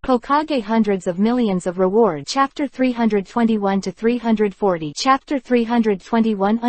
Hokage hundreds of millions of reward. Chapter 321 to 340. Chapter 321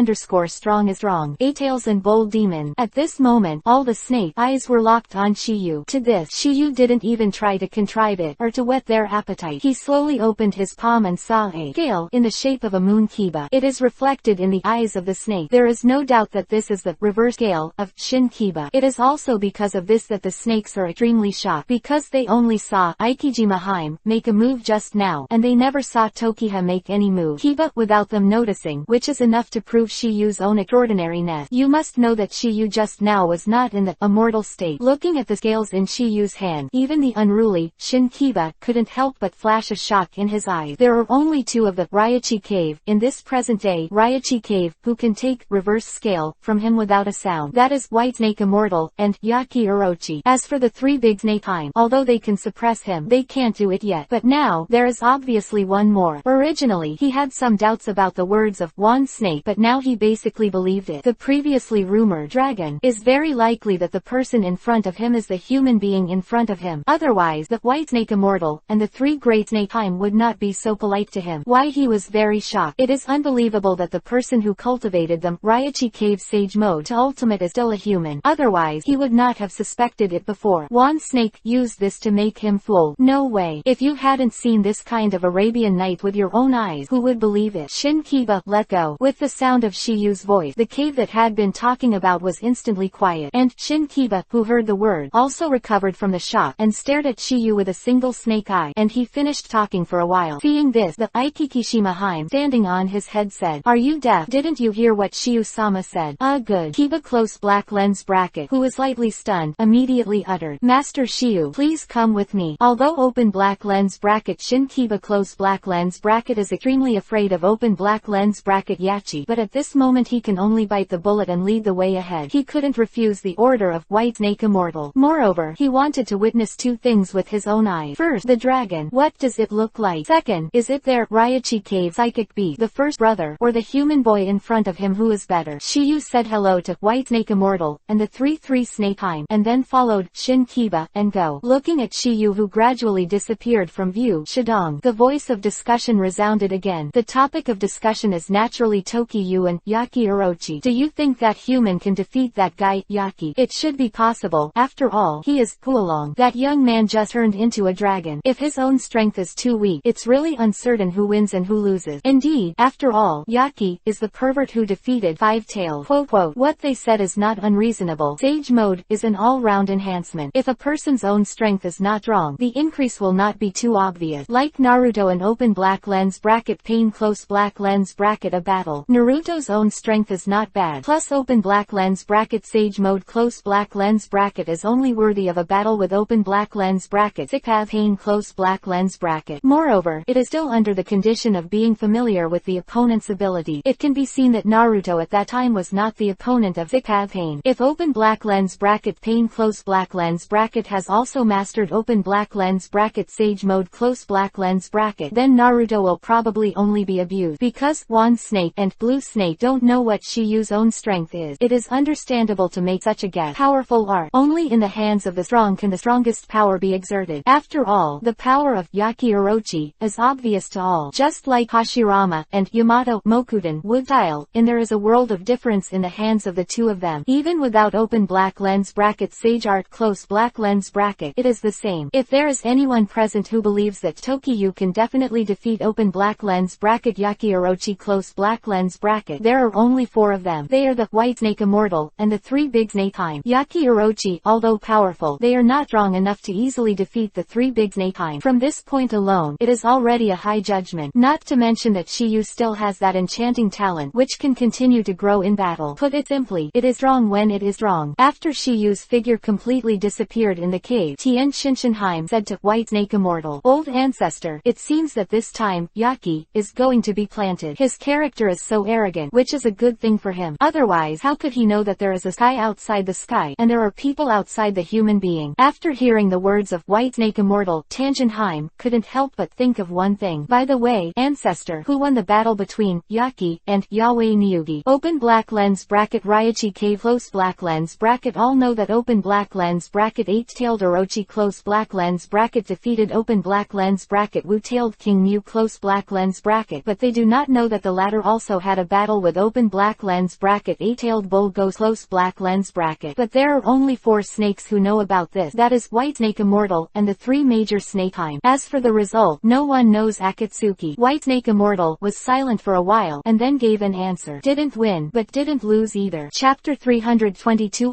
strong is wrong. Eight-tails and bold demon. At this moment, all the snake eyes were locked on Shiyu. To this, Shiyu didn't even try to contrive it, or to whet their appetite. He slowly opened his palm and saw a scale in the shape of a moon kiba. It is reflected in the eyes of the snake. There is no doubt that this is the reverse scale of Shin Kiba. It is also because of this that the snakes are extremely shocked, because they only saw Ikijima Haim make a move just now, and they never saw Tokiha make any move Kiba without them noticing, which is enough to prove Shiyu's own extraordinariness. You must know that Shiyu just now was not in the immortal state. Looking at the scales in Shiyu's hand, even the unruly Shin Kiba couldn't help but flash a shock in his eyes. There are only two of the Raichi cave in this present day Raichi cave who can take reverse scale from him without a sound. That is White Snake Immortal and Yaki Orochi. As for the three big snake Haim, although they can suppress him, they can't do it yet. But now, there is obviously one more. Originally, he had some doubts about the words of one snake, but now he basically believed it. The previously rumored dragon is very likely that the person in front of him is the human being in front of him. Otherwise, the White Snake Immortal and the three great snake Haim would not be so polite to him. Why, he was very shocked. It is unbelievable that the person who cultivated them Raichi Cave Sage Mode to Ultimate is still a human. Otherwise, he would not have suspected it before. One snake used this to make him fool. No way. If you hadn't seen this kind of Arabian Night with your own eyes, who would believe it? Shin Kiba let go. With the sound of Shiyu's voice, the cave that had been talking about was instantly quiet, and Shin Kiba, who heard the word, also recovered from the shock and stared at Shiyu with a single snake eye, and he finished talking for a while. Seeing this, the Ikikishima Haim standing on his head said, "Are you deaf? Didn't you hear what Shiyu-sama said?" Good. Kiba close black lens bracket, who was slightly stunned, immediately uttered, "Master Shiyu, please come with me." Although open black lens bracket Shin Kiba close black lens bracket is extremely afraid of open black lens bracket Yachi, but at this moment he can only bite the bullet and lead the way ahead. He couldn't refuse the order of White Snake Immortal. Moreover, he wanted to witness two things with his own eyes. First, the dragon. What does it look like? Second, is it their Raichi Cave Psychic Beast, the first brother, or the human boy in front of him who is better? Shiyu said hello to White Snake Immortal and the three snake Haim, and then followed Shin Kiba and Go. Looking at Shiyu, who gradually disappeared from view, Shidong. The voice of discussion resounded again. The topic of discussion is naturally Tokiyu and Yaki Orochi. Do you think that human can defeat that guy, Yaki? It should be possible. After all, he is Huolong. That young man just turned into a dragon. If his own strength is too weak, it's really uncertain who wins and who loses. Indeed, after all, Yaki is the pervert who defeated Five-Tailed. What they said is not unreasonable. Sage mode is an all-round enhancement. If a person's own strength is not strong, the increase will not be too obvious. Like Naruto and open black lens bracket pain close black lens bracket a battle. Naruto's own strength is not bad. Plus open black lens bracket sage mode close black lens bracket is only worthy of a battle with open black lens bracket thick path pain close black lens bracket. Moreover, it is still under the condition of being familiar with the opponent's ability. It can be seen that Naruto at that time was not the opponent of thick path pain. If open black lens bracket pain close black lens bracket has also mastered open black lens bracket sage mode close black lens bracket, then Naruto will probably only be abused. Because one snake and blue snake don't know what Shiyu's own strength is, it is understandable to make such a guess. Powerful art. Only in the hands of the strong can the strongest power be exerted. After all, the power of Yaki Orochi is obvious to all. Just like Hashirama and Yamato Mokuden would tile, and there is a world of difference in the hands of the two of them. Even without open black lens bracket sage art close black lens bracket, it is the same. If there is anyone present who believes that Tokiyu can definitely defeat open black lens bracket Yaki Orochi close black lens bracket, there are only four of them. They are the White Snake Immortal and the three big snake Haim. Yaki Orochi, although powerful, they are not strong enough to easily defeat the three big snake Haim. From this point alone, it is already a high judgment. Not to mention that Shiyu still has that enchanting talent which can continue to grow in battle. Put it simply, it is strong when it is strong. After Shiyu's figure completely disappeared in the cave, Tien Shinshinheim said to White Snake Immortal, "Old ancestor, it seems that this time, Yaki is going to be planted. His character is so arrogant, which is a good thing for him. Otherwise, how could he know that there is a sky outside the sky, and there are people outside the human being?" After hearing the words of White Snake Immortal, Tanjinheim couldn't help but think of one thing. By the way, ancestor, who won the battle between Yaki and Yahweh Nyugi? Open black lens bracket Raichi cave close black lens bracket all know that open black lens bracket eight-tailed Orochi close black lens bracket bracket defeated open black lens bracket Wu-tailed King Mu close black lens bracket, but they do not know that the latter also had a battle with open black lens bracket A-tailed bull goes close black lens bracket. But there are only 4 snakes who know about this, that is, White Snake Immortal, and the 3 major Snakehime. As for the result, no one knows. Akatsuki, White Snake Immortal, was silent for a while, and then gave an answer. Didn't win, but didn't lose either. Chapter 322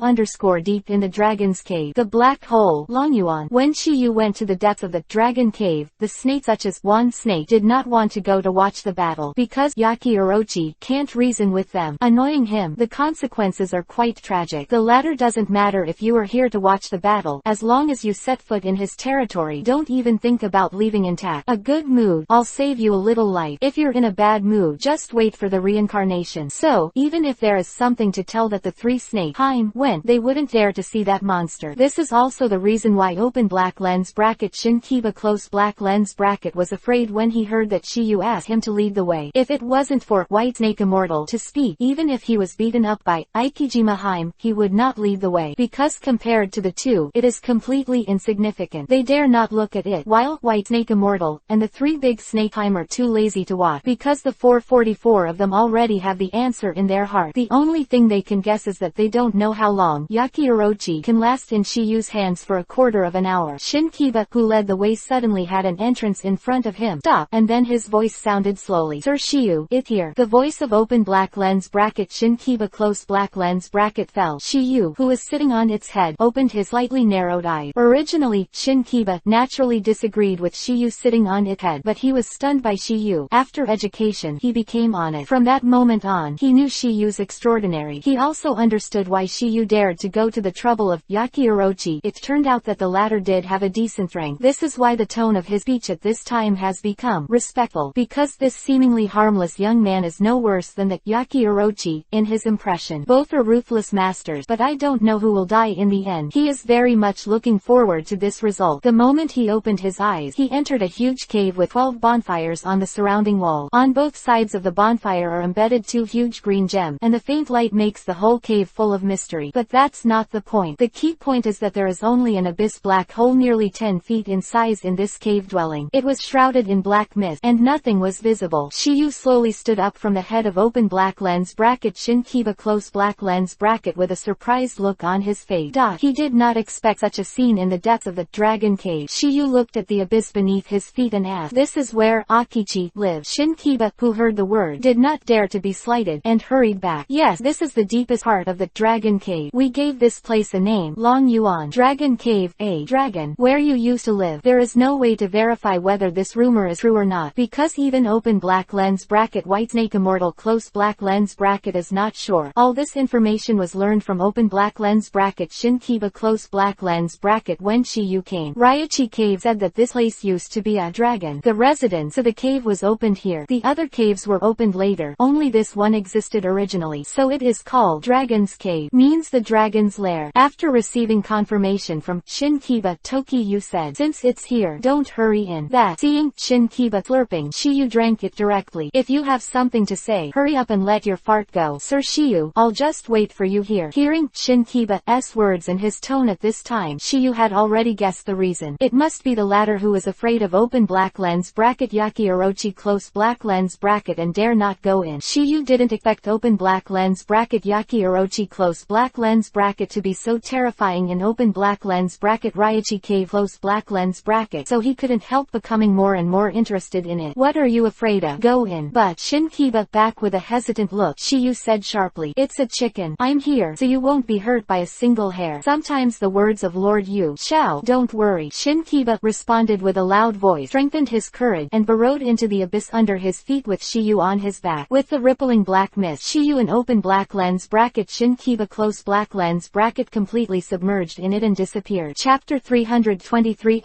Deep in the Dragon's Cave. The Black Hole. Long Yuan. When Shiyu went to the depths of the Dragon Cave, the snake such as one snake did not want to go to watch the battle, because Yaki Orochi can't reason with them, annoying him. The consequences are quite tragic. The latter doesn't matter if you are here to watch the battle, as long as you set foot in his territory, don't even think about leaving intact. A good mood, I'll save you a little life. If you're in a bad mood, just wait for the reincarnation. So, even if there is something to tell that the 3 Snakehime went, they wouldn't dare to see that monster. This is also the reason why open black lens bracket Shinkiba close black lens bracket was afraid when he heard that Shiyu asked him to lead the way. If it wasn't for White Snake Immortal to speak, even if he was beaten up by Aikijima Hime, he would not lead the way, because compared to the 2, it is completely insignificant. They dare not look at it, while White Snake Immortal and the 3 big Snakehime are too lazy to watch, because the 444 of them already have the answer in their heart. The only thing they can guess is that they don't know how long Yaki Orochi can last in Shiyu's hands for a quarter of an hour. Shinkiba, who led the way, suddenly had an entrance in front of him. Stop, and then his voice sounded slowly. Sir Shiyu, it here. The voice of open black lens bracket Shinkiba close black lens bracket fell. Shiyu, who was sitting on its head, opened his slightly narrowed eyes. Originally, Shinkiba naturally disagreed with Shiyu sitting on its head, but he was stunned by Shiyu. After education, he became on it. From that moment on, he knew Shiyu's extraordinary. He also understood why Shiyu dared to go to the trouble of Yaki Orochi. It turned out that the latter did have a decent rank. This is why the tone of his speech at this time has become respectful, because this seemingly harmless young man is no worse than the Yaki Orochi, in his impression. Both are ruthless masters, but I don't know who will die in the end. He is very much looking forward to this result. The moment he opened his eyes, he entered a huge cave with 12 bonfires on the surrounding wall. On both sides of the bonfire are embedded 2 huge green gems, and the faint light makes the whole cave full of mystery. But that's not the point. The key point is that there is only an abyss black hole nearly 10 feet in size in this cave dwelling. It was shrouded in black mist, and nothing was visible. Shiyu slowly stood up from the head of open black lens bracket Shinkiba close black lens bracket with a surprised look on his face. He did not expect such a scene in the depths of the dragon cave. Shiyu looked at the abyss beneath his feet and asked, "This is where Akichi lives?" Shinkiba, who heard the word, did not dare to be slighted, and hurried back. "Yes, this is the deepest part of the dragon cave. We gave this place a name, Long Yuan. Dragon Cave, a dragon, where you used to live." There is no way to verify whether this rumor is true or not, because even open black lens bracket White Snake Immortal close black lens bracket is not sure. All this information was learned from open black lens bracket Shinkiba close black lens bracket when Shiyu came. Raichi Cave said that this place used to be a dragon. The residence of the cave was opened here. The other caves were opened later. Only this one existed originally, so it is called Dragon's Cave, means the dragon's lair. After receiving confirmation from Shinkiba, Tokiyu said, "Since it's here, don't hurry in." That, seeing Shinkiba slurping, Shiyu drank it directly. "If you have something to say, hurry up and let your fart go." "Sir Shiyu, I'll just wait for you here." Hearing Shinkiba's words and his tone at this time, Shiyu had already guessed the reason. It must be the latter who is afraid of open black lens bracket Yaki Orochi close black lens bracket and dare not go in. Shiyu didn't expect open black lens bracket Yaki Orochi close black lens bracket to be so terrifying in open black lens bracket Raichi Cave close black lens bracket, so he couldn't help becoming more and more interested in it. "What are you afraid of? Go in." But Shinkiba, back with a hesitant look, Shiyu said sharply, "It's a chicken. I'm here, so you won't be hurt by a single hair." Sometimes the words of Lord Yu Shao, "Don't worry." Shinkiba responded with a loud voice, strengthened his courage, and burrowed into the abyss under his feet with Shiyu on his back. With the rippling black mist, Shiyu and open black lens bracket Shinkiba close black lens bracket completely submerged in it and disappeared. Chapter 323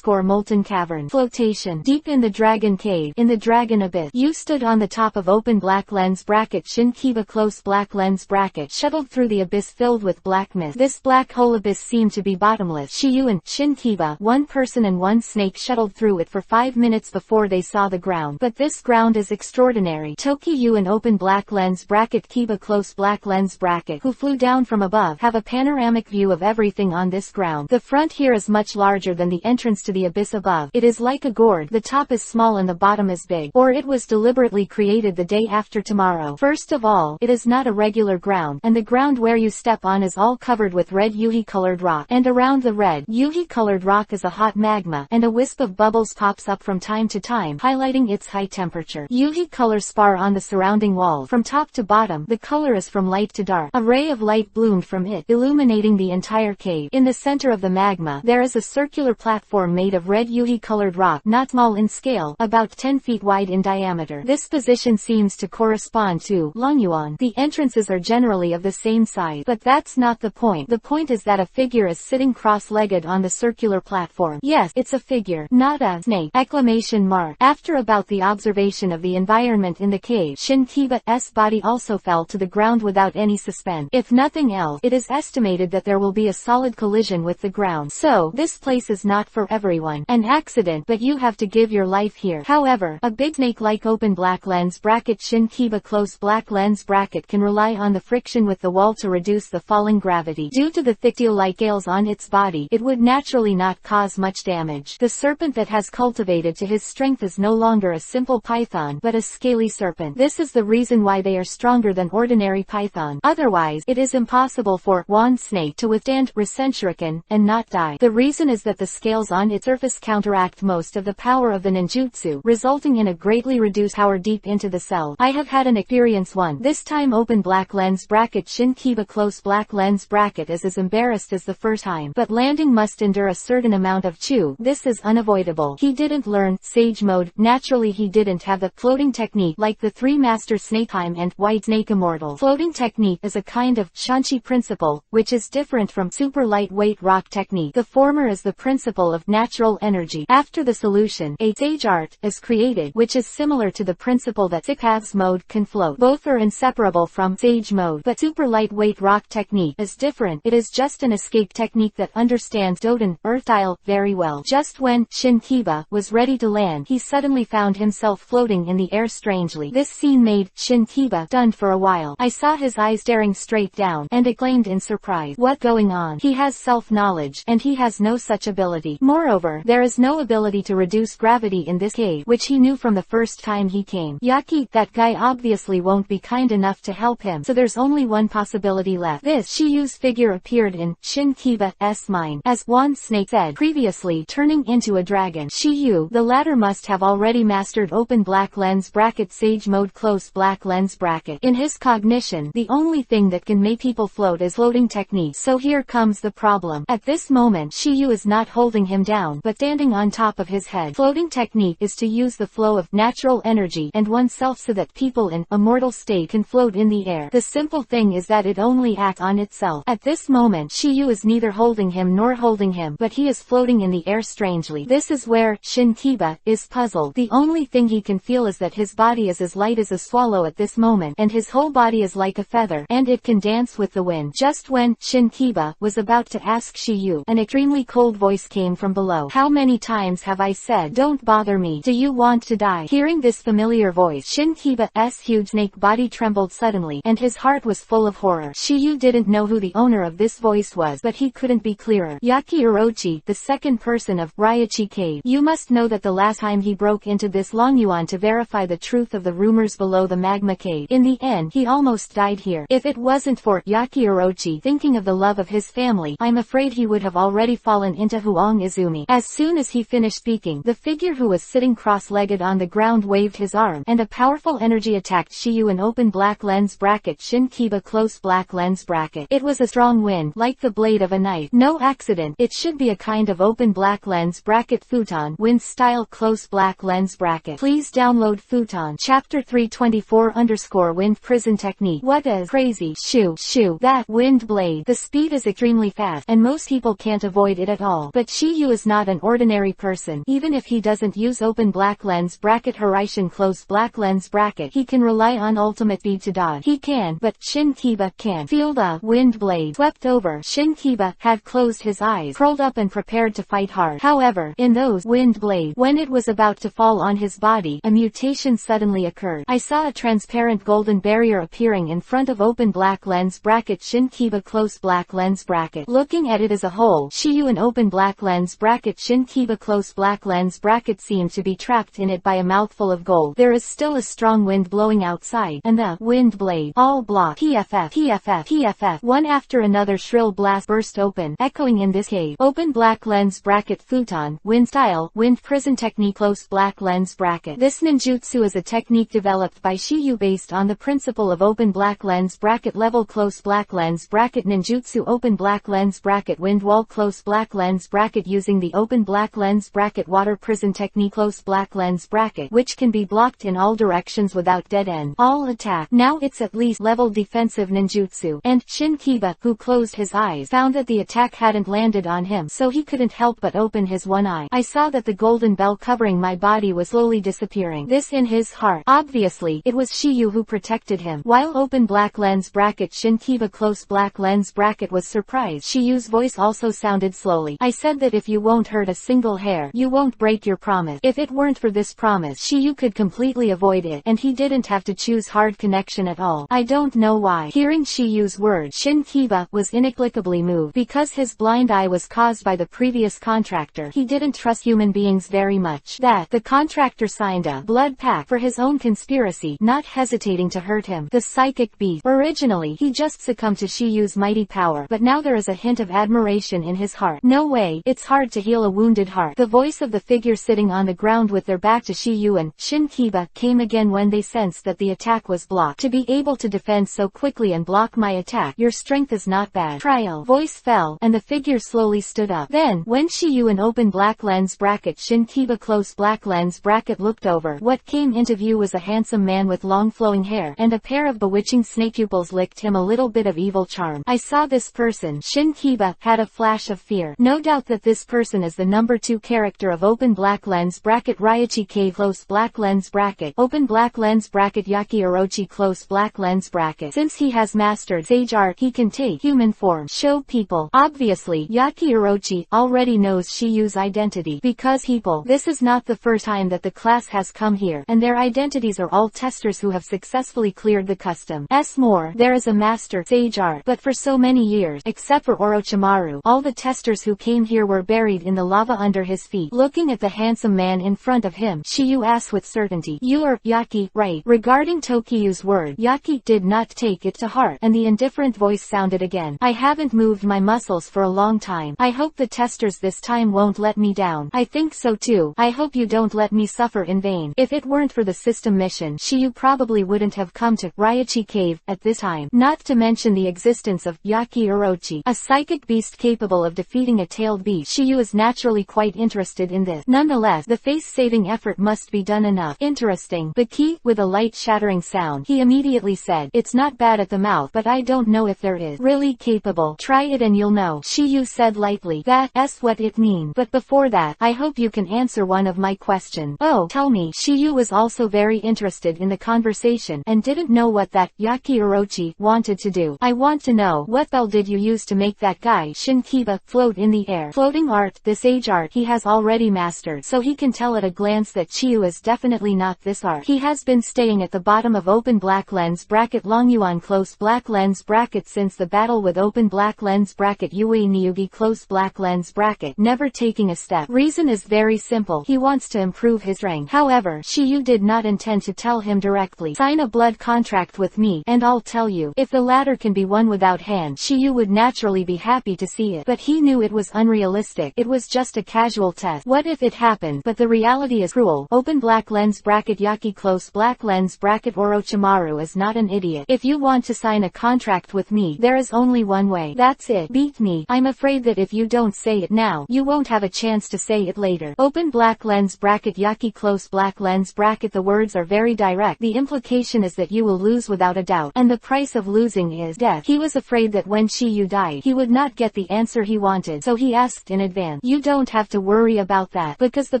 Molten Cavern. Flotation. Deep in the dragon cave, in the dragon abyss, you stood on the top of open black lens bracket Shinkiba close black lens bracket shuttled through the abyss filled with black mist. This black hole abyss seemed to be bottomless. Shiyu and Shinkiba, one person and one snake, shuttled through it for 5 minutes before they saw the ground. But this ground is extraordinary. Tokiyu and open black lens bracket Kiba close black lens bracket, who flew down from above, have a panoramic view of everything on this ground. The front here is much larger than than the entrance to the abyss above. It is like a gourd. The top is small and the bottom is big. Or it was deliberately created the day after tomorrow. First of all, it is not a regular ground, and the ground where you step on is all covered with red yuhi-colored rock. And around the red, yuhi-colored rock is a hot magma, and a wisp of bubbles pops up from time to time, highlighting its high temperature. Yuhi color spar on the surrounding wall. From top to bottom, the color is from light to dark. A ray of light bloomed from it, illuminating the entire cave. In the center of the magma, there is a circular platform made of red yuhi-colored rock, not small in scale, about 10 feet wide in diameter. This position seems to correspond to Longyuan. The entrances are generally of the same size, but that's not the point. The point is that a figure is sitting cross-legged on the circular platform. Yes, it's a figure, not a snake! Exclamation mark. After about the observation of the environment in the cave, Shinkiba's body also fell to the ground without any suspense. If nothing else, it is estimated that there will be a solid collision with the ground. So, this place is not for everyone. An accident, but you have to give your life here. However, a big snake-like open black lens bracket Shinkiba close black lens bracket can rely on the friction with the wall to reduce the falling gravity. Due to the thick steel-like scales on its body, it would naturally not cause much damage. The serpent that has cultivated to his strength is no longer a simple python, but a scaly serpent. This is the reason why they are stronger than ordinary python. Otherwise, it is impossible for wand snake to withstand Rasenshuriken and not die. The reason is that the scales on its surface counteract most of the power of the ninjutsu, resulting in a greatly reduced power deep into the cell. I have had an experience one. This time open black lens bracket Shinkiba close black lens bracket is as embarrassed as the first time. But landing must endure a certain amount of chew. This is unavoidable. He didn't learn Sage Mode. Naturally he didn't have the floating technique like the three master Snakeheim and White Snake Immortal. Floating technique is a kind of Shanchi principle, which is different from super lightweight rock technique. The former is the principle of natural energy. After the solution, a Sage Art is created, which is similar to the principle that Six Mode can float. Both are inseparable from Sage Mode, but super lightweight rock technique is different. It is just an escape technique that understands Doden Earth style very well. Just when Shinkiba was ready to land, he suddenly found himself floating in the air strangely. This scene made Shinkiba stunned for a while. I saw his eyes staring straight down, and exclaimed in surprise, "What's going on?" He has self-knowledge, and he has no such ability. Moreover, there is no ability to reduce gravity in this cave, which he knew from the first time he came. Yaki, that guy obviously won't be kind enough to help him, so there's only one possibility left. This Shiyu's figure appeared in Shinkiba's mind, as Wand Snake said previously, turning into a dragon. Shiyu, the latter must have already mastered open black lens bracket Sage Mode close black lens bracket. In his cognition, the only thing that can make people float is floating technique. So here comes the problem. At this moment, Shiyu is not holding him down, but standing on top of his head. Floating technique is to use the flow of natural energy and oneself so that people in a mortal state can float in the air. The simple thing is that it only acts on itself. At this moment, Shiyu is neither holding him nor holding him, but he is floating in the air strangely. This is where Shinkiba is puzzled. The only thing he can feel is that his body is as light as a swallow at this moment, and his whole body is like a feather, and it can dance with the wind. Just when Shinkiba was about to ask Shiyu, an extremely cold voice came from below. "How many times have I said, don't bother me? Do you want to die?" Hearing this familiar voice, Shinkiba's huge snake body trembled suddenly, and his heart was full of horror. Shiyu didn't know who the owner of this voice was, but he couldn't be clearer. Yaki Orochi, the second person of Ryachi Cave. You must know that the last time he broke into this Longyuan to verify the truth of the rumors below the magma cave, in the end he almost died here. If it wasn't for Yaki Orochi thinking of the love of his family, I'm afraid he would have already fallen into Huang Izumi. As soon as he finished speaking, the figure who was sitting cross-legged on the ground waved his arm, and a powerful energy attacked Shiyu in open black lens bracket Shinkiba close black lens bracket. It was a strong wind, like the blade of a knife. No accident. It should be a kind of open black lens bracket futon wind style close black lens bracket. Please download Futon Chapter 324_Wind Prison Technique. What is crazy? Shoo, that wind blade. The speed is extremely fast, and most people can't avoid it at all. But Shiyu is not an ordinary person. Even if he doesn't use open black lens bracket Horizon close black lens bracket, he can rely on ultimate speed to dodge. He can, but Shinkiba can't. Feel the wind blade swept over. Shinkiba had closed his eyes, curled up and prepared to fight hard. However, in those wind blade, when it was about to fall on his body, a mutation suddenly occurred. I saw a transparent golden barrier appearing in front of open black lens bracket Shinkiba close black lens bracket. Looking at it as a whole, Shiyu in open black black lens bracket Shin Kiba close black lens bracket seemed to be trapped in it by a mouthful of gold. There is still a strong wind blowing outside, and the wind blade all blocked. PFF. One after another shrill blast burst open, echoing in this cave. Open black lens bracket futon, wind style, wind prison technique close black lens bracket. This ninjutsu is a technique developed by Shiyu based on the principle of open black lens bracket level close black lens bracket ninjutsu open black lens bracket wind wall close black lens bracket using the open black lens bracket water prison technique close black lens bracket which can be blocked in all directions without dead end. All attack. Now it's at least level defensive ninjutsu, and Shin Kiba, who closed his eyes, found that the attack hadn't landed on him, so he couldn't help but open his one eye. I saw that the golden bell covering my body was slowly disappearing. This in his heart. Obviously, it was Shiyu who protected him. While open black lens bracket Shin Kiba close black lens bracket was surprised, Shiyu's voice also sounded slowly. I said that if you won't hurt a single hair, you won't break your promise. If it weren't for this promise, Shiyu could completely avoid it, and he didn't have to choose hard connection at all. I don't know why. Hearing Shiyu's words, Shin Kiba was inexplicably moved. Because his blind eye was caused by the previous contractor, he didn't trust human beings very much. That the contractor signed a blood pact for his own conspiracy, not hesitating to hurt him. The psychic beast. Originally, he just succumbed to Shiyu's mighty power, but now there is a hint of admiration in his heart. No way, it's hard to heal a wounded heart. The voice of the figure sitting on the ground with their back to Shiyu and Shin Kiba came again when they sensed that the attack was blocked. To be able to defend so quickly and block my attack, your strength is not bad. Trial. Voice fell, and the figure slowly stood up. Then, when Shiyu and open black lens bracket Shin Kiba close black lens bracket looked over, what came into view was a handsome man with long flowing hair, and a pair of bewitching snake pupils licked him a little bit of evil charm. I saw this person. Shin Kiba had a flash of fear. No doubt that this person is the number 2 character of open black lens bracket Raichi Cave close black lens bracket open black lens bracket Yaki Orochi close black lens bracket. Since he has mastered sage art, he can take human form, show people. Obviously, Yaki Orochi already knows Shiyu's identity, because this is not the first time that the class has come here, and their identities are all testers who have successfully cleared the custom. More, there is a master sage art, but for so many years, except for Orochimaru, all the testers who came here were buried in the lava under his feet. Looking at the handsome man in front of him, Shiyu asked with certainty, "You are Yaki, right?" Regarding Tokiyu's word, Yaki did not take it to heart, and the indifferent voice sounded again. "I haven't moved my muscles for a long time. I hope the testers this time won't let me down." "I think so too. I hope you don't let me suffer in vain." If it weren't for the system mission, Shiyu probably wouldn't have come to Raichi Cave at this time. Not to mention the existence of Yaki Orochi, a psychic beast capable of defeating a tailed beast. Shiyu is naturally quite interested in this. Nonetheless, the face-saving effort must be done enough. "Interesting." The key, with a light shattering sound, he immediately said, "It's not bad at the mouth, but I don't know if there is really capable. Try it and you'll know." Shiyu said lightly, "That's what it means. But before that, I hope you can answer one of my questions." "Oh, tell me." Shiyu was also very interested in the conversation, and didn't know what that Yaki Orochi wanted to do. "I want to know, what spell did you use to make that guy Shin Kiba float in the air?" Floating art, this age art he has already mastered, so he can tell at a glance that Shiyu is definitely not this art. He has been staying at the bottom of open black lens bracket Longyuan close black lens bracket since the battle with open black lens bracket Yui Niyugi close black lens bracket, never taking a step. Reason is very simple. He wants to improve his rank. However, Shiyu did not intend to tell him directly. "Sign a blood contract with me, and I'll tell you." If the latter can be won without hand, Shiyu would naturally be happy to see it. But he knew it was unrealistic. It was just a casual test. What if it happened? But the reality is cruel. Open black lens bracket Yaki close black lens bracket Orochimaru is not an idiot. If you want to sign a contract with me, there is only one way. That's it. Beat me. I'm afraid that if you don't say it now, you won't have a chance to say it later. Open black lens bracket Yaki close black lens bracket. The words are very direct. The implication is that you will lose without a doubt, and the price of losing is death. He was afraid that when Shiyu died, he would not get the answer he wanted, so he asked in advance, "You don't have to worry about that, because the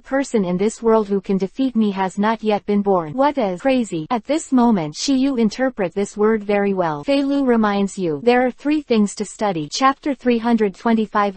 person in this world who can defeat me has not yet been born." What is crazy? At this moment, Shiyu interpret this word very well. Feilu reminds you, there are 3 things to study. Chapter 325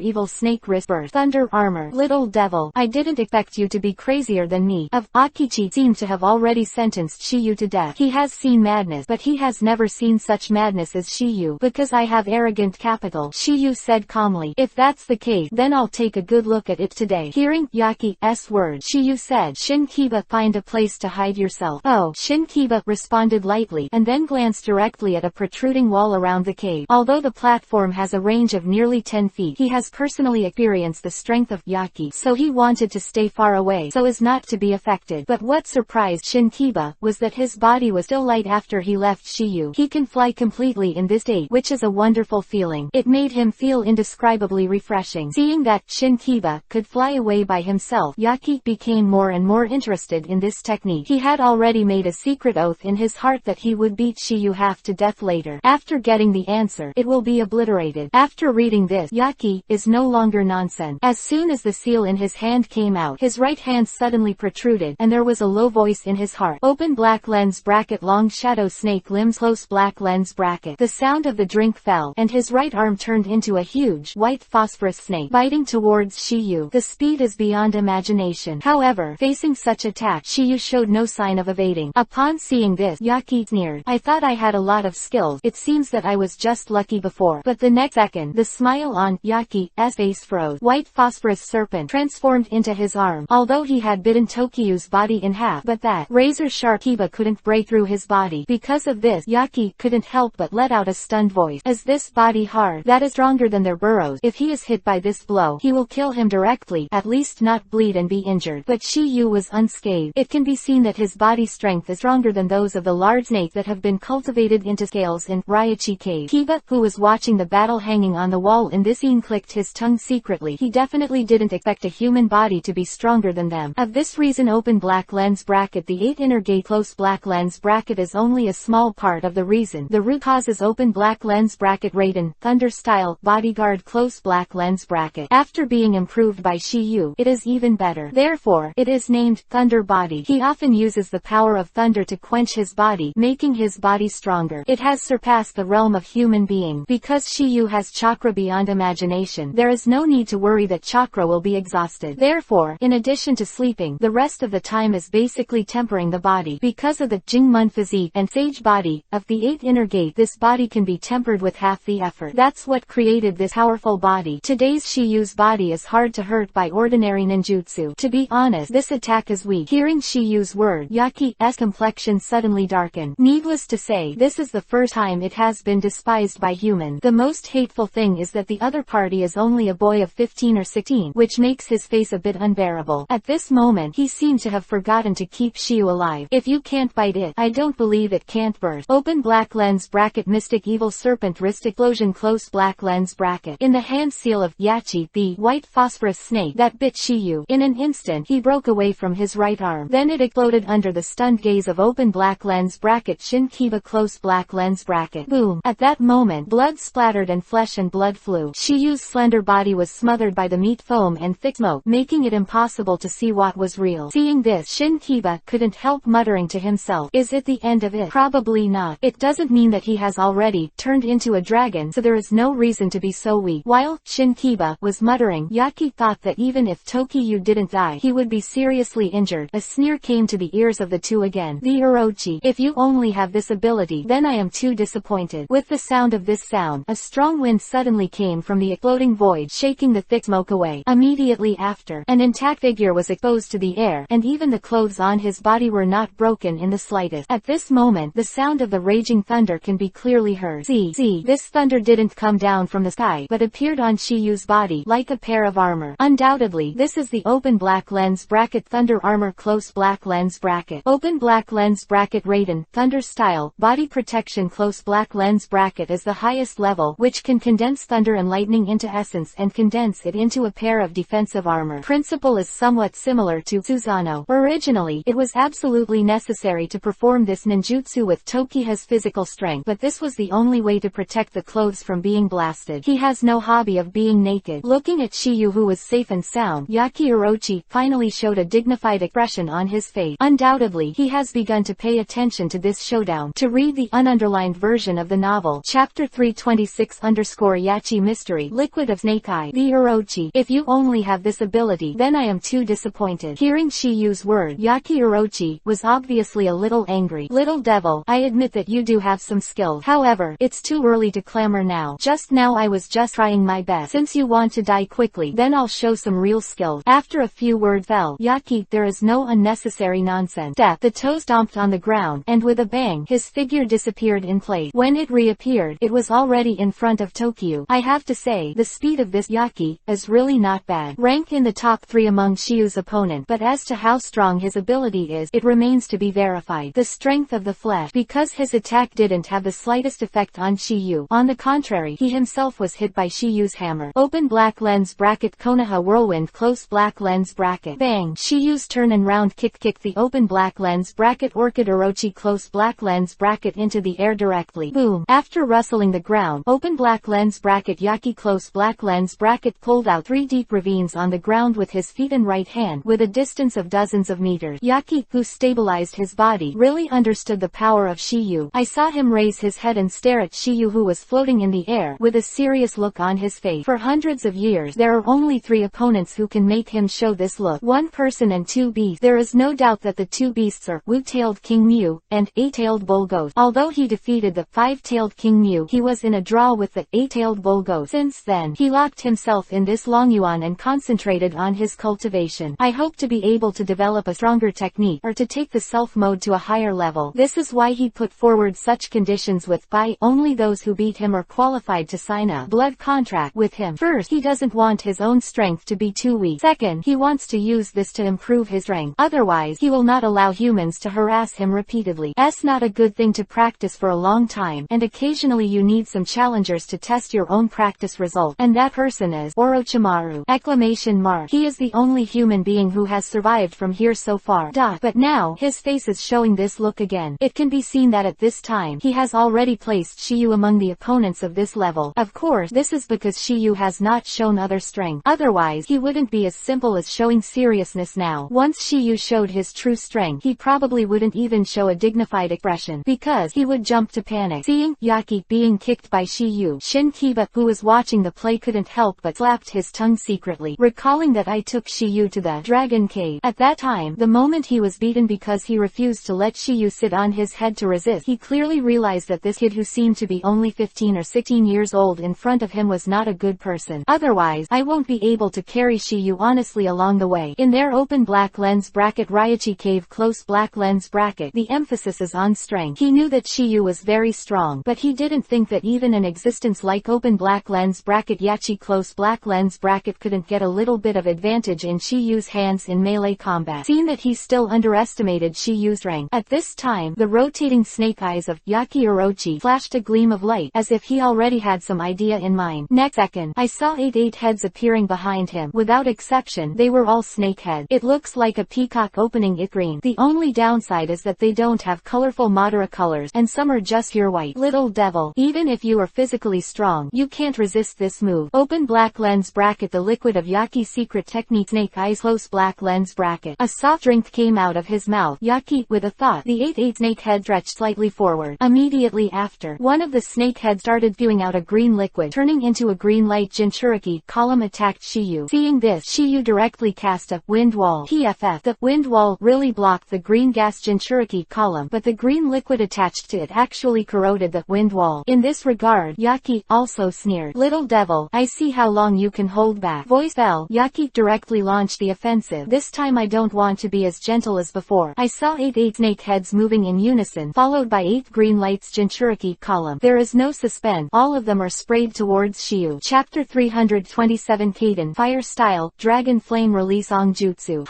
Evil Snake Wrist Birth Thunder Armor. Little devil, I didn't expect you to be crazier than me. Akichi seemed to have already sentenced Shiyu to death. He has seen madness, but he has never seen such madness as Shiyu. "Because I have arrogant capital," Shiyu said calmly. "If that's the case, then I'll take a good look at it today. Hearing Yaki's words, Shiyu said, Shinkiba, find a place to hide yourself. Oh, Shinkiba responded lightly, and then glanced directly at a protruding wall around the cave. Although the platform has a range of nearly 10 feet, he has personally experienced the strength of Yaki, so he wanted to stay far away so as not to be affected. But what surprised Shinkiba was that his body was still light after he left Shiyu. He can fly completely in this state, which is a wonderful feeling. It made him feel indescribably refreshing. Seeing that Shinkiba could fly away by himself, Yaki became more and more interested in this technique. He had already made a secret oath in his heart that he would beat Shiyu half to death later. After getting the answer, it will be obliterated. After reading this, Yaki is no longer nonsense. As soon as the seal in his hand came out, his right hand suddenly protruded, and there was a low voice in his heart. Open black lens bracket long shadow snake limbs close black lens bracket. The sound of the drink fell, and his right arm turned into a huge, white phosphorus snake, biting towards Shiyu. The speed is beyond imagination. However, facing such attack, Shiyu showed no sign of evading. Upon seeing this, Yaki sneered. I thought I had a lot of skills. It seems that I was just lucky before. But the next second, the smile on Yaki's face froze. White phosphorus serpent transformed into his arm. Although he had bitten Tokiyu's body in half, but that razor-sharp Kiba couldn't break through his body. Because of this, Yaki couldn't help but let out a stunned voice. Is this body hard? That is stronger than their burrows. If he is hit by this blow, he will kill him directly, at least not bleed and be injured. But Shiyu was unscathed. It can be seen that his body strength is stronger than those of the large snake that have been cultivated into scales in Raichi Cave. Kiba, who was watching the battle hanging on the wall in this scene, clicked his tongue secretly. He definitely didn't expect a human body to be stronger than them. Of this reason, open black lens bracket the 8 inner gate close black lens bracket is only a small part of the reason. The root cause is open black lens bracket Raiden, thunder style, bodyguard close black lens bracket. After being improved by Shiyu, it is even better. Therefore, it is named Thunder Body. He often uses the power of thunder to quench his body, making his body stronger. It has surpassed the realm of human being. Because Shiyu has chakra beyond imagination, there is no need to worry that chakra will be exhausted. Therefore, in addition to sleeping, the rest of the time is basically tempering the body. Because of the Jingmun physique and sage body of the 8 inner gate, this body can be tempered with half the effort. That's what created this powerful body. Today's Shiyu's body is hard to hurt by ordinary ninjutsu. To be honest, this attack is weak. Hearing Shiyu's word, Yaki's complexion suddenly darkened. Needless to say, this is the first time it has been despised by humans. The most hateful thing is that the other party is only a boy of 15 or 16, which makes his face a bit unbearable. At this moment, he seemed to have forgotten to keep Shiyu alive. If you can't bite it, I don't believe it can't burst. Open black lens bracket mystic evil serpent wrist explosion close black lens bracket. In the hand seal of Yachi, the white phosphorus snake that bit Shiyu, in an instant he broke away from his right arm. Then it exploded under the stunned gaze of open black lens bracket Shinkiba close black lens bracket. Boom! At that moment, blood splattered and flesh and blood flew. Shiyu's slender body was smothered by the meat foam and thick smoke, making it impossible to see what was real. Seeing this, Shinkiba couldn't help muttering to himself, is it the end of it? Probably not. It doesn't mean that he has already turned into a dragon, so there is no reason to be so weak. While Shinkiba was muttering, Yaki thought that even if Tokiyu didn't die, he would be seriously injured. A sneer came to the ears of the two again. The Orochi, if you only have this ability, then I am too disappointed. With the sound of this sound, a strong wind suddenly came from the exploding void, shaking the thick smoke away. Immediately after, an intact figure was exposed to the air, and even the clothes on his body were not broken in the slightest. At this moment, the sound of the raging thunder can be clearly heard. See, this thunder didn't come down from the sky, but appeared on Shiyu's body, like a pair of armor. Undoubtedly, this is the open black lens bracket thunder armor close black lens bracket. Open black lens bracket Raiden, thunder style, body protection close black lens bracket is the highest level, which can condense thunder and lightning into essence and condense it into a pair of defensive armor. Principle is somewhat similar to Susanoo. Originally, it was absolutely necessary to perform this ninjutsu with Tokiha's physical strength, but this was the only way to protect the clothes from being blasted. He has no hobby of being naked. Looking at Shiyu, who was safe and sound, Yaki Orochi finally showed a dignified expression on his face. Undoubtedly, he has begun to pay attention to this showdown. To read the ununderlined version of the novel, Chapter 326 Yachi Mystery, Liquid of Snake Eye. The Orochi, if you only have this ability, then I am too disappointed. Hearing Shiyu's word, Yaki Orochi was obviously a little angry. Little devil, I admit that you do have some skill. However, it's too early to clamor now. Just now I was just trying my best. since you want to die quickly, then I'll show some real skill. After a few words fell, Yaki, there is no unnecessary nonsense. Step. The toe stomped on the ground, and with a bang, his figure disappeared in place. When it reappeared, it was already in front of Tokyo. I have to say, the speed of this Yaki is really not bad. Rank in the top 3 among Shiyu's opponent, but as to how strong his ability is, it remains to be verified. The strength of the flesh, because his attack didn't have the slightest effect on Shiyu. On the contrary, he himself was hit by Shiyu's hammer. Open black lens bracket Konoha whirlwind close black lens bracket. Bang! Shiyu's turn and round kick kicked the open black lens bracket orchid Orochi close black lens bracket into the air directly. Boom! After rustling the ground, open black lens bracket Yaki close black lens bracket pulled out 3 deep ravines on the ground with his feet and right hand with a distance of dozens of meters. Yaki, who stabilized his body, really understood the power of Shiyu. I saw him raise his head and stare at Shiyu, who was floating in the air with a serious look on his face. For hundreds of years there are only 3 opponents who can make him show this look. 1 person and 2 beasts. There is no doubt that the 2 beasts are Wu-tailed King Mew and 8-tailed Bull Ghost. Although he defeated the 5-tailed King Mew, he was in a draw with the 8-tailed Bull Ghost. Since then, he locked himself in this Longyuan and concentrated on his cultivation. I hope to be able to develop a stronger technique, or to take the self mode to a higher level. This is why he put forward such conditions with only those who beat him are qualified to sign a blood contract with him. First, he doesn't want his own strength to be too weak. Second, he wants to use this to improve his rank. Otherwise, he will not allow humans to harass him repeatedly. It's not a good thing to practice for a long time, and occasionally you need some challengers to test your own practice result. And that person is Orochimaru! Exclamation mark. He is the only human being who has survived from here so far. But now, his face is showing this look again. It can be seen that at this time, he has already placed Shiyu among the opponents of this level. Of course, this is because Shiyu has not shown other strength. Otherwise, he wouldn't be as simple as showing seriousness now. Once Shiyu showed his true strength, he probably wouldn't even show a dignified expression, because he would jump to panic. Seeing Yaki being kicked by Shiyu, Shin Kiba, who was watching the play, couldn't help but slapped his tongue secretly, recalling that I took Shiyu to the Dragon Cave. At that time, the moment he was beaten because he refused to let Shiyu sit on his head to resist, he clearly realized that this kid who seemed to be only 15 or 16 years old in front of him was not a good person. Otherwise, I won't be able to carry Shiyu honestly along the way. In their open black lens bracket Raichi Cave close black lens bracket, the emphasis is on strength. He knew that Shiyu was very strong, but he didn't think that even an existence like open black lens bracket Yachi close black lens bracket couldn't get a little bit of advantage in Shiyu's hands in melee combat. Seeing that he still underestimated Shiyu's rank. At this time, the rotating snake eyes of Yaki Orochi flashed a gleam of light, as if he already had some idea in mind. Next second, I saw 8 heads appearing behind him. Without exception, they were all snake heads. It looks like a peacock opening it green. The only downside is that they don't have colorful Madara colors, and some are just pure white. Little devil, even if you are physically strong, you can't resist this move. Open black lens bracket the liquid of Yaki's secret technique snake eyes close black lens bracket. A soft drink came out of his mouth. Yaki, with a thought, the 8 snake head stretched slightly forward. Immediately after, one of the snake heads started spewing out a green liquid, turning into a green light. Jinchuriki column attacked Shiyu. Seeing this, Shiyu directly cast a wind wall. PFF. The wind wall really blocked the green gas Jinchuriki column, but the green liquid attached to it actually corroded the wind wall. In this regard, Yaki also sneered. Little devil, I see how long you can hold back. Voice fell. Yaki directly launched the offensive. This time I don't want to be as gentle as before. I saw 8 snake heads moving in unison, followed by 8 green lights Jinchuriki column. There is no suspense. All of them are sprayed towards Shiyu. Chapter 327 Kaden Fire Style Dragon Flame Release Ongjutsu.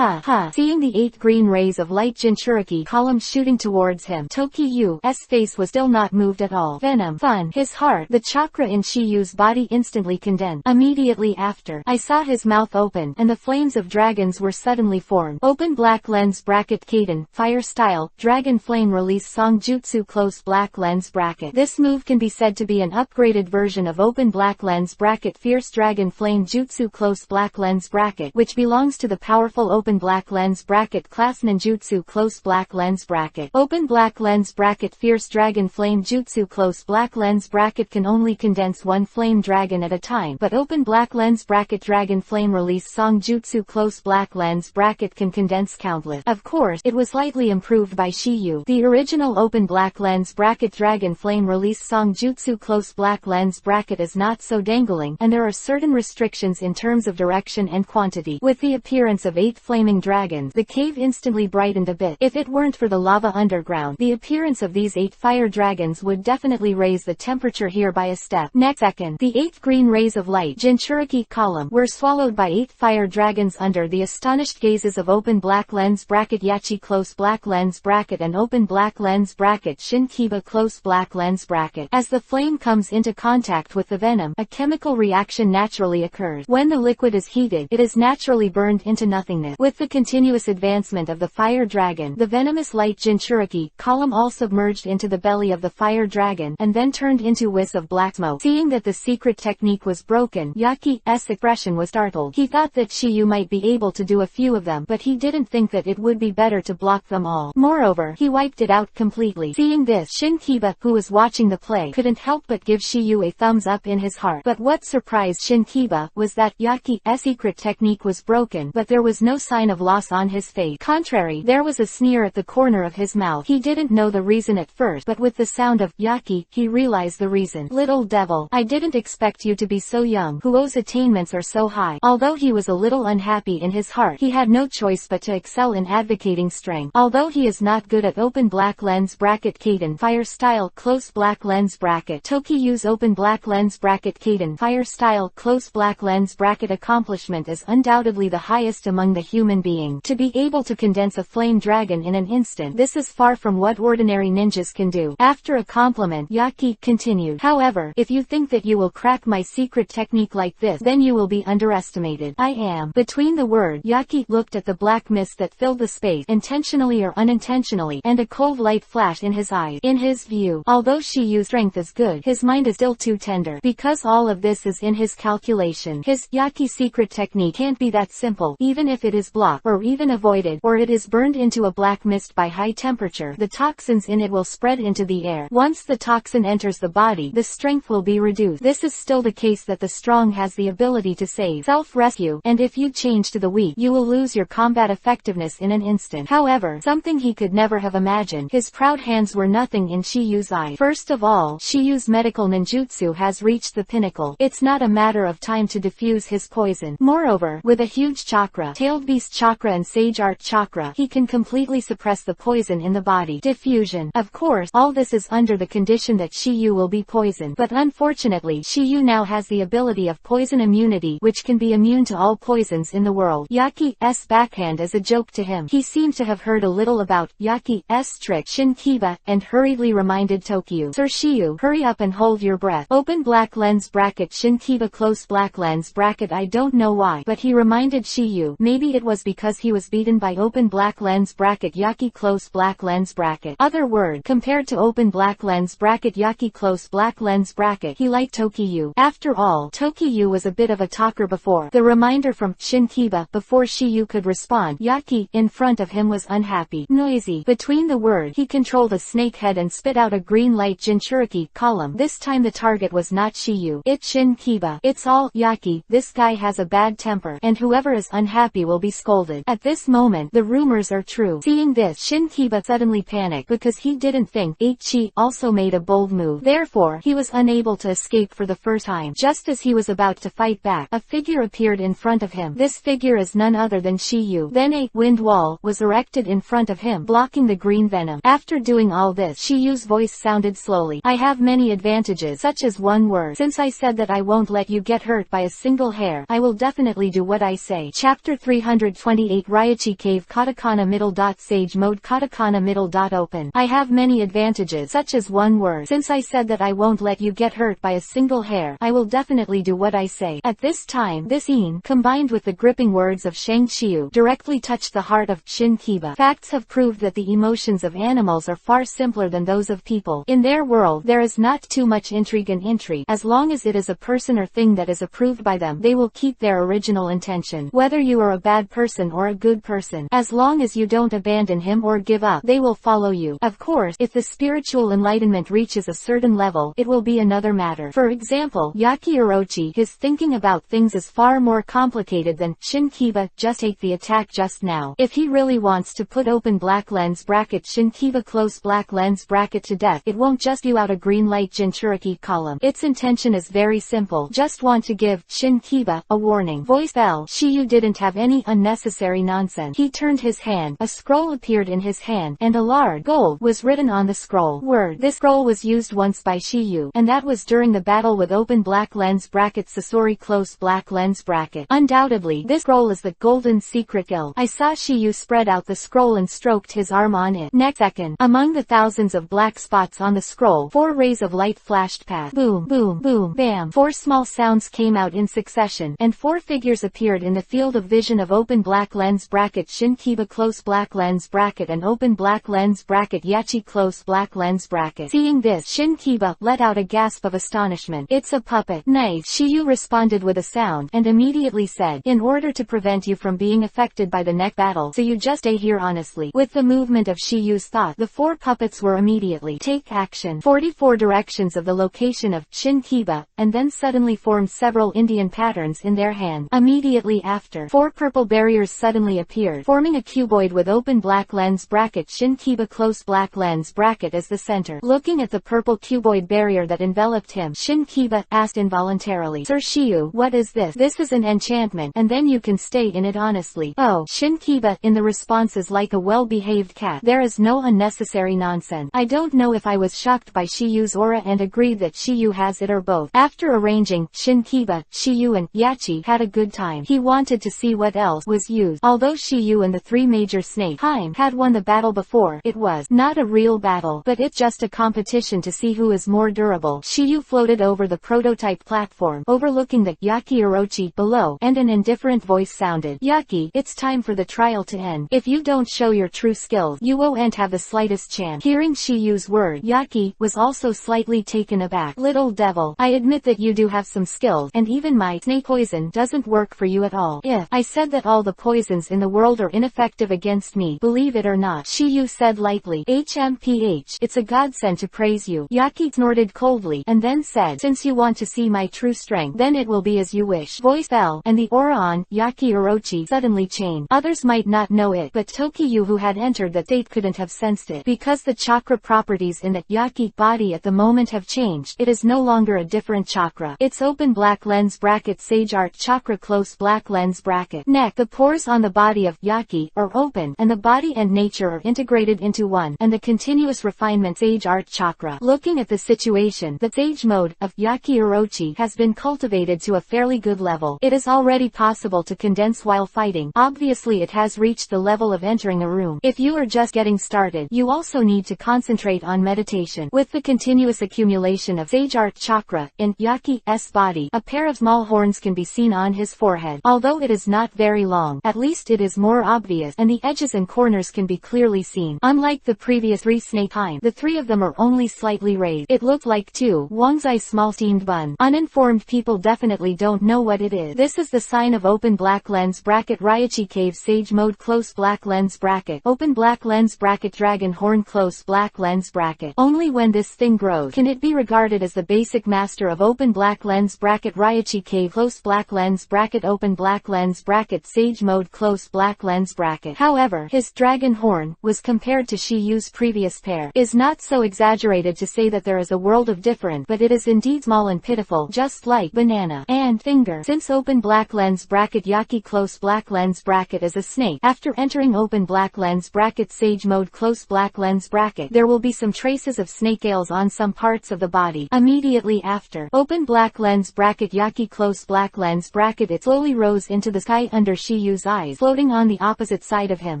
Seeing the 8 green rays of light Jinchuriki column shooting towards him, Tokyo's face was still not moved at all. Venom. Fun. His heart. The chakra in Shiyu's body instantly condensed. Immediately after, I saw his mouth open, and the flames of dragons were suddenly formed. Open black lens bracket Kaden Fire Style Dragon Flame Release Songjutsu close black lens bracket. This move can be said to be an upgraded version of open black lens bracket Fierce Dragon Flame Jutsu close black lens bracket, which belongs to the powerful open black lens bracket class Ninjutsu close black lens bracket. Open black lens bracket Fierce Dragon Flame Jutsu close black lens bracket can only condense one flame dragon at a time, but open black lens bracket Dragon Flame Release Songjutsu close black lens bracket can condense countless. Of course, it was slightly improved by Shiyu. The original open black lens bracket Dragon Flame Release Songjutsu close black lens bracket is not so dangling traveling, and there are certain restrictions in terms of direction and quantity. With the appearance of 8 flaming dragons, the cave instantly brightened a bit. If it weren't for the lava underground, the appearance of these 8 fire dragons would definitely raise the temperature here by a step. Next second, the 8 green rays of light Jinchuriki column were swallowed by 8 fire dragons under the astonished gazes of open black lens bracket Yachi close black lens bracket and open black lens bracket Shinkiba close black lens bracket. As the flame comes into contact with the venom, a chemical reaction naturally occurs. When the liquid is heated, it is naturally burned into nothingness. With the continuous advancement of the fire dragon, the venomous light Jinchuriki column all submerged into the belly of the fire dragon and then turned into wisps of black smoke. Seeing that the secret technique was broken, Yaki's expression was startled. He thought that Shiyu might be able to do a few of them, but he didn't think that it would be better to block them all. Moreover, he wiped it out completely. Seeing this, Shinkiba, who was watching the play, couldn't help but give Shiyu a thumbs up in his heart. But what surprised Shinkiba was that Yaki's secret technique was broken, but there was no sign of loss on his face. Contrary, there was a sneer at the corner of his mouth. He didn't know the reason at first, but with the sound of Yaki, he realized the reason. Little devil, I didn't expect you to be so young, whose attainments are so high. Although he was a little unhappy in his heart, he had no choice but to excel in advocating strength. Although he is not good at open black lens bracket Kaden fire style close black lens bracket Tokiyu's open black lens bracket Kaden fire style close black lens bracket accomplishment is undoubtedly the highest among the human being. To be able to condense a flame dragon in an instant, this is far from what ordinary ninjas can do. After a compliment, Yaki continued, however, if you think that you will crack my secret technique like this, then you will be underestimated. I am. Between the word, Yaki looked at the black mist that filled the space, intentionally or unintentionally, and a cold light flashed in his eyes. In his view, although Shiyu's strength is good, his mind is still too tender. Because all of this is in his calculation. His Yaki secret technique can't be that simple. Even if it is blocked, or even avoided, or it is burned into a black mist by high temperature, the toxins in it will spread into the air. Once the toxin enters the body, the strength will be reduced. This is still the case that the strong has the ability to save self-rescue, and if you change to the weak, you will lose your combat effectiveness in an instant. However, something he could never have imagined, his proud hands were nothing in Shiyu's eyes. First of all, Shiyu's medical ninjutsu has reached the pinnacle. It's not a matter of time to diffuse his poison. Moreover, with a huge chakra, tailed beast chakra and sage art chakra, he can completely suppress the poison in the body. Diffusion. Of course, all this is under the condition that Shiyu will be poisoned. But unfortunately, Shiyu now has the ability of poison immunity, which can be immune to all poisons in the world. Yaki's backhand is a joke to him. He seemed to have heard a little about Yaki's trick Shinkiba, and hurriedly reminded Tokiyu, Sir Shiyu, hurry up and hold your breath. Open black lens bracket Shinkiba close black lens bracket. I don't know why, but he reminded Shiyu. Maybe it was because he was beaten by open black lens bracket Yaki close black lens bracket. Other word, compared to open black lens bracket Yaki close black lens bracket, he liked Tokiyu. After all, Tokiyu was a bit of a talker before. The reminder from Shinkiba before Shiyu could respond. Yaki, in front of him, was unhappy. Noisy. Between the word, he controlled a snake head and spit out a green light Jinchuriki column. This time the target was not Shiyu. It's Shinkiba. It's all Yaki. This guy has a bad temper, and whoever is unhappy will be scolded. At this moment, the rumors are true. Seeing this, Shinkiba suddenly panicked because he didn't think Chi also made a bold move. Therefore, he was unable to escape for the first time. Just as he was about to fight back, a figure appeared in front of him. This figure is none other than Shiyu. Then a wind wall was erected in front of him, blocking the green venom. After doing all this, Shiyu's voice sounded slowly. I have many advantages, such as one word. Since I said that I won't let you get hurt by a single hair, I will definitely do what I say. Chapter 328 Ryochi Cave Katakana middle dot sage mode katakana middle dot open. I have many advantages, such as one word. Since I said that I won't let you get hurt by a single hair, I will definitely do what I say. At this time, this scene, combined with the gripping words of Shang Qiu, directly touched the heart of Shinkiba. Facts have proved that the emotions of animals are far simpler than those of people. In their world, there is not too much intrigue and intrigue. As long as it is a person or thing that is approved by them, they will keep their original intention. Whether you are a bad person or a good person, as long as you don't abandon him or give up, they will follow you. Of course, if the spiritual enlightenment reaches a certain level, it will be another matter. For example, Yaki Orochi, his thinking about things is far more complicated than Shinkiba just ate the attack just now. If he really wants to put open black lens bracket Shinkiba close black lens bracket to death, it won't just spew out a green light Jinchuriki column. Its intention is very simple. simple. Just want to give Shinkiba a warning. Voice fell. Shiyu didn't have any unnecessary nonsense. He turned his hand. A scroll appeared in his hand, and a large gold was written on the scroll. Word. This scroll was used once by Shiyu, and that was during the battle with open black lens bracket Sasori close black lens bracket. Undoubtedly, this scroll is the golden secret guild. I saw Shiyu spread out the scroll and stroked his arm on it. Next second, among the thousands of black spots on the scroll, 4 rays of light flashed past. Boom, boom, boom, bam. 4 small sounds came out in succession, and 4 figures appeared in the field of vision of open black lens bracket Shinkiba close black lens bracket and open black lens bracket Yachi close black lens bracket. Seeing this, Shinkiba let out a gasp of astonishment. It's a puppet. Nice. Shiyu responded with a sound, and immediately said, in order to prevent you from being affected by the next battle, so you just stay here honestly. With the movement of Shiyu's thought, the 4 puppets were immediately take action. 44 directions of the location of Shinkiba, and then suddenly formed several Indian patterns in their hand. Immediately after, 4 purple barriers suddenly appeared, forming a cuboid with open black lens bracket Shinkiba close black lens bracket as the center. Looking at the purple cuboid barrier that enveloped him, Shinkiba asked involuntarily, Sir Shiyu, what is this? This is an enchantment, and then you can stay in it honestly. Oh, Shinkiba in the response is like a well-behaved cat. There is no unnecessary nonsense. I don't know if I was shocked by Shiyu's aura and agreed that Shiyu has it or both. After arranging, Shinkiba, Shiyu and Yachi had a good time. He wanted to see what else was used. Although Shiyu and the 3 major snake had won the battle before, it was not a real battle, but it's just a competition to see who is more durable. Shiyu floated over the prototype platform, overlooking the Yaki Orochi below, and an indifferent voice sounded, Yaki, it's time for the trial to end. If you don't show your true skills, you won't have the slightest chance. Hearing Shiyu's word, Yaki was also slightly taken aback. Little devil, I admit that you do have some skills, and even my snake poison doesn't work for you at all. If I said that all the poisons in the world are ineffective against me, believe it or not, Shiyu said lightly, HMPH, it's a godsend to praise you. Yaki snorted coldly, and then said, since you want to see my true strength, then it will be as you wish. Voice fell, and the aura on Yaki Orochi suddenly changed. Others might not know it, but Tokiyu who had entered that state couldn't have sensed it, because the chakra properties in the Yaki body at the moment have changed. It is no longer a different chakra. It's open black lens bracket Sage Art chakra close black lens bracket. Neck. The pores on the body of Yaki are open, and the body and nature are integrated into one, and the continuous refinement Sage Art chakra. Looking at the situation, the Sage mode of Yaki Orochi has been cultivated to a fairly good level. It is already possible to condense while fighting. Obviously it has reached the level of entering a room. If you are just getting started, you also need to concentrate on meditation. With the continuous accumulation of Sage Art chakra in Yaki's body, a pair of small horns can be seen on his forehead. Although it is not very long, at least it is more obvious, and the edges and corners can be clearly seen. Unlike the previous 3 snake the 3 of them are only slightly raised. It looked like 2 Wangzai small steamed bun. Uninformed people definitely don't know what it is. This is the sign of open black lens bracket Raichi Cave Sage mode close black lens bracket open black lens bracket dragon horn close black lens bracket. Only when this thing grows can it be regarded as the basic master of open black lens bracket Raichi Cave close black lens bracket open black lens bracket Sage mode close black lens bracket. However, his dragon horn was compared to Shiyu's previous pair. Is not so exaggerated to say that there is a world of difference, but it is indeed small and pitiful, just like banana and finger. Since open black lens bracket Yaki close black lens bracket is a snake, after entering open black lens bracket Sage mode close black lens bracket, there will be some traces of snake scales on some parts of the body. Immediately after open black lens bracket Yaki close black lens bracket, it slowly rose into the sky under Shiyu's eyes, floating on the opposite side of him.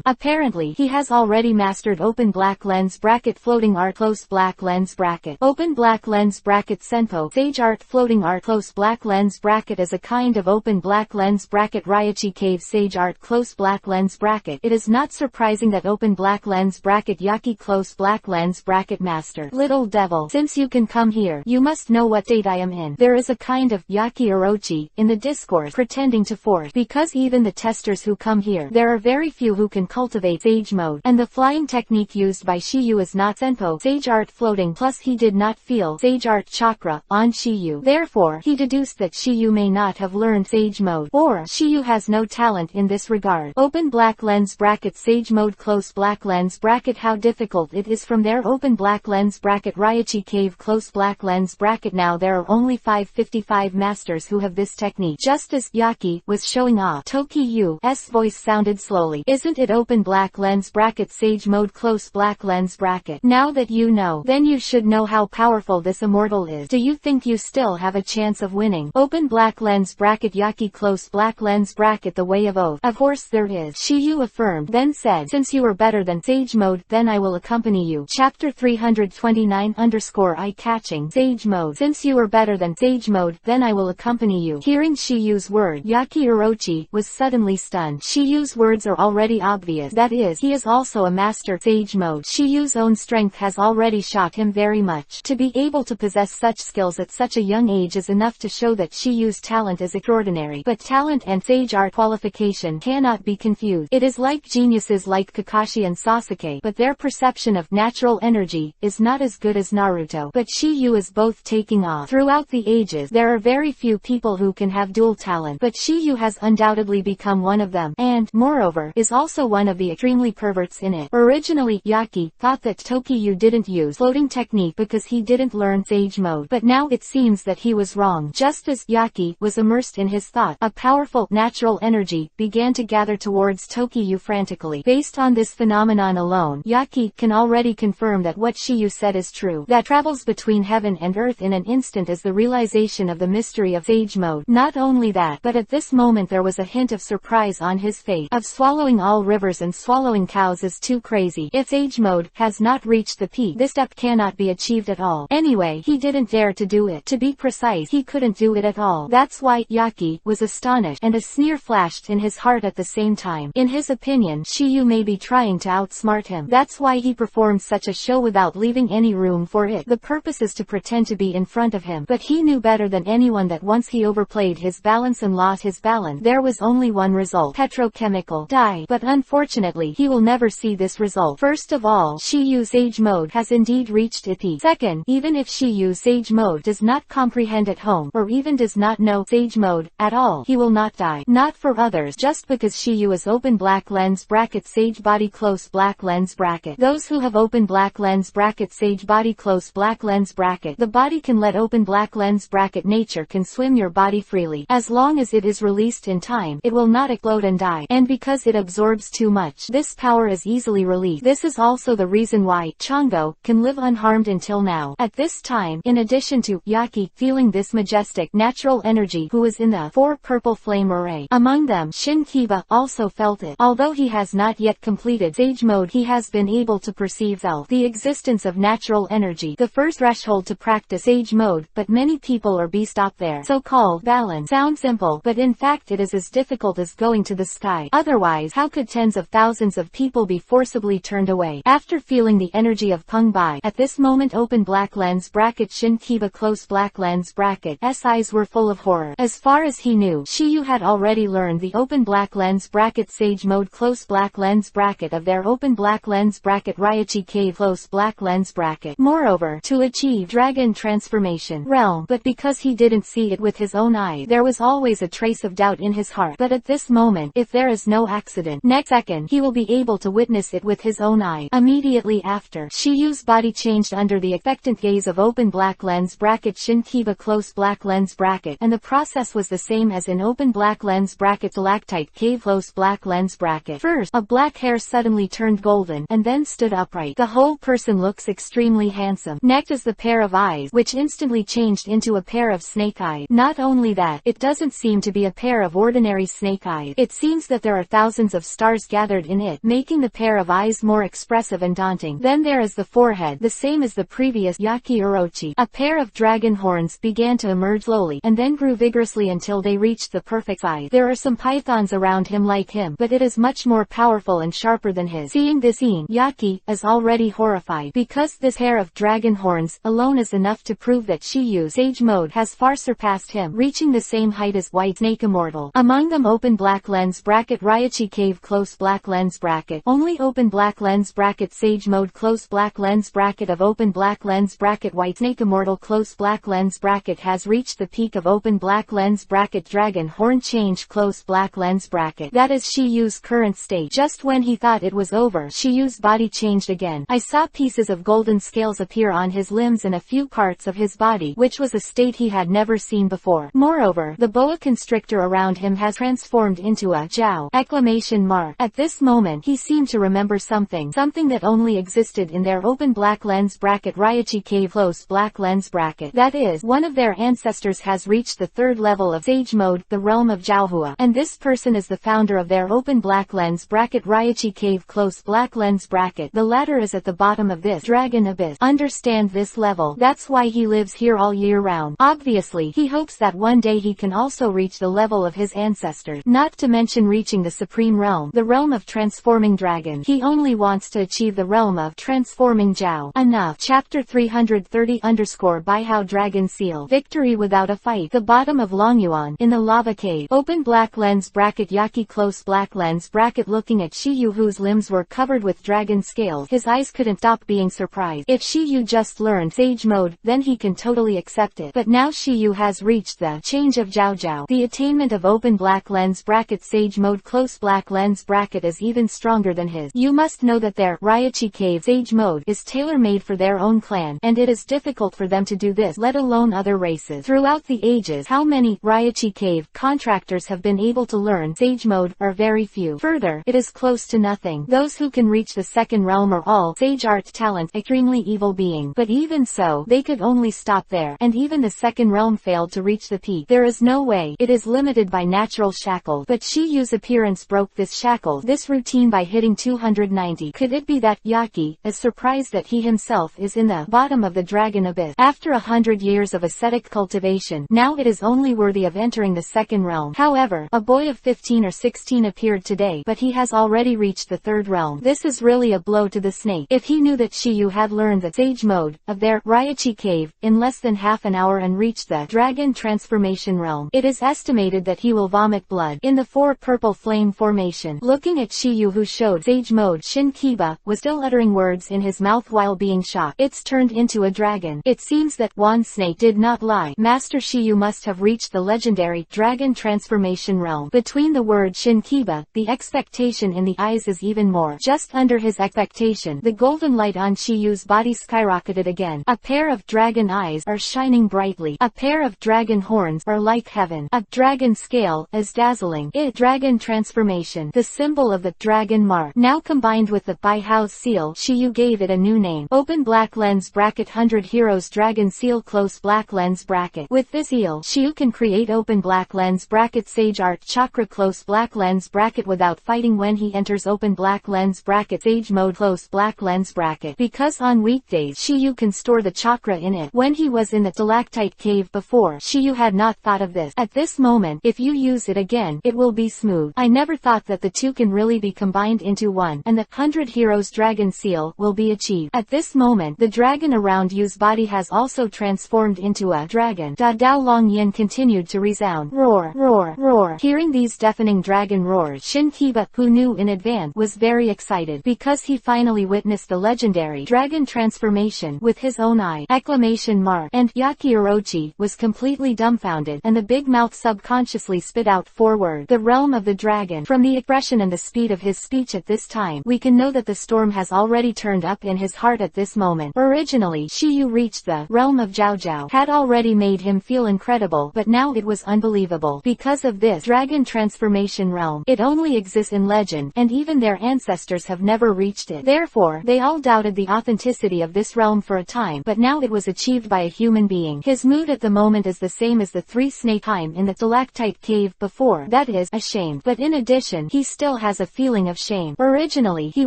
Apparently he has already mastered open black lens bracket floating art close black lens bracket open black lens bracket Senpo Sage Art floating art close black lens bracket as a kind of open black lens bracket Raichi Cave Sage Art close black lens bracket. It is not surprising that open black lens bracket Yaki close black lens bracket master. Little devil, since you can come here, you must know what state I am in. There is a kind of Yaki Orochi in the discourse pretending to force, because even the testers who come here, there are very few who can cultivate Sage mode, and the flying technique used by Shiyu is not Senpo Sage Art floating, plus he did not feel Sage Art chakra on Shiyu. Therefore, he deduced that Shiyu may not have learned Sage mode, or Shiyu has no talent in this regard. Open black lens bracket Sage mode close black lens bracket. How difficult it is from there. Open black lens bracket Raichi Cave close black lens bracket. Now there are only 55 masters who have this technique. Just as Yaki was showing off, Tokiyu's voice sounded slowly. Isn't it open black lens bracket sage mode close black lens bracket? Now that you know, then you should know how powerful this immortal is. Do you think you still have a chance of winning? Open black lens bracket Yaki close black lens bracket the way of oath. Of course there is, Shiyu affirmed, then said, since you are better than sage mode, then I will accompany you. Chapter 329 eye-catching sage mode. Since you are better than sage mode, then I will accompany you. Hearing Shiyu's word, Yaki Orochi was suddenly stunned. Shiyu's words are already obvious. That is, he is also a master sage mode. Shiyu's own strength has already shocked him very much. To be able to possess such skills at such a young age is enough to show that Shiyu's talent is extraordinary. But talent and sage art qualification cannot be confused. It is like geniuses like Kakashi and Sasuke, but their perception of natural energy is not as good as Naruto. But Shiyu is both taking off. Throughout the ages, there are very few people who can have dual talent, but Shiyu has undoubtedly become one of them, and, moreover, is also one of the extremely perverts in it. Originally, Yaki thought that Tokiyu didn't use floating technique because he didn't learn sage mode, but now it seems that he was wrong. Just as Yaki was immersed in his thought, a powerful, natural energy began to gather towards Tokiyu frantically. Based on this phenomenon alone, Yaki can already confirm that what Shiyu said is true. That travels between heaven and earth in an instant is the realization of the mystery of sage mode. Not only that, but at this moment there was a hint of surprise on his face. Of swallowing all rivers and swallowing cows is too crazy. If sage mode has not reached the peak, this step cannot be achieved at all. Anyway, he didn't dare to do it. To be precise, he couldn't do it at all. That's why Yaki was astonished, and a sneer flashed in his heart at the same time. In his opinion, Shiyu may be trying to outsmart him. That's why he performed such a show without leaving any room for it. The purpose is to pretend to be in front of him. But he knew better than anyone that once he overplayed his balance and lost his balance, there was only one result: petrochemical dye. But unfortunately, he will never see this result. First of all, Shiyu's sage mode has indeed reached its peak. Second, even if Shiyu's sage mode does not comprehend at home, or even does not know sage mode at all, he will not die. Not for others, just because Shiyu is open black lens bracket sage body close black lens bracket. Those who have open black lens bracket sage body close black lens bracket, the body can let open black lens bracket nature can swim your body freely. As long as it is released in time, it will not explode and die. And because it absorbs too much, this power is easily released. This is also the reason why Chongo can live unharmed until now. At this time, in addition to Yaki feeling this majestic natural energy who is in the 4 purple flame array, among them Shinkiba also felt it. Although he has not yet completed sage mode, he has been able to perceive the existence of natural energy, the first threshold to practice sage mode. But many people or be stopped there. So-called balance sounds simple, but in fact it is as difficult as going to the sky. Otherwise, how could tens of thousands of people be forcibly turned away? After feeling the energy of Peng Bai, at this moment open black lens bracket Shinkiba close black lens bracket S eyes were full of horror. As far as he knew, Shiyu had already learned the open black lens bracket sage mode close black lens bracket of their open black lens bracket Raichi cave close black lens bracket. Moreover, to achieve dragon transformation realm, but because he didn't see it with his own eyes, there was always a trace of doubt in his heart. But at this moment, if there is no accident, next second he will be able to witness it with his own eye. Immediately after, Shiyu's body changed under the expectant gaze of open black lens bracket Shinkiba close black lens bracket, and the process was the same as in open black lens bracket stalactite cave close black lens bracket. First, a black hair suddenly turned golden, and then stood upright. The whole person looks extremely handsome. Next is the pair of eyes, which instantly changed into a pair of snake eyes. Not only that, it doesn't seem to be a pair of ordinary snake eyes. It seems that there are thousands of stars gathered in it, making the pair of eyes more expressive and daunting. Then there is the forehead, the same as the previous Yaki Orochi. A pair of dragon horns began to emerge slowly, and then grew vigorously until they reached the perfect size. There are some pythons around him like him, but it is much more powerful and sharper than his. Seeing this scene, Yaki is already horrified, because this pair of dragon horns alone is enough to prove that Shiyu's sage mode has far surpassed him, reaching the same height as White Snake Immortal. Among them open black lens bracket Raichi cave close black lens bracket. Only open black lens bracket sage mode close black lens bracket of open black lens bracket White Snake Immortal close black lens bracket has reached the peak of open black lens bracket dragon horn change close black lens bracket. That is Shiyu's current state. Just when he thought it was over, Shiyu's body changed again. I saw pieces of golden scales appear on his limbs and a few parts of his body, which was a state he had never seen before. Moreover, the boa constrictor around him has transformed into a Jiao! Exclamation mark. At this moment he seemed to remember something that only existed in their open black lens bracket Raichi cave close black lens bracket. That is, one of their ancestors has reached the third level of Sage Mode, the realm of Jiaohua, and this person is the founder of their open black lens bracket Raichi cave close black lens bracket. The latter is at the bottom of this dragon abyss. Understand this level. That's why he lives here all year round. Obviously, he hopes that one day he can also reach the level of his ancestors. Not to mention reaching the supreme realm, the realm of transforming dragon. He only wants to achieve the realm of transforming Jiao. Enough. Chapter 330 Baihao Dragon Seal. Victory without a fight. The bottom of Longyuan, in the lava cave. Open black lens bracket Yaki close black lens bracket. Looking at Shiyu, whose limbs were covered with dragon scales, his eyes couldn't stop being surprised. If Shiyu just learned Sage Mode, then he can totally accept it. But now Shiyu has reached the change of Jiao. The attainment of open black lens bracket Sage Mode close black lens bracket is even stronger than his. You must know that their Raichi cave Sage Mode is tailor-made for their own clan, and it is difficult for them to do this, let alone other races. Throughout the ages, how many Raichi cave contractors have been able to learn Sage Mode are very few. Further, it is close to nothing. Those who can reach the second realm are all Sage Art talent, extremely evil being. But even so, they could only stop there, and even the second realm failed to reach the peak. There is no way. It is limited by natural shackles. But Shiyu's appearance broke this shackle, this routine by hitting 290. Could it be that Yaki is surprised that he himself is in the bottom of the dragon abyss? After 100 years of ascetic cultivation, now it is only worthy of entering the second realm. However, a boy of 15 or 16 appeared today, but he has already reached the third realm. This is really a blow to the snake. If he knew that Shiyu had learned the Sage Mode of their Raichi cave in less than half an hour and reached the dragon transformation realm, it is estimated that he will vomit blood in the 4 purple flame formation. Looking at Shiyu, who showed Sage Mode, Shin Kiba was still uttering words in his mouth while being shocked. It's turned into a dragon. It seems that Wan Snake did not lie. Master Shiyu must have reached the legendary dragon transformation realm. Between the word Shin Kiba, the expectation in the eyes is even more. Just under his expectation, the golden light on Shiyu's body skyrocketed again. A pair of dragon eyes are shining brightly. A pair of dragon horns are like heaven. A dragon scale is dazzling. Dragon transformation, the symbol of the dragon mark. Now combined with the Baihao seal, Shiyu gave it a new name. Open black lens bracket 100 Heroes Dragon Seal close black lens bracket. With this seal, Shiyu can create open black lens bracket Sage Art Chakra close black lens bracket without fighting when he enters open black lens bracket Sage Mode close black lens bracket. Because on weekdays Shiyu can store the chakra in it. When he was in the stalactite cave before, Shiyu had not thought of this. At this moment, if you use it again, it will be smooth. I never thought that the two can really be combined into one, and the 100 Heroes Dragon Seal will be achieved. At this moment, the dragon around Yu's body has also transformed into a dragon. Da Dao Long Yin continued to resound. Roar, roar, roar. Hearing these deafening dragon roars, Shin Kiba, who knew in advance, was very excited because he finally witnessed the legendary dragon transformation with his own eye. Exclamation mark. And Yaki Orochi was completely dumbfounded, and the big mouth subconsciously spit out 4 words. The realm of the dragon. From the expression and the speed of his speech at this time, we can know that the storm has already turned up in his heart at this moment. Originally, Shiyu reached the realm of Jiao had already made him feel incredible, but now it was unbelievable. Because of this dragon transformation realm, it only exists in legend, and even their ancestors have never reached it. Therefore, they all doubted the authenticity of this realm for a time, but now it was achieved by a human being. His mood at the moment is the same as the 3 snake time in the stalactite cave before, that is, ashamed. But in addition, he still has a feeling of shame. Originally, he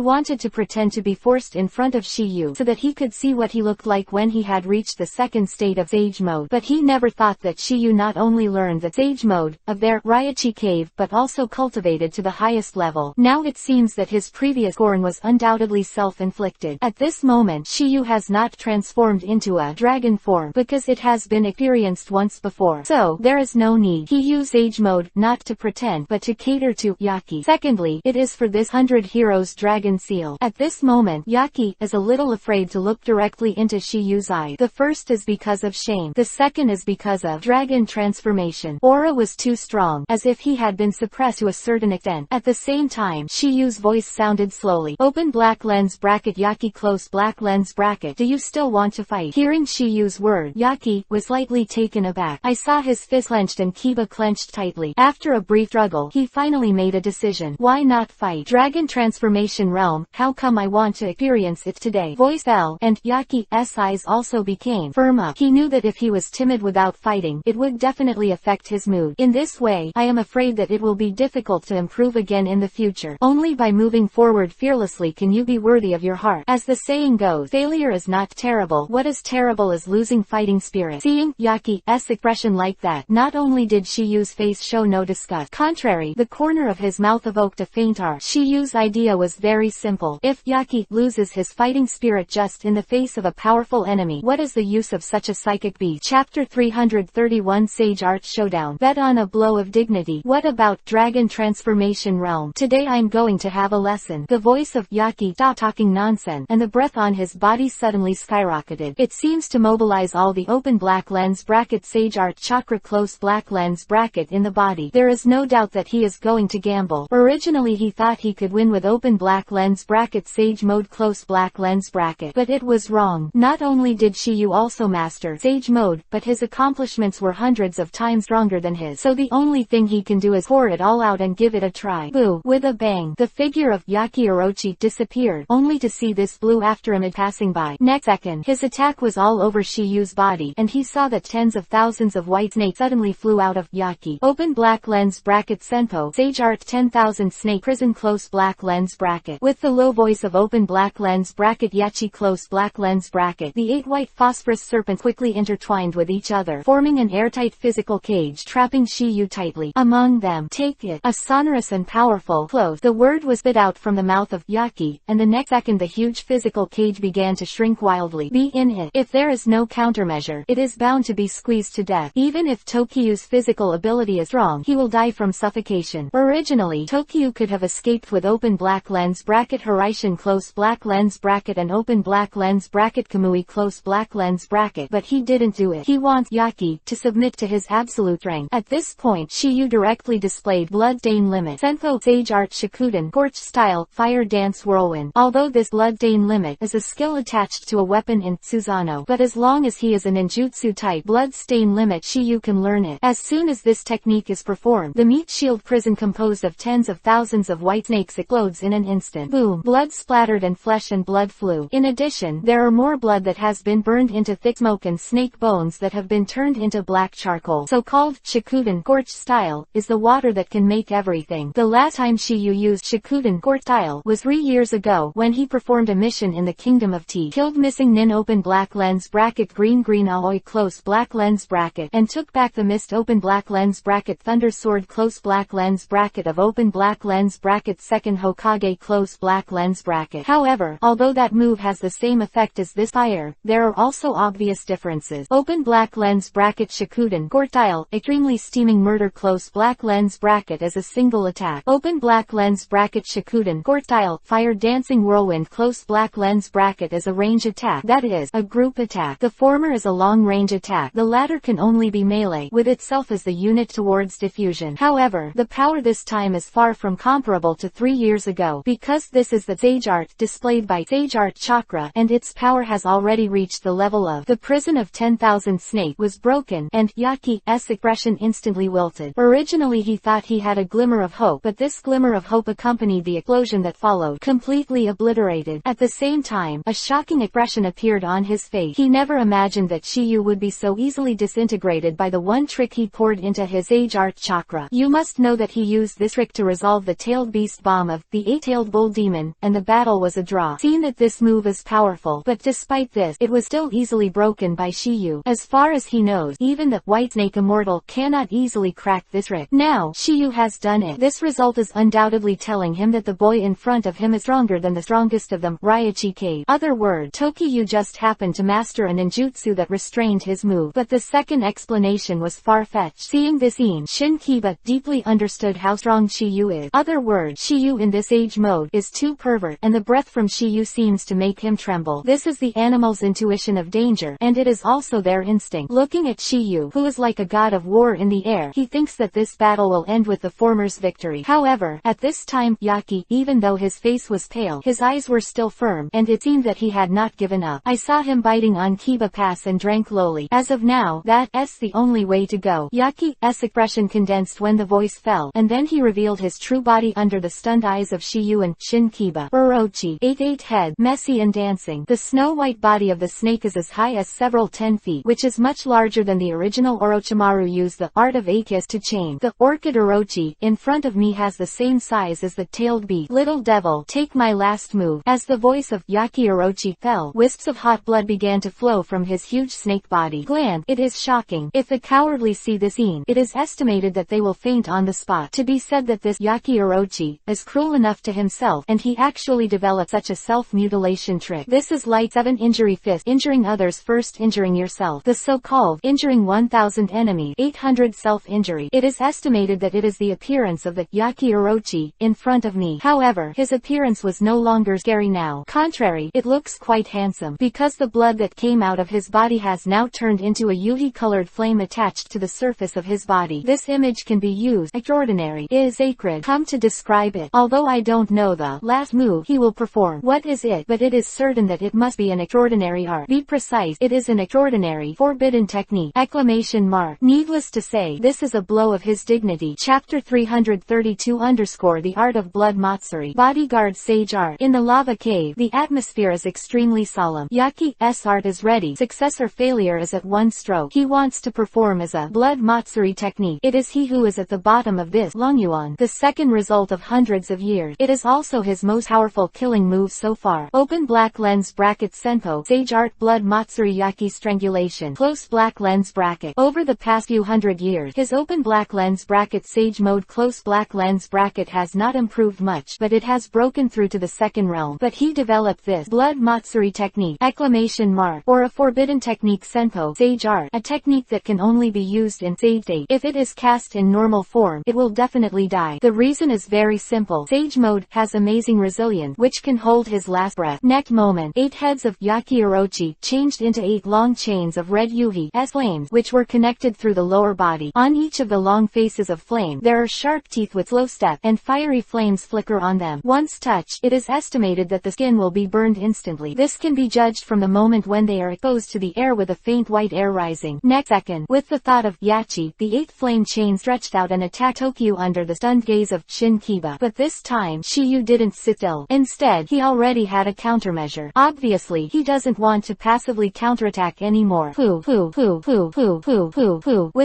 wanted to pretend to be forced in front of Shiyu so that he could see what he looked like when he had reached the second state of Sage Mode. But he never thought that Shiyu not only learned the Sage Mode of their Raichi cave but also cultivated to the highest level. Now it seems that his previous scorn was undoubtedly self-inflicted. At this moment, Shiyu has not transformed into a dragon form because it has been experienced once before. So, there is no need. He used Sage Mode not to pretend but to cater to Yaki. Secondly, it is for this 100 Heroes Dragon Seal. At this moment, Yaki is a little afraid to look directly into Shiyu's eye. The first is because of shame. The second is because of dragon transformation. Aura was too strong, as if he had been suppressed to a certain extent. At the same time, Shiyu's voice sounded slowly. Open black lens bracket Yaki close black lens bracket. Do you still want to fight? Hearing Shiyu's word, Yaki Yaki was slightly taken aback. I saw his fist clenched and Kiba clenched tightly. After a brief struggle, he finally made a decision. Why not fight? Dragon Transformation Realm, how come I want to experience it today? Voice fell, and Yaki's eyes also became firm up. He knew that if he was timid without fighting, it would definitely affect his mood. In this way, I am afraid that it will be difficult to improve again in the future. Only by moving forward fearlessly can you be worthy of your heart. As the saying goes, failure is not terrible. What is terrible is losing fighting spirit. Seeing Yaki's expression like that, not only did Shiyu's face show no disgust. Contrary, the corner of his mouth evoked a faint arch. Shiyu's idea was very simple. If Yaki loses his fighting spirit just in the face of a powerful enemy, what is the use of such a psychic beast? Chapter 331 Sage Art Showdown. Bet on a blow of dignity. What about Dragon Transformation Realm? Today I'm going to have a lesson. The voice of Yaki stopped talking nonsense, and the breath on his body suddenly skyrocketed. It seems to mobilize all the open black lens bracket Sage Art Chakra close black lens bracket in the body. There is no doubt that he is going to gamble. Originally he thought he could win with open black lens bracket Sage Mode close black lens bracket, but it was wrong. Not only did Shiyu also master Sage Mode, but his accomplishments were hundreds of times stronger than his, so the only thing he can do is pour it all out and give it a try. Boo! With a bang, the figure of Yaki Orochi disappeared, only to see this blue after him passing by. Next second, his attack was all over Shiyu's body, and he saw that tens of thousands of white snakes suddenly flew out of Yaki. Open black lens bracket Senpo Sage Art 10,000 Snake Prison close black lens bracket. With the low voice of open black lens bracket Yachi close black lens bracket, the 8 white phosphorus serpents quickly intertwined with each other, forming an airtight physical cage trapping Shiyu tightly. Among them, take it, a sonorous and powerful close. The word was spit out from the mouth of Yaki, and the next second the huge physical cage began to shrink wildly. Be in it. If there is no countermeasure, it is bound to be squeezed to death. Even if Tokyu's physical ability is strong, he will die from suffocation. Originally, Tokyu could have escaped with open black lens bracket Horaishin close black lens bracket and open black lens bracket Kamui close black lens bracket, but he didn't do it. He wants Yaki to submit to his absolute strength. At this point, Shiyu directly displayed Bloodstain Limit. Senpo Sage Art Shikuden Scorch Style Fire Dance Whirlwind. Although this Bloodstain Limit is a skill attached to a weapon in Susanoo, but as long as he is a ninjutsu type Bloodstain Limit, Shiyu can learn it. As soon as this technique is performed, the meat shield prison composed of tens of thousands of white snakes explodes in an instant. Boom! Blood splattered and flesh and blood flew. In addition, there are more blood that has been burned into thick smoke and snake bones that have been turned into black charcoal. So-called Shikuden Scorch Style is the water that can make everything. The last time Shiyu used Shikuden Scorch Style was 3 years ago when he performed a mission in the Kingdom of Tea, killed missing Nin open black lens bracket green Aoi close black lens bracket, and took back the missed open black lens bracket Thunder Sword close black lens bracket of open black lens bracket second Hokage close black lens bracket. However, although that move has the same effect as this fire, there are also obvious differences. Open black lens bracket Shikuden Scorch Style extremely steaming murder close black lens bracket as a single attack. Open black lens bracket Shikuden Scorch Style fire dancing whirlwind close black lens bracket as a range attack, that is, a group attack. The former is a long range attack, the latter can only be melee, with itself as the unit towards diffusion. However, the power this time is far from comparable to 3 years ago, because this is the Sage Art displayed by Sage Art Chakra, and its power has already reached the level of the prison of 10,000 snake was broken, and Yaki's expression instantly wilted. Originally he thought he had a glimmer of hope, but this glimmer of hope accompanied the explosion that followed, completely obliterated. At the same time, a shocking expression appeared on his face. He never imagined that Shiyu would be so easily disintegrated by the one trick he poured into his Sage Art Chakra. You must know that he used this trick to resolve the tailed beast bomb of the 8-tailed bull demon, and the battle was a draw. Seen that this move is powerful, but despite this, it was still easily broken by Shiyu. As far as he knows, even the White Snake Immortal cannot easily crack this trick. Now, Shiyu has done it. This result is undoubtedly telling him that the boy in front of him is stronger than the strongest of them, Raichi Cave. Other word, Tokyu just happened to master a ninjutsu that restrained his move. But the second explanation was far-fetched. Seeing this scene, Shin Kiba deeply understood how strong Shiyu is. Other word, Shiyu in this age mode is too pervert, and the breath from Shiyu seems to make him tremble. This is the animal's intuition of danger, and it is also their instinct. Looking at Shiyu, who is like a god of war in the air, he thinks that this battle will end with the former's victory. However, at this time, Yaki, even though his face was pale, his eyes were still firm, and it seemed that he had not given up. I saw him biting on Kiba pass and drank lowly. As of now, that's the only way to go. Yaki's expression condensed when the voice fell, and then he revealed his true body under the stunned eyes of Shiyu and Shinkiba. Orochi, 8 head, messy and dancing. The snow-white body of the snake is as high as several 10 feet, which is much larger than the original Orochimaru used the art of Akis to chain. The orchid Orochi, in front of me, has the same size as the tailed beast. Little devil, take my last move. As the voice of Yaki Orochi fell, wisps of hot blood began to flow from his huge snake body. Gland, it is shocking. If the cowardly see this scene, it is estimated that they will faint on the spot. To be said that this Yaki Orochi is cruel enough to himself, and he actually developed such a self-mutilation trick. This is like 7 injury 5th, injuring others first injuring yourself. The so-called injuring 1000 enemies, 800 self-injury. It is estimated that it is the appearance of the Yaki Orochi in front of me. However, his appearance was no longer scary now. Contrary, it looks quite handsome, because the blood that came out of his body has now turned into a yui-colored flame attached to the surface of his body. This image can be used, extraordinary, is sacred, come to describe it. Although I don't know the last move he will perform. What is it? But it is certain that it must be an extraordinary art. Be precise, it is an extraordinary, forbidden technique. Exclamation mark. Needless to say, this is a blow of his dignity. Chapter 332 _ The Art of Blood Matsuri. Bodyguard Sage Art. In the lava cave, the atmosphere is extremely solemn. Yaki's art is ready. Success or failure is at one stroke. He wants to perform as a blood Matsuri technique. It is he who is at the bottom of this Longyuan, the second result of hundreds of years. It is also his most powerful killing move so far. Open black lens bracket Senpo. Sage Art Blood Matsuri Yaki Strangulation. Close black lens bracket. Over the past few hundred years, his open black lens bracket Sage Mode close black lens bracket has not improved much, but it has broken through to the second realm. But he developed this blood Matsuri technique, exclamation mark, or a forbidden technique Senpo, Sage Art, a technique that can only be used in Sage state. If it is cast in normal form, it will definitely die. The reason is very simple. Sage Mode has amazing resilience, which can hold his last breath. Next moment, 8 heads of Yaki Orochi changed into 8 long chains of red Yuhi's flames, which were connected through the lower body. On each of the long faces of flame, there are sharp teeth with slow step, and fiery flames flicker on them. Once touched, it is estimated that the skin will be burned instantly. This can be judged from the moment when they are exposed to the air with a faint white air rising. Next second, with the thought of Yachi, the 8th flame chain stretched out and attacked Tokyo under the stunned gaze of Shinkiba. But this time, Shiyu didn't sit still. Instead, he already had a countermeasure. Obviously, he doesn't want to passively counterattack anymore. With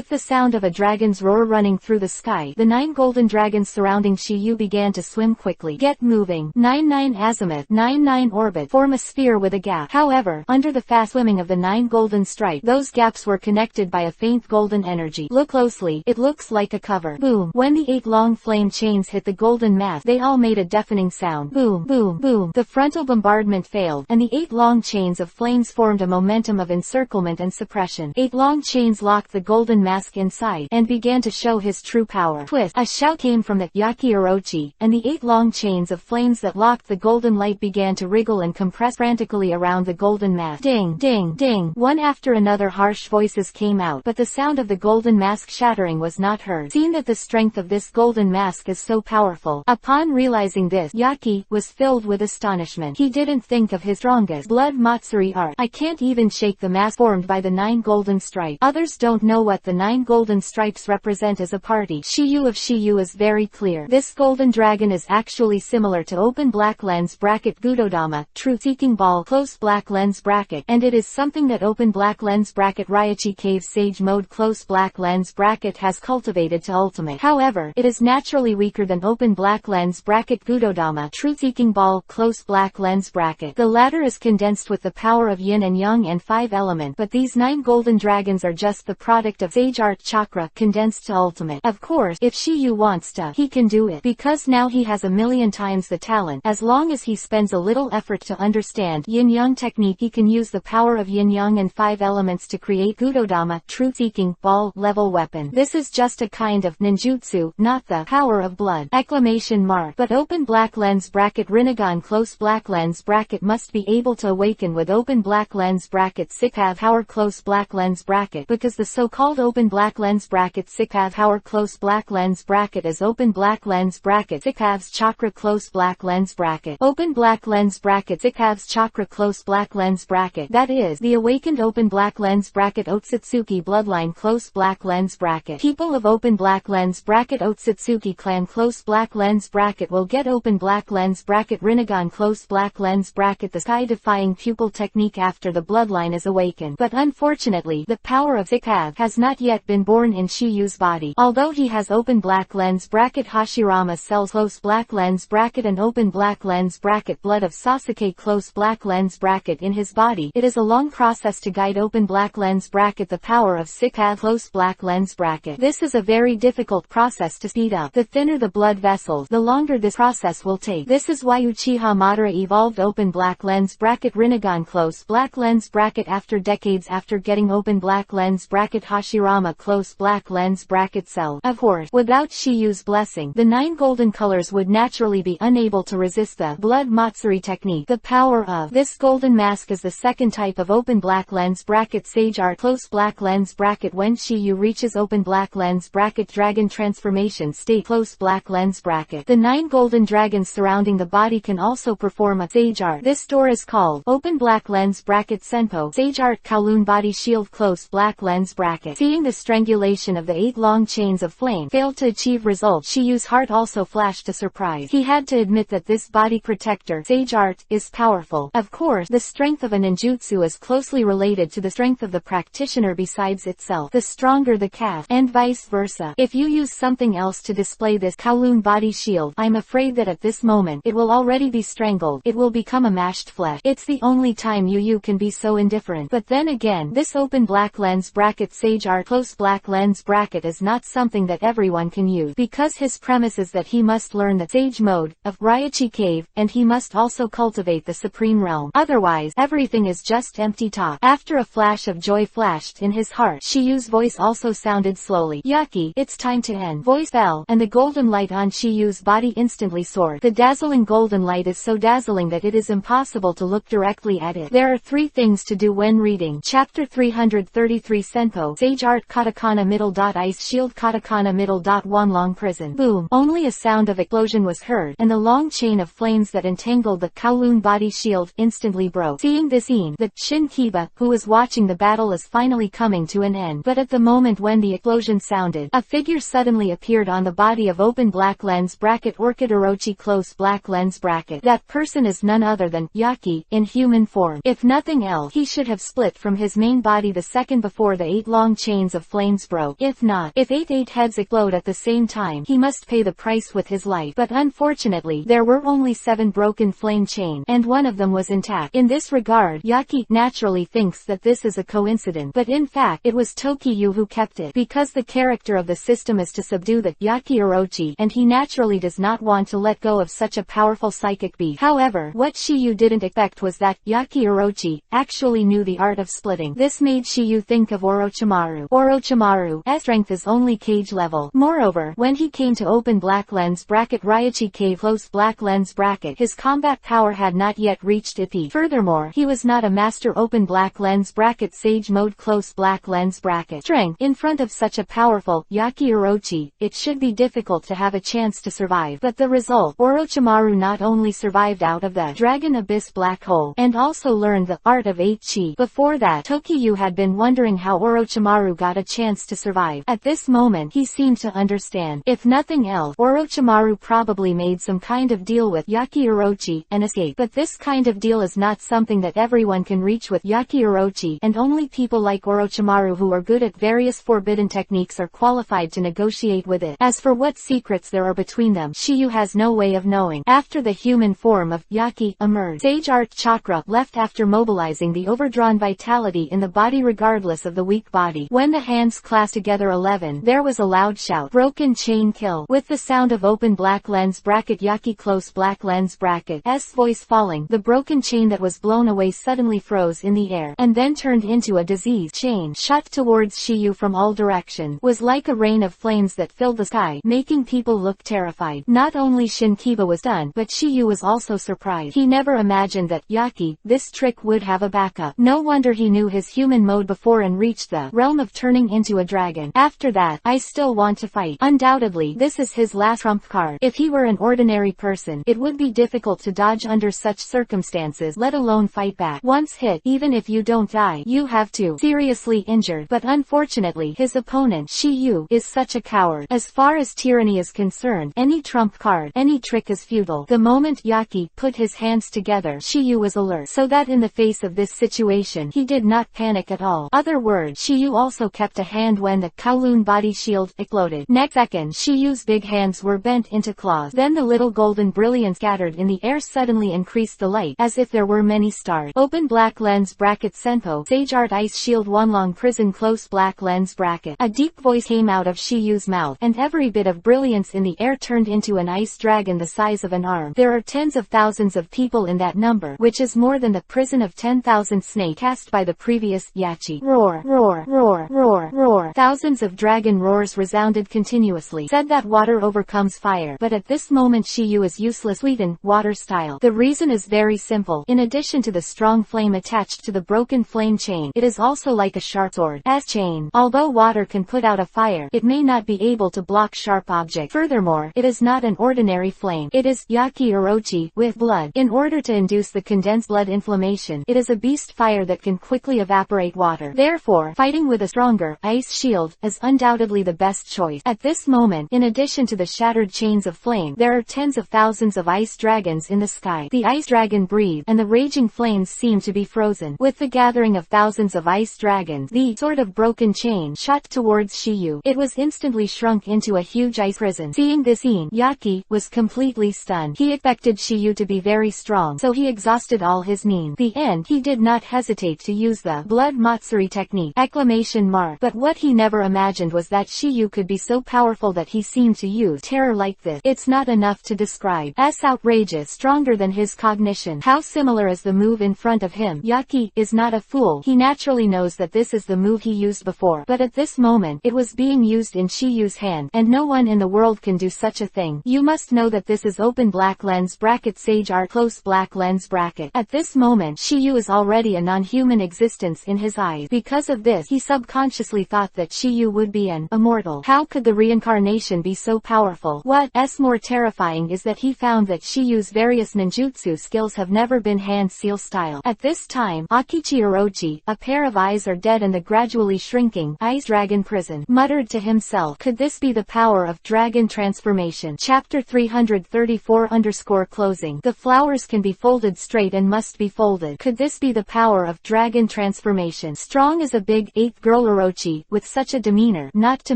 the sound of a dragon's roar running through the sky, the 9 golden dragons surrounding Shiyu began to swim quickly. Get moving. 9 azimuth, 9 orbit, form a sphere with a gap. However, under the fast swimming of the 9 golden stripe, those gaps were connected by a faint golden energy. Look closely, it looks like a cover. Boom. When the 8 long flame chains hit the golden mass, they all made a deafening sound. Boom, boom, boom. The frontal bombardment failed, and the 8 long chains of flames formed a momentum of encirclement and suppression. 8 long chains locked the golden mask inside, and began to show his true power. Twist. A shout came from the Yaki Orochi, and the 8 long chains of flames that locked the golden light began to wriggle and compress frantically around the golden mask. Ding, ding, ding. One after another harsh voices came out, but the sound of the golden mask shattering was not heard. Seeing that the strength of this golden mask is so powerful, upon realizing this, Yaki was filled with astonishment. He didn't think of his strongest blood Matsuri art. I can't even shake the mask formed by the 9 golden stripes. Others don't know what the 9 golden stripes represent as a party. Shiyu of Shiyu is very clear. This golden dragon is actually similar to open black lens bracket Gudodama, truth-seeking ball close black lens bracket, and it is something that open black lens bracket Raichi Cave Sage Mode close black lens bracket has cultivated to ultimate. However, it is naturally weaker than open black lens bracket Gudodama, truth-seeking ball close black lens bracket. The latter is condensed with the power of yin and yang and 5 element, but these 9 golden dragons are just the product of Sage Art Chakra condensed to ultimate. Of course, if Shiyu wants to, he can do it, because now he has a million times the talent. As long as he spends a little effort to understand yin-yang technique, he can use the power of yin-yang and 5 elements to create Gudodama, truth-seeking, ball, level weapon. This is just a kind of ninjutsu, not the power of blood. Exclamation mark. But open black lens bracket Rinnegan close black lens bracket must be able to awaken with open black lens bracket Sikhav power close black lens bracket, because the so-called open black lens bracket Sikhav power close black lens bracket is open black lens bracket Sikhav's chakra close black lens bracket. Open black lens bracket Sikhav's chakra close black lens bracket, that is, the awakened second open black lens bracket Otsutsuki bloodline close black lens bracket. People of open black lens bracket Otsutsuki clan close black lens bracket will get open black lens bracket Rinnegan close black lens bracket the sky-defying pupil technique after the bloodline is awakened. But unfortunately, the power of EPUB has not yet been born in Shiyu's body. Although he has open black lens bracket Hashirama cells close black lens bracket and open black lens bracket blood of Sasuke close black lens bracket in his body, it is a long process to guide open black lens bracket the power of EPUB close black lens bracket. This is a very difficult process to speed up. The thinner the blood vessels, the longer this process will take. This is why Uchiha Madara evolved open black lens bracket Rinnegan close black lens bracket after decades after getting open black lens bracket Hashirama close black lens bracket cell. Of course, without Shiyu's blessing, the 9 golden colors would naturally be unable to resist the blood Matsuri technique. The power of this golden mask is the second type of open black lens bracket Sage Art close black lens bracket when Shiyu reaches open black lens bracket dragon transformation state close black lens bracket. The 9 golden dragons surrounding the body can also perform a Sage Art. This door is called open black lens bracket Senpo Sage Art Kowloon body shield close black lens bracket. Seeing the strangulation of the 8 long chains of flame failed to achieve results, Shiyu's heart also flashed a surprise. He had to admit that this body protector Sage Art is powerful. Of course, the strength of a ninjutsu is closely related to the strength of the practitioner besides itself. The stronger the cast, and vice versa. If you use something else to display this Kowloon body shield, I'm afraid that at this moment, it will already be strangled. It will become a mashed flesh. It's the only time you can be so indifferent. But then again, this open black lens bracket Sage Art close black lens bracket is not something that everyone can use, because his premise is that he must learn the Sage mode of Raichi Cave, and he must also cultivate the Supreme Realm. Otherwise, everything is just empty talk. After a flash of joy flashed in his heart, Shiyu's voice also sounded slowly. Yaki, it's time to end. Voice fell, and the golden light on Shiyu's body instantly soared. The dazzling golden light is so dazzling that it is impossible to look directly at it. There are 3 things to do when reading. Chapter 333 Senpo Sage Art Katakana middle dot ice shield katakana middle dot one long prison. Boom. Only a sound of explosion was heard, and the long chain of flames that entangled the Kowloon body shield instantly broke. Seeing this scene, the Shin Kiba, who was watching the battle, is finally coming to an end. But at the moment when the explosion sounded, a figure suddenly appeared on the body of open black lens bracket Orchid Orochi close black lens bracket. That person is none other than Yaki, in human form. If nothing else, he should have split from his main body the second before the 8 long chains of flames broke. If not, if 8 heads explode at the same time, he must pay the price with his life. But unfortunately, there were only 7 broken flame chains, and one of them was intact. In this regard, Yaki naturally thinks that this is a coincidence, but in fact, it was Tokiyu who kept it, because the character of the system is to subdue the Yaki Orochi, and he naturally does not want to let go of such a powerful psychic beast. However, what Shiyu didn't expect was that Yaki Orochi actually knew the art of splitting. This made Shiyu think of Orochimaru. Orochimaru's strength is only cage level. Moreover, when he came to open black lens bracket Raichi Cave close black lens bracket, his combat power had not yet reached its peak. Furthermore, he was not a master open black lens bracket Sage mode close black lens bracket strength. In front of such a powerful Yaki Orochi, it should be difficult to have a chance to survive. But the result, Orochimaru not only survived out of the Dragon Abyss black hole, and also learned the art of 8 chi. Before that, Tokiyu had been wondering how Orochimaru got a chance to survive. At this moment, he seemed to understand. If nothing else, Orochimaru probably made some kind of deal with Yaki Orochi and escaped. But this kind of deal is not something that everyone can reach with Yaki Orochi, and only people like Orochimaru who are good at various forbidden techniques are qualified to negotiate with it. As for what secrets there are between them, Shiyu has no way of knowing. After the human form of Yaki emerged, Sage Art Chakra left after mobilizing the overdrawn vitality in the body regardless of the weak body. When the hands clasped together 11, there was a loud shout. Broken chain kill. With the sound of open black lens bracket Yaki close black lens bracket S voice falling, the broken chain that was blown away suddenly froze in the air, and then turned into a disease chain shot towards Shiyu from all directions. Was like a rain of flames that filled the sky, making people look terrified. Not only Shin Kiba was stunned, but Shiyu was also surprised. He never imagined that Yaki, this trick, would have a backup. No wonder he knew his human mode before and reached the realm of turning into a dragon. After that, I still want to fight. Undoubtedly, this is his last trump card. If he were an ordinary person, it would be difficult to dodge under such circumstances, let alone fight back. Once hit, even if you don't die, you have to seriously injured. But unfortunately his opponent Shiyu is such a coward. As far as tyranny is concerned, any trump card, any trick is futile. The moment Yaki put his hands together, Shiyu was alert, so that in the face of this situation he did not panic at all. Other words, Shiyu also kept a hand when the Kowloon body shield exploded. Next second, Shiyu's big hands were bent into claws. Then the little golden brilliance scattered in the air suddenly increased the light, as if there were many stars. Open black lens bracket Senpo, Sage Art Ice Shield One Long Prison Close black lens bracket. A deep voice came out of Shiyu's mouth, and every bit of brilliance in the air turned into an ice dragon the size of an arm. There are tens of thousands of people in that number, which is more than the prison of 10,000 snake cast by the previous Yachi. Roar, roar, roar, roar, roar. Thousands of dragon roars resounded continuously. Said that water overcomes fire, but at this moment Shiyu is useless Wheaton, water style. The reason is very simple. In addition to the strong flame attached to the broken flame chain, it is also like a sharp sword S chain. Although water can put out a fire, it may not be able to block sharp objects. Furthermore, it is not an ordinary flame. It is Yaki Orochi with blood. In order to induce the condensed blood inflammation, it is a beast fire that can quickly evaporate water. Therefore, fighting with a stronger ice shield is undoubtedly the best choice. At this moment, in addition to the shattered chains of flame, there are tens of thousands of ice dragons in the sky. The ice dragon breathed, and the raging flames seem to be frozen. With the gathering of thousands of ice dragons, the sort of broken chain shot towards Shiyu. It was instantly shrunk into a huge ice prison. Seeing this scene, Yaki was completely stunned. He expected Shiyu to be very strong, so he exhausted all his means. The end, he did not hesitate to use the blood Matsuri technique! But what he never imagined was that Shiyu could be so powerful that he seemed to use terror like this. It's not enough to describe. Outrageous, stronger than his cognition. How similar is the move in front of him? Yaki is not a fool. He naturally knows that this is the move he used before, but at this moment, it was being used in Shiyu's hand, and no one in the world can do such a thing. You must know that this is open black lens bracket Sage Art close black lens bracket. At this moment, Shiyu is already a non-human existence in his eyes. Because of this, he subconsciously thought that Shiyu would be an immortal. How could the reincarnation be so powerful? What's more terrifying is that he found that Shiyu's various ninjutsu skills have never been hand seal style. At this time, Akichi Orochi, a pair of eyes are dead and the gradually shrinking ice dragon prison, muttered to himself, could this be the power of dragon transformation? Chapter 334_closing. The flowers can be folded straight and must be folded. Could this be the power of dragon transformation? Strong as a big 8-girl Orochi, with such a demeanor, not to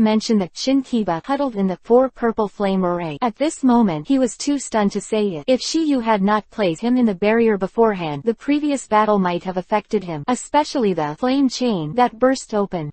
mention that Shinkiba huddled in the 4 purple flame array. At this moment, he was too stunned to say it. If Shiyu had not placed him in the barrier beforehand, the previous battle might have affected him, especially the flame chain that burst open!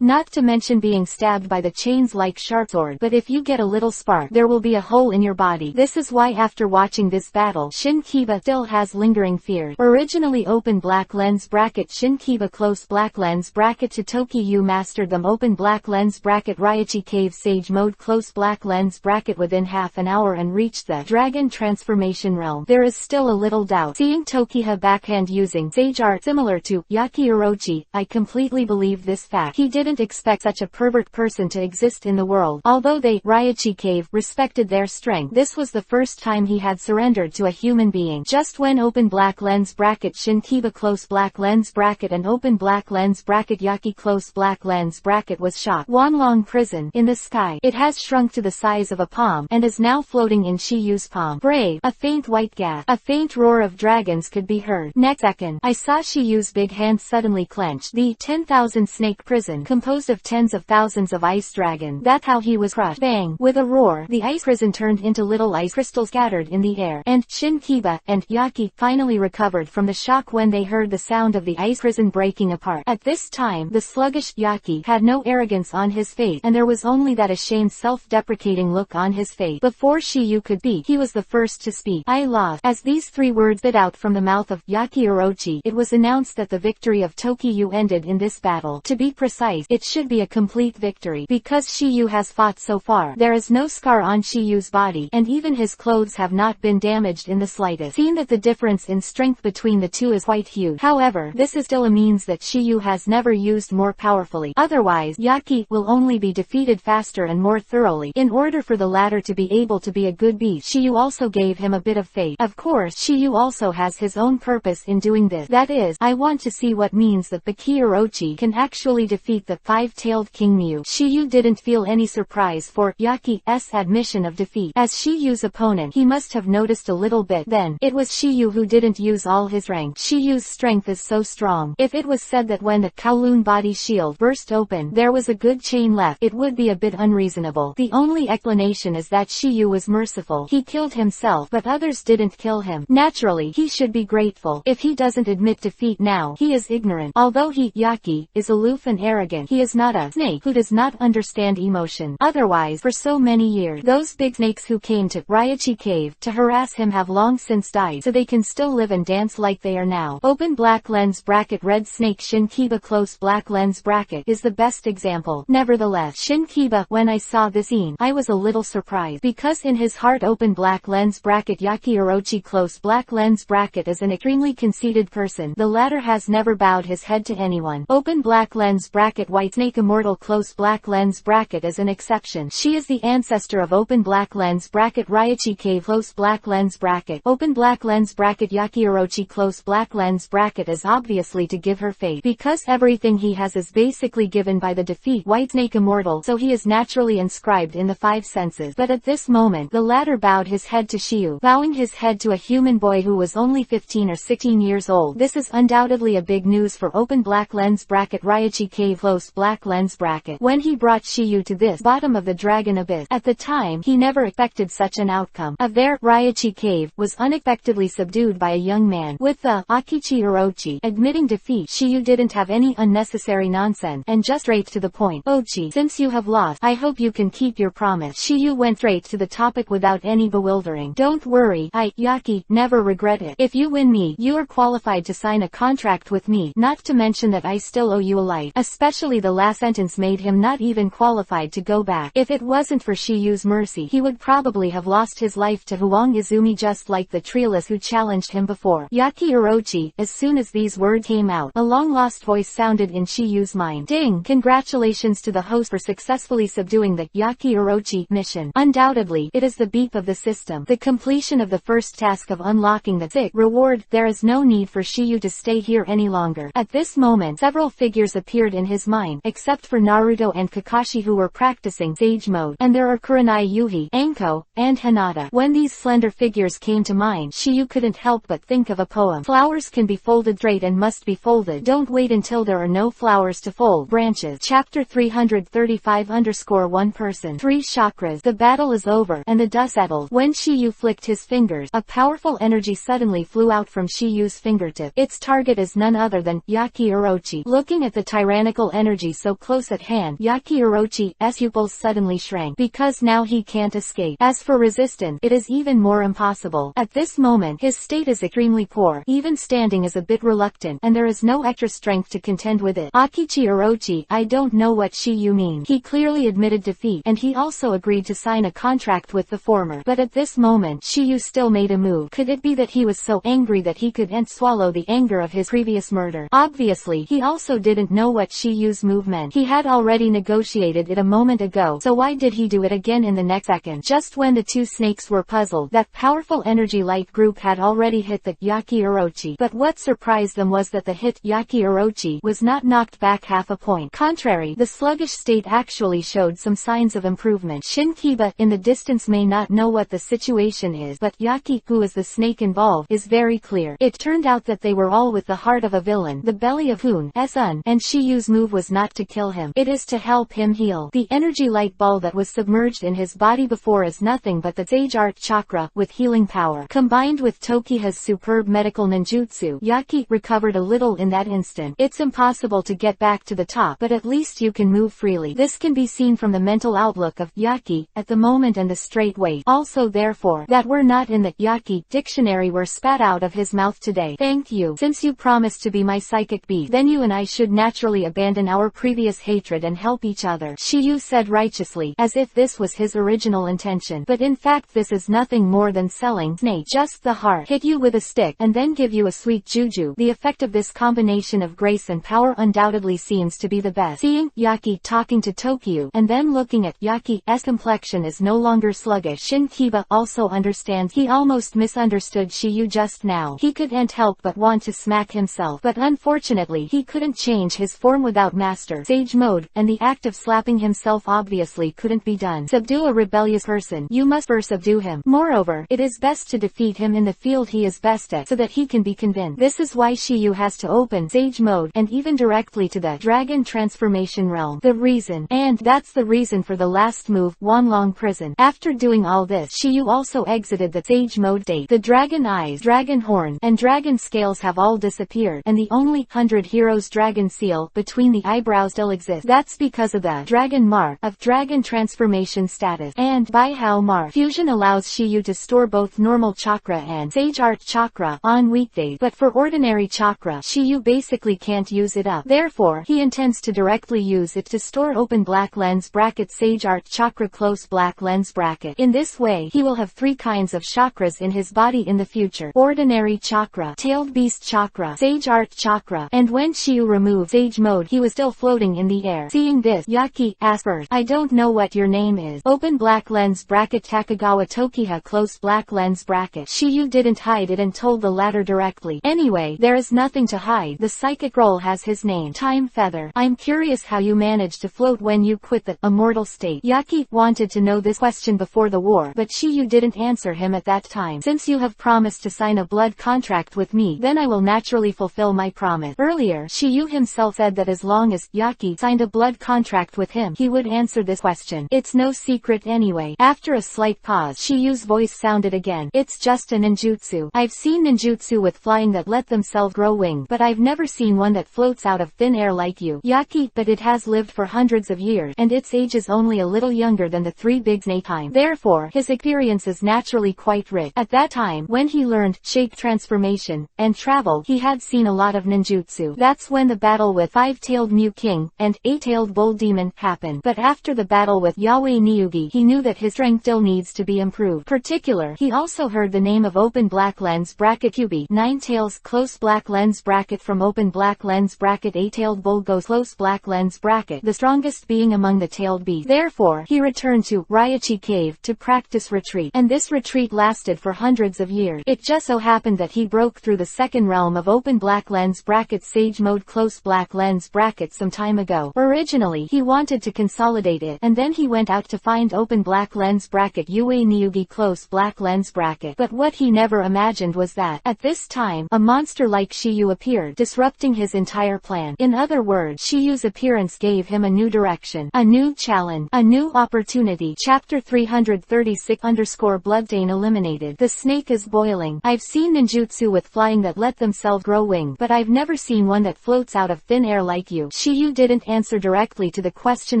Not to mention being stabbed by the chains like sharp sword, but if you get a little spark, there will be a hole in your body. This is why after watching this battle, Shinkiba still has lingering fears. Originally open black lens bracket Shinkiba close black lens bracket Totoki Yu mastered them open black lens bracket Raichi Cave Sage mode close black lens bracket within half an hour and reached the dragon transformation realm. There is still a little doubt. Seeing Tokiha backhand using Sage Art similar to Yaki Orochi, I completely believe this fact. He didn't expect such a pervert person to exist in the world. Although they, Raichi Cave, respected their strength, this was the first time he had surrendered to a human being. Just when open black lens bracket Shinkiba close black lens bracket and open black lens bracket Yaki close black lens bracket was shot. Wanlong prison, in the sky. It has shrunk to the size of a palm, and is now floating in Shiyu's palm. Brave! A faint white gasp. A faint roar of dragons could be heard. Next second, I saw Shiyu's big hand suddenly clench. The 10,000 snake prison, composed of tens of thousands of ice dragons. That's how he was crushed. Bang! With a roar, the ice prison turned into little ice crystals scattered in the air, and Shinkiba and Yaki finally recovered from the shock when they heard the sound of the ice prison breaking apart. At this time, the sluggish Yaki had no arrogance on his face, and there was only that ashamed self-deprecating look on his face. Before Shiyu could speak, he was the first to speak. I lost. As these 3 words spit out from the mouth of Yaki Orochi, it was announced that the victory of Tokiyu ended in this battle. To be precise, it should be a complete victory. Because Shiyu has fought so far, there is no scar on Shiyu's body, and even his clothes have not been damaged in the slightest. Seen that the difference in strength between the two is quite huge. However, this is still a means that Shiyu has never used more powerfully. Otherwise, Yaki will only be defeated faster and more thoroughly. In order for the latter to be able to be a good beast, Shiyu also gave him a bit of faith. Of course, Shiyu also has his own purpose in doing this. That is, I want to see what means that Baki Orochi can actually defeat the five-tailed King Mew. Shiyu didn't feel any surprise for Yaki's admission of defeat. As Shiyu's opponent, he must have noticed a little bit. Then, it was Shiyu who didn't use all his rank. Shiyu's strength is so strong. If it was said that when the Kowloon body shield burst open, there was a good chain left, it would be a bit unreasonable. The only explanation is that Shiyu was merciful. He killed himself, but others didn't kill him. Naturally, he should be grateful. If he doesn't admit defeat now, he is ignorant. Although Yaki is aloof and arrogant, he is not a snake who does not understand emotion. Otherwise, for so many years, those big snakes who came to Raichi Cave to harass him have long since died, so they can still live and dance like they are now. Open black lens bracket red snake Shinkiba close black lens bracket is the best example. Nevertheless, Shinkiba, when I saw this scene, I was a little surprised, because in his heart open black lens bracket Yaki Orochi close black lens bracket is an extremely conceited person. The latter has never bowed his head to anyone. Open black lens bracket white snake immortal close black lens bracket is an exception. She is the ancestor of open black lens bracket Raichi Cave close black lens bracket. Open black lens bracket Yaki Orochi close black lens bracket is obviously to give her fate, because everything he has is basically given by the defeat white snake immortal, so he is naturally inscribed in the five senses. But at this moment, the latter bowed his head to Shiyu, bowing his head to a human boy who was only 15 or 16 years old. This is undoubtedly a big news for open black lens bracket Raichi Cave close black lens bracket. When he brought Shiyu to this bottom of the dragon abyss, at the time, he never expected such an outcome. Of there, Raichi Cave was unexpectedly subdued by a young man. With the Akichi Orochi admitting defeat, Shiyu didn't have any unnecessary nonsense, and just straight to the point. Ochi, since you have lost, I hope you can keep your promise. Shiyu went straight to the topic without any bewildering. Don't worry, Yaki, never regret it. If you win me, you are qualified to sign a contract with me, not to mention that I still owe you a life. Especially the last sentence made him not even qualified to go back. If it wasn't for Shiyu's mercy, he would probably have lost his life to Huang Izumi just like the Treeless who challenged him before. Yaki Orochi, as soon as these words came out, a long-lost voice sounded in Shiyu's mind. Ding! Congratulations to the host for successfully subduing the Yaki Orochi mission. Undoubtedly, it is the beep of the system. The completion of the first task of unlocking the sick reward. There is no need for Shiyu to stay here any longer. At this moment, several figures appeared in his mind, except for Naruto and Kakashi who were practicing Sage Mode, and there are Kurenai Yuhi, Anko, and Hinata. When these slender figures came to mind, Shiyu couldn't help but think of a poem. Flowers can be folded straight and must be folded. Don't wait until there are no flowers to fold. Branches. Chapter 335_1 Person. 3 chakras. The battle is over, and the dust settled. When Shiyu flicked his fingers, a powerful energy suddenly flew out from Shiyu's fingertip. Its target is none other than Yaki Orochi. Looking at the tyrannical energy so close at hand, Yaki Orochi's pupils suddenly shrank, because now he can't escape. As for resistance, it is even more impossible. At this moment, his state is extremely poor. Even standing is a bit reluctant, and there is no extra strength to contend with it. Akichi Orochi, I don't know what Shiyu means. He clearly admitted defeat, and he also agreed to sign a contract with the former. But at this moment, Shiyu still made a move. Could it be that he was so angry that he couldn't swallow the anger of his previous murder? Obviously, he also didn't know what Shiyu's move meant. He had already negotiated it a moment ago, so why did he do it again in the next second? Just when the two snakes were puzzled, that powerful energy light group had already hit the Yaki Orochi. But what surprised them was that the hit Yaki Orochi was not knocked back half a point. Contrary, the sluggish state actually showed some signs of improvement. Shinkiba, in the distance, may not know what the situation is, but Yaki, who is the snake involved, is very clear. It turned out that they were all with the heart of a villain, the belly of Hun-sun, and Shiyu's move was not to kill him. It is to help him heal. The energy light ball that was submerged in his body before is nothing but the Sage Art Chakra, with healing power. Combined with Tokiha's superb medical ninjutsu, Yaki recovered a little in that instant. It's impossible to get back to the top, but at least you can move freely. This can be seen from the mental outlook of Yaki at the moment and the straight weight. Also therefore, that were not in the Yaki dictionary were spat out of his mouth today. Thank you. Since you promised to be my psychic beast, then you and I should naturally abandon our previous hatred and help each other, Shiyu said righteously, as if this was his original intention. But in fact this is nothing more than selling snake. Just the heart. Hit you with a stick, and then give you a sweet juju. The effect of this combination of grace and power undoubtedly seems to be the best. Seeing Yaki talking to Tokyo, and then looking at Yaki's complexion is no longer sluggish, Shinkiba also understands. He almost misunderstood Shiyu just now. He couldn't help but but want to smack himself. But unfortunately he couldn't change his form without Master Sage Mode, and the act of slapping himself obviously couldn't be done. Subdue a rebellious person. You must first subdue him. Moreover, it is best to defeat him in the field he is best at, so that he can be convinced. This is why Shiyu has to open Sage Mode, and even directly to the Dragon Transformation Realm. The reason, and that's the reason for the last move, Wanlong Prison. After doing all this, Shiyu also exited the Sage Mode state. The dragon eyes, dragon horn, and dragon scales have all disappeared, and the only 100 Heroes dragon seal between the eyebrows still exists. That's because of the dragon mark of dragon transformation status. And by how mark fusion allows Shiyu to store both normal chakra and Sage Art chakra on weekdays, but for ordinary chakra, Shiyu basically can't use it up. Therefore, he intends to directly use it to store open black lens bracket Sage Art chakra close black lens bracket. In this way, he will have 3 kinds of chakras in his body in the future: ordinary chakra, tailed beast chakra, Sage Art chakra. And when Shiyu removed Sage Mode, he was still floating in the air. Seeing this, Yaki asked first, "I don't know what your name is." Open black lens bracket Takagawa Tokiha close black lens bracket. Shiyu didn't hide it and told the latter directly. Anyway, there is nothing to hide. The psychic roll has his name. Time Feather. I'm curious how you managed to float when you quit the immortal state. Yaki wanted to know this question before the war, but Shiyu didn't answer him at that time. Since you have promised to sign a blood contract with me, then I will naturally fulfill my promise. Earlier, Shiyu himself said that as long as Yaki signed a blood contract with him, he would answer this question. It's no secret anyway. After a slight pause, Shiyu's voice sounded again. It's just a ninjutsu. I've seen ninjutsu with flying that let themselves grow wings, but I've never seen one that floats out of thin air like you, Yaki. But it has lived for hundreds of years, and its age is only a little younger than the 3 big snake time. Therefore, his experience is naturally quite rich. At that time, when he learned shape transformation and travel, he had seen a lot of ninjutsu. That's when the battle with 5-tailed Mew King and 8-tailed Bull Demon happened. But after the battle with Yahweh Niyugi, he knew that his strength still needs to be improved. Particular, he also heard the name of open black lens bracket QB 9 tails close black lens bracket from open black lens bracket 8-tailed bull goes close black lens bracket, the strongest being among the tailed beasts. Therefore, he returned to Ryachi Cave to practice retreat, and this retreat lasted for hundreds of years. It just so happened that he broke through the second realm of open black lens bracket Sage Mode close black lens bracket some time ago. Originally, he wanted to consolidate it, and then he went out to find open black lens bracket Yue Niyugi close black lens bracket. But what he never imagined was that, at this time, a monster like Shiyu appeared, disrupting his entire plan. In other words, Shiyu's appearance gave him a new direction, a new challenge, a new opportunity. Chapter 336_Bloodstain eliminated. The snake is boiling. I've seen ninjutsu with flying that let themselves grow wings, but I've never seen one that floats out of thin air like you. Shiyu didn't answer directly to the question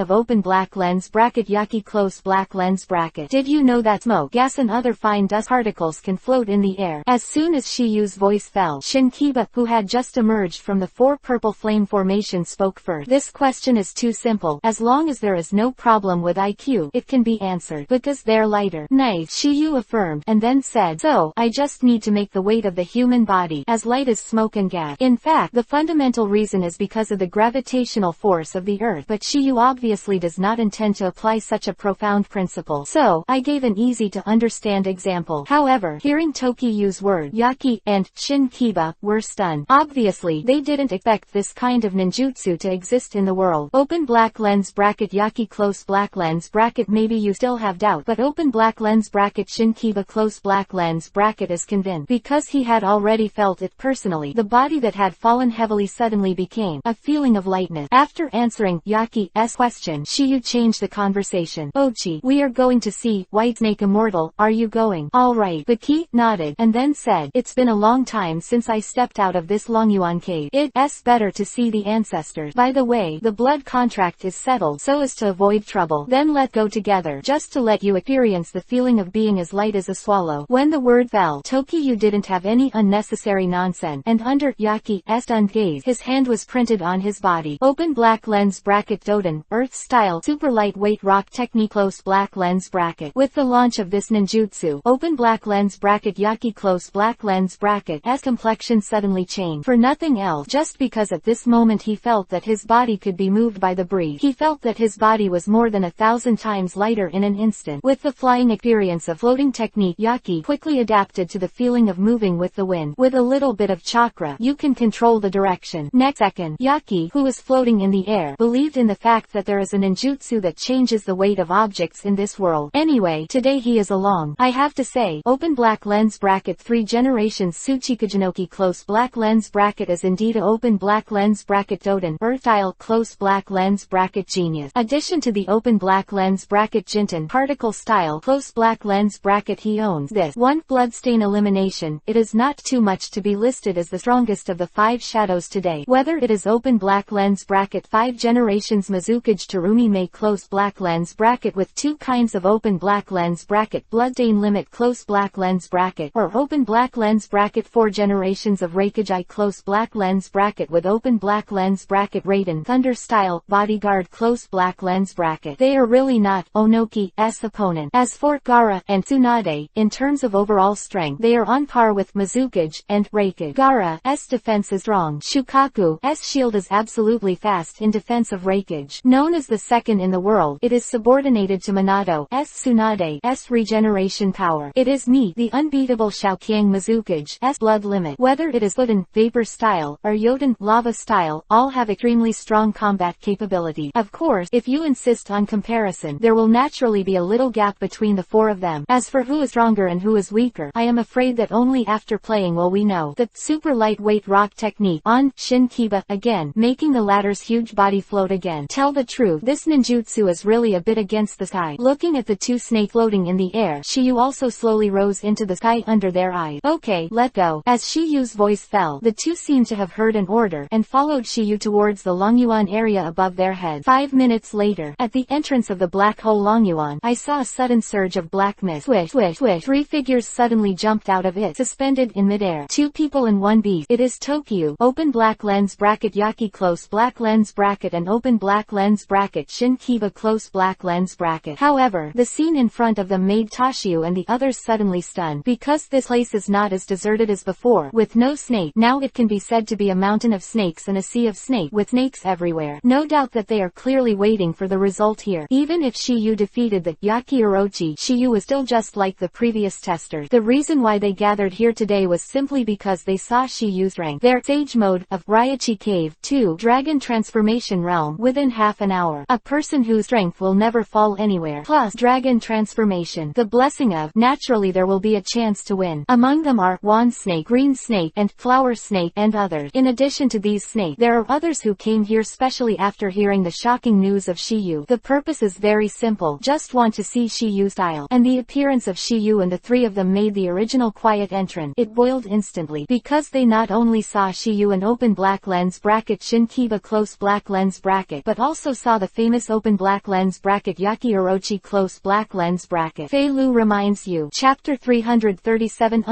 of open black lens bracket Yaki close black lens bracket. Did you know that smoke, gas and other fine dust particles can float in the air? As soon as Shiyu's voice fell, Shinkiba, who had just emerged from the 4 purple flame formation, spoke first. This question is too simple. As long as there is no problem with IQ, it can be answered, because they're lighter. Nice, Shiyu affirmed, and then said, so, I just need to make the weight of the human body as light as smoke and gas. In fact, the fundamental reason is because of the gravitational force of the earth, but Shiyu obviously does not intend to apply such a profound principle. So, I gave an easy to understand example. However, hearing Tokiyu's word, Yaki and Shinkiba were stunned. Obviously, they didn't expect this kind of ninjutsu to exist in the world. Open black lens bracket Yaki close black lens bracket. Maybe you still have doubt, but open black lens bracket Shinkiba close black lens bracket is convinced, because he had already felt it personally. The body that had fallen heavily suddenly became a feeling of lightness. After answering Yaki's question, Shiyu changed the conversation. Ochi, we are going to see Whitesnake Immortal. Are you going? Alright. Baki nodded, and then said, it's been a long time since I stepped out of this Longyuan cave. It's better to see the ancestors. By the way, the blood contract is settled so as to avoid trouble. Then let go together, just to let you experience the feeling of being as light as a swallow. When the word fell, Tokiyu didn't have any unnecessary nonsense, and under Yaki's stunned gaze, his hand was printed on his body. Open black lens bracket Doden, Earth style super lightweight rock technique close black lens bracket. With the launch of this ninjutsu, open black lens bracket Yaki close black lens bracket, as complexion suddenly changed. For nothing else, just because at this moment he felt that his body could be moved by the breeze. He felt that his body was more than 1,000 times lighter in an instant. With the flying experience of floating technique, Yaki quickly adapted to the feeling of moving with the wind. With a little bit of chakra, you can control the direction. Next second, Yaki, who is floating in the air, believed in the fact that there is a ninjutsu that changes the weight of objects in this world. Anyway, today he is along. I have to say, open black lens bracket 3 generations Tsuchikajinoki close black lens bracket is indeed a open black lens bracket Doden Earthile close black lens bracket genius. Addition to the open black lens bracket Jinten particle style close black lens bracket he owns this. 1 bloodstain elimination. It is not too much to be listed as the strongest of the 5 shadows today. Whether it is open black lens bracket 5 generations Mizukage Terumi May close black lens bracket with 2 kinds of open black lens bracket bloodstain limit close black lens bracket or open black lens bracket 4 generations of Reikage close black lens bracket with open black lens bracket Raiden Thunder style bodyguard close black lens bracket. They are really not Onoki's opponent. As for Gaara and Tsunade, in terms of overall strength, they are on par with Mizukage and Reikage. Gaara's defense is strong. Shukaku's shield is absolutely fast in defense of Reikage. Known as the second in the world, it is subordinated to Minato's Tsunade's regeneration power. It is me, the unbeatable Shaoqiang Mizukage's blood limit. Whether it is Fuden vapor style or Yoden lava style, all have extremely strong combat capability. Of course, if you insist on comparison, there will naturally be a little gap between the 4 of them. As for who is stronger and who is weaker, I am afraid that only after playing will we know. The super lightweight rock technique on Shin Kiba again, making the latter's huge body float again. Tell the truth, this ninjutsu is really a bit against the sky. Looking at the 2 snake floating in the air, Shiyu also slowly rose into the sky under their eyes. Okay, let go. As Shiyu's voice fell, the 2 seemed to have heard an order and followed Shiyu towards the Longyuan area above their heads. 5 minutes later, at the entrance of the black hole Longyuan, I saw a sudden surge of black mist. Swish, swish, swish. 3 figures suddenly jumped out of it, suspended in midair. 2 people and 1 beast. It is Tokyo. Open black lens bracket Yaki close black lens bracket and open black lens bracket Shin Kiba close black lens bracket. However, the scene in front of them made Tashiu and the others suddenly stunned. Because this place is not as deserted as before, with no snake, now it can be said to be a mountain of snakes and a sea of snake with snakes everywhere. No doubt that they are clearly waiting for the result here. Even if Shiyu defeated the Yaki Orochi, Shiyu was still just like the previous testers. The reason why they gathered here today was simply because they saw Shiyu's rank. Their sage mode of Raichi Cave 2 Dragon Transformation Realm within half an hour. A person whose strength will never fall anywhere. Plus Dragon Transformation. The blessing of, naturally there will be a chance to win. Among them are Wand Snake, Green Snake, and Flower Snake and others. In addition to these snakes, there are others who came here specially after hearing the shocking news of Shiyu. The purpose is very simple. Just want to see Shiyu's style. And the appearance of Shiyu and the 3 of them made the original quiet entrant. It boiled instantly. Because they not only saw Shiyu and open black lens bracket Shin Kiba close black lens bracket, but also saw the famous open black lens bracket Yaki Orochi close black lens bracket. Fei Lu reminds you. Chapter 337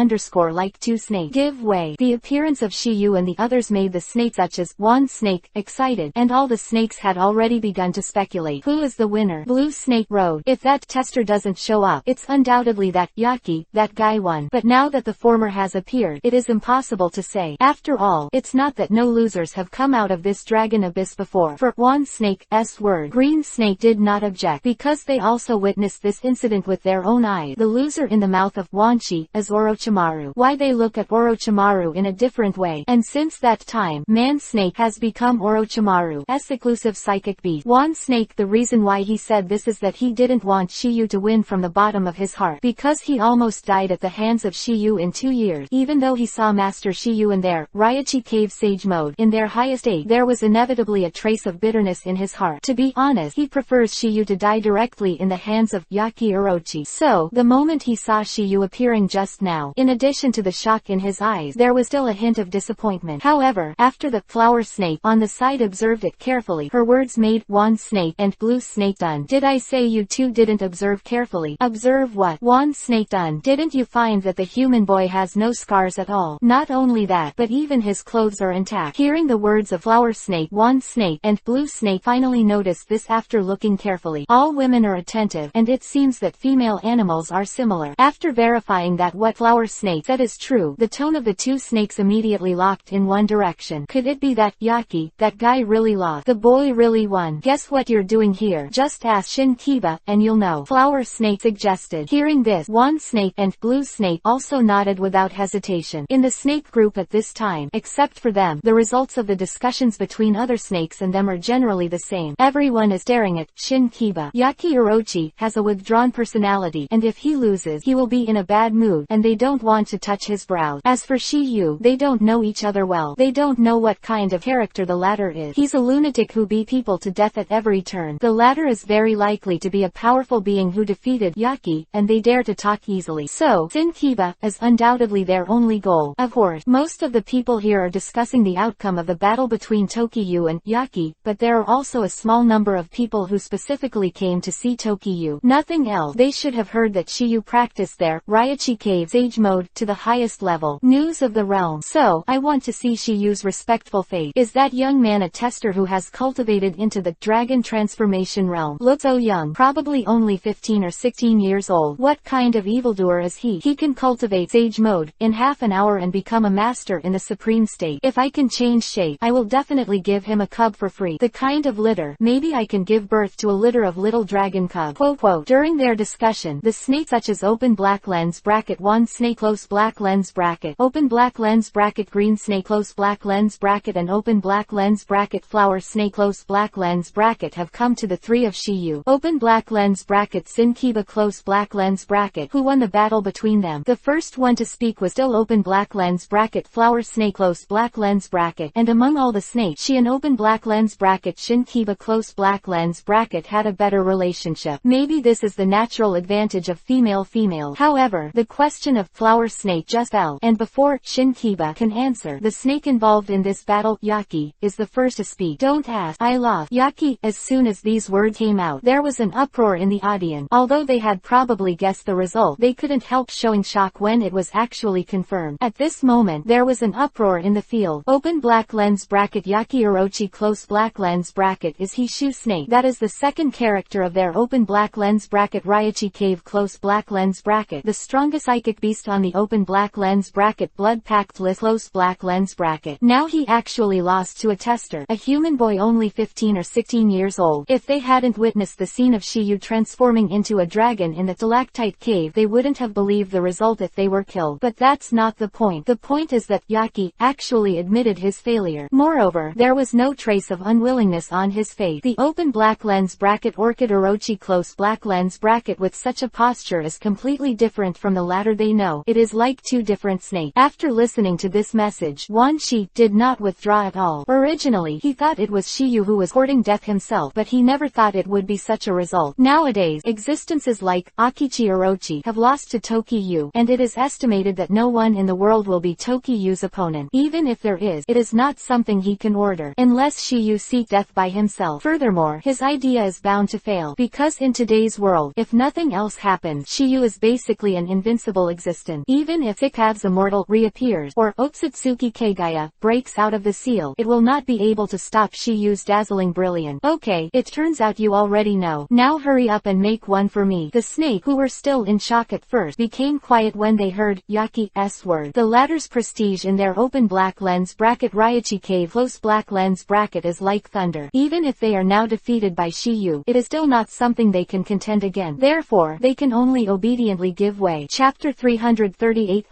like 2 snakes. Give way. The appearance of Shiyu and the others made the snakes such as Wand Snake excited, and all the snakes had already begun to speculate. Who is the winner? Blue Snake Road. If that tester doesn't show up, it's undoubtedly that Yaki, that guy won. But now that the former has appeared, it is impossible to say. After all, it's not that no losers have come out of this dragon abyss before. For Wand Snake's word, Green Snake did not object, because they also witnessed this incident with their own eyes. The loser in the mouth of Wanshi is Orochimaru. Why they look at Orochimaru in a different way. And since that time, Man Snake has become Orochimaru's exclusive psychic beast. Wand Snake, the reason why he said this is that he didn't want Shiyu to win from the bottom of his heart, because he almost died at the hands of Shiyu in 2 years. Even though he saw Master Shiyu in their Raichi Cave Sage mode in their highest state, there was inevitably a trace of bitterness in his heart. To be honest, he prefers Shiyu to die directly in the hands of Yaki Orochi. So, the moment he saw Shiyu appearing just now, in addition to the shock in his eyes, there was still a hint of disappointment. However, after the Flower Snake on the side observed it carefully, her words made Wand Snake and Blue Snake done. Did I say you two didn't observe carefully? Observe what? Wand Snake done. Didn't you find that the human boy has no scars at all? Not only that, but even his clothes are intact. Hearing the words of Flower Snake, Wand Snake, and Blue Snake finally noticed this after looking carefully. All women are attentive, and it seems that female animals are similar. After verifying that what Flower Snake said is true, the tone of the 2 snakes immediately locked in one direction. Could it be that Yaki, that guy really lost? The boy really won. Guess what you're doing here? Just ask Shin Kiba, and you'll know. Flower Snake suggested. Hearing this, Wand Snake and Blue Snake also nodded without hesitation. discussion in the snake group at this time. Except for them, the results of the discussions between other snakes and them are generally the same. Everyone is staring at Shin Kiba. Yaki Orochi has a withdrawn personality, and if he loses, he will be in a bad mood, and they don't want to touch his brow. As for Shiyu, they don't know each other well. They don't know what kind of character the latter is. He's a lunatic who beat people to death at every turn. The latter is very likely to be a powerful being who defeated Yaki, and they dare to talk easily. So, Shin Kiba is undoubtedly their only goal. Of course, most of the people here are discussing the outcome of the battle between Tokiyu and Yaki, but there are also a small number of people who specifically came to see Tokiyu. Nothing else. They should have heard that Shiyu practiced their Raichi Cave Sage mode to the highest level. News of the realm. So, I want to see Shiyu's respectful fate. Is that young man a tester who has cultivated into the dragon transformation realm? Looks so young, probably only 15 or 16 years old. What kind of evildoer is he? He can cultivate Sage mode in half an hour and become a master in the supreme state. If I can change shape, I will definitely give him a cub for free. The kind of litter. Maybe I can give birth to a litter of little dragon cub. Quote. During their discussion, the snakes such as open black lens bracket wand snake close black lens bracket, open black lens bracket green snake close black lens bracket and open black lens bracket flower snake close black lens bracket have come to the three of Shiyu. Open black lens bracket Shin Kiba close black lens bracket, who won the battle between them. The first one to speak was still open black lens bracket flower snake close black lens bracket, and among all the snakes, she and open black lens bracket Shin Kiba close black lens bracket had a better relationship. Maybe this is the natural advantage of female. However, the question of flower snake just fell, and before Shin Kiba can answer, the snake involved in this battle, Yaki, is the first to speak. Don't ask, I love Yaki. As soon as these words came out, there was an uproar in the audience. Although they had probably guessed the result, they couldn't help showing shock when it was actually confirmed. At this moment, there was an uproar in the field. Open black lens bracket Yaki Orochi close black lens bracket is he Shu snake. That is the second character of their open black lens bracket Raichi Cave close black lens bracket. The strongest psychic beast on the open black lens bracket blood pact list close black lens bracket. Now he actually lost to a tester, a human boy only 15 or 16 years old. If they hadn't witnessed the scene of Shiyu transforming into a dragon in the stalactite cave, they wouldn't have believed the result if they were killed. But that's not the point. The point is that Yaki actually admitted his failure. Moreover, there was no trace of unwillingness on his face. The open black lens bracket Orchid Orochi close black lens bracket with such a posture is completely different from the latter. They know it is like two different snakes. After listening to this message, Wan Shi did not withdraw at all. Originally, he thought it was Shiyu who was courting death himself, but he never thought it would be such a result. Nowadays, existences like Akichi Orochi have lost to Tokiyu, and it is estimated that no one in the world will be Tokiyu's opponent. Even if there is, it is not something he can order, unless Shiyu seek death by himself. Furthermore, his idea is bound to fail, because in today's world, if nothing else happens, Shiyu is basically an invincible existence. Even if EPUB's immortal reappears, or Otsutsuki Kagaya breaks out of the seal, it will not be able to stop Shiyu's dazzling brilliance. Okay, it turns out you already know. Now hurry up and make one for me. The snake, who were still in shock at first, became quiet when they heard Yaki's word. The latter's prestige in their open black lens bracket Raichi Cave close black lens bracket is like thunder. Even if they are now defeated by Shiyu, it is still not something they can contend again. Therefore, they can only obediently give way. Chapter 338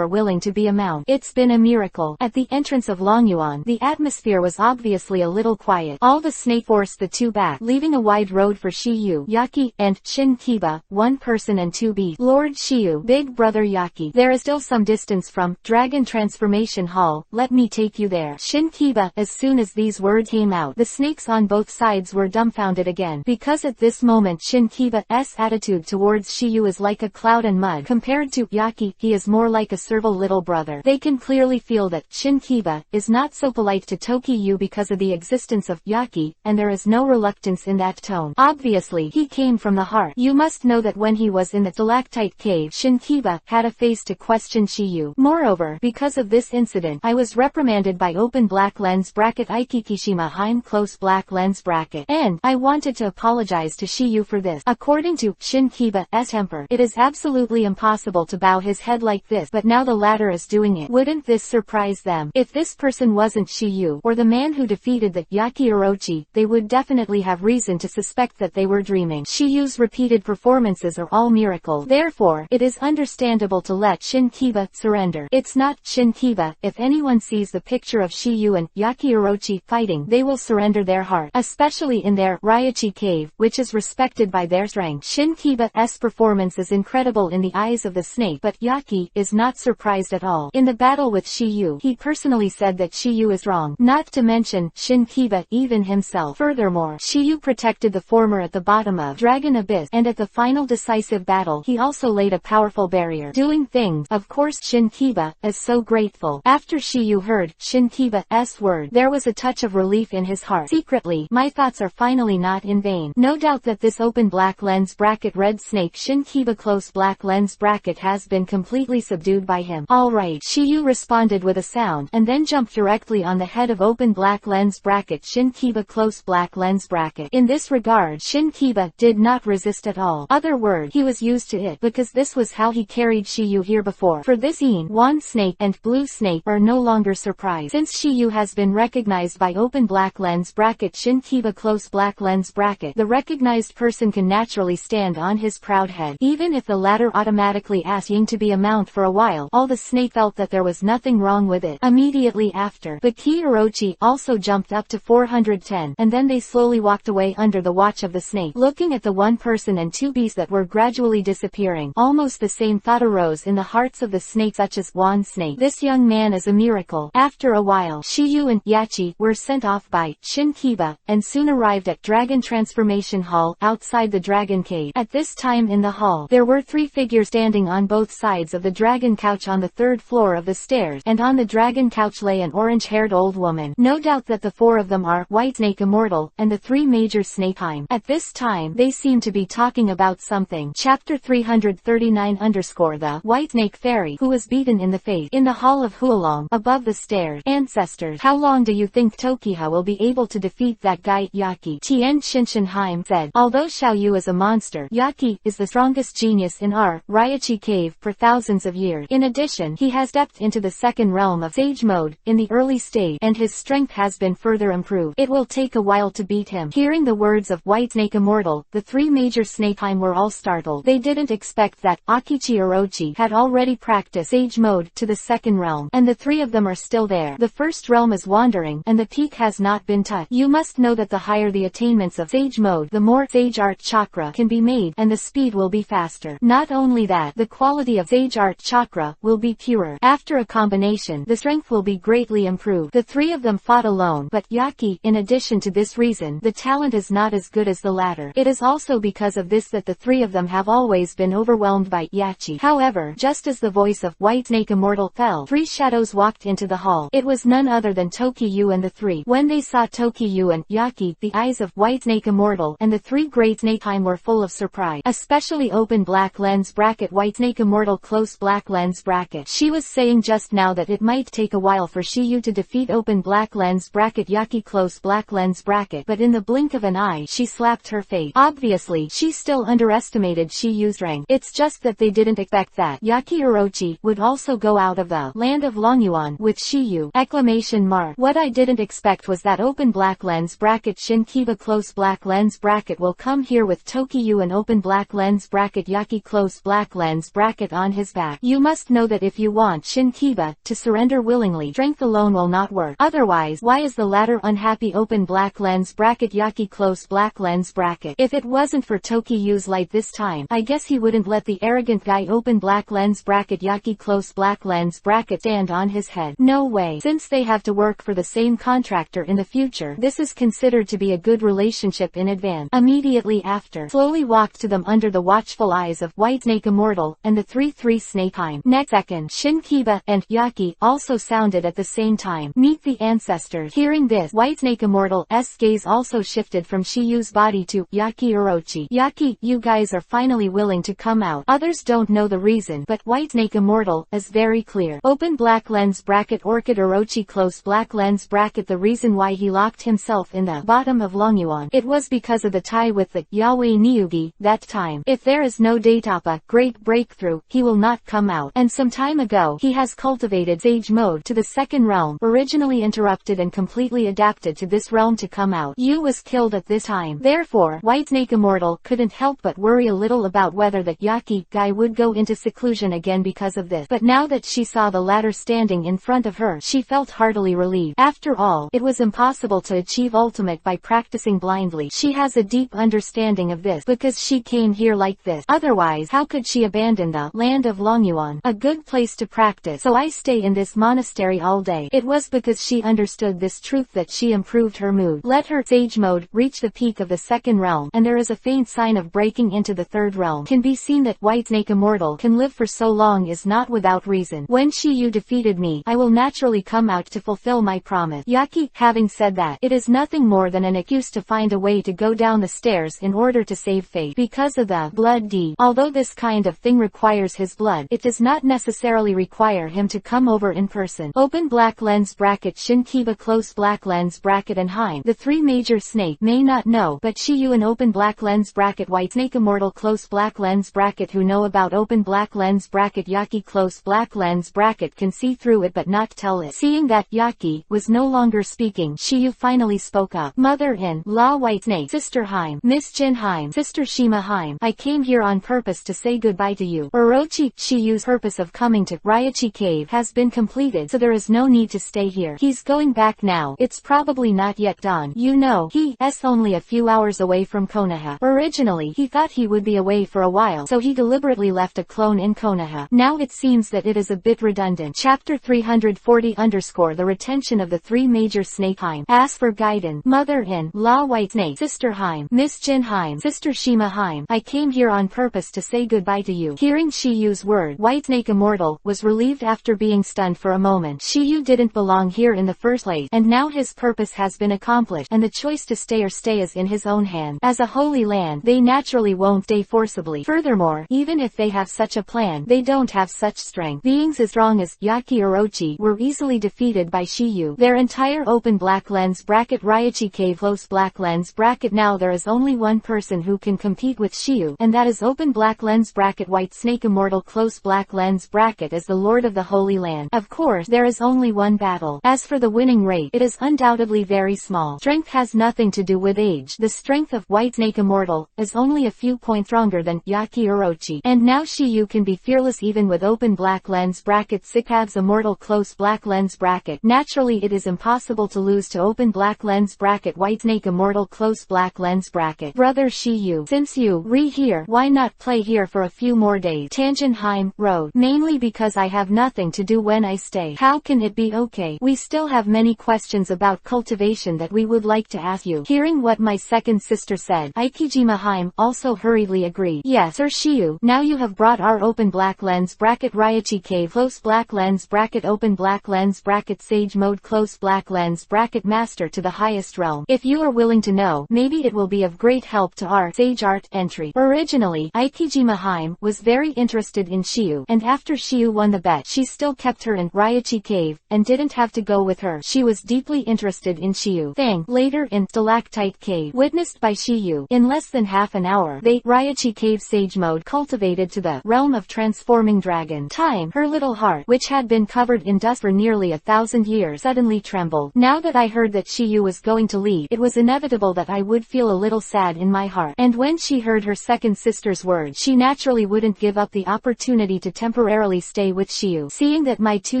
willing to be a mount. It's been a miracle. At the entrance of Longyuan, the atmosphere was obviously a little quiet. All the snake forced the two back, leaving a wide road for Shiyu, Yaki, and Shin Kiba, one person and two beasts. Lord Shiyu, big brother Yaki, there is still some distance from Dragon Transformation Hall. Let me take you there. Shin Kiba. As soon as these words came out, the snakes on both sides were dumbfounded again, because at this moment Shin Kiba's attitude towards Shiyu is like a cloud and mud. Compared to Yaki, he is more like a servile little brother. They can clearly feel that Shin Kiba is not so polite to Tokiyu because of the existence of Yaki, and there is no reluctance in that tone. Obviously, he came from the heart. You must know that when he was in the stalactite cave, Shin Kiba had a face to question Shiyu. Moreover, because of this incident, I was reprimanded by open black lens bracket Ikikishima Heim close black lens bracket, and I wanted to apologize to Shiyu for this. According to Shin Kiba's temper, it is absolutely impossible to bow his head like this, but now the latter is doing it. Wouldn't this surprise them? If this person wasn't Shiyu, or the man who defeated the Yaki Orochi, they would definitely have reason to suspect that they were dreaming. Shiyu's repeated performances are all miracles. Therefore, it is understandable to let Shin Kiba's surrender. It's not Shinkiba. If anyone sees the picture of Shiyu and Yaki Orochi fighting, they will surrender their heart, especially in their Raichi cave, which is respected by their strength. Shinkiba's performance is incredible in the eyes of the snake, but Yaki is not surprised at all. In the battle with Shiyu, he personally said that Shiyu is wrong, not to mention Shinkiba even himself. Furthermore, Shiyu protected the former at the bottom of Dragon Abyss, and at the final decisive battle he also laid a powerful barrier. Doing things, of course Shinkiba is so grateful. After Shiyu heard Shinkiba's word, there was a touch of relief in his heart. Secretly, my thoughts are finally not in vain. No doubt that this open black lens bracket red snake Shinkiba close black lens bracket has been completely subdued by him. Alright, Shiyu responded with a sound, and then jumped directly on the head of open black lens bracket Shinkiba close black lens bracket. In this regard, Shinkiba did not resist at all. Other word, he was used to it, because this was how he carried Shiyu here before. For this scene, Wan Snake and Blue Snake are no longer surprised, since Shiyu has been recognized by open black lens bracket Shinkiba close black lens bracket. The recognized person can naturally stand on his proud head. Even if the latter automatically asked Ying to be a mount for a while, all the snake felt that there was nothing wrong with it. Immediately after, Baki Orochi also jumped up to 410, and then they slowly walked away under the watch of the snake. Looking at the one person and two beasts that were gradually disappearing, almost the same thought arose in the hearts of the snake, such as Wan Snake. This young man is a miracle. After a while, Shiyu and Yachi were sent off by Shinkiba, and soon arrived at Dragon Transformation Hall outside the Dragon Cave. At this time in the hall, there were three figures standing on both sides of the dragon couch on the third floor of the stairs, and on the dragon couch lay an orange-haired old woman. No doubt that the four of them are White Snake Immortal, and the three major Snakeheim. At this time, they seem to be talking about something. Chapter 339 The White Snake Fairy who was beaten in the face. In the hall of Huolong, above the stairs. Ancestors, how long do you think Tokiha will be able to defeat that guy, Yaki? Tien Shinshinheim said. Although Xiaoyu is a monster, Yaki is the strongest genius in our Raichi cave for thousands of years. In addition, he has stepped into the second realm of Sage Mode in the early stage, and his strength has been further improved. It will take a while to beat him. Hearing the words of White Snake Immortal, the three major Snakeheim were all startled. They didn't expect that Akichi Orochi had already practiced Sage Mode to the second realm, and the three of them are still there. The first realm is wandering, and the peak has not been touched. You must know that the higher the attainments of Sage Mode, the more Sage Art Chakra can be made, and the speed will be faster. Not only that, the quality of Sage Art Chakra will be purer. After a combination, the strength will be greatly improved. The three of them fought alone, but Yaki, in addition to this reason, the talent is not as good as the latter. It is also because of this that the three of them have always been overwhelmed by Yachi. However, just as the voice of White Snake Immortal fell, three shadows walked into the hall. It was none other than Tokiyu and the three. When they saw Tokiyu and Yaki, the eyes of White Snake Immortal and the three great Snakeheim were full of surprise. Especially open black lens bracket White Snake Immortal close black lens bracket. She was saying just now that it might take a while for Shiyu to defeat open black lens bracket Yaki close black lens bracket, but in the blink of an eye she slapped her face. Obviously, she still underestimated Shiyu's rank. It's just that they didn't expect that Yaki Orochi would also go out of the land of Longyuan with Shiyu! Exclamation mark. What I didn't expect was that open black lens bracket Shinkiba close black lens bracket will come here with Tokiyu and open black lens bracket Yaki close black lens bracket on his back. You must know that if you want Shinkiba to surrender willingly, strength alone will not work. Otherwise, why is the latter unhappy open black lens bracket Yaki close black lens bracket? If it wasn't for Tokiyu's light this time, I guess he wouldn't let the arrogant guy open black lens bracket Yaki close black lens bracket stand on his head. No way. Since they have to work for the same contractor in the future, this is considered to be a good relationship in advance. Immediately after, slowly walked to them under the watchful eyes of White Snake Immortal and the three Snakeheim. Next second, Shinkiba and Yaki also sounded at the same time. Meet the ancestors. Hearing this, White Snake Immortal's gaze also shifted from Shiyu's body to Yaki Orochi. Yaki, you guys are finally willing to come out. Others don't know the reason, but White Snake Immortal is very clear. Open black lens bracket Orchid Orochi close black lens bracket. The reason why he locked himself in the bottom of Longyuan, it was because of the tie with the Yahweh Niugi that time. If there is no Datapa great breakthrough, he will not come out. And some time ago, he has cultivated Sage Mode to the second realm, originally interrupted and completely adapted to this realm to come out. Yu was killed at this time. Therefore, White Snake Immortal couldn't help but worry a little about whether that Yaki guy would go into seclusion again because of this. this, but now that she saw the latter standing in front of her, she felt heartily relieved. After all, it was impossible to achieve ultimate by practicing blindly. She has a deep understanding of this, because she came here like this. Otherwise, how could she abandon the land of Longyuan, a good place to practice? So I stay in this monastery all day. It was because she understood this truth that she improved her mood. Let her sage mode reach the peak of the second realm, and there is a faint sign of breaking into the third realm. Can be seen that Whitesnake Immortal can live for so long is not without reason. When Shiyu defeated me, I will naturally come out to fulfill my promise. Yaki, having said that, it is nothing more than an excuse to find a way to go down the stairs in order to save fate. Because of the blood deed, although this kind of thing requires his blood, it does not necessarily require him to come over in person. Open black lens bracket Shinkiba close black lens bracket and Heim. The three major snake may not know, but Shiyu and open black lens bracket Whitesnake Immortal close black lens bracket who know about open black lens bracket Yaki close black lens bracket can see through it but not tell it. Seeing that Yaki was no longer speaking, Shiyu finally spoke up. Mother-in law Whitesnake, Sister Heim, Miss Jin Heim, Sister Shima Heim, I came here on purpose to say goodbye to you. Orochi, Shiyu's purpose of coming to Raichi Cave has been completed, so there is no need to stay here. He's going back now. It's probably not yet dawn. You know, he's only a few hours away from Konoha. Originally, he thought he would be away for a while, so he deliberately left a clone in Konoha. Now it seems that it is a bit redundant. Chapter 340 The retention of the three major snake Heim. Ask for guidance. Mother-in law Whitesnake, Sister Heim, Miss Jin Heim, Sister Shima Heim, I came here on purpose to say goodbye to you. Hearing Shiyu's word, Whitesnake Immortal was relieved after being stunned for a moment. Shiyu didn't belong here in the first place, and now his purpose has been accomplished, and the choice to stay or stay is in his own hand. As a holy land, they naturally won't stay forcibly. Furthermore, even if they have such a plan, they don't have such strength. Beings as strong as Yaki Orochi were easily defeated by Shiyu. Their entire open black lens bracket Raichi Cave close black lens bracket. Now there is only one person who can compete with Shiyu, and that is open black lens bracket Whitesnake Immortal close black lens bracket as the Lord of the Holy Land. Of course, there is only one battle. As for the winning rate, it is undoubtedly very small. Strength has nothing to do with age. The strength of Whitesnake Immortal is only a few points stronger than Yaki Orochi. And now Shiyu can be fearless even with open black lens bracket Sikab's Immortal close black lens bracket. Naturally it is impossible to lose to open black lens bracket Whitesnake Immortal close black lens bracket. Brother Shiyu, since you here, why not play here for a few more days? Tangent Heim Road. Mainly because I have nothing to do when I stay. How can it be okay? We still have many questions about cultivation that we would like to ask you. Hearing what my second sister said, Aikijima Heim also hurriedly agreed. Yes, Sir Shiyu, now you have brought our open black lens bracket Raichi Cave close black lens bracket open black lens bracket sage mode close black lens bracket master to the highest realm. If you are willing to know, maybe it will be of great help to our sage art entry. Originally, Aikijima Heim was very interested in Shiyu, and after Shiyu won the bet, she still kept her in Raichi Cave, and didn't have to go with her. She was deeply interested in Shiyu. Later in Stalactite Cave, witnessed by Shiyu, in less than half an hour, they Raichi Cave sage mode cultivated to the realm of transforming dragon. Time, her little heart, which had been covered in dust for nearly 1,000 years, suddenly trembled. Now that I heard that Shiyu was going to leave, it was inevitable that I would feel a little sad in my heart. And when she heard her second sister's words, she naturally wouldn't give up the opportunity to temporarily stay with Shiyu. Seeing that my two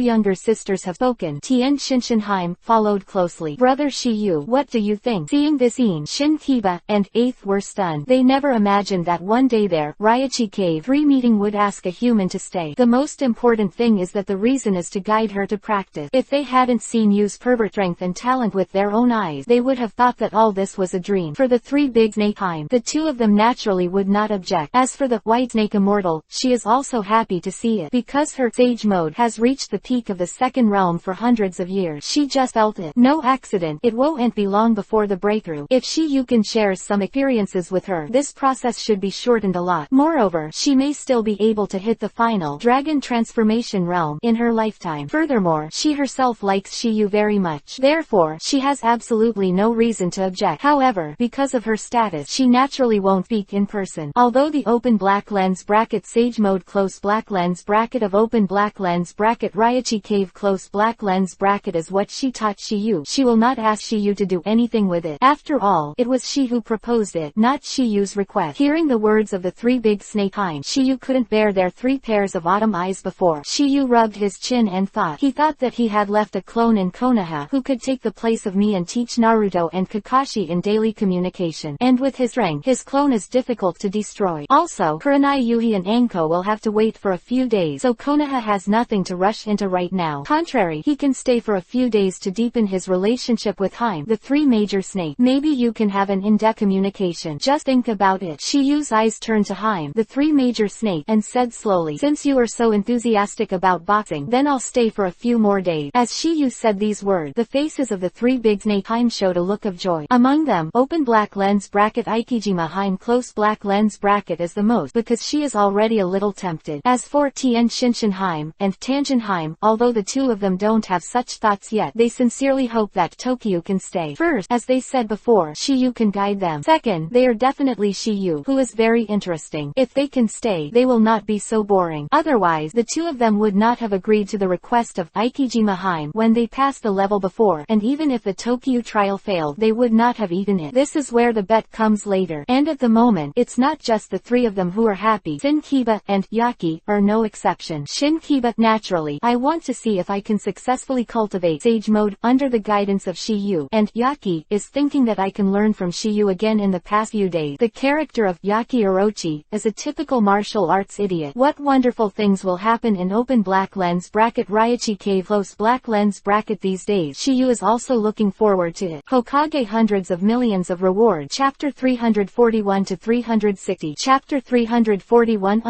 younger sisters have spoken, Tien Shinshinheim followed closely. Brother Shiyu, what do you think? Seeing this scene, Shinkiba and Eighth were stunned. They never imagined that one day there, Raichi Cave 3 meeting would ask a human to stay. The most important thing is that the reason is to guide her to practice. If they hadn't seen Yu's pervert strength and talent with their own eyes, they would have thought that all this was a dream. For the three big snake Heim, the two of them naturally would not object. As for the Whitesnake Immortal, she is also happy to see it. Because her sage mode has reached the peak of the second realm for hundreds of years. She just felt it. No accident. It won't be long before the breakthrough. If Shiyu can share some experiences with her, this process should be shortened a lot. Moreover, she may still be able to hit the final dragon transformation realm in her lifetime. Furthermore, she herself likes Shiyu very much. Therefore, she has absolutely no reason to object. However, because of her status, she naturally won't speak in person. Although the open black lens bracket sage mode close black lens bracket of open black lens bracket Raichi Cave close black lens bracket is what she taught Shiyu, she will not ask Shiyu to do anything with it. After all, it was she who proposed it, not Shiyu's request. Hearing the words of the three big snake Heim, Shiyu couldn't bear their three pairs of bottom eyes before. Shiyu rubbed his chin and thought. He thought that he had left a clone in Konoha who could take the place of me and teach Naruto and Kakashi in daily communication. And with his rank, his clone is difficult to destroy. Also, Kurenai Yuhi and Anko will have to wait for a few days, so Konoha has nothing to rush into right now. Contrary, he can stay for a few days to deepen his relationship with Haim, the three major snake. Maybe you can have an in-depth communication. Just think about it. Shiyu's eyes turned to Haim, the three major snake, and said slowly, since you are so enthusiastic about boxing, then I'll stay for a few more days. As Shiyu said these words, the faces of the three big snake Haim showed a look of joy. Among them, open black lens bracket Ikijima Haim close black lens bracket is the most, because she is already a little tempted. As for Tien Shinshin Haim and Tanjin Haim, although the two of them don't have such thoughts yet, they sincerely hope that Tokyo can stay. First, as they said before, Shiyu can guide them. Second, they are definitely Shiyu, who is very interesting. If they can stay, they will not be so boring. Otherwise, the two of them would not have agreed to the request of Ikijima Haim when they passed the level before, and even if the Tokyo trial failed, they would not have eaten it. This is where the bet comes later. And at the moment, it's not just the three of them who are happy. Shinkiba and Yaki are no exception. Shinkiba, naturally, I want to see if I can successfully cultivate Sage Mode under the guidance of Shiyu, and Yaki is thinking that I can learn from Shiyu again in the past few days. The character of Yaki Orochi is a typical martial arts idiot. What wonderful things will happen in open black lens bracket Raichi Cave close black lens bracket these days. Shiyu is also looking forward to it. Hokage hundreds of millions of reward. Chapter 341 to 360. Chapter 341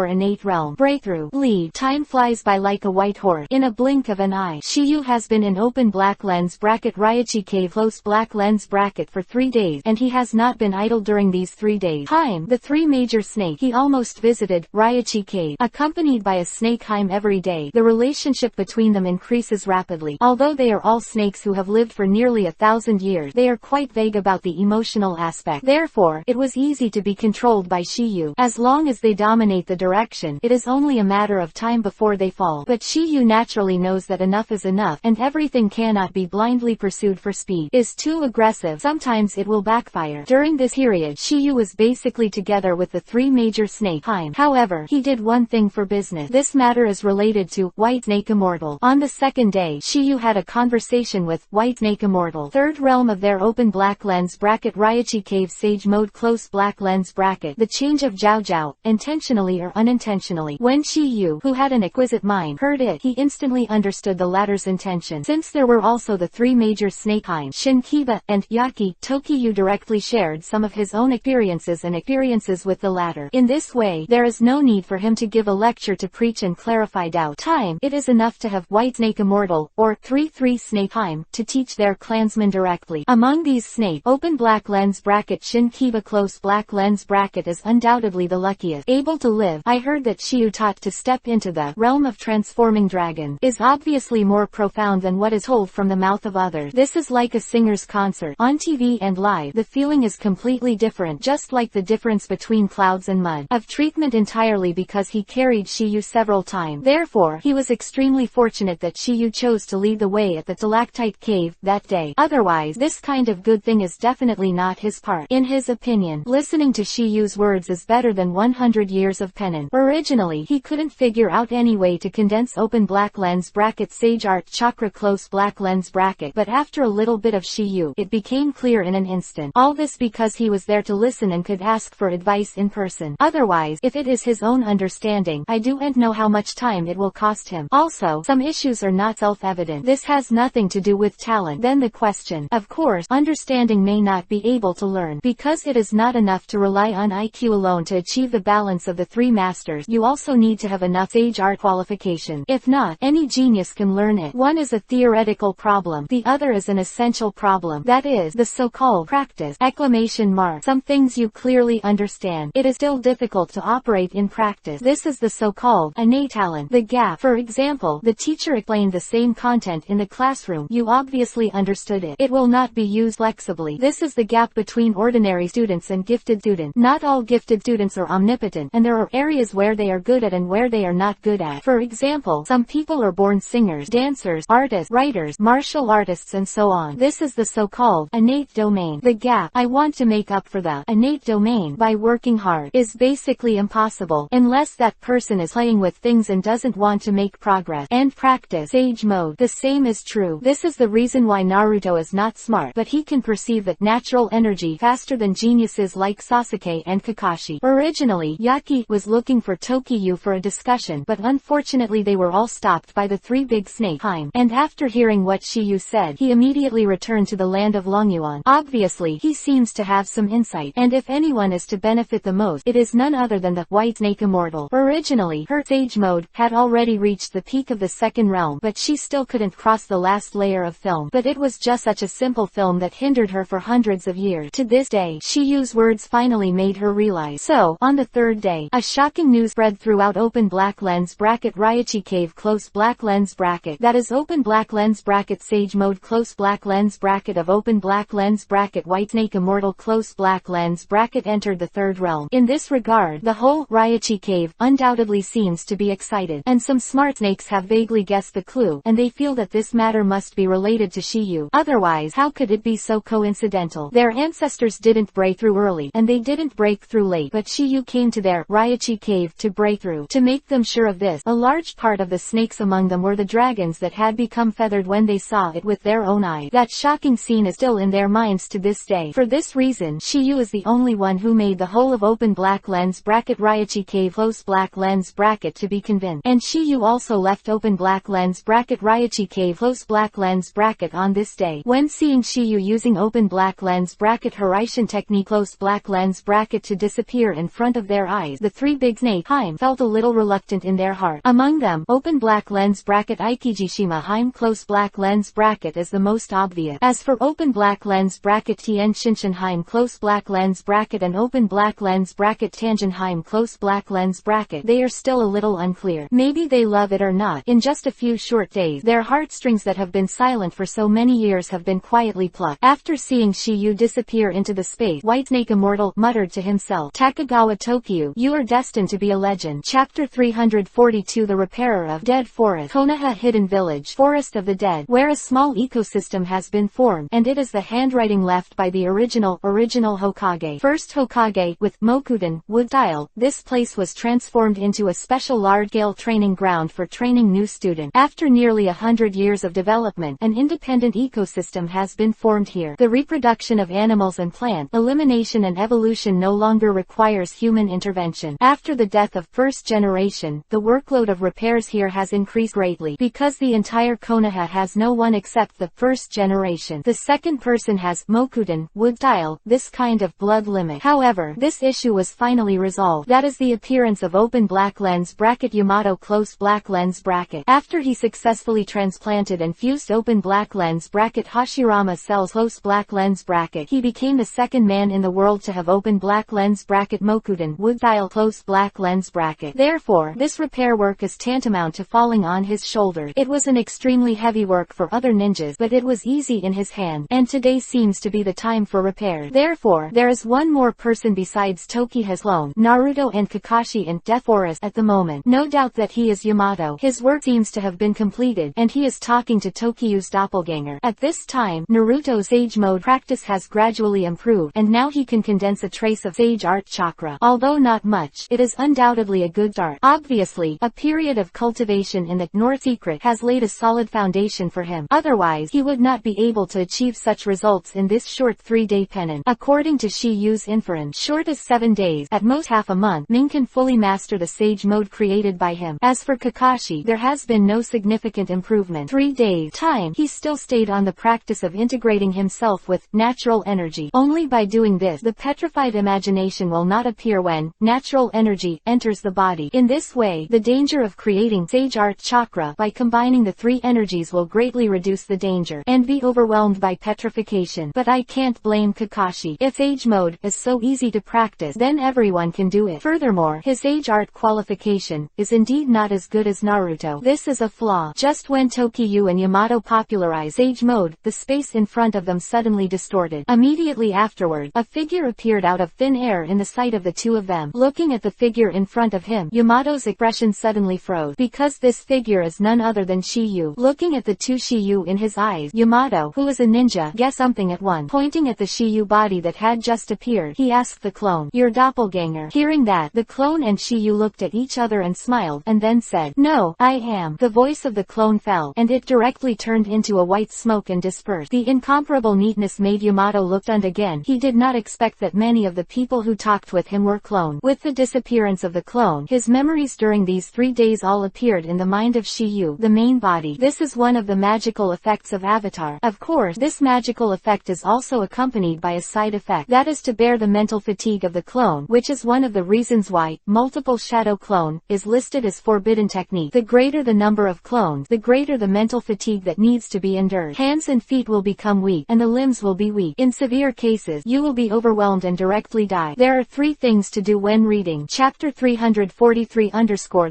innate realm. Breakthrough. Lead. Time flies by like a white horse. In a blink of an eye. Shiyu has been in open black lens bracket Raichi Cave close black lens bracket for 3 days, and he has not been idle during these 3 days. Haim, the three major snake, he almost visited Raichi Cave, accompanied by a snake Haim every day. The relationship between them increases rapidly. Although they are all snakes who have lived for nearly 1,000 years, they are quite vague about the emotional aspect. Therefore, it was easy to be controlled by Shiyu. As long as they dominate the direction, it is only a matter of time before they fall. But Shiyu naturally knows that enough is enough, and everything cannot be blindly pursued for speed. Is too aggressive, sometimes it will backfire. During this period, Shiyu was basically together with the three major snake Haim. However, he did one thing for business. This matter is related to White Snake Immortal. On the second day, Shiyu had a conversation with White Snake Immortal. Third realm of their open black lens bracket Raichi Cave Sage Mode close black lens bracket. The change of Jiao Jiao, intentionally or unintentionally. When Shiyu, who had an exquisite mind, heard it, he instantly understood the latter's intention. Since there were also the three major snake Haim, Shinkiba, and Yaki, Tokyo directly shared some of his own experiences with the latter. In this way, there is no need for him to give a lecture to preach and clarify doubt. It is enough to have White Snake Immortal, or 3 Snake Haim, to teach their clansmen directly. Among these snake, open black lens bracket Shinkiba close black lens bracket is undoubtedly the luckiest. Able to live. I heard that Shiyu taught to step into the realm of transforming dragon is obviously more profound than what is told from the mouth of others. This is like a singer's concert. On TV and live, the feeling is completely different, just like the difference between clouds and mud. Of treatment entirely because he carried Shiyu several times. Therefore, he was extremely fortunate that Shiyu chose to lead the way at the Stalactite Cave that day. Otherwise, this kind of good thing is definitely not his part. In his opinion, listening to Shiyu's words is better than 100 years of penance. Originally, he couldn't figure out any way to condense open black lens bracket Sage Art Chakra close black lens bracket, but after a little bit of Shiyu, it became clear in an instant. All this because he was there to listen and could ask for advice in person. Otherwise, if it is his own understanding, I don't know how much time it will cost him. Also, some issues are not self-evident. This has nothing to do with talent. Then the question, of course, understanding may not be able to learn, because it is not enough to rely on IQ alone to achieve the balance of the three masters. You also need to have enough Sage Art qualification. If not, any genius can learn it. One is a theoretical problem, the other is an essential problem. That is, the so-called practice. Exclamation mark. Some things you clearly understand. It is still difficult to operate in practice. This is the so-called innate talent. The gap. For example, the teacher explained the same content in the classroom. You obviously understood it. It will not be used flexibly. This is the gap between ordinary students and gifted students. Not all gifted students are omnipotent, and there are areas where they are good at and where they are not good at. For example, some people are born singers, dancers, artists, writers, martial artists, and so on. This is the so-called innate domain. The gap. I want to make up for the innate domain by working hard is basically impossible unless that person person is playing with things and doesn't want to make progress and practice sage mode. The same is true. This is the reason why Naruto is not smart, but he can perceive that natural energy faster than geniuses like Sasuke and Kakashi. Originally, Yaki was looking for Tokiyu for a discussion, but unfortunately they were all stopped by the three big snake Haim, and after hearing what Shiyu said, he immediately returned to the land of Longyuan. Obviously, he seems to have some insight, and if anyone is to benefit the most, it is none other than the White Snake Immortal. Originally, her sage mode had already reached the peak of the second realm, but she still couldn't cross the last layer of film. But it was just such a simple film that hindered her for hundreds of years. To this day, Shiyu's words finally made her realize. So, on the third day, a shocking news spread throughout open black lens bracket Raichi Cave close black lens bracket, that is open black lens bracket sage mode close black lens bracket of open black lens bracket White Snake Immortal close black lens bracket entered the third realm. In this regard, the whole Raichi Cave undoubtedly seems to be excited, and some smart snakes have vaguely guessed the clue, and they feel that this matter must be related to Shiyu. Otherwise, how could it be so coincidental? Their ancestors didn't break through early, and they didn't break through late, but Shiyu came to their Raichi Cave to break through. To make them sure of this, a large part of the snakes among them were the dragons that had become feathered when they saw it with their own eyes. That shocking scene is still in their minds to this day. For this reason, Shiyu is the only one who made the whole of open black lens bracket Raichi Cave close black lens bracket to be convinced. And Shiyu also left open black lens bracket Raichi Cave close black lens bracket on this day. When seeing Shiyu using open black lens bracket Horaitian technique close black lens bracket to disappear in front of their eyes, the three big snake Haim felt a little reluctant in their heart. Among them, open black lens bracket Aikijishima Haim close black lens bracket is the most obvious. As for open black lens bracket Tien Shinshin Haim close black lens bracket and open black lens bracket Tanjin Haim close black lens bracket, they are still a little unclear. Maybe they love it or not. In just a few short days, their heartstrings that have been silent for so many years have been quietly plucked. After seeing Shiyu disappear into the space, White Snake Immortal muttered to himself, Takagawa Tokiyu, you are destined to be a legend. Chapter 342 The Repairer of Dead Forest Konoha Hidden Village Forest of the Dead, where a small ecosystem has been formed, and it is the handwriting left by the original Hokage. First Hokage, with Mokuden, wood style, this place was transformed into a special large-scale training ground for training new students. After nearly 100 years of development, an independent ecosystem has been formed here. The reproduction of animals and plants, elimination and evolution no longer requires human intervention. After the death of first generation, the workload of repairs here has increased greatly, because the entire Konoha has no one except the first generation. The second person has Mokuden, wood style, this kind of blood limit. However, this issue was finally resolved. That is the appearance of open black lens bracket Yamato close black lens bracket. After he successfully transplanted and fused open black lens bracket Hashirama cells close black lens bracket, he became the second man in the world to have open black lens bracket Mokuden, wood style close black lens bracket. Therefore, this repair work is tantamount to falling on his shoulders. It was an extremely heavy work for other ninjas, but it was easy in his hand, and today seems to be the time for repairs. Therefore, there is one more person besides Toki has loaned Naruto and Kakashi in Death Forest at the moment. No doubt that he is Yamato. His work seems to have been completed, and he is talking to Tokiyu's doppelganger. At this time, Naruto's sage mode practice has gradually improved, and now he can condense a trace of sage art chakra. Although not much, it is undoubtedly a good start. Obviously, a period of cultivation in the North Secret has laid a solid foundation for him. Otherwise, he would not be able to achieve such results in this short 3-day penance. According to Shiyu's inference, short as 7 days, at most half a month, Ning can fully master the sage mode created by him. As for Kakashi, there has been no significant improvement. 3 days time, he still stayed on the practice of integrating himself with natural energy. Only by doing this, the petrified imagination will not appear when natural energy enters the body. In this way, the danger of creating sage art chakra by combining the 3 energies will greatly reduce the danger, and be overwhelmed by petrification. But I can't blame Kakashi. If sage mode is so easy to practice, then everyone can do it. Furthermore, his sage art qualification is indeed not as good as Naruto. This is a flaw. Just when Tokiyu and Yamato popularized sage mode, the space in front of them suddenly distorted. Immediately afterward, a figure appeared out of thin air in the sight of the two of them. Looking at the figure in front of him, Yamato's expression suddenly froze, because this figure is none other than Shiyu. Looking at the two Shiyu in his eyes, Yamato, who is a ninja, guessed something at once. Pointing at the Shiyu body that had just appeared, he asked the clone, "Your doppelganger." Hearing that, the clone and Shiyu looked looked at each other and smiled, and then said, "No, I am." The voice of the clone fell, and it directly turned into a white smoke and dispersed. The incomparable neatness made Yamato look stunned again. He did not expect that many of the people who talked with him were clone. With the disappearance of the clone, his memories during these 3 days all appeared in the mind of Shiyu, the main body. This is one of the magical effects of Avatar. Of course, this magical effect is also accompanied by a side effect, that is to bear the mental fatigue of the clone, which is one of the reasons why multiple shadow clone is listed as forbidden technique. The greater the number of clones, the greater the mental fatigue that needs to be endured. Hands and feet will become weak, and the limbs will be weak. In severe cases, you will be overwhelmed and directly die. There are 3 things to do when reading. Chapter 343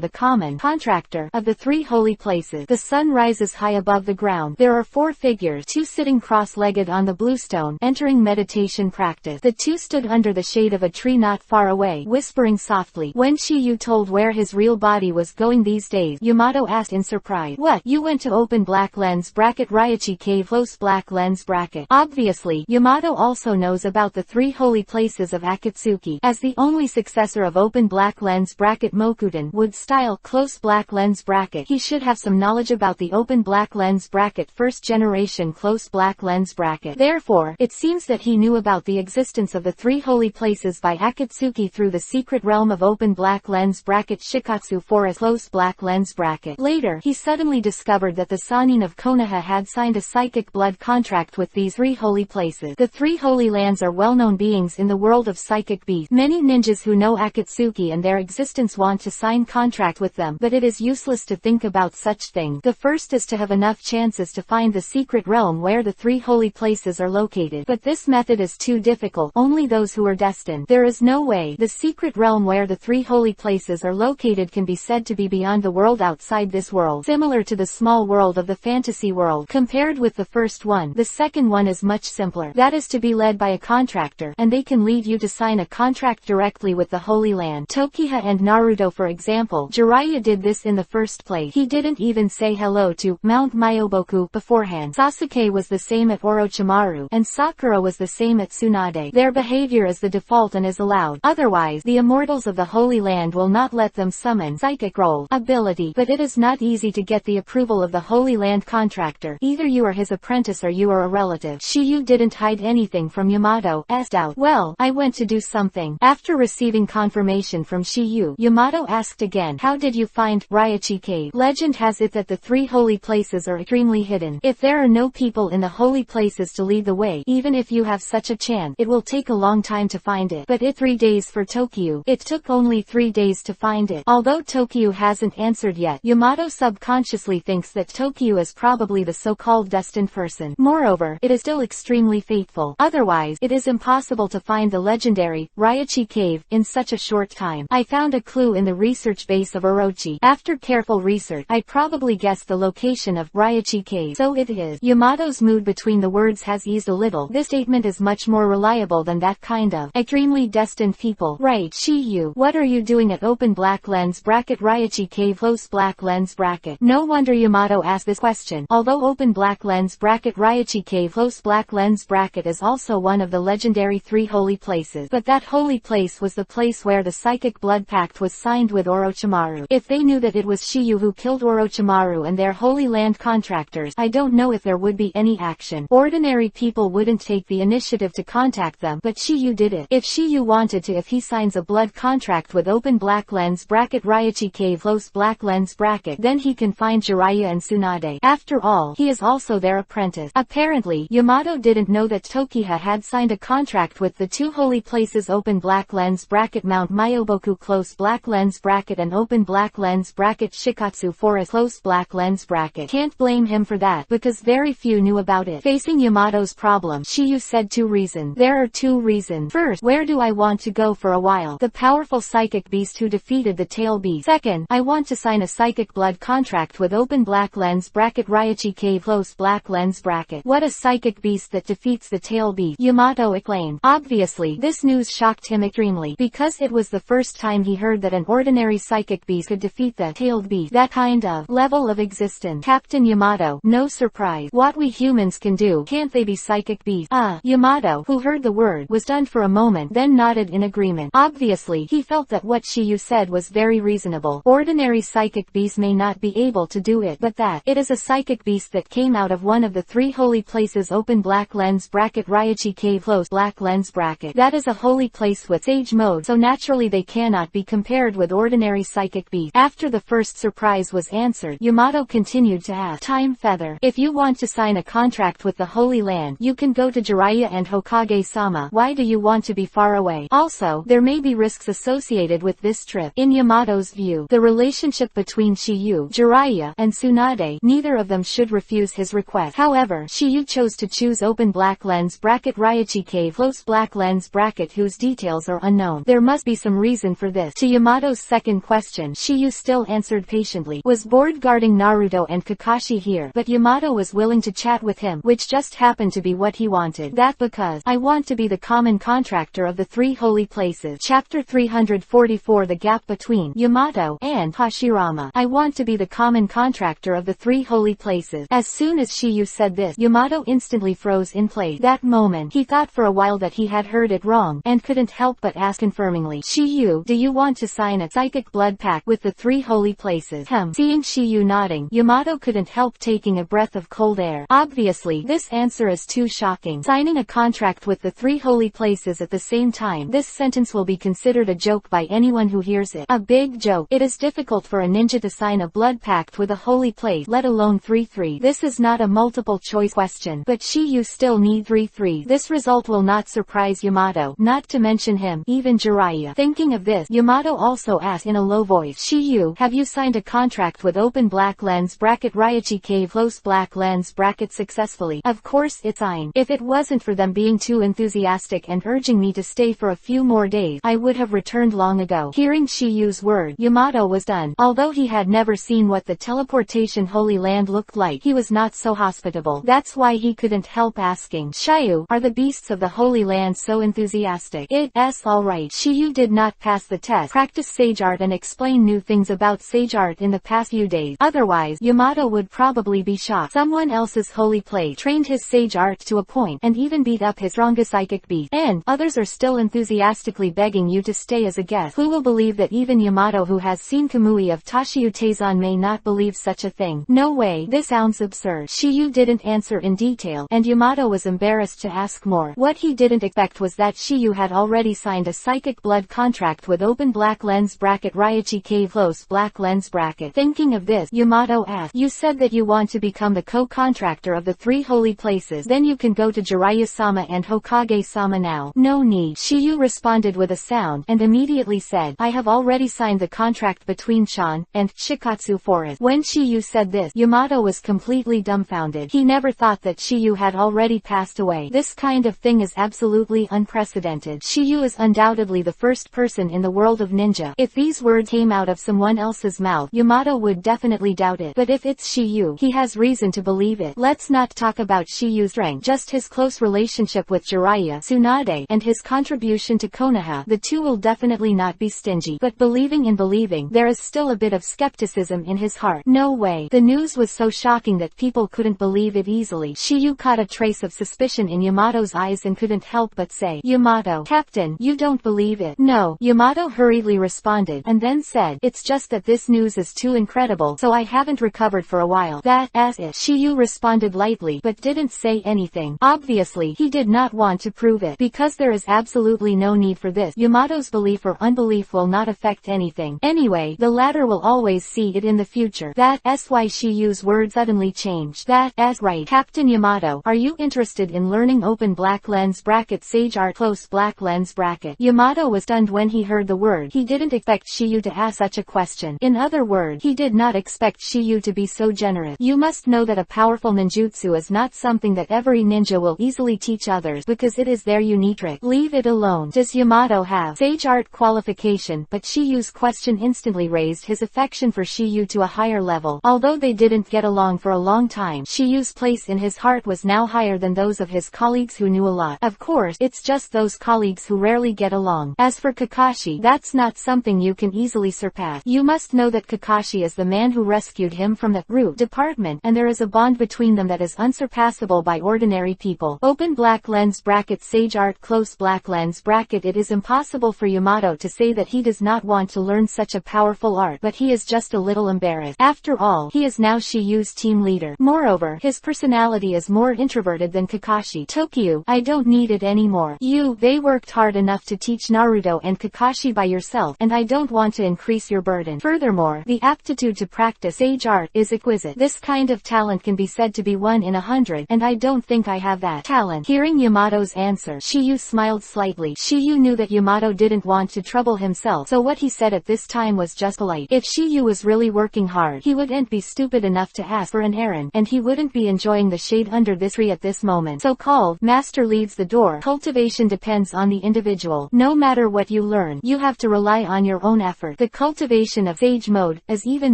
The common contractor of the 3 holy places. The sun rises high above the ground. There are 4 figures, 2 sitting cross-legged on the bluestone, entering meditation practice. The 2 stood under the shade of a tree not far away, whispering softly. When Shiyu told where his real body was going these days, Yamato asked in surprise, "What? You went to open black lens bracket Raichi Cave close black lens bracket." Obviously, Yamato also knows about the 3 holy places of Akatsuki. As the only successor of open black lens bracket Mokuden wood style close black lens bracket, he should have some knowledge about the open black lens bracket first generation close black lens bracket. Therefore, it seems that he knew about the existence of the 3 holy places by Akatsuki through the secret realm of open black lens bracket Shikatsu Forest close black lens bracket. Later, he suddenly discovered that the Sannin of Konoha had signed a psychic blood contract with these 3 holy places. The 3 holy lands are well-known beings in the world of psychic beasts. Many ninjas who know Akatsuki and their existence want to sign contract with them, but it is useless to think about such things. The first is to have enough chances to find the secret realm where the 3 holy places are located. But this method is too difficult. Only those who are destined. There is no way. The secret realm where the 3 holy places are located can be said to be beyond the world outside this world, similar to the small world of the fantasy world. Compared with the first one, the second one is much simpler. That is to be led by a contractor, and they can lead you to sign a contract directly with the Holy Land. Tokiha and Naruto for example. Jiraiya did this in the first place. He didn't even say hello to Mount Myoboku beforehand. Sasuke was the same at Orochimaru, and Sakura was the same at Tsunade. Their behavior is the default and is allowed. Otherwise, the immortals of the Holy Land will not let them summon psychic roll ability. But it is not easy to get the approval of the Holy Land contractor. Either you are his apprentice or you are a relative. Shiyu didn't hide anything from Yamato. Out. "Well, I went to do something." After receiving confirmation from Shiyu, Yamato asked again, "How did you find Raichi Cave?" Legend has it that the 3 holy places are extremely hidden. If there are no people in the holy places to lead the way, even if you have such a chance, it will take a long time to find it. But it 3 days for Tokyo. It took only 3 days to find it. Although Tokyo hasn't answered yet, Yamato subconsciously thinks that Tokyo is probably the so-called destined person. Moreover, it is still extremely faithful. Otherwise, it is impossible to find the legendary Raichi Cave in such a short time. I found a clue in the research base of Orochi. After careful research, I probably guessed the location of Raichi Cave. So it is. Yamato's mood between the words has eased a little. This statement is much more reliable than that kind of extremely destined people. Right, Shiyu, what are you doing at open black lens bracket Raichi Cave close black lens bracket? No wonder Yamato asked this question. Although open black lens bracket Raichi Cave close black lens bracket is also one of the legendary 3 holy places, but that holy place was the place where the psychic blood pact was signed with Orochimaru. If they knew that it was Shiyu who killed Orochimaru and their Holy Land contractors, I don't know if there would be any action. Ordinary people wouldn't take the initiative to contact them, but Shiyu did it. If Shiyu wanted to, if he signs a blood contract with open black lens bracket Raichi Cave close black lens bracket, then he can find Jiraiya and Tsunade. After all, he is also their apprentice. Apparently, Yamato didn't know that Tokiha had signed a contract with the 2 holy places open black lens bracket Mount Myoboku close black lens bracket and open black lens bracket Shikatsu Forest close black lens bracket. Can't blame him for that, because very few knew about it. Facing Yamato's problem, Shiyu said 2 reasons. There are 2 reasons. First, where do I want to go for a while? The powerful psychic beast who defeated the tail beast. Second, I want to sign a psychic blood contract with open black lens bracket Raichi Cave close black lens bracket. What a psychic beast that defeats the tail beast, Yamato exclaimed. Obviously, this news shocked him extremely, because it was the first time he heard that an ordinary psychic beast could defeat the tailed beast. That kind of level of existence. Captain Yamato, no surprise. What we humans can do, can't they be psychic beasts? Yamato, who heard the word, was stunned for a moment, then nodded in agreement. Obviously, he felt that what Shiyu said was very reasonable. Ordinary psychic beasts may not be able to do it, but that it is a psychic beast that came out of one of the 3 holy places open black lens bracket Raichi cave close black lens bracket. That is a holy place with sage mode, so naturally they cannot be compared with ordinary psychic beasts. After the first surprise was answered, Yamato continued to ask, Time Feather, if you want to sign a contract with the Holy Land, you can go to Jiraiya and Hokage-sama. Why do you want to be far away? Also, there may be risks associated with this trip. In Yamato's view, the relationship between Shiyu, Jiraiya, and Tsunade, neither of them should refuse his request. However, Shiyu chose to choose open black lens bracket Raichi cave close black lens bracket whose details are unknown. There must be some reason for this. To Yamato's second question, Shiyu still answered patiently, was bored guarding Naruto and Kakashi here, but Yamato was willing to chat with him, which just happened to be what he wanted. That because I want to be the common contractor of the 3 holy places. Chapter 344 The gap between Yamato and Hashirama. I want to be the common contractor of the 3 holy places. As soon as Shiyu said this, Yamato instantly froze in place. That moment, he thought for a while that he had heard it wrong, and couldn't help but ask confirmingly, Shiyu, do you want to sign a psychic blood pact with the 3 holy places? Seeing Shiyu nodding, Yamato couldn't help taking a breath of cold air. Obviously, this answer is too shocking. Signing a contract with the 3 holy places at the same time, this sentence will be considered a joke by anyone who hears it. A big joke. It is difficult for a ninja to sign a blood pact with a holy place, let alone 3-3. This is not a multiple choice question, but Shiyu still need 3-3. This result will not surprise Yamato, not to mention him, even Jiraiya. Thinking of this, Yamato also asked in a low voice, Shiyu, have you signed a contract with open black lens bracket Raichi cave close black lens bracket successfully? Of course it's signed. If it wasn't for them being too enthusiastic and urging me to stay for a few more days, I would have returned long ago. Hearing Shiyu's word, Yamato was done. Although he had never seen what the teleportation Holy Land looked like, he was not so hospitable. That's why he couldn't help asking, Shiyu, are the beasts of the Holy Land so enthusiastic? It's alright. Shiyu did not pass the test, practice sage art and explain new things about sage art in the past few days. Otherwise, Yamato would probably be shocked. Someone else's holy place trained his sage art to a point, and even beat up his strongest psychic beast. And others are still enthusiastically begging you to stay as a guest. Who will believe that even Yamato, who has seen Kamui of Tashiyu Taizan, may not believe such a thing? No way, this sounds absurd. Shiyu didn't answer in detail, and Yamato was embarrassed to ask more. What he didn't expect was that Shiyu had already signed a psychic blood contract with open black lens bracket Raichi cave close black lens bracket. Thinking of this, Yamato asked, you said that you want to become the co-contractor of the 3 holy places, then you can go to Jiraiya-sama and Hokage-sama now. No need. Shiyu responded with a sound, and immediately said, I have already signed the contract between Shan and Shikatsu Forest. When Shiyu said this, Yamato was completely dumbfounded. He never thought that Shiyu had already passed away. This kind of thing is absolutely unprecedented. Shiyu is undoubtedly the first person in the world of ninja. If these words came out of someone else's mouth, Yamato would definitely doubt it. But if it's Shiyu, he has reason to believe it. Let's not talk about Shiyu's strength, just his close relationship with Jiraiya, Tsunade, and his contribution to Konoha. The two will definitely not be stingy. But believing in believing, there is still a bit of skepticism in his heart. No way. The news was so shocking that people couldn't believe it easily. Shiyu caught a trace of suspicion in Yamato's eyes and couldn't help but say, Yamato, Captain, you don't believe it? No. Yamato hurriedly responded, and then said, it's just that this news is too incredible, so I haven't recovered for a while. That's it. Shiyu responded lightly, but didn't say anything. Obviously, he did not want to prove it, because there is absolutely no need for this. Yamato's belief or unbelief will not affect anything. Anyway, the latter will always see it in the future. That's why Shiyu's words suddenly changed. That's right. Captain Yamato, are you interested in learning open black lens bracket sage art close black lens bracket? Yamato was stunned when he heard the word. He didn't expect Shiyu to ask such a question. In other words, he did not expect Shiyu to be so generous. You must know that a powerful ninjutsu is not something that every ninja will easily teach others, because it is their unique trick. Leave it alone. Does Yamato have sage art qualification? But Shiyu's question instantly raised his affection for Shiyu to a higher level. Although they didn't get along for a long time, Shiyu's place in his heart was now higher than those of his colleagues who knew a lot. Of course, it's just those colleagues who rarely get along. As for Kakashi, that's not something you can easily surpass. You must know that Kakashi is the man who rescued him from the root department, and there is a bond between them that is unsurpassable by ordinary people. Open black lens bracket sage art close black lens bracket. It is impossible for Yamato to say that he does does not want to learn such a powerful art, but he is just a little embarrassed. After all, he is now Shiyu's team leader. Moreover, his personality is more introverted than Kakashi. Tokyo, I don't need it anymore. They worked hard enough to teach Naruto and Kakashi by yourself, and I don't want to increase your burden. Furthermore, the aptitude to practice sage art is exquisite. This kind of talent can be said to be 1 in 100, and I don't think I have that talent. Hearing Yamato's answer, Shiyu smiled slightly. Shiyu knew that Yamato didn't want to trouble himself, so what he said at this time was just polite. If Shiyu was really working hard, he wouldn't be stupid enough to ask for an errand, and he wouldn't be enjoying the shade under this tree at this moment. So-called master leads the door. Cultivation depends on the individual. No matter what you learn, you have to rely on your own effort. The cultivation of sage mode is even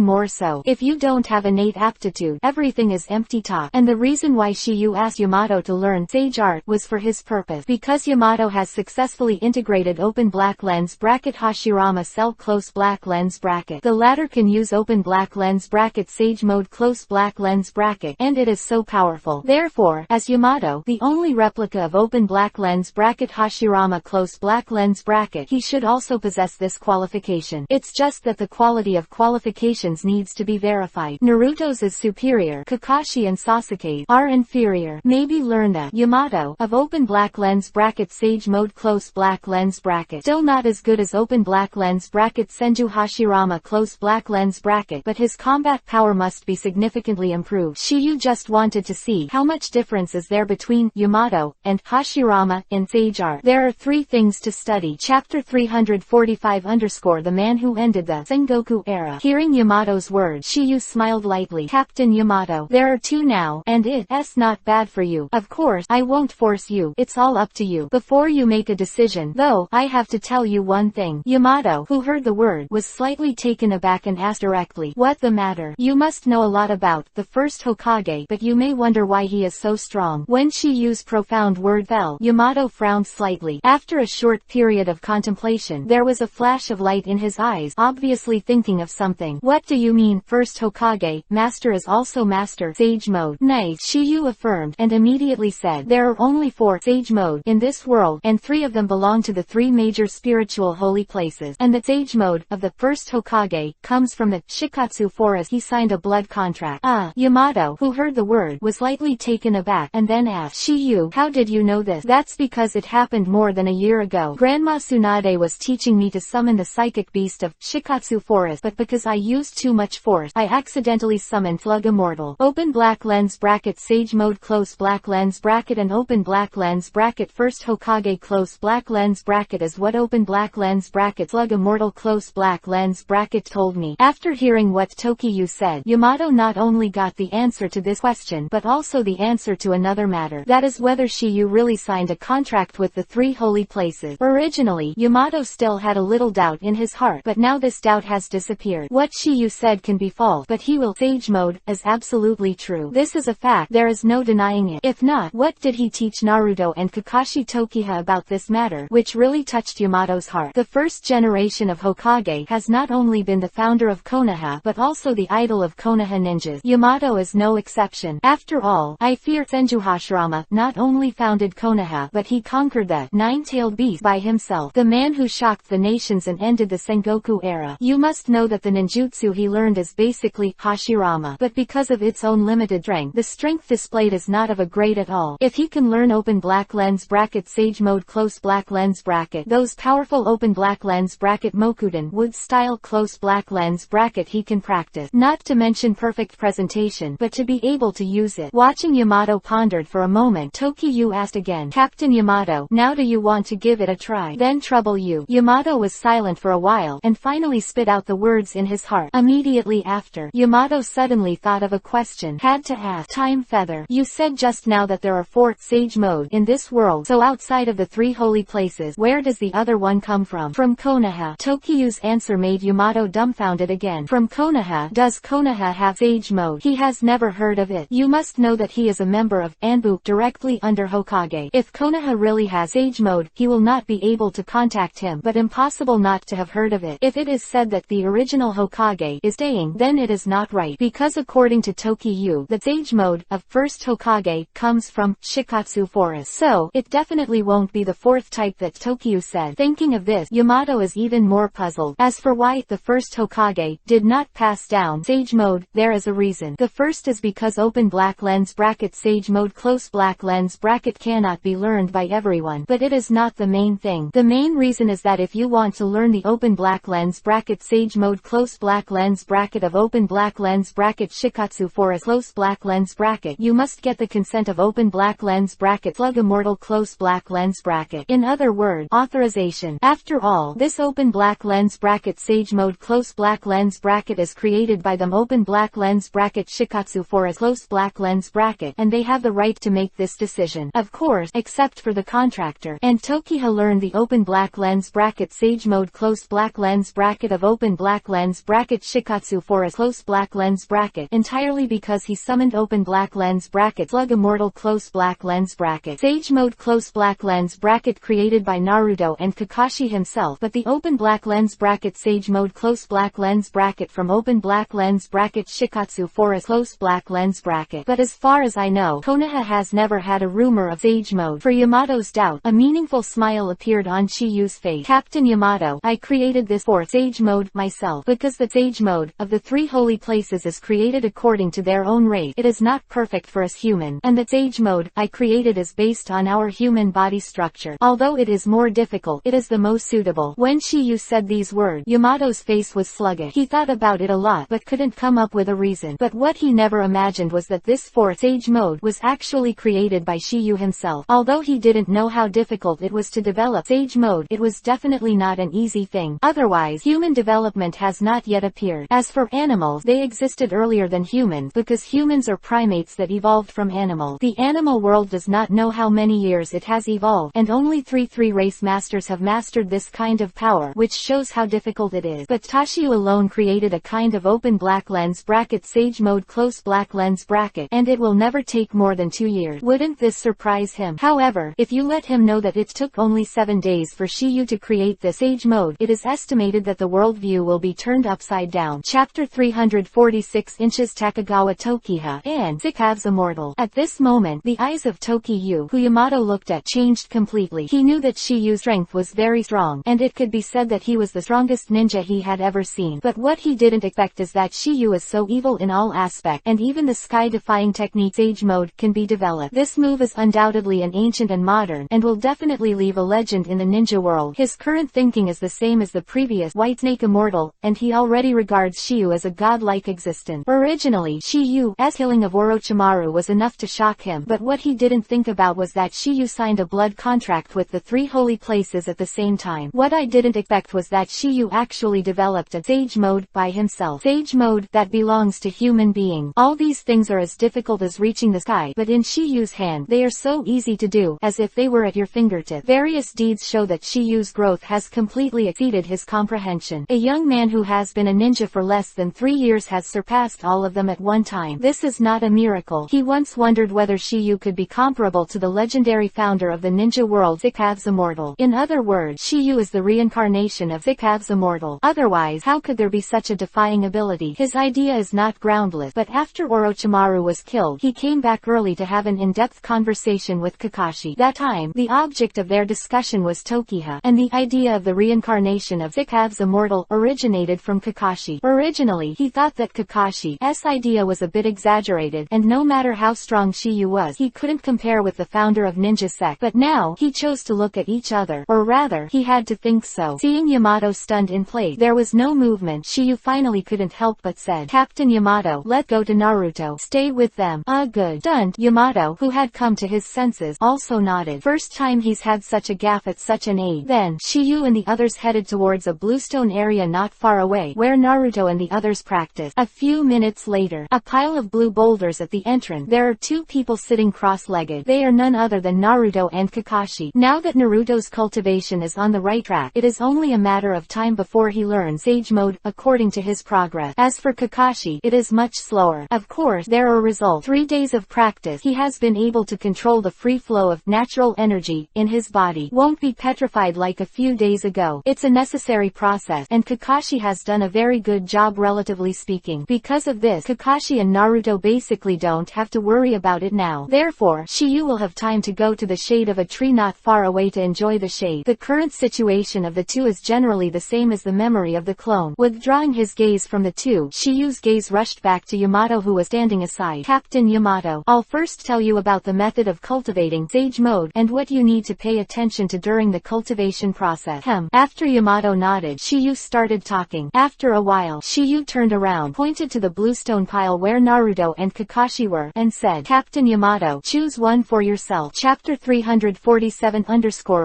more so. If you don't have innate aptitude, everything is empty talk. And the reason why Shiyu asked Yamato to learn sage art was for his purpose. Because Yamato has successfully integrated open black lens bracket Hashirama cell close black lens bracket. The latter can use open black lens bracket sage mode close black lens bracket, and it is so powerful. Therefore, as Yamato, the only replica of open black lens bracket Hashirama close black lens bracket, he should also possess this qualification. It's just that the quality of qualifications needs to be verified. Naruto's is superior, Kakashi and Sasuke are inferior. Maybe learn that Yamato, of open black lens bracket sage mode close black lens bracket, still not as good as open black lens bracket Senju Hashirama close black lens bracket, but his combat power must be significantly improved. Shiyu just wanted to see how much difference is there between Yamato and Hashirama in sage art. There are 3 things to study. Chapter 345 The man who ended the Sengoku era. Hearing Yamato's words, Shiyu smiled lightly. Captain Yamato, there are 2 now, and it's not bad for you. Of course, I won't force you. It's all up to you. Before you make a decision, though, I have to tell you one thing. Yamato, who heard the word, was slightly taken aback and asked directly, what the matter? You must know a lot about the first Hokage, but you may wonder why he is so strong. When Shiyu's profound word fell, Yamato frowned slightly. After a short period of contemplation, there was a flash of light in his eyes, obviously thinking of something. What do you mean, first Hokage? Master is also master sage mode. Nice, Shiyu affirmed, and immediately said, there are only 4 sage mode in this world, and 3 of them belong to the 3 major spiritual holy places, and the sage mode of the first Hokage comes from the Shikatsu forest. He signed a blood contract. Yamato, who heard the word, was slightly taken aback, and then asked, Shiyu, how did you know this? That's because it happened more than a year ago. Grandma Tsunade was teaching me to summon the psychic beast of Shikatsu forest, but because I used too much force, I accidentally summoned Slug Immortal. Open black lens bracket sage mode close black lens bracket and open black lens bracket first Hokage close black lens bracket is what open black lens bracket Slug Immortal close black lens bracket told me. After hearing what Tokiyu said, Yamato not only got the answer to this question but also the answer to another matter. That is whether Shiyu really signed a contract with the 3 holy places. Originally, Yamato still had a little doubt in his heart, but now this doubt has disappeared. What Shiyu said can be false, but he will sage mode is absolutely true. This is a fact, there is no denying it. If not, what did he teach Naruto and Kakashi Tokiha about this matter, which really touched Yamato's heart? The first generation of Hokage has not only been the founder of Konoha but also the idol of Konoha ninjas. Yamato is no exception. After all, I fear Senju Hashirama not only founded Konoha but he conquered the 9-tailed beast by himself. The man who shocked the nations and ended the Sengoku era. You must know that the ninjutsu he learned is basically Hashirama, but because of its own limited strength, the strength displayed is not of a grade at all. If he can learn open black lens bracket sage mode close black lens bracket, those powerful open black lens bracket Mokuden wood style close black lens bracket he can practice, not to mention perfect presentation, but to be able to use it. Watching Yamato pondered for a moment, Tokiyu asked again, Captain Yamato, now do you want to give it a try? Then trouble you. Yamato was silent for a while, and finally spit out the words in his heart. Immediately after, Yamato suddenly thought of a question. Had to ask. Time Feather, you said just now that there are 4 sage mode in this world, so outside of the 3 holy places, where does the other one come from? From Konoha. Tokiyu's answer made Yamato dumbfounded again. From Konoha? Does Konoha have sage mode? He has never heard of it. You must know that he is a member of Anbu, directly under Hokage. If Konoha really has sage mode, he will not be able to contact him, but impossible not to have heard of it. If it is said that the original Hokage is staying, then it is not right, because according to Tokiyu, the sage mode of first Hokage comes from Shikatsu forest. So, it definitely won't be the 4th type that Tokiyu said. Thinking of this, Yamato Yamato is even more puzzled. As for why the first Hokage did not pass down Sage Mode, there is a reason. The first is because open black lens bracket Sage Mode close black lens bracket cannot be learned by everyone. But it is not the main thing. The main reason is that if you want to learn the open black lens bracket Sage Mode close black lens bracket of open black lens bracket Shikatsu for a close black lens bracket, you must get the consent of open black lens bracket Slug Immortal close black lens bracket. In other words, authorization. After all, this open black lens bracket Sage Mode close black lens bracket is created by them open black lens bracket Shikatsu for a close black lens bracket, and they have the right to make this decision. Of course, except for the contractor. And Tokiha learned the open black lens bracket Sage Mode close black lens bracket of open black lens bracket Shikatsu for a close black lens bracket entirely because he summoned open black lens bracket Slug Immortal close black lens bracket Sage Mode close black lens bracket created by Naruto and Kakashi himself. But the open black lens bracket Sage Mode close black lens bracket from open black lens bracket Shikatsu for a close black lens bracket. But as far as I know, Konoha has never had a rumor of Sage Mode. For Yamato's doubt, a meaningful smile appeared on Chiyu's face. Captain Yamato, I created this for Sage Mode myself, because the Sage Mode of the three holy places is created according to their own rate. It is not perfect for us human, and the Sage Mode I created is based on our human body structure. Although it is more difficult, it is the most suitable. When Chiyu said these words, Yamato's face was sluggish. He thought about it a lot but couldn't come up with a reason. But what he never imagined was that this fourth Sage Mode was actually created by Chiyu himself. Although he didn't know how difficult it was to develop Sage Mode, it was definitely not an easy thing. Otherwise, human development has not yet appeared. As for animals, they existed earlier than humans because humans are primates that evolved from animals. The animal world does not know how many years it has evolved, and only three race masters have mastered this kind of power, which shows how difficult it is. But Tashiu alone created a kind of open black lens bracket Sage Mode close black lens bracket, and it will never take more than 2 years. Wouldn't this surprise him? However, if you let him know that it took only 7 days for Chiyu to create the Sage Mode, it is estimated that the worldview will be turned upside down. Chapter 346 Inches Takagawa Tokiha and Zika's Immortal. At this moment, the eyes of Tokiyu, who Yamato looked at, changed completely. He knew that Chiyu's strength was very strong, and it could be said that he was the strongest ninja he had ever seen. But what he didn't expect is that Chiyu is so evil in all aspects, and even the sky-defying technique Sage Mode can be developed. This move is undoubtedly an ancient and modern, and will definitely leave a legend in the ninja world. His current thinking is the same as the previous Whitesnake Immortal, and he already regards Chiyu as a godlike existence. Originally, Chiyu's killing of Orochimaru was enough to shock him, but what he didn't think about was that Chiyu signed a blood contract with the three holy places at the same time. What I didn't expect was that Chiyu actually developed a Sage Mode by himself. Sage Mode that belongs to human being. All these things are as difficult as reaching the sky, but in Chiyu's hand, they are so easy to do, as if they were at your fingertip. Various deeds show that Chiyu's growth has completely exceeded his comprehension. A young man who has been a ninja for less than 3 years has surpassed all of them at one time. This is not a miracle. He once wondered whether Chiyu could be comparable to the legendary founder of the ninja world, Zika's Immortal. In other words, Chiyu is the reincarnation of Zika's Immortal. Otherwise, how could there be such a defying ability? His idea is not groundless, but after Orochimaru was killed, he came back early to have an in-depth conversation with Kakashi. That time, the object of their discussion was Tokiha, and the idea of the reincarnation of Zika's Immortal originated from Kakashi. Originally, he thought that Kakashi's idea was a bit exaggerated, and no matter how strong Chiyu was, he couldn't compare with the founder of Ninja Sect. But now, he chose to look at each other, or rather, he had to think so. Seeing Yamato stunned in place, there was no movement. Chiyu finally couldn't help but said, "Captain Yamato, let go to Naruto. Stay with them." Good. Stunned, Yamato, who had come to his senses, also nodded. First time he's had such a gaffe at such an age. Then, Chiyu and the others headed towards a bluestone area not far away, where Naruto and the others practiced. A few minutes later, a pile of blue boulders at the entrance. There are two people sitting cross-legged. They are none other than Naruto and Kakashi. Now that Naruto's cultivation is on the right track, it is only a matter of time before he learns Sage Mode, according to his progress. As for Kakashi, it is much slower. Of course, there are results. 3 days of practice, he has been able to control the free flow of natural energy in his body. Won't be petrified like a few days ago. It's a necessary process, and Kakashi has done a very good job relatively speaking. Because of this, Kakashi and Naruto basically don't have to worry about it now. Therefore, Chiyu will have time to go to the shade of a tree not far away to enjoy the shade. The current situation of of the two is generally the same as the memory of the clone. Withdrawing his gaze from the two, Shiyu's gaze rushed back to Yamato, who was standing aside. Captain Yamato, I'll first tell you about the method of cultivating Sage Mode and what you need to pay attention to during the cultivation process. After Yamato nodded, Shiyu started talking. After a while, Shiyu turned around, pointed to the bluestone pile where Naruto and Kakashi were, and said, Captain Yamato, choose one for yourself. Chapter 347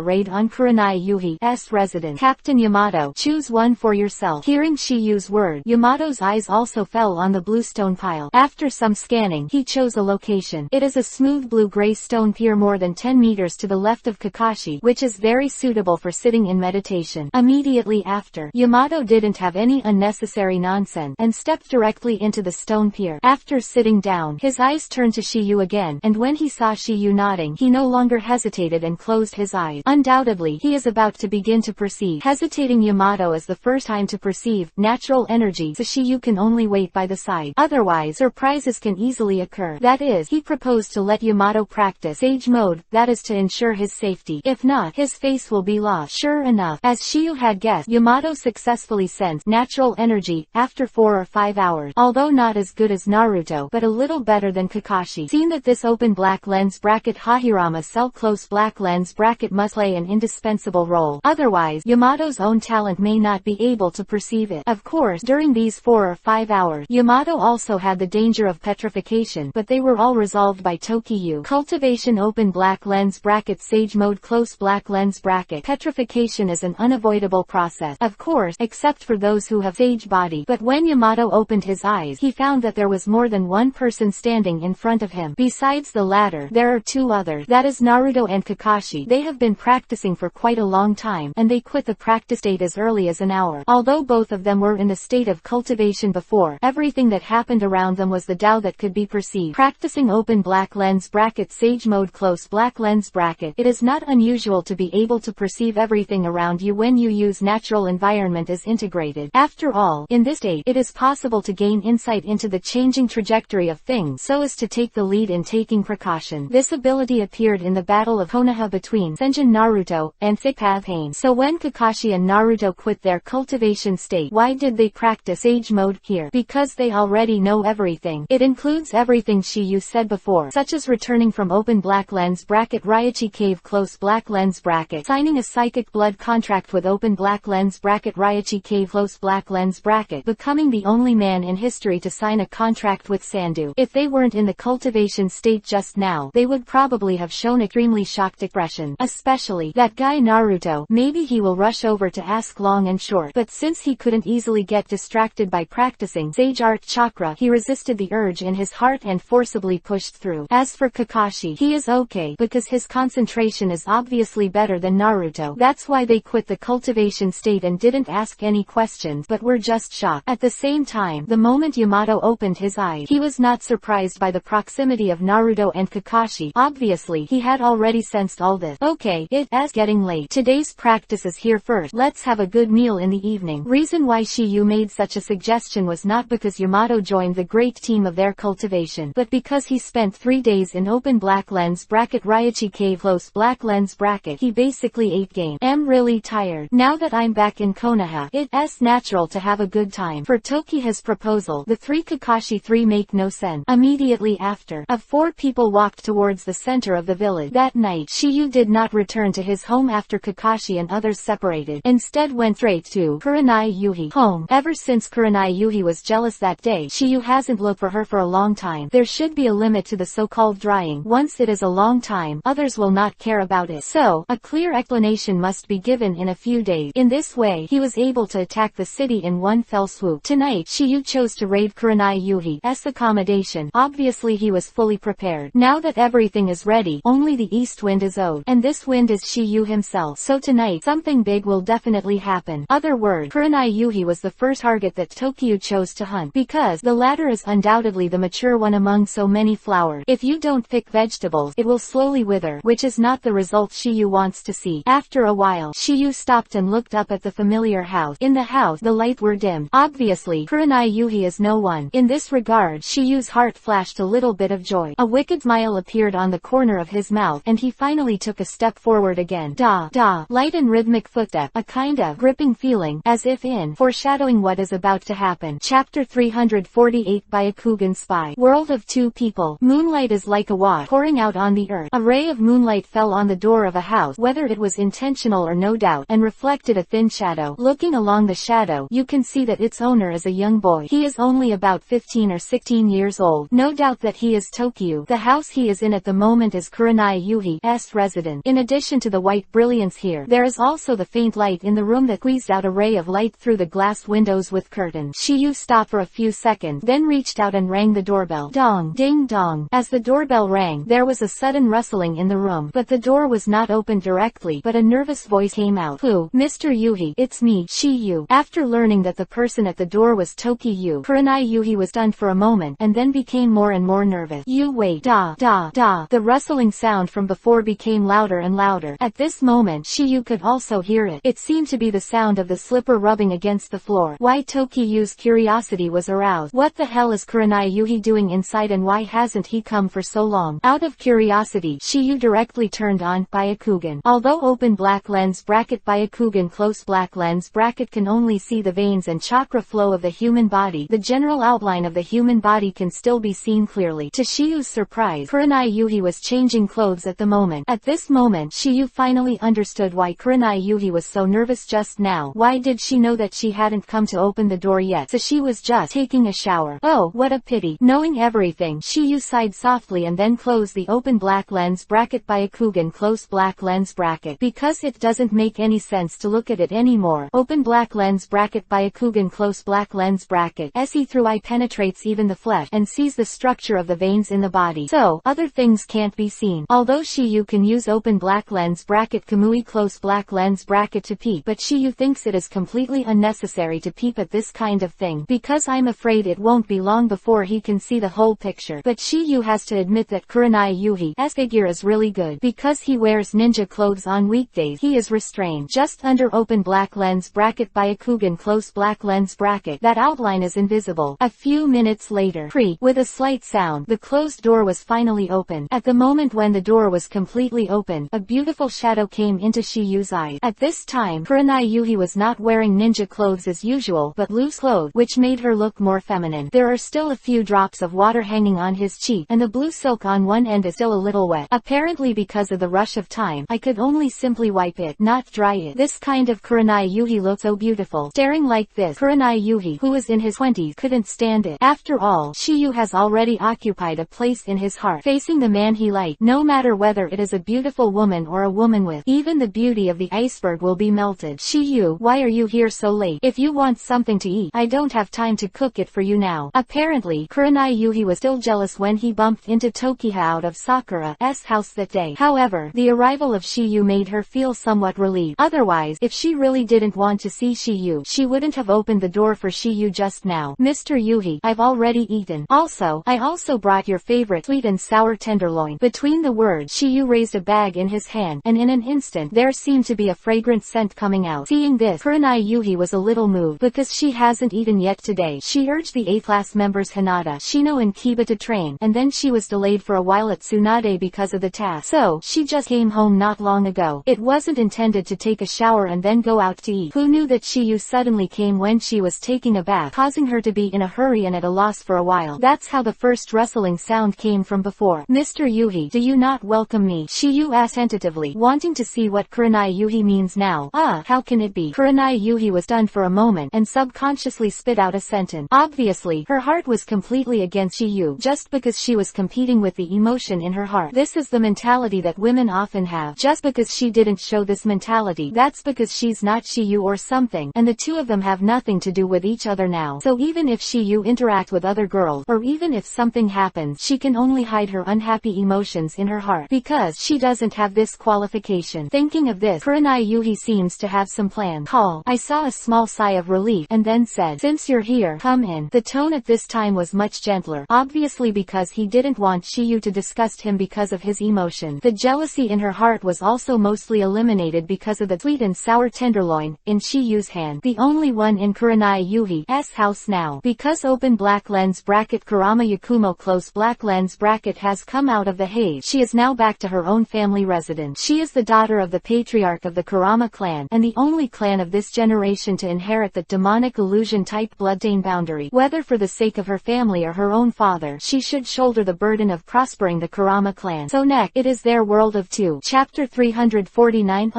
Raid on Kurenai Yuhi's residence. Captain Yamato, choose one for yourself. Hearing Shiyu's word, Yamato's eyes also fell on the bluestone pile. After some scanning, he chose a location. It is a smooth blue-gray stone pier more than 10 meters to the left of Kakashi, which is very suitable for sitting in meditation. Immediately after, Yamato didn't have any unnecessary nonsense, and stepped directly into the stone pier. After sitting down, his eyes turned to Shiyu again, and when he saw Shiyu nodding, he no longer hesitated and closed his eyes. Undoubtedly, he is about to begin to perceive. Hesitating Yamato is the first time to perceive natural energy, so Shiyu can only wait by the side. Otherwise, surprises can easily occur. That is, he proposed to let Yamato practice Sage Mode, that is to ensure his safety. If not, his face will be lost. Sure enough, as Shiyu had guessed, Yamato successfully sensed natural energy after 4 or 5 hours. Although not as good as Naruto, but a little better than Kakashi. Seen that this open black lens bracket Hahirama cell close black lens bracket must play an indispensable role. Otherwise, Yamato's own talent may not be able to perceive it. Of course, during these 4 or 5 hours, Yamato also had the danger of petrification, but they were all resolved by Tokiyu. Cultivation open black lens bracket Sage Mode close black lens bracket. Petrification is an unavoidable process, of course, except for those who have sage body. But when Yamato opened his eyes, he found that there was more than one person standing in front of him. Besides the latter, there are 2 others, that is Naruto and Kakashi. They have been practicing for quite a long time, and they quit the practice state as early as an hour. Although both of them were in the state of cultivation before, everything that happened around them was the Tao that could be perceived. Practicing open black lens bracket Sage Mode close black lens bracket. It is not unusual to be able to perceive everything around you when you use natural environment as integrated. After all, in this state, it is possible to gain insight into the changing trajectory of things so as to take the lead in taking precaution. This ability appeared in the battle of Konoha between Senjin Naruto and Thick Path Pain. So when Kakashi and Naruto quit their cultivation state, why did they practice Sage Mode here? Because they already know everything. It includes everything Shiyu said before, such as returning from open black lens bracket Raichi Cave close black lens bracket, signing a psychic blood contract with open black lens bracket Raichi Cave close black lens bracket, becoming the only man in history to sign a contract with Sandu. If they weren't in the cultivation state just now, they would probably have shown extremely shocked expression. Especially, that guy Naruto, maybe he will rush over to ask long and short, but since he couldn't easily get distracted by practicing Sage Art Chakra, he resisted the urge in his heart and forcibly pushed through. As for Kakashi, he is okay, because his concentration is obviously better than Naruto. That's why they quit the cultivation state and didn't ask any questions, but were just shocked. At the same time, the moment Yamato opened his eyes, he was not surprised by the proximity of Naruto and Kakashi. Obviously, he had already sensed all this. Okay, it's getting late. Today's practice is here first. Let's have a good meal in the evening. Reason why Shiyu made such a suggestion was not because Yamato joined the great team of their cultivation, but because he spent 3 days in open black lens bracket Raichi Cave close black lens bracket. He basically ate game. Am really tired. Now that I'm back in Konoha, it's natural to have a good time. For Toki's proposal, the 3 Kakashi 3 make no sense. Immediately after, 4 people walked towards the center of the village. That night, Shiyu did not return to his home after Kakashi and others separated. Instead went straight to Kurenai Yuhi home. Ever since Kurenai Yuhi was jealous that day, Shiyu hasn't looked for her for a long time. There should be a limit to the so-called drying. Once it is a long time, others will not care about it. So, a clear explanation must be given in a few days. In this way, he was able to attack the city in one fell swoop. Tonight, Shiyu chose to raid Kurenai Yuhi's accommodation. Obviously he was fully prepared. Now that everything is ready, only the east wind is owed. And this wind is Shiyu himself. So tonight, something big will definitely happen. Other word, Kurenai Yuhi was the first target that Tokiyu chose to hunt, because the latter is undoubtedly the mature one among so many flowers. If you don't pick vegetables, it will slowly wither, which is not the result Shiyu wants to see. After a while, Shiyu stopped and looked up at the familiar house. In the house, the lights were dim. Obviously, Kurenai Yuhi is no one. In this regard, Shiyu's heart flashed a little bit of joy. A wicked smile appeared on the corner of his mouth, and he finally took a step forward again. Da, da, light and rhythmic rhythmic footstep, a kind of gripping feeling, as if in foreshadowing what is about to happen. Chapter 348 Byakugan Spy. World of two people. Moonlight is like a wash pouring out on the earth. A ray of moonlight fell on the door of a house, whether it was intentional or no doubt, and reflected a thin shadow. Looking along the shadow, you can see that its owner is a young boy. He is only about 15 or 16 years old. No doubt that he is Tokyo. The house he is in at the moment is Kurenai Yuhi's residence. In addition to the white brilliance here, there is also the faint light in the room that squeezed out a ray of light through the glass windows with curtains. Shiyu stopped for a few seconds, then reached out and rang the doorbell. Dong, ding dong. As the doorbell rang, there was a sudden rustling in the room, but the door was not opened directly, but a nervous voice came out. Who? Mr. Yuhi. It's me, Shiyu. After learning that the person at the door was Tokyo, Kurenai Yuhi was stunned for a moment, and then became more and more nervous. You wait. Da, da, da. The rustling sound from before became louder and louder. At this moment, Shiyu could also hear it. It seemed to be the sound of the slipper rubbing against the floor. Why? Tokyo's curiosity was aroused. What the hell is Kurenai Yuhi doing inside, and why hasn't he come for so long? Out of curiosity, Shiyu directly turned on Byakugan. Although open black lens bracket Byakugan close black lens bracket can only see the veins and chakra flow of the human body, the general outline of the human body can still be seen clearly. To Shiyu's surprise, Kurenai Yuhi was changing clothes at the moment. At this moment, Shiyu finally understood why Kurenai Yuhi was so nervous just now. Why did she know that she hadn't come to open the door yet? So she was just taking a shower. Oh, what a pity. Knowing everything, Shiyu sighed softly and then closed the open black lens bracket Byakugan close black lens bracket. Because it doesn't make any sense to look at it anymore. Open black lens bracket Byakugan close black lens bracket. See through eye penetrates even the flesh and sees the structure of the veins in the body. So, other things can't be seen. Although Shiyu can use open black lens bracket Kamui close black lens bracket to peep, but Shiyu thinks it is completely unnecessary to peep at this kind of thing, because I'm afraid it won't be long before he can see the whole picture. But Shiyu has to admit that Kurenai Yuhi's figure is really good. Because he wears ninja clothes on weekdays, he is restrained just under open black lens bracket Byakugan close black lens bracket. That outline is invisible. A few minutes later, with a slight sound, the closed door was finally opened. At the moment when the door was completely open, a beautiful shadow came into Shiyu's eyes. At this time, Kurenai Yuhi was not wearing ninja clothes as usual, but loose clothes, which made her look more feminine. There are still a few drops of water hanging on his cheek, and the blue silk on one end is still a little wet. Apparently because of the rush of time, I could only simply wipe it, not dry it. This kind of Kurenai Yuhi looked so beautiful. Staring like this, Kurenai Yuhi, who was in his 20s, couldn't stand it. After all, Shiyu has already occupied a place in his heart, facing the man he liked. No matter whether it is a beautiful woman or a woman with even the beauty of the iceberg will be melted. Shiyu, why are you here so late? If you want something to eat, I don't have time to cook it for you now. Apparently, Kurenai Yuhi was still jealous when he bumped into Tokyo out of Sakura's house that day. However, the arrival of Shiyu made her feel somewhat relieved. Otherwise, if she really didn't want to see Shiyu, she wouldn't have opened the door for Shiyu just now. Mr. Yuhi, I've already eaten. Also, I also brought your favorite sweet and sour tenderloin. Between the words, Shiyu raised a bag in his hand, and in an instant, there seemed to be a fragrant scent coming out. Seeing this, Kurenai Yuhi was a little moved. Because she hasn't eaten yet today, she urged the 8th class members Hinata, Shino and Kiba to train, and then she was delayed for a while at Tsunade because of the task. So, she just came home not long ago. It wasn't intended to take a shower and then go out to eat. Who knew that Shiyu suddenly came when she was taking a bath, causing her to be in a hurry and at a loss for a while. That's how the first rustling sound came from before. Mr. Yuhi, do you not welcome me? Shiyu asked tentatively, wanting to see what Kurenai Yuhi means now. How can it be? Kurenai Yuhi was stunned for a moment and subconsciously spit out a sentence. Obviously, her heart was completely against Shiyu, just because she was competing with the emotion in her heart. This is the mentality that women often have. Just because she didn't show this mentality, that's because she's not Shiyu or something, and the two of them have nothing to do with each other now. So even if Shiyu interact with other girls, or even if something happens, she can only hide her unhappy emotions in her heart, because she doesn't have this qualification. Thinking of this, Kurenai Yuhi seems to have some plan. I saw a small sigh of relief, and then said, since you're here, come in. The tone at this time was much gentler, obviously because he didn't want Shiyu to disgust him because of his emotion. The jealousy in her heart was also mostly eliminated because of the sweet and sour tenderloin in Shiyu's hand, the only one in Kurenai Yuhi's house now. Because open black lens bracket Kurama Yakumo close black lens bracket has come out of the haze, she is now back to her own family residence. She is the daughter of the patriarch of the Kurama clan, and the only clan of this generation to inherit the demonic illusion-type bloodline boundary. Whether for the sake of her family or her own father, she should shoulder the burden of prospering the Kurama clan. So next, it is their world of two. Chapter 349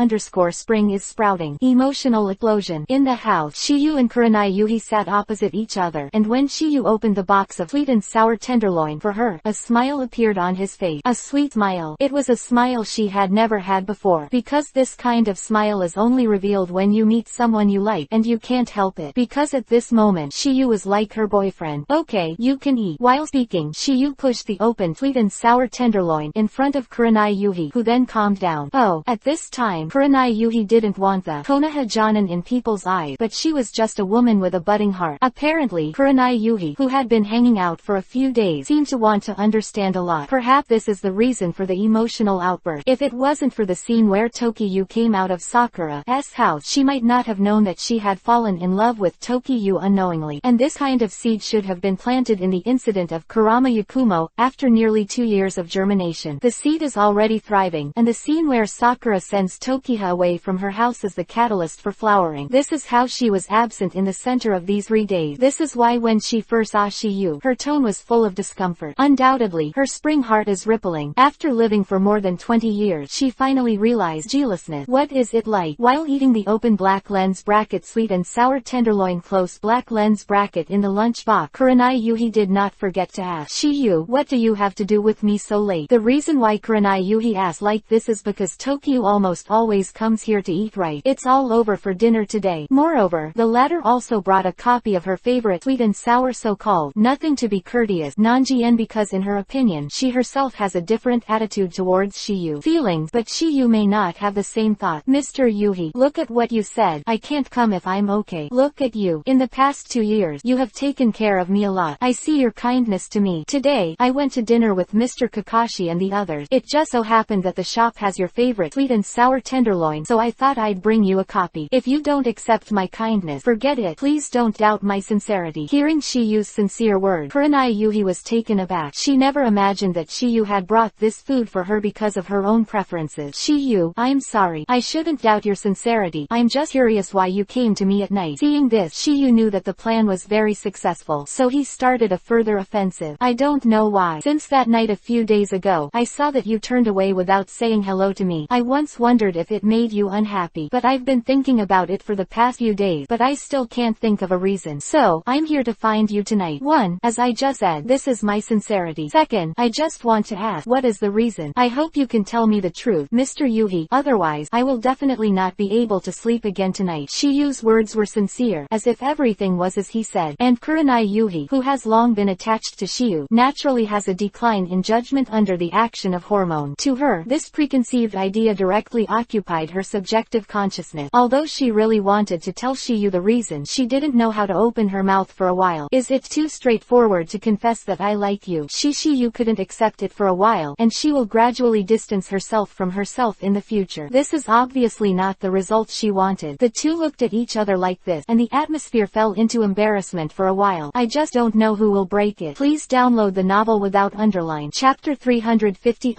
Spring is sprouting. Emotional explosion. In the house, Shiyu and Kurenai Yuhi sat opposite each other, and when Shiyu opened the box of sweet and sour tenderloin for her, a smile appeared on his face. A sweet smile. It was a smile she had never had before, because this kind of smile is only revealed when you meet someone you like, and you can't help it, because at this moment Shiyu was like her boyfriend. Okay, you can eat. While speaking, Shiyu pushed the open sweet and sour tenderloin in front of Kurenai Yuhi, who then calmed down. Oh, at this time, Kurenai Yuhi didn't want the Konoha-janen in people's eyes, but she was just a woman with a budding heart. Apparently, Kurenai Yuhi, who had been hanging out for a few days, seemed to want to understand a lot. Perhaps this is the reason for the emotional outburst. If it wasn't for the scene where Tokiyu came out of Sakura's house, she might not have known that she had fallen in love with Tokiyu unknowingly, and this kind of seed should have been planted in the incident of Kurama Yakumo, after nearly 2 years of germination. The seed is already thriving, and the scene where Sakura sends Tokiha away from her house is the catalyst for flowering. This is how she was absent in the center of these 3 days. This is why when she first saw Shiyu, her tone was full of discomfort. Undoubtedly, her spring heart is rippling. After living for more than 20 years, she finally realized jealousness. What is it like? While eating the open black lens bracket sweet and sour tenderloin close black lens bracket in the lunchbox, Kurenai Yuhi did not forget to ask, Shiyu, what do you have to do with me so late? The reason why Kurenai Yuhi asked like this is because Tokiyu almost always comes here to eat right. It's all over for dinner today. Moreover, the latter also brought a copy of her favorite sweet and sour so-called nothing to be courteous Nanjien, because in her opinion she herself has a different attitude towards Shiyu feelings, but Shiyu may not have the same thought. Mr. Yuhi, look at what you said. I can't come if I'm okay. Look at you. In the past 2 years, you have taken care of me a lot. I see your kindness to me. Today, I went to dinner with Mr. Kakashi and the others. It just so happened that the shop has your favorite sweet and sour tenderloin, so I thought I'd bring you a copy. If you don't accept my kindness, forget it. Please don't doubt my sincerity. Hearing Shiyu's sincere word, Kurenai Yuhi was taken aback. She never imagined that Shiyu had brought this food for her because of her own preferences. Shiyu, I'm sorry. I shouldn't doubt your sincerity. I'm just curious why you came to me at night. Seeing this, Shiyu knew that the plan was very successful, so he started a further offensive. I don't know why. Since that night a few days ago, I saw that you turned away without saying hello to me. I once wondered if it made you unhappy, but I've been thinking about it for the past few days, but I still can't think of a reason. So, I'm here to find you tonight. 1. As I just said, this is my sincerity. 2nd, I just want to ask, what is the reason? I hope you can tell me the truth, Mr. Yuhi, otherwise, I will definitely not be able to sleep again tonight. Shiyu's words were sincere, as if everything was as he said, and Kurenai Yuhi, who has long been attached to Shiyu, naturally has a decline in judgment under the action of hormone. To her, this preconceived idea directly occupied her subjective consciousness. Although she really wanted to tell Shiyu the reason, she didn't know how to open her mouth for a while. Is it too straightforward to confess that I like you? Shiyu couldn't accept it for a while, and she will gradually distance herself from herself in the future. This is obviously not the result she wanted. The two looked at each other like this, and the atmosphere fell into embarrassment for a while. I just don't know who will break it. Please download the novel without underline. Chapter 350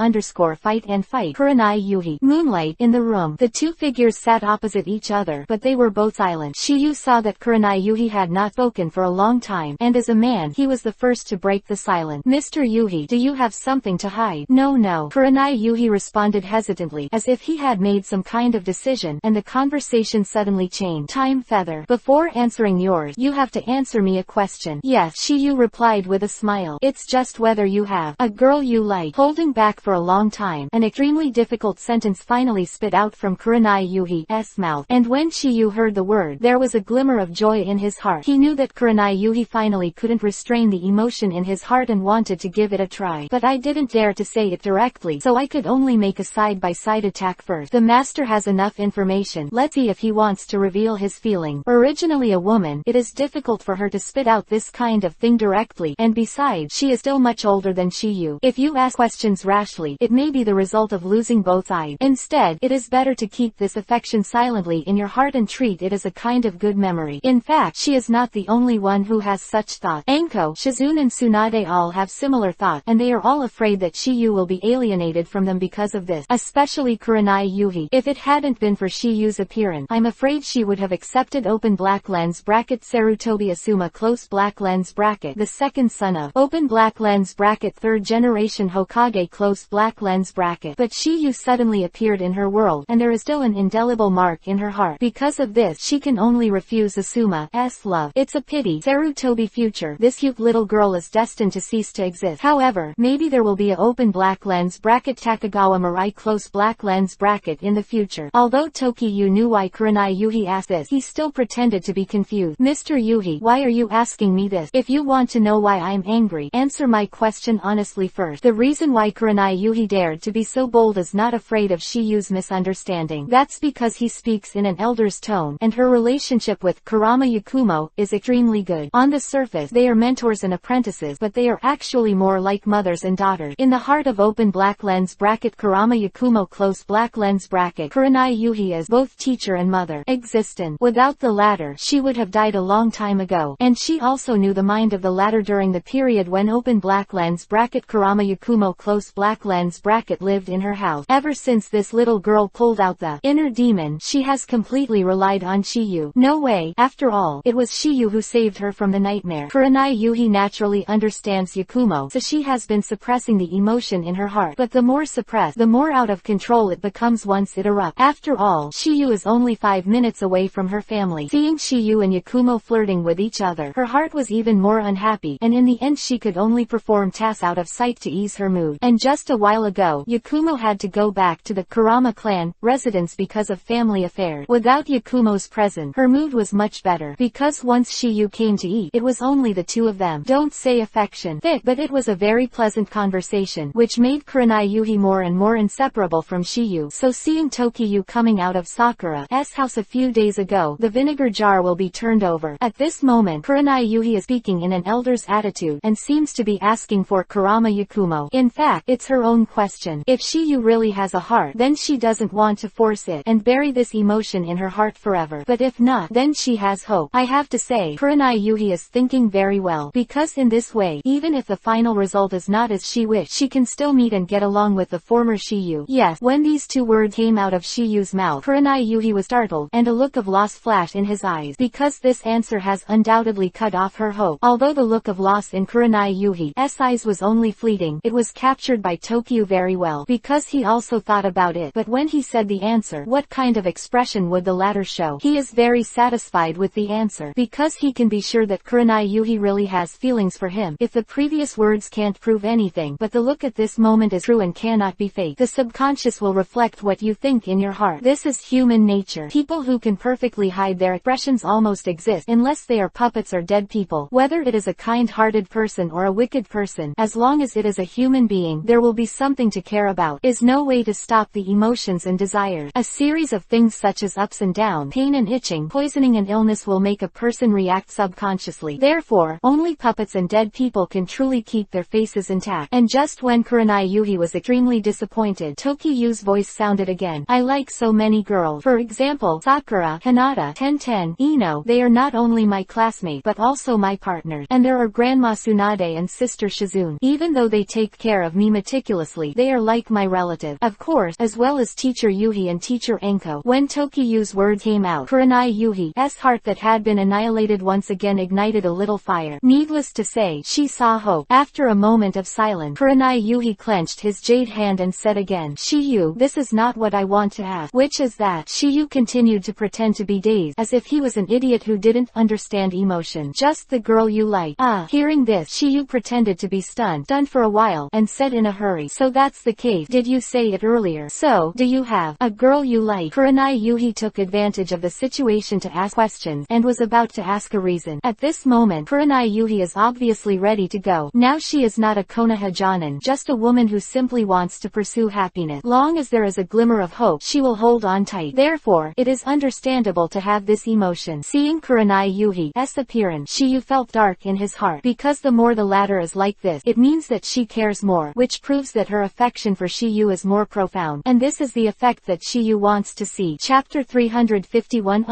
Fight and Fight. Kurenai Yuhi. Moonlight. In the room, the two figures sat opposite each other, but they were both silent. Shiyu saw that Kurenai Yuhi had not spoken for a long time, and as a man, he was the first to break the silence. Mr. Yuhi, do you have something to hide? No. Kurenai Yuhi responded hesitantly, as if he had made some kind of decision, and the conversation suddenly changed. Time feather. Before answering yours, you have to answer me a question. Yes, Shiyu replied with a smile. It's just whether you have a girl you like. Holding back for a long time, an extremely difficult sentence finally spit out from Kurenai Yuhi's mouth, and when Shiyu heard the word, there was a glimmer of joy in his heart. He knew that Kurenai Yuhi finally couldn't restrain the emotion in his heart and wanted to give it a try. But I didn't dare to say it directly, so I could only make a side-by-side attack first. The master has enough information. Let's see if he wants to reveal his feeling. Originally a woman, it is difficult for her to spit out this kind of thing directly, and besides, she is still much older than Shiyu. If you ask questions rashly, it may be the result of losing both sides. Instead, it is better to keep this affection silently in your heart and treat it as a kind of good memory. In fact, she is not the only one who has such thought. Anko, Shizune and Tsunade all have similar thought, and they are all afraid that Shiyu will be alienated from them because of this. Especially Kurenai Yuhi. If it it hadn't been for Shiyu's appearance, I'm afraid she would have accepted open black lens bracket Sarutobi Asuma close black lens bracket, the second son of open black lens bracket third generation Hokage close black lens bracket. But Shiyu suddenly appeared in her world, and there is still an indelible mark in her heart. Because of this, she can only refuse Asuma's love. It's a pity. Sarutobi future. This cute little girl is destined to cease to exist. However, maybe there will be a open black lens bracket Takagawa Mirai close black lens bracket in the future. Although Tokiyu knew why Kurenai Yuhi asked this, he still pretended to be confused. Mr. Yuhi, why are you asking me this? If you want to know why I'm angry, answer my question honestly first. The reason why Kurenai Yuhi dared to be so bold is not afraid of Shiyu's misunderstanding. That's because he speaks in an elder's tone, and her relationship with Kurama Yakumo is extremely good. On the surface, they are mentors and apprentices, but they are actually more like mothers and daughters. In the heart of open black lens bracket Kurama Yakumo close black lens bracket Kurenai Yuhi is both teacher and mother. Existent. Without the latter, she would have died a long time ago, and she also knew the mind of the latter during the period when open black lens bracket Kurama Yakumo close black lens bracket lived in her house. Ever since this little girl pulled out the inner demon, she has completely relied on Shiyu. No way. After all, it was Shiyu who saved her from the nightmare. Kurenai Yuhi naturally understands Yakumo, so she has been suppressing the emotion in her heart. But the more suppressed, the more out of control it becomes once it erupts. After all, Shiyu is only 5 minutes away from her family. Seeing Shiyu and Yakumo flirting with each other, her heart was even more unhappy, and in the end she could only perform tasks out of sight to ease her mood. And just a while ago, Yakumo had to go back to the Kurama clan residence because of family affairs. Without Yakumo's presence, her mood was much better, because once Shiyu came to eat, it was only the two of them. Don't say affection thick, but it was a very pleasant conversation, which made Kurenai Yuhi more and more inseparable from Shiyu. So seeing Tokiyu coming out of Sakura's house a few days ago, the vinegar jar will be turned over. At this moment, Kurenai Yuhi is speaking in an elder's attitude, and seems to be asking for Kurama Yakumo. In fact, it's her own question. If Shiyu really has a heart, then she doesn't want to force it, and bury this emotion in her heart forever. But if not, then she has hope. I have to say, Kurenai Yuhi is thinking very well, because in this way, even if the final result is not as she wished, she can still meet and get along with the former Shiyu. Yes, when these two words came out of Shiyu's mouth, Kurenai Yuhi was startled, and a look of loss flashed in his eyes, because this answer has undoubtedly cut off her hope. Although the look of loss in Kurenai Yuhi's eyes was only fleeting, it was captured by Tokiyu very well, because he also thought about it. But when he said the answer, what kind of expression would the latter show? He is very satisfied with the answer, because he can be sure that Kurenai Yuhi really has feelings for him. If the previous words can't prove anything, but the look at this moment is true and cannot be fake, the subconscious will reflect what you think in your heart. This is human nature. People who can perfectly hide their expressions almost exist, unless they are puppets or dead people. Whether it is a kind-hearted person or a wicked person, as long as it is a human being, there will be something to care about. Is no way to stop the emotions and desires. A series of things such as ups and downs, pain and itching, poisoning and illness will make a person react subconsciously. Therefore, only puppets and dead people can truly keep their faces intact. And just when Kurenai Yuhi was extremely disappointed, Tokiyu's voice sounded again. I like so many girls. For example, Sakura, Hinata, Tenten, Ino. They are not only my classmates but also my partners. And there are Grandma Tsunade and Sister Shizune. Even though they take care of me meticulously, they are like my relative. Of course, as well as Teacher Yuhi and Teacher Enko. When Tokiyu's words came out, Kurenai Yuhi's heart that had been annihilated once again ignited a little fire. Needless to say, she saw hope. After a moment of silence, Kurenai Yuhi clenched his jade hand and said again, Shiyu, this is not what I want to ask. Which is that? Shiyu continued to pretend to be dazed, as if he was an idiot who didn't understand emotion. Just the girl you like. Hearing this, Shiyu pretended to be stunned for a while, and said in a hurry, so that's the case. Did you say it earlier? So, do you have a girl you like? Kurenai Yuhi took advantage of the situation to ask questions, and was about to ask a reason. At this moment, Kurenai Yuhi is obviously ready to go. Now she is not a Konoha Jonin, just a woman who simply wants to pursue happiness. Long as there is a glimmer of hope, she will hold on tight. Therefore, it is understandable to have this emotion. Seeing Kurenai Yuhi's appearance, Shiyu felt dark in his heart, because the more the latter is like this, it means that she cares more, which proves that her affection for Shiyu is more profound. And this is the effect that Shiyu wants to see. Chapter 351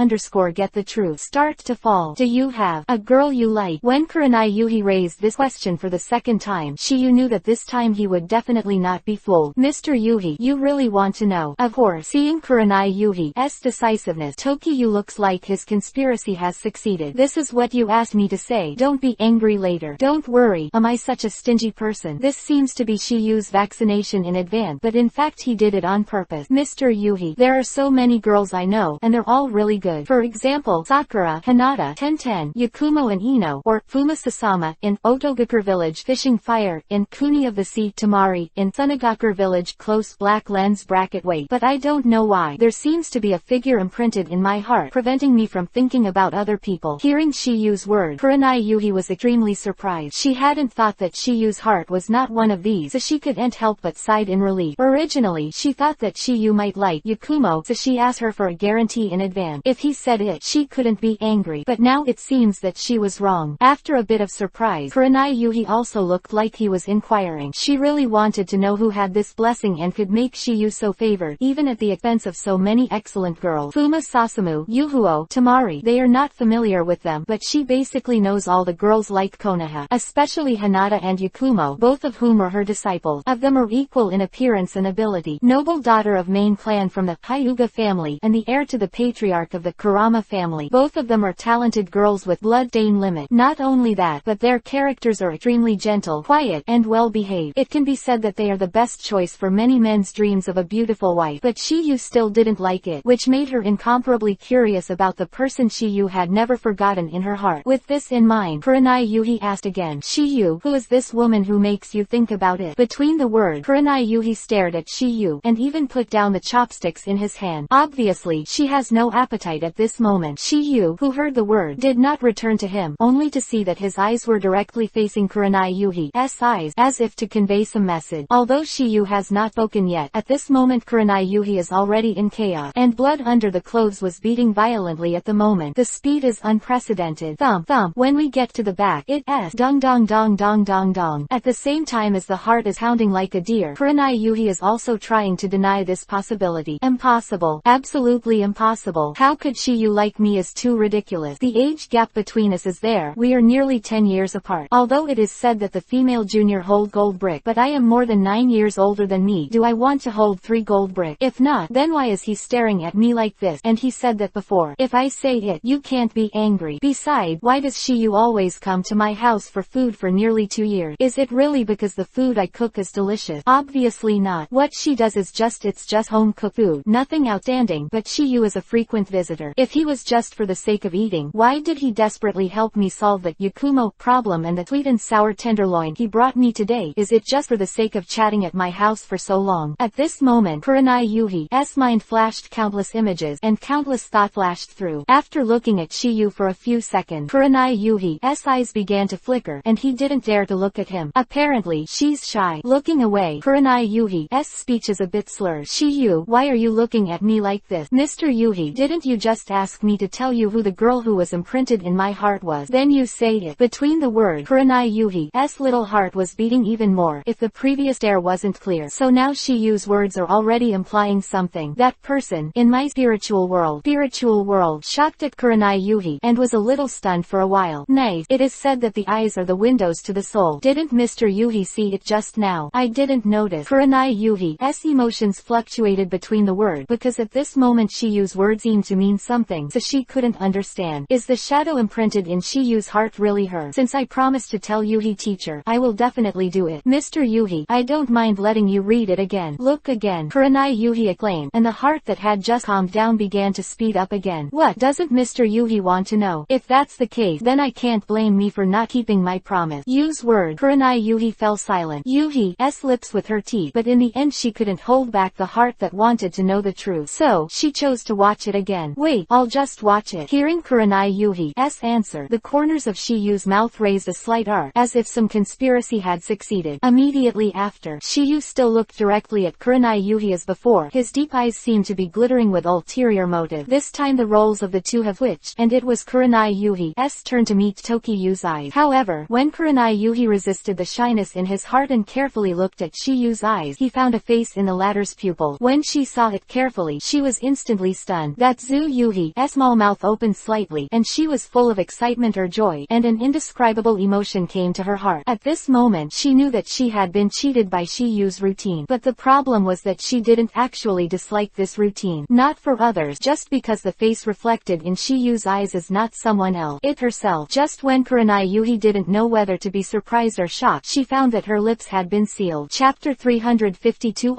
Get the truth. Start to fall. Do you have a girl you like? When Kurenai Yuhi raised this question for the second time, Shiyu knew that this time he would definitely not be fooled. Mr. Yuhi, you really want to know? Of course. Part-4. Seeing Kurenai Yuhi's decisiveness, Tokiyu looks like his conspiracy has succeeded. This is what you asked me to say. Don't be angry later. Don't worry. Am I such a stingy person? This seems to be Shiyu's vaccination in advance, but in fact he did it on purpose. Mr. Yuhi, there are so many girls I know, and they're all really good. For example, Sakura, Hinata, Tenten, Yakumo and Ino, or Fuma Sasama, in Otogakure Village Fishing Fire, in Kuni of the Sea Tamari, in Sunagakure Village Close Black Lens Bracket Wait. But I don't know why. There seems to be a figure imprinted in my heart, preventing me from thinking about other people. Hearing Shiyu's word, Kurenai Yuhi was extremely surprised. She hadn't thought that Shiyu's heart was not one of these, so she couldn't help but sighed in relief. Originally, she thought that Shiyu might like Yakumo, so she asked her for a guarantee in advance. If he said it, she couldn't be angry, but now it seems that she was wrong. After a bit of surprise, Kurenai Yuhi also looked like he was inquiring. She really wanted to know who had this blessing and could make Shiyu so favored, even at the expense of so many excellent girls. Fuma Sasamu, Yuhuo, Tamari, they are not familiar with them, but she basically knows all the girls like Konoha, especially Hinata and Yakumo, both of whom are her disciples. Of them are equal in appearance and ability. Noble daughter of main clan from the Hyuga family, and the heir to the patriarch of the Kurama family. Both of them are talented girls with blood stain limit. Not only that, but their characters are extremely gentle, quiet, and well-behaved. It can be said that they are the best choice for many men's dreams of a beautiful wife. But Shiyu still didn't like it, which made her incomparably curious about the person Shiyu had never forgotten in her heart. With this in mind, Kurenai Yuhi asked again, Shiyu, who is this woman who makes you think about it? Between the word, Kurenai Yuhi stared at Shiyu, and even put down the chopsticks in his hand. Obviously, she has no appetite at this moment. Shiyu, who heard the word, did not return to him, only to see that his eyes were directly facing Kurenai Yuhi's eyes, as if to convey some message. Although Shiyu has not spoken yet, at this moment Kurenai Yuhi is already in chaos, and blood under the clothes was beating violently at the moment. The speed is unprecedented. Thump, thump. When we get to the back, it's dong dong dong dong dong dong. At the same time as the heart is pounding like a deer, Kurenai Yuhi is also trying to deny this possibility. Impossible. Absolutely impossible. How could Shiyu like me? Is too ridiculous. The age gap between us is there. We are nearly 10 years apart. Although it is said that the female junior hold gold brick, but I am more than 9 years older than me. Do I want to hold 3 gold brick? If not, then why is he staring at me like this? And he said that before. If I say it, you can't be angry. Besides, why does Shiyu always come to my house for food for nearly 2 years? Is it really because the food I cook is delicious? Obviously not. What she does is it's just home cooked food. Nothing outstanding, but Shiyu is a frequent visitor. If he was just for the sake of eating, why did he desperately help me solve that Yakumo problem and the sweet and sour tenderloin he brought me today? Is it just for the sake of chatting at my house for so long? At this moment, Kurenai Yuhi's mind flashed countless images, and countless thought flashed through. After looking at Shiyu for a few seconds, Kurenai Yuhi's eyes began to flicker, and he didn't dare to look at him. Apparently, she's shy. Looking away, Kurenai Yuhi's speech is a bit slurred. Shiyu, why are you looking at me like this? Mr. Yuhi, didn't you just ask me to tell you who the girl who was imprinted in my heart was? Then you say it. Between the word, Kurenai Yuhi's little heart was beating even more, if the previous air wasn't clear. So now Shiyu's words are already implying something. That person, in my spiritual world, shocked at Kurenai Yuhi, and was a little stunned for a while. Nice. It is said that the eyes are the windows to the soul. Didn't Mr. Yuhi see it just now? I didn't notice. Kurenai Yuhi's emotions fluctuated between the word, because at this moment Shiyu's words seemed to mean something, so she couldn't understand. Is the shadow imprinted in Shiyu's heart really her? Since I promised to tell Yuhi teacher, I will definitely do it. Mr. Yuhi, I don't mind letting you read it again. Look again. Kurenai Yuhi acclaimed, and the heart that had just calmed down began to speed up again. What? Doesn't Mr. Yuhi want to know? If that's the case, then I can't blame me for not keeping my promise. Use word. Kurenai Yuhi fell silent. Yuhi's lips with her teeth, but in the end she couldn't hold back the heart that wanted to know the truth. So, she chose to watch it again. Wait, I'll just watch it. Hearing Kurenai Yuhi's answer, the corners of Shiyu's mouth raised a slight arc, as if some conspiracy had succeeded. Immediately after, Shiyu still looked directly at Kurenai Yuhi as before. His deep eyes seemed to be glittering with ulterior motive. This time the roles of the two have switched, and it was Kurenai Yuhi's turn to meet Tokiyu's eyes. However, when Kurenai Yuhi resisted the shyness in his heart and carefully looked at Shiyu's eyes, he found a face in the latter's pupil. When she saw it carefully, she was instantly stunned. That Zu Yuhi's small mouth opened slightly, and she was full of excitement or joy, and an indescribable emotion came to her heart. At this moment she knew that she had been cheated by Shiyu's routine, but the problem was that she didn't actually actually dislike this routine. Not for others, just because the face reflected in Shiyu's eyes is not someone else, it herself. Just when Kurenai Yuhi didn't know whether to be surprised or shocked, she found that her lips had been sealed. Chapter 352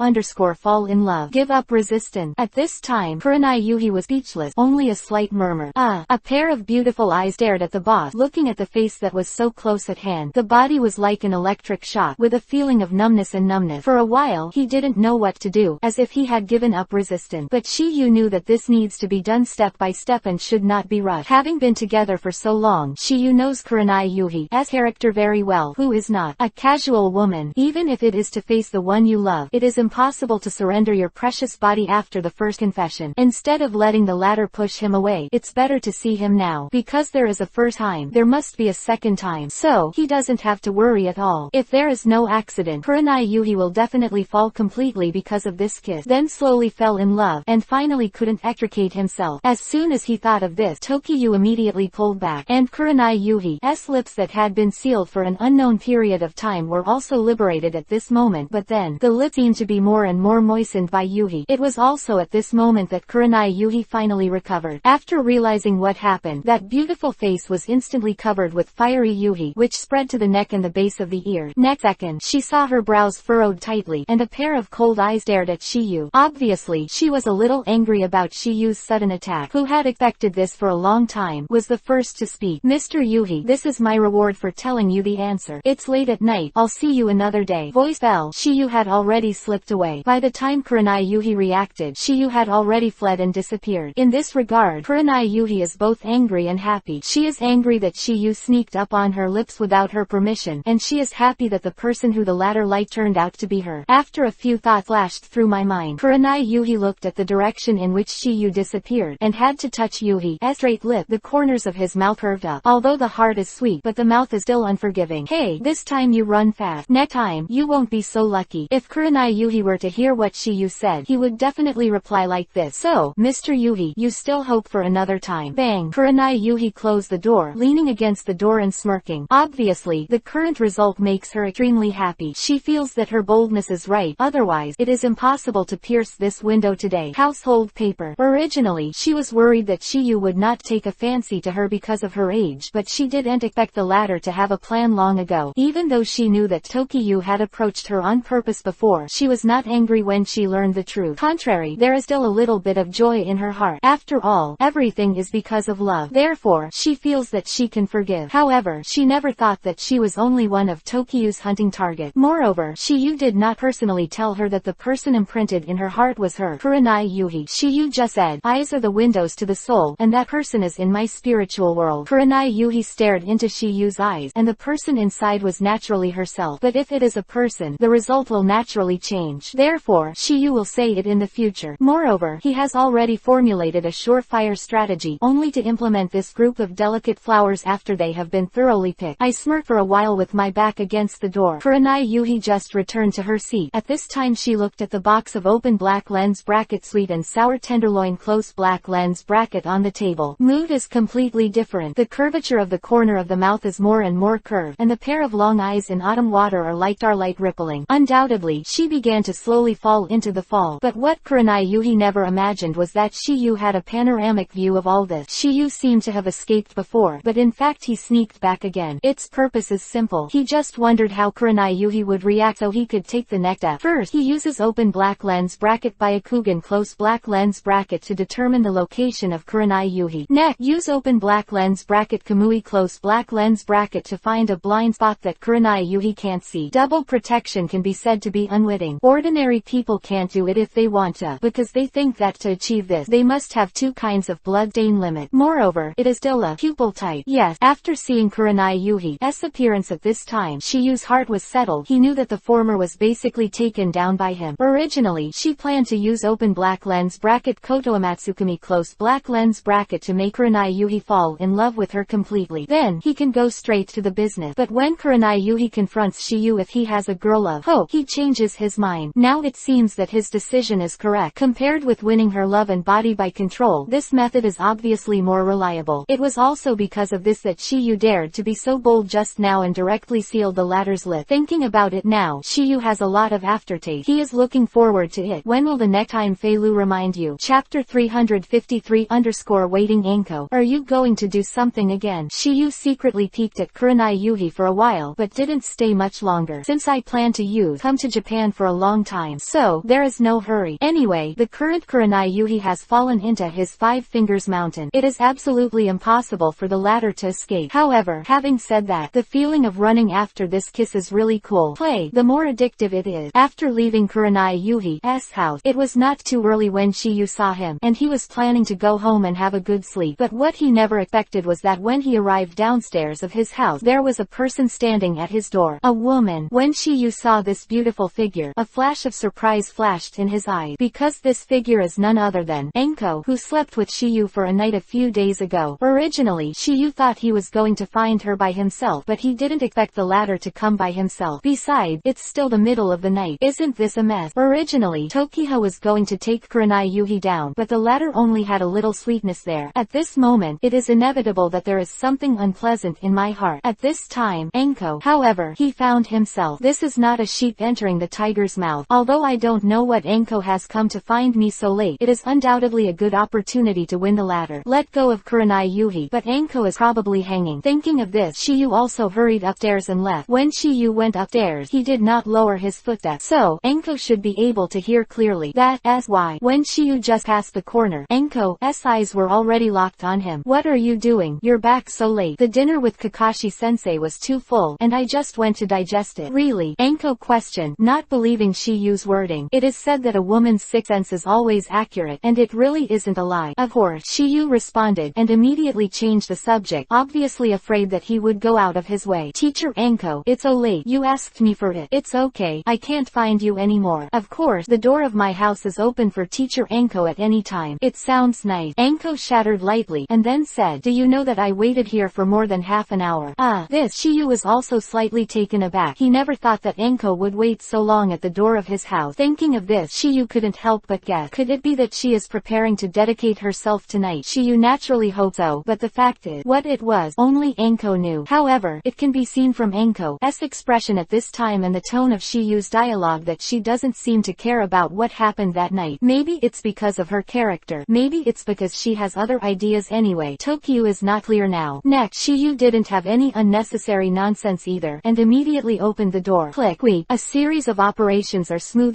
Fall in Love. Give up resistance. At this time, Kurenai Yuhi was speechless, only a slight murmur. A pair of beautiful eyes stared at the boss, looking at the face that was so close at hand. The body was like an electric shock, with a feeling of numbness. For a while, he didn't know what to do, as if he had given up resistance. But Shiyu knew that this needs to be done step by step and should not be rushed. Having been together for so long, Shiyu knows Kurenai Yuhi's character very well, who is not a casual woman. Even if it is to face the one you love, it is impossible to surrender your precious body after the first confession. Instead of letting the latter push him away, it's better to see him now. Because there is a first time, there must be a second time. So, he doesn't have to worry at all. If there is no accident, Kurenai Yuhi will definitely fall completely because of this kiss. Then slowly fell in love, and finally couldn't extricate himself. As soon as he thought of this, Tokiyu immediately pulled back, and Kurenai Yuhi's lips that had been sealed for an unknown period of time were also liberated at this moment. But then, the lips seemed to be more and more moistened by Yuhi. It was also at this moment that Kurenai Yuhi finally recovered. After realizing what happened, that beautiful face was instantly covered with fiery Yuhi, which spread to the neck and the base of the ear. Next second, she saw her brows furrowed tightly, and a pair of cold eyes stared at Shiyu. Obviously, she was a little angry about Shiyu's sudden attack. Who had expected this for a long time, was the first to speak. Mr. Yuhi, this is my reward for telling you the answer. It's late at night, I'll see you another day. Voice fell. Shiyu had already slipped away. By the time Kurenai Yuhi reacted, Shiyu had already fled and disappeared. In this regard, Kurenai Yuhi is both angry and happy. She is angry that Shiyu sneaked up on her lips without her permission, and she is happy that the person who the latter liked turned out to be her. After a few thoughts flashed through my mind, Kurenai Yuhi looked at the direction in which Shiyu disappeared, and had to touch Yuhi's straight lip. The corners of his mouth curved up. Although the heart is sweet, but the mouth is still unforgiving. Hey, this time you run fast. Next time, you won't be so lucky. If Kurenai Yuhi were to hear what Shiyu said, he would definitely reply like this. So, Mr. Yuhi, you still hope for another time. Bang. Kurenai Yuhi closed the door, leaning against the door and smirking. Obviously, the current result makes her extremely happy. She feels that her boldness is right, otherwise, it is impossible to pierce this window today. Household paper. Originally, she was worried that Shiyu would not take a fancy to her because of her age, but she didn't expect the latter to have a plan long ago. Even though she knew that Tokiyu had approached her on purpose before, she was not angry when she learned the truth. Contrary, there is still a little bit of joy in her heart. After all, everything is because of love. Therefore, she feels that she can forgive. However, she never thought that she was only one of Tokiyu's hunting target. Moreover, Shiyu did not personally tell her that the person imprinted in her heart was her. Kurenai Yuhi. Shiyu just said, eyes are the windows to the soul, and that person is in my spiritual world. Kurenai Yuhi stared into Shiyu's eyes, and the person inside was naturally herself. But if it is a person, the result will naturally change. Therefore, Shiyu will say it in the future. Moreover, he has already formulated a surefire strategy, only to implement this group of delicate flowers after they have been thoroughly picked. I smirked for a while with my back against the door. Kurenai Yuhi just returned to her seat. At this time she looked at the box of open black lens bracket sweet and sour tenderloin close black lens bracket on the table. Mood is completely different. The curvature of the corner of the mouth is more and more curved, and the pair of long eyes in autumn water are like starlight rippling. Undoubtedly, she began to slowly fall into the fall. But what Kurenai Yuhi never imagined was that Shiyu had a panoramic view of all this. Shiyu seemed to have escaped before, but in fact he sneaked back again. Its purpose is simple. He just wondered how Kurenai Yuhi would react so he could take the next step. First, he uses open black lens bracket Byakugan close black lens bracket to determine the location of Kurenai Yuhi. Next, use open black lens bracket Kamui close black lens bracket to find a blind spot that Kurenai Yuhi can't see. Double protection can be said to be unwitting. Ordinary people can't do it if they want to, because they think that to achieve this, they must have two kinds of blood stain limit. Moreover, it is still a pupil type. Yes, after seeing Kurenai Yuhi's appearance at this time, Shiyu's heart was settled. He knew that the former was basically taken down by him. Originally, she planned to use open black lens bracket Koto Amatsukami close black lens bracket to make Kurenai Yuhi fall in love with her completely. Then, he can go straight to the business. But when Kurenai Yuhi confronts Shiyu if he has a girl love, he changes his mind. Now it seems that his decision is correct. Compared with winning her love and body by control, this method is obviously more reliable. It was also because of this that Shiyu dared to be so bold just now and directly sealed the latter's lip. Thinking about it now, Shiyu has a lot of aftertaste. He is looking forward to it. When will the next time Feilu remind you? Chapter 353_waiting Anko. Are you going to do something again? Shiyu secretly peeked at Kurenai Yuhi for a while but didn't stay much longer. Since I plan to come to Japan for a long time, so there is no hurry. Anyway, the current Kurenai Yuhi has fallen into his Five Fingers Mountain. It is absolutely impossible for the latter to escape. However, having said that, the feeling of running after this kiss is really cool. The more addictive it is. After leaving Kurenai Yuhi's house, it was not too early when Shiyu saw him, and he was planning to go home and have a good sleep. But what he never expected was that when he arrived downstairs of his house, there was a person standing at his door. A woman. When Shiyu saw this beautiful figure, a flash of surprise flashed in his eyes, because this figure is none other than Anko, who slept with Shiyu for a night a few days ago. Originally, Shiyu thought he was going to find her by himself, but he didn't expect the latter to come by himself. Besides, it's still the middle of the night. Isn't this a mess? Originally, Tokiha was going to take Kurenai Yuhi down, but the latter only had a little sweetness there. At this moment, it is inevitable that there is something unpleasant in my heart. At this time, Anko, however, he found himself. This is not a sheep entering the tiger's mouth. Although I don't know what Anko has come to find me so late, it is undoubtedly a good opportunity to win the latter. Let go of Kurenai Yuhi, but Anko is probably hanging. Thinking of this, Shiyu also hurried upstairs and left. When Shiyu went upstairs, he did not lower his footsteps, so Anko should be able to hear clearly. That's why, when Shiyu just passed the corner, Anko's eyes were already locked on him. What are you doing? You're back so late. The dinner with Kakashi-sensei was too full, and I just went to digest it. Really? Anko questioned, not believing Shiyu's wording. It is said that a woman's sixth sense is always accurate, and it really isn't a lie. Of course, Shiyu responded, and immediately changed the subject, obviously afraid that he would go out of his way. Teacher Anko, it's so late. You asked me for it. It's okay. I can't find you anymore. Of course, the door of my house is open for Teacher Anko at any time. It sounds nice. Anko shattered lightly, and then said, do you know that I waited here for more than half an hour? This. Shiyu was also slightly taken aback. He never thought that Anko would wait so long at the door of his house. Thinking of this, Shiyu couldn't help but guess. Could it be that she is preparing to dedicate herself tonight? Shiyu naturally hoped so, but the fact is, what it was, only Anko knew. However, it can be seen from Anko's expression at this time and the tone of Shiyu's dialogue that she doesn't seem to care about what happened that night. Maybe it's because of her character. Maybe it's because she has other ideas anyway. Tokyo is not clear now. Next, Shiyu didn't have any unnecessary nonsense either, and immediately opened the door. Click. A series of operations are smooth,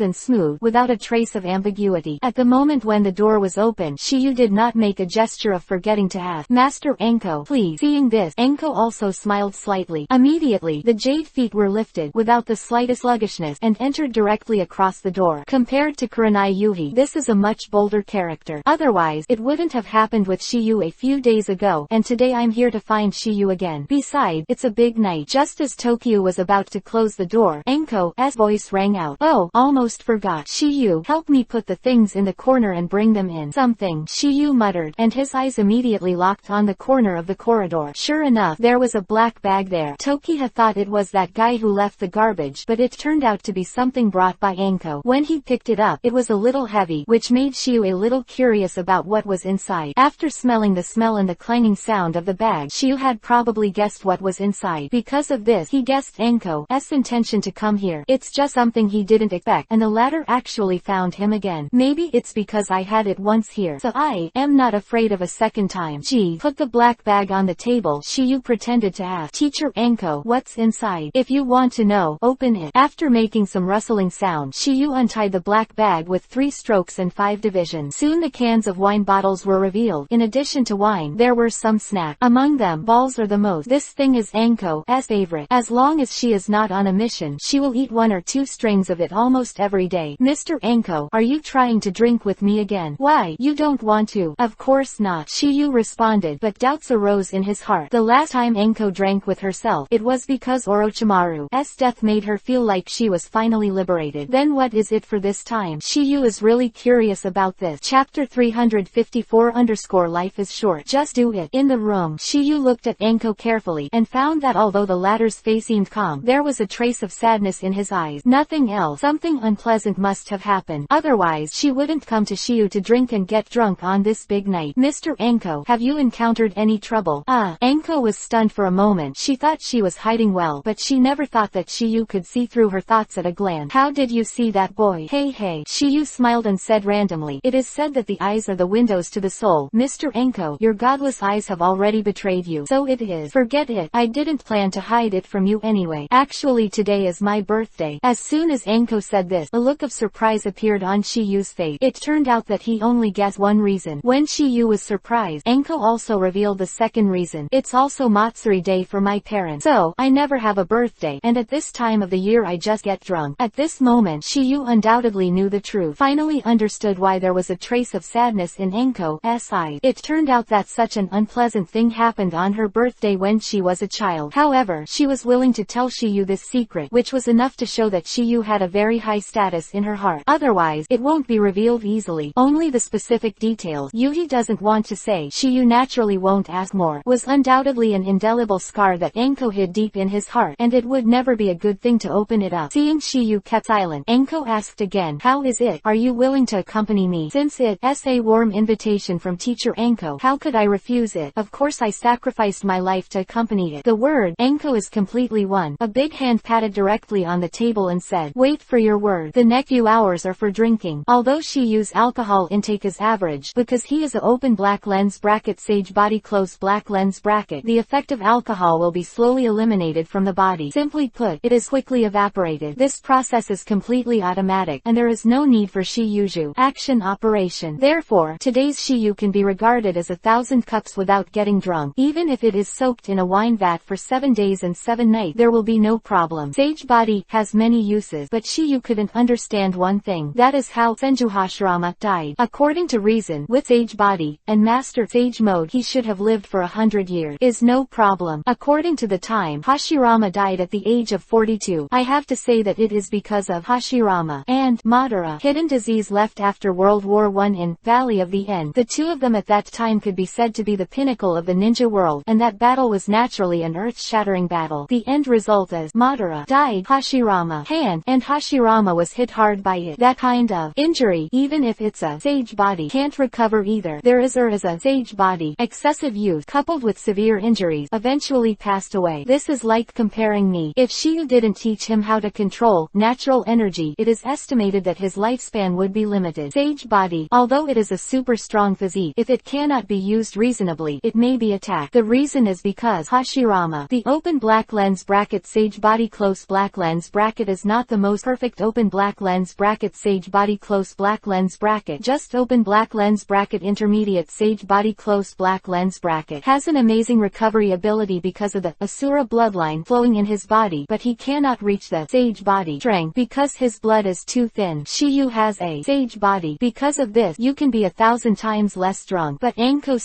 without a trace of ambiguity. At the moment when the door was open, Shiyu did not make a gesture of forgetting to ask, Master Anko, please. Seeing this, Anko also smiled slightly. Immediately, the jade feet were lifted, without the slightest sluggishness, and entered directly across the door. Compared to Kurenai Yuhi, this is a much bolder character. Otherwise, it wouldn't have happened with Shiyu a few days ago, and today I'm here to find Shiyu again. Besides, it's a big night. Just as Tokyo was about to close the door, Anko's voice rang out. Oh, almost forgot. Shiyu, help me put the things in the corner and bring them in. Something, Shiyu muttered, and his eyes immediately locked on the corner of the corridor. Sure enough, there was a black bag there. Tokiha thought it was that guy who left the garbage, but it turned out to be something brought by Anko. When he picked it up, it was a little heavy, which made Shiyu a little curious about what was inside. After smelling the smell and the clanging sound of the bag, Shiyu had probably guessed what was inside. Because of this, he guessed Anko's intention to come here. It's just something he didn't expect, and the latter actually found him again. Maybe it's because I had it once here, so I am not afraid of a second time. Gee, put the black bag on the table. Shiyu pretended to ask, Teacher Anko, what's inside? If you want to know, open it. After making some rustling sound, Shiyu untied the black bag with 3 strokes and 5 divisions. Soon the cans of wine bottles were revealed. In addition to wine, there were some snacks. Among them, balls are the most. This thing is Anko's favorite. As long as she is not on a mission, she will eat 1 or 2 strings of it almost every day. Mr. Anko, are you trying to drink with me again? Why, you don't want to? Of course not, Shiyu responded, but doubts arose in his heart. The last time Anko drank with herself, it was because Orochimaru's death made her feel like she was finally liberated. Then what is it for this time? Shiyu is really curious about this. Chapter 354_Life is short. Just do it. In the room, Shiyu looked at Anko carefully, and found that although the latter's face seemed calm, there was a trace of sadness in his eyes. Nothing else. Something unpleasant must have happened. Otherwise, she wouldn't come to Shiyu to drink and get drunk on this big night. Mr. Anko, have you encountered any trouble? Anko was stunned for a moment. She thought she was hiding well, but she never thought that Shiyu could see through her thoughts at a glance. How did you see that boy? Hey, Hey. Shiyu smiled and said randomly, it is said that the eyes are the windows to the soul. Mr. Enko, your godless eyes have already betrayed you. So it is. Forget it. I didn't plan to hide it from you anyway. Actually today is my birthday. As soon as Enko said this, a look of surprise appeared on Shiyu's face. It turned out that he only guessed one reason. When Shiyu was surprised, Enko also revealed the second reason. It's also Matsuri Day for my parents. So, I never have a birthday, and at this time of the year I just get drunk. At this moment, Shiyu undoubtedly knew the truth. Finally understood why there was a trace of sadness in Enko's eyes. It turned out that such an unpleasant thing happened on her birthday when she was a child. However, she was willing to tell Shiyu this secret, which was enough to show that Shiyu had a very high status in her heart. Otherwise, it won't be revealed easily. Only the specific details Yuji doesn't want to say. Shiyu naturally won't ask more. Was undoubtedly an indelible scar that Enko hid deep in his heart, and it would never be a good thing to open it up. Seeing Shiyu kept silent, Enko asked again, how is it? Are you willing to accompany me? Since it's a warm invitation from teacher Enko, how could I refuse it? Of course I sacrificed my life to accompany it. The word Enko is completely won. A big hand patted directly on the table and said, wait for your word. The next few hours are for drinking. Although Shiyu's alcohol intake is average, because he is a open black lens bracket sage body close black lens bracket, the effect of alcohol will be slowly eliminated from the body. Simply put, it is quickly evaporated. This process is completely automatic, and there is no need for Shiyuju action operation. Therefore, today's Shiyu can be regarded as 1,000 cups without getting drunk. Even if it is soaked in a wine vat for 7 days and 7 nights, there will be no problem. Sage body has many uses, but Shiyu couldn't understand one thing. That is how Senju Hashirama died. According to reason, with sage body and master sage mode, he should have lived for 100 years. Is no problem. According to the time, Hashirama died at the age of 42. I have to say that it is because of Hashirama and Madara hidden disease left after World War I in Valley of the End. The two of them at that time could be said to be the pinnacle of the ninja world, and that battle was naturally an earth-shattering battle. The end result is Madara died Hashirama hand, and Hashirama was hit hard by it. That kind of injury, even if it's a sage body, can't recover either. There is a sage body. Excessive use coupled with severe injuries eventually passed away. This is like comparing me. If Shiyu didn't teach him how to control natural energy, it is estimated that his lifespan would be limited. Sage body, although it is a super strong physique, if it cannot be used reasonably, it may be attacked. The reason is because Hashirama, the open black lens bracket sage body close black lens bracket, is not the most perfect open black lens bracket sage body close black lens bracket. Just open black lens bracket intermediate sage body close black lens bracket. Has an amazing recovery ability because of the Asura bloodline flowing in his body, but he cannot reach the sage body strength because his blood is too thin. Shiyu has a sage body. Because of this, you can be 1,000 times less drunk, but Enko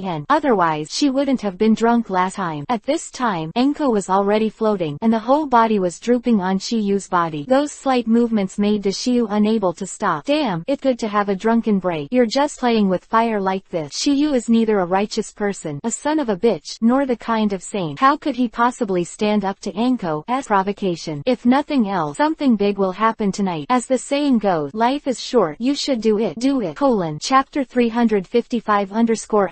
can. Otherwise, she wouldn't have been drunk last time. At this time, Enko was already floating, and the whole body was drooping on Shiyu's body. Those slight movements made Shiyu unable to stop. Damn, it's good to have a drunken break. You're just playing with fire like this. Shiyu is neither a righteous person, a son of a bitch, nor the kind of saint. How could he possibly stand up to Enko's provocation? If nothing else, something big will happen tonight. As the saying goes, life is short, you should do it. Chapter 355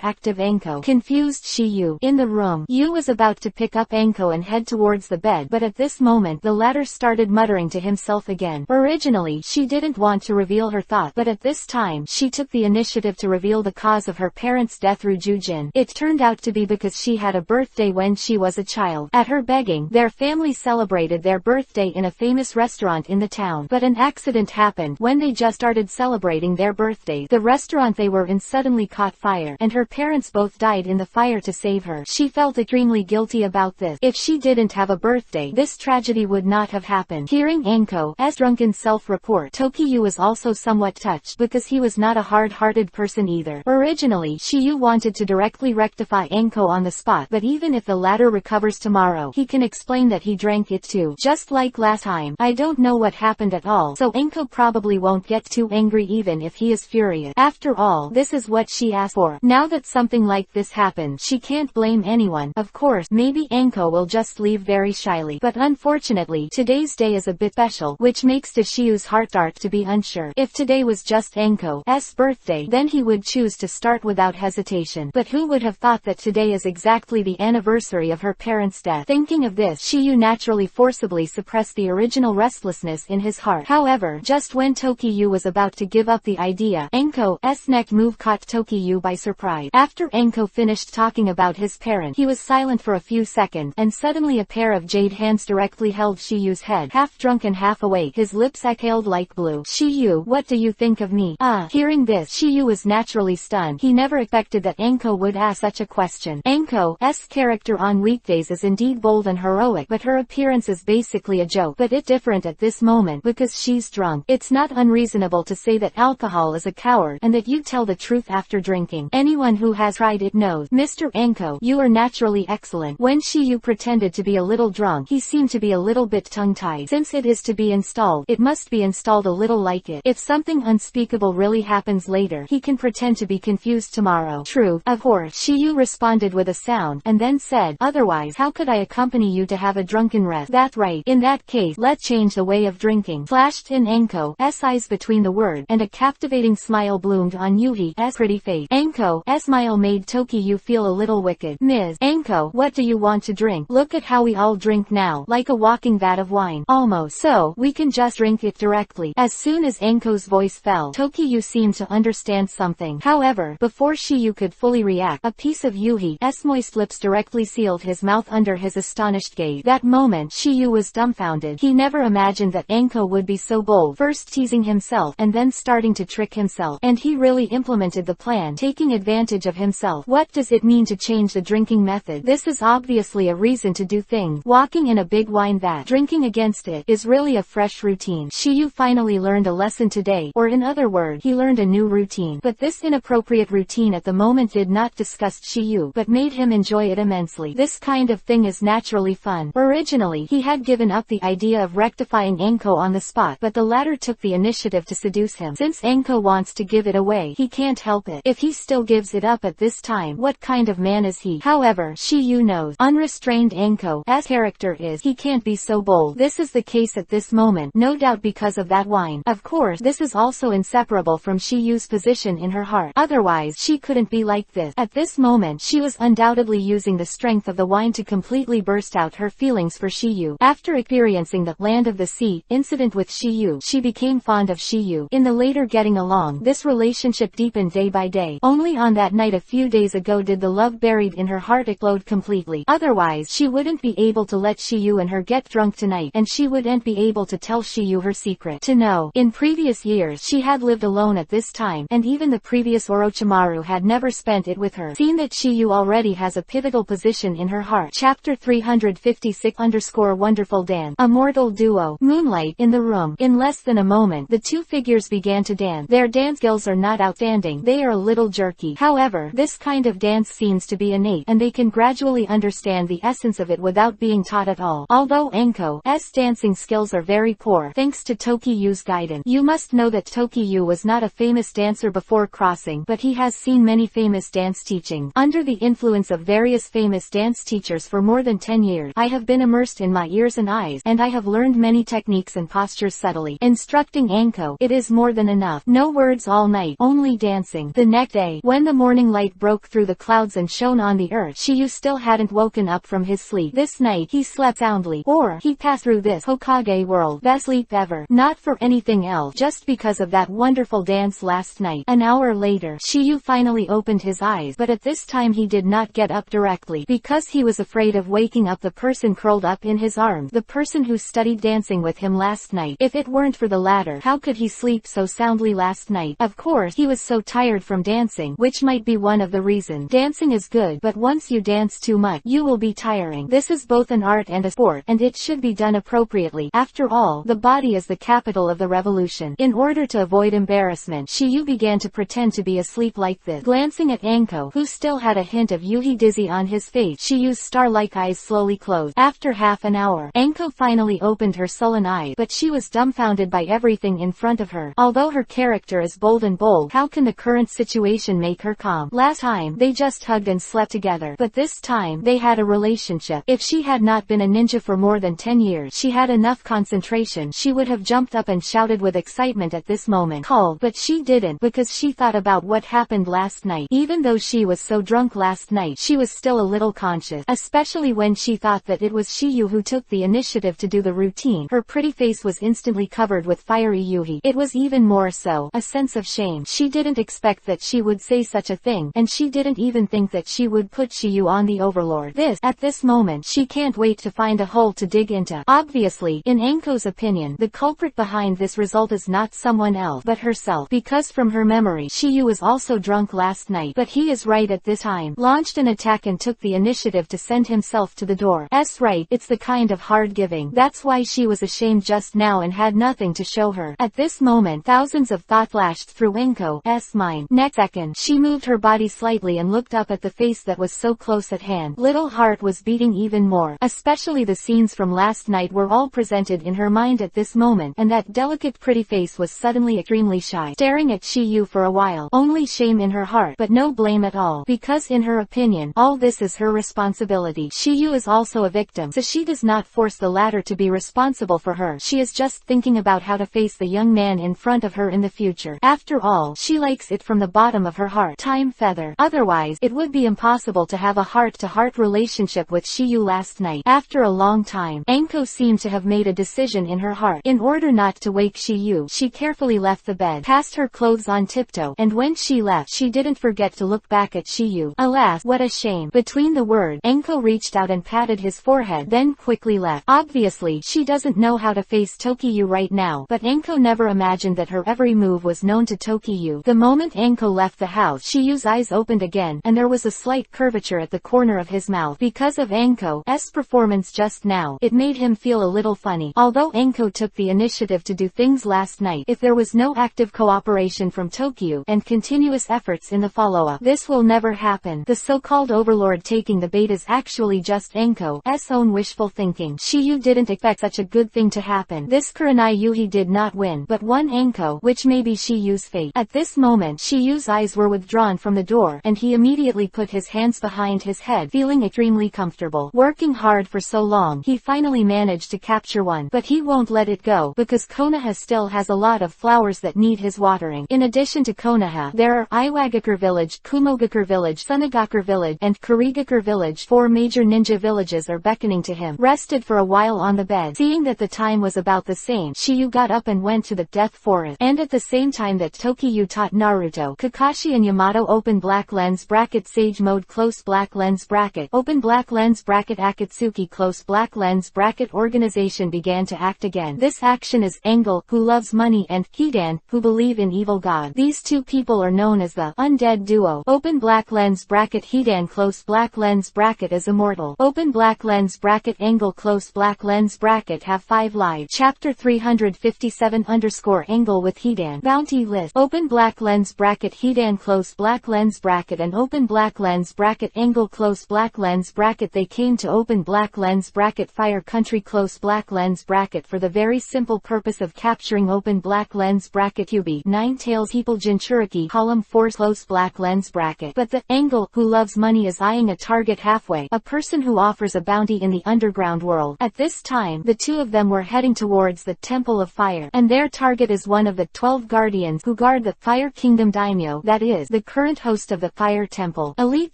Active Enko. Confused Shiyu. In the room, Yu was about to pick up Enko and head towards the bed, but at this moment the latter started muttering to himself again. Originally, she didn't want to reveal her thought, but at this time, she took the initiative to reveal the cause of her parents' death through Jujin. It turned out to be because she had a birthday when she was a child. At her begging, their family celebrated their birthday in a famous restaurant in the town. But an accident happened. When they just started celebrating their birthday, the restaurant they were in suddenly caught fire, and her parents both died in the fire to save her. She felt extremely guilty about this. If she didn't have a birthday, this tragedy would not have happened. Hearing Enko's drunken self-report, Tokiyu was also somewhat touched, because he was not a hard-hearted person either. Originally, Shiyu wanted to directly rectify Enko on the spot, but even if the latter recovers tomorrow, he can explain that he drank it too. Just like last time, I don't know what happened at all, so Enko probably won't get too angry even if he is furious. After all, this is what she asked for. Now that something like this happened, she can't blame anyone. Of course, maybe Enko will just leave very shyly, but unfortunately, today's day is a bit special, which makes Shiyu's heart start to be unsure. If today was just Enko's birthday, then he would choose to start without hesitation. But who would have thought that today is exactly the anniversary of her parents' death? Thinking of this, Shiyu naturally forcibly suppressed the original restlessness in his heart. However, However, just when Tokiyu was about to give up the idea, Enko's neck move caught Tokiyu by surprise. After Enko finished talking about his parent, he was silent for a few seconds, and suddenly a pair of jade hands directly held Shiyu's head, half drunk and half awake. His lips exhaled like blue. Shiyu, what do you think of me? Hearing this, Shiyu was naturally stunned. He never expected that Enko would ask such a question. Enko's character on weekdays is indeed bold and heroic, but her appearance is basically a joke. But it's different at this moment because she's drunk. It's not unreasonable to say that alcohol is a coward, and that you tell the truth after drinking. Anyone who has tried it knows. Mr. Enko, you are naturally excellent. When Shiyu pretended to be a little drunk, he seemed to be a little bit tongue-tied. Since it is to be installed, it must be installed a little like it. If something unspeakable really happens later, he can pretend to be confused tomorrow. True, of course, Shiyu responded with a sound, and then said, otherwise, how could I accompany you to have a drunken rest? That's right. In that case, let's change the way of drinking. Flashed in Enko's eyes between the word, and a captivating smile bloomed on Yuhi's pretty face. Enko's smile made Tokiyu feel a little wicked. Ms. Enko, what do you want to drink? Look at how we all drink now, like a walking vat of wine. Almost. So, we can just drink it directly. As soon as Enko's voice fell, Tokiyu seemed to understand something. However, before Shiyu could fully react, a piece of Yuhi's moist lips directly sealed his mouth under his astonished gaze. That moment, Shiyu was dumbfounded. He never imagined that Enko would be so bold, first teasing himself, and then starting to trick himself. And he really implemented the plan, taking advantage of himself. What does it mean to change the drinking method? This is obviously a reason to do things. Walking in a big wine vat, drinking against it, is really a fresh routine. Shiyu finally learned a lesson today, or in other words, he learned a new routine. But this inappropriate routine at the moment did not disgust Shiyu, but made him enjoy it immensely. This kind of thing is naturally fun. Originally, he had given up the idea of rectifying Enko on the spot, but the latter took the initiative to seduce him. Since Enko wants to give it away, he can't help it. If he still gives it up at this time, what kind of man is he? However, Shiyu knows unrestrained Enko's character is. He can't be so bold. This is the case at this moment, no doubt because of that wine. Of course, this is also inseparable from Shiyu's position in her heart. Otherwise, she couldn't be like this. At this moment, she was undoubtedly using the strength of the wine to completely burst out her feelings for Shiyu. After experiencing the land of the sea incident with Shiyu, she became fond of Shiyu. In the later getting along, this relationship deepened day by day. Only on that night a few days ago did the love buried in her heart explode completely. Otherwise, she wouldn't be able to let Shiyu and her get drunk tonight, and she wouldn't be able to tell Shiyu her secret. To know, in previous years she had lived alone at this time, and even the previous Orochimaru had never spent it with her. Seen that Shiyu already has a pivotal position in her heart. Chapter 356_Wonderful Dance. A mortal duo. Moonlight in the room. In less than a moment, the two figures began to dance. Their dance skills are not outstanding. They are a little jerky. However, this kind of dance seems to be innate, and they can gradually understand the essence of it without being taught at all. Although Enko's dancing skills are very poor, thanks to Tokiyu's guidance. You must know that Tokiyu was not a famous dancer before crossing, but he has seen many famous dance teachings. Under the influence of various famous dance teachers for more than 10 years, I have been immersed in my ears and eyes, and I have learned many techniques and postures subtly. Instructing Enko, it is more than enough. No words all night, only dancing. The next day, when the morning light broke through the clouds and shone on the earth, Shiyu still hadn't woken up from his sleep. This night, he slept soundly, or he passed through this Hokage world, best sleep ever. Not for anything else, just because of that wonderful dance last night. An hour later, Shiyu finally opened his eyes, but at this time he did not get up directly, because he was afraid of waking up the person curled up in his arms, the person who studied dancing with him last night. If it weren't for the latter, how could he sleep so soundly last night? Of course, he was so tired from dancing, which might be one of the reasons. Dancing is good, but once you dance too much, you will be tiring. This is both an art and a sport, and it should be done appropriately. After all, the body is the capital of the revolution. In order to avoid embarrassment, Shiyu began to pretend to be asleep like this. Glancing at Enko, who still had a hint of Yuhi dizzy on his face, Shiyu's star-like eyes slowly closed. After half an hour, Enko finally opened her sullen eyes, but she was dumbfounded by everything in front of her. Although her character is bold, how can the current situation make her calm? Last time, they just hugged and slept together, but this this time, they had a relationship. If she had not been a ninja for more than 10 years, she had enough concentration. She would have jumped up and shouted with excitement at this moment. Called, but she didn't, because she thought about what happened last night. Even though she was so drunk last night, she was still a little conscious, especially when she thought that it was Shiyu who took the initiative to do the routine. Her pretty face was instantly covered with fiery yuhi. It was even more so, a sense of shame. She didn't expect that she would say such a thing, and she didn't even think that she would put Shiyu on the overlord. At this moment, she can't wait to find a hole to dig into. Obviously, in Anko's opinion, the culprit behind this result is not someone else, but herself, because from her memory, Shiyu was also drunk last night, but he is right at this time, launched an attack and took the initiative to send himself to the door. Right, it's the kind of hard giving. That's why she was ashamed just now and had nothing to show her. At this moment, thousands of thought flashed through Anko's mind. Next second, she moved her body slightly and looked up at the face that was so close at hand. Little heart was beating even more, especially the scenes from last night were all presented in her mind at this moment, and that delicate pretty face was suddenly extremely shy, staring at Shiyu for a while. Only shame in her heart, but no blame at all, because in her opinion, all this is her responsibility. Shiyu is also a victim, so she does not force the latter to be responsible for her. She is just thinking about how to face the young man in front of her in the future. After all, she likes it from the bottom of her heart. Time feather. Otherwise, it would be impossible to have a heart-to-heart relationship with Shiyu last night. After a long time, Anko seemed to have made a decision in her heart. In order not to wake Shiyu, she carefully left the bed, passed her clothes on tiptoe, and when she left, she didn't forget to look back at Shiyu. Alas, what a shame. Between the words, Anko reached out and patted his forehead, then quickly left. Obviously, she doesn't know how to face Tokiyu right now, but Anko never imagined that her every move was known to Tokiyu. The moment Anko left the house, Shiyu's eyes opened again, and there was a slight curvature at the corner of his mouth. Because of Anko's performance just now, it made him feel a little funny. Although Anko took the initiative to do things last night, if there was no active cooperation from Tokiyu, and continuous efforts in the follow-up, this will never happen. The so-called overlord taking the bait is actually just Anko's own wishful thinking. Shiyu didn't expect such a good thing to happen. This Kurenai Yuhi did not win, but won Anko, which may be Shiyu's fate. At this moment, Shiyu's eyes were withdrawn from the door, and he immediately put his hands behind his head, feeling extremely comfortable. Working hard for so long, he finally managed to capture one, but he won't let it go, because Konoha still has a lot of flowers that need his watering. In addition to Konoha, there are Iwagakure Village, Kumogakure Village, Sunagakure Village, and Kurigakure Village. 4 major ninja villages are beckoning to him. Rested for a while on the bed, seeing that the time was about the same, Shiyu got up and went to the Death Forest, and at the same time that Tokiyu taught Naruto, Kakashi and Yamato open black lens bracket Sage Mode close black lens bracket open black lens bracket Akatsuki close black lens bracket organization began to act again. This action is Angle, who loves money, and Hidan, who believe in evil god. These two people are known as the undead duo. Open black lens bracket Hidan close black lens bracket is immortal. Open black lens bracket Angle close black lens bracket have 5 lives. Chapter 357 Angle with Hidan. Bounty list. Open black lens bracket Hidan close black lens bracket and open black lens bracket Angle close black lens bracket. They came to open black lens bracket Fire Country close black lens bracket for the very simple purpose of capturing open black lens bracket Kyubi. 9 Tails people Jinchuriki column 4 close black lens bracket. But the Angle, who loves money, is eyeing a target halfway, a person who offers a bounty in the underground world. At this time, the two of them were heading towards the Temple of Fire, and their target is one of the 12 guardians who guard the Fire Kingdom daimyo, that is, the current host of the Fire Temple. Elite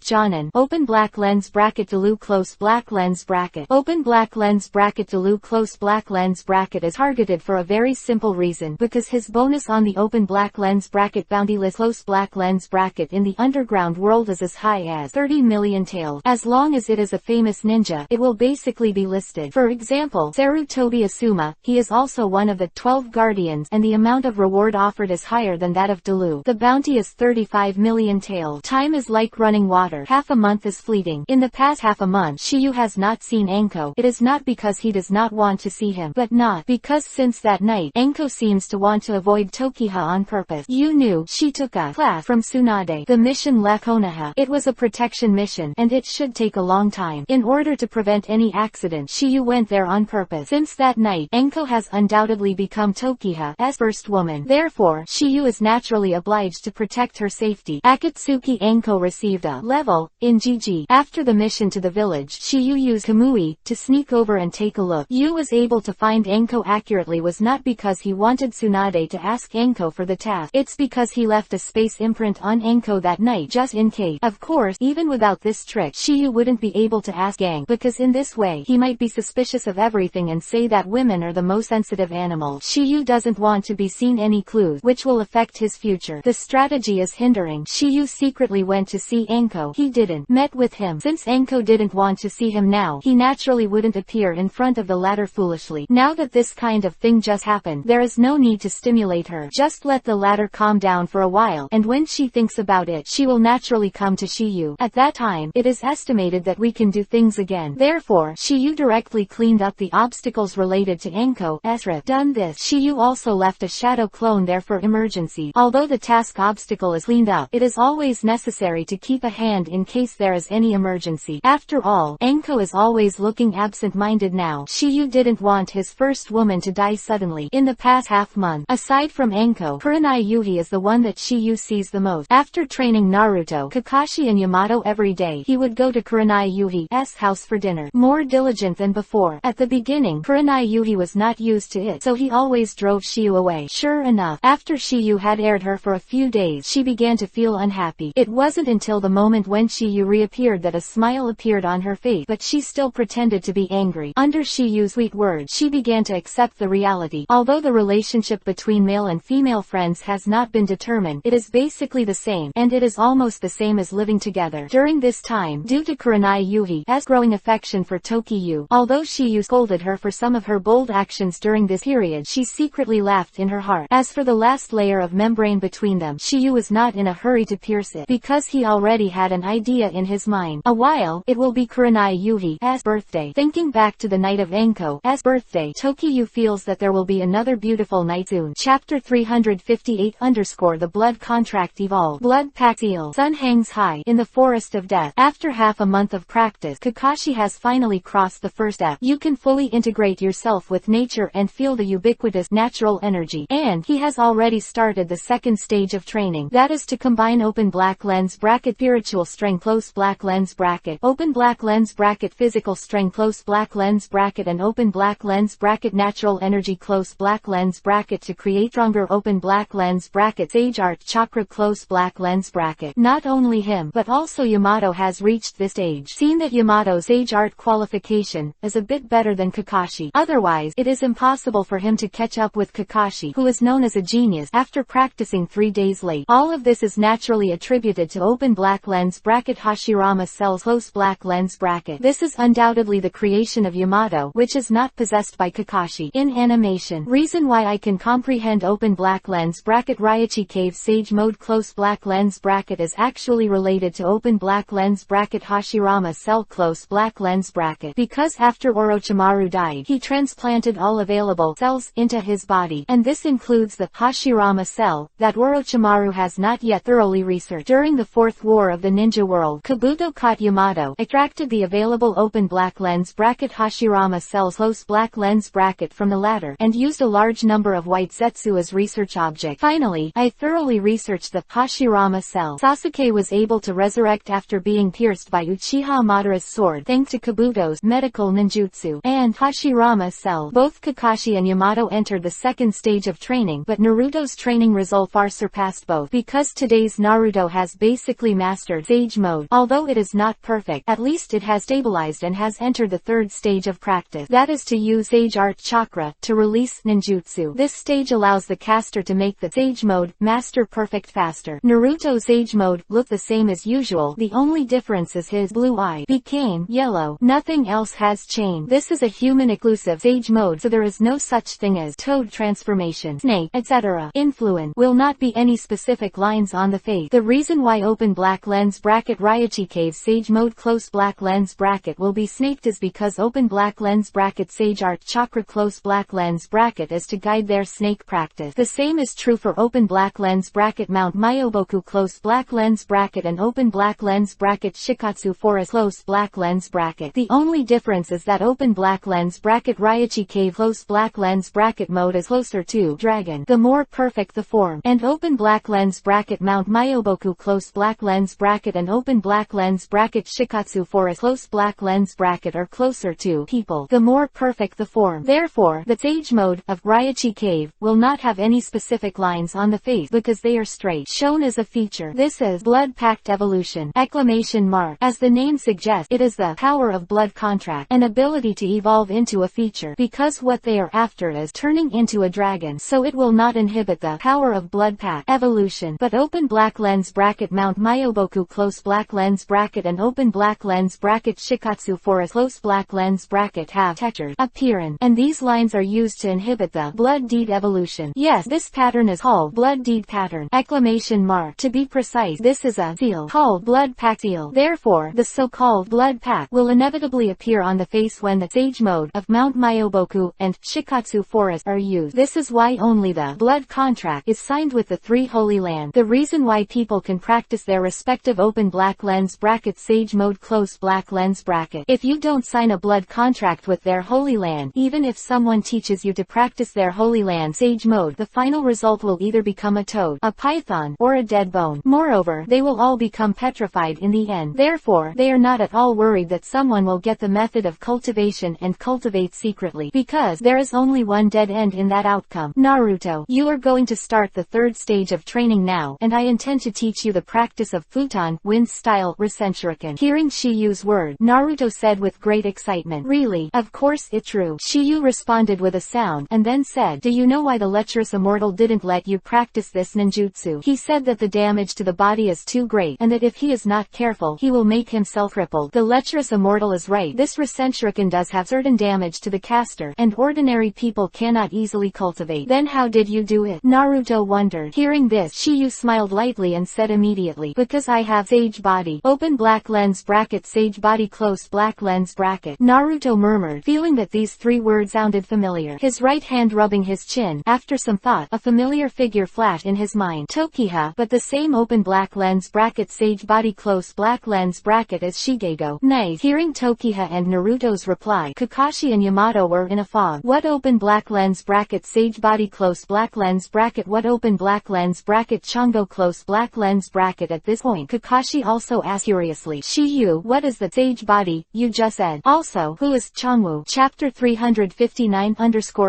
Jonin. Open black lens bracket Delu close black lens bracket. Open black lens bracket Delu close black lens bracket is targeted for a very simple reason, because his bonus on the open black lens bracket bounty list close black lens bracket in the underground world is as high as 30 million taels. As long as it is a famous ninja, it will basically be listed. For example, Sarutobi Asuma, he is also one of the 12 guardians, and the amount of reward offered is higher than that of Delu. The bounty is 35 million taels. Time is like running water. Half a month is fleeting. In the past half a month, Shiyu has not seen Anko. It is not because he does not want to see him, but not because since that night, Anko seems to want to avoid Tokiha on purpose. You knew, she took a class from Tsunade. The mission left Konoha. It was a protection mission, and it should take a long time. In order to prevent any accident, Shiyu went there on purpose. Since that night, Anko has undoubtedly become Tokiha's first woman. Therefore, Shiyu is naturally obliged to protect her safety. Akatsuki Anko received a level in e.g., after the mission to the village, Shiyu used Kamui to sneak over and take a look. Yu was able to find Anko accurately was not because he wanted Tsunade to ask Anko for the task. It's because he left a space imprint on Anko that night just in case. Of course, even without this trick, Shiyu wouldn't be able to ask Aang, because in this way, he might be suspicious of everything and say that women are the most sensitive animals. Shiyu doesn't want to be seen any clues, which will affect his future. The strategy is hindering. Shiyu secretly went to see Anko. He didn't met with him. Since Anko didn't want to see him now, he naturally wouldn't appear in front of the latter foolishly. Now that this kind of thing just happened, there is no need to stimulate her. Just let the latter calm down for a while, and when she thinks about it, she will naturally come to Shiyu. At that time, it is estimated that we can do things again. Therefore, Shiyu directly cleaned up the obstacles related to Anko's trip. Done this, Shiyu also left a shadow clone there for emergency. Although the task obstacle is cleaned up, it is always necessary to keep a hand in case there is any emergency. After all, Anko is always looking absent-minded now. Shiyu didn't want his first woman to die suddenly. In the past half-month, aside from Anko, Kurenai Yuhi is the one that Shiyu sees the most. After training Naruto, Kakashi and Yamato every day, he would go to Kurenai Yuhi's house for dinner. More diligent than before. At the beginning, Kurenai Yuhi was not used to it, so he always drove Shiyu away. Sure enough, after Shiyu had aired her for a few days, she began to feel unhappy. It wasn't until the moment when Shiyu reappeared that a smile appeared on her face, but she still pretended to be angry. Under Shiyu's sweet words, she began to accept the reality. Although the relationship between male and female friends has not been determined, it is basically the same, and it is almost the same as living together. During this time, due to Kurenai Yuhi's growing affection for Tokiyu, although Shiyu scolded her for some of her bold actions during this period, she secretly laughed in her heart. As for the last layer of membrane between them, Shiyu was not in a hurry to pierce it, because he already had an idea in his mind. A while, it will be Kurenai Yuhi's birthday. Thinking back to the night of Anko's birthday, Tokiyu feels that there will be another beautiful night soon. Chapter 358 The Blood Contract Evolved. Blood Pact Seal. Sun hangs high in the forest of death. After half a month of practice, Kakashi has finally crossed the first step. You can fully integrate yourself with nature and feel the ubiquitous natural energy. And he has already started the second stage of training. That is to combine open black lens bracket spiritual strength close black lens bracket, open black lens bracket physical strength close black lens bracket and open black lens bracket natural energy close black lens bracket to create stronger open black lens bracket sage art chakra close black lens bracket. Not only him, but also Yamato has reached this stage. Seen that Yamato's sage art qualification is a bit better than Kakashi. Otherwise, it is impossible for him to catch up with Kakashi, who is known as a genius, after practicing 3 days late. All of this is naturally attributed to open black lens bracket Hashirama cells close black lens bracket. This is undoubtedly the creation of Yamato, which is not possessed by Kakashi. In animation, reason why I can comprehend open black lens bracket Raichi Cave Sage Mode close black lens bracket is actually related to open black lens bracket Hashirama cell close black lens bracket, because after Orochimaru died, he transplanted all available cells into his body, and this includes the Hashirama cell that Orochimaru has not yet thoroughly researched. During the Fourth War of the Ninja World, Kabuto caught Yamato, extracted the available open black lens bracket Hashirama cells close black lens bracket from the latter, and used a large number of white Zetsu as research object. Finally, I thoroughly researched the Hashirama cell. Sasuke was able to resurrect after being pierced by Uchiha Madara's sword thanks to Kabuto's medical ninjutsu and Hashirama cell. Both Kakashi and Yamato entered the second stage of training, but Naruto's training result far surpassed both, because today's Naruto has basically mastered Sage Mode. Although it is not perfect, at least it has stabilized and has entered the third stage of practice. That is to use Sage Art Chakra to release ninjutsu. This stage allows the caster to make the Sage Mode master perfect faster. Naruto's Sage Mode looked the same as usual, the only difference is his blue eye became yellow. Nothing else has changed. This is a human-exclusive Sage Mode, so there is no such thing as toad transformation, snake, etc. Influence will not be any specific lines on the face. The reason why open black lens bracket Raichi Cave Sage Mode close black lens bracket will be snaked is because open black lens bracket Sage Art Chakra close black lens bracket is to guide their snake practice. The same is true for open black lens bracket Mount Myoboku close black lens bracket and open black lens bracket Shikatsu Forest close black lens bracket. The only difference is that open black lens bracket Raichi Cave close black lens bracket mode is closer to dragon, the more perfect the form, and open black lens bracket Mount Myoboku close black lens bracket and open black black lens bracket shikatsu forest close black lens bracket are closer to people, the more perfect the form. Therefore, the sage mode of Ryachi Cave will not have any specific lines on the face because they are straight, shown as a feature. This is blood-pact evolution! Exclamation mark. As the name suggests, it is the power of blood contract, an ability to evolve into a feature, because what they are after is turning into a dragon, so it will not inhibit the power of blood pact evolution. But open black lens bracket Mount Myoboku close black lens bracket and open black lens bracket Shikatsu forest close black lens bracket have textured appearance, and these lines are used to inhibit the blood deed evolution. Yes, this pattern is called blood deed pattern! Exclamation mark. To be precise, this is a seal called blood pact seal. Therefore, the so-called blood pact will inevitably appear on the face when the sage mode of Mount Myoboku and Shikatsu forest are used. This is why only the blood contract is signed with the three holy lands. The reason why people can practice their respective open black lens bracket sage mode close black lens bracket. If you don't sign a blood contract with their holy land, even if someone teaches you to practice their holy land sage mode, the final result will either become a toad, a python, or a dead bone. Moreover, they will all become petrified in the end. Therefore, they are not at all worried that someone will get the method of cultivation and cultivate secretly, because there is only one dead end in that outcome. Naruto, you are going to start the third stage of training now, and I intend to teach you the practice of futon, wind style, Rasenshuriken. Hearing Shiyu's word, Naruto said with great excitement, really? Of course it's true. Shiyu responded with a sound, and then said, do you know why the lecherous immortal didn't let you practice this ninjutsu? He said that the damage to the body is too great, and that if he is not careful, he will make himself crippled. The lecherous immortal is right. This Rasenshuriken does have certain damage to the caster, and ordinary people cannot easily cultivate. Then how did you do it? Naruto wondered. Hearing this, Shiyu smiled lightly and said immediately, because I have sage body. Open black lens bracket sage body close black lens bracket. Naruto murmured, feeling that these three words sounded familiar. His right hand rubbing his chin. After some thought, a familiar figure flashed in his mind. Tokiha, but the same open black lens bracket sage body close black lens bracket as Shigego. Nice. Hearing Tokiha and Naruto's reply, Kakashi and Yamato were in a fog. What open black lens bracket sage body close black lens bracket what open black lens bracket Chongo close black lens bracket. At this point, Kakashi also asked curiously, Shiyu, what is the sage body you just said? Also, who is Chongwu? Chapter 359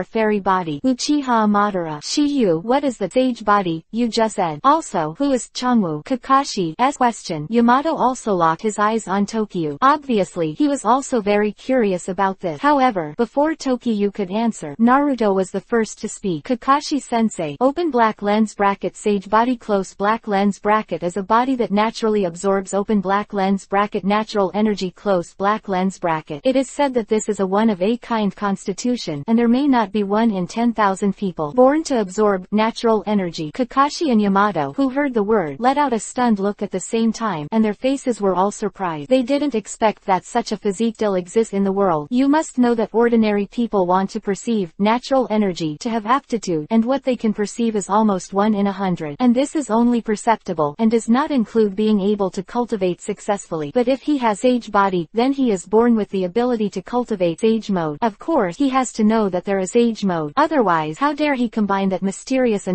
fairy body. Uchiha Madara. Shiyu, what is the sage body you just said? Also, who is Chongwu? Kakashi's question. Yamato also locked his eyes on Tokyu. Obviously, he was also very curious about this. However, before Tokyu could answer, Naruto was the first to speak. Kakashi-sensei, open black lens bracket sage body close black lens bracket is a body that naturally absorbs open black lens bracket natural energy close black lens bracket. It is said that this is a one-of-a-kind constitution, and there may not be one in 10,000 people born to absorb natural energy. Kakashi and Yamato, who heard the word, let out a stunned look at the same time, and their faces were all surprised. They didn't expect that such a physique still exists in the world. You must know that ordinary people want to perceive natural energy to have aptitude, and what they can perceive is almost 1 in 100, and this is only perceptible, and does not include being able to cultivate successfully. But if he has sage body, then he is born with the ability to cultivate sage mode. Of course, he has to know that there is sage mode. Otherwise, how dare he combine that mysterious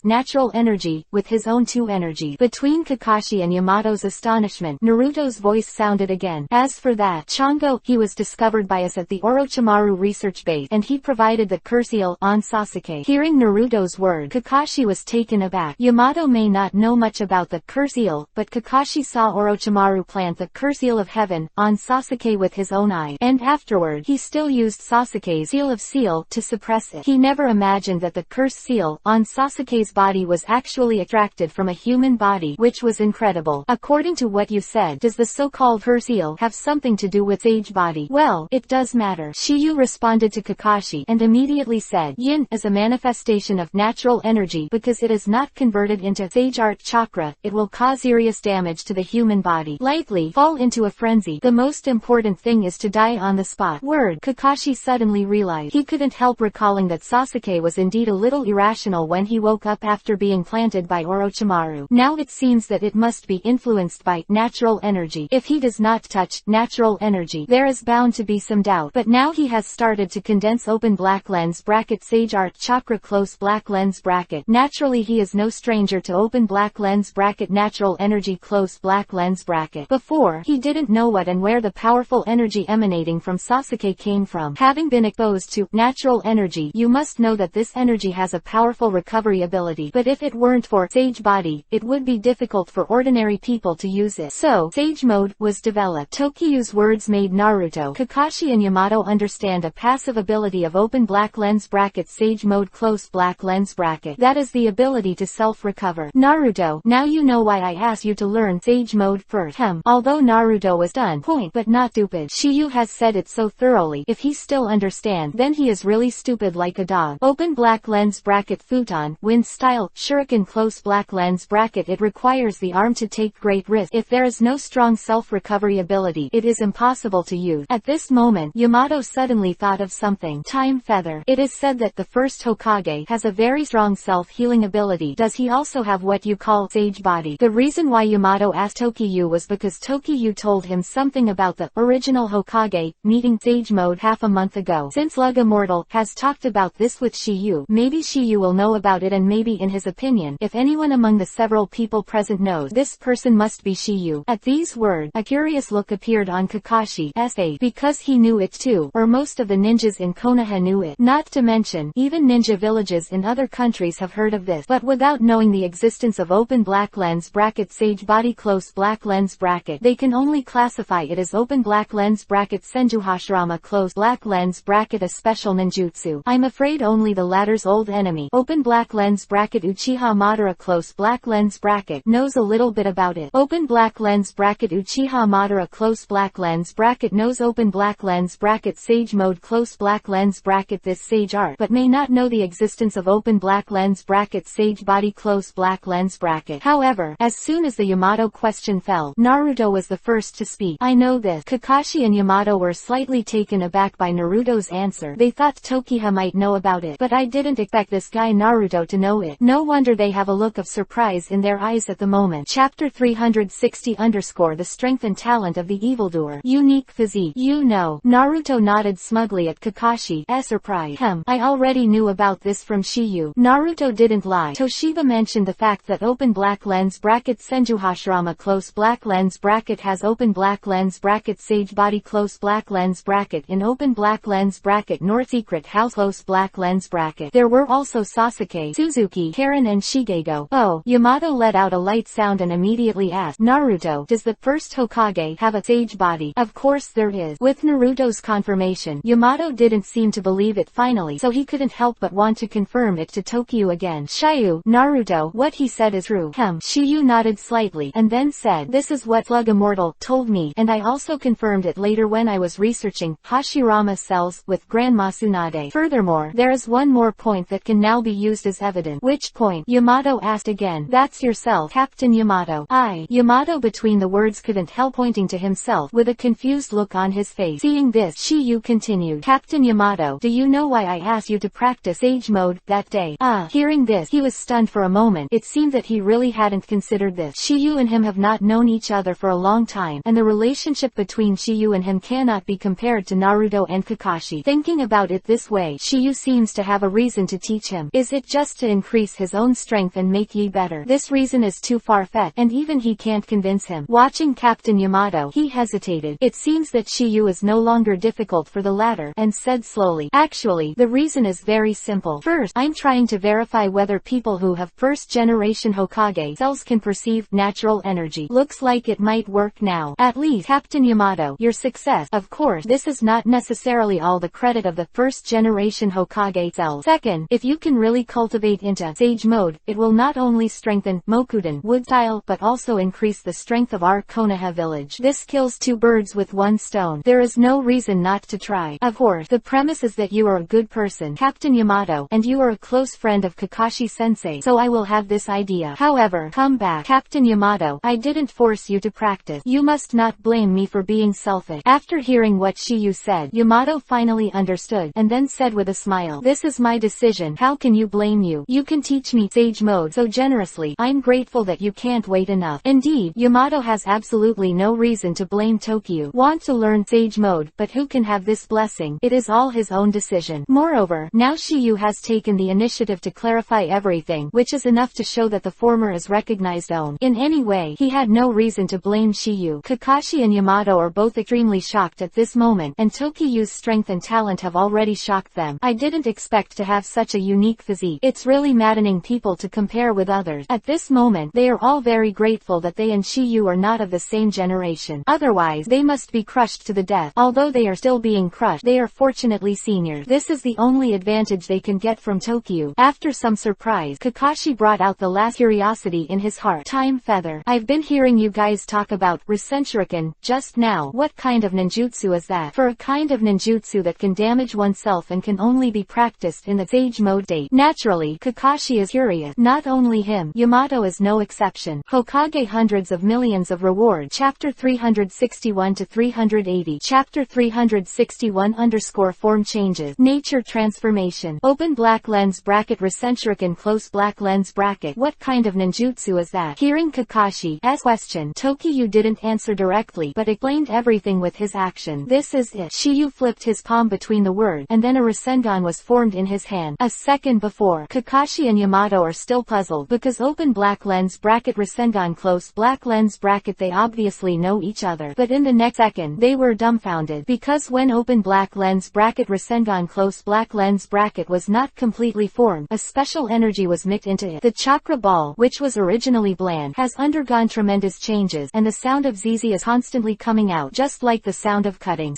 natural energy with his own two energy? Between Kakashi and Yamato's astonishment, Naruto's voice sounded again. As for that Chongo, he was discovered by us at the Orochimaru research base, and he provided the curseal on Sasuke. Hearing Naruto's word, Kakashi was taken aback. Yamato may not know much about the curseal, but Kakashi saw Orochimaru plant the curseal of heaven on Sasuke with his own eye, and afterward he still used Sasuke's seal to suppress it. He never imagined that the curse seal on Sasuke's body was actually extracted from a human body, which was incredible. According to what you said, does the so-called curse seal have something to do with sage body? Well, it does matter. Shiyu responded to Kakashi, and immediately said, Yin is a manifestation of natural energy. Because it is not converted into sage art chakra, it will cause serious damage to the human body. Likely, fall into a frenzy. The most important thing is to die on the spot. Word. Kakashi suddenly realized. He couldn't help recalling that Sasuke was indeed a little irrational when he woke up after being planted by Orochimaru. Now it seems that it must be influenced by natural energy. If he does not touch natural energy, there is bound to be some doubt. But now he has started to condense open black lens bracket sage art chakra close black lens bracket. Naturally he is no stranger to open black lens bracket natural energy close black lens lens bracket. Before, he didn't know what and where the powerful energy emanating from Sasuke came from. Having been exposed to natural energy, you must know that this energy has a powerful recovery ability. But if it weren't for Sage Body, it would be difficult for ordinary people to use it. So, Sage Mode was developed. Tokiyu's words made Naruto, Kakashi and Yamato understand a passive ability of open black lens bracket Sage Mode close black lens bracket. That is the ability to self-recover. Naruto, now you know why I asked you to learn Sage Mode first. Although Naruto was done, but not stupid. Shiyu has said it so thoroughly. If he still understands, then he is really stupid like a dog. Open black lens bracket futon, wind style, shuriken close black lens bracket. It requires the arm to take great risk. If there is no strong self-recovery ability, it is impossible to use. At this moment, Yamato suddenly thought of something. Time feather. It is said that the first Hokage has a very strong self-healing ability. Does he also have what you call Sage Body? The reason why Yamato asked Tokiyu was because Tokiyu told him something about the original Hokage meeting Sage Mode half a month ago. Since Lug Immortal has talked about this with Shiyu, maybe Shiyu will know about it, and maybe in his opinion, if anyone among the several people present knows, this person must be Shiyu. At these words, a curious look appeared on Kakashi's face, because he knew it too, or most of the ninjas in Konoha knew it. Not to mention, even ninja villages in other countries have heard of this, but without knowing the existence of open black lens bracket Sage Body close black lens bracket, they can only classify it as open black lens bracket Senju Hashirama close black lens bracket a special ninjutsu. I'm afraid only the latter's old enemy, open black lens bracket Uchiha Madara close black lens bracket, knows a little bit about it. Open black lens bracket Uchiha Madara close black lens bracket knows open black lens bracket Sage Mode close black lens bracket this sage art, but may not know the existence of open black lens bracket Sage Body close black lens bracket. However, as soon as the Yamato question fell, Naruto was the first to speak. I know this. Kakashi and Yamato were slightly taken aback by Naruto's answer. They thought Tokiha might know about it, but I didn't expect this guy Naruto to know it. No wonder they have a look of surprise in their eyes at the moment. Chapter 360 The strength and talent of the evildoer. Unique physique. You know. Naruto nodded smugly at Kakashi's surprise. I already knew about this from Shiyu. Naruto didn't lie. Toshiba mentioned the fact that open black lens bracket Senju Hashirama close black lens bracket has open black lens bracket Sage Body close black lens bracket in open black lens bracket North Secret House close black lens bracket. There were also Sasuke, Suzuki, Karen and Shigego. Oh, Yamato let out a light sound and immediately asked, Naruto, does the first Hokage have a Sage Body? Of course there is. With Naruto's confirmation, Yamato didn't seem to believe it finally, so he couldn't help but want to confirm it to Tokiyu again. Shiyu, Naruto, what he said is true. Shiyu nodded slightly, and then said, this is what Slug Immortal told me, and I also confirmed it later when I was researching Hashirama cells with Grandma Tsunade. Furthermore, there is one more point that can now be used as evidence. Which point? Yamato asked again. That's yourself, Captain Yamato. Yamato between the words couldn't help pointing to himself with a confused look on his face. Seeing this, Shiyu continued, Captain Yamato, do you know why I asked you to practice Sage Mode that day? Hearing this, he was stunned for a moment. It seemed that he really hadn't considered this. Shiyu and him have not known each other for a long time, and the relationship between Shiyu and him cannot be compared to Naruto and Kakashi. Thinking about it this way, Shiyu seems to have a reason to teach him. Is it just to increase his own strength and make ye better? This reason is too far-fetched, and even he can't convince him. Watching Captain Yamato, he hesitated. It seems that Shiyu is no longer difficult for the latter, and said slowly, actually, the reason is very simple. First, I'm trying to verify whether people who have first-generation Hokage cells can perceive natural energy. Looks like it might work now. At least, Captain Yamato, your success. Of course, this is not necessarily all the credit of the first-generation Hokage cells. Second, if you can really cultivate into Sage Mode, it will not only strengthen Mokuden wood style, but also increase the strength of our Konoha village. This kills two birds with one stone. There is no reason not to try. Of course, the premise is that you are a good person, Captain Yamato, and you are a close friend of Kakashi-sensei, so I will have this idea. However, come back, Captain Yamato, I didn't force you to practice. You must not blame me for being selfish. After hearing what Shiyu said, Yamato finally understood, and then said with a smile, this is my decision. How can you blame you? You can teach me Sage Mode so generously. I'm grateful that you can't wait enough. Indeed, Yamato has absolutely no reason to blame Tokiyu. Want to learn Sage Mode, but who can have this blessing? It is all his own decision. Moreover, now Shiyu has taken the initiative to clarify everything, which is enough to show that the former is recognized own. In any way, he had no reason to blame Shiyu. Kakashi and Yamato are both extremely shocked at this moment, and Tokiyu's strength and talent have already shocked them. I didn't expect to have such a unique physique. It's really maddening people to compare with others. At this moment, they are all very grateful that they and Shiyu are not of the same generation. Otherwise, they must be crushed to the death. Although they are still being crushed, they are fortunately seniors. This is the only advantage they can get from Tokiyu. After some surprise, Kakashi brought out the last curiosity in his heart. Time feather. I've been hearing you guys talk about Rasenshuriken just now. What kind of ninjutsu is that? For a kind of ninjutsu that can damage oneself and can only be practiced in the Sage Mode state. Naturally, Kakashi is curious. Not only him, Yamato is no exception. Hokage hundreds of millions of reward. Chapter 361 to 380. Chapter 361 _ form changes. Nature transformation. Open black lens bracket Rasenshuriken close black lens bracket. What kind of ninjutsu is that? Hearing Kakashi's question, Tokiyu didn't answer directly, but explained everything with his action. This is it. Shiyu flipped his palm between the words, and then a Rasengan was formed in his hand. A second before, Kakashi and Yamato are still puzzled, because open black lens bracket Rasengan close black lens bracket they obviously know each other. But in the next second, they were dumbfounded, because when open black lens bracket Rasengan close black lens bracket was not completely formed, a special energy was mixed into it. The chakra ball, which was originally bland, has undergone tremendous changes, and the sound of ZZ is constantly coming out, just like the sound of cutting.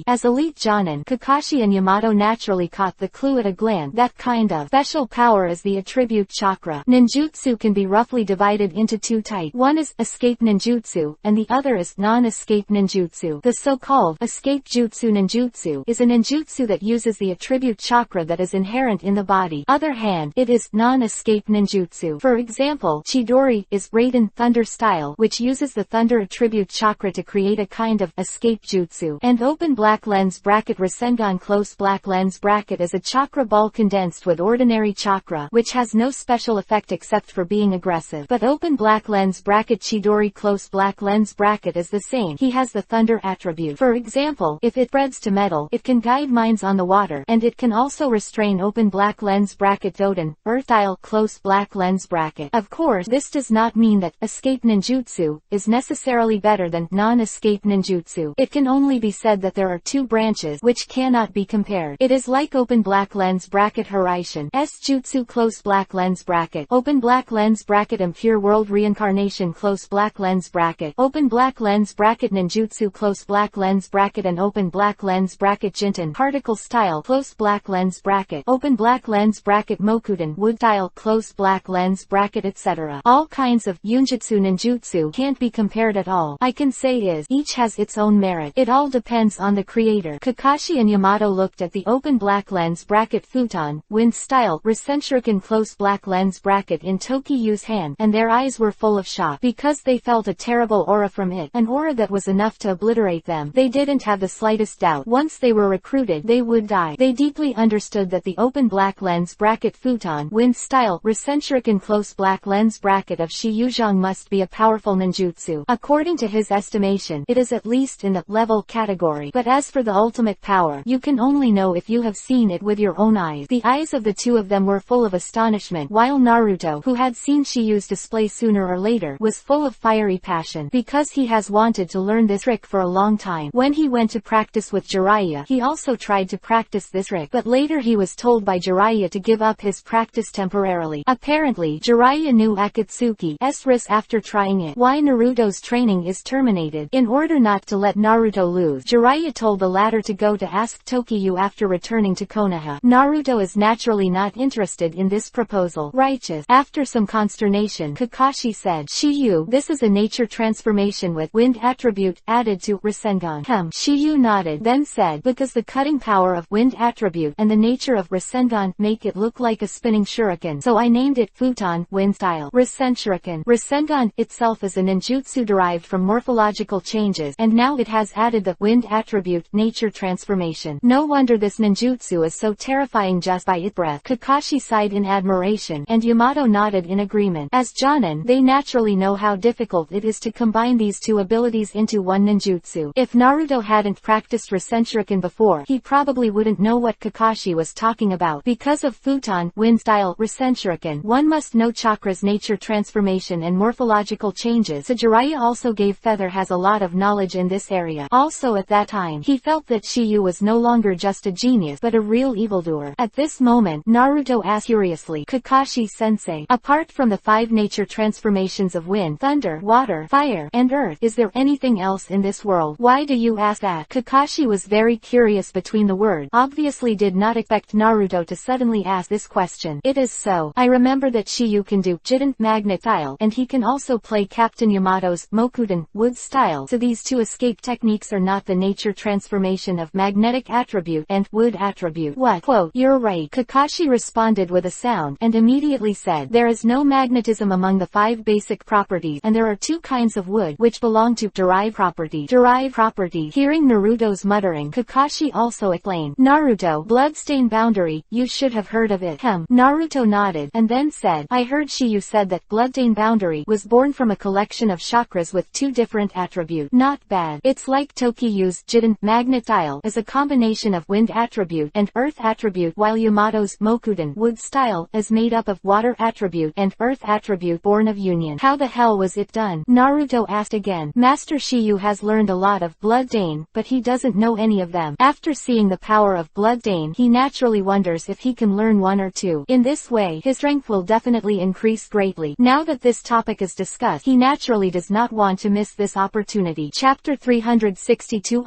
As elite Jonin, Kakashi and Yamato naturally caught the clue at a glance. That kind of special power is the attribute chakra. Ninjutsu can be roughly divided into two types. One is escape ninjutsu, and the other is non-escape ninjutsu. The so-called escape jutsu ninjutsu is a ninjutsu that uses the attribute chakra that is inherent in the body. Other hand, it is non-escape ninjutsu. For example, Chidori is Raiden Thunder style, which uses the thunder attribute chakra to create a kind of escape jutsu. And open black lens bracket Rasengan close black lens bracket is a chakra ball condensed with ordinary chakra, which has no special effect except for being aggressive. But open black lens bracket Chidori close black lens bracket is the same. He has the thunder attribute. For example, if it spreads to metal, it can guide mines on the water, and it can also restrain open black lens bracket Doden, earth style close black lens bracket. Of course, this does not mean that escape ninjutsu is necessarily better than non-escape ninjutsu. It can only be said that there are two branches which cannot be compared. It is like open black lens bracket Hiraishin S jutsu close black lens bracket, open black lens bracket Impure World Reincarnation close black lens bracket, open black lens bracket ninjutsu close black lens bracket, and open black lens bracket Jinten particle style close black lens bracket, open black lens bracket Mokuden wood style close black lens bracket, etc. All kinds of yunjutsu ninjutsu can't be compared at all. I can say is, each has its own merit. It all depends on the creator. Kakashi and Yamato looked at the open black lens bracket futon, wind style, Rasenshuriken close black lens bracket in Tokiyu's hand, and their eyes were full of shock, because they felt a terrible aura from it, an aura that was enough to obliterate them. They didn't have the slightest doubt. Once they were recruited, they would die. They deeply understood that the open black lens bracket futon, wind style, Rasenshuriken close black lens bracket of Shiyuzhang must be a powerful ninjutsu. According to his estimation, it is at least in the level category. But as for the ultimate power, you can only know if you have seen it with your own eyes. The eyes of the two of them were full of astonishment, while Naruto, who had seen Shiyu's display sooner or later, was full of fiery passion, because he has wanted to learn this trick for a long time. When he went to practice with Jiraiya, he also tried to practice this trick, but later he was told by Jiraiya to give up his practice temporarily. Apparently, Jiraiya knew Akatsuki's risk after trying it. Why Naruto's training is terminated. In order not to let Naruto lose, Jiraiya told the latter to go to ask Tokiyu after returning to Konoha. Naruto is naturally not interested in this proposal. Righteous. After some consternation, Kakashi said, Shiyu, this is a nature transformation with wind attribute added to Rasengan. Shiyu nodded, then said, because the cutting power of wind attribute and the nature of Rasengan make it look like a spinning shuriken, so I named it futon, wind style, Rasenshuriken. Rasengan itself is a ninjutsu derived from morphological changes, and now it has added the wind attribute nature transformation. No wonder this ninjutsu is so terrifying just by its breath. Kakashi sighed in admiration, and Yamato nodded in agreement. As Jonin, they naturally know how difficult it is to combine these two abilities into one ninjutsu. If Naruto hadn't practiced Rasenshuriken before, he probably wouldn't know what Kakashi was talking about. Because of futon, wind style, Rasenshuriken, one must know chakra's nature transformation and morphological radical changes. So Jiraiya also gave Feather has a lot of knowledge in this area. Also at that time, he felt that Shiyu was no longer just a genius but a real evildoer. At this moment, Naruto asked curiously, Kakashi-sensei, apart from the 5 nature transformations of wind, thunder, water, fire, and earth, is there anything else in this world? Why do you ask that? Kakashi was very curious between the words. Obviously did not expect Naruto to suddenly ask this question. It is so. I remember that Shiyu can do Jiden magnet style, and he can also play Captain Yamato's Mokuden wood style. So these two escape techniques are not the nature transformation of magnetic attribute and wood attribute. What? Quote, you're right. Kakashi responded with a sound, and immediately said, there is no magnetism among the 5 basic properties, and there are 2 kinds of wood, which belong to derived property. Derived property. Hearing Naruto's muttering, Kakashi also explained, Naruto, bloodstain boundary, you should have heard of it. Naruto nodded, and then said, I heard Shiyu said that bloodstain boundary was born from a collection of chakras with 2 different attributes. Not bad. It's like Tokiyu's Jiden magnet style is a combination of wind attribute and earth attribute, while Yamato's Mokuden wood style is made up of water attribute and earth attribute born of union. How the hell was it done? Naruto asked again. Master Shiyu has learned a lot of bloodstain, but he doesn't know any of them. After seeing the power of bloodstain, he naturally wonders if he can learn 1 or 2. In this way, his strength will definitely increase greatly. Now that this topic is discussed, he naturally does not want to miss this opportunity. Chapter 362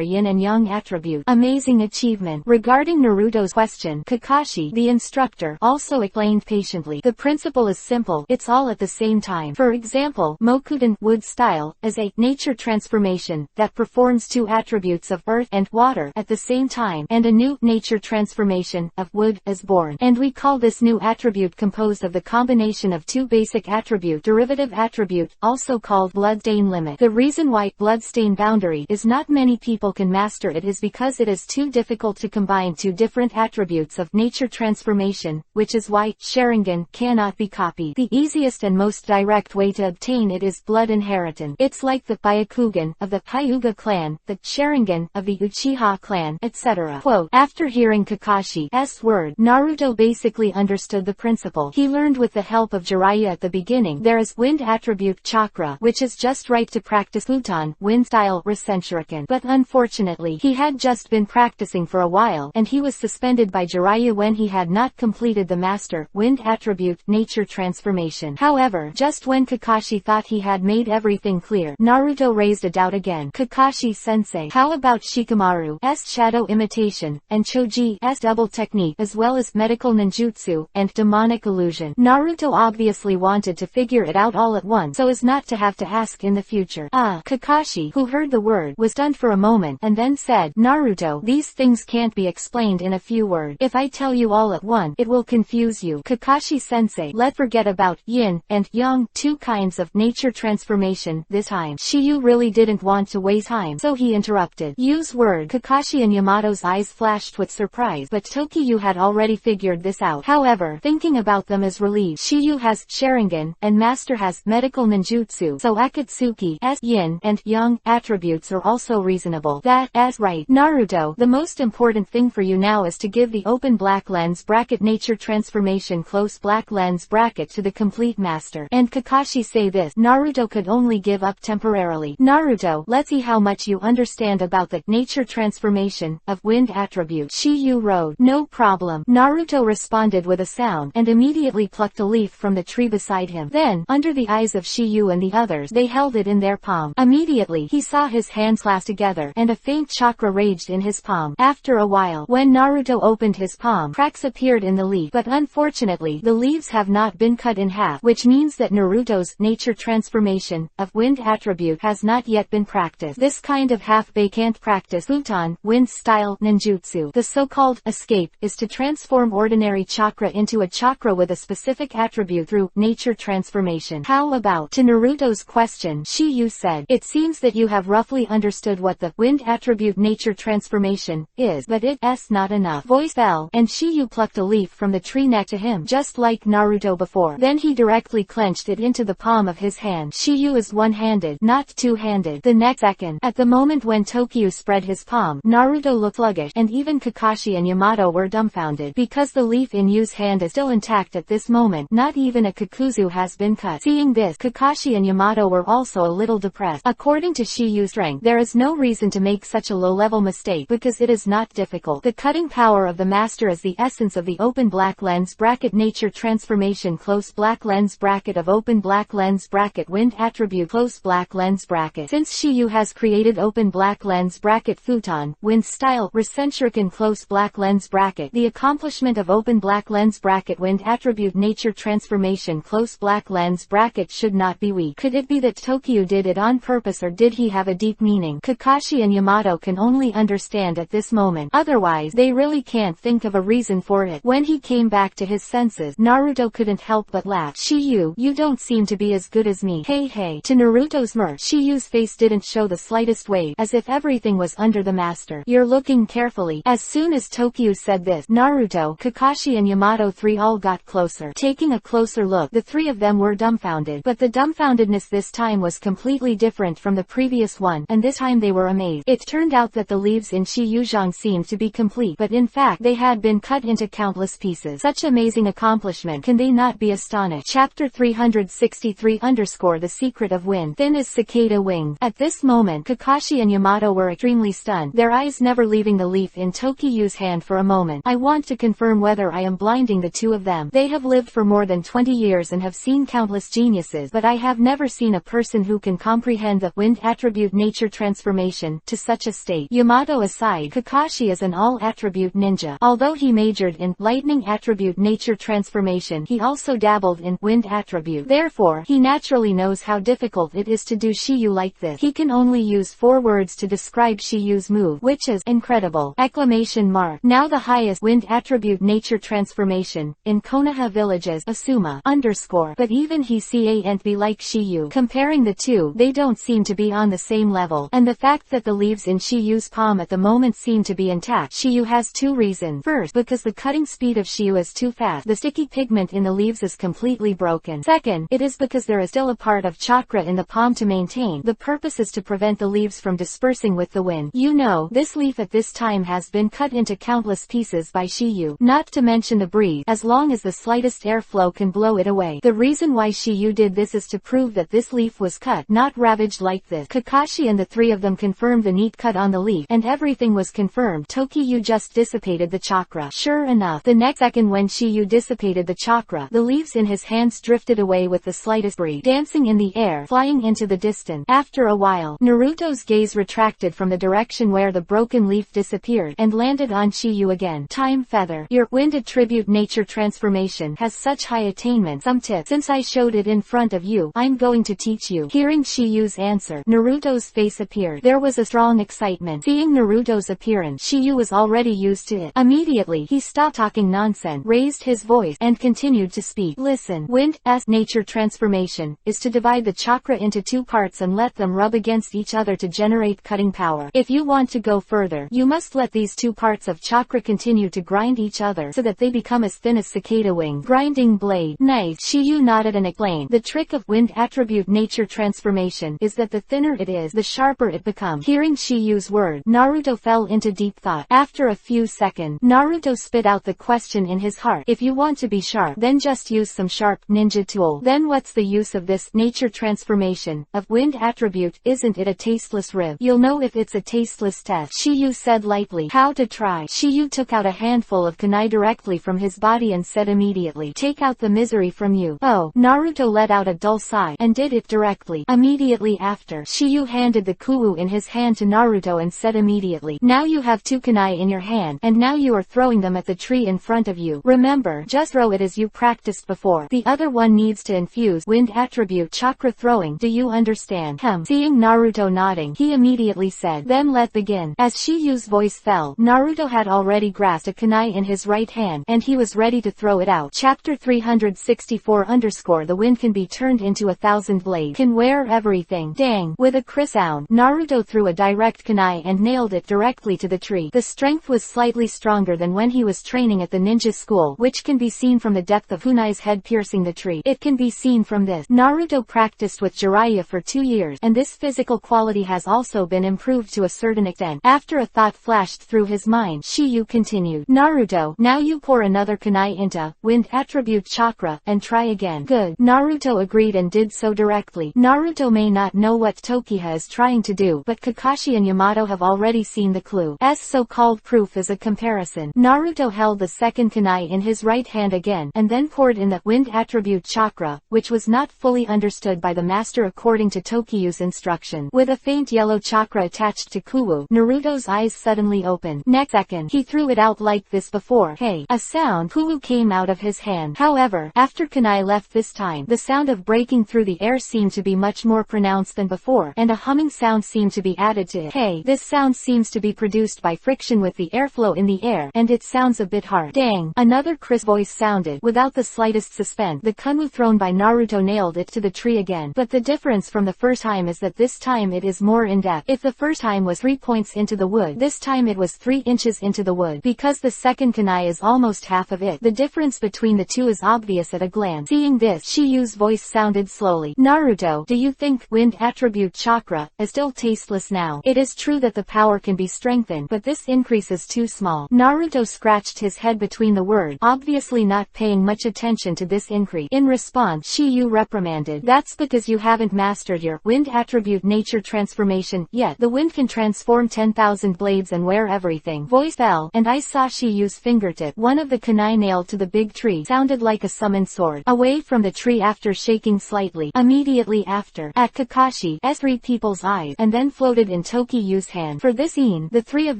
Yin and Yang Attribute. Amazing achievement. Regarding Naruto's question, Kakashi, the instructor, also explained patiently. The principle is simple, it's all at the same time. For example, Mokuden wood style is a nature transformation that performs 2 attributes of earth and water at the same time, and a new nature transformation of wood is born. And we call this new attribute composed of the combination of 2 basic attribute derivative attribute, also called bloodstain limit. The reason why bloodstain boundary is not many people can master it is because it is too difficult to combine 2 different attributes of nature transformation, which is why Sharingan cannot be copied. The easiest and most direct way to obtain it is blood inheritance. It's like the Byakugan of the Hyuga clan, the Sharingan of the Uchiha clan, etc. Quote, after hearing Kakashi's word, Naruto basically understood the principle. He learned with the help of Jiraiya at the beginning. There is wind attribute chakra, which is just right to practice Futon wind style Rasenshuriken. But unfortunately, he had just been practicing for a while, and he was suspended by Jiraiya when he had not completed the master wind attribute nature transformation. However, just when Kakashi thought he had made everything clear, Naruto raised a doubt again. Kakashi-sensei, how about Shikamaru's shadow imitation, and Choji's double technique, as well as medical ninjutsu, and demonic illusion? Naruto obviously wanted to figure it out all at once so as not to have to ask in the future. Kakashi, who heard the word, was stunned for a moment, and then said, Naruto, these things can't be explained in a few words. If I tell you all at once, it will confuse you. Kakashi-sensei, let's forget about yin and yang, 2 kinds of nature transformation this time. Shiyu really didn't want to waste time, so he interrupted. Use word. Kakashi and Yamato's eyes flashed with surprise, but Tokiyu had already figured this out. However, thinking about them is relieved. Shiyu has Sharingan, and Master has medical ninjutsu, so Akatsuki's yin and yang attributes are also reasonable. That's right. Naruto, the most important thing for you now is to give the open black lens bracket nature transformation close black lens bracket to the complete master. And Kakashi say this, Naruto could only give up temporarily. Naruto, let's see how much you understand about the nature transformation of wind attribute. Shiyu wrote, no problem. Naruto responded with a sound, and immediately plucked a leaf from the tree beside him. Then, under the eyes of Shiyu and the others, they held it in their palm. Immediately, he saw his hands clasp together, and a faint chakra raged in his palm. After a while, when Naruto opened his palm, cracks appeared in the leaf, but unfortunately, the leaves have not been cut in half, which means that Naruto's nature transformation of wind attribute has not yet been practiced. This kind of half-baked practice Futon wind style ninjutsu. The so-called escape is to transform ordinary chakra into a chakra with a specific attribute through nature transformation. How about? To Naruto's question, Shiyu said, it seems that you have roughly understood what the wind attribute nature transformation is, but it's not enough. Voice fell, and Shiyu plucked a leaf from the tree next to him, just like Naruto before. Then he directly clenched it into the palm of his hand. Shiyu is one-handed, not two-handed. The next second, at the moment when Tokiyu spread his palm, Naruto looked sluggish, and even Kakashi and Yamato were dumbfounded, because the leaf in Yu's hand is still intact at this moment. Not even a kakuzu has been cut. Seeing Seeing this, Kakashi and Yamato were also a little depressed. According to Shiyu's strength, there is no reason to make such a low-level mistake because it is not difficult. The cutting power of the master is the essence of the open black lens bracket nature transformation close black lens bracket of open black lens bracket wind attribute close black lens bracket. Since Shiyu has created open black lens bracket futon, wind style, Recentric close black lens bracket, the accomplishment of open black lens bracket wind attribute nature transformation close black lens bracket should not be weak. Could it be that Tokyo did it on purpose, or did he have a deep meaning? Kakashi and Yamato can only understand at this moment. Otherwise, they really can't think of a reason for it. When he came back to his senses, Naruto couldn't help but laugh. Shiyu, you don't seem to be as good as me. Hey hey. To Naruto's mirth, Shiyu's face didn't show the slightest wave, as if everything was under the master. You're looking carefully. As soon as Tokyo said this, Naruto, Kakashi and Yamato three all got closer. Taking a closer look, the three of them were dumbfounded. But the dumbfoundedness this time was completely different from the previous one, and this time they were amazed. It turned out that the leaves in Shiyuzhang seemed to be complete, but in fact they had been cut into countless pieces. Such amazing accomplishment, can they not be astonished? Chapter 363 _ The Secret of Wind. Thin as cicada wings. At this moment, Kakashi and Yamato were extremely stunned, their eyes never leaving the leaf in Tokiu's hand for a moment. I want to confirm whether I am blinding the two of them. They have lived for more than 20 years and have seen countless geniuses, but I have never seen a person who can comprehend the wind attribute nature transformation to such a state. Yamato aside, Kakashi is an all-attribute ninja. Although he majored in lightning attribute nature transformation, he also dabbled in wind attribute. Therefore, he naturally knows how difficult it is to do Shiyu like this. He can only use 4 words to describe Shiyu's move, which is incredible! Exclamation mark. Now the highest wind attribute nature transformation in Konoha villages, Asuma _ but even he can't be like Shiyu. Comparing the two, they don't seem to be on the same level, and the fact that the leaves in Shiyu's palm at the moment seem to be intact. Shiyu has 2 reasons. First, because the cutting speed of Shiyu is too fast. The sticky pigment in the leaves is completely broken. Second, it is because there is still a part of chakra in the palm to maintain. The purpose is to prevent the leaves from dispersing with the wind. You know, this leaf at this time has been cut into countless pieces by Shiyu, not to mention the breeze. As long as the slightest airflow can blow it away. The reason why Shiyu did this is to prove that this leaf was cut, not ravaged like this. Kakashi and the three of them confirmed the neat cut on the leaf, and everything was confirmed. Tokyo just dissipated the chakra. Sure enough, the next second when Shiyu dissipated the chakra, the leaves in his hands drifted away with the slightest breeze, dancing in the air, flying into the distance. After a while, Naruto's gaze retracted from the direction where the broken leaf disappeared, and landed on Shiyu again. Time feather. Your wind attribute nature transformation has such high attainment. Some tips. Since I showed it in front of you, I'm going to teach you. Hearing Shiyu's answer, Naruto's face appeared. There was a strong excitement. Seeing Naruto's appearance, Shiyu was already used to it. Immediately, he stopped talking nonsense, raised his voice, and continued to speak. Listen, wind's nature transformation is to divide the chakra into 2 parts and let them rub against each other to generate cutting power. If you want to go further, you must let these 2 parts of chakra continue to grind each other so that they become as thin as cicada wings. Grinding blade. Nice. Shiyu nodded and explained. The trick of wind attribute nature transformation is that the thinner it is, the sharper it becomes. Hearing Shiyu's word, Naruto fell into deep thought. After a few seconds, Naruto spit out the question in his heart. If you want to be sharp, then just use some sharp ninja tool. Then what's the use of this nature transformation of wind attribute? Isn't it a tasteless rib? You'll know if it's a tasteless test. Shiyu said lightly. How to try? Shiyu took out a handful of kunai directly from his body and said immediately, take out the misery from you. Oh, Naruto let out a dull sigh, and did it directly. Immediately after, Shiyu handed the kuwu in his hand to Naruto and said immediately, now you have 2 kunai in your hand, and now you are throwing them at the tree in front of you. Remember, just throw it as you practiced before. The other one needs to infuse wind attribute chakra throwing. Do you understand? Seeing Naruto nodding, he immediately said, then let begin. As Shiyu's voice fell, Naruto had already grasped a kunai in his right hand, and he was ready to throw it out. Chapter 364 _ The wind can be turned into 1,000 blades. Can wear everything. Dang. With a crisp sound, Naruto threw a direct kunai and nailed it directly to the tree. The strength was slightly stronger than when he was training at the ninja school, which can be seen from the depth of kunai's head piercing the tree. It can be seen from this. Naruto practiced with Jiraiya for 2 years, and this physical quality has also been improved to a certain extent. After a thought flashed through his mind, Shiyu continued, Naruto, now you pour another kunai into wind attribute chakra, and try again. Good. Naruto Naruto agreed and did so directly. Naruto may not know what Tokiha is trying to do, but Kakashi and Yamato have already seen the clue. So-called proof is a comparison. Naruto held the second kunai in his right hand again, and then poured in the wind attribute chakra, which was not fully understood by the master according to Tokiyu's instruction. With a faint yellow chakra attached to Kuwu, Naruto's eyes suddenly opened. Next second, he threw it out like this before. Hey! A sound Kuwu came out of his hand. However, after kunai left this time, the sound of breaking through the air seemed to be much more pronounced than before, and a humming sound seemed to be added to it. Hey! This sound seems to be produced by friction with the airflow in the air, and it sounds a bit hard. Dang! Another crisp voice sounded. Without the slightest suspense, the kunwu thrown by Naruto nailed it to the tree again. But the difference from the first time is that this time it is more in-depth. If the first time was 3 points into the wood, this time it was 3 inches into the wood. Because the second kunai is almost half of it, the difference between the two is obvious at a glance. Seeing this, Shiyu's voice sounded slowly. Naruto, do you think wind attribute chakra is still tasteless now? It is true that the power can be strengthened, but this increase is too small. Naruto scratched his head between the words, obviously not paying much attention to this increase. In response, Shiyu reprimanded, that's because you haven't mastered your wind attribute nature transformation yet. The wind can transform 10,000 blades and wear everything. Voice fell, and I saw Shiyu's fingertip. One of the kunai nailed to the big tree sounded like a summoned sword, away from the tree after shaking slightly. Immediately after, at Kakashi's 3 people's eyes, and then floated in Tokiyu's hand. For this scene, the 3 of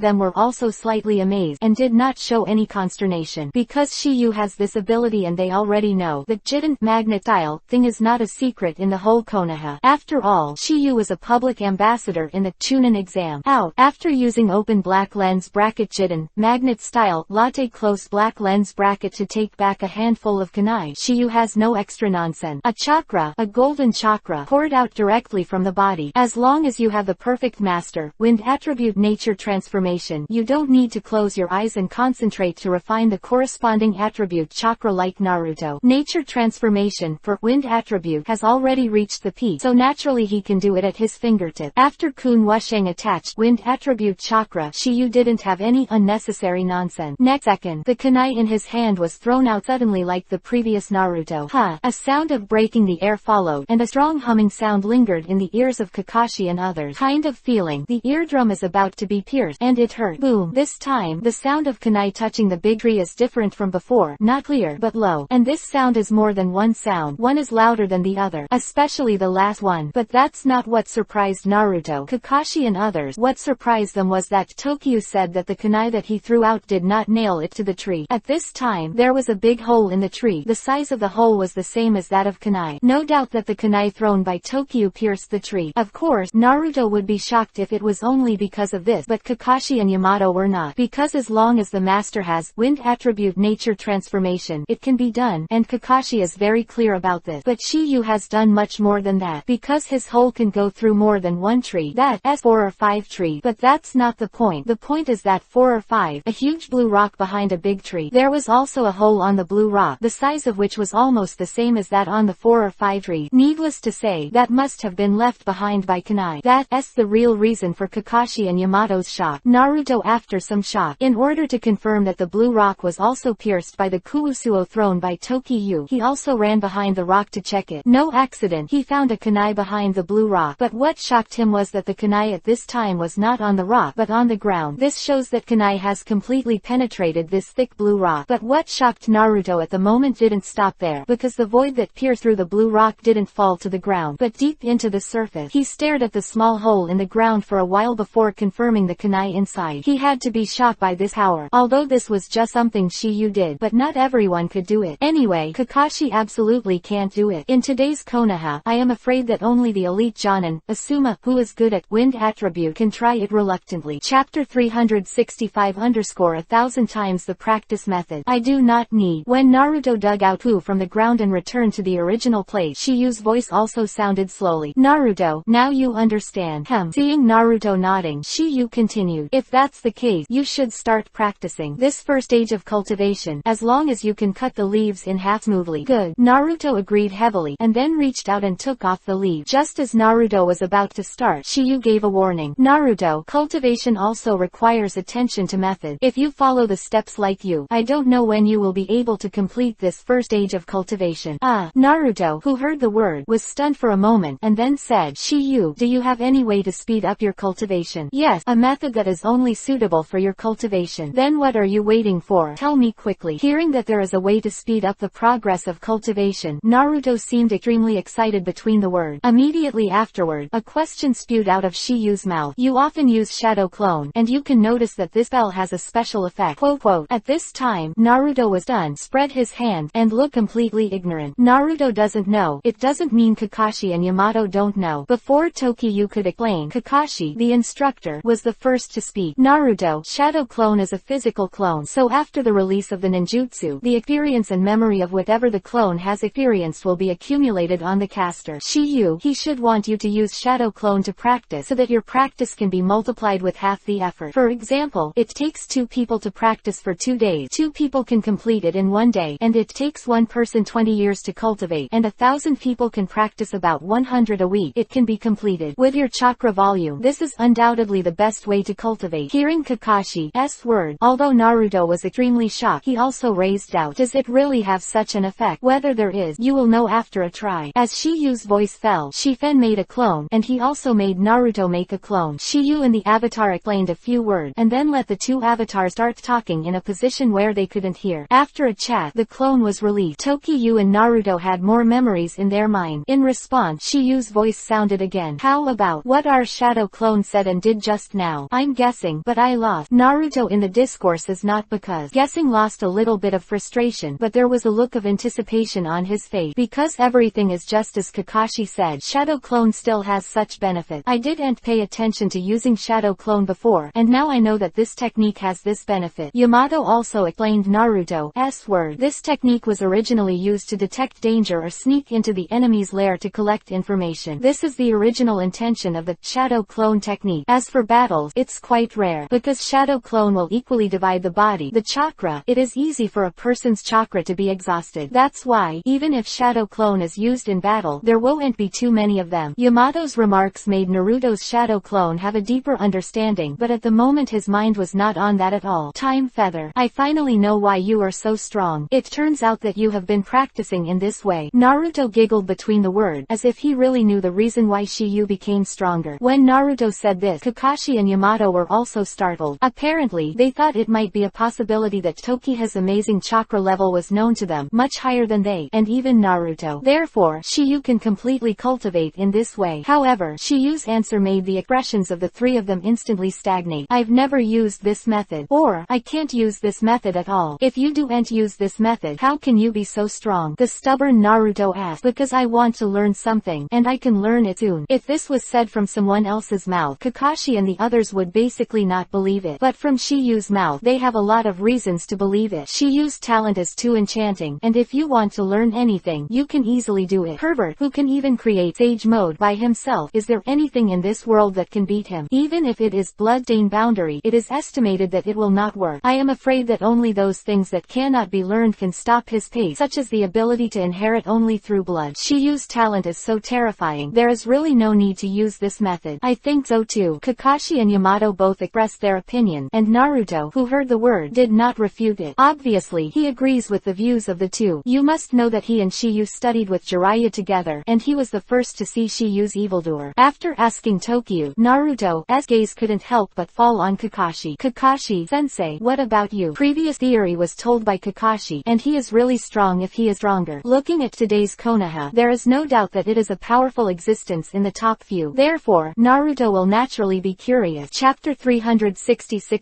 them were also slightly amazed, and did not show any consternation. Because Shiyu has this ability and they already know, the Jiden magnet style thing is not a secret in the whole Konoha. After all, Shiyu is a public ambassador in the Chunin exam. Out. After using open black lens bracket Jiden magnet style latte close black lens bracket to take back a handful of kunai, Shiyu has no extra nonsense. A chakra, a golden chakra, poured out directly from the body. As long as you have the perfect master wind attribute nature transformation, you don't need to close your eyes and concentrate to refine the corresponding attribute chakra like Naruto. Nature transformation for wind attribute has already reached the peak, so naturally he can do it at his fingertip. After Kun Wusheng attached wind attribute chakra, Shiyu didn't have any unnecessary nonsense. Next second, the kunai in his hand was thrown out suddenly like the previous Naruto. A sound of breaking the air followed, and a strong humming sound lingered in the ears of Kakashi and others. Kind of feeling the eardrum is about to be pierced, and it hurt. Boom! This time, the sound of kunai touching the big tree is different from before, not clear, but low. And this sound is more than one sound. One is louder than the other, especially the last one. But that's not what surprised Naruto, Kakashi and others. What surprised them was that Tokiyu said that the kunai that he threw out did not nail it to the tree. At this time, there was a big hole in the tree. The size of the hole was the same as that of kunai. No doubt that the kunai thrown by Tokiyu pierced the tree. Of course, Naruto would be shocked if it was only because of this, but Kakashi and Yamato were not. Because as long as the master has wind attribute nature transformation, it can be done, and Kakashi is very clear about this. But Shiyu has done much more than that, because his hole can go through more than one tree, that's 4 or 5 trees. But that's not the point. The point is that 4 or 5, a huge blue rock behind a big tree. There was also a hole on the blue rock, the size of which was almost the same as that on the 4 or 5 trees. Needless to say, that must have been left behind by kunai. That's the real reason for Kakashi and Yamato's shock. Naruto, after some shock, in order to confirm that the blue rock was also pierced by the Kuusuo thrown by Tokiyu, he also ran behind the rock to check it. No accident, he found a kunai behind the blue rock. But what shocked him was that the kunai at this time was not on the rock, but on the ground. This shows that kunai has completely penetrated this thick blue rock. But what shocked Naruto at the moment didn't stop there, because the void that pierced through the blue rock didn't fall to the ground, but deep into the surface. He stared at the small hole in the ground for a while before confirming the kunai inside. He had to be shocked by this power, although this was just something Shiyu did, but not everyone could do it. Anyway, Kakashi absolutely can't do it. In today's Konoha, I am afraid that only the elite Jonin, Asuma, who is good at wind attribute, can try it reluctantly. Chapter 365 _1000 times the practice method. I do not need. When Naruto dug out Pu from the ground and returned to the original place, Shiyu's voice also sounded slowly. Naruto, now you understand. Seeing Naruto nodding, Shiyu continued. If that's the case, you should start practicing this first stage of cultivation, as long as you can cut the leaves in half smoothly. Good. Naruto agreed heavily, and then reached out and took off the leaf. Just as Naruto was about to start, Shiyu gave a warning. Naruto, cultivation also requires attention to method. If you follow the steps like you, I don't know when you will be able to complete this first stage of cultivation. Naruto Naruto, who heard the word, was stunned for a moment, and then said, Shiyu, do you have any way to speed up your cultivation? Yes, a method that is only suitable for your cultivation. Then what are you waiting for? Tell me quickly. Hearing that there is a way to speed up the progress of cultivation, Naruto seemed extremely excited between the words. Immediately afterward, a question spewed out of Shiyu's mouth. You often use shadow clone, and you can notice that this spell has a special effect. Quote. At this time, Naruto was done, spread his hand, and looked completely ignorant. Naruto doesn't know. It doesn't mean Kakashi and Yamato don't know. Before Tokiyu could explain, Kakashi, the instructor, was the first to speak. Naruto, shadow clone is a physical clone, so after the release of the ninjutsu, the experience and memory of whatever the clone has experienced will be accumulated on the caster. Shiyu, he should want you to use shadow clone to practice so that your practice can be multiplied with half the effort. For example, it takes 2 people to practice for 2 days. 2 people can complete it in 1 day, and it takes 1 person 20 years to cultivate, and 1,000 people can practice about 100 a week. It can be completed with your chakra volume. This is undoubtedly the best way to cultivate. Hearing Kakashi's word, although Naruto was extremely shocked, he also raised doubt. Does it really have such an effect? Whether there is, you will know after a try. As Shiyu's voice fell, Shifen made a clone, and he also made Naruto make a clone. Shiyu and the avatar explained a few words, and then let the 2 avatars start talking in a position where they couldn't hear. After a chat, the clone was released. Tokiyu and Naruto had more memories in their mind. In response, Shiyu's voice sounded again. How about what our shadow clone said and did just now? I'm guessing, but I lost. Naruto in the discourse is not because guessing lost a little bit of frustration, but there was a look of anticipation on his face. Because everything is just as Kakashi said, shadow clone still has such benefit. I didn't pay attention to using shadow clone before, and now I know that this technique has this benefit. Yamato also explained Naruto's word. This technique was originally used to detect danger or sneak into the enemy's lair to collect information. This is the original intention of the shadow clone technique. As for battles, it's quite rare, because shadow clone will equally divide the body, the chakra. It is easy for a person's chakra to be exhausted. That's why, even if shadow clone is used in battle, there won't be too many of them. Yamato's remarks made Naruto's shadow clone have a deeper understanding, but at the moment his mind was not on that at all. Time Feather, I finally know why you are so strong. It turns out that you have been practicing in this way. Naruto giggled between the words, as if he really knew the reason why Shiyu became stronger. When Naruto said this, Kakashi and Yamato were also startled. Apparently, they thought it might be a possibility that Toki's amazing chakra level was known to them, much higher than they, and even Naruto. Therefore, Shiyu can completely cultivate in this way. However, Shiyu's answer made the expressions of the 3 of them instantly stagnate. I've never used this method. Or, I can't use this method at all. If you don't use this method, how can you be so strong? The stubborn Naruto asked. Because I want to learn something, and I can learn it soon. If this was said from someone else's mouth, Kakashi and the others would basically not believe it. But from Shiyu's mouth, they have a lot of reasons to believe it. Shiyu's talent is too enchanting, and if you want to learn anything, you can easily do it. Herbert, who can even create Sage Mode by himself, is there anything in this world that can beat him? Even if it is Bloodstained Boundary, it is estimated that it will not work. I am afraid that only those things that cannot be learned can stop his pace, such as the ability to inherit only through blood. Shiyu's talent is so terrifying, there is really no need to use this method. I think so too. Kakashi and Yamato both expressed their opinion, and Naruto, who heard the word, did not refute it. Obviously, he agrees with the views of the 2. You must know that he and Shiyu studied with Jiraiya together, and he was the first to see Shiyu's evildoer. After asking Tokiyu, Naruto's gaze couldn't help but fall on Kakashi. Kakashi-sensei, what about you? Previous theory was told by Kakashi, and he is really strong if he is stronger. Looking at today's Konoha, there is no doubt that it is a powerful existence in the top few. Therefore, Naruto will naturally be curious. Chapter 366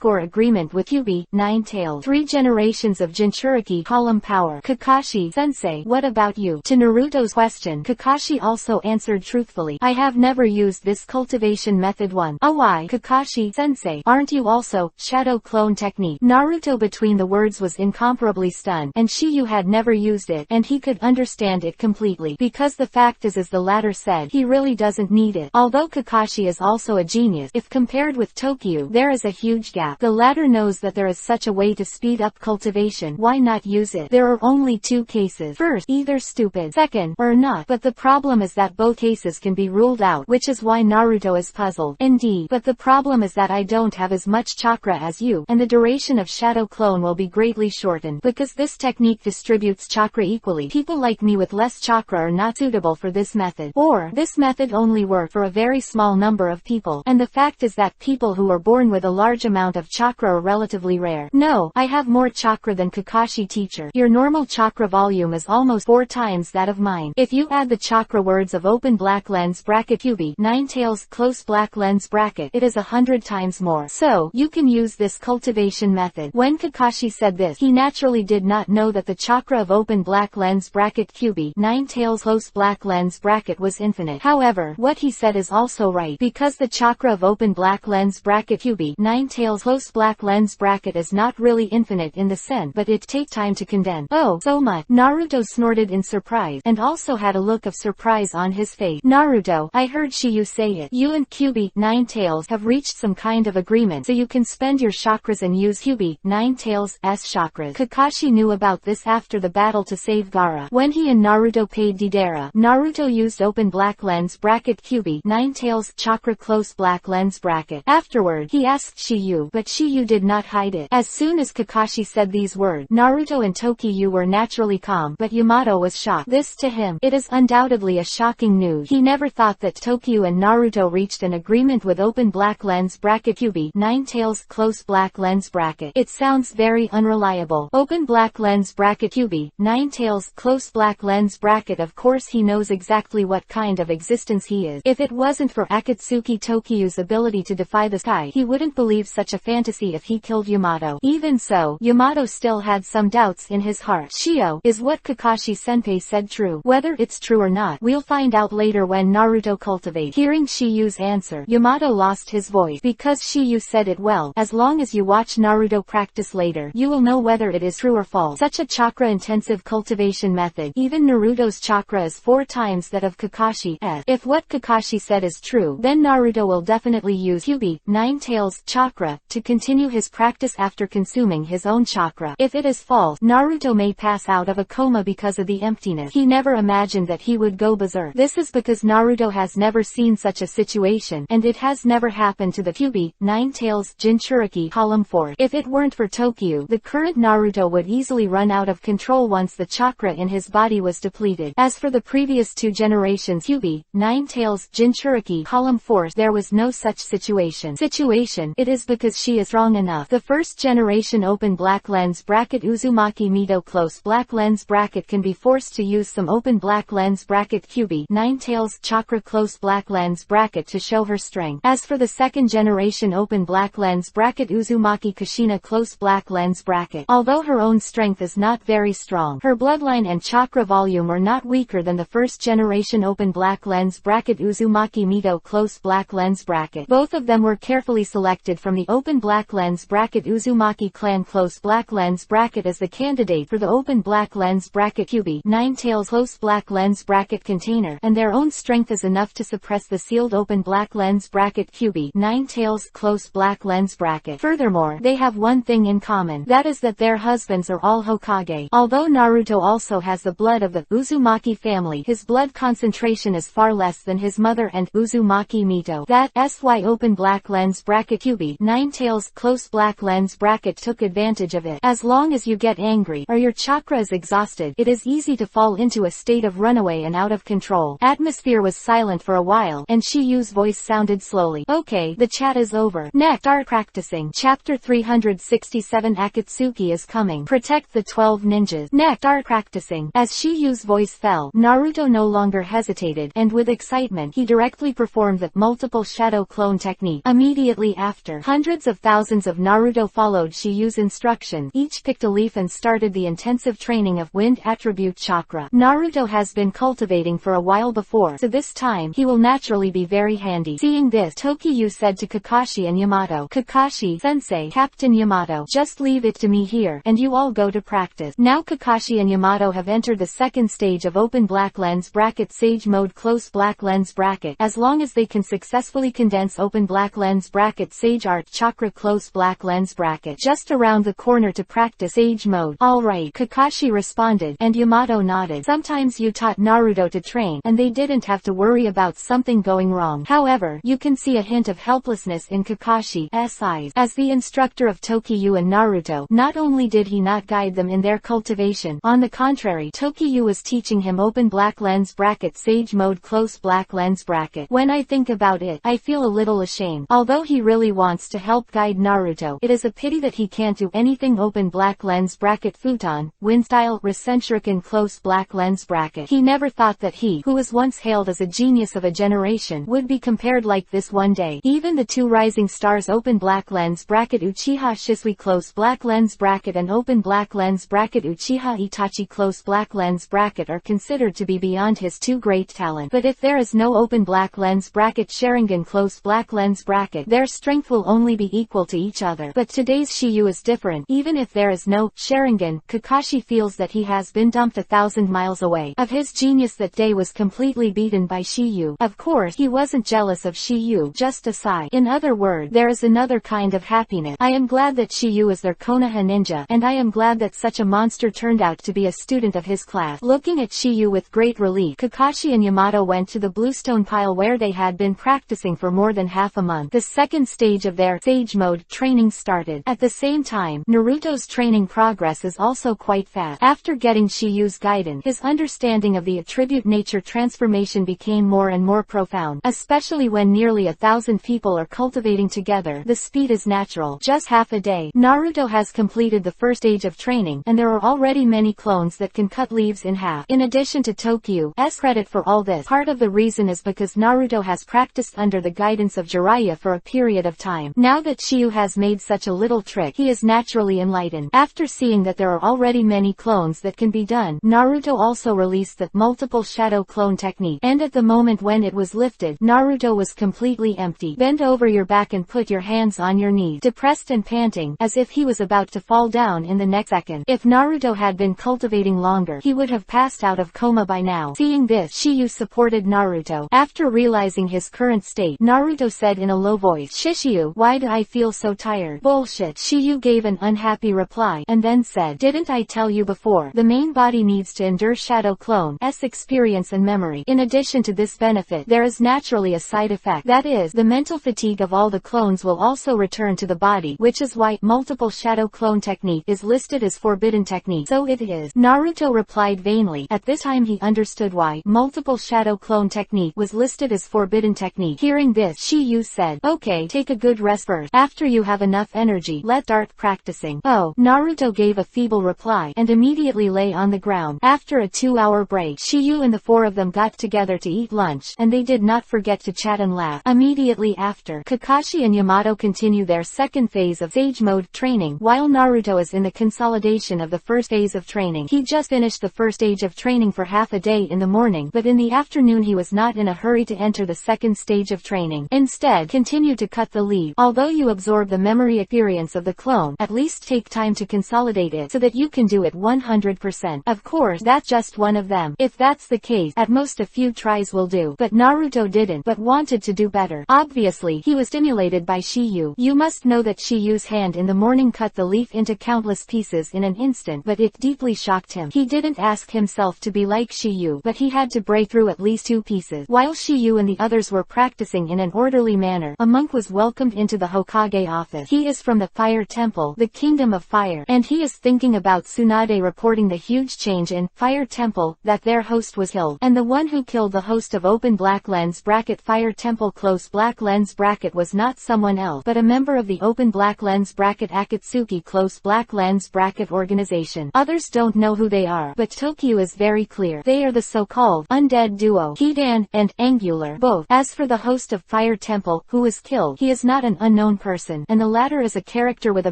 Agreement with Kyuubi, Nine-Tailed. 3 generations of Jinchuriki column power. Kakashi-sensei, what about you? To Naruto's question, Kakashi also answered truthfully. I have never used this cultivation method one. Oh why? Kakashi-sensei, aren't you also, shadow clone technique? Naruto between the words was incomparably stunned, and Shiyu had never used it, and he could understand it completely. Because the fact is, as the latter said, he really doesn't need it. Although Kakashi is also a genius, if compared with Tokiyu, there is a huge gap. The latter knows that there is such a way to speed up cultivation. Why not use it? There are only 2 cases. First, either stupid. Second, or not. But the problem is that both cases can be ruled out, which is why Naruto is puzzled. Indeed, but the problem is that I don't have as much chakra as you, and the duration of shadow clone will be greatly shortened. Because this technique distributes chakra equally, people like me with less chakra are not suitable for this method. Or, this method only works for a very small number of people. And the fact is that people who are born with a large amount of chakra are relatively rare. No, I have more chakra than Kakashi teacher. Your normal chakra volume is almost 4 times that of mine. If you add the chakra words of open black lens bracket QB 9 tails close black lens bracket, it is 100 times more. So, you can use this cultivation method. When Kakashi said this, he naturally did not know that the chakra of open black lens bracket QB 9 tails close black lens bracket was infinite. However, what he said is also right, because the chakra of open black lens bracket QB 9 tails close black lens bracket is not really infinite in the sense, but it takes time to condense. Oh, so much. Naruto snorted in surprise, and also had a look of surprise on his face. Naruto, I heard Shiyu say it. You and QB 9 tails have reached some kind of agreement, so you can spend your chakras and use QB 9 tails' chakras. Kakashi knew about this after the battle to save Gaara. When he and Naruto paid Deidara, Naruto used open black lens bracket QB 9 tails chakra close black lens bracket. Afterward, he asked Shiyu, but Shiyu did not hide it. As soon as Kakashi said these words, Naruto and Tokiyu were naturally calm, but Yamato was shocked. This to him, it is undoubtedly a shocking news. He never thought that Tokiyu and Naruto reached an agreement with open black lens bracket QB 9 tails close black lens bracket. It sounds very unreliable. Open black lens bracket QB 9 tails close black lens bracket. Of course he knows exactly what kind of existence he is. If it wasn't for Akatsuki Tokiyu's ability to defy the sky, he wouldn't believe such a fantasy if he killed Yamato. Even so, Yamato still had some doubts in his heart. Shio, is what Kakashi Senpai said true? Whether it's true or not, we'll find out later when Naruto cultivates. Hearing Shiyu's answer, Yamato lost his voice. Because Shiyu said it well, as long as you watch Naruto practice later, you will know whether it is true or false. Such a chakra-intensive cultivation method, even Naruto's chakra is 4 times that of Kakashi's. If what Kakashi said is true, then Naruto will definitely use QB 9 tails chakra to continue his practice after consuming his own chakra. If it is false, Naruto may pass out of a coma because of the emptiness. He never imagined that he would go berserk. This is because Naruto has never seen such a situation, and it has never happened to the QB 9 tails Jinchuriki column 4. If it weren't for Tokiyu, the current Naruto would easily run out of control once the chakra in his body was depleted. As for the previous 2 generations QB 9 tails Jinchuriki column 4, there was no such situation. It is because she is strong enough. The first generation open black lens bracket Uzumaki Mito close black lens bracket can be forced to use some open black lens bracket QB 9 tails chakra close black lens bracket to show her strength. As for the second generation open black lens bracket Uzumaki Kushina close black lens bracket, although her own strength is not very strong, her bloodline and chakra volume are not weaker than the first generation open black lens bracket Uzumaki Mito close black lens bracket. Both of them were carefully selected from the open black lens bracket Uzumaki clan close black lens bracket as the candidate for the open black lens bracket QB 9 tails close black lens bracket container, and their own strength is enough to suppress the sealed open black lens bracket QB 9 tails close black lens bracket. Furthermore, they have one thing in common, that is that their husbands are all Hokage. Although Naruto also has the blood of the Uzumaki family, his blood concentration is far less than his mother and Uzumaki Mito. That's why open black lens bracket QB 9 tails close black lens bracket took advantage of it. As long as you get angry, or your chakra is exhausted, it is easy to fall into a state of runaway and out of control. Atmosphere was silent for a while, and Shiyu's voice sounded slowly. Okay, the chat is over. Next, start practicing. Chapter 367 Akatsuki is coming. Protect the 12 ninjas. Next, start practicing. As Shiyu's voice fell, Naruto no longer hesitated, and with excitement, he directly performed the multiple shadow clone technique. Immediately after, hundreds of thousands of Naruto followed Shiyu's instructions. Each picked a leaf and started the intensive training of wind attribute chakra. Naruto has been cultivating for a while before, so this time, he will naturally be very handy. Seeing this, Tokiyu said to Kakashi and Yamato, Kakashi-sensei, Captain Yamato, just leave it to me here, and you all go to practice. Now Kakashi and Yamato have entered the second stage of open black lens bracket sage mode close black lens bracket. As long as they can successfully condense open black lens bracket sage art chakra close black lens bracket just around the corner to practice sage mode. Alright, Kakashi responded, and Yamato nodded. Sometimes you taught Naruto to train, and they didn't have to worry about something going wrong. However, you can see a hint of helplessness in Kakashi's eyes. As the instructor of Tokiyu and Naruto, not only did he not guide them in their cultivation, on the contrary, contrary, Tokyu was teaching him open black lens bracket sage mode close black lens bracket. When I think about it, I feel a little ashamed. Although he really wants to help guide Naruto, it is a pity that he can't do anything open black lens bracket futon, wind style, recentric and close black lens bracket. He never thought that he, who was once hailed as a genius of a generation, would be compared like this one day. Even the two rising stars open black lens bracket Uchiha Shisui close black lens bracket and open black lens bracket Uchiha Itachi close black lens bracket are considered to be beyond his two great talent. But if there is no open black lens bracket Sharingan close black lens bracket, their strength will only be equal to each other. But today's Shiyu is different. Even if there is no Sharingan, Kakashi feels that he has been dumped 1,000 miles away. Of his genius that day was completely beaten by Shiyu. Of course, he wasn't jealous of Shiyu, just a sigh. In other words, there is another kind of happiness. I am glad that Shiyu is their Konoha ninja, and I am glad that such a monster turned out to be a student of his class. Looking at Shiyu with great relief, Kakashi and Yamato went to the bluestone pile where they had been practicing for more than half a month. The second stage of their Sage Mode training started. At the same time, Naruto's training progress is also quite fast. After getting Shiyu's guidance, his understanding of the attribute nature transformation became more and more profound, especially when nearly 1,000 people are cultivating together. The speed is natural. Just half a day, Naruto has completed the first stage of training, and there are already many clones that can cut leaves in half. In addition to Tokyu's credit for all this, part of the reason is because Naruto has practiced under the guidance of Jiraiya for a period of time. Now that Shiyu has made such a little trick, he is naturally enlightened. After seeing that there are already many clones that can be done, Naruto also released the multiple shadow clone technique, and at the moment when it was lifted, Naruto was completely empty. Bend over your back and put your hands on your knees, depressed and panting, as if he was about to fall down in the next second. If Naruto had been cultivating longer, he would have passed out of coma by now. Seeing this, Shiyu supported Naruto. After realizing his current state, Naruto said in a low voice, "Shishiyu, why do I feel so tired?" "Bullshit." Shiyu gave an unhappy reply, and then said, "Didn't I tell you before? The main body needs to endure Shadow Clone's experience and memory. In addition to this benefit, there is naturally a side effect. That is, the mental fatigue of all the clones will also return to the body, which is why multiple shadow clone technique is listed as forbidden technique." "So it is." Naruto replied vainly. At this time he understood why multiple shadow clone technique was listed as forbidden technique. Hearing this, Shiyu said, "Okay, take a good rest first. After you have enough energy, let's start practicing." "Oh." Naruto gave a feeble reply, and immediately lay on the ground. After a 2-hour break, Shiyu and the four of them got together to eat lunch, and they did not forget to chat and laugh. Immediately after, Kakashi and Yamato continue their second phase of Sage Mode training, while Naruto is in the consolidation of the first phase of training. He just finished the first stage of training for half a day in the morning, but in the afternoon he was not in a hurry to enter the second stage of training. Instead, continue to cut the leaf. Although you absorb the memory experience of the clone, at least take time to consolidate it so that you can do it 100%. Of course, that's just one of them. If that's the case, at most a few tries will do. But Naruto didn't, but wanted to do better. Obviously, he was stimulated by Shiyu. You must know that Shiyu's hand in the morning cut the leaf into countless pieces in an instant, but it deeply shocked him. He didn't ask himself to be like Shiyu, but he had to break through at least 2 pieces. While Shiyu and the others were practicing in an orderly manner, a monk was welcomed into the Hokage office. He is from the Fire Temple, the Kingdom of Fire, and he is thinking about Tsunade reporting the huge change in Fire Temple, that their host was killed, and the one who killed the host of open black lens bracket Fire Temple close black lens bracket was not someone else, but a member of the open black lens bracket Akatsuki close black lens bracket organization. Others don't know who they are, but Tokyo is very clear. They are the so-called undead duo, Hidan and Angular, both. As for the host of Fire Temple, who was killed, he is not an unknown person, and the latter is a character with a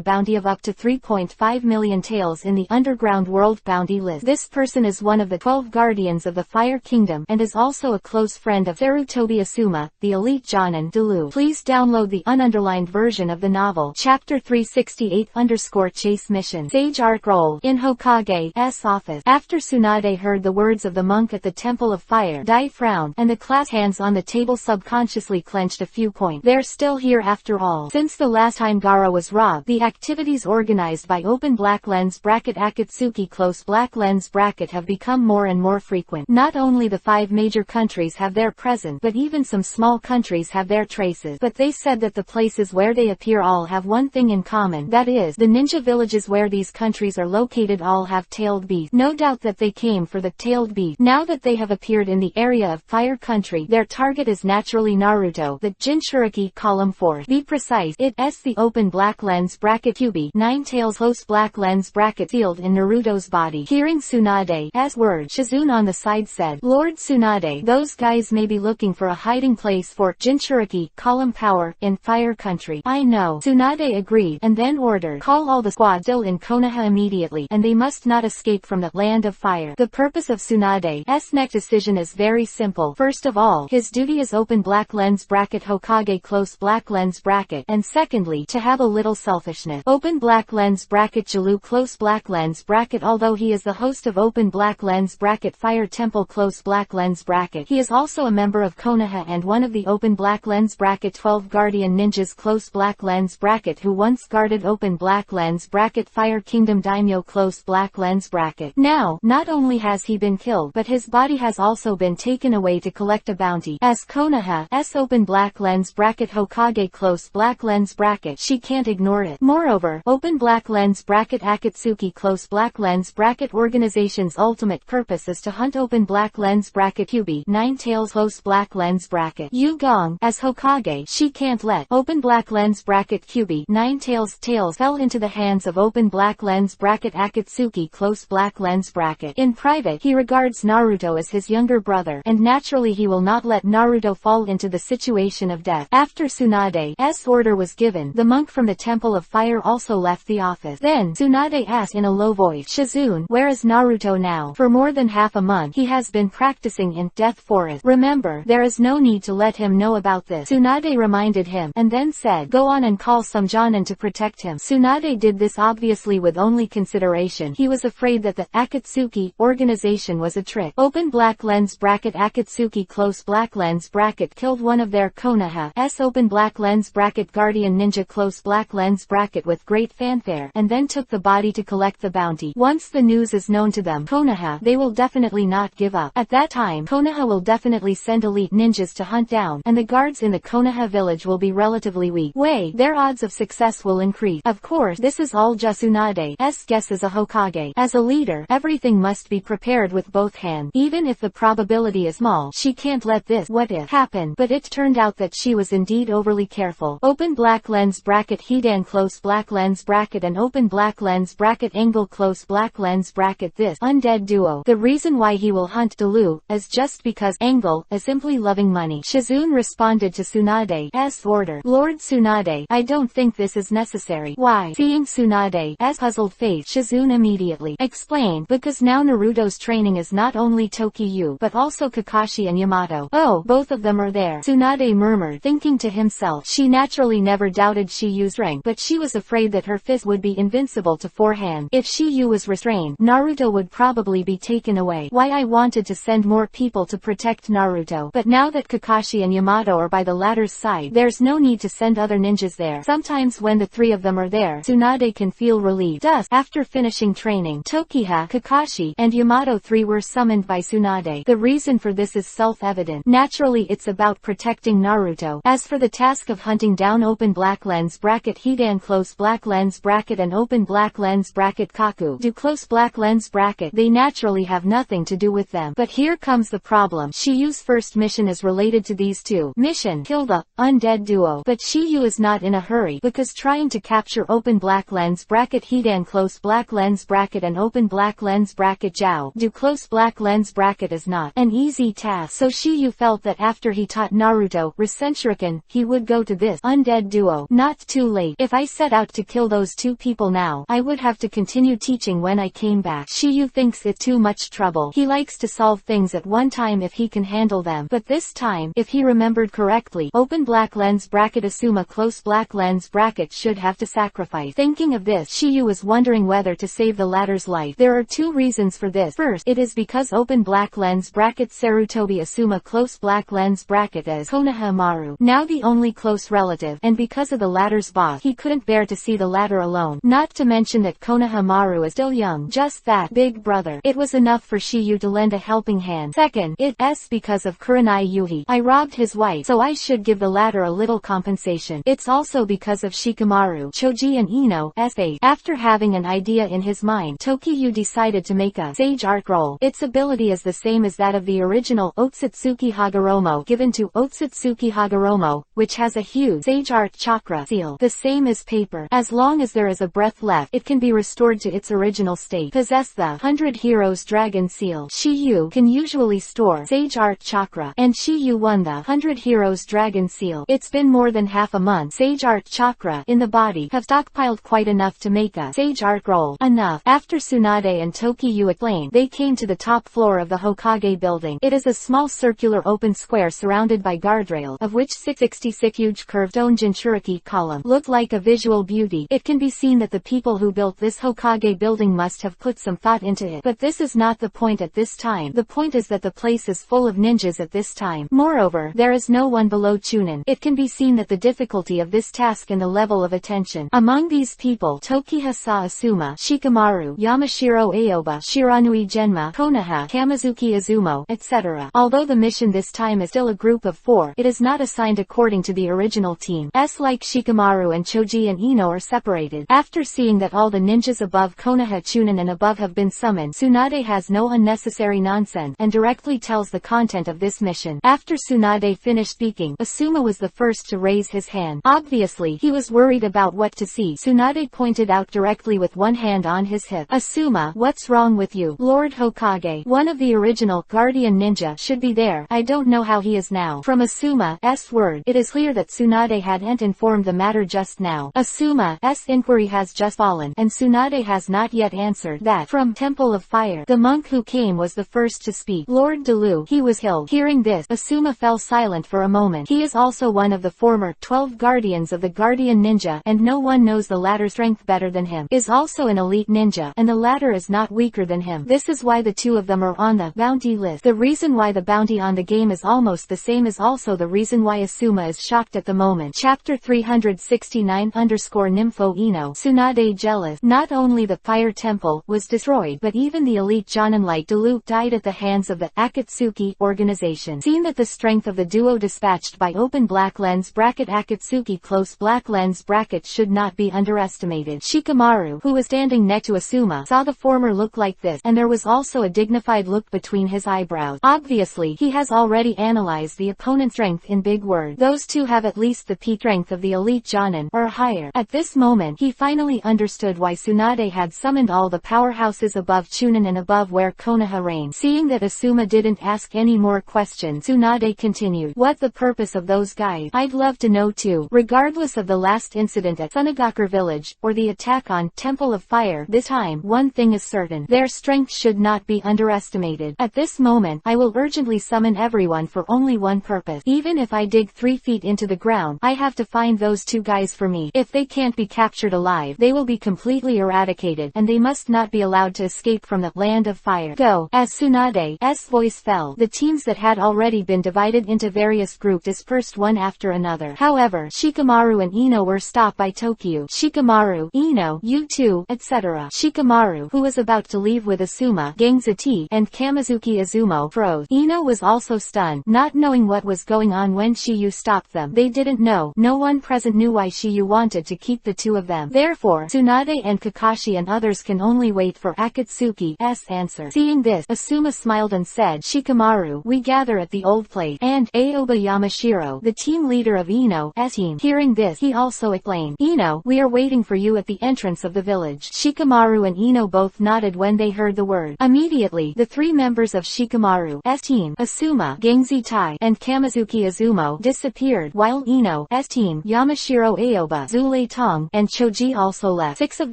bounty of up to 3.5 million taels in the underground world bounty list. This person is one of the 12 guardians of the Fire Kingdom, and is also a close friend of Sarutobi Asuma, the elite Jonin Delu. Please download the ununderlined version of the novel. Chapter 368_Chase Mission. Sage Art Roll. In Hokage's office. After Tsunade heard the words of the monk at the Temple of Fire, Dai frowned, and the clasped hands on the table subconsciously clenched a few points. They're still here after all. Since the last time Gaara was robbed, the activities organized by open black lens bracket Akatsuki close black lens bracket have become more and more frequent. Not only the 5 major countries have their presence, but even some small countries have their traces. But they said that the places where they appear all have one thing in common, that is, the ninja villages where these countries are located all have tailed beasts. beast. No doubt that they came for the tailed beast. Now that they have appeared in the area of Fire Country, their target is naturally Naruto. The Jinchuriki column 4. Be precise, it's the open black lens bracket QB 9 tails close black lens bracket sealed in Naruto's body. Hearing Tsunade's words, Shizune on the side said, Lord Tsunade, those guys may be looking for a hiding place for Jinchuriki column power in Fire Country. I know. Tsunade agreed, and then ordered, call all the squad still in Konoha immediately, and they must not escape from the land of fire. The purpose of Tsunade's next decision is very simple. First of all, his duty is open black lens bracket Hokage close black lens bracket, and secondly, to have a little selfishness. Open black lens bracket Jalu close black lens bracket. Although he is the host of open black lens bracket Fire Temple close black lens bracket, he is also a member of Konoha and one of the open black lens bracket 12 guardian ninjas close black lens bracket who once guarded open black lens bracket Fire Kingdom daimyo close black lens bracket. Now, not only has he been killed, but his body has also been taken away to collect a bounty. As Konoha's open black lens bracket Hokage close black lens bracket, she can't ignore it. Moreover, open black lens bracket Akatsuki close black lens bracket organization's ultimate purpose is to hunt open black lens bracket QB 9 tails close black lens bracket Yugong. As Hokage, she can't let open black lens bracket QB 9 tails fell into the hands of open black lens bracket Akatsuki close black lens bracket. In private, he regards Naruto as his younger brother, and naturally he will not let Naruto fall into the situation of death. After Tsunade's order was given, the monk from the Temple of Fire also left the office. Then, Tsunade asked in a low voice, Shizune, where is Naruto now? For more than half a month, he has been practicing in Death Forest. Remember, there is no need to let him know about this. Tsunade reminded him, and then said, go on and call some Jonin to protect him. Tsunade did this obviously with only consideration. He was afraid that the Akatsuki organization was a trick. Open black lens bracket Akatsuki close black lens bracket killed one of their Konoha's open black lens bracket guardian ninja close black lens bracket with great fanfare, and then took the body to collect the bounty. Once the news is known to them, Konoha, they will definitely not give up. At that time, Konoha will definitely send elite ninjas to hunt down, and the guards in the Konoha village will be relatively weak. Their odds of success will increase. Of course, this is all just Tsunade's guess as a Hokage. As a leader, everything must be prepared with both hands. Even if the probability is small, she can't let this what if happen. But it turned out that she was indeed overly careful. Open black lens bracket Hidan close black lens bracket and open black lens bracket Angle close black lens bracket this undead duo. The reason why he will hunt Dalu is just because Angle is simply loving money. Shizune responded to Tsunade's order. Lord Tsunade, I don't think this is necessary. Why? Seeing Tsunade's puzzled face, Shizune immediately explained, because now Naruto's training is not only Tokiyu but also Kakashi and Yamato. Oh, both of them are there. Tsunade murmured, thinking to himself, she naturally never doubted Shiyu's rank, but she was afraid that her fist would be invincible to forehand. If Shiyu was restrained, Naruto would probably be taken away. Why I wanted to send more people to protect Naruto, but now that Kakashi and Yamato are by the latter's side, there's no need to send other ninjas there. Sometimes when the three of them are there, Tsunade can feel relieved. Thus, after finishing training, Tokiha, Kakashi, and Yamato 3 were summoned by Tsunade. The reason for this is self-evident. Naturally it's about protecting Naruto. As for the task of hunting down open black lens bracket Hidan close black lens bracket and open black lens bracket Kaku do close black lens bracket, they naturally have nothing to do with them. But here comes the problem. Shiyu's first mission is related to these two. Mission: kill the undead duo. But Shiyu is not in a hurry, because trying to capture open black lens bracket Hidan close black lens bracket and open black lens bracket Jiao do close black lens bracket is not an easy task. So Shiyu felt that after he taught Naruto Rasenshuriken, he would go to this undead duo. Not too late. If I set out to kill those two people now, I would have to continue teaching when I came back. Shiyu thinks it too much trouble. He likes to solve things at one time if he can handle them. But this time, if he remembered correctly, open black lens bracket Asuma close black lens bracket should have to sacrifice. Thinking of this, Shiyu was wondering whether to save the latter's life. There are two reasons for this. First, it is because open black lens bracket Sarutobi Asuma close black lens bracket is Konohamaru, now the only close relative, and because of the latter's boss, he couldn't bear to see the latter alone. Not to mention that Konohamaru is still young, just that big brother. It was enough for Shiyu to lend a helping hand. Second, it's because of Kurenai Yuhi. I robbed his wife, so I should give the latter a little compensation. It's also because of Shikamaru, Choji and Ino's fate. After having an idea in his mind, Tokiyu Shiyu decided to make a Sage Art Roll. Its ability is the same as that of the original Otsutsuki Hagoromo given to Otsutsuki Hagoromo, which has a huge Sage Art Chakra seal, the same as paper. As long as there is a breath left, it can be restored to its original state. Possess the 100 Heroes Dragon Seal. Shiyu can usually store Sage Art Chakra, and Shiyu won the 100 Heroes Dragon Seal. It's been more than half a month. Sage Art Chakra in the body have stockpiled quite enough to make a Sage Art Roll. Enough. After Tsunade and Tokiyu explained, they came to the top floor of the Hokage building. It is a small circular open square surrounded by guardrails, of which 666 huge curved stone Jinchuriki column look like a visual beauty. It can be seen that the people who built this Hokage building must have put some thought into it. But this is not the point at this time. The point is that the place is full of ninjas at this time. Moreover, there is no one below Chunin. It can be seen that the difficulty of this task and the level of attention. Among these people, Tokihisa Asuma, Shikamaru, Yamashiro Aoba, Shiranui Genma, Konoha, Kamizuki Izumo, etc. Although the mission this time is still a group of 4, it is not assigned according to the original team. Like Shikamaru and Choji and Ino are separated. After seeing that all the ninjas above Konoha Chunin and above have been summoned, Tsunade has no unnecessary nonsense and directly tells the content of this mission. After Tsunade finished speaking, Asuma was the first to raise his hand. Obviously, he was worried about what to see. Tsunade pointed out directly with one hand on his hip. Asuma, what's wrong with you? Lord Hokage, one of the original Guardian Ninja, should be there. I don't know how he is now. From Asuma's word, it is clear that Tsunade hadn't informed the matter just now. Asuma's inquiry has just fallen, and Tsunade has not yet answered that. From Temple of Fire, the monk who came was the first to speak. Lord Delu, he was killed. Hearing this, Asuma fell silent for a moment. He is also one of the former 12 guardians of the Guardian Ninja, and no one knows the latter's strength better than him. Is also an elite ninja, and the latter is not weaker than him. This is why the two of them are on the bounty list. The reason why the bounty on the game is almost the same is also the reason why Asuma is shocked at the moment. Chapter 369 Nympho Ino. Tsunade jealous. Not only the fire temple was destroyed, but even the elite Jonin like Delu died at the hands of the Akatsuki organization. Seen that the strength of the duo dispatched by open black lens bracket Akatsuki close black lens bracket should not be underestimated. Shikamaru, who was standing next to Asuma, saw the former look like this, and there was also a dignified look between his eyebrows. Obviously, he has already analyzed the opponent's strength in big words. Those two have at least the peak strength of the elite Jonin, or higher. At this moment, he finally understood why Tsunade had summoned all the powerhouses above Chunin and above where Konoha reigned. Seeing that Asuma didn't ask any more questions, Tsunade continued, "What the purpose of those guys? I'd love to know too." Regardless of the last incident at Sunagakure village, or the attack on Temple of Fire, this time, one thing is certain. Their strength should not be underestimated. At this moment, I will urgently summon everyone for only one purpose. Even if I dig 3 feet into the ground, I have to find those two guys for me. If they can't be captured alive, they will be completely eradicated, and they must not be allowed to escape from the land of fire. Go. As Tsunade's voice fell, the teams that had already been divided into various groups dispersed one after another. However, Shikamaru and Ino were stopped by Tokiyu. Shikamaru, Ino, you two, etc. Shikamaru, who was about to leave with Asuma, Gangzati, and Kamizuki Izumo, froze. Ino was also stunned, not knowing what was going on when Shiyu stopped them. They didn't know. No one present knew why Shiyu wanted to keep the two of them. Therefore, Tsunade and Kakashi and others can only wait for Akatsuki's answer. Seeing this, Asuma smiled and said, "Shikamaru, we gather at the old place." And Aoba Yamashiro, the team leader of Ino's team, hearing this, he also explained, "Ino, we are waiting for you at the entrance of the village." Shikamaru and Ino both nodded when they heard the word. Immediately, the 3 members of Shikamaru's team, Asuma, Gangzati, and Kamizuki Izumo, disappeared, while Ino's team, Yamashiro Aoba, Zule Tong, and Choji also left. 6 of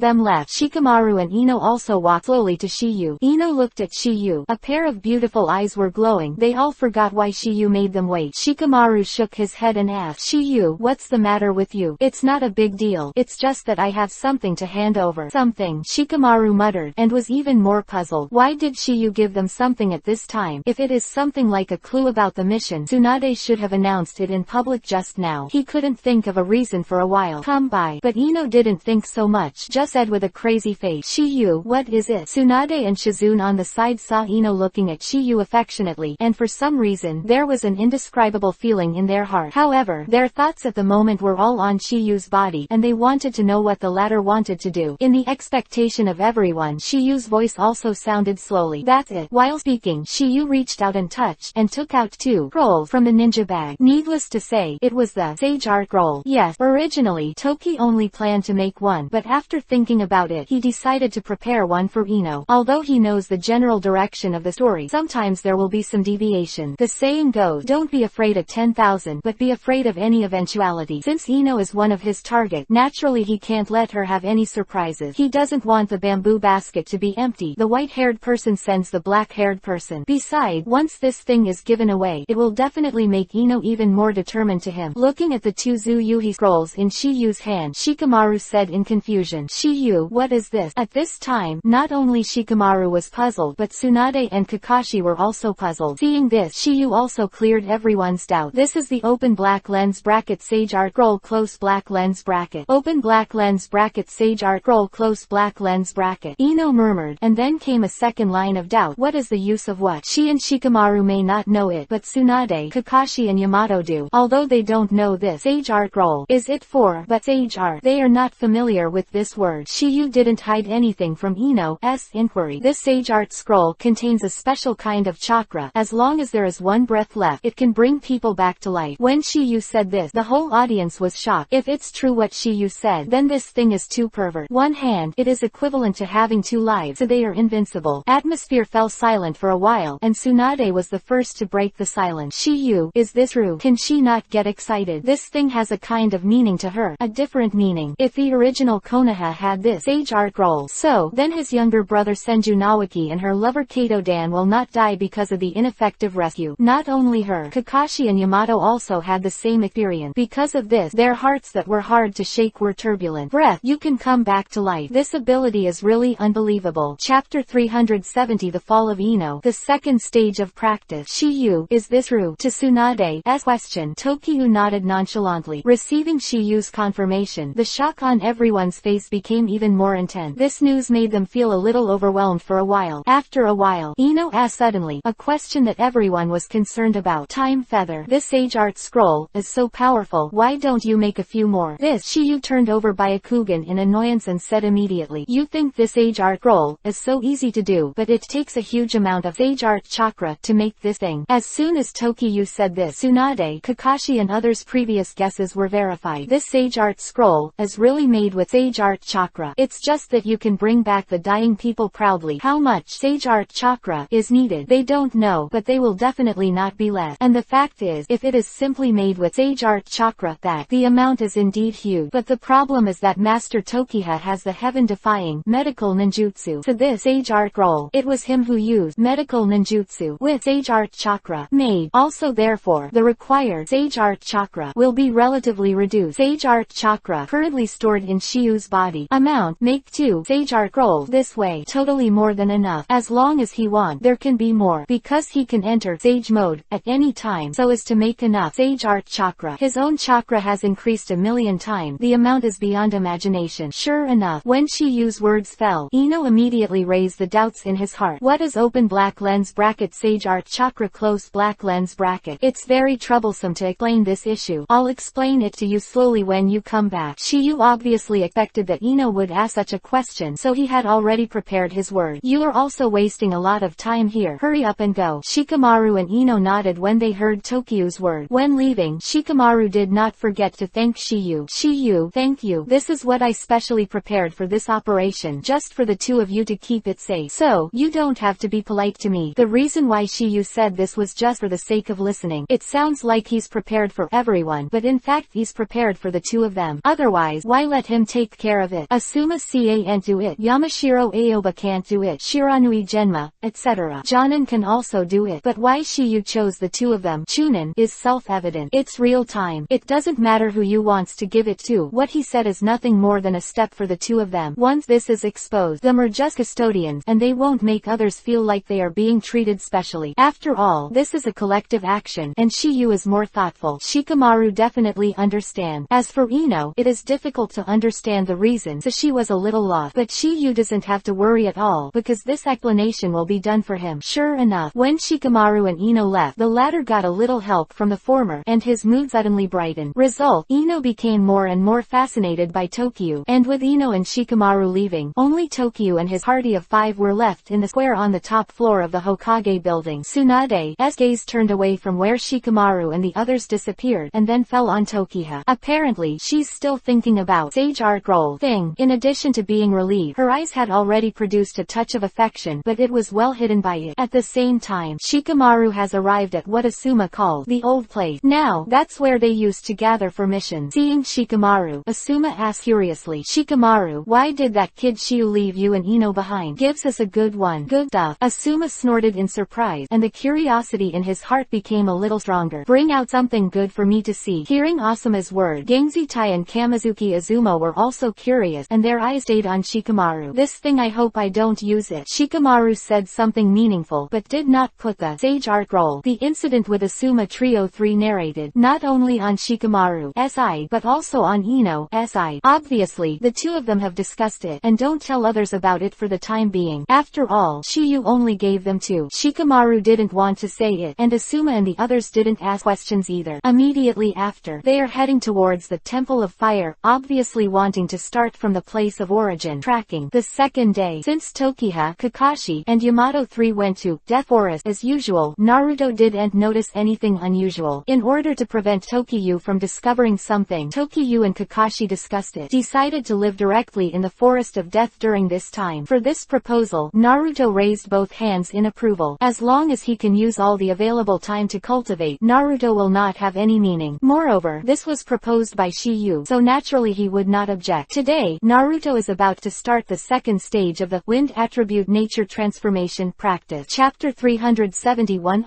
them left. Shikamaru and Ino also walked slowly to Shiyu. Ino looked at Shiyu. A pair of beautiful eyes were glowing. They all forgot why Shiyu made them wait. Shikamaru shook his head and asked, "Shiyu, what's the matter with you?" "It's not a big deal. It's just that I have something to hand over." "Something?" Shikamaru muttered, and was even more puzzled. Why did Shiyu give them something at this time? If it is something like a clue about the mission, Tsunade should have announced it in public just now. He couldn't think of a reason for a while come by. But Ino didn't think so much, just said with a crazy face, "Shiyu, what is it?" Tsunade and Shizune on the side saw Ino looking at Shiyu affectionately, and for some reason, there was an indescribable feeling in their heart. However, their thoughts at the moment were all on Shiyu's body, and they wanted to know what the latter wanted to do. In the expectation of everyone, everyone. Shiyu's voice also sounded slowly. That's it. While speaking, Shiyu reached out and touched, and took out 2 scrolls from the ninja bag. Needless to say, it was the Sage Art Scroll. Yes, originally, Toki only planned to make one, but after thinking about it, he decided to prepare one for Ino. Although he knows the general direction of the story, sometimes there will be some deviation. The saying goes, don't be afraid of 10,000, but be afraid of any eventuality. Since Ino is one of his target, naturally he can't let her have any surprises. He doesn't want the bamboo basket to be empty. The white-haired person sends the black-haired person. Besides, once this thing is given away, it will definitely make Ino even more determined to him. Looking at the 2 Zuyuhi scrolls in Shiyu's hand, Shikamaru said in confusion, Shiyu, what is this? At this time, not only Shikamaru was puzzled, but Tsunade and Kakashi were also puzzled. Seeing this, Shiyu also cleared everyone's doubt. This is the open black lens bracket Sage Art Scroll close black lens bracket. Open black lens bracket Sage Art Scroll close black lens bracket. Ino murmured, and then came a second line of doubt. What is the use of what? She and Shikamaru may not know it, but Tsunade, Kakashi and Yamato do. Although they don't know this Sage Art Scroll is it for, but Sage Art. They are not familiar with this word. Shiyu didn't hide anything from Ino's inquiry. This Sage Art Scroll contains a special kind of chakra. As long as there is one breath left, it can bring people back to life. When Shiyu said this, the whole audience was shocked. If it's true what Shiyu said, then this thing is too pervert. One hand, it is equivalent to having 2 lives, so they are invincible. Atmosphere fell silent for a while, and Tsunade was the first to break the silence. Shiyu, is this true? Can she not get excited? This thing has a kind of meaning to her, a different meaning. If the original Konoha had this Sage Art Scroll, so then his younger brother Senju Nawaki and her lover Kato Dan will not die because of the ineffective rescue. Not only her, Kakashi and Yamato also had the same experience. Because of this, their hearts that were hard to shake were turbulent. Breath, you can come back to life. This ability is really unbelievable. Chapter 370 The Fall of Ino. The second stage of practice. Shiyu, is this true? To Tsunade's question, Tokiu nodded nonchalantly. Receiving Shiyu's confirmation, the shock on everyone's face became even more intense. This news made them feel a little overwhelmed for a while. After a while, Ino asked suddenly, a question that everyone was concerned about. Time Feather. This Sage Art Scroll is so powerful. Why don't you make a few more? This Shiyu turned over Byakugan in annoyance and said immediately, you think this Sage Art Scroll is so easy to do, but it takes a huge amount of Sage Art chakra to make this thing. As soon as Tokiu said this, Tsunade, Kakashi and others' previous guesses were verified. This Sage Art Scroll is really made with Sage Art chakra. It's just that you can bring back the dying people proudly. How much Sage Art chakra is needed, they don't know, but they will definitely not be less. And the fact is, if it is simply made with Sage Art chakra, that the amount is indeed huge. But the problem is that Master Tokiha has the heaven-defying medical ninjutsu. To this Sage Art Scroll, it was him who used medical ninjutsu with Sage Art chakra made. Also therefore, the required Sage Art chakra will be relatively reduced. Sage Art chakra currently stored in Shiyu's body. Amount, make 2 Sage Art Scrolls. This way, totally more than enough. As long as he wants, there can be more. Because he can enter Sage mode at any time so as to make enough Sage Art chakra. His own chakra has increased 1,000,000 times. The amount is beyond imagination. Sure enough, when Shiyu's words fell, Ino immediately raised the doubts in his heart. What is open black lens bracket Sage Art chakra close black lens bracket? It's very troublesome to explain this issue. I'll explain it to you slowly when you come back. Shiyu obviously expected that Ino would ask such a question, so he had already prepared his words. You are also wasting a lot of time here. Hurry up and go. Shikamaru and Ino nodded when they heard Tokiu's word. When leaving, Shikamaru did not forget to thank Shiyu. Shiyu, thank you. This is what I specially prepared for this operation, just for the 2 of you to keep it safe. So, you don't have to be polite to me. The reason why Shiyu said this was just for the sake of listening. It sounds like he's prepared for everyone, but in fact he's prepared for the 2 of them. Otherwise, why let him take care of it? Asuma can't do it. Yamashiro Aoba can't do it. Shiranui Genma, etc. Jonin can also do it. But why Shiyu chose the 2 of them, Chunin, is self-evident. It's real time. It doesn't matter who you wants to give it to. What he said is nothing more than a step for the 2 of them. Once this is exposed, them are just custodians, and they won't make others feel like they are being treated specially. After all, this is a collective action, and Shiyu is more thoughtful. Shikamaru definitely understands. As for Ino, it is difficult to understand the reason, so she was a little lost. But Shiyu doesn't have to worry at all, because this explanation will be done for him. Sure enough, when Shikamaru and Ino left, the latter got a little help from the former, and his mood suddenly brightened. Result, Ino became more and more fascinated by Tokiu, and with Ino and Shikamaru leaving, only Tokyo and his party of 5 were left in the square on the top floor of the Hokage building. Tsunade's gaze turned away from where Shikamaru and the others disappeared and then fell on Tokiha. Apparently she's still thinking about Sage art roll thing. In addition to being relieved, her eyes had already produced a touch of affection, but it was well hidden by it. At the same time, Shikamaru has arrived at what Asuma calls the old place. Now, that's where they used to gather for missions. Seeing Shikamaru, Asuma asks curiously, Shikamaru, why did that kid Shiu leave you and Ino behind? Gives us a good one. Good stuff. Asuma snorted in surprise, and the curiosity in his heart became a little stronger. Bring out something good for me to see. Hearing Asuma's word, Gangzitai and Kamizuki Azuma were also curious, and their eyes stayed on Shikamaru. This thing, I hope I don't use it. Shikamaru said something meaningful, but did not put the sage art roll. The incident with Asuma Trio 3 narrated, not only on Shikamaru's side, but also on Ino's side. Obviously, the two of them have discussed it, and don't tell others about it for the time being. After all, Shiyu only gave them to. Shikamaru didn't want to say it, and Asuma and the others didn't ask questions either. Immediately after, they are heading towards the Temple of Fire, obviously wanting to start from the place of origin. Tracking the second day. Since Tokiha, Kakashi, and Yamato 3 went to Death Forest as usual, Naruto didn't notice anything unusual. In order to prevent Tokiyu from discovering something, Tokiyu and Kakashi discussed it. Decided to live directly in the Forest of Death during this time. For this proposal, Naruto raised both hands in approval. As long as he can use all the available time to cultivate, Naruto will not have any meaning. Moreover, this was proposed by Shiyu, so naturally he would not object. Today, Naruto is about to start the second stage of the Wind Attribute Nature Transformation Practice. Chapter 371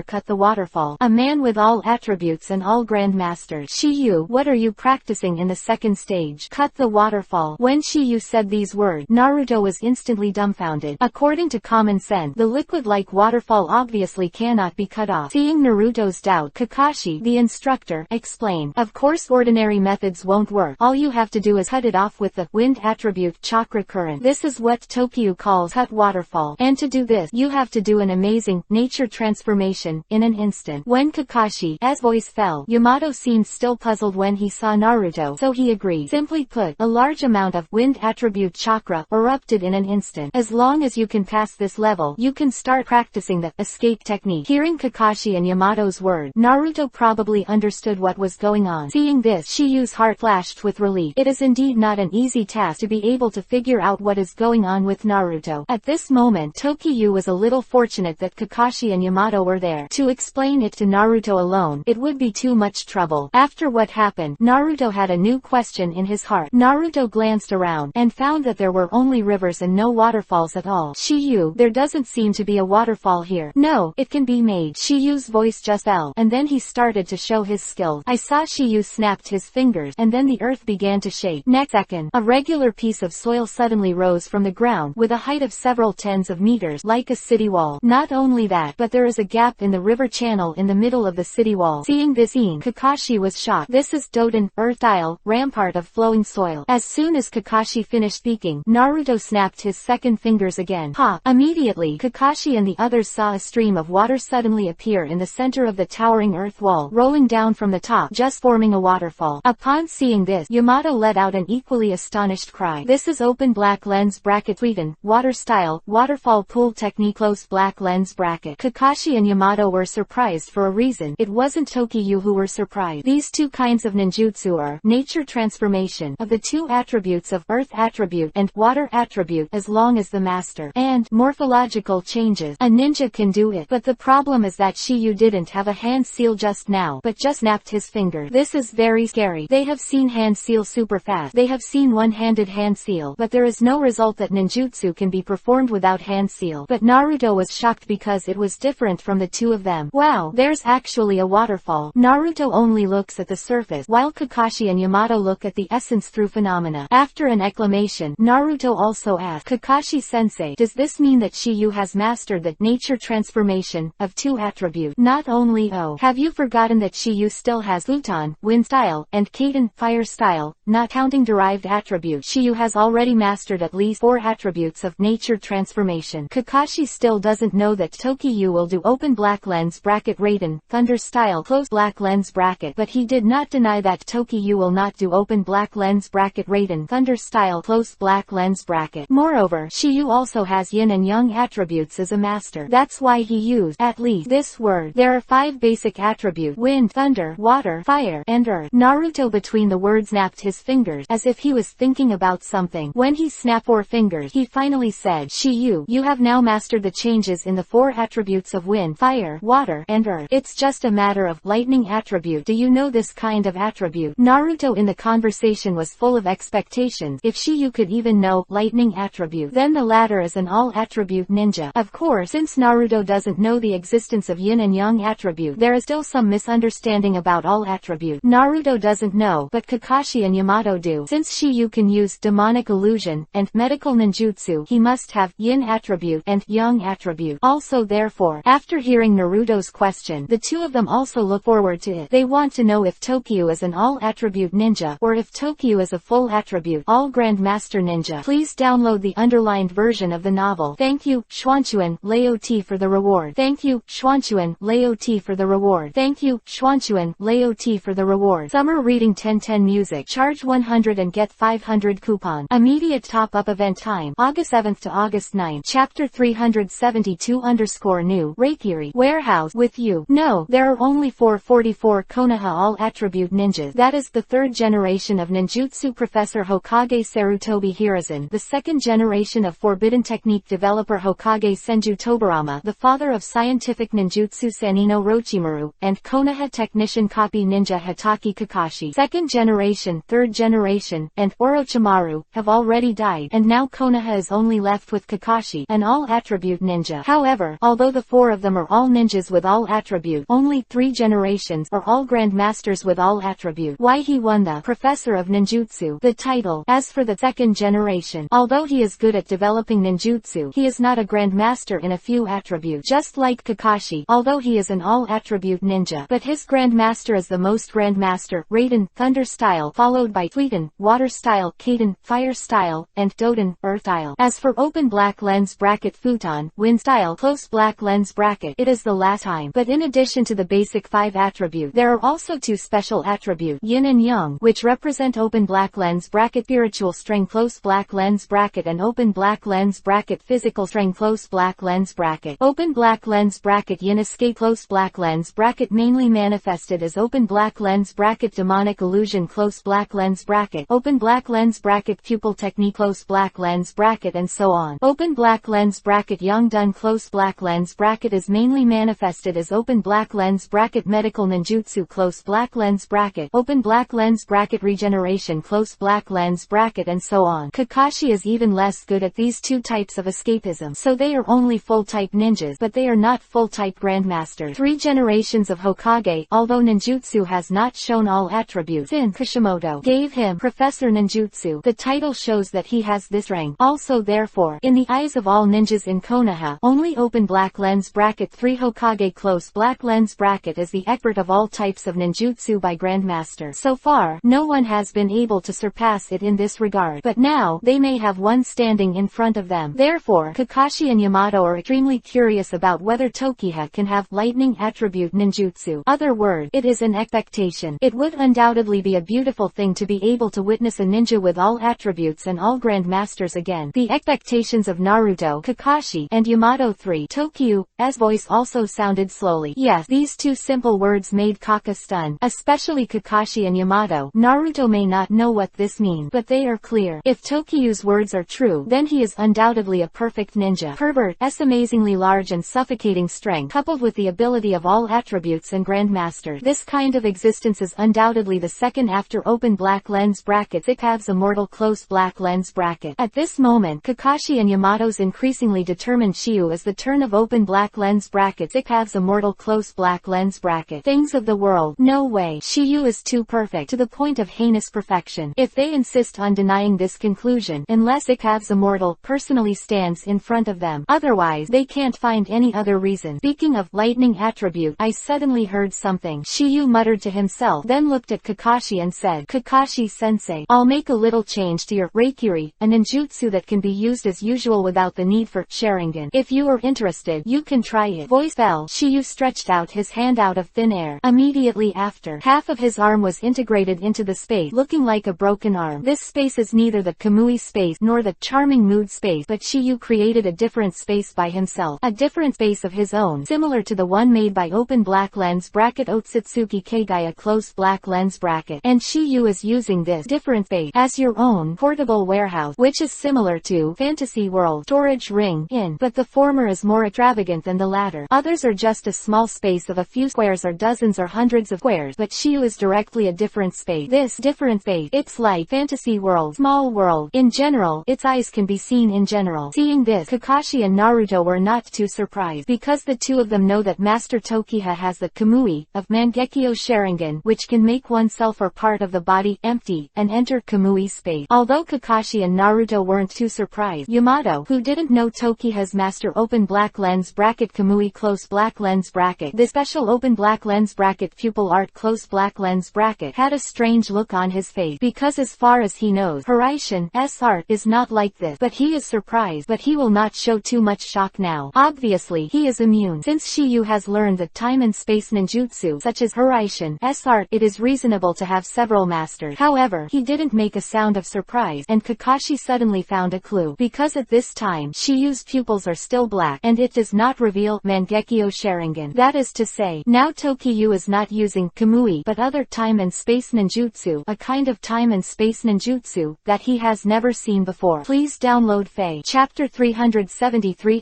Cut the Waterfall. A man with all attributes and all grandmasters. Shiyu, what are you practicing in the second stage? Cut the waterfall. When Shiyu said these words, Naruto was instantly dumbfounded. According to common sense, the liquid-like waterfall obviously cannot be cut off. Seeing Naruto's doubt, Kakashi, the instructor, explained, of course ordinary methods won't work. All you have to do is cut it off with the wind attribute chakra current. This is what Tokyo calls cut waterfall. And to do this, you have to do an amazing nature transformation in an instant. When Kakashi's voice fell, Yamato seemed still puzzled when he saw Naruto, so he agreed. Simply put, a large amount of wind attribute chakra erupted in an instant. As long as you can pass this level, you can start practicing the escape technique. Hearing Kakashi and Yamato's word, Naruto probably understood what was going on. Seeing this, Shiyu's heart flashed with relief. It is indeed not an easy task to be able to figure out what is going on with Naruto. At this moment, Tokyo was a little fortunate that Kakashi and Yamato were there. To explain it to Naruto alone, it would be too much trouble. After what happened, Naruto had a new question in his heart. Naruto glanced around, and found that there were only rivers and no waterfalls at all. Shiyu, there doesn't seem to be a waterfall here. No, it can be made. Shiyu's voice just fell, and then he started to show his skill. I saw Shiyu snapped his fingers, and then the earth began to shake. Next second, a regular piece of soil suddenly rose from the ground, with a height of several tens of meters, like a city wall. Not only that, but there is a gap in the river channel in the middle of the city wall. Seeing this scene, Kakashi was shocked. This is Doton, earth-style, rampart of flowing soil. As soon as Kakashi finished speaking, Naruto snapped his second fingers again. Ha! Immediately, Kakashi and the others saw a stream of water suddenly appear in the center of the towering earth wall, rolling down from the top, just forming a waterfall. Upon seeing this, Yamato let out an equally astonished cry. This is open black lens bracket Sweden, water style, waterfall pool technique close black lens bracket. Kakashi and Yamato were surprised for a reason. It wasn't Tokyo who were surprised. These two kinds of ninjutsu are nature transformation of the two attributes of earth attribute and water attribute as long as the master and morphological changes. A ninja can do it, but the problem is that Shiyu didn't have a hand seal just now, but just snapped his finger. This is very scary. They have seen hand seal super fast. They have seen one-handed hand seal, but there is no result that ninjutsu can be performed without hand seal. But Naruto was shocked because it was different from the two of them. Wow, there's actually a waterfall. Naruto only looks at the surface, while Kakashi and Yamato look at the essence through phenomena. After an exclamation, Naruto also asked, Kakashi-sensei, does this mean that Shiyu has mastered the nature transformation of two attributes? Not only have you forgotten that Shiyu still has Futon, wind style, and Kaden, fire style, not counting derived attributes. Shiyu has already mastered at least 4 attributes of nature transformation. Kakashi still doesn't know that Tokyo will do open black lens bracket Raiden, thunder style close black lens bracket, but he did not deny that Tokyo will not do open black lens bracket Raiden, thunder style close black lens bracket. Moreover, Shiyu also has yin and yang attributes as a master. That's why he used, at least, this word. There are 5 basic attributes: wind, thunder, water, fire, and earth. Naruto between the words snapped his fingers, as if he was thinking about something. When he snapped 4 fingers, he finally said, Shiyu, you have now mastered the changes in the 4 attributes of wind, fire, water, and earth. It's just a matter of lightning attribute. Do you know this kind of attribute? Naruto in the conversation was full of expectations. If Shiyu could even know lightning attribute, then the latter is an all-attribute ninja. Of course, since Naruto doesn't know the existence of yin and yang attribute, there is still some misunderstanding about all attribute. Naruto doesn't know, but Kakashi and Yamato do. Since Shiyu can use demonic illusion and medical ninjutsu, he must have yin attribute and yang attribute. Also, therefore, after hearing Naruto's question, the two of them also look forward to it. They want to know if Tokyo is an all-attribute ninja, or if Tokyo is a full-attribute, all-grandmaster ninja. Please download the underlined version of the novel. Thank you, Xuanchuan Laot for the reward. Thank you, Xuanchuan Laot for the reward. Thank you, Xuanchuan Laot for the reward. Summer Reading 1010 Music. Charge 100 and get 500 coupon. Immediate top-up event time, August 7th to August 9th. Chapter 372_new. Reikiri. Warehouse. With you. No, there are only 444 Konoha all-attribute ninjas. That is the 3rd generation of ninjutsu Professor Hokage Sarutobi Hiruzen, the 2nd generation of Forbidden Technique developer Hokage Senju Tobarama, the father of scientific ninjutsu Sanino Rochimaru, and Konoha technician copy ninja Hitaki Kakashi. 2nd generation, 3rd generation, and Orochimaru have already died, and now Konoha is only left with Kakashi, an all-attribute ninja. However, although the 4 of them are all ninjas with all attribute, only 3 generations are all grandmasters with all attribute. Why he won the Professor of Ninjutsu, the title. As for the 2nd generation, although he is good at developing ninjutsu, he is not a grandmaster in a few attributes. Just like Kakashi, although he is an all-attribute ninja, but his grandmaster is the most grandmaster, Raiden, Thunder style, followed by Suiten, Water style, Kaden, Fire style, and Doden, Earth style. As for open black lens bracket futon, Wind style, close black lens bracket, it is the last time. But in addition to the basic 5 attributes, there are also 2 special attributes, yin and yang, which represent open black lens bracket spiritual strength close black lens bracket and open black lens bracket physical strength close black lens bracket. Open black lens bracket yin escape close black lens bracket mainly manifested as open black lens bracket demonic illusion close black lens bracket, open black lens bracket pupil technique close black lens bracket, and so on. Open black lens bracket yang done close black lens bracket is mainly manifested as open black lens bracket medical ninjutsu close black lens bracket, open black lens bracket regeneration close black lens bracket, and so on. Kakashi is even less good at these 2 types of escapism, so they are only full-type ninjas, but they are not full-type grandmasters. 3 generations of Hokage, although ninjutsu has not shown all attributes, since Kishimoto gave him Professor Ninjutsu, the title shows that he has this rank. Also, therefore, in the eyes of all ninjas in Konoha, only open black lens bracket 3 Hokage close black lens bracket is the expert of all types of ninjutsu by grandmaster. So far, no one has been able to surpass it in this regard, but now, they may have one standing in front of them. Therefore, Kakashi and Yamato are extremely curious about whether Tokyo can have lightning attribute ninjutsu. Other word, it is an expectation. It would undoubtedly be a beautiful thing to be able to witness a ninja with all attributes and all grandmasters again. The expectations of Naruto, Kakashi, and Yamato. 3. Tokyo's voice also sounded slowly. Yes, these 2 simple words made Kaka stunned, especially Kakashi and Yamato. Naruto may not know what this means, but they are clear. If Tokyo's words are true, then he is undoubtedly a perfect ninja. Pervert's amazingly large and suffocating strength, coupled with the ability of all attributes and grandmaster. This kind of existence is undoubtedly the second after open black lens bracket EPUB's immortal close black lens bracket. At this moment, Kakashi and Yamato's increasingly determined Shiyu is the turn of open black lens bracket EPUB's immortal close black lens bracket. Things of the world. No way. Shiyu is too perfect, to the point of heinous perfection. If they insist on denying this conclusion, unless EPUB's immortal personally stands in front of them. Otherwise, they can't find any other reason. Speaking of lightning attribute, I suddenly heard something. Shiyu muttered to himself, then looked at Kakashi and said, Kakashi-sensei, I'll make a little change to your Reikiri, a ninjutsu that can be used as usual without the need for Sharingan. If you are interested, you can try it. Voice fell. Shiyu stretched out his hand out of thin air. Immediately after, half of his arm was integrated into the space, looking like a broken arm. This space is neither the Kamuy Kamui space nor the charming mood space, but Shiyu created a different space by himself. A different space of his own, similar to the one made by open black lens bracket Otsutsuki Kagaya close black lens bracket. And Shiyu is using this different space as your own portable warehouse, which is similar to Fantasy World storage ring in, but the former is more extravagant than the latter. Others are just a small space of a few squares or dozens or hundreds of squares, but Shiyu is directly a different space. This different space, it's like Fantasy World, small world. In general, its eyes can be seen in general. Seeing this, Kakashi and Naruto were not too surprised, because the two of them know that Master Tokiha has the Kamui of Mangekyo Sharingan, which can make oneself or part of the body empty and enter Kamui space. Although Kakashi and Naruto weren't too surprised, Yamato, who didn't know Tokiha's master open black lens bracket Kamui close black lens bracket, the special open black lens bracket pupil art close black lens bracket, had a strange look on his face, because as far as he knows, Hiraishin's art is not like this. But he is surprised, but he will not show too much shock now. Obviously, he is immune. Since Shiyu has learned the time and space ninjutsu such as Hiraishin's art, it is reasonable to have several masters. However, he didn't make a sound of surprise, and Kakashi suddenly found a clue, because at this time, Shiyu's pupils are still black, and it does not reveal Mangekyo Sharingan. That is to say, now Tokiyu is not using Kamui but other time and space ninjutsu, a kind of time and space ninjutsu that he has never seen before. Please download Fae. Chapter 373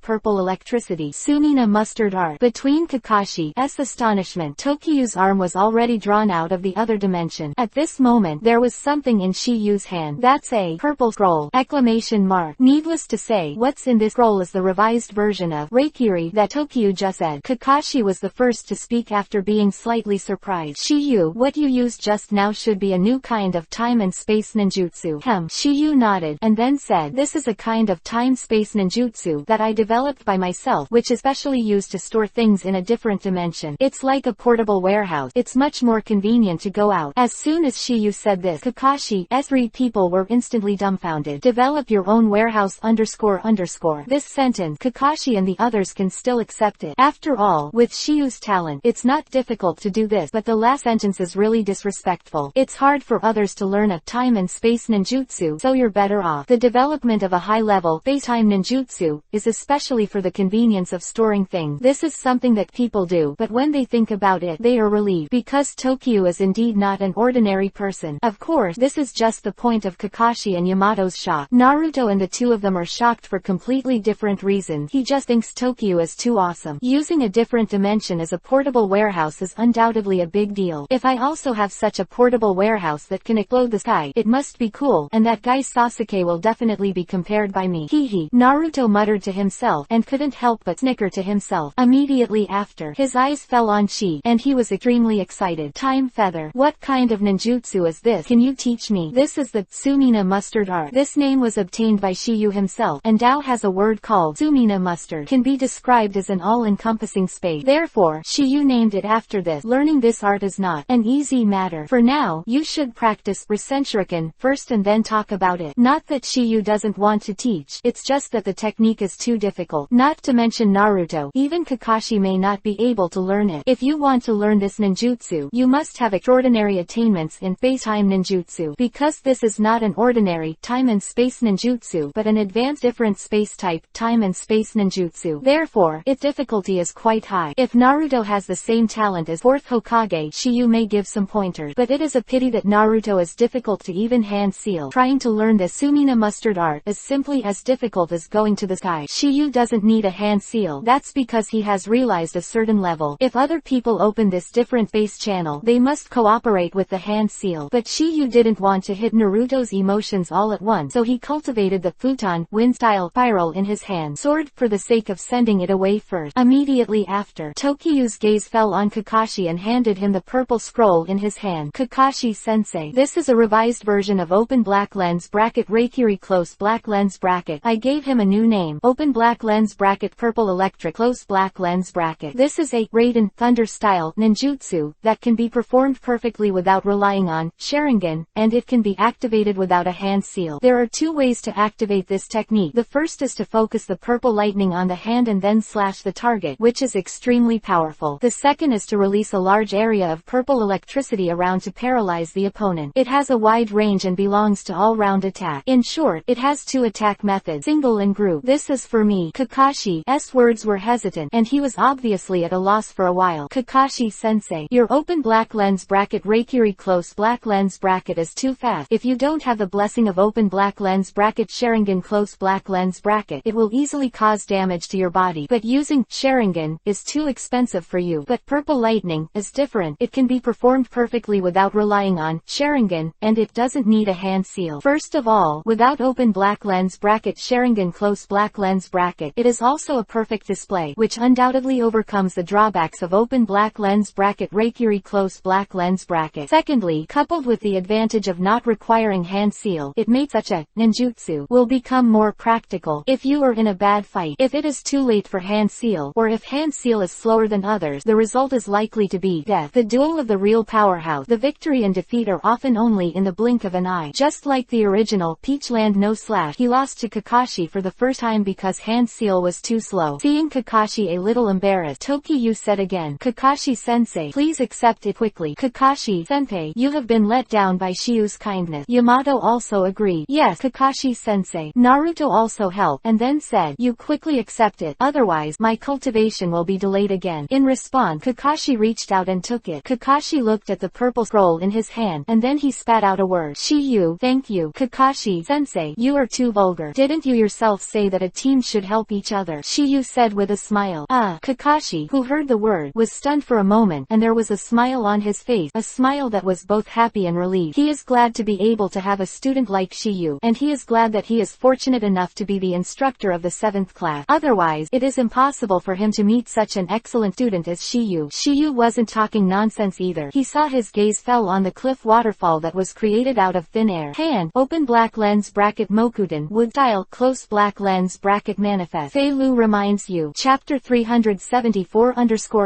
Purple Electricity Sumina Mustard Art. Between Kakashi's astonishment, Tokiyu's arm was already drawn out of the other dimension. At this moment, there was something in Shiyu's hand. That's a purple scroll! Exclamation mark. Needless to say, what's in this scroll is the revised version of Reikiri that Tokiyu just said. Kakashi was the first to speak after being slightly surprised. Shiyu, what you used just now should be a new kind of time and space ninjutsu. Shiyu nodded, and then said, this is a kind of time-space ninjutsu that I developed by myself, which is specially used to store things in a different dimension. It's like a portable warehouse. It's much more convenient to go out. As soon as Shiyu said this, Kakashi's three people were instantly dumbfounded. Develop your own warehouse __. This sentence, Kakashi and the others can still accept it. After all, with Shiyu's talent, it's not difficult to do this, but the last sentence is really disrespectful. It's hard for others to learn a time and space ninjutsu, so you're better off. The development of a high-level space-time ninjutsu is especially for the convenience of storing things. This is something that people do, but when they think about it, they are relieved, because Tokiyu is indeed not an ordinary person. Of course, this is just the point of Kakashi and Yamato's shock. Naruto and the two of them are shocked for completely different reasons. He just thinks Tokiyu is too awesome. Using a different dimension as a portable warehouse is undoubtedly a big deal. If I also have such a portable warehouse that can explode the sky, it must be cool, and that guy Sasuke will definitely be compared by me. Hehe. Naruto muttered to himself, and couldn't help but snicker to himself. Immediately after, his eyes fell on Shi, and he was extremely excited. Time feather. What kind of ninjutsu is this? Can you teach me? This is the Sumina Mustard Art. This name was obtained by Shiyu himself, and Dao has a word called Sumina Mustard. Can be described as an all-encompassing space. Therefore, Shiyu named it after this. Learning this art is not an easy matter. For now, you should practice Rasenshuriken first and then talk about it. Not that Shiyu doesn't want to teach, it's just that the technique is too difficult. Not to mention Naruto, even Kakashi may not be able to learn it. If you want to learn this ninjutsu, you must have extraordinary attainments in space-time ninjutsu, because this is not an ordinary time and space ninjutsu but an advanced different space type time and space ninjutsu. Therefore, its difficulty is quite high. If Naruto has the same talent as 4th Hokage, Shiyu may give some pointers, but it is a pity that Naruto is difficult to even hand seal. Trying to learn the Sumina Mustard Art is simply as difficult as going to the sky. Shiyu doesn't need a hand seal. That's because he has realized a certain level. If other people open this different base channel, they must cooperate with the hand seal. But Shiyu didn't want to hit Naruto's emotions all at once, so he cultivated the futon wind-style spiral in his hand sword for the sake of sending it away first. Immediately after, Tokiyu's gaze fell on Kakashi and handed him the purple scroll in his hand. Kakashi-sensei, this is a revised version of open black lens bracket Reikiri close black lens bracket. I gave him a new name. Open black lens bracket purple electric close black lens bracket. This is a Raiden Thunder style ninjutsu that can be performed perfectly without relying on Sharingan, and it can be activated without a hand seal. There are two ways to activate this technique. The first is to focus the purple lightning on the hand and then slash the target, which is extremely powerful. The second is to release a large area of purple electricity around to paralyze the opponent. It has a wide range and belongs to all-round attack. In short, it has two attack methods, single and group. This is for me. Kakashi's words were hesitant, and he was obviously at a loss for a while. Kakashi-sensei, your open black lens bracket Reikiri close black lens bracket is too fast. If you don't have the blessing of open black lens bracket Sharingan close black lens bracket, it will easily cause damage to your body. But using Sharingan is too expensive for you. But purple lightning is different. It can be performed perfectly without relying on Sharingan, and it doesn't need a hand seal. First of all, without open black lens bracket Sharingan close black lens bracket, it is also a perfect display, which undoubtedly overcomes the drawbacks of open black lens bracket Reikiri close black lens bracket. Secondly, coupled with the advantage of not requiring hand seal, it makes such a ninjutsu will become more practical if you are in a bad fight. If it is too late for hand seal, or if hand seal is slower than others, the result is likely to be death. The duel of the real powerhouse. The victory and defeat are often only in the blink of an eye. Just like the original Peachland No Slash, he lost to Kakashi for the first time because hand seal was too slow. Seeing Kakashi a little embarrassed, Tokiyu said again, Kakashi-sensei, please accept it quickly. Kakashi-senpai, you have been let down by Shiyu's kindness. Yamato also agreed. Yes, Kakashi-sensei. Naruto also helped, and then said, you quickly accept it, otherwise, my cultivation will be delayed again. In response, Kakashi reached out and took it. Kakashi looked at the purple scroll in his hand, and then he spat out a word. Shiyu, thank you. Kakashi-sensei, you are too vulgar. Didn't you yourself say that a team should help each other? Shiyu said with a smile. Kakashi, who heard the word, was stunned for a moment, and there was a smile on his face, a smile that was both happy and relieved. He is glad to be able to have a student like Shiyu, and he is glad that he is fortunate enough to be the instructor of the 7th class. Otherwise, it is impossible for him to meet such an excellent student as Shiyu. Shiyu wasn't talking nonsense either. He saw his gaze fell on the cliff waterfall that was created out of thin air. Hand, open black lens bracket Mokuden, wood style, close black lens bracket manifest. Feilu reminds you. Chapter 374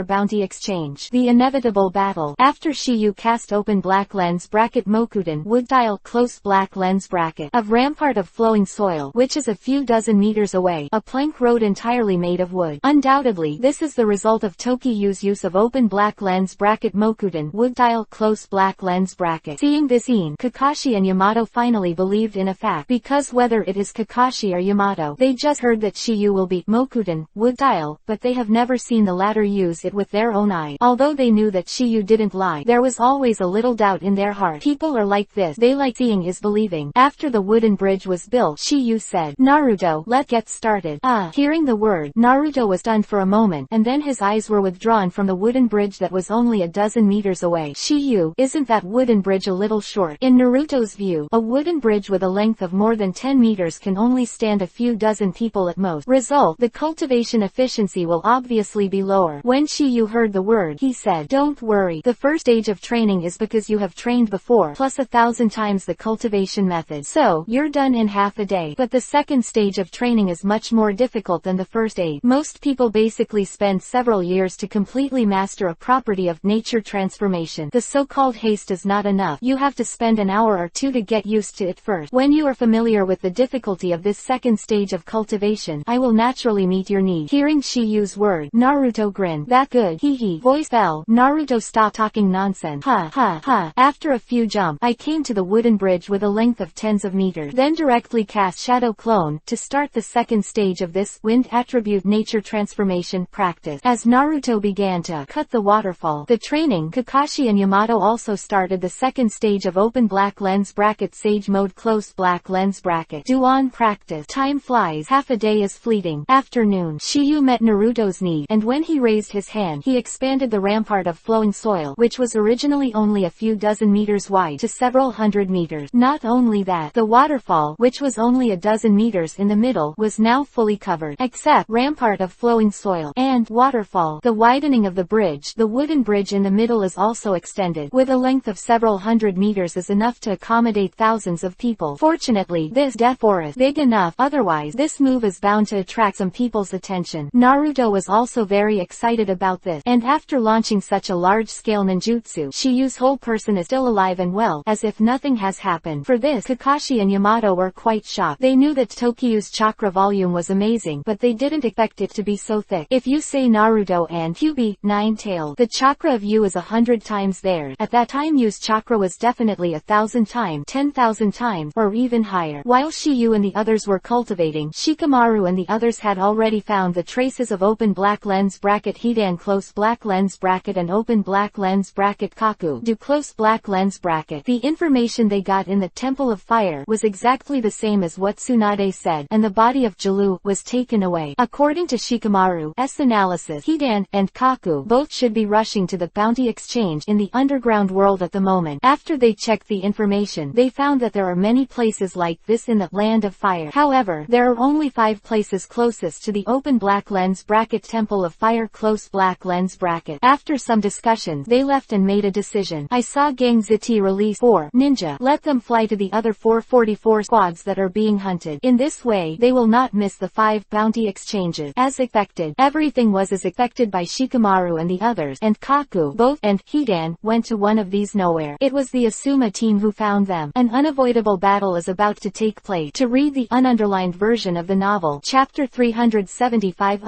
Bounty Exchange. The inevitable battle. After Shiyu cast open black lens bracket Mokuden, wood style, close black lens bracket, of rampart of flowing soil, which is a few dozen meters away, a plank road entirely made of wood. Undoubtedly, this is the result of Tokiyu's use of open black lens bracket Mokuden, wood style, close black lens bracket. Seeing this scene, Kakashi and Yamato finally believed in a fact, because whether it is Kakashi or Yamato, they just heard that Shiyu will be Mokuden, wood style, but they have never seen the latter use it with their own eyes. Although they knew that Shiyu didn't lie, there was always a little doubt in their heart. People are like this, they like seeing is believing. After the wooden bridge was built, Shiyu said, Naruto, let's get started. Hearing the word, Naruto was stunned for a moment, and then his eyes were withdrawn from the wooden bridge that was only a dozen meters away. Shiyu, isn't that wooden bridge a little short? In Naruto's view, a wooden bridge with a length of more than 10 meters can only stand a few dozen people at most. Result, the cultivation efficiency will obviously be lower. When Shiyu heard the word, he said, don't worry, the first stage of training is because you have trained before, plus 1,000 times the cultivation method. So, you're done in half a day. But the second stage of training is much more difficult than the first stage. Most people basically spend several years to completely master a property of nature transformation. The so-called haste is not enough. You have to spend an hour or two to get used to it first. When you are familiar with the difficulty of this second stage of cultivation, I will naturally meet your needs. Hearing Shiyu's word, Naruto grinned. That good, hee hee. Voice fell. Naruto stopped talking nonsense. Ha ha ha. After a few jumps, I came to the wooden bridge with a length of tens of meters. Then directly cast Shadow Clone to start the second stage of this wind attribute nature transformation practice. As Naruto began to cut the waterfall, the training, Kakashi and Yamato also started the second stage of open black lens bracket sage mode close black lens bracket. Do-on practice. Time flies. Half a day is fleeting. Afternoon. Shiyu met Naruto's need, and when he raised his hand, he expanded the rampart of flowing soil, which was originally only a few dozen meters wide, to several hundred meters. Not only that, the waterfall, which was only a dozen meters in the middle, was now fully covered, except rampart of flowing soil and waterfall. The widening of the bridge, the wooden bridge in the middle, is also extended, with a length of several hundred meters, is enough to accommodate thousands of people. Fortunately, this death forest big enough, otherwise this move is bound to attract some people's attention. Naruto was also very excited about this, and after launching such a large-scale ninjutsu, Shiyu's whole person is still alive and well, as if nothing has happened. For this, Kakashi and Yamato were quite shocked. They knew that Tokiyu's chakra volume was amazing, but they didn't expect it to be so thick. If you say Naruto and Kyuubi, nine-tailed, the chakra of you is 100 times theirs. At that time Yu's chakra was definitely 1,000 times, 10,000 10,000 times, or even higher. While Shiyu and the others were cultivating, Shikamaru and the others had already found the traces of open black lens bracket Hidan close black lens bracket and open black lens bracket Kaku do close black lens bracket. The information they got in the Temple of Fire was exactly the same as what Tsunade said, and the body of Jalu was taken away. According to Shikamaru's analysis, Hidan and Kaku both should be rushing to the bounty exchange in the underground world at the moment. After they checked the information, they found that there are many places like this in the Land of Fire. However, there are only 5 places closest to the open black lens bracket Temple of Fire close black lens bracket. After some discussions, they left and made a decision. I saw Gang Ziti release 4 ninja. Let them fly to the other 444 squads that are being hunted. In this way, they will not miss the 5 bounty exchanges. As expected, everything was as expected by Shikamaru and the others, and Kaku, both, and Hidan went to one of these nowhere. It was the Asuma team who found them. An unavoidable battle is about to take place. To read the ununderlined version of the novel, Chapter 375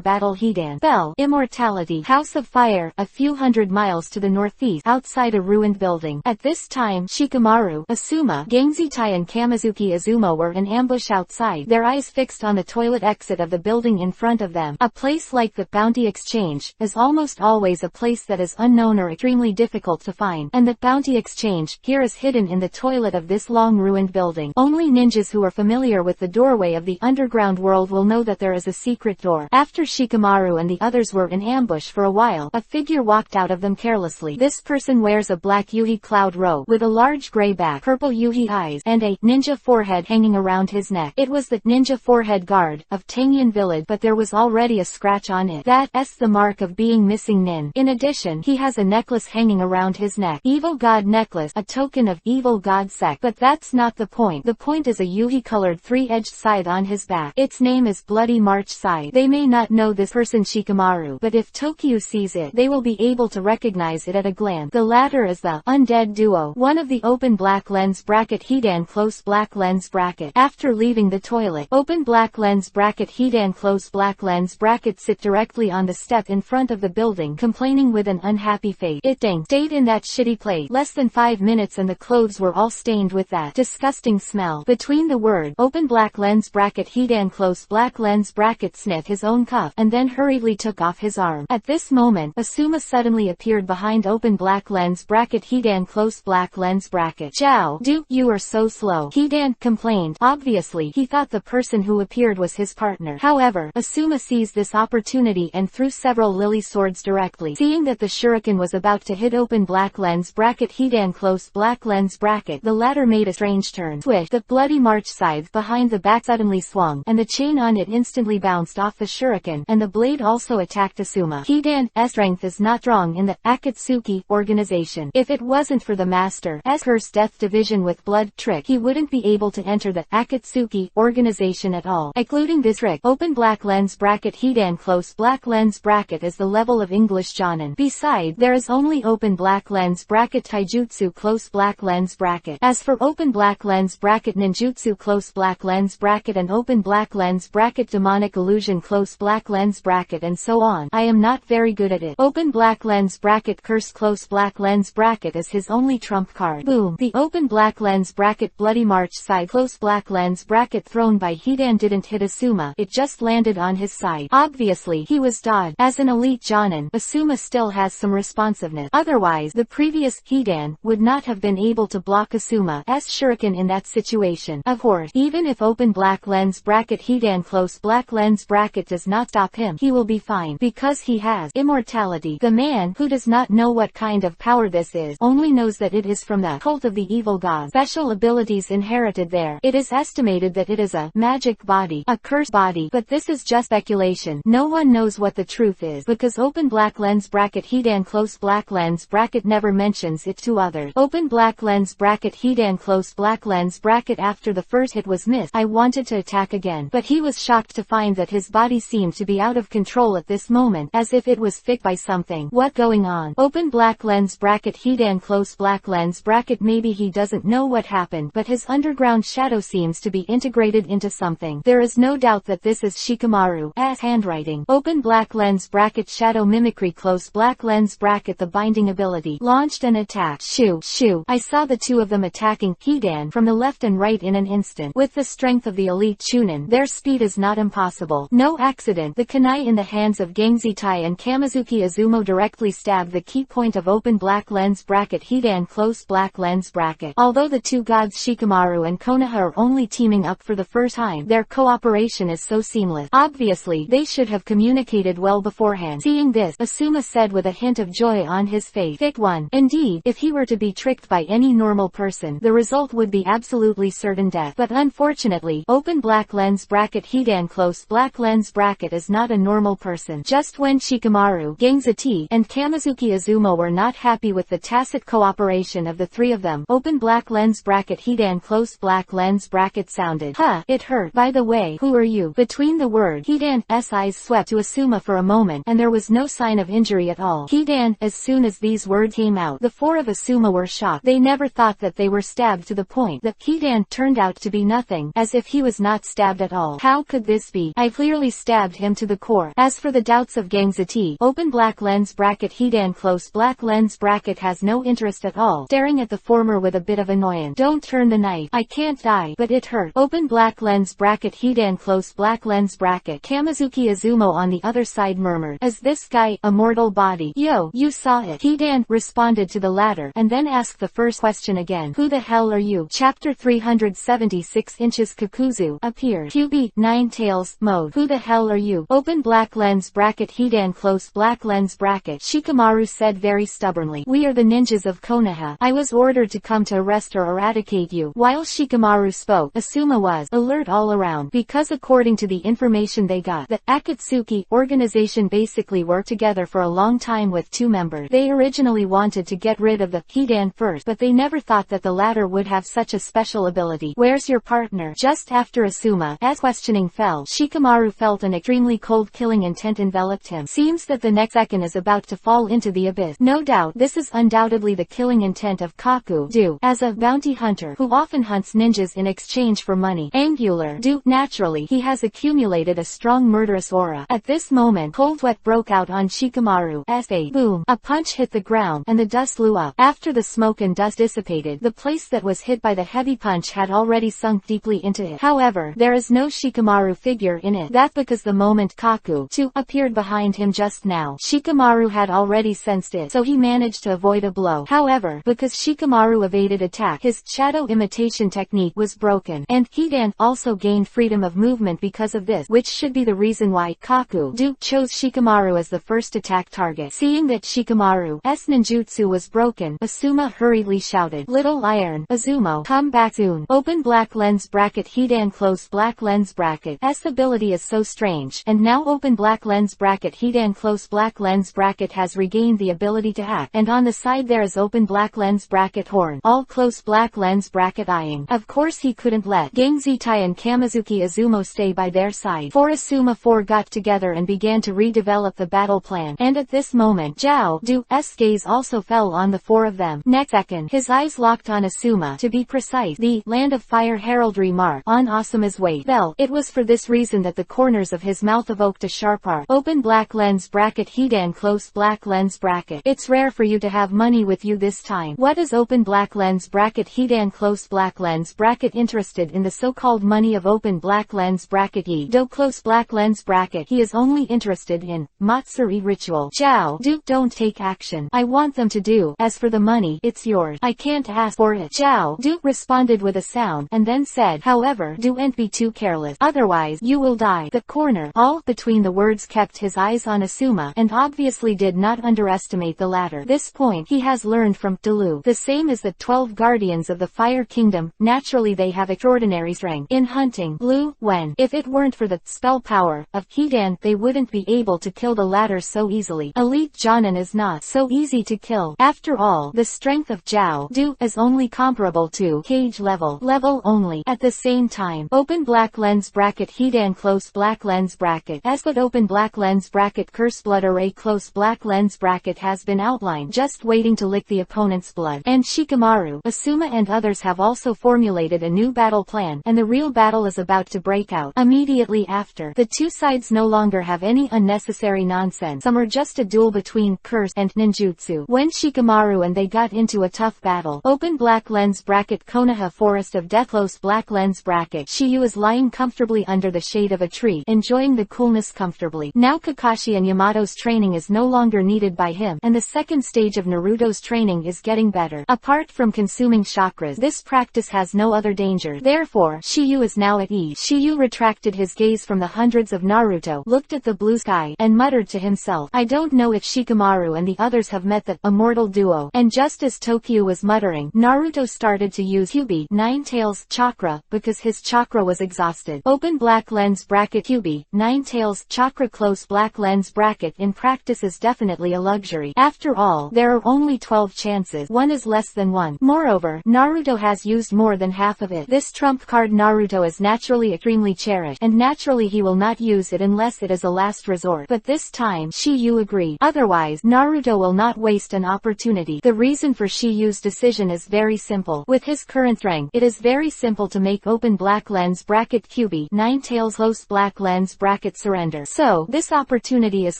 Battle Hidan fell, Immortality, House of Fire, a few hundred miles to the northeast, outside a ruined building. At this time, Shikamaru, Asuma, Gangzitai and Kamizuki Azuma were in ambush outside, their eyes fixed on the toilet exit of the building in front of them. A place like the Bounty Exchange is almost always a place that is unknown or extremely difficult to find, and the Bounty Exchange here is hidden in the toilet of this long ruined building. Only ninjas who are familiar with the doorway of the underground world will know that there is a secret door. After Shikamaru and the others were in ambush for a while, a figure walked out of them carelessly. This person wears a black Yuhi cloud robe with a large gray back, purple Yuhi eyes, and a ninja forehead hanging around his neck. It was the ninja forehead guard of Tangyan village, but there was already a scratch on it. That's the mark of being missing nin. In addition, he has a necklace hanging around his neck. Evil God necklace, a token of evil god sect. But that's not the point. The point is a Yuhi colored 3-edged scythe on his back. Its name is Bloody March Scythe. They may not know this person Shikamaru, but if Tokyo sees it, they will be able to recognize it at a glance. The latter is the undead duo, one of the open black lens bracket Hidan close black lens bracket. After leaving the toilet, open black lens bracket Hidan close black lens bracket sit directly on the step in front of the building, complaining with an unhappy face. It stayed in that shitty place less than 5 minutes and the clothes were all stained with that disgusting smell. Between the word open black lens bracket Hidan close black lens bracket sniffed his own cuff and then hurriedly took off his arm. At this moment, Asuma suddenly appeared behind open black lens bracket Hidan close black lens bracket. Zhao, dude, you are so slow, Hidan complained. Obviously, he thought the person who appeared was his partner. However, Asuma seized this opportunity and threw several lily swords directly. Seeing that the shuriken was about to hit open black lens bracket Hidan close black lens bracket, the latter made a strange turn. Swish, the bloody march scythe behind the back suddenly swung, and the chain on it instantly bounced off the shuriken, and the blade also attacked Asuma. Hidan's strength is not strong in the Akatsuki organization. If it wasn't for the master's cursed death division with blood trick, he wouldn't be able to enter the Akatsuki organization at all. Including this trick, open black lens bracket Hidan close black lens bracket is the level of English Jonin. Besides, there is only open black lens bracket Taijutsu close black lens bracket. As for open black lens bracket ninjutsu close black lens bracket and open black lens bracket demonic illusion close black lens bracket and so on, I am not very good at it. Open black lens bracket curse close black lens bracket is his only trump card. Boom. The open black lens bracket bloody march side close black lens bracket thrown by Hidan didn't hit Asuma, it just landed on his side. Obviously, he was dodged. As an elite Jonin, Asuma still has some responsiveness. Otherwise, the previous Hidan would not have been able to block Asuma's shuriken in that situation. Of course, even if open black lens bracket Hidan close black lens bracket does not stop him, he will be fine, because he has immortality. The man, who does not know what kind of power this is, only knows that it is from the cult of the evil gods. Special abilities inherited there. It is estimated that it is a magic body, a cursed body, but this is just speculation. No one knows what the truth is, because open black lens bracket Hidan close black lens bracket never mentions it to others. Open black lens bracket Hidan close black lens bracket after the first hit was missed, I wanted to attack again, but he was shocked to find that his body seemed to be out of control at this moment, as if it was fixed by something. What going on? Open black lens bracket Hidan close black lens bracket maybe he doesn't know what happened, but his underground shadow seems to be integrated into something. There is no doubt that this is Shikamaru's handwriting. Open black lens bracket shadow mimicry close black lens bracket the binding ability launched an attack. Shoo, shoo. I saw the two of them attacking Hidan from the left and right in an instant. With the strength of the elite Chunin, their speed is not impossible. No accident, the kunai in the hands of Gangzitai and Kamizuki Izumo directly stabbed the key point of open black lens bracket Hidan close black lens bracket. Although the two gods Shikamaru and Konoha are only teaming up for the first time, their cooperation is so seamless. Obviously, they should have communicated well beforehand. Seeing this, Asuma said with a hint of joy on his face, Fic 1. Indeed, if he were to be tricked by any normal person, the result would be absolutely certain death. But unfortunately, open black lens bracket Hidan close black lens bracket is not a normal person. Just when Shikamaru, Gangzati, and Kamizuki Izumo were not happy with the tacit cooperation of the three of them, open black lens bracket Hidan close black lens bracket sounded. Huh, it hurt. By the way, who are you? Between the word, Hidan's eyes swept to Asuma for a moment, and there was no sign of injury at all. Hidan, as soon as these words came out, the four of Asuma were shocked. They never thought that they were stabbed to the point that Hidan turned out to be nothing, as if he was not stabbed at all. How could this be? I clearly stabbed him to the core. As for the doubts of Gangzati, open black lens bracket Hidan close black lens bracket has no interest at all, staring at the former with a bit of annoyance. Don't turn the knife. I can't die, but it hurt. Open black lens bracket Hidan close black lens bracket. Kamizuki Izumo on the other side murmured, "Is this guy a mortal body?" "Yo, you saw it." Hidan responded to the latter, and then asked the first question again. "Who the hell are you?" Chapter 376 Inches Kakuzu appeared. QB 9 Tails mode. Who the hell are you? Open black lens bracket Hidan close black lens bracket. Shikamaru said very stubbornly, "We are the ninjas of Konoha. I was ordered to come to arrest or eradicate you." While Shikamaru spoke, Asuma was alert all around, because according to the information they got, the Akatsuki organization basically worked together for a long time with two members. They originally wanted to get rid of the Hidan first, but they never thought that the latter would have such a special ability. "Where's your partner?" Just after Asuma's questioning fell, Shikamaru felt an extremely cold killing intent enveloped him. Seems that the next second is about to fall into the abyss. No doubt, this is undoubtedly the killing intent of Kaku-do, as a bounty hunter who often hunts ninjas in exchange for money. Angular-do, naturally, he has accumulated a strong murderous aura. At this moment, cold sweat broke out on Shikamaru's face. Boom! A punch hit the ground, and the dust flew up. After the smoke and dust dissipated, the place that was hit by the heavy punch had already sunk deeply into it. However, there is no Shikamaru figure in it. That's because the moment Kaku-do appeared behind him just now, Shikamaru had already sensed it, so he managed to avoid a blow. However, because Shikamaru evaded attack, his shadow imitation technique was broken, and Hidan also gained freedom of movement because of this, which should be the reason why Kaku-do chose Shikamaru as the first attack target. Seeing that Shikamaru's ninjutsu was broken, Asuma hurriedly shouted, "Little Iron, Izumo, come back soon." Open black lens bracket Hidan close black lens bracket. S ability is so strange, and now open black lens bracket Hidan close black lens bracket has regained the ability to act, and on the side there is open black lens bracket horn, all close black lens bracket eyeing. Of course he couldn't let Gangzitai and Kamizuki Izumo stay by their side, for Asuma 4 got together and began to redevelop the battle plan, and at this moment Zhao-du's gaze also fell on the 4 of them. Next second, his eyes locked on Asuma, to be precise, the Land of Fire heraldry mark on Asuma's weight belt. It was for this reason that the corners of his mouth evoked a sharp arc. Open black lens bracket Hidan close black lens bracket. It's rare for you to have money with you this time. What is open black lens bracket Hidan close black lens bracket interested in the so-called money of open black lens bracket do close black lens bracket. He is only interested in Matsuri ritual. Zhao-du, don't take action. I want them to do. As for the money, it's yours. I can't ask for it. Zhao-du responded with a sound, and then said, "However, don't be too careless. Otherwise, you will die." The corner, all between the words, kept his eyes on Asuma, and obviously did not underestimate the latter. This point he has learned from Delu, the same as the 12 guardians of the Fire Kingdom. Naturally they have extraordinary strength in hunting blue, when, if it weren't for the spell power of Hidan, they wouldn't be able to kill the latter so easily. Elite Jonin is not so easy to kill. After all, the strength of Zhao-du is only comparable to Cage level only. At the same time, open black lens bracket Hidan close black lens bracket as but open black lens bracket curse blood array close black lens bracket has been outlined, just waiting to lick the opponent's blood. And Shikamaru, Asuma and others have also formulated a new battle plan, and the real battle is about to break out. Immediately after, the two sides no longer have any unnecessary nonsense. Some are just a duel between curse and ninjutsu. When Shikamaru and they got into a tough battle, open Open black lens bracket Konoha Forest of Deathlos black lens bracket Shiyu is lying comfortably under the shade of a tree, enjoying the coolness comfortably. Now Kakashi and Yamato's training is no longer needed by him, and the second stage of Naruto's training is getting better. Apart from consuming chakras, this practice has no other danger. Therefore, Shiyu is now at ease. Shiyu retracted his gaze from the hundreds of Naruto, looked at the blue sky, and muttered to himself, I don't know if Shikamaru and the others have met the immortal duo. And just as Tokyo was muttering, Naruto started to use Kyubi, Nine-Tails, chakra, because his chakra was exhausted. Open black lens bracket Kyubi, Nine-Tails, chakra close black lens bracket in practice is definitely a luxury. After all, there are only 12 chances. One is less than one. Moreover, Naruto has used more than half of it. This trump card Naruto is naturally extremely cherished, and naturally he will not use it unless it is a last resort. But this time, Shiyu agreed. Otherwise, Naruto will not waste an opportunity. The reason for Shiyu's decision is very simple. With his current strength, it is very simple to make open black lens bracket Kyubi, Nine-Tails close black lens bracket surrender. So, this opportunity is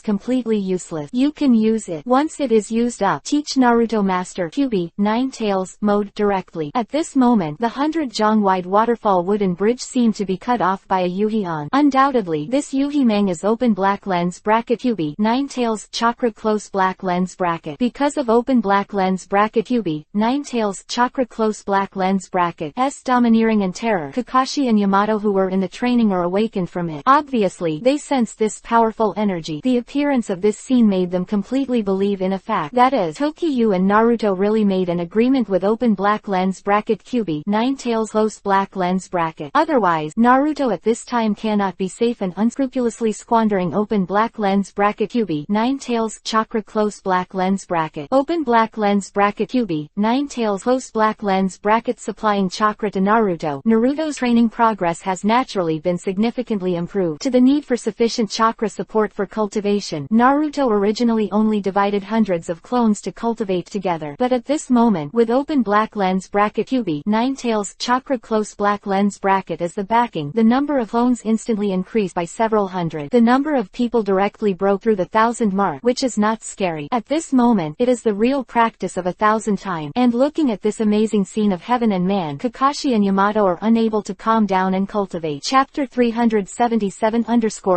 completely useless. You can use it. Once it is used up, teach Naruto master Kyubi, Nine-Tails mode directly. At this moment, the 100-jong-wide waterfall wooden bridge seemed to be cut off by a Yuhi-on. Undoubtedly, this Yuhi-mang is open black lens bracket Kyubi, Nine-Tails chakra close black lens bracket. Because of open black lens bracket Kyubi, Nine-Tails chakra close black lens bracket S domineering and terror, Kakashi and Yamato who were in the training are awakened from it. Obviously, they sense this powerful energy. The appearance of this scene made them completely believe in a fact. That is, Tokyo and Naruto really made an agreement with open black lens bracket Kyubi, Nine-Tails close black lens bracket. Otherwise, Naruto at this time cannot be safe and unscrupulously squandering open black lens bracket Kyubi, Nine-Tails chakra close black lens bracket. Open black lens bracket Kyubi, Nine-Tails close black lens bracket supplying chakra to Naruto. Naruto's training progress has naturally been significantly improved. To the need for sufficient chakra support for cultivation, Naruto originally only divided hundreds of clones to cultivate together. But at this moment, with open black lens bracket Kyubi, Nine-Tails chakra close black lens bracket as the backing, the number of clones instantly increased by several hundred. The number of people directly broke through the 1,000 mark, which is not scary. At this moment, it is the real practice of 1,000 times. And looking at this amazing scene of heaven and man, Kakashi and Yamato are unable to calm down and cultivate. Chapter 377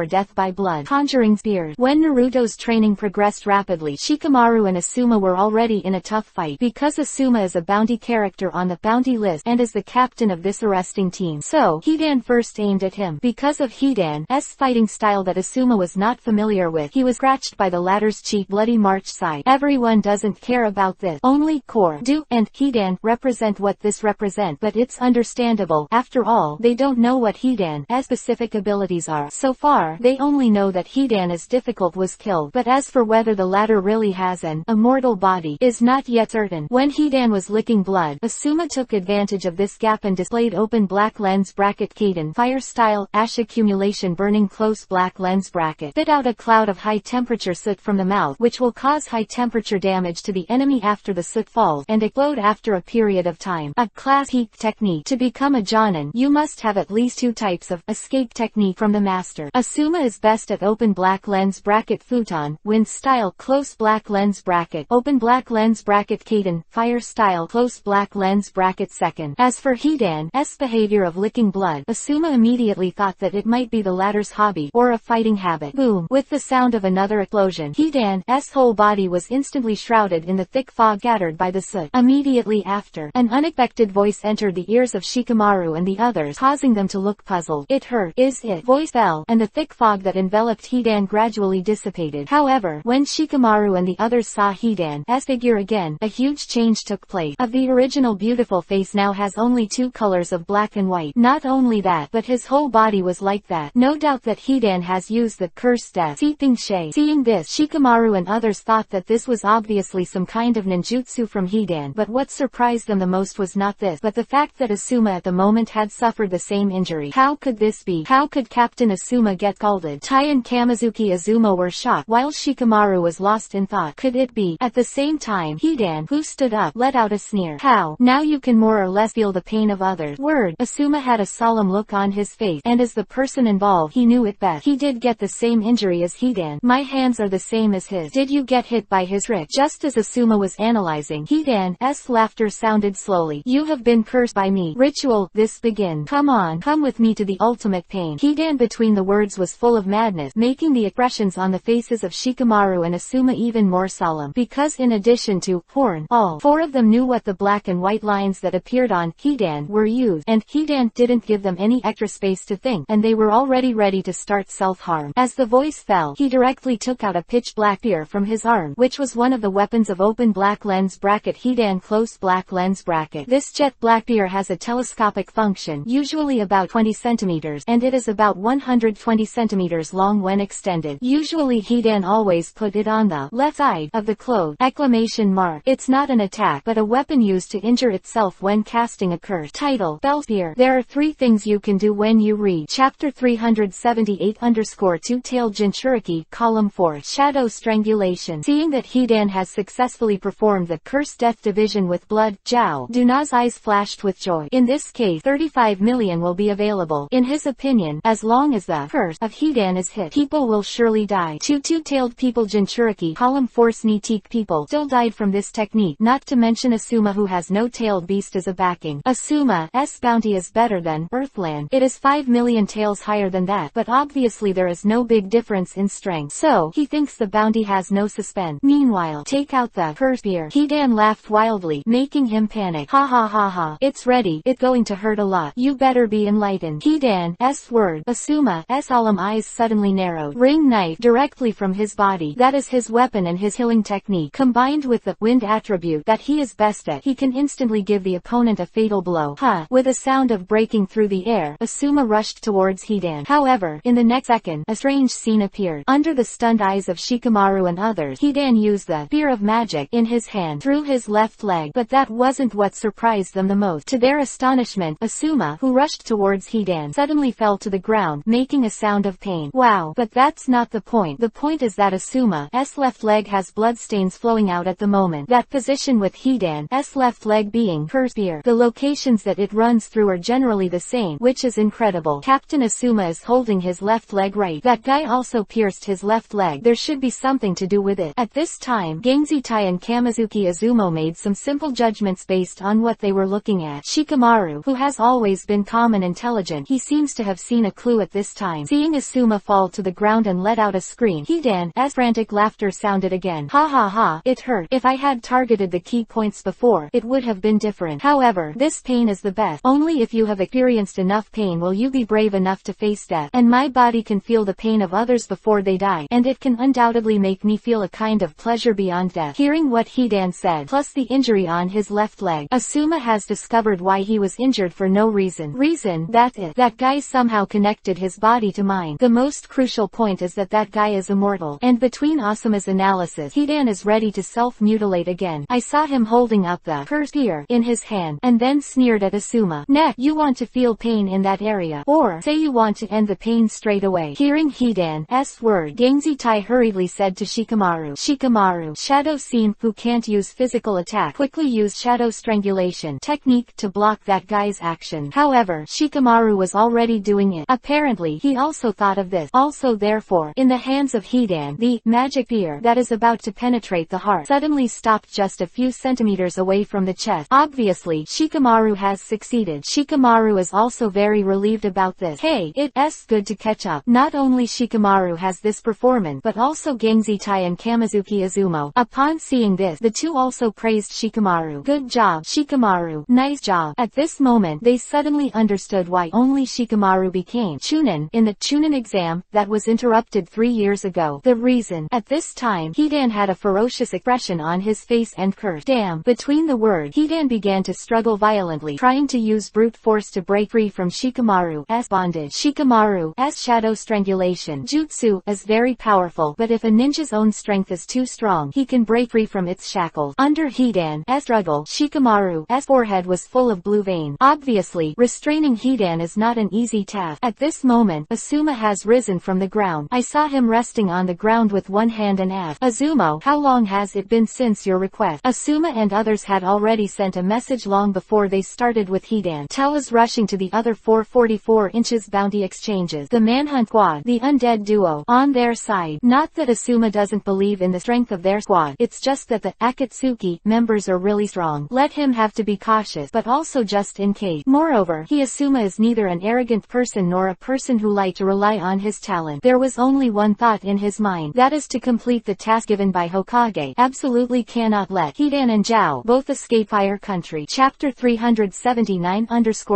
Death by Blood. Conjuring Spears. When Naruto's training progressed rapidly, Shikamaru and Asuma were already in a tough fight. Because Asuma is a bounty character on the bounty list and is the captain of this arresting team, so Hidan first aimed at him. Because of Hidan's fighting style that Asuma was not familiar with, he was scratched by the latter's cheek bloody march side. Everyone doesn't care about this. Only Core, Do, and Hidan represent what this represent, but it's understandable. After all, they don't know what Hidan's specific abilities are. So far, they only know that Hidan is difficult was killed, but as for whether the latter really has an immortal body, is not yet certain. When Hidan was licking blood, Asuma took advantage of this gap and displayed open black lens bracket Kaden fire style, ash accumulation burning close black lens bracket. Spit out a cloud of high temperature soot from the mouth, which will cause high temperature damage to the enemy after the soot falls, and explode after a period of time. A class peak technique. To become a Jonin, you must have at least 2 types of escape technique from the master. Asuma is best at open black lens bracket futon, wind style close black lens bracket, open black lens bracket Kaden, fire style close black lens bracket second. As for Hidan's behavior of licking blood, Asuma immediately thought that it might be the latter's hobby, or a fighting habit. Boom! With the sound of another explosion, Hidan's whole body was instantly shrouded in the thick fog scattered by the soot. Immediately after, an unexpected voice entered the ears of Shikamaru and the others, causing them to look puzzled. It hurt. Is it? Voice fell, and the thick fog that enveloped Hidan gradually dissipated. However, when Shikamaru and the others saw Hidan's figure again, a huge change took place. Of the original beautiful face now has only 2 colors of black and white. Not only that, but his whole body was like that. No doubt that Hidan has used the cursed death. Seeping shade. Seeing this, Shikamaru and others thought that this was obviously some kind of ninjutsu from Hidan, but what surprised them the most was not this, but the fact that Asuma at the moment had suffered the same injury. How could this be? How could Captain Asuma get scalded? Tai and Kamizuki Azuma were shocked, while Shikamaru was lost in thought. Could it be? At the same time, Hidan, who stood up, let out a sneer. How? Now you can more or less feel the pain of others. Word. Asuma had a solemn look on his face, and as the person involved, he knew it best. He did get the same injury as Hidan. My hands are the same as his. Did you get hit by his trick? Just as Asuma was analyzing Hidan's laughter sounded slowly. You have been cursed by me. Ritual, this begin. Come on, come with me to the ultimate pain. Hidan between the words was full of madness, making the expressions on the faces of Shikamaru and Asuma even more solemn. Because in addition to horn, all four of them knew what the black and white lines that appeared on Hidan were used, and Hidan didn't give them any extra space to think, and they were already ready to start self-harm. As the voice fell, he directly took out a pitch black spear from his arm, which was one of the weapons of open black lens bracket Hidan close black lens bracket. This jet black spear has a telescopic function, usually about 20 centimeters, and it is about 120 centimeters long when extended. Usually Hidan always put it on the left side of the cloth. Exclamation mark. It's not an attack, but a weapon used to injure itself when casting a curse. Title: Bell Spear. There are 3 things you can do when you read Chapter 378_Two-Tailed Jinchuriki, Column 4, Shadow Strangulation. Seeing that Hidan has successfully performed the Curse Death Division with blood, Zhao Duna's eyes flashed with joy. In this case, 35 million will be available. In his opinion, as long as the curse of Hidan is hit, people will surely die. Two-tailed people Jinchuriki, Column 4 Sneetik people still died from this technique, not to mention Asuma who has no tailed beast as a backing. Asuma's bounty is better than Earthland. It is 5 million tails higher than that, but obviously there is no big difference in strength, so he thinks the bounty has no suspense. Meanwhile, take out the curse spear. Hidan laughed wildly, making him panic. Ha ha ha ha. It's ready. It's going to hurt a lot. You better be enlightened. Hidan's word. Asuma's solemn eyes suddenly narrowed. Ring knife directly from his body. That is his weapon and his healing technique. Combined with the wind attribute that he is best at, he can instantly give the opponent a fatal blow. Ha! With a sound of breaking through the air, Asuma rushed towards Hidan. However, in the next second, a strange scene appeared. Under the stunned eyes of Shikamaru and others, Hidan used the spear of magic in his hand through his left leg, but that wasn't what surprised them the most. To their astonishment, Asuma, who rushed towards Hidan, suddenly fell to the ground, making a sound of pain. Wow! But that's not the point. The point is that Asuma's left leg has bloodstains flowing out at the moment. That position with Hidan's left leg being her spear. The locations that it runs through are generally the same, which is incredible. Captain Asuma is holding his left leg right. That guy also pierced his left leg. There should be something to do with it. At this time, Gangzitai and Kamizuki Izumo made some simple judgments based on what they were looking at. Shikamaru, who has always been calm and intelligent, he seems to have seen a clue at this time. Seeing Asuma fall to the ground and let out a scream, Hidan's frantic laughter sounded again. Ha ha ha, it hurt. If I had targeted the key points before, it would have been different. However, this pain is the best. Only if you have experienced enough pain will you be brave enough to face death. And my body can feel the pain of others before they die, and it can undoubtedly make me feel a kind of pleasure beyond death. Hearing what Hidan said, plus the injury on his left leg, Asuma has discovered why he was injured for no reason. That's it. That guy somehow connected his body to mine. The most crucial point is that that guy is immortal. And between Asuma's analysis, Hidan is ready to self-mutilate again. I saw him holding up the curse spear in his hand, and then sneered at Asuma. Nah, you want to feel pain in that area, or say you want to end the pain straight away. Hearing Hidan's word, Gangzitai hurriedly said to Shikamaru, Shadow Scene, who can't use physical attack, quickly used Shadow Strangulation technique to block that guy's action. However, Shikamaru was already doing it. Apparently, he also thought of this. Also therefore, in the hands of Hidan, the magic spear that is about to penetrate the heart suddenly stopped just a few centimeters away from the chest. Obviously, Shikamaru has succeeded. Shikamaru is also very relieved about this. Hey, it's good to catch up. Not only Shikamaru has this performance, but also Gangzitai and Kamizuki Izumo. Upon seeing this, the two also praised Shikamaru. Good job, Shikamaru. Nice job. At this moment, they suddenly understood why only Shikamaru became Chunin in the Chunin exam that was interrupted 3 years ago. The reason. At this time, Hidan had a ferocious expression on his face and cursed. Damn. Between the words, Hidan began to struggle violently, trying to use brute force to break free from Shikamaru's bondage. Shikamaru's shadow strangulation jutsu is very powerful, but if a ninja's own strength is too strong, he can break free from its shackles. Under Hidan's struggle, Shikamaru's forehead was full of blue veins. Obviously, restraining Hidan is not an easy task. At this moment, Asuma has risen from the ground. I saw him resting on the ground with one hand and asked, Azumo, how long has it been since your request? Asuma and others had already sent a message long before they started with Hidan. Tell us rushing to the other 444 inches bounty exchanges. The Manhunt Squad, the undead duo, on their side. Not that Asuma doesn't believe in the strength of their squad, it's just that the Akatsuki members are really really strong. Let him have to be cautious, but also just in case. Moreover, he Asuma is neither an arrogant person nor a person who likes to rely on his talent. There was only one thought in his mind, that is to complete the task given by Hokage. Absolutely cannot let Hidan and Zhao both escape fire country. Chapter 379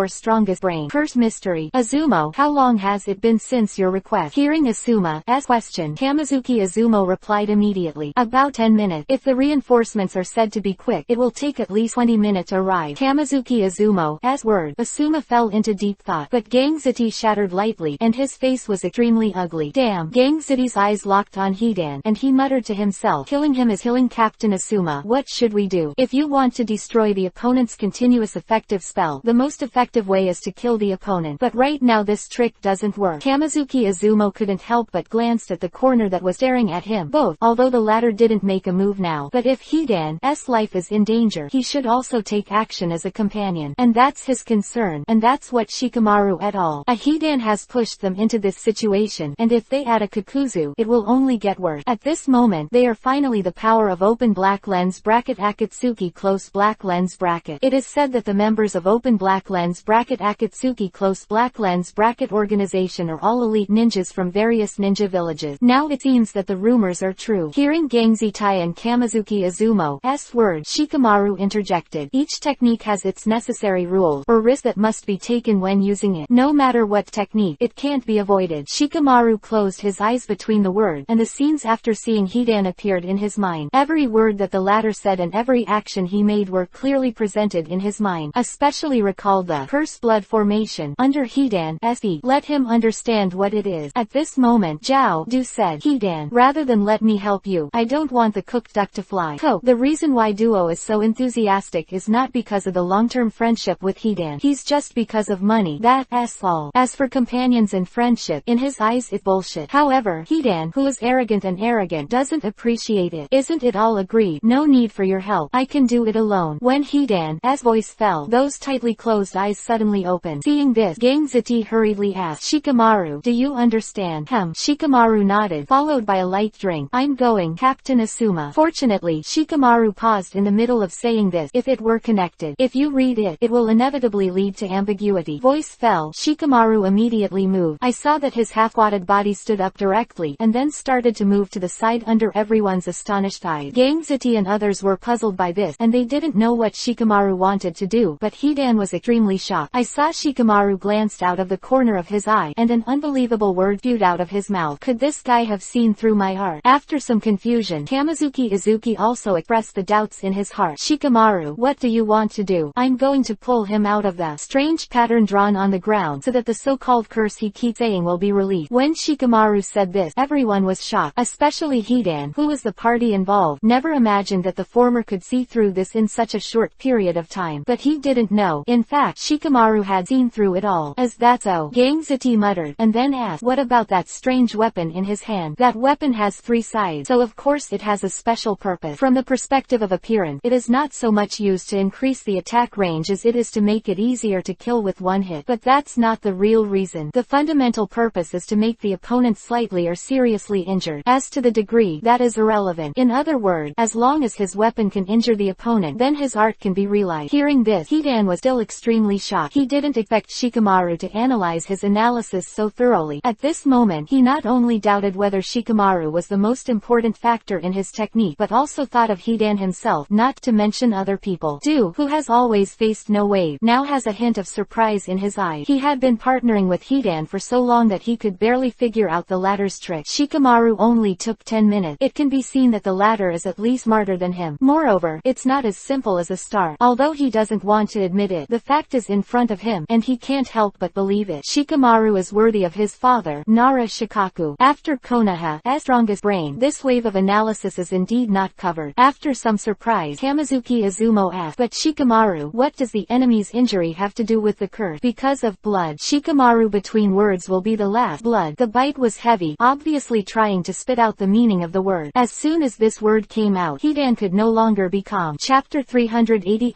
Strongest Brain. First mystery. Azumo, how long has it been since your request? Hearing Asuma's question, Kamizuki Azumo replied immediately. About 10 minutes. If the reinforcements are said to be quick, it will take at least 20 minutes to arrive. Kamizuki Azumo's word. Asuma fell into deep thought, but Gangziti shattered lightly, and his face was extremely ugly. Damn. Gangziti's eyes locked on Hidan, and he muttered to himself, killing him is killing Captain Asuma. What should we do? If you want to destroy the opponent's continuous effective spell, the most effective way is to kill the opponent. But right now this trick doesn't work. Kamizuki Azumo couldn't help but glanced at the corner that was staring at him both, although the latter didn't make a move now. But if Hidan's life is in danger, he should also take action as a companion. And that's his concern, and that's what Shikamaru et al. Hidan has pushed them into this situation, and if they add a Kakuzu, it will only get worse. At this moment, they are finally the power of open black lens bracket Akatsuki close black lens bracket. It is said that the members of open black lens bracket Akatsuki close black lens bracket organization are all elite ninjas from various ninja villages. Now it seems that the rumors are true. Hearing Gangzitai and Kamizuki Azumo's word, Shikamaru interjected. Each technique has its necessary rules, or risks that must be taken when using it. No matter what technique, it can't be avoided. Shikamaru closed his eyes between the word, and the scenes after seeing Hidan appeared in his mind. Every word that the latter said and every action he made were clearly presented in his mind. Especially recalled the first blood formation under Hidan's feet. Let him understand what it is. At this moment, Zhao Du said, Hidan, rather than let me help you, I don't want the cooked duck to fly. The reason why Duo is so enthusiastic is not because of the long-term friendship with Hidan. He's just because of money. That's all. As for companions and friendship, in his eyes it's bullshit. However, Hidan, who is arrogant and arrogant, doesn't appreciate it. Isn't it all agreed? No need for your help. I can do it alone. When Hidan's voice fell, those tightly closed eyes suddenly opened. Seeing this, Gangziti hurriedly asked, Shikamaru, do you understand? Shikamaru nodded, followed by a light drink. I'm going, Captain Asuma. Fortunately, Shikamaru paused in the middle of saying this. If it were connected, if you read it, it will inevitably lead to ambiguity. Voice fell. Shikamaru immediately moved. I saw that his half-wadded body stood up directly, and then started to move to the side under everyone's astonished eyes. Gangziti and others were puzzled by this, and they didn't know what Shikamaru wanted to do, but Hidan was extremely shocked. I saw Shikamaru glanced out of the corner of his eye, and an unbelievable word spewed out of his mouth. Could this guy have seen through my heart? After some confusion, Kamizuki Izuki also expressed the doubts in his heart. Shikamaru, what do you want to do? I'm going to pull him out of the strange pattern drawn on the ground so that the so-called curse he keeps saying will be released. When Shikamaru said this, everyone was shocked, especially Hidan, who was the party involved. Never imagined that the former could see through this in such a short period of time. But he didn't know. In fact, Shikamaru had seen through it all. As that's so, Gangziti muttered, and then asked, what about that strange weapon in his hand? That weapon has 3 sides, so of course it has a special purpose. From the perspective of appearance, it is not so much used to increase the attack range as it is to make it easier to kill with one hit. But that's not the real reason. The fundamental purpose is to make the opponent slightly or seriously injured. As to the degree, that is irrelevant. In other words, as long as his weapon can injure the opponent, then his art can be realized. Hearing this, Hidan was still extremely shocked. He didn't expect Shikamaru to analyze his analysis so thoroughly. At this moment, he not only doubted whether Shikamaru was the most important factor in his technique, but also thought of Hidan himself, not to mention other people. Du, who has always faced no wave, now has a hint of surprise in his eyes. He had been partnering with Hidan for so long that he could barely figure out the latter's trick. Shikamaru only took 10 minutes. It can be seen that the latter is at least smarter than him. Moreover, it's not as simple as a start. Although he doesn't want to admit it, the fact is in front of him, and he can't help but believe it. Shikamaru is worthy of his father, Nara Shikaku. After Konoha's strongest brain, this wave of analysis is indeed not covered. After some surprise, Kamizuki Izumo asked, but Shikamaru, what does the enemy's injury have to do with the curse? Because of blood. Shikamaru between words will be the last. Blood. The bite was heavy, obviously trying to spit out the meaning of the word. As soon as this word came out, Hidan could no longer be calm. Chapter 380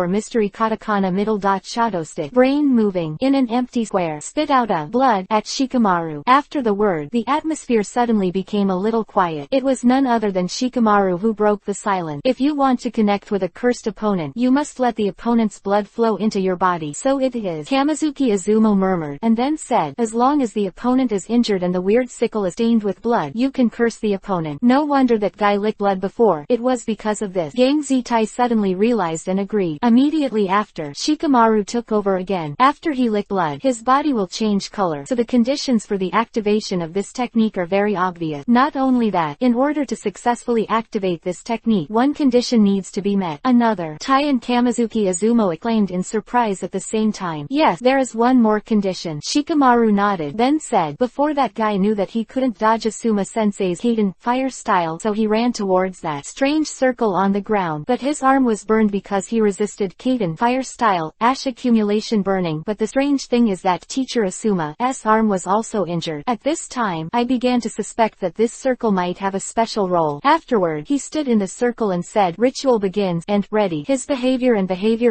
Mystery Katakana middle dot shadow stick. Brain moving. In an empty square. Spit out a blood at Shikamaru. After the word, the atmosphere suddenly became a little quiet. It was none other than Shikamaru who broke the silence. If you want to connect with a cursed opponent, you must let the opponent's blood flow into your body. So it is. Kamizuki Izumo murmured, and then said, as long as the opponent is injured and the weird sickle is stained with blood, you can curse the opponent. No wonder that guy licked blood before. It was because of this. Gang Zitai suddenly realized and agreed. Immediately after, Shikamaru took over again. After he licked blood, his body will change color. So the conditions for the activation of this technique are very obvious. Not only that, in order to successfully activate this technique, one condition needs to be met. Another. Tai and Kamizuki Izumo exclaimed in surprise at the same time. Yes, there is one more condition. Shikamaru nodded, then said, before that guy knew that he couldn't dodge Asuma-sensei's hidden fire style, so he ran towards that strange circle on the ground, but his arm was burned because he resisted Kaden fire style, ash accumulation burning. But the strange thing is that teacher Asuma's arm was also injured. At this time, I began to suspect that this circle might have a special role. Afterward, he stood in the circle and said, ritual begins, and, ready. His behavior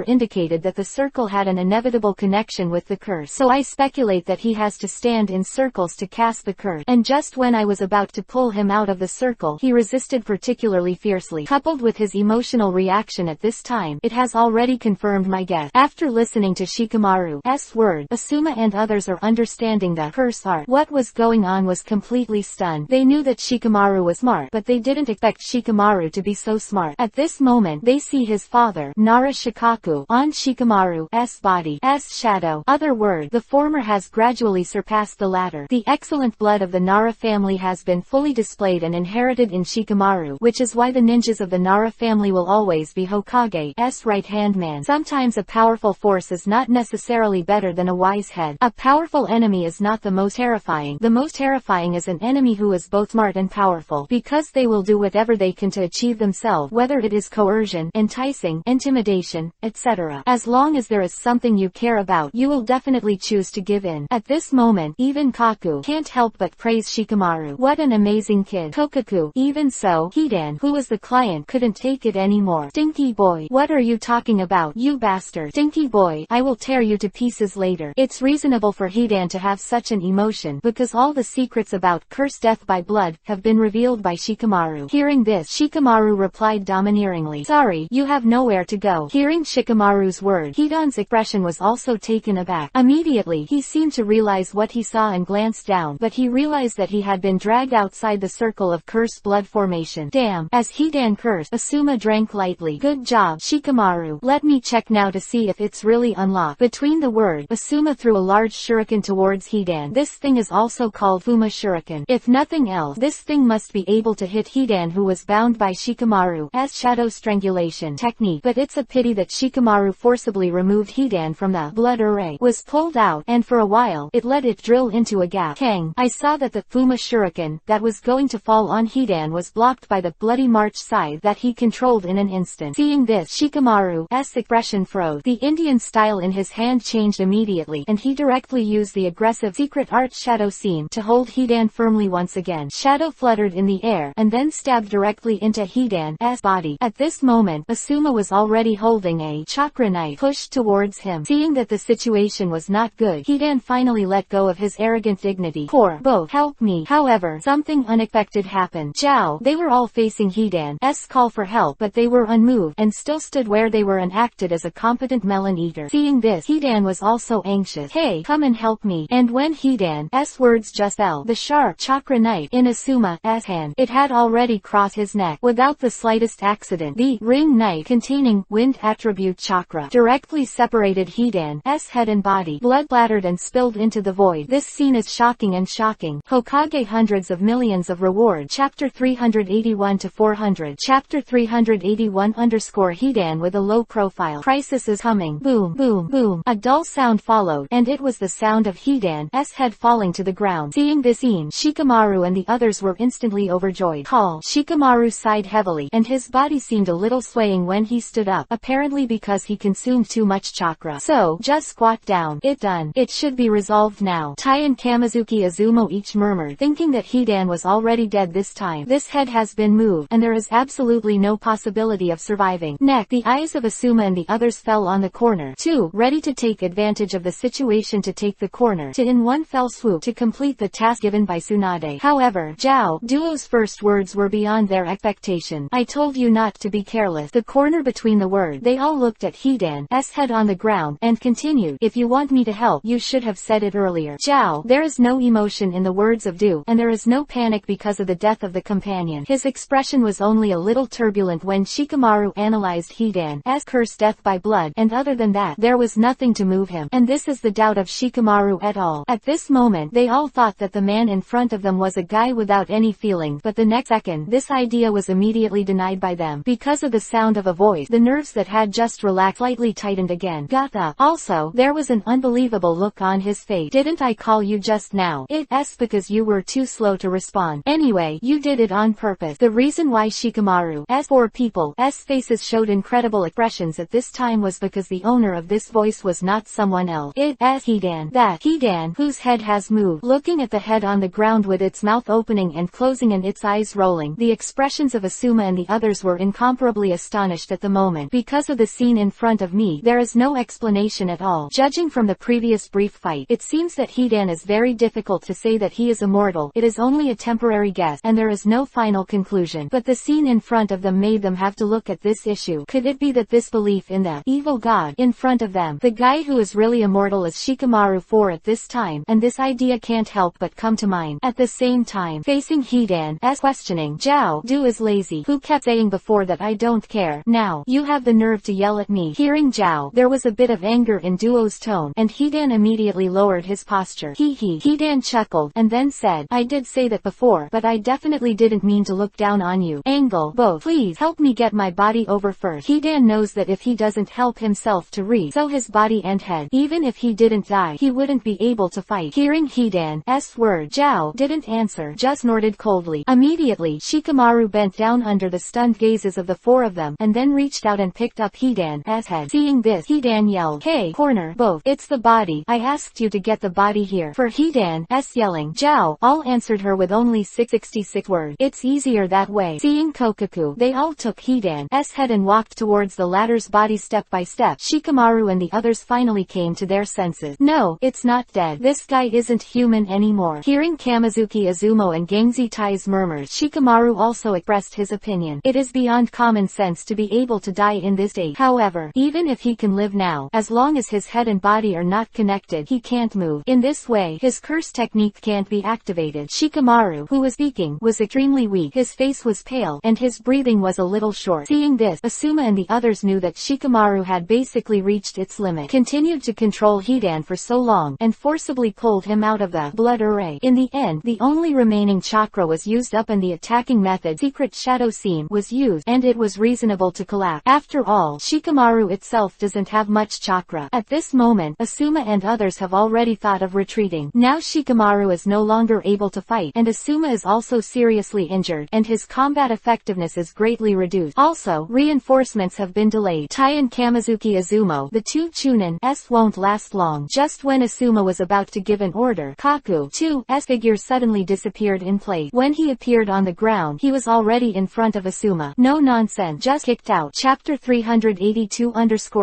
indicated that the circle had an inevitable connection with the curse. So I speculate that he has to stand in circles to cast the curse. And just when I was about to pull him out of the circle, he resisted particularly fiercely. Coupled with his emotional reaction at this time, it has already confirmed my guess. After listening to Shikamaru's word, Asuma and others are understanding the curse art. What was going on was completely stunned. They knew that Shikamaru was smart, but they didn't expect Shikamaru to be so smart. At this moment, they see his father, Nara Shikaku, on Shikamaru's body as shadow. Other word, the former has gradually surpassed the latter. The excellent blood of the Nara family has been fully displayed and inherited in Shikamaru, which is why the ninjas of the Nara family will always be Hokage's right-hand man. Sometimes a powerful force is not necessarily better than a wise head. A powerful enemy is not the most terrifying. The most terrifying is an enemy who is both smart and powerful, because they will do whatever they can to achieve themselves, whether it is coercion, enticing, intimidation, etc. As long as there is something you care about, you will definitely choose to give in. At this moment, even Kaku can't help but praise Shikamaru. What an amazing kid. Kokaku. Even so, Hidan, who was the client, couldn't take it anymore. Stinky boy. What are you talking about, you bastard? Stinky boy, I will tear you to pieces later. It's reasonable for Hidan to have such an emotion, because all the secrets about cursed death by blood have been revealed by Shikamaru. Hearing this, Shikamaru replied domineeringly, sorry, you have nowhere to go. Hearing Shikamaru's word, Hidan's expression was also taken aback. Immediately, he seemed to realize what he saw and glanced down, but he realized that he had been dragged outside the circle of cursed blood formation. Damn. As Hidan cursed, Asuma drank lightly. Good job, Shikamaru. Let me check now to see if it's really unlocked. Between the word, Asuma threw a large shuriken towards Hidan. This thing is also called Fuma Shuriken. If nothing else, this thing must be able to hit Hidan, who was bound by Shikamaru's shadow strangulation technique. But it's a pity that Shikamaru forcibly removed Hidan from the blood array, was pulled out, and for a while, it let it drill into a gap. Kang, I saw that the Fuma Shuriken that was going to fall on Hidan was blocked by the bloody March scythe that he controlled in an instant. Seeing this, Shikamaru's expression froze. The Indian style in his hand changed immediately, and he directly used the aggressive secret art shadow seam to hold Hidan firmly once again. Shadow fluttered in the air, and then stabbed directly into Hidan's body. At this moment, Asuma was already holding a chakra knife pushed towards him. Seeing that the situation was not good, Hidan finally let go of his arrogant dignity. Poor both, help me. However, something unexpected happened. Zhao, they were all facing Hidan's call for help, but they were unmoved, and still stood where they were and acted as a competent melon eater. Seeing this, Hidan was also anxious. Hey, come and help me. And when Hidan's words just fell, the sharp chakra knife in Asuma's hand, it had already crossed his neck. Without the slightest accident, the ring knife containing wind attribute chakra directly separated Hidan's head and body. Blood splattered and spilled into the void. This scene is shocking and shocking. Hokage hundreds of millions of reward. Chapter 381 to 400. Chapter 381 Hidan with a low profile. Crisis is coming. Boom, boom, boom. A dull sound followed, and it was the sound of Hidan's head falling to the ground. Seeing this scene, Shikamaru and the others were instantly overjoyed. Shikamaru sighed heavily, and his body seemed a little swaying when he stood up, apparently because he consumed too much chakra. So, just squat down. It done. It should be resolved now. Tai and Kamizuki Izumo each murmured, thinking that Hidan was already dead this time. This head has been moved, and there is absolutely no possibility of surviving. Next, the eyes of Asuma and the others fell on the corner, too, ready to take advantage of the situation to take the corner to in one fell swoop to complete the task given by Tsunade. However, Zhao Duo's first words were beyond their expectation. I told you not to be be careless. The corner between the word. They all looked at Hidan's head on the ground, and continued, if you want me to help, you should have said it earlier. Zhao, there is no emotion in the words of Du, and there is no panic because of the death of the companion. His expression was only a little turbulent when Shikamaru analyzed Hidan's curse death by blood, and other than that, there was nothing to move him. And this is the doubt of Shikamaru et al. At this moment, they all thought that the man in front of them was a guy without any feelings, but the next second, this idea was immediately denied by them. Because of the sound of a voice, the nerves that had just relaxed slightly tightened again. Gatha. Also, there was an unbelievable look on his face. Didn't I call you just now? It's because you were too slow to respond. Anyway, you did it on purpose. The reason why Shikamaru's four people's faces showed incredible expressions at this time was because the owner of this voice was not someone else. It's Hidan. That Hidan, whose head has moved. Looking at the head on the ground with its mouth opening and closing and its eyes rolling, the expressions of Asuma and the others were incomparably astonished at the moment. Because of the scene in front of me, there is no explanation at all. Judging from the previous brief fight, it seems that Hidan is very difficult to say that he is immortal. It is only a temporary guess, and there is no final conclusion. But the scene in front of them made them have to look at this issue. Could it be that this belief in the evil god in front of them, the guy who is really immortal, is Shikamaru 4 at this time? And this idea can't help but come to mind. At the same time, facing Hidan's questioning, Zhao Du is lazy, who kept saying before that I don't care. Now, you have the nerve to yell at me. Hearing Zhao, there was a bit of anger in Duo's tone, and Hidan immediately lowered his posture. Hidan chuckled, and then said, I did say that before, but I definitely didn't mean to look down on you. Angle, both. Please help me get my body over first. Hidan knows that if he doesn't help himself to read, so his body and head, even if he didn't die, he wouldn't be able to fight. Hearing Hidan's word, Zhao didn't answer, just nodded coldly. Immediately, Shikamaru bent down under the stunned gazes of the four of them, and then reached out and picked up Hidan's head. Seeing this, Hidan yelled, Hey, corner, both. It's the body. I asked you to get the body here. For Hidan's yelling, Zhao all answered her with only 666 words. It's easier that way. Seeing Kokaku, they all took Hidan's head and walked towards the latter's body step by step. Shikamaru and the others finally came to their senses. No, it's not dead. This guy isn't human anymore. Hearing Kamizuki Izumo and Gangzi Tai's murmurs, Shikamaru also expressed his opinion. It is beyond common sense to be able to die in this state. However, even if he can live now, as long as his head and body are not connected, he can't move. In this way, his curse technique can't be activated. Shikamaru, who was speaking, was extremely weak. His face was pale, and his breathing was a little short. Seeing this, Asuma and the others knew that Shikamaru had basically reached its limit. Continued to control Hidan for so long, and forcibly pulled him out of the blood array. In the end, the only remaining chakra was used up and the attacking method, Secret Shadow Seam, was used, and it was reasonable to collapse. After all, Shikamaru itself doesn't have much chakra. At this moment, Asuma and others have already thought of retreating. Now Shikamaru is no longer able to fight, and Asuma is also seriously injured, and his combat effectiveness is greatly reduced. Also, reinforcements have been delayed. Tai and Kamizuki Izumo, the two Chunins, won't last long. Just when Asuma was about to give an order, Kaku's figure suddenly disappeared in place. When he appeared on the ground, he was already in front of Asuma. No nonsense, just kicked out. Chapter 382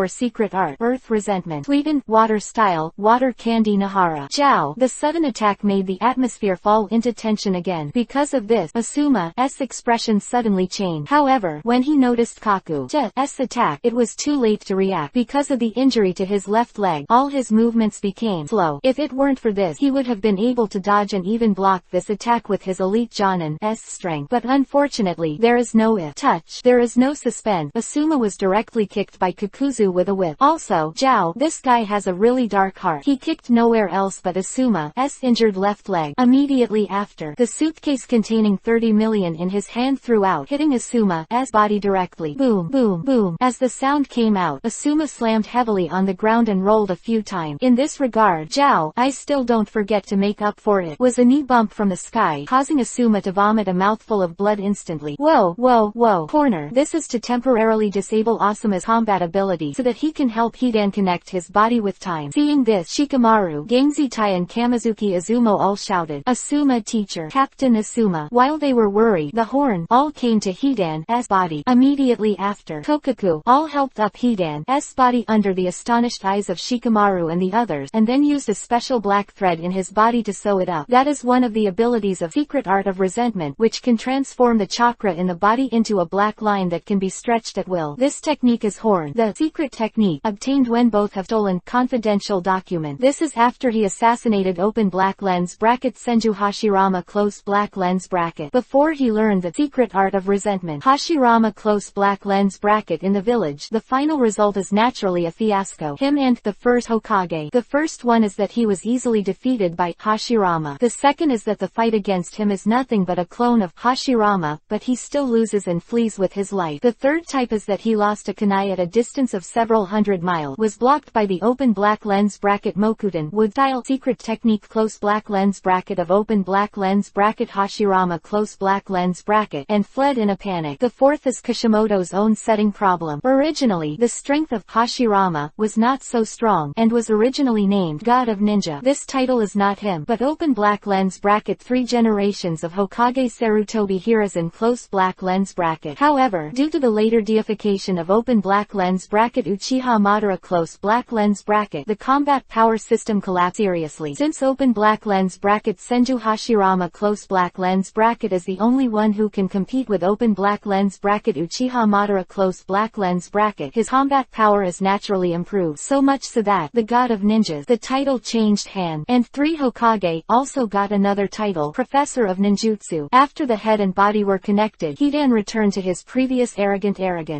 Secret Art, Earth Resentment. Tweeden, Water Style, Water Candy Nahara. Zhao, the sudden attack made the atmosphere fall into tension again. Because of this, Asuma's expression suddenly changed. However, when he noticed Kaku's attack, it was too late to react. Because of the injury to his left leg, all his movements became slow. If it weren't for this, he would have been able to dodge and even block this attack with his elite Jonin's strength. But unfortunately, there is no touch. There is no suspense. Asuma was directly kicked by Kakuzu with a whip. Also, Zhao, this guy has a really dark heart. He kicked nowhere else but Asuma's injured left leg. Immediately after, the suitcase containing 30 million in his hand threw out, hitting Asuma's body directly. Boom, boom, boom. As the sound came out, Asuma slammed heavily on the ground and rolled a few times. In this regard, Zhao, I still don't forget to make up for it, was a knee bump from the sky, causing Asuma to vomit a mouthful of blood instantly. Whoa, whoa, whoa. Corner. This is to temporarily disable Asuma's combat ability so that he can help Hidan connect his body with time. Seeing this, Shikamaru, Gangzi Tai and Kamizuki Izumo all shouted, Asuma teacher, Captain Asuma. While they were worried, the horn all came to Hidan's body. Immediately after, Kokaku all helped up Hidan's body under the astonished eyes of Shikamaru and the others, and then used a special black thread in his body to sew it up. That is one of the abilities of Secret Art of Resentment, which can transform the chakra in the body into a black black line that can be stretched at will. This technique is Horn, the secret technique, obtained when both have stolen confidential document. This is after he assassinated open black lens bracket Senju Hashirama close black lens bracket. Before he learned the secret art of resentment. Hashirama close black lens bracket in the village. The final result is naturally a fiasco. Him and the first Hokage. The first one is that he was easily defeated by Hashirama. The second is that the fight against him is nothing but a clone of Hashirama, but he still loses and flees with his life. The third type is that he lost a kunai at a distance of several hundred miles, was blocked by the open black lens bracket Mokudan wood style secret technique close black lens bracket of open black lens bracket Hashirama close black lens bracket, and fled in a panic. The fourth is Kishimoto's own setting problem. Originally, the strength of Hashirama was not so strong, and was originally named God of Ninja. This title is not him, but open black lens bracket 3 generations of Hokage Sarutobi Hiruzen close black lens bracket. However, due to the later deification of open black lens bracket Uchiha Madara close black lens bracket, the combat power system collapsed seriously. Since open black lens bracket Senju Hashirama close black lens bracket is the only one who can compete with open black lens bracket Uchiha Madara close black lens bracket, his combat power is naturally improved, so much so that the God of Ninjas, the title changed hand, and 3 Hokage also got another title, Professor of Ninjutsu. After the head and body were connected, Hidan returned to his previous arrogant.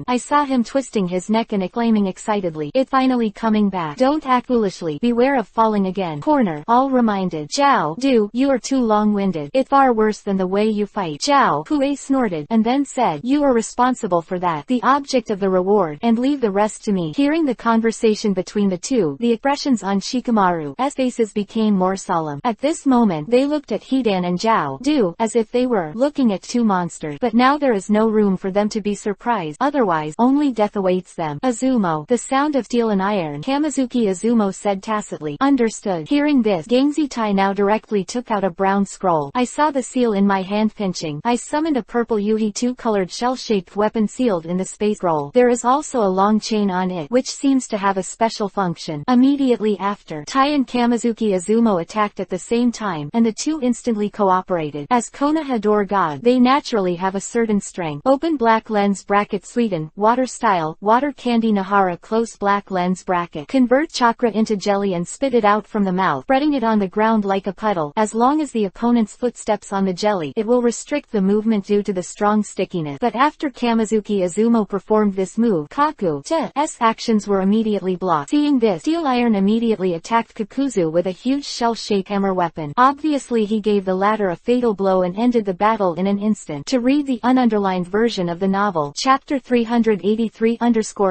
I saw him twisting his neck and exclaiming excitedly, "It finally coming back. Don't act foolishly. Beware of falling again." Corner. All reminded. "Zhao, do, you are too long-winded. It's far worse than the way you fight." Zhao Hue snorted, and then said, "You are responsible for that, the object of the reward, and leave the rest to me." Hearing the conversation between the two, the expressions on Shikamaru's faces became more solemn. At this moment they looked at Hidan and Zhao do as if they were looking at two monsters. But now there is no room for them to be surprised, otherwise only death awaits them. Azumo. The sound of steel and iron, Kamizuki Azumo said tacitly. Understood. Hearing this, Gangzitai now directly took out a brown scroll. I saw the seal in my hand pinching. I summoned a purple Yuhi 2-colored shell-shaped weapon sealed in the space scroll. There is also a long chain on it, which seems to have a special function. Immediately after, Tai and Kamizuki Azumo attacked at the same time, and the two instantly cooperated. As Konohador God, they naturally have a certain strength. Open black lens bracket Sweden, water style, water candy Nahara close black lens bracket. Convert chakra into jelly and spit it out from the mouth, spreading it on the ground like a puddle. As long as the opponent's footsteps on the jelly, it will restrict the movement due to the strong stickiness. But after Kamizuki Azumo performed this move, Kaku's actions were immediately blocked. Seeing this, Steel Iron immediately attacked Kakuzu with a huge shell-shaped hammer weapon. Obviously he gave the latter a fatal blow and ended the battle in an instant. To read the ununderlined version of the novel, chapter 383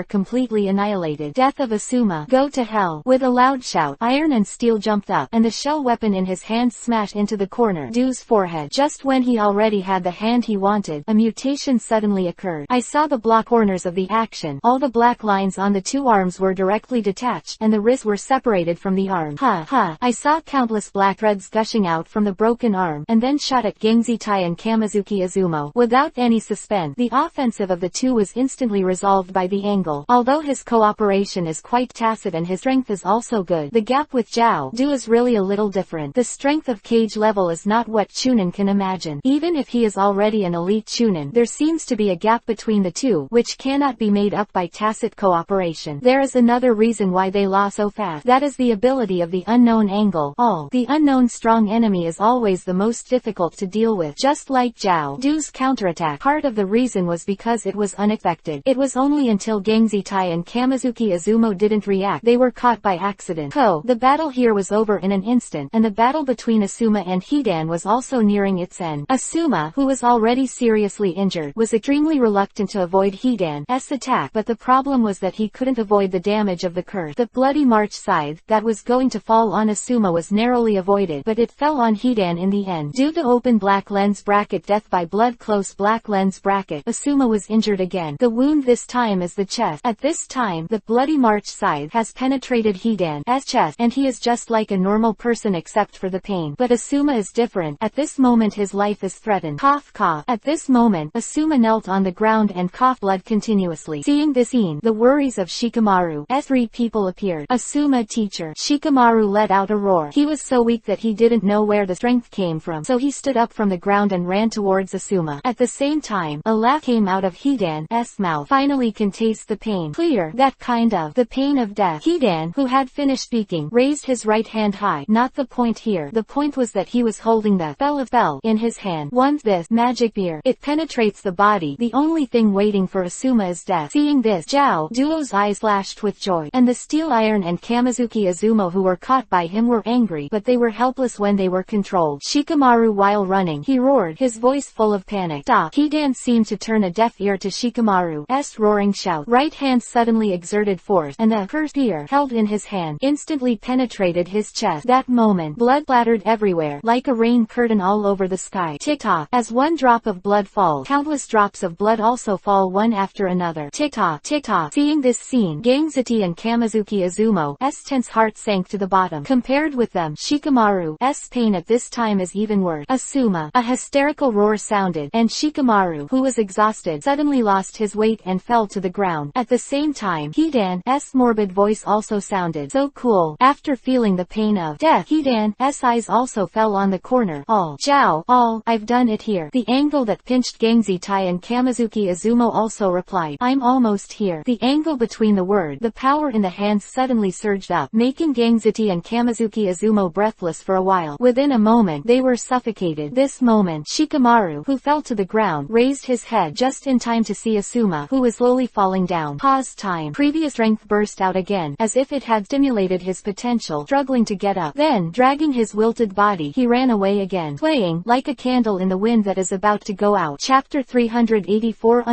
completely annihilated. Death of Asuma. Go to hell. With a loud shout, Iron and Steel jumped up, and the shell weapon in his hand smashed into the corner Du's forehead. Just when he already had the hand he wanted, a mutation suddenly occurred. I saw the block corners of the action. All the black lines on the two arms were directly detached, and the wrists were separated from the arm. I saw countless black threads gushing out from the broken arm, and then shot at Gangzitai and Kamizuki Azumo. Without any suspense, the offensive of the two was instantly resolved by the angle. Although his cooperation is quite tacit and his strength is also good, the gap with Zhao Du is really a little different. The strength of Cage level is not what Chunin can imagine. Even if he is already an elite Chunin, there seems to be a gap between the two, which cannot be made up by tacit cooperation. There is another reason why they lost so fast. That is the ability of the unknown angle. The unknown strong enemy is always the most difficult to deal with. Just like Zhao Du's counterattack, part of the reason was because it was unexpected. It was only until Gangzitai and Kamizuki Azumo didn't react they were caught by accident. The battle here was over in an instant, and the battle between Asuma and Hidan was also nearing its end. Asuma, who was already seriously injured, was extremely reluctant to avoid Hidan's attack, but the problem was that he couldn't avoid the damage of the curse. The bloody March scythe that was going to fall on Asuma was narrowly avoided, but it fell on Hidan in the end. Due to open black lens bracket death by blood close black lens bracket, Asuma was injured again. The wound this time is the chest. At this time, the bloody March scythe has penetrated Hidan's chest, and he is just like a normal person except for the pain. But Asuma is different. At this moment his life is threatened. Cough cough. At this moment, Asuma knelt on the ground and coughed blood continuously. Seeing this scene, the worries of Shikamaru's 3 people appeared. Asuma teacher. Shikamaru let out a roar. He was so weak that he didn't know where the strength came from, so he stood up from the ground and ran towards Asuma. At the same time, a laugh "Ah" came out of Hidan's mouth. "Finally can taste the pain. Clear. That kind of. The pain of death." Hidan, who had finished speaking, raised his right hand high. Not the point here. The point was that he was holding the spell in his hand. Once this magic beer, it penetrates the body. The only thing waiting for Asuma is death. Seeing this, Zhao Duo's eyes flashed with joy, and the Steel Iron and Kamizuki Izumo who were caught by him were angry, but they were helpless when they were controlled. Shikamaru, while running, he roared, his voice full of panic. "Stop!" Hidan seemed to turn a deaf ear to Shikamaru's roaring shout. Right hand suddenly exerted force, and the spear held in his hand instantly penetrated his chest. That moment, blood splattered everywhere, like a rain curtain all over the sky. Tick-tock. As one drop of blood falls, countless drops of blood also fall one after another. Tick-tock, tick-tock. Seeing this scene, Gangzati and Kamizuki Izumo's tense heart sank to the bottom. Compared with them, Shikamaru's pain at this time is even worse. Asuma, a hysterical roar sounded, and Shikamaru, who was exhausted, suddenly lost his weight and fell to the ground. At the same time, Hidan's morbid voice also sounded. "So cool." After feeling the pain of death, Hidan's eyes also fell on the corner. "All, Zhao, all, I've done it here." The angle that pinched Gangzati and Kamizuki Izumo also replied, "I'm almost here." The angle between the word, the power in the hands suddenly surged up, making Gangzati and Kamizuki Izumo breathless for a while. Within a moment, they were suffocated. This moment, Shikamaru, who fell to the ground, raised his head just in time to see Asuma, who was slowly falling down. Pause time. Previous strength burst out again, as if it had stimulated his potential, struggling to get up. Then, dragging his wilted body, he ran away again, playing like a candle in the wind that is about to go out. Chapter 384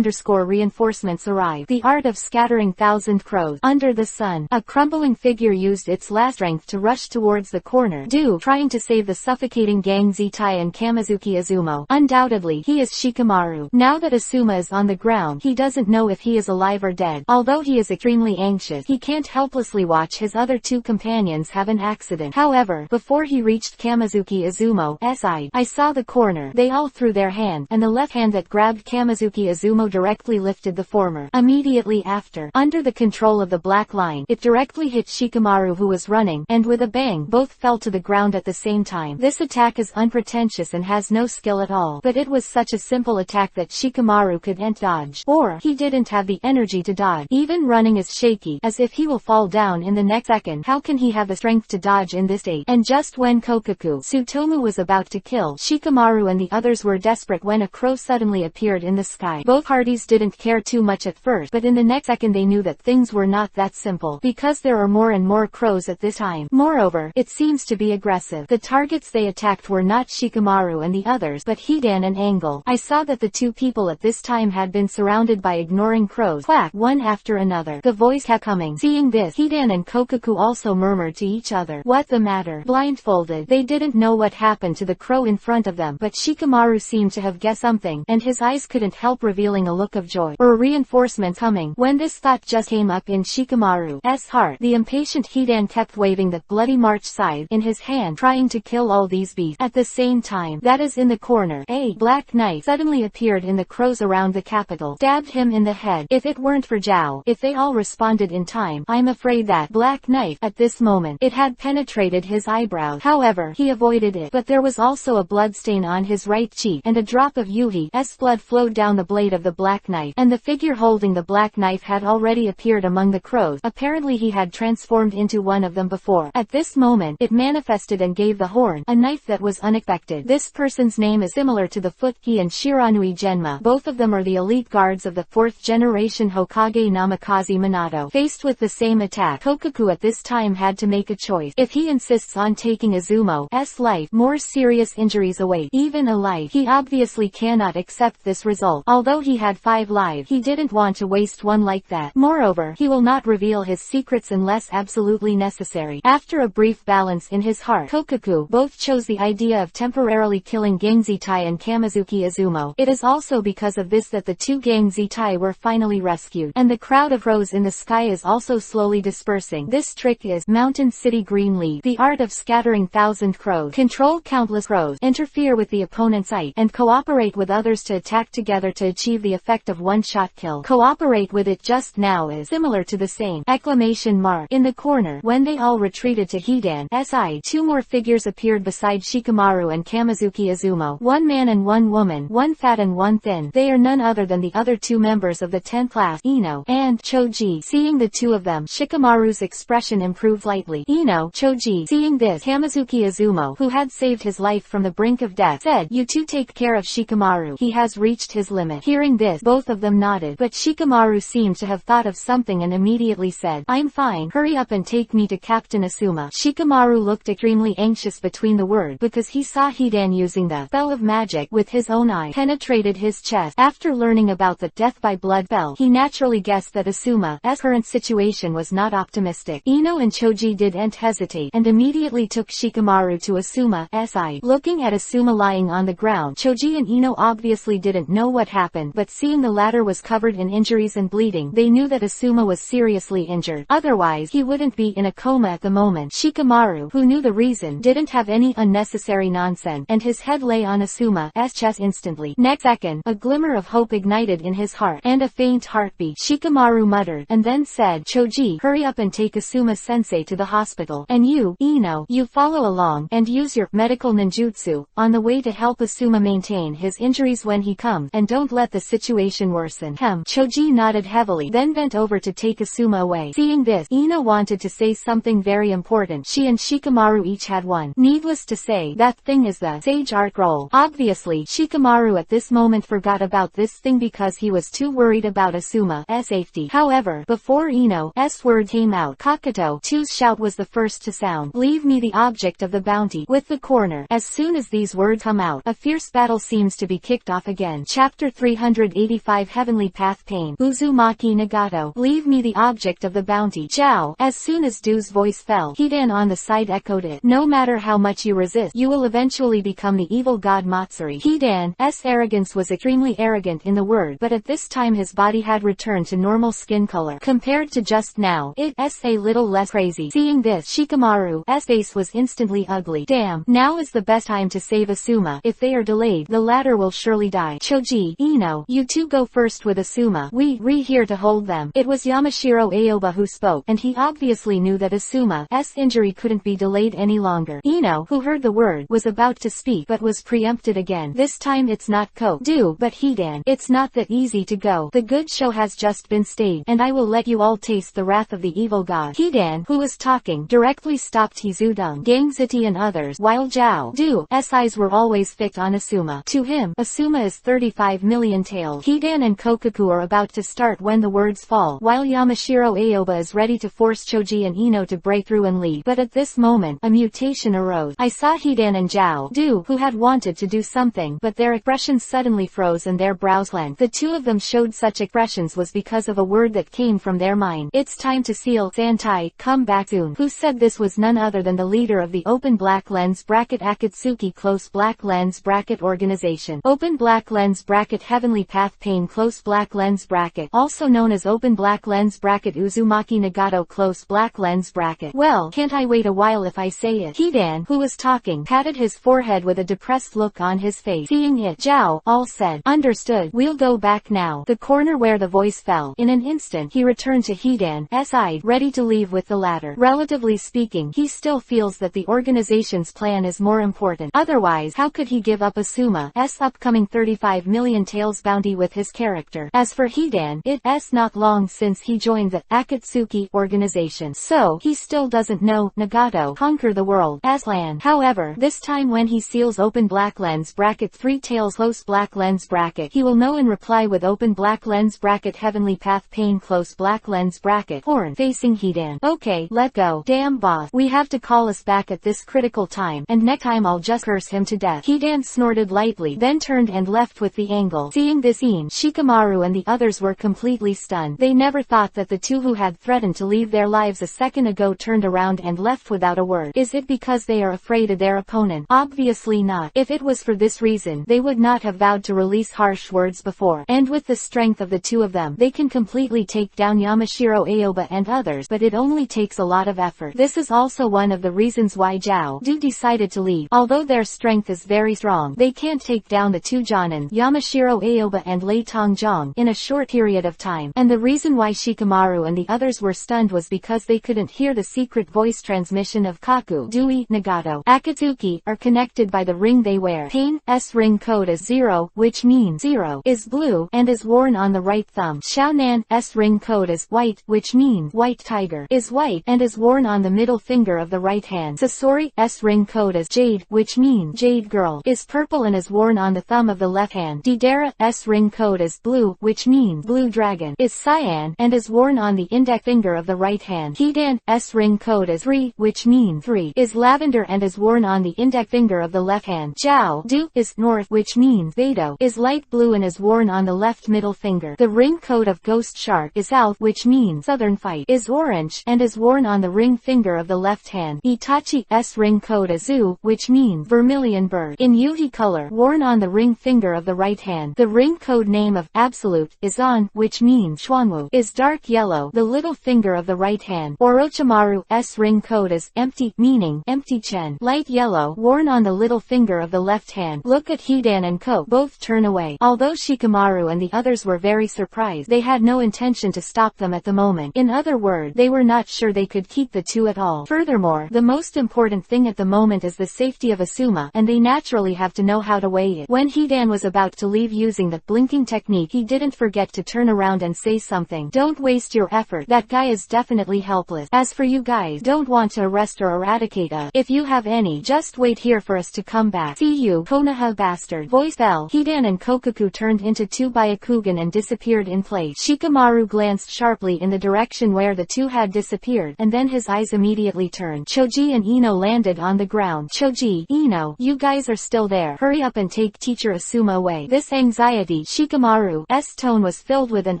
Reinforcements arrive. The art of scattering thousand crows. Under the sun, a crumbling figure used its last strength to rush towards the corner, trying to save the suffocating Gangzati and Kamizuki Izumo. Undoubtedly, he is Shikamaru. Now that Asuma is on the ground, he doesn't know if he is alive or dead. Although he is extremely anxious, he can't helplessly watch his other two companions have an accident. However, before he reached Kamizuki Izumo's side, I saw the corner. They all threw their hand, and the left hand that grabbed Kamizuki Izumo directly lifted the former. Immediately after, under the control of the black line, it directly hit Shikamaru, who was running, and with a bang, both fell to the ground at the same time. This attack is unpretentious and has no skill at all, but it was such a simple attack that Shikamaru couldn't dodge. Or, he didn't have the energy to dodge. Even running is shaky, as if he will fall down in the next second. How can he have the strength to dodge in this state? And just when Kokaku Tsutomu was about to kill Shikamaru and the others were desperate when a crow suddenly appeared in the sky. Both parties didn't care too much at first, but in the next second they knew that things were not that simple, because there are more and more crows at this time. Moreover, it seems to be aggressive. The targets they attacked were not Shikamaru and the others, but Hidan and Angle. I saw that the two people at this time had been surrounded by ignoring crows, quack, one after another. The voice kept coming. Seeing this, Hidan and Kokaku also murmured to each other, "What the matter?" Blindfolded, they didn't know what happened to the crow in front of them, but Shikamaru seemed to have guessed something, and his eyes couldn't help revealing a look of joy. Or reinforcements coming. When this thought just came up in Shikamaru's heart, the impatient Hidan kept waving the bloody march scythe in his hand, trying to kill all these beasts. At the same time, that is in the corner, a black knight suddenly appeared in the crows around the capital, stabbed him in the head. If it weren't for Zhao, if they all responded in time, I'm afraid that black knife, at this moment, it had penetrated his eyebrows. However, he avoided it, but there was also a blood stain on his right cheek, and a drop of Yuhi's blood flowed down the blade of the black knife, and the figure holding the black knife had already appeared among the crows. Apparently he had transformed into one of them before. At this moment, it manifested and gave the horn, a knife that was unexpected. This person's name is similar to the Futki and Shiranui Genma. Both of them are the elite guards of the 4th generation Hokage Namikaze Minato. Faced with the same attack, Kokaku at this time had to make a choice. If he insists on taking Izumo's life, more serious injuries await. Even alive, he obviously cannot accept this result. Although he had 5 lives, he didn't want to waste one like that. Moreover, he will not reveal his secrets unless absolutely necessary. After a brief balance in his heart, Kokaku both chose the idea of temporarily killing Gangzati and Kamizuki Izumo. It is also because of this that the two Gangzati were finally rescued, and the crowd of crows in the sky is also slowly dispersing. This trick is Mountain City Green Leaf, the art of scattering thousand crows. Control countless crows, interfere with the opponent's sight, and cooperate with others to attack together to achieve the effect of one-shot kill. Cooperate with it just now is similar to the same exclamation mark. In the corner, when they all retreated to Hidan's side, 2 more figures appeared beside Shikamaru and Kamizuki Izumo. One man and one woman, one fat and one thin. They are none other than the other two members of the 10th class, Ino and Choji. Seeing the two of them, Shikamaru's expression improved lightly. Ino, Choji. Seeing this, Hamazuki Izumo, who had saved his life from the brink of death, said, "You two take care of Shikamaru. He has reached his limit." Hearing this, both of them nodded, but Shikamaru seemed to have thought of something and immediately said, "I'm fine. Hurry up and take me to Captain Asuma." Shikamaru looked extremely anxious between the words because he saw Hidan using the spell of magic with his own eye penetrated his chest. After learning about the death by blood spell, he naturally guessed that Asuma's current situation was not optimistic. Ino and Choji didn't hesitate and immediately took Shikamaru to Asuma's side. Looking at Asuma lying on the ground, Choji and Ino obviously didn't know what happened, but seeing the latter was covered in injuries and bleeding, they knew that Asuma was seriously injured. Otherwise, he wouldn't be in a coma at the moment. Shikamaru, who knew the reason, didn't have any unnecessary nonsense, and his head lay on Asuma's chest instantly. Next second, a glimmer of hope ignited in his heart, and a faint heartbeat. Shikamaru muttered, and then said, "Choji, hurry up and take Asuma-sensei to the hospital. And you, Ino, you follow along, and use your medical ninjutsu on the way to help Asuma maintain his injuries when he comes, and don't let the situation worsen." Choji nodded heavily, then bent over to take Asuma away. Seeing this, Ino wanted to say something very important. She and Shikamaru each had one. Needless to say, that thing is the sage art scroll. Obviously, Shikamaru at this moment forgot about this thing because he was too worried about Asuma's safety. However, before Ino's word came out, Kakuto-2's shout was the first to sound. "Leave me the object of the bounty with the corner." As soon as these words come out, a fierce battle seems to be kicked off again. Chapter 385 Heavenly Path Pain. Uzumaki Nagato. "Leave me the object of the bounty." Zhao. As soon as Du's voice fell, Hidan on the side echoed it. "No matter how much you resist, you will eventually become the evil god Matsuri." Hidan's arrogance was extremely arrogant in the word, but at this time his body had returned to normal skin color. Compared to just now, it's a little less crazy. Seeing this, Shikamaru's face was instantly ugly. "Damn, now is the best time to save Asuma. If they are delayed, the latter will surely die." "Choji, Ino, you two go first with Asuma. We're here to hold them." It was Yamashiro Aoba who spoke, and he obviously knew that Asuma's injury couldn't be delayed any longer. Ino, who heard the word, was about to speak but was preempted again. "This time it's not Do, but Hidan. It's not that easy to go. The good show has just been staged, and I will let you all taste the wrath of the evil god." Hidan, who was talking, directly stopped Hizudong, Gangziti and others, while Du's eyes were always fixed on Asuma. To him, Asuma is 35 million tails. Hidan and Kokuku are about to start when the words fall, while Yamashiro Aoba is ready to force Choji and Ino to break through and leave. But at this moment, a mutation arose. I saw Hidan and Du, who had wanted to do something, but their expressions suddenly froze and their brows clenched. The two of them showed such expressions was because of a word that came from their mind. "It's time to seal. Santai, come back soon." Who said this was none other than the leader of the Open Black Lens Bracket Akatsuki Close Black Lens Bracket Organization. Open Black Lens Bracket Heavenly Path Pain Close Black Lens Bracket, also known as Open Black Lens Bracket Uzumaki Nagato Close Black Lens Bracket. "Well, can't I wait a while if I say it?" Hidan, who was talking, patted his forehead with a depressed look on his face. Seeing it, Zhao all said, "Understood. We'll go back now." The corner where the voice fell. In an instant, he returned to Hidan's side, ready to leave with the latter. Relatively speaking, he still feels that the organization's plan is more important. Otherwise, how could he give up Asuma's upcoming 35 million tails bounty with his character? As for Hidan, it's not long since he joined the Akatsuki organization, so he still doesn't know Nagato conquer the world as planned. However, this time when he seals Open Black Lens Bracket 3 Tails Close Black Lens Bracket, he will know and reply with Open Black Lens Bracket Heavenly Path Pain Close Black Lens Bracket Horn facing Hidan. "Okay, let go. Damn boss, we have to call us back at this critical time, and next time I'll just curse him to death." Hidan snorted lightly, then turned and left with the angle. Seeing this scene, Shikamaru and the others were completely stunned. They never thought that the two who had threatened to leave their lives a second ago turned around and left without a word. Is it because they are afraid of their opponent? Obviously not. If it was for this reason, they would not have vowed to release harsh words before. And with the strength of the two of them, they can completely take down Yamashiro Aoba and others, but it only takes a lot of effort. This is also one of the reasons why Du decided to leave. Although their strength is very strong, they can't take down the two Jonin, Yamashiro Aoba and Lei Tongjong, in a short period of time. And the reason why Shikamaru and the others were stunned was because they couldn't hear the secret voice transmission of Kaku, Dui, Nagato, Akatsuki, are connected by the ring they wear. Pain's ring code is 0, which means means 0, is blue, and is worn on the right thumb. Xiaonan's ring code is white, which means white tiger, is white, and is worn on the middle finger of the right hand. Sasori's ring code is jade, which means jade girl, is purple and is worn on the thumb of the left hand. Didera's ring code is blue, which means blue dragon, is cyan, and is worn on the index finger of the right hand. Hidan's ring code is 3, which means 3, is lavender and is worn on the index finger of the left hand. Jiao Du is north, which means Vado, is light blue and is worn on the left middle finger. The ring code of ghost shark is south, which means southern fight, is orange, and is worn on the ring finger of the left hand. Itachi's ring code is Zu, which means vermilion bird, in Yuhi color, worn on the ring finger of the right hand. The ring code name of absolute is On, which means Xuanwu, is dark yellow, the little finger of the right hand. Orochimaru's ring code is empty, meaning empty chen, light yellow, worn on the little finger of the left hand. Look at Hidan and Ko both turn away. Although Shikamaru and the others were very surprised, they had no intention to stop them at the moment. In other words, they were not sure they could keep the two at all. Furthermore, the most important thing at the moment is the safety of Asuma, and they naturally have to know how to weigh it. When Hidan was about to leave using the blinking technique, he didn't forget to turn around and say something. Don't waste your effort. That guy is definitely helpless. As for you guys, don't want to arrest or eradicate us. If you have any, just wait here for us to come back. See you, Konoha bastard. Voice fell. Hidan and Kokuku turned into two Byakugan and disappeared in place. Shikamaru glanced sharply in the direction where the two had disappeared, and then his eyes immediately turned. Choji and Ino landed on the ground. Choji, Ino, you guys are still there. Hurry up and take teacher Asuma away. This anxiety, Shikamaru's tone was filled with an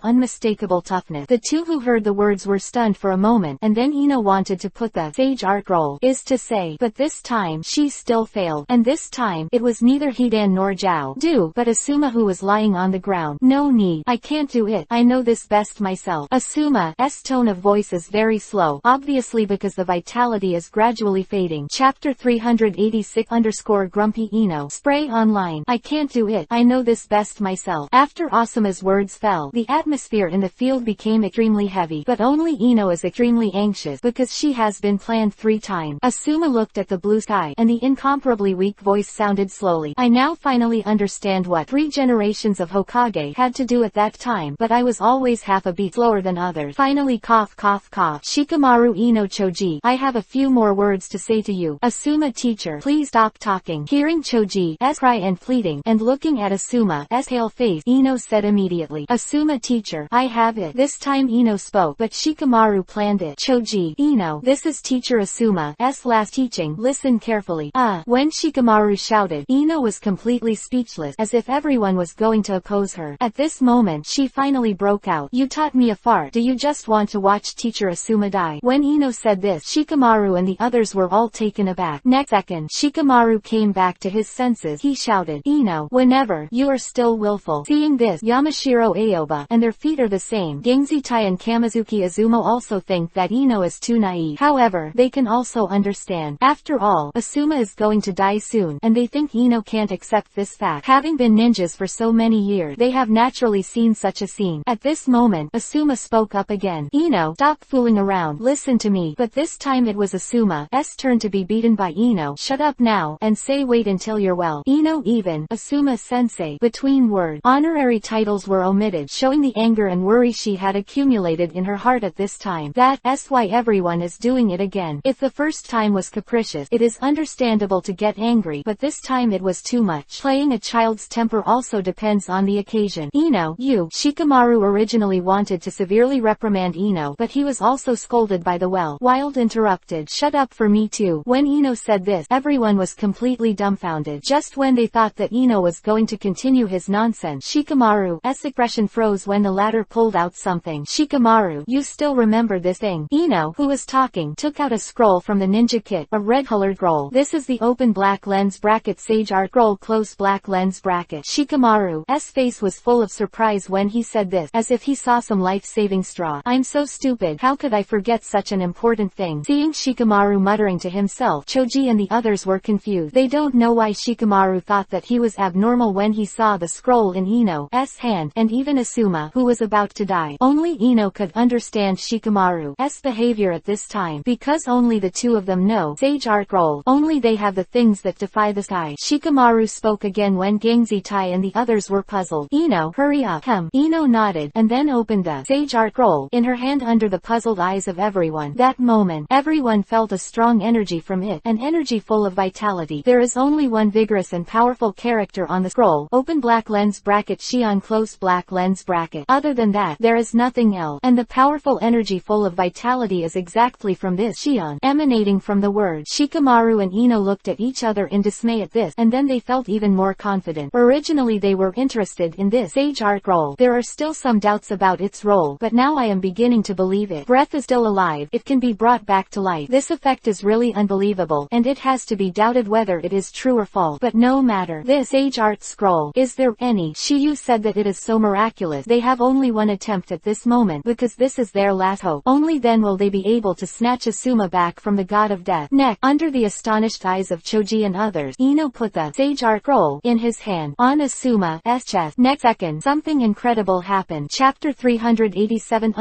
unmistakable toughness. The two who heard the words were stunned for a moment, and then Ino wanted to put the sage art roll, is to say, but this time, she still failed. And this time, it was neither Hidan nor Jiao Du, but Asuma who was lying on the ground. No need. I can't do it. I know this best myself. Asuma's tone of voice is very slow, obviously because the vitality is gradually fading. Chapter 386_Grumpy Ino. Spray online. I can't do it. I know this best myself. After Asuma's words fell, the atmosphere in the field became extremely heavy, but only Ino is extremely anxious because she has been planned 3 times. Asuma looked at the blue sky, and the incomparably weak voice sounded slowly. I now finally understand what 3 generations of Hokage had to do at that time, but I was always half a beat slower than others. Finally cough cough cough. Shikamaru Ino Choji, I have a few more words to say to you. Asuma teacher, please stop talking. Hearing Choji's cry and pleading, and looking at Asuma's pale face, Ino said immediately, Asuma teacher, I have it. This time Ino spoke, but Shikamaru planned it. Choji, Ino, this is teacher Asuma's last teaching. Listen carefully. When Shikamaru shouted, Ino was completely speechless, as if everyone was going to oppose her. At this moment she finally broke out. You taught me a fart. Do you just want to watch teacher Asuma die? When Ino said this, Shikamaru and the others were all taken aback. Next second, Shikamaru came back to his senses. He shouted, Ino, whenever, you are still willful. Seeing this, Yamashiro Aoba, and their feet are the same, Gangzitai and Kamizuki Azumo also think that Ino is too naive. However, they can also understand. After all, Asuma is going to die soon, and they think Ino can't accept this fact. Having been ninjas for so many years, they have naturally seen such a scene. At this moment, Asuma spoke up again. Ino, stop fooling around. Listen to me. But this time it was Asuma's turn to be beaten by Ino. Shut up now, and say wait until you're well. Ino even, Asuma sensei. Between words, honorary titles were omitted, showing the anger and worry she had accumulated in her heart at this time. That's why everyone is doing it again. If the first time was capricious, it is understandable to get angry, but this time it was too much. Playing a child's temper also depends on the occasion. Ino, you. Shikamaru originally wanted to severely reprimand Ino, but he was also scolded by the Wild interrupted. Shut up for me too. When Ino said this, everyone was completely dumbfounded. Just when they thought that Ino was going to continue his nonsense, Shikamaru's expression froze when the latter pulled out something. Shikamaru, you still remember this thing? Ino, who was talking, took out a scroll from the ninja kit, a red-colored scroll. This is the open black lens bracket sage art scroll close black lens bracket. Shikamaru's face was full of surprise when he said this, as if he saw some life-saving straw. I'm so stupid. How could I forget such an important thing? Seeing Shikamaru muttering to himself, Choji and the others were confused. They don't know why Shikamaru thought that he was abnormal when he saw the scroll in Ino's hand, and even Asuma, who was about to die. Only Ino could understand Shikamaru's behavior at this time, because only the two of them know sage art scroll. Only they have the things that defy the sky. Shikamaru spoke again when Gangzitai and the others were puzzled. Ino, hurry up. Ino nodded, and then opened the sage art scroll in her hand under the puzzled eyes of everyone. That moment, everyone felt a strong energy from it, an energy full of vitality. There is only one vigorous and powerful character on the scroll. Open black lens bracket Shion close black lens bracket. Other than that, there is nothing else. And the powerful energy full of vitality is exactly from this Shion, emanating from the word. Shikamaru and Ino looked at each other in dismay at this, and then they felt even more confident. Originally they were interested in this sage art scroll. There are still some doubts about its role, but now I am beginning to believe it. Breath is still alive. It can be brought back to life. This effect is really unbelievable, and it has to be doubted whether it is true or false. But no matter. This sage art scroll, is there any? Shiyu said that it is so miraculous. They have only one attempt at this moment, because this is their last hope. Only then will they be able to snatch Asuma back from the god of death. Next, under the astonished eyes of Choji and others, Ino put the sage art scroll in his hand on Asuma's chest. Next second, something incredible happened. Chapter 387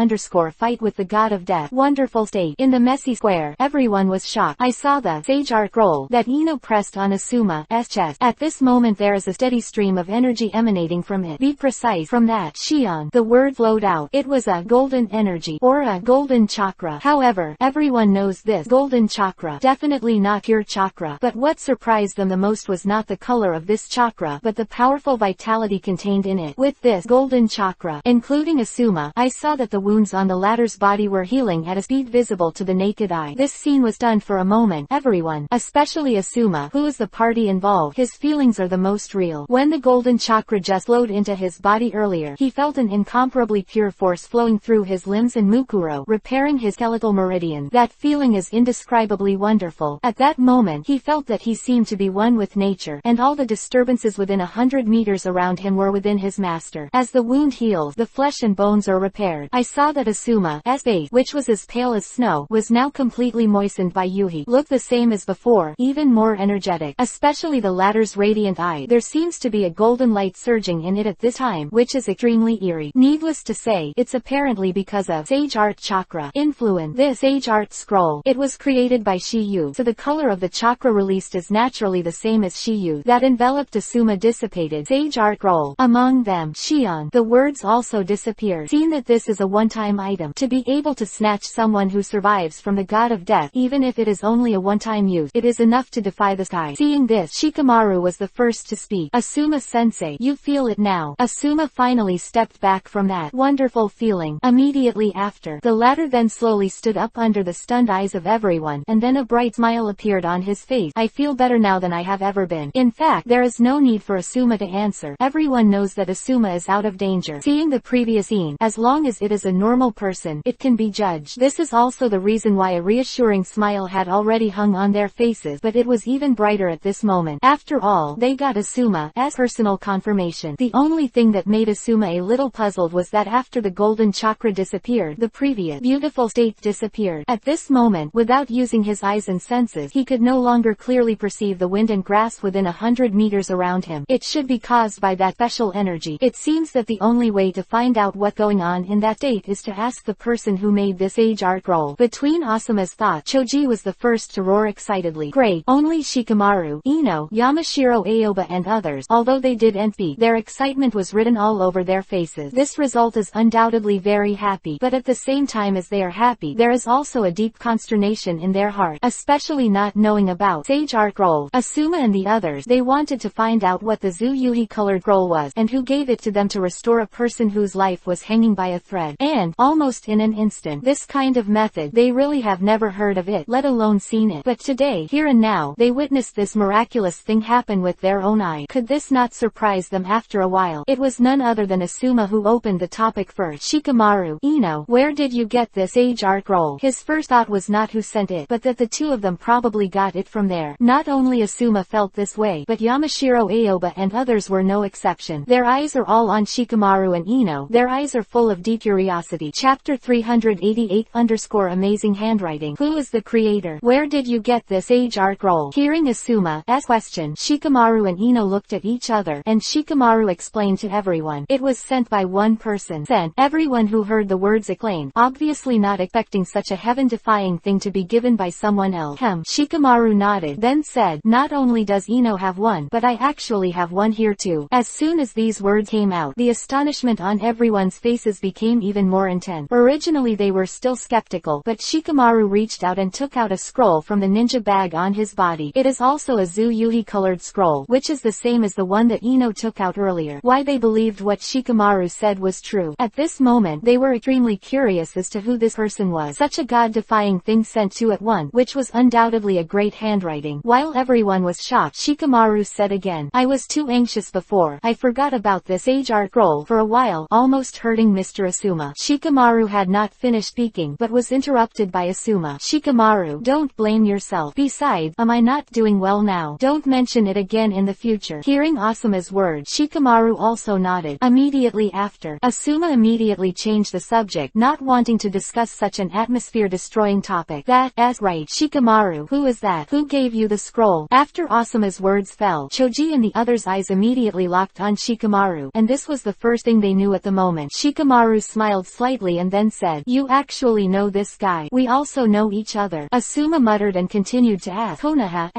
Fight with the god of death. Wonderful state. In the messy square, everyone was shocked. I saw the sage art scroll that Ino pressed on Asuma's chest. At this moment there is a steady stream of energy emanating from it. Be precise. From that Shion, the word flowed out. It was a golden energy, or a golden chakra. However, everyone knows this golden chakra, definitely not pure chakra. But what surprised them the most was not the color of this chakra, but the powerful vitality contained in it. With this golden chakra, including Asuma, I saw that the wounds on the latter's body were healing at a speed visible to the naked eye. This scene was done for a moment. Everyone, especially Asuma, who is the party involved, his feelings are the most real. When the golden chakra just flowed into his body earlier, he felt an incomparably pure force flowing through his limbs and Mukuro, repairing his skeletal meridian. That feeling is indescribably wonderful. At that moment, he felt that he seemed to be one with nature, and all the disturbances within 100 meters around him were within his master. As the wound heals, the flesh and bones are repaired. I saw that Asuma's face, which was as pale as snow, was now completely moistened by Yuhi. Looked the same as before, even more energetic, especially the latter's radiant eye. There seems to be a golden light surging in it at this time, which is extremely eerie. Needless to say, it's apparently because of sage art chakra influence. This sage art scroll, it was created by Shiyu, so the color of the chakra released is naturally the same as Shiyu that enveloped Asuma dissipated. Sage art scroll. Among them, Shion, the words also disappeared. Seeing that this is a one-time item, to be able to snatch someone who survives from the god of death, even if it is only a one-time use, it is enough to defy the sky. Seeing this, Shikamaru was the first to speak. Asuma-sensei, you feel it now. Asuma finally stepped back from that wonderful feeling. Immediately after, the latter then slowly stood up under the stunned eyes of everyone, and then a bright smile appeared on his face. I feel better now than I have ever been. In fact, there is no need for Asuma to answer. Everyone knows that Asuma is out of danger. Seeing the previous scene, as long as it is a normal person, it can be judged. This is also the reason why a reassuring smile had already hung on their faces, but it was even brighter at this moment. After all, they got Asuma's personal confirmation. The only thing that made Asuma a little puzzled was that after the golden chakra disappeared, the previous beautiful state disappeared. At this moment, without using his eyes and senses, he could no longer clearly perceive the wind and grass within 100 meters around him. It should be caused by that special energy. It seems that the only way to find out what's going on in that state is to ask the person who made this sage art scroll. Between Asuma's thoughts, Choji was the first to roar excitedly. Great! Only Shikamaru, Ino, Yamashiro Aoba and others, although they didn't speak, their excitement was written all over their faces. This result is undoubtedly very happy, but at the same time as they are happy, there is also a deep consternation in their heart, especially not knowing about sage art scroll. Asuma and the others, they wanted to find out what the Zuyuhi colored scroll was, and who gave it to them to restore a person whose life was hanging by a thread. And, almost in an instant, this kind of method, they really have never heard of it, let alone seen it. But today, here and now, they witnessed this miraculous thing happen with their own eyes. Could this not surprise them after a while? It was none other than Asuma who opened the topic first. Shikamaru, Ino, where did you get this sage art scroll? His first thought was not who sent it, but that the two of them probably got it from there. Not only Asuma felt this way, but Yamashiro Aoba and others were no exception. Their eyes are all on Shikamaru and Ino. Their eyes are full of deep curiosity. Chapter 388 Amazing handwriting. Who is the creator? Where did you get this sage art scroll? Hearing Asuma's question, Shikamaru and Ino looked at each other, and Shikamaru explained to everyone. It was sent by one person. Sent. Everyone who heard the words exclaimed, obviously not expecting such a heaven-defying thing to be given by someone else. Shikamaru nodded, then said, not only does Ino have one, but I actually have one one here too. As soon as these words came out, the astonishment on everyone's faces became even more intense. Originally they were still skeptical, but Shikamaru reached out and took out a scroll from the ninja bag on his body. It is also a Zuyuhi colored scroll, which is the same as the one that Ino took out earlier. Why they believed what Shikamaru said was true. At this moment they were extremely curious as to who this person was. Such a god-defying thing sent to at once, which was undoubtedly a great handwriting. While everyone was shocked, Shikamaru said again, I was too anxious before. I forgot about this sage art scroll for a while, almost hurting Mr. Asuma. Shikamaru had not finished speaking but was interrupted by Asuma. Shikamaru, don't blame yourself. Besides, am I not doing well now? Don't mention it again in the future. Hearing Asuma's words, Shikamaru also nodded. Immediately after, Asuma immediately changed the subject, not wanting to discuss such an atmosphere-destroying topic. That's right, Shikamaru. Who is that? Who gave you the scroll? After Asuma's words fell, Choji and the others' eyes immediately locked on Shikamaru, and this was the first thing they knew at the moment. Shikamaru smiled slightly and then said, you actually know this guy. We also know each other. Asuma muttered and continued to ask, Konoha,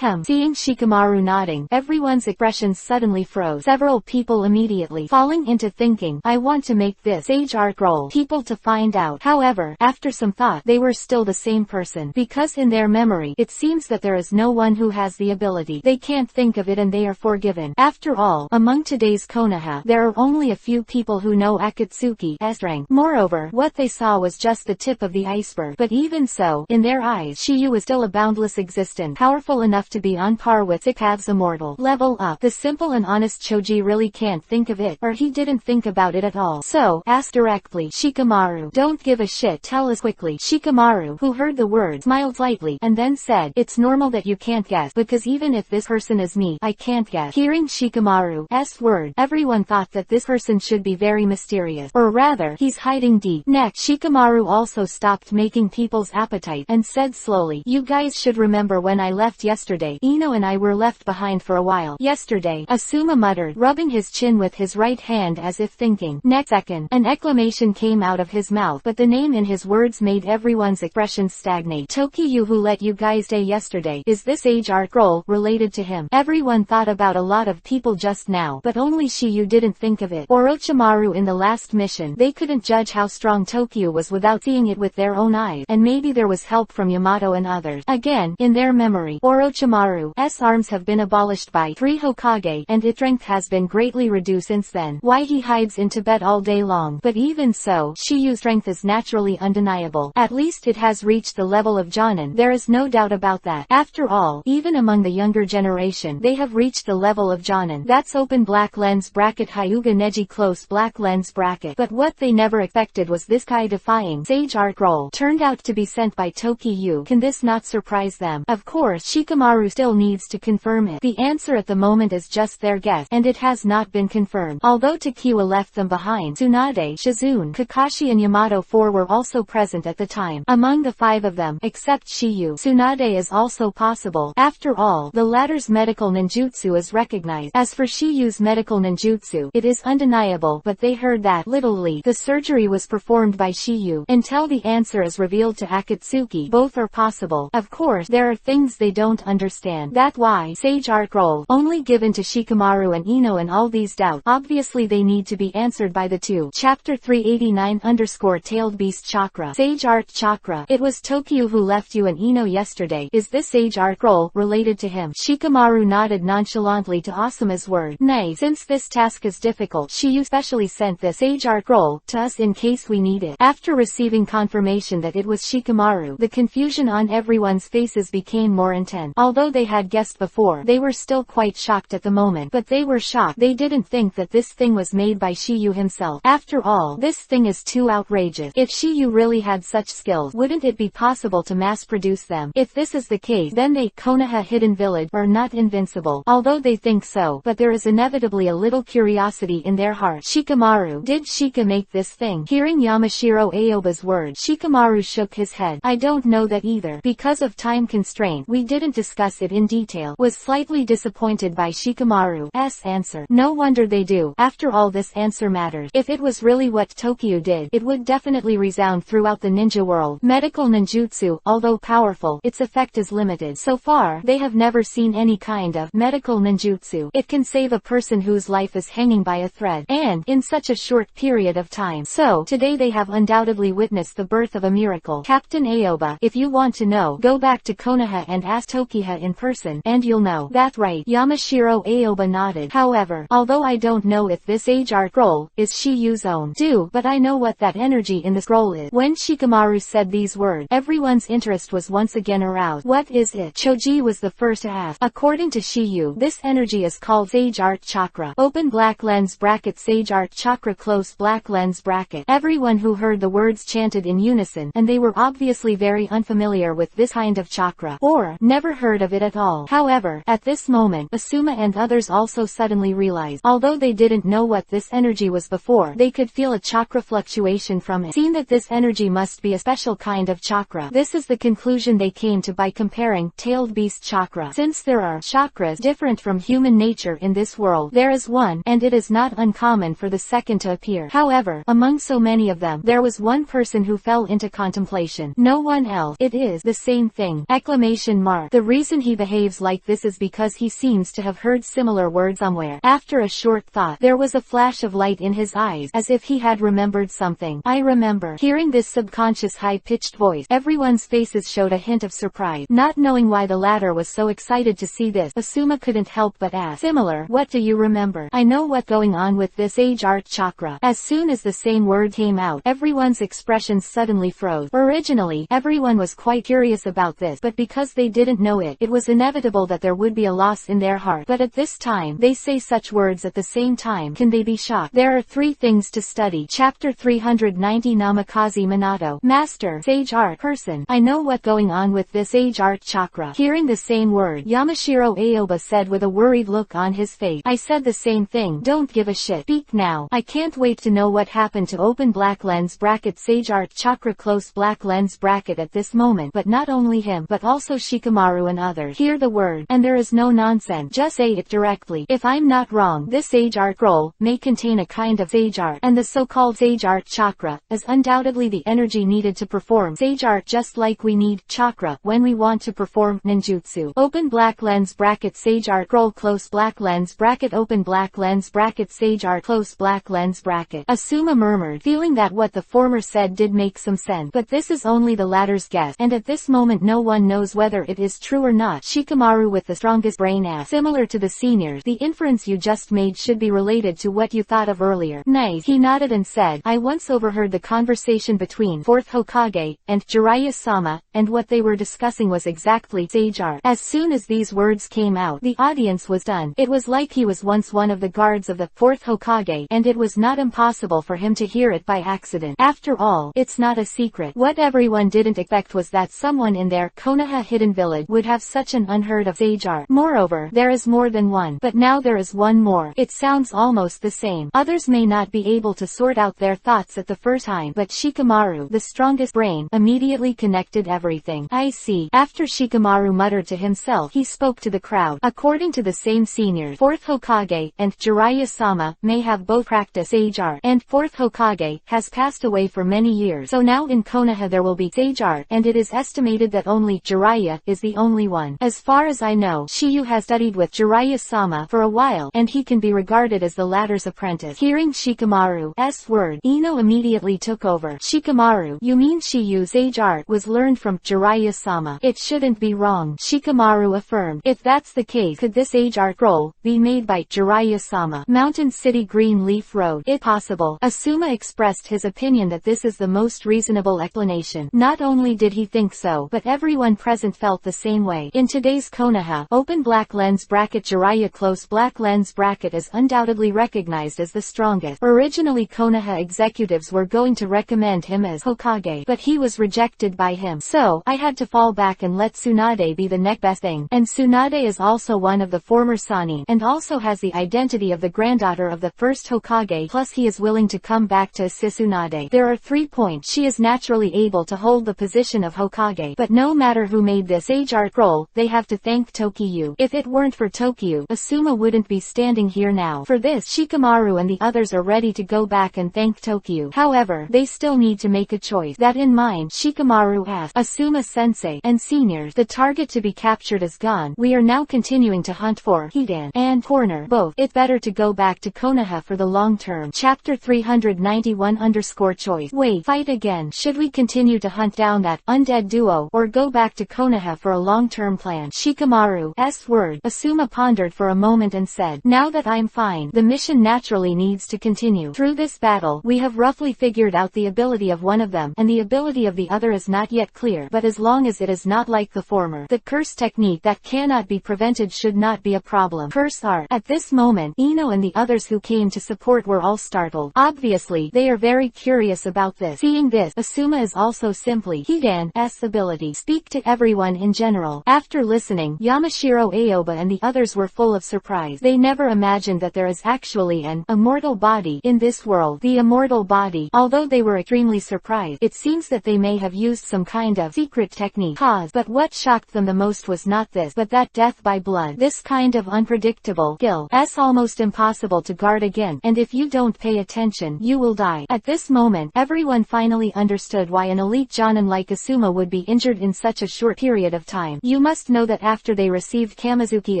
Seeing Shikamaru nodding, everyone's expressions suddenly froze. Several people immediately falling into thinking, I want to make this sage art scroll. People to find out. However, after some thought, they were still the same person, because in their memory, it seems that there is no one who has the ability. They can't think of it and they are forgiven. After all, among today's Konoha, there are only a few people who know Akatsuki's strength. Moreover, what they saw was just the tip of the iceberg. But even so, in their eyes, Shiyu is still a boundless existence, powerful enough to be on par with Sika's immortal. Level up. The simple and honest Choji really can't think of it, or he didn't think about it at all. So, ask directly. Shikamaru, don't give a shit, tell us quickly. Shikamaru, who heard the words, smiled slightly, and then said, it's normal that you can't guess, because even if this person is me, I can't guess. Hearing Shikamaru's word, everyone thought that this person should be very mysterious, or rather, he's hiding deep. Next, Shikamaru also stopped making people's appetite, and said slowly, you guys should remember when I left yesterday. Ino and I were left behind for a while. Yesterday, Asuma muttered, rubbing his chin with his right hand as if thinking. Next second, an exclamation came out of his mouth, but the name in his words made everyone's expressions stagnate. Tokiyu, who let you guys stay yesterday, is this age art scroll related to him? Everyone thought about a lot of people just now, but only Shiyu didn't think of it. Orochimaru in the last mission, they couldn't judge how strong Tokiyu was without seeing it with their own eyes, and maybe there was help from Yamato and others. Again, in their memory, Orochimaru's arms have been abolished by 3 Hokage, and its strength has been greatly reduced since then. Why he hides in Tibet all day long? But even so, Shiyu's strength is naturally undeniable. At least it has reached the level of Jonin. There is no doubt about that. After all, even among the younger generation, they have reached the level of Jonin. That's open black lens bracket Hyuga Neji close black lens bracket. But what they never expected was this guy-defying sage art scroll turned out to be sent by Tokiyu. Can this not surprise them? Of course, Shikamaru still needs to confirm it. The answer at the moment is just their guess, and it has not been confirmed. Although Tokiwa left them behind, Tsunade, Shizune, Kakashi and Yamato 4 were also present at the time. Among the 5 of them, except Shiyu, Tsunade is also possible. After all, the latter's medical ninjutsu is recognized. As for Shiyu's medical ninjutsu, it is undeniable, but they heard that, literally, the surgery was performed by Shiyu. Until the answer is revealed to Akatsuki, both are possible. Of course, there are things they don't understand. That's why, sage art scroll, only given to Shikamaru and Ino and all these doubts, obviously they need to be answered by the two. Chapter 389_Tailed Beast Chakra. Sage Art Chakra. It was Tokiyu who left you and Ino yesterday. Is this sage art scroll related to him? Shikamaru nodded nonchalantly to Asuma's word. Nay, since this task is difficult, Shiyu specially sent this sage art scroll to us in case we need it. After receiving confirmation that it was Shikamaru, the confusion on everyone's faces became more intense. Although they had guessed before, they were still quite shocked at the moment. But they were shocked. They didn't think that this thing was made by Shiyu himself. After all, this thing is too outrageous. If Shiyu really had such skills, wouldn't it be possible to mass-produce them? If this is the case, then they, Konoha Hidden Village, are not invincible. Although they think so, but there is inevitably a little curiosity in their heart. Shikamaru, did Shika make this thing? Hearing Yamashiro Aoba's words, Shikamaru shook his head. I don't know that either. Because of time constraint, we didn't discuss it in detail. Was slightly disappointed by Shikamaru's answer. No wonder they do. After all, this answer matters. If it was really what Tokiyu did, it would definitely resound throughout the ninja world. Medical ninjutsu, although powerful, its effect is limited. So far, they have never seen any kind of medical ninjutsu. It can save a person whose life is hanging by a thread, and in such a short period of time. So, today they have undoubtedly witnessed the birth of a miracle. Captain Aoba, if you want to know, go back to Konoha and ask Tokiha in person, and you'll know. That's right. Yamashiro Aoba nodded. However, although I don't know if this age art scroll is Shiyu's own, but I know what that energy in the scroll is. When Shikamaru said these words, everyone's interest was once again aroused. What is it? Choji was the first to ask. According to Shiyu, this energy is called Sage Art Chakra. Open black lens bracket Sage Art Chakra close black lens bracket. Everyone who heard the words chanted in unison, and they were obviously very unfamiliar with this kind of chakra, or never heard of it at all. However, at this moment, Asuma and others also suddenly realized, although they didn't know what this energy was before, they could feel a chakra fluctuation from it. Seeing that this energy must be a special kind of chakra. This is the conclusion they came to by comparing tailed beast chakra. Since there are chakras different from human nature in this world, there is one, and it is not uncommon for the second to appear. However, among so many of them, there was one person who fell into contemplation. No one else. It is the same thing. Exclamation mark. The reason he behaves like this is because he seems to have heard similar words somewhere. After a short thought, there was a flash of light in his eyes, as if he had remembered something. I remember. Hearing this subconscious high-pitched voice, everyone's faces showed a hint of surprise. Not knowing why the latter was so excited to see this, Asuma couldn't help but ask, similar, what do you remember? I know what's going on with this age art chakra. As soon as the same word came out, everyone's expressions suddenly froze. Originally, everyone was quite curious about this, but because they didn't know it, it was inevitable that there would be a loss in their heart. But at this time, they say such words at the same time. Can they be shocked? There are 3 things to study. Chapter 390 Namikaze Minato. Master, Sage Art Person. I know what's going on with this age art chakra. Hearing the same word, Yamashiro Aoba said with a worried look on his face. I said the same thing. Don't give a shit. Speak now. I can't wait to know what happened to open black lens bracket Sage Art Chakra close black lens bracket at this moment. But not only him, but also Shikamaru and others. Hear the word, and there is no nonsense. Just say it directly. If I'm not wrong, this Sage Art scroll may contain a kind of Sage Art, and the so-called Sage Art Chakra is undoubtedly the energy needed to perform Sage Art, just like we need chakra when we want to perform ninjutsu. Open black lens bracket Sage Art scroll close black lens bracket open black lens bracket Sage Art close black lens bracket. Asuma murmured, feeling that what the former said did make some sense, but this is only the latter's guess, and at this moment no one knows whether it is true or not. Shikamaru with the strongest brain asked, similar to the seniors, the inference you just made should be related to what you thought of earlier. Nice. He nodded and said, I once overheard the conversation between 4th Hokage and Jiraiya-sama, and what they were discussing was exactly Sage Art. As soon as these words came out, the audience was done. It was like he was once one of the guards of the 4th Hokage, and it was not impossible for him to hear it by accident. After all, it's not a secret. What everyone didn't expect was that someone in their Konoha hidden village would have such an unheard of Sage Art. Moreover, there is more than one. But now there is one more. It sounds almost the same. Others may not be able to sort out their thoughts at the first time, but Shikamaru, the strongest brain, immediately connected everything. I see. After Shikamaru muttered to himself, he spoke to the crowd. According to the same seniors, 4th Hokage and Jiraiya-sama may have both practiced Sage Art, and 4th Hokage has passed away for many years. So now in Konoha there will be Sage Art, and it is estimated that only Jiraiya is the only one. As far as I know, Shiyu has studied with Jiraiya-sama for a while, and he can be regarded as the latter's apprentice. Hearing Shikamaru's word, Ino immediately took over. Shikamaru, you mean Shiyu's Sage Art was learned from Jiraiya-sama? It shouldn't be wrong, Shikamaru affirmed. If that's the case, could this Sage Art scroll be made by Jiraiya-sama? Mountain City Green Leaf Road. It's possible. Asuma expressed his opinion that this is the most reasonable explanation. Not only did he think so, but everyone present felt the same way. In today's Konoha, open black lens bracket Jiraiya close black lens bracket is undoubtedly recognized as the strongest. Originally Konoha executives were going to recommend him as Hokage, but he was rejected by him. So, I had to fall back and let Tsunade be the next best thing. And Tsunade is also one of the former Sanin, and also has the identity of the granddaughter of the first Hokage, plus he is willing to come back to assist Tsunade. There are 3 points. She is naturally able to hold the position of Hokage, but no matter who made this Sage Art scroll, they have to thank Tokyu. If it weren't for Tokyu, Asuma wouldn't be standing here now. For this, Shikamaru and the others are ready to go back and thank Tokyu. However, they still need to make a choice. That in mind, Shikamaru asked, Asuma-sensei and seniors, the target to be captured is gone. We are now continuing to hunt for Hide. Hidan and corner both. It's better to go back to Konoha for the long term. Chapter 391_choice. Wait, fight again. Should we continue to hunt down that undead duo, or go back to Konoha for a long-term plan? Shikamaru's word. Asuma pondered for a moment and said, now that I'm fine, the mission naturally needs to continue. Through this battle, we have roughly figured out the ability of one of them, and the ability of the other is not yet clear, but as long as it is not like the former, the curse technique that cannot be prevented should not be a problem. Curse art. At this moment, Ino and the others who came to support were all startled. Obviously, they are very curious about this. Seeing this, Asuma is also simply Hidan's ability. Speak to everyone in general. After listening, Yamashiro Aoba and the others were full of surprise. They never imagined that there is actually an immortal body in this world. The immortal body. Although they were extremely surprised, it seems that they may have used some kind of secret technique. But what shocked them the most was not this, but that death by blood. This kind of unpredictable skill is almost impossible to guard again, and if you don't pay attention, you will die. At this moment, everyone finally understood why an elite jonin like Asuma would be injured in such a short period of time. You must know that after they received Kamizuki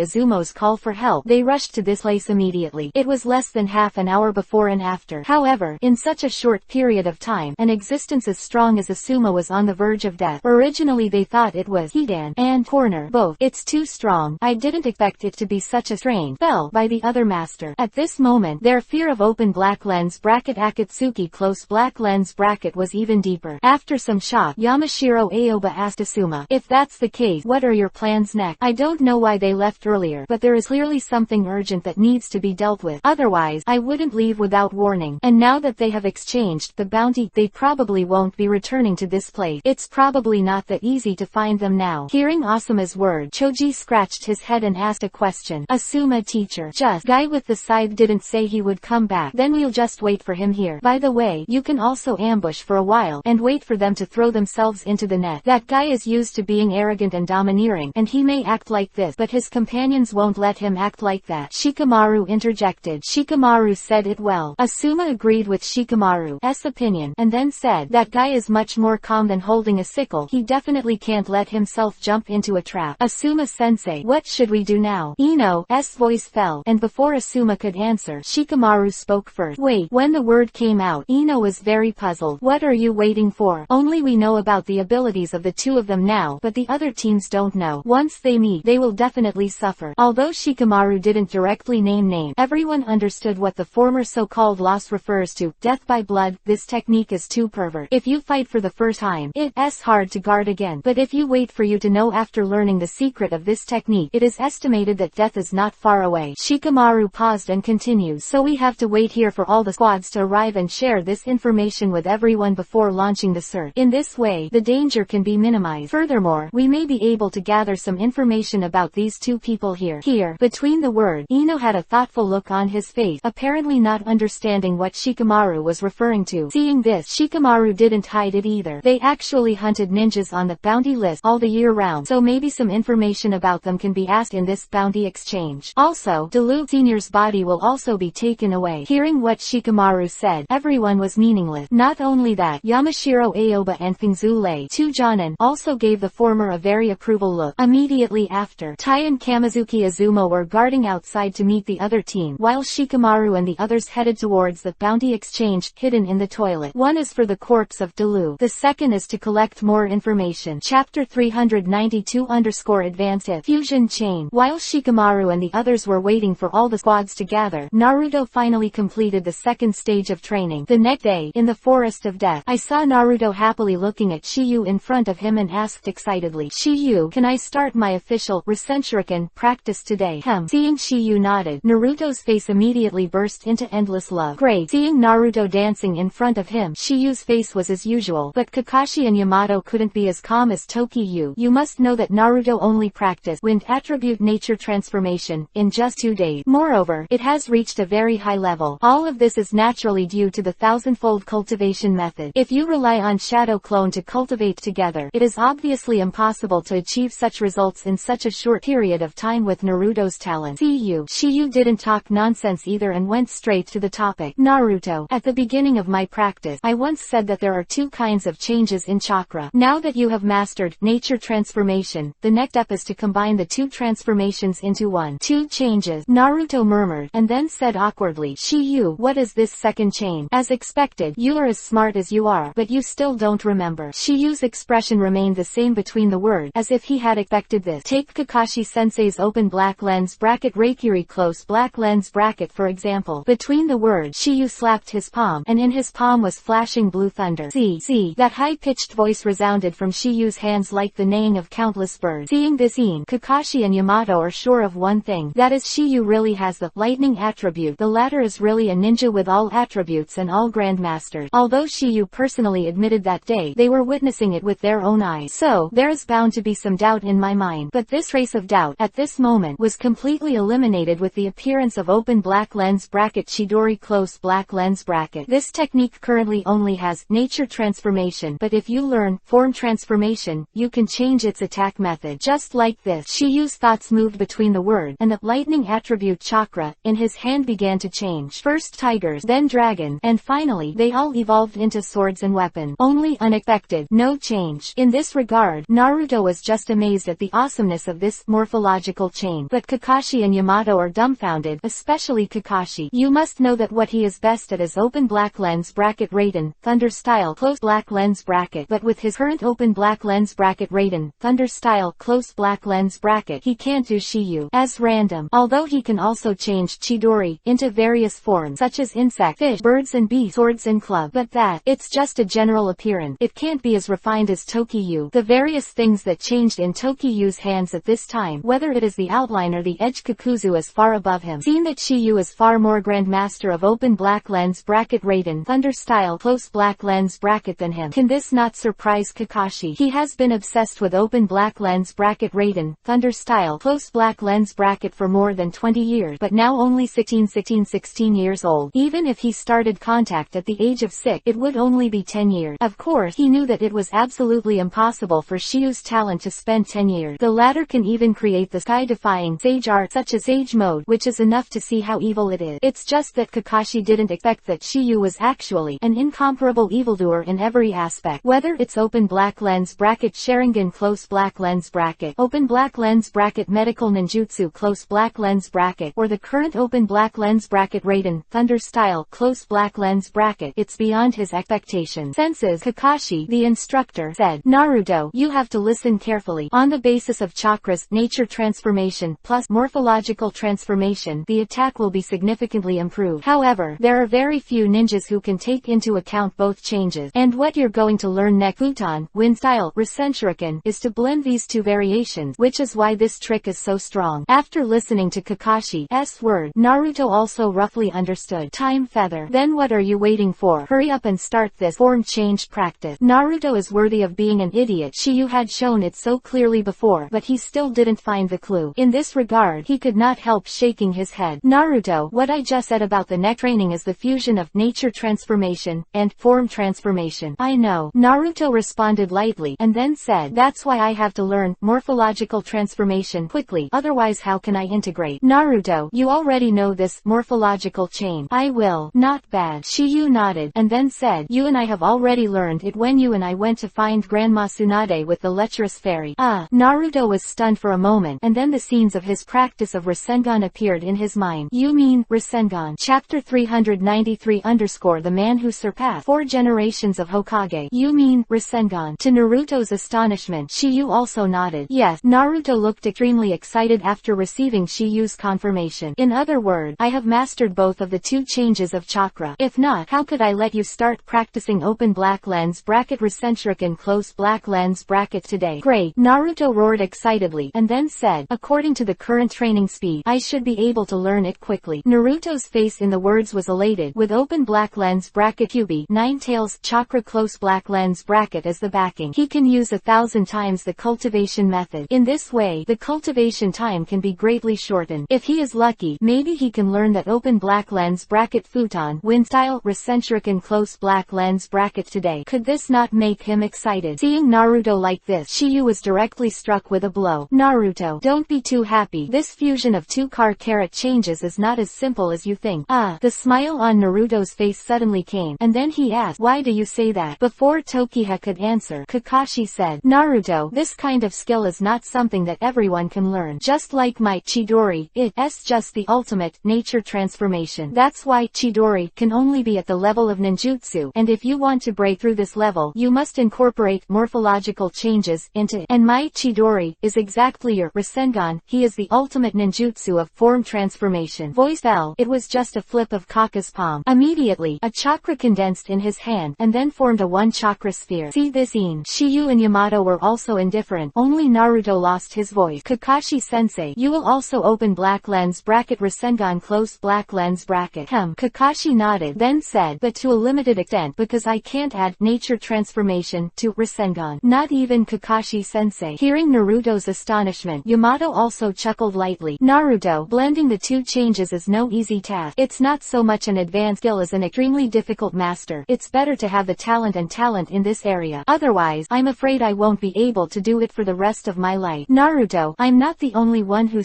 Izumo's call for help, they rushed to this place immediately. It was less than half an hour before and after. However, in such a short period of time, an existence as strong as Asuma was on the verge of death. Originally they thought it was Hidan and corner both. It's too strong. I didn't expect it to be such a strain. Fell by the other master. At this moment, their fear of open black lens bracket Akatsuki close black lens bracket was even deeper. After some shock, Yamashiro Aoba asked Asuma, if that's the case, what are your plans next? I don't know why they left earlier, but there is clearly something urgent that needs to be dealt with. Otherwise, I wouldn't leave without warning. And now that they have exchanged the bounty, they probably won't be returning to this place. It's probably not that easy to find them now. Hearing Asuma's word, Choji scratched his head and asked a question. Asuma teacher, just guy with the scythe didn't say he would come back. Then we'll just wait for him here. By the way, you can also ambush for a while, and wait for them to throw themselves into the net. That guy is used to being arrogant and domineering, and he may act like this, but his companions won't let him act like that. Shikamaru interjected. Shikamaru said it well. Asuma agreed with Shikamaru's opinion, and then said, that guy is much more calm than holding a sickle. He definitely can't let himself jump into a trap. Asuma-sensei, what should we do now? Ino's voice fell, and before Asuma could answer, Shikamaru spoke first. Wait. When the word came out, Ino was very puzzled. What are you waiting for? Only we know about the abilities of the two of them now, but the other teams don't know. Once they meet, they will definitely suffer. Although Shikamaru didn't directly name, everyone understood what the former so-called loss refers to. Death by blood. This technique is too pervert. If you fight for the first time, it's hard to guard again. But if you wait for you to know after learning the secret of this technique, it is estimated that death is not far away. Shikamaru paused and continues. So we have to wait here for all the squads to arrive and share this information with everyone before launching the search. In this way, the danger can be minimized. Furthermore, we may be able to gather some information about these two people here. Between the word, Ino had a thoughtful look on his face, apparently not understanding what Shikamaru was referring to. Seeing this, Shikamaru didn't hide it either. They actually hunted ninjas on the bounty list all the year round, so maybe some information about them can be asked in this bounty exchange. Also, Delu Sr.'s body will also be taken away. Hearing what Shikamaru said, everyone was meaningless. Not only that, Yamashiro Aoba and Fingzule, two jonin, also gave the former a very approval look. Immediately after, Tai and Kamizuki Izumo were guarding outside to meet the other team, while Shikamaru and the others headed towards the bounty exchange, hidden in the toilet. One is for the corpse of Delu. The second is to collect more information. Chapter 392_Advanced Fusion Chain. While Shikamaru and the others were waiting for all the squads to gather, Naruto finally completed the second stage of training. The next day, in the Forest of Death, I saw Naruto happily looking at Shiyu in front of him and asked excitedly, Shiyu, can I start my official Rasenshuriken practice today? Seeing Shiyu nodded, Naruto's face immediately burst into endless love. Great. Seeing Naruto dancing in front of him, Shiyu's face was as usual, but Kakashi and Yamato couldn't be as calm as Tokiyu. You must know that Naruto only practiced wind attribute nature transformation in just 2 days. Moreover, it has reached a very high level. All of this is naturally due to the thousandfold cultivation method. If you rely on Shadow Clone to cultivate together, it is obviously impossible to achieve such results in such a short period of time with Naruto's talent. Shiyu didn't talk nonsense either and went straight to the topic. Naruto, at the beginning of my practice, I once said that there are two kinds of changes in chakra. Now that you have mastered nature transformation, the next step is to combine the two transformations into one. one. Two changes, Naruto murmured, and then said awkwardly, Shiyu, what is this second change? As expected, you are as smart as you are, but you still don't remember. Shiyu's expression remained the same between the words, as if he had expected this. Take Kakashi-sensei's open black lens bracket Reikiri close black lens bracket for example. Between the words, Shiyu slapped his palm, and in his palm was flashing blue thunder. See, that high-pitched voice resounded from Shiyu's hands like the neighing of countless birds. Seeing this scene, Kakashi and Yamato are sure of one thing, that is Shiyu really has the lightning attribute. The latter is really a ninja with all attributes and all grandmasters. Although Shiyu personally admitted that day they were witnessing it with their own eyes. So, there is bound to be some doubt in my mind. But this trace of doubt, at this moment, was completely eliminated with the appearance of open black lens bracket Chidori close black lens bracket. This technique currently only has nature transformation, but if you learn form transformation, you can change its attack method. Just like this, Shiyu's thoughts moved between the word and the lightning attribute chakra in his hand began to change. First tigers, then dragon, and finally they all evolved into swords and weapons. Only unexpected, no change. In this regard, Naruto was just amazed at the awesomeness of this morphological change. But Kakashi and Yamato are dumbfounded, especially Kakashi. You must know that what he is best at is open black lens bracket Raiden, thunder style close black lens bracket. But with his current open black lens bracket Raiden, thunder style close black lens bracket, he can't do Shiyu as random. Although he can also change Chidori into various forms such as insect, fish, birds and beasts, swords and club. But it's just a general appearance. It can't be as refined as Tokiyu. The various things that changed in Tokiyu's hands at this time, whether it is the outline or the edge, Kakuzu is far above him. Seeing that Shiyu is far more grandmaster of open black lens bracket Raiden, thunder style close black lens bracket than him, can this not surprise Kakashi? He has been obsessed with open black lens bracket Raiden, thunder style close black lens bracket for more than 20 years, but now only 16 years old. Even if he started contact at the age of 6, it would only be 10 years. Of course, he knew that it was absolutely impossible for Shiyu's talent to spend 10 years. The latter can even create the sky-defying sage art such as Sage Mode, which is enough to see how evil it is. It's just that Kakashi didn't expect that Shiyu was actually an incomparable evildoer in every aspect. Whether it's open black lens bracket Sharingan close black lens bracket, open black lens bracket medical ninjutsu close black lens bracket, or the current open black lens bracket Raiden, thunder style close black lens bracket, it's beyond his expectations. Senses, Kakashi, the instructor, said, Naruto, you have to listen carefully. On the basis of chakras, nature transformation, plus morphological transformation, the attack will be significantly improved. However, there are very few ninjas who can take into account both changes. And what you're going to learn next, Futon, Wind Style, Rasenshuriken, is to blend these two variations, which is why this trick is so strong. After listening to Kakashi's word, Naruto also roughly understood. Time feather. Then what are you waiting for? Hurry up and start this form change practice. Naruto is worthy of being an idiot. Shiyu had shown it so clearly before, but he still didn't find the clue. In this regard, he could not help shaking his head. Naruto, what I just said about the neck training is the fusion of nature transformation and form transformation. I know. Naruto responded lightly, and then said, that's why I have to learn morphological transformation quickly, otherwise how can I integrate? Naruto, you already know this morphological change. I will. Not bad. Shiyu nodded, and then said, you and I have already learned it when you and I went to find Grandma Tsunade with the lecherous fairy. Naruto was stunned for a moment, and then the scenes of his practice of Rasengan appeared in his mind. You mean, Rasengan? Chapter 393 The man who surpassed 4 generations of Hokage. You mean, Rasengan? To Naruto's astonishment, Shiyu also nodded. Yes. Naruto looked extremely excited after receiving Shiyu's confirmation. In other words, I have mastered both of the 2 changes of chakra. If not, how could I let you start practicing open black lens bracket Rasenshuriken close black lens bracket today? Great. Naruto roared excitedly, and then said, according to the current training speed, I should be able to learn it quickly. Naruto's face in the words was elated, with open black lens bracket EPUB 9 tails chakra close black lens bracket as the backing. He can use 1,000 times the cultivation method. In this way, the cultivation time can be greatly shortened. If he is lucky, maybe he can learn that open black lens bracket Futon Wind Style Rasenshuriken close black lens bracket today. Could this not make him excited? Seeing Naruto like this, Shiyu was directly struck with a blow. Naruto, don't be too happy. This fusion of 2 carat changes is not as simple as you think. The smile on Naruto's face suddenly came, and then he asked, why do you say that? Before Tokiha could answer, Kakashi said, Naruto, this kind of skill is not something that everyone can learn. Just like like my Chidori, it's just the ultimate nature transformation. That's why Chidori can only be at the level of ninjutsu, and if you want to break through this level, you must incorporate morphological changes into it. And my Chidori is exactly your Rasengan. He is the ultimate ninjutsu of form transformation. Voice fell. It was just a flip of Kaka's palm. Immediately, a chakra condensed in his hand, and then formed a one-chakra sphere. See this scene. Shiyu and Yamato were also indifferent. Only Naruto lost his voice. Kakashi-sensei, you will also open black lens bracket Rasengan close black lens bracket. Kakashi nodded, then said, but to a limited extent because I can't add nature transformation to Rasengan. Not even Kakashi-sensei. Hearing Naruto's astonishment, Yamato also chuckled lightly. Naruto, blending the two changes is no easy task. It's not so much an advanced skill as an extremely difficult master. It's better to have the talent in this area. Otherwise, I'm afraid I won't be able to do it for the rest of my life. Naruto, I'm not the only one who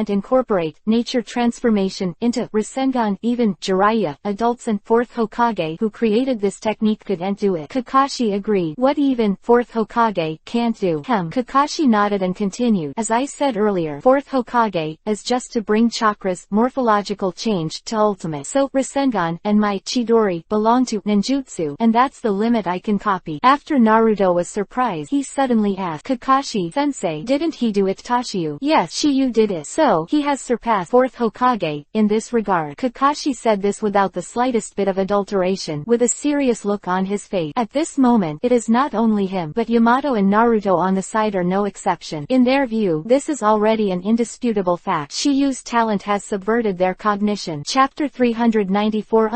can't incorporate nature transformation into Rasengan. Even Jiraiya, adults and 4th Hokage who created this technique couldn't do it. Kakashi agreed. What even 4th Hokage can't do? Kakashi nodded and continued. As I said earlier, 4th Hokage is just to bring chakra's morphological change to ultimate. So Rasengan and my Chidori belong to ninjutsu, and that's the limit I can copy. After Naruto was surprised, he suddenly asked, Kakashi-sensei, didn't he do it Tashiyu? Yes, Shiyu did it. So, he has surpassed 4th Hokage in this regard. Kakashi said this without the slightest bit of adulteration, with a serious look on his face. At this moment, it is not only him, but Yamato and Naruto on the side are no exception. In their view, this is already an indisputable fact. Shiyu's talent has subverted their cognition. Chapter 394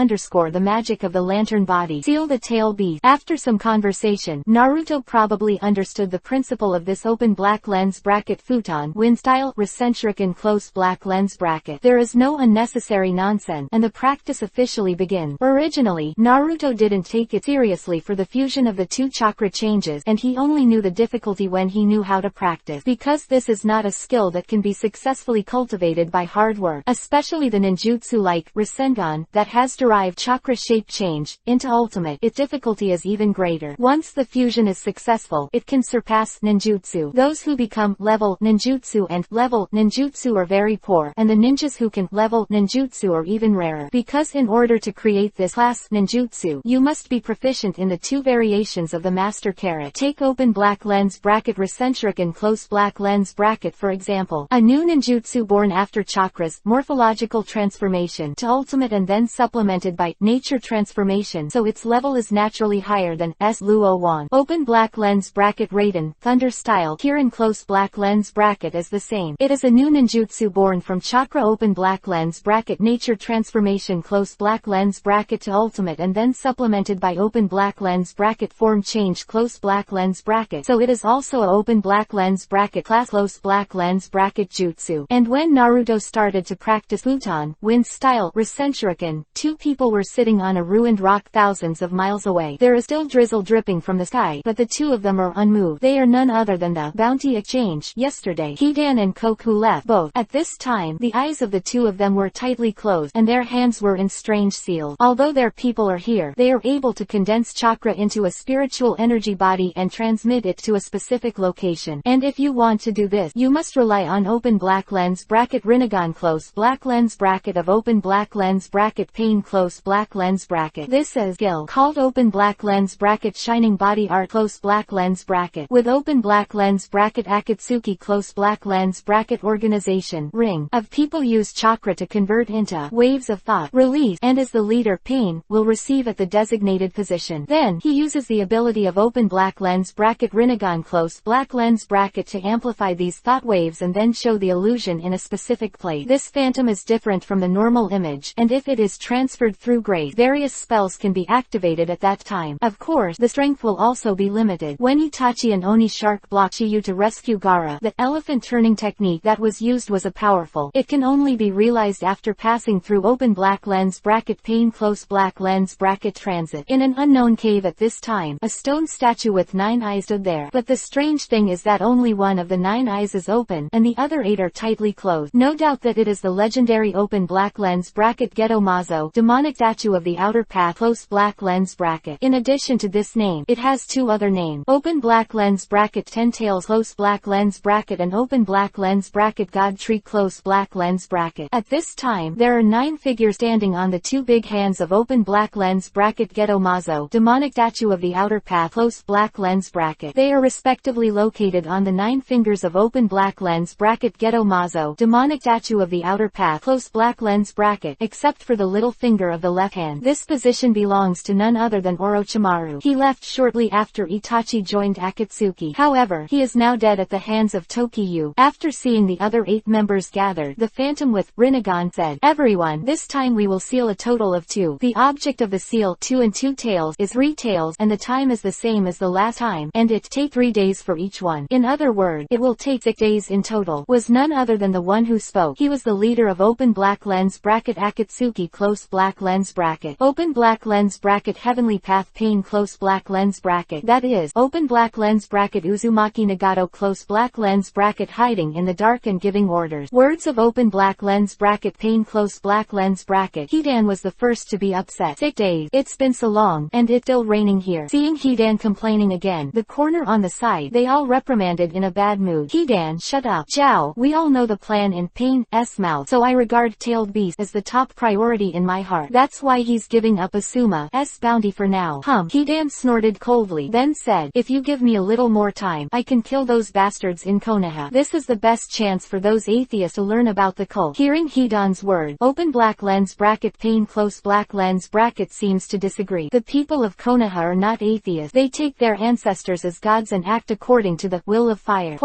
The magic of the lantern body. Seal the tail beast. After some conversation, Naruto probably understood the principle of this open black lens bracket futon wind style recentric and close black lens bracket. There is no unnecessary nonsense, and the practice officially begins. Originally, Naruto didn't take it seriously for the fusion of the two chakra changes, and he only knew the difficulty when he knew how to practice, because this is not a skill that can be successfully cultivated by hard work, especially the ninjutsu like Rasengan that has derived chakra shape change into ultimate. Its difficulty is even greater. Once the fusion is successful, it can surpass ninjutsu. Those who become level ninjutsu and level ninjutsu are very poor, and the ninjas who can level ninjutsu are even rarer. Because in order to create this class ninjutsu, you must be proficient in the two variations of the master carrot. Take open black lens bracket recentric and close black lens bracket for example. A new ninjutsu born after chakra's morphological transformation to ultimate and then supplemented by nature transformation, so its level is naturally higher than S. Luo Wan. Open black lens bracket Raiden, thunder style. Here in close black lens bracket is the same. It is a new ninjutsu born from chakra open black lens bracket nature transformation close black lens bracket to ultimate and then supplemented by open black lens bracket form change close black lens bracket, so it is also a open black lens bracket class close black lens bracket jutsu. And when Naruto started to practice futon wind style recentrican, two people were sitting on a ruined rock thousands of miles away. There is still drizzle dripping from the sky, but the two of them are unmoved. They are none other than the bounty exchange yesterday. Hidan and Koku left both. At this time, the eyes of the two of them were tightly closed, and their hands were in strange seals. Although their people are here, they are able to condense chakra into a spiritual energy body and transmit it to a specific location. And if you want to do this, you must rely on open black lens bracket Rinnegan close black lens bracket of open black lens bracket pain close black lens bracket. This is skill called open black lens bracket shining body art close black lens bracket with open black lens bracket Akatsuki close black lens bracket organization ring of people use chakra to convert into waves of thought release, and as the leader pain will receive at the designated position. Then he uses the ability of open black lens bracket Rinnegan close black lens bracket to amplify these thought waves and then show the illusion in a specific place. This phantom is different from the normal image, and if it is transferred through grace, various spells can be activated at that time. Of course, the strength will also be limited. When Itachi and Oni Shark blocked Shiyu to rescue Gaara, the elephant turning technique that was used was a powerful. It can only be realized after passing through open black lens bracket pain close black lens bracket transit. In an unknown cave at this time, a stone statue with 9 eyes stood there, but the strange thing is that only one of the 9 eyes is open, and the other 8 are tightly closed. No doubt that it is the legendary open black lens bracket Geto Mazo, demonic statue of the outer path close black lens bracket. In addition to this name, it has 2 other names. Open black lens bracket 10 tails close black lens bracket and open black lens lens bracket God tree close black lens bracket. At this time, there are 9 figures standing on the 2 big hands of open black lens bracket Ghetto Mazo, demonic statue of the outer path close black lens bracket. They are respectively located on the 9 fingers of open black lens bracket Ghetto Mazo, demonic statue of the outer path close black lens bracket, except for the little finger of the left hand. This position belongs to none other than Orochimaru. He left shortly after Itachi joined Akatsuki. However, he is now dead at the hands of Tokiyu. After seeing the other 8 members gathered, the Phantom with Rinnegan said, "Everyone, this time we will seal a total of 2. The object of the seal 2 and 2 tails is 3 tails, and the time is the same as the last time, and it take 3 days for each one. In other words, it will take 6 days in total." Was none other than the one who spoke. He was the leader of open black lens bracket Akatsuki close black lens bracket. Open black lens bracket Heavenly Path Pain close black lens bracket. That is, open black lens bracket Uzumaki Nagato close black lens bracket hiding in the dark and giving orders. Words of open black lens bracket Pain close black lens bracket. Hidan was the first to be upset. 6 days. It's been so long, and it's still raining here. Seeing Hidan complaining again, the corner on the side, they all reprimanded in a bad mood. Hidan, shut up. Zhao, we all know the plan in Pain's mouth, so I regard Tailed Beast as the top priority in my heart. That's why he's giving up Asuma's bounty for now. Hidan snorted coldly, then said, "If you give me a little more time, I can kill those bastards in Konoha. This is the best chance for those atheists to learn about the cult." Hearing Hidan's word, open black lens bracket Pain close black lens bracket seems to disagree. The people of Konoha are not atheists. They take their ancestors as gods and act according to the will of fire.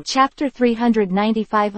Chapter 395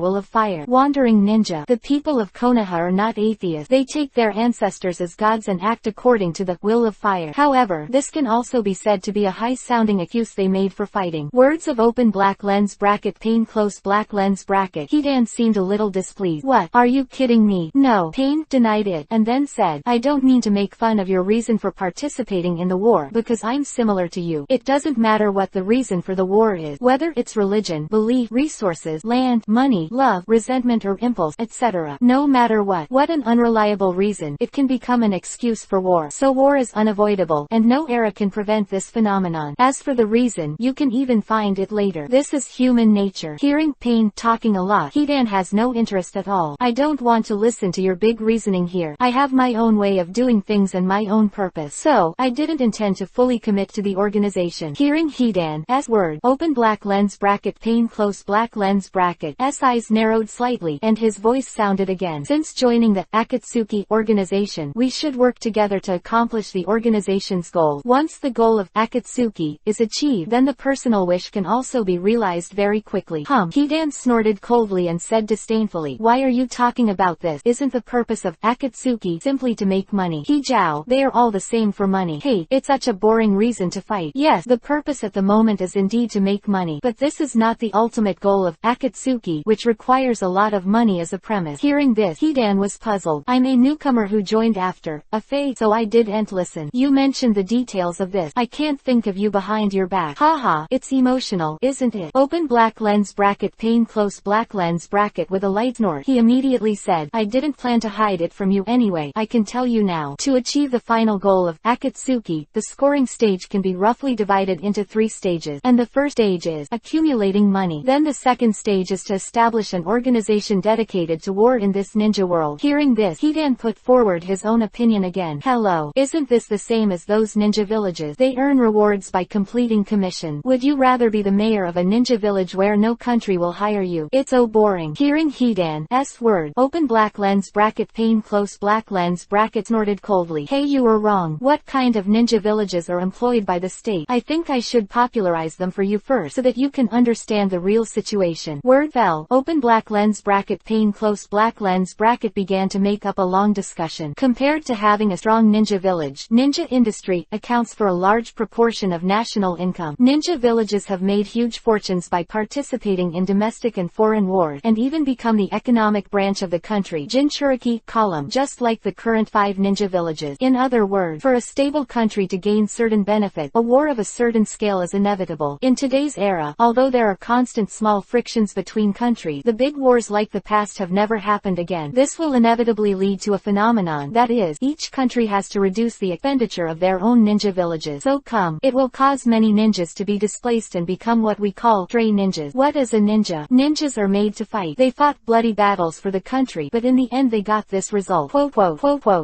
Will of Fire. Wandering Ninja. The people of Konoha are not atheists. They take their ancestors as gods and act according to the will of fire. However, this can also be said to be a high-sounding excuse they made for fighting. Words of open black lens bracket Pain close black lens bracket. Hidan seemed a little displeased. "What? Are you kidding me?" "No." Pain denied it, and then said, "I don't mean to make fun of your reason for participating in the war, because I'm similar to you. It doesn't matter what the reason for the war is, whether it's religion, belief, resources, land, money, love, resentment or impulse, etc. No matter what an unreliable reason, it can become an excuse for war. So war is unavoidable, and no era can prevent this phenomenon. As for the reason, you can even find it later. This is human nature." Hearing Pain talking a lot, Hidan has no interest at all. "I don't want to listen to your big reasoning here. I have my own way of doing things and my own purpose. So, I didn't intend to fully commit to the organization." Hearing Hidan's word, open black lens bracket Pain close black lens bracket S eyes narrowed slightly, and his voice sounded again. "Since joining the Akatsuki organization, we should work together to accomplish the organization's goal. Once the goal of Akatsuki is achieved, then the personal wish can also be realized very quickly." Hidan snorted coldly and said disdainfully, "Why are you talking about this? Isn't the purpose of Akatsuki simply to make money?" "Hijao, they are all the same for money. Hey, it's such a boring reason to fight." "Yes, the purpose at the moment is indeed to make money, but this is not the ultimate goal of Akatsuki, which requires a lot of money as a premise." Hearing this, Hidan was puzzled. "I'm a newcomer who joined after a fate, so I didn't listen. You mentioned the details of this. I can't think of you behind your back. Haha, it's emotional, isn't it?" Open black lens bracket Pain close black lens bracket with a light snort. He immediately said, "I didn't plan to hide it from you anyway. I can tell you now. To achieve the final goal of Akatsuki, the scoring stage can be roughly divided into 3 stages, and the first stage is accumulating money. Then the second stage is to establish an organization dedicated to war in this ninja world." Hearing this, Hidan put forward his own opinion again. "Hello, isn't this the same as those ninja villages? They earn rewards by completing commission. Would you rather be the mayor of a ninja village where no country will hire you? It's so boring." Hearing Hidan's word, open black lens bracket Pain close black lens bracket snorted coldly. "Hey, you are wrong. What kind of ninja villages are employed by the state? I think I should popularize them for you first so that you can understand the real situation." Word fell. Open black lens bracket Pain close black lens bracket began to make up a long discussion. Compared to having a strong ninja village, ninja industry accounts for a large proportion of national income. Ninja villages have made huge fortunes by participating in domestic and foreign wars, and even become the economic branch of the country. Jinchuriki column, just like the current 5 ninja villages. In other words, for a stable country to gain certain benefit, a war of a certain scale is inevitable. In today's era, although there are constant small frictions between countries, the big wars like the past have never happened again. This will inevitably lead to a phenomenon, that is, each country has to reduce the expenditure of their own ninja villages. So it will cause many ninjas to be displaced and become what we call stray ninjas. What is a ninja? Ninjas are made to fight. They fought bloody battles for the country, but in the end they got this result.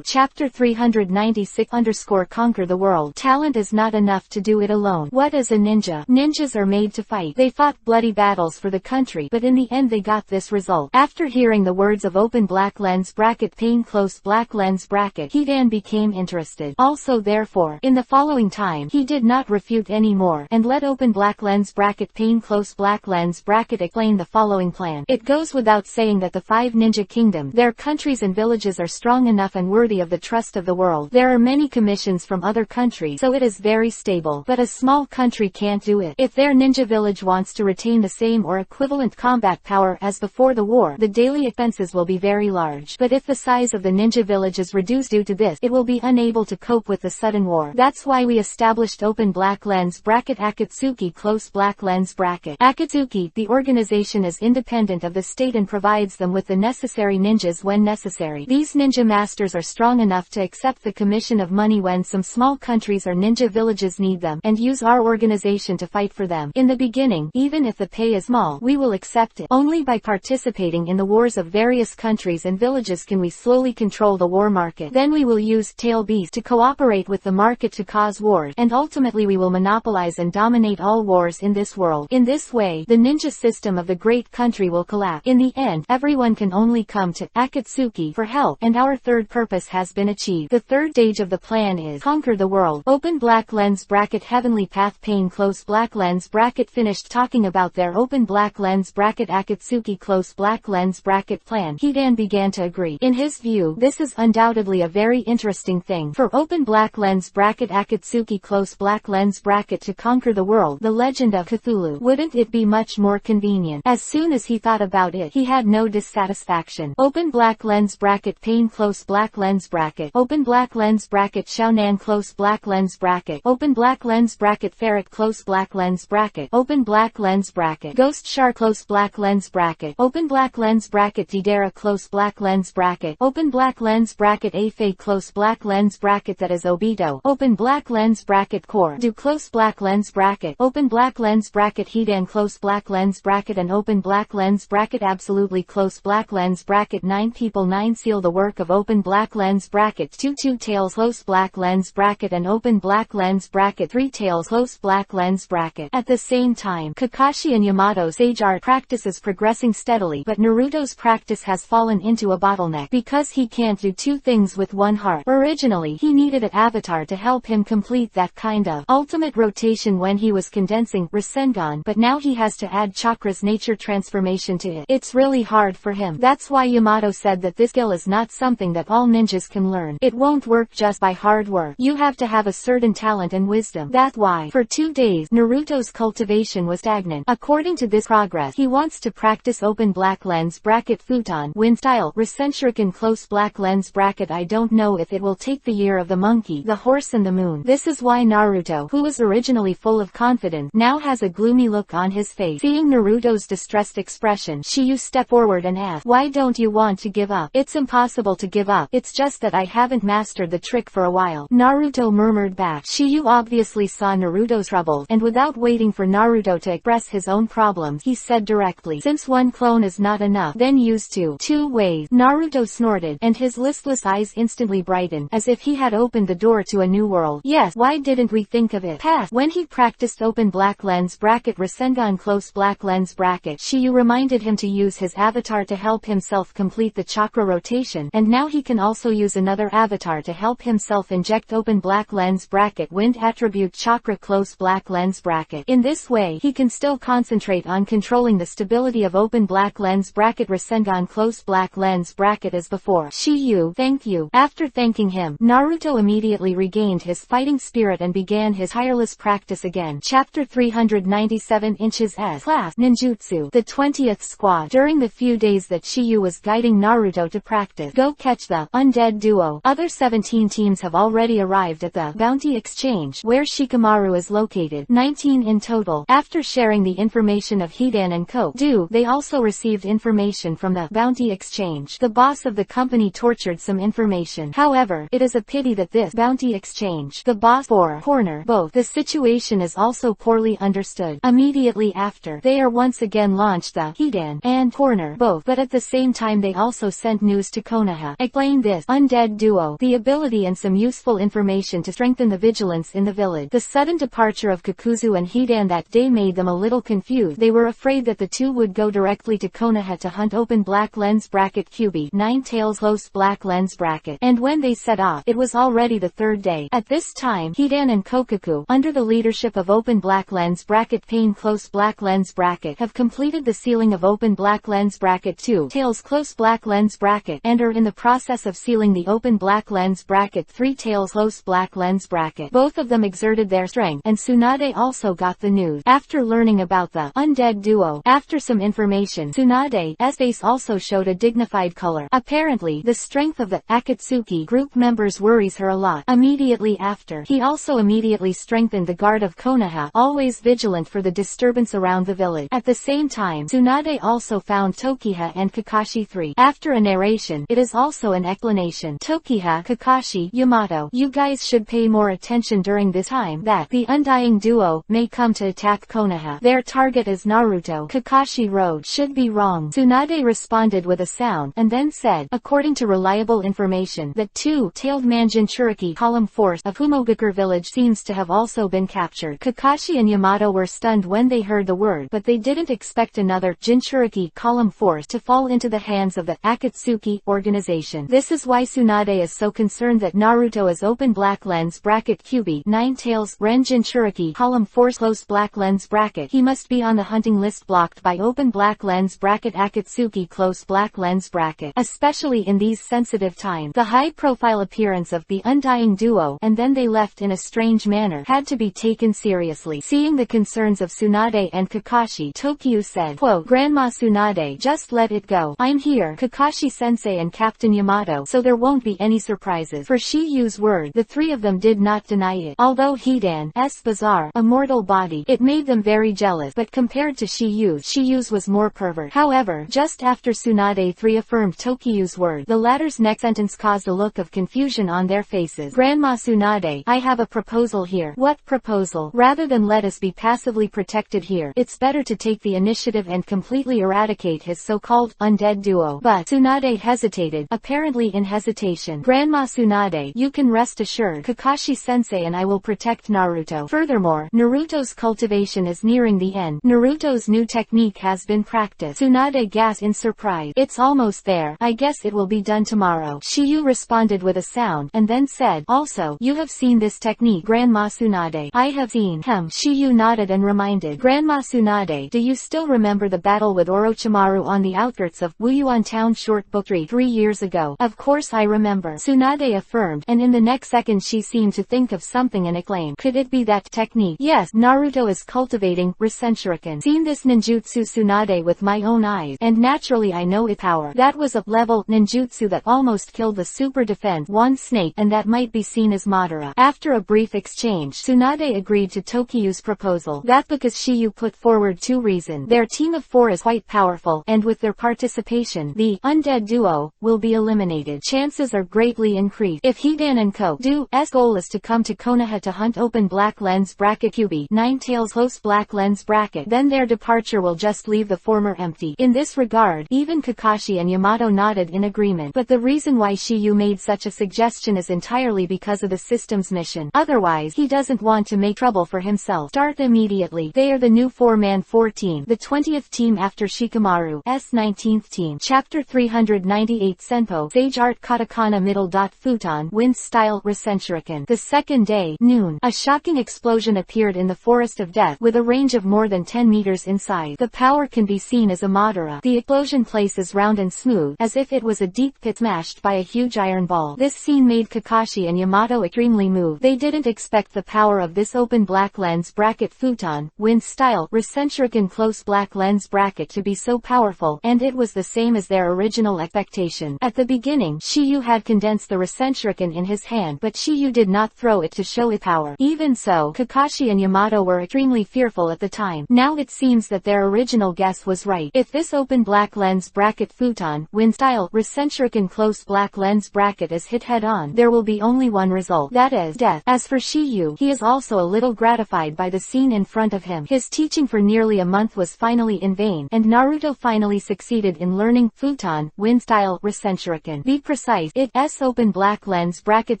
Chapter 396 Conquer the world. Talent is not enough to do it alone. What is a ninja? Ninjas are made to fight. They fought bloody battles for the country, but in the end they got this result. After hearing the words of open black lens bracket pane close black lens bracket, he then became interested. Also therefore, in the following time, he did not refute any more, and let open black lens bracket pane close black lens bracket explain the following plan. It goes without saying that the 5 ninja kingdoms, their countries and villages are strong enough and worthy of the trust of the world. There are many commissions from other countries, so it is very stable, but a small country can't do it. If their ninja village wants to retain the same or equivalent combat power as before the war, the daily expenses will be very large. But if the size of the ninja village is reduced due to this, it will be unable to cope with the sudden war. That's why we established open black lens bracket Akatsuki close black lens bracket. Akatsuki, the organization, is independent of the state and provides them with the necessary ninjas when necessary. These ninja masters are strong enough to accept the commission of money when some small countries or ninja villages need them, and use our organization to fight for them. In the beginning, even if the pay is small, we will accept it. Only by participating in the wars of various countries and villages can we slowly control the war market. Then we will use tail beasts to cooperate with the market to cause wars, and ultimately we will monopolize and dominate all wars in this world. In this way, the ninja system of the great country will collapse. In the end, everyone can only come to Akatsuki for help, and our third purpose has been achieved. The third stage of the plan is conquer the world. Open black lens bracket heavenly path pane close black lens bracket. Finished talking about their open black lens bracket Akatsuki close black lens bracket plan, he then began to agree. In his view, this is undoubtedly a very interesting thing. For open black lens bracket Akatsuki close black lens bracket to conquer the world, the legend of Cthulhu, wouldn't it be much more convenient? As soon as he thought about it, he had no dissatisfaction. Open black lens bracket pane close black lens bracket. Open black lens bracket Shaonan close black lens bracket. Open black lens bracket Ferret close black lens bracket. Open black lens bracket Ghost Shark close black lens bracket. Open black lens bracket Didera close black lens bracket. Open black lens bracket Afei close black lens bracket, that is Obito. Open black lens bracket Core Do close black lens bracket. Open black lens bracket Hidan close black lens bracket, and open black lens bracket Absolutely close black lens bracket 9 people 9 seal the work of open black lens bracket 2 tails close black lens bracket, and open black lens bracket 3 tails close black lens bracket. At the same time, Kakashi and Yamato's sage art practice is progressing steadily, but Naruto's practice has fallen into a bottleneck because he can't do 2 things with one heart. Originally, he needed an avatar to help him complete that kind of ultimate rotation when he was condensing Rasengan, but now he has to add chakra's nature transformation to it. It's really hard for him. That's why Yamato said that this skill is not something that all ninjas can learn. It won't work just by hard work. You have to have a certain talent and wisdom. That's why, for 2 days, Naruto's cultivation was stagnant. According to this progress, he wants to practice open black lens bracket futon wind style Rasenshuriken close black lens bracket. I don't know if it will take the year of the monkey, the horse and the moon. This is why Naruto, who was originally full of confidence, now has a gloomy look on his face. Seeing Naruto's distressed expression, Shiyu stepped forward and asked, "Why don't you want to give up?" "It's impossible to give up. It's just that I haven't mastered the trick for a while," Naruto murmured back. Shiyu obviously saw Naruto's trouble, and without waiting for Naruto to express his own problems, he said directly, "Since one clone is not enough, then use 2 ways." Naruto snorted, and his listless eyes instantly brightened, as if he had opened the door to a new world. Yes, why didn't we think of it? Past. When he practiced open black lens bracket Rasengan close black lens bracket, Shiyu reminded him to use his avatar to help himself complete the chakra rotation, and now he can also use another avatar to help himself inject open black lens bracket wind attribute chakra close black lens bracket. In this way, he can still concentrate on controlling the stability of open black lens bracket Rasengan close black lens bracket as before. Shiyu, thank you. After thanking him, Naruto immediately regained his fighting spirit and began his tireless practice again. Chapter 397 Inches S Class Ninjutsu. The 20th Squad. During the few days that Shiyu was guiding Naruto to practice Go Catch the Undead Duo, other 17 teams have already arrived at the Bounty Exchange, where Shikamaru is located. 19 in total. After sharing the information of Hidan and Kodo, they also received information from the Bounty Exchange. The boss of the company tortured some information. However, it is a pity that this Bounty Exchange, the boss for corner both, the situation is also poorly understood. Immediately after after, they are once again launched the Hidan and Corner both, but at the same time they also sent news to Konoha. Explain this undead duo the ability and some useful information to strengthen the vigilance in the village. The sudden departure of Kakuzu and Hidan that day made them a little confused. They were afraid that the two would go directly to Konoha to hunt open black lens bracket QB 9 tails close black lens bracket, and when they set off, it was already the third day. At this time, Hidan and Kokaku, under the leadership of open black lens bracket Pain close black lens bracket, have completed the sealing of open black lens bracket 2 tails close black lens bracket and are in the process of sealing the open black lens bracket 3 tails close black lens bracket. Both of them exerted their strength, and Tsunade also got the news. After learning about the undead duo, after some information, Tsunade's face also showed a dignified color. Apparently, the strength of the Akatsuki group members worries her a lot. Immediately after, he also immediately strengthened the guard of Konoha, always vigilant for the disturbance around the village. At the same time, Tsunade also found Tokiha and Kakashi 3. After a narration, it is also an explanation. Tokiha, Kakashi, Yamato, you guys should pay more attention during this time that the undying duo may come to attack Konoha. Their target is Naruto. Kakashi Road should be wrong. Tsunade responded with a sound, and then said, according to reliable information, the two-tailed man Jinchuriki column force of Humogakure village seems to have also been captured. Kakashi and Yamato were stunned when they heard the word, but they didn't expect another Jinchuriki column force to fall into the hands of the Akatsuki organization. This is why Tsunade is so concerned that Naruto is open black lens bracket QB 9 tails Ren Jinchuriki column force close black lens bracket. He must be on the hunting list blocked by open black lens bracket Akatsuki close black lens bracket. Especially in these sensitive times, the high-profile appearance of the undying duo, and then they left in a strange manner, had to be taken seriously. Seeing the concerns of Tsunade and Kakashi, Tokyu said, quote, Grandma Tsunade, just let it go. I'm here, Kakashi-sensei and Captain Yamato, so there won't be any surprises. For Shiyu's word, the three of them did not deny it. Although Hidan's bizarre, immortal body, it made them very jealous, but compared to Shiyu's was more pervert. However, just after Tsunade reaffirmed Tokyu's word, the latter's next sentence caused a look of confusion on their faces. Grandma Tsunade, I have a proposal here. What proposal? Rather than let us be passively protected here, it's better to take the initiative and completely eradicate his so-called undead duo. But Tsunade hesitated, apparently in hesitation. Grandma Tsunade, you can rest assured, Kakashi-sensei and I will protect Naruto. Furthermore, Naruto's cultivation is nearing the end. Naruto's new technique has been practiced. Tsunade gasped in surprise. It's almost there. I guess it will be done tomorrow. Shiyu responded with a sound, and then said, also, you have seen this technique, Grandma Tsunade. I have seen. Shiyu nodded and reminded, Grandma Tsunade, do you still remember the battle with Orochimaru on the outskirts of Wuyuan Town Short Book 3 years ago? Of course I remember, Tsunade affirmed, and in the next second she seemed to think of something and exclaimed, could it be that technique? Yes, Naruto is cultivating Rasenshuriken. Seen this ninjutsu Tsunade with my own eyes, and naturally I know its power. That was a level ninjutsu that almost killed the super defense one snake, and that might be seen as Madara. After a brief exchange, Tsunade agreed to Tokyu's proposal. That because Shiyu put forward two reasons. Their team of 4 is quite powerful, and with their participation, the undead duo will be eliminated. Chances are greatly increased. If Hidan and Kodo's goal is to come to Konoha to hunt open black lens bracket QB 9 tails close black lens bracket, then their departure will just leave the former empty. In this regard, even Kakashi and Yamato nodded in agreement, but the reason why Shiyu made such a suggestion is entirely because of the system's mission. Otherwise, he doesn't want to make trouble for himself. Start immediately. They are the new 4-man-4 team, the 20th team after Shikamaru's 19th team. Chapter 398 Senpo Sage Art Katakana Middle Dot Futon Wind Style Rasenshuriken. The second day, noon, a shocking explosion appeared in the Forest of Death, with a range of more than 10 meters in size. The power can be seen as a Madara. The explosion place is round and smooth, as if it was a deep pit smashed by a huge iron ball. This scene made Kakashi and Yamato extremely moved. They didn't expect the power of this open black lens bracket futon, wind style, Rasenshuriken close black lens bracket to be so powerful, and it was the same as their original expectation. At the beginning, Shiyu had condensed the Rasenshuriken in his hand, but Shiyu did not throw it to show its power. Even so, Kakashi and Yamato were extremely fearful at the time. Now it seems that their original guess was right. If this open black lens bracket futon, wind style, Rasenshuriken close black lens bracket is hit head-on, there will be only one result, that is, death. As for Shiyu, he is also a little gratified by the scene in front of him. His teaching for nearly a month was finally in vain, and Naruto finally succeeded in learning Futon, Wind Style, Rasenshuriken. Be precise, it's open black lens bracket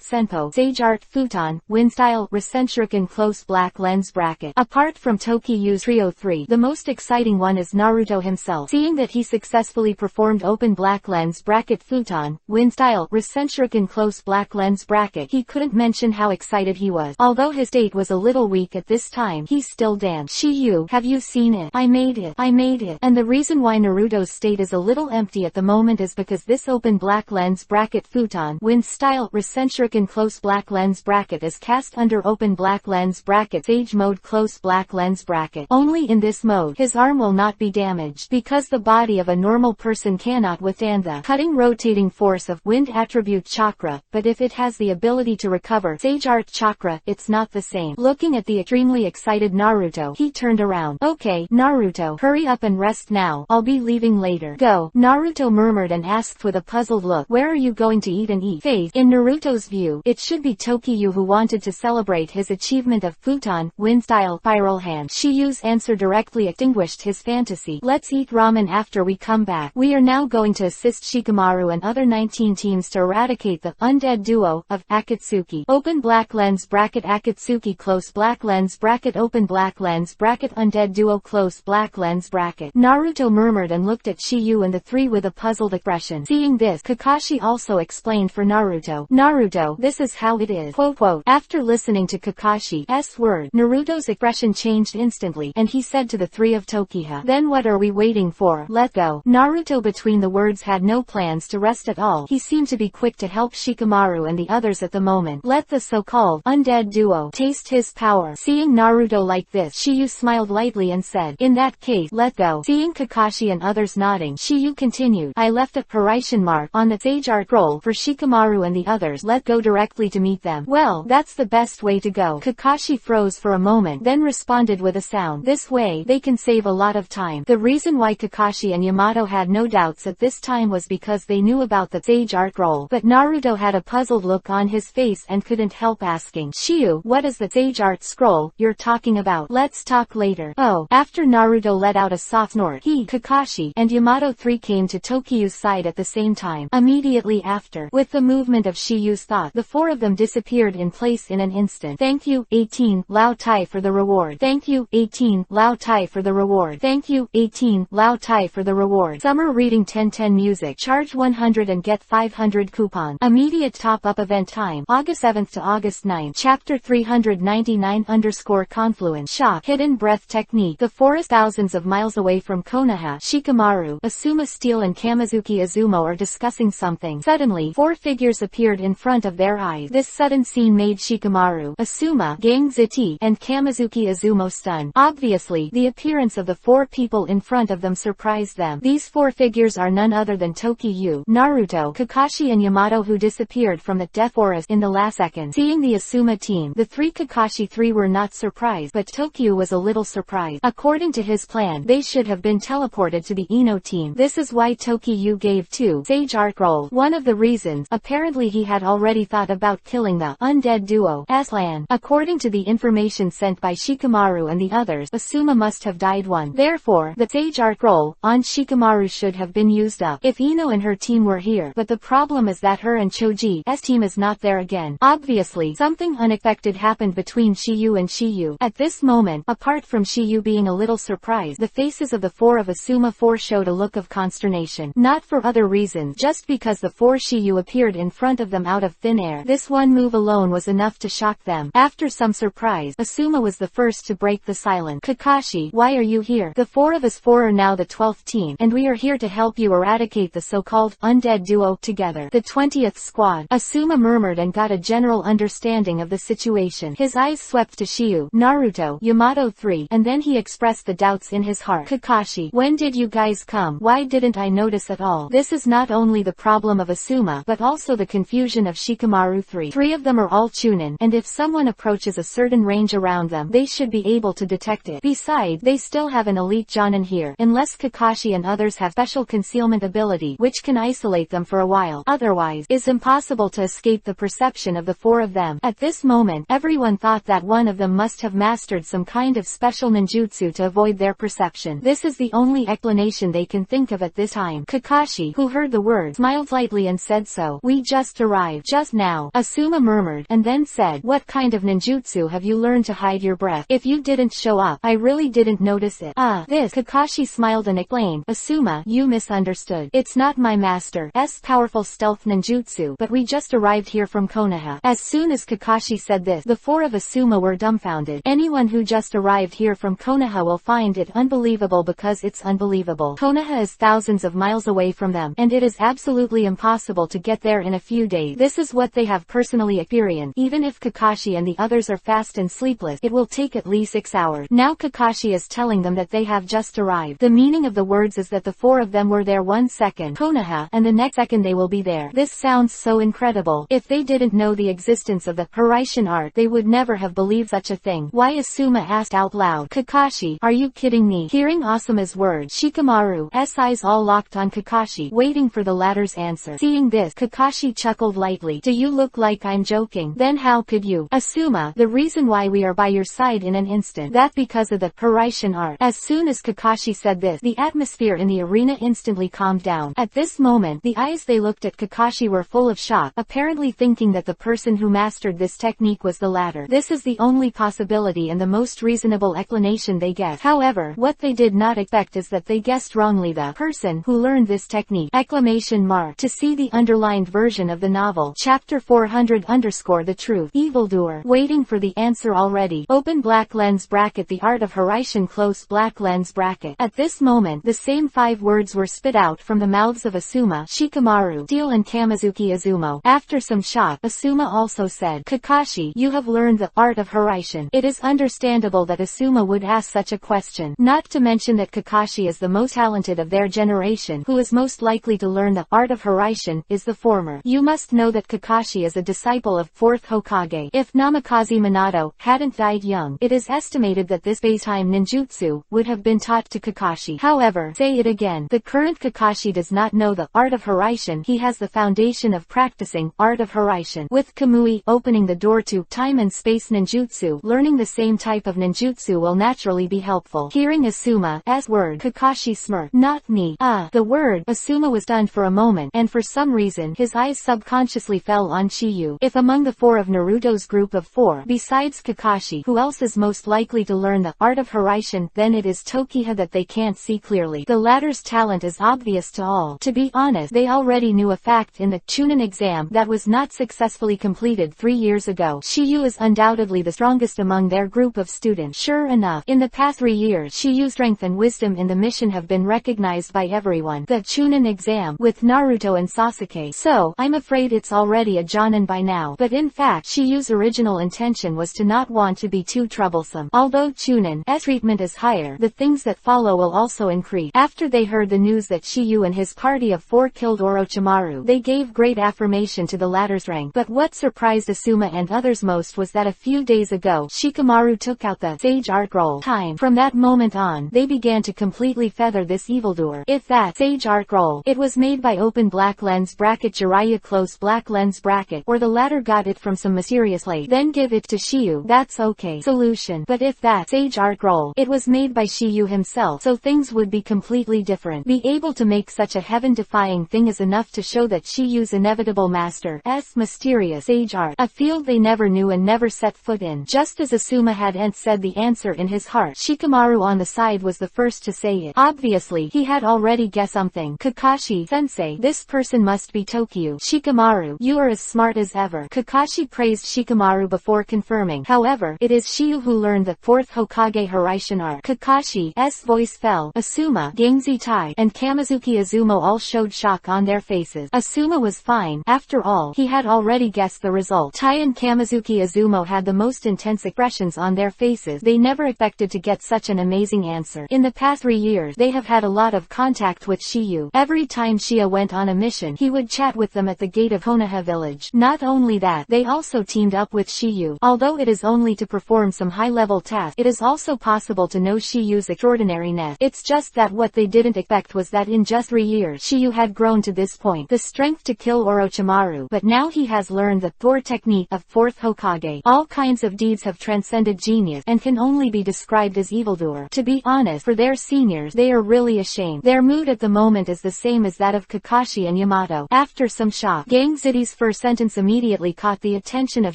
Senpo, Sage Art, Futon, Wind Style, Rasenshuriken close black lens bracket. Apart from Tokiyu's Trio 3, the most exciting one is Naruto himself. Seeing that he successfully performed open black lens bracket Futon, Wind Style, Rasenshuriken close black lens bracket, he couldn't mention how excited he was. Although his state was a little weak at this time, he still danced. Shiyu, have you seen it? I made it. I made it. And the reason why Naruto's state is a little empty at the moment is because this open black lens bracket Futon, Wind Style, Rasenshuriken close black lens bracket is cast under open black lens bracket Sage mode close black lens bracket. Only in this mode, his arm will not be damaged, because the body of a normal person cannot withstand the cutting rotating force of wind attribute chakra, but if it has the ability to recover Sage Art chakra, it's not the same. Looking at the extremely excited Naruto, he turned around. Okay, Naruto, hurry up and rest now, I'll be leaving later. Go. Naruto murmured and asked with a puzzled look, where are you going to eat and eat? Face. In Naruto's view, it should be Tokiyu who wanted to celebrate his achievement of Futon, Wind Style, Spiral Hand. Shiyu's answer directly extinguished his fantasy. Let's eat ramen after we come back. We are now going to assist Shikamaru and other 19 teams to eradicate the undead duo of Akatsuki. Open black lens bracket Akatsuki close black lens bracket open black lens bracket undead duo close black lens bracket. Naruto murmured and looked at Shiyu and the three with a puzzled expression. Seeing this, Kakashi also explained for Naruto. Naruto, this is how it is. Quote, quote. After listening to Kakashi's word, Naruto's expression changed instantly, and he said to the three of Tokiha, then what are we waiting for? Let go. Naruto between the words had no plans to rest at all. He seemed to be quick to help Shikamaru and the others at the moment. Let the so-called undead duo taste his power. Seeing Naruto like this, Shiyu smiled lightly and said, in that case, let go. Seeing Kakashi and others nodding, Shiyu continued, I left a Parisian mark on the Sage Art scroll for Shikamaru and the others. Let go directly to meet them. Well, that's the best way to go. Kakashi froze for a moment, then responded with a sound. This way, they can save a lot of time. The reason why Kakashi and Yamato had no doubts at this time was because they knew about the Sage Art scroll. But Naruto had a puzzled look on his face and couldn't help asking, Shiyu, what is the Sage Art scroll you're talking about? Let's talk later. Oh. After Naruto let out a soft snort, he, Kakashi, and Yamato 3 came to Tokiyu's side at the same time. Immediately after, with the movement of Shiyu's thought, the four of them disappeared in place in an instant. Thank you, 18, Lao Tai for the reward. Thank you, 18, Lao Tai for the reward. Thank you, 18, Lao Tai for the reward. Summer Reading 1010 Music. Charge 100 and get 500 coupon. Immediate top-up event time. August 7th to August 9th. Chapter 399 _ Confluence. Shock. Hidden Breath Technique. The forest thousands of miles away from Konoha, Shikamaru, Asuma Steel and Kamizuki Izumo are discussing something. Suddenly, four figures appeared in front of their eyes. This sudden scene made Shikamaru, Asuma, Gang Ziti, and Kamizuki Izumo stunned. Obviously, the appearance of the four people in front of them surprised them. These four figures are none other than Tokiyu, Naruto, Kakashi and Yamato, who disappeared from the death forest in the last second. Seeing the Asuma team, the three Kakashi 3 were not surprised, but Tokiyu was a little surprised. According to his plan, they should have been teleported to the Ino team. This is why Tokiyu gave 2 Sage Art roll. One of the reasons, apparently he had already thought about killing the undead duo, Aslan. According to the information sent by Shikamaru and the others, Asuma must have died one. Therefore, the Sage Art roll on Shikamaru should have been used up if Ino and her team were here. But the problem is that her and Choji's team is not there again. Obviously, something unexpected happened between Shiyu and Shiyu. At this moment, apart from Shiyu being a little surprised, the faces of the four of Asuma 4 showed a look of consternation. Not for other reasons, just because the four Shiyu appeared in front of them out of thin air. This one move alone was enough to shock them. After some surprise, Asuma was the first to break the silence. Kakashi, why are you here? The four of us four are now the 12th team, and we are here to help you eradicate the so-called undead duo together. The 20th squad. Asuma murmured and got a general understanding of the situation. His eyes swept to Shiyu, Naruto, Yamato 3, and then he expressed the doubts in his heart. Kakashi, when did you guys come? Why didn't I notice at all? This is not only the problem of Asuma, but also the confusion of Shikamaru 3. 3 of them are all Chunin, and if someone approaches a certain range around them, they should be able to detect it. Besides, they still have an elite Jonin here, unless Kakashi and others have special concealment ability, which can isolate them for a while. Otherwise, it's impossible to escape the perception of the four of them. At this moment, everyone thought that one of them must have mastered some kind of special ninjutsu to avoid their perception. This is the only explanation they can think of at this time. Kakashi, who heard the word, smiled lightly and said, "So, we just arrived just now," Asuma murmured, and then said, "What kind of ninjutsu have you learned to hide your breath? If you didn't show up, I really didn't notice it." This." Kakashi smiled and explained, "Asuma, you misunderstood. It's not my master's powerful stealth ninjutsu, but we just arrived here from Konoha." As soon as Kakashi said this, the four of Asuma were dumbfounded. Anyone who just arrived here from Konoha will find it unbelievable because it's unbelievable. Konoha is thousands of miles away from them, and it is absolutely impossible to get there in a few days. This is what they have personally experienced. Even if Kakashi and the others are fast and sleepless, it will take at least 6 hours. Now Kakashi is telling them that they have just arrived. The meaning of the words is that the four of them were there 1 second, Konoha, and the next second they will be there. This sounds so incredible. If they didn't know the existence of the Hiraishin art, they would never have believed such a thing. Why? Asuma asked out loud. "Kakashi, are you kidding me?" Hearing Asuma's words, Shikamaru's eyes all locked on Kakashi, waiting for the latter's answer. Seeing this, Kakashi chuckled lightly. "Do you look like I'm joking? Then how could you?" "Asuma, the reason why we are by your side in an instant, that's because of the Hiraishin art." As soon as Kakashi said this, the atmosphere in the arena instantly calmed down. At this moment, the eyes they looked at Kakashi were full of shock, apparently thinking that the person who mastered this technique was the latter. This is the only possibility and the most reasonable explanation they guessed. However, what they did not expect is that they guessed wrongly the person who learned this technique. To see the underlined version of the novel, chapter 400_ the truth. Evildoer. Waiting for the answer already. Open black lens bracket. The art of Hiraishin close black lens bracket. At this moment, the same 5 words were spit out from the mouths of Asuma, Shikamaru, Steel and Kamizuki Izumo. After some shock, Asuma also said, "Kakashi, you have learned the art of Hiraishin." It is understandable that Asuma would ask such a question. Not to mention that Kakashi is the most talented of their generation. Who is most likely to learn the art of Hiraishin is the former. You must know that Kakashi is a disciple of 4th Hokage. If Namikaze Minato hadn't died young, it is estimated that this base-time ninjutsu would have been taught to Kakashi. However, say it again, the current Kakashi does not know the art of Hiraishin. He has the foundation of practicing art of Hiraishin. With Kamui opening the door to time and space ninjutsu, learning the same type of ninjutsu will naturally be helpful. Hearing Asuma's word, Kakashi smirked. "Not me." The word. Asuma was stunned for a moment, and for some reason, his eyes subconsciously fell on Shiyu. If among the 4 of Naruto's group of 4, besides Kakashi, who else is most likely to learn the art of Hiraishin, then it is Tokiha that they can't see clearly. The latter's talent is obvious to all. To be honest, they already knew a fact in the Chunin exam that was not successfully completed 3 years ago. Shiyu is undoubtedly the strongest among their group of students. Sure enough, in the past 3 years, Shiyu's strength and wisdom in the mission have been recognized by everyone. The Chunin exam, with Naruto and Sasuke. So, I'm afraid it's already a Jonin by now. But in fact, Shiyu's original intention was to not want to be too troublesome. Although Chunin's treatment is higher, the things that follow will also increase. After they heard the news that Shiyu and his party of 4 killed Orochimaru, they gave great affirmation to the latter's rank. But what surprised Asuma and others most was that a few days ago, Shikamaru took out the Sage Art Roll. From that moment on, they began to completely feather this evildoer. If that Sage Art Roll, it was made by open black lens bracket Jiraiya close black lens bracket, or the latter got it from some mysterious place, then give it to Shiyu, that's okay. Solution. But if that Sage Art Roll, it was made by Shiyu himself, so things would be completely different. Be able to make such a heaven-defying thing is enough to show that Shiyu's inevitable master's mysterious Sage Art, a field they never knew and never set foot in. Just as Asuma had said the answer in his heart, Shikamaru on the side was the first to say it. Obviously, he had already guessed something. "Kakashi-sensei, this person must be Tokyo." "Shikamaru, you are as smart as ever." Kakashi praised Shikamaru before confirming. However, it is Shiyu who learned the 4th Hokage Hiraishin art. Kakashi's voice fell. Asuma, Gangzi Tai, and Kamizuki Izumo all showed shock on their faces. Asuma was fine. After all, he had already guessed the result. Tai and Kamizuki Izumo had the most intense expressions on their faces. They never expected to get such an amazing answer. In the past 3 years, they have had a lot of contact with Shiyu. Every time Shia went on a mission, he would chat with them at the gate of Konoha village. Not only that, they also teamed up with Shiyu. Although it is only to perform some high-level tasks, it is also possible to know Shiyu's extraordinariness. It's just that what they didn't expect was that in just 3 years, Shiyu had grown to this point, the strength to kill Orochimaru. But now he has learned the Thor technique of 4th Hokage. All kinds of deeds have transcended genius, and can only be described as evildoer. To be honest, for their seniors, they are really ashamed. Their mood at the moment is the same as that of Kakashi and Yamato. After some shock, Gangziti's first sentence immediately caught the attention of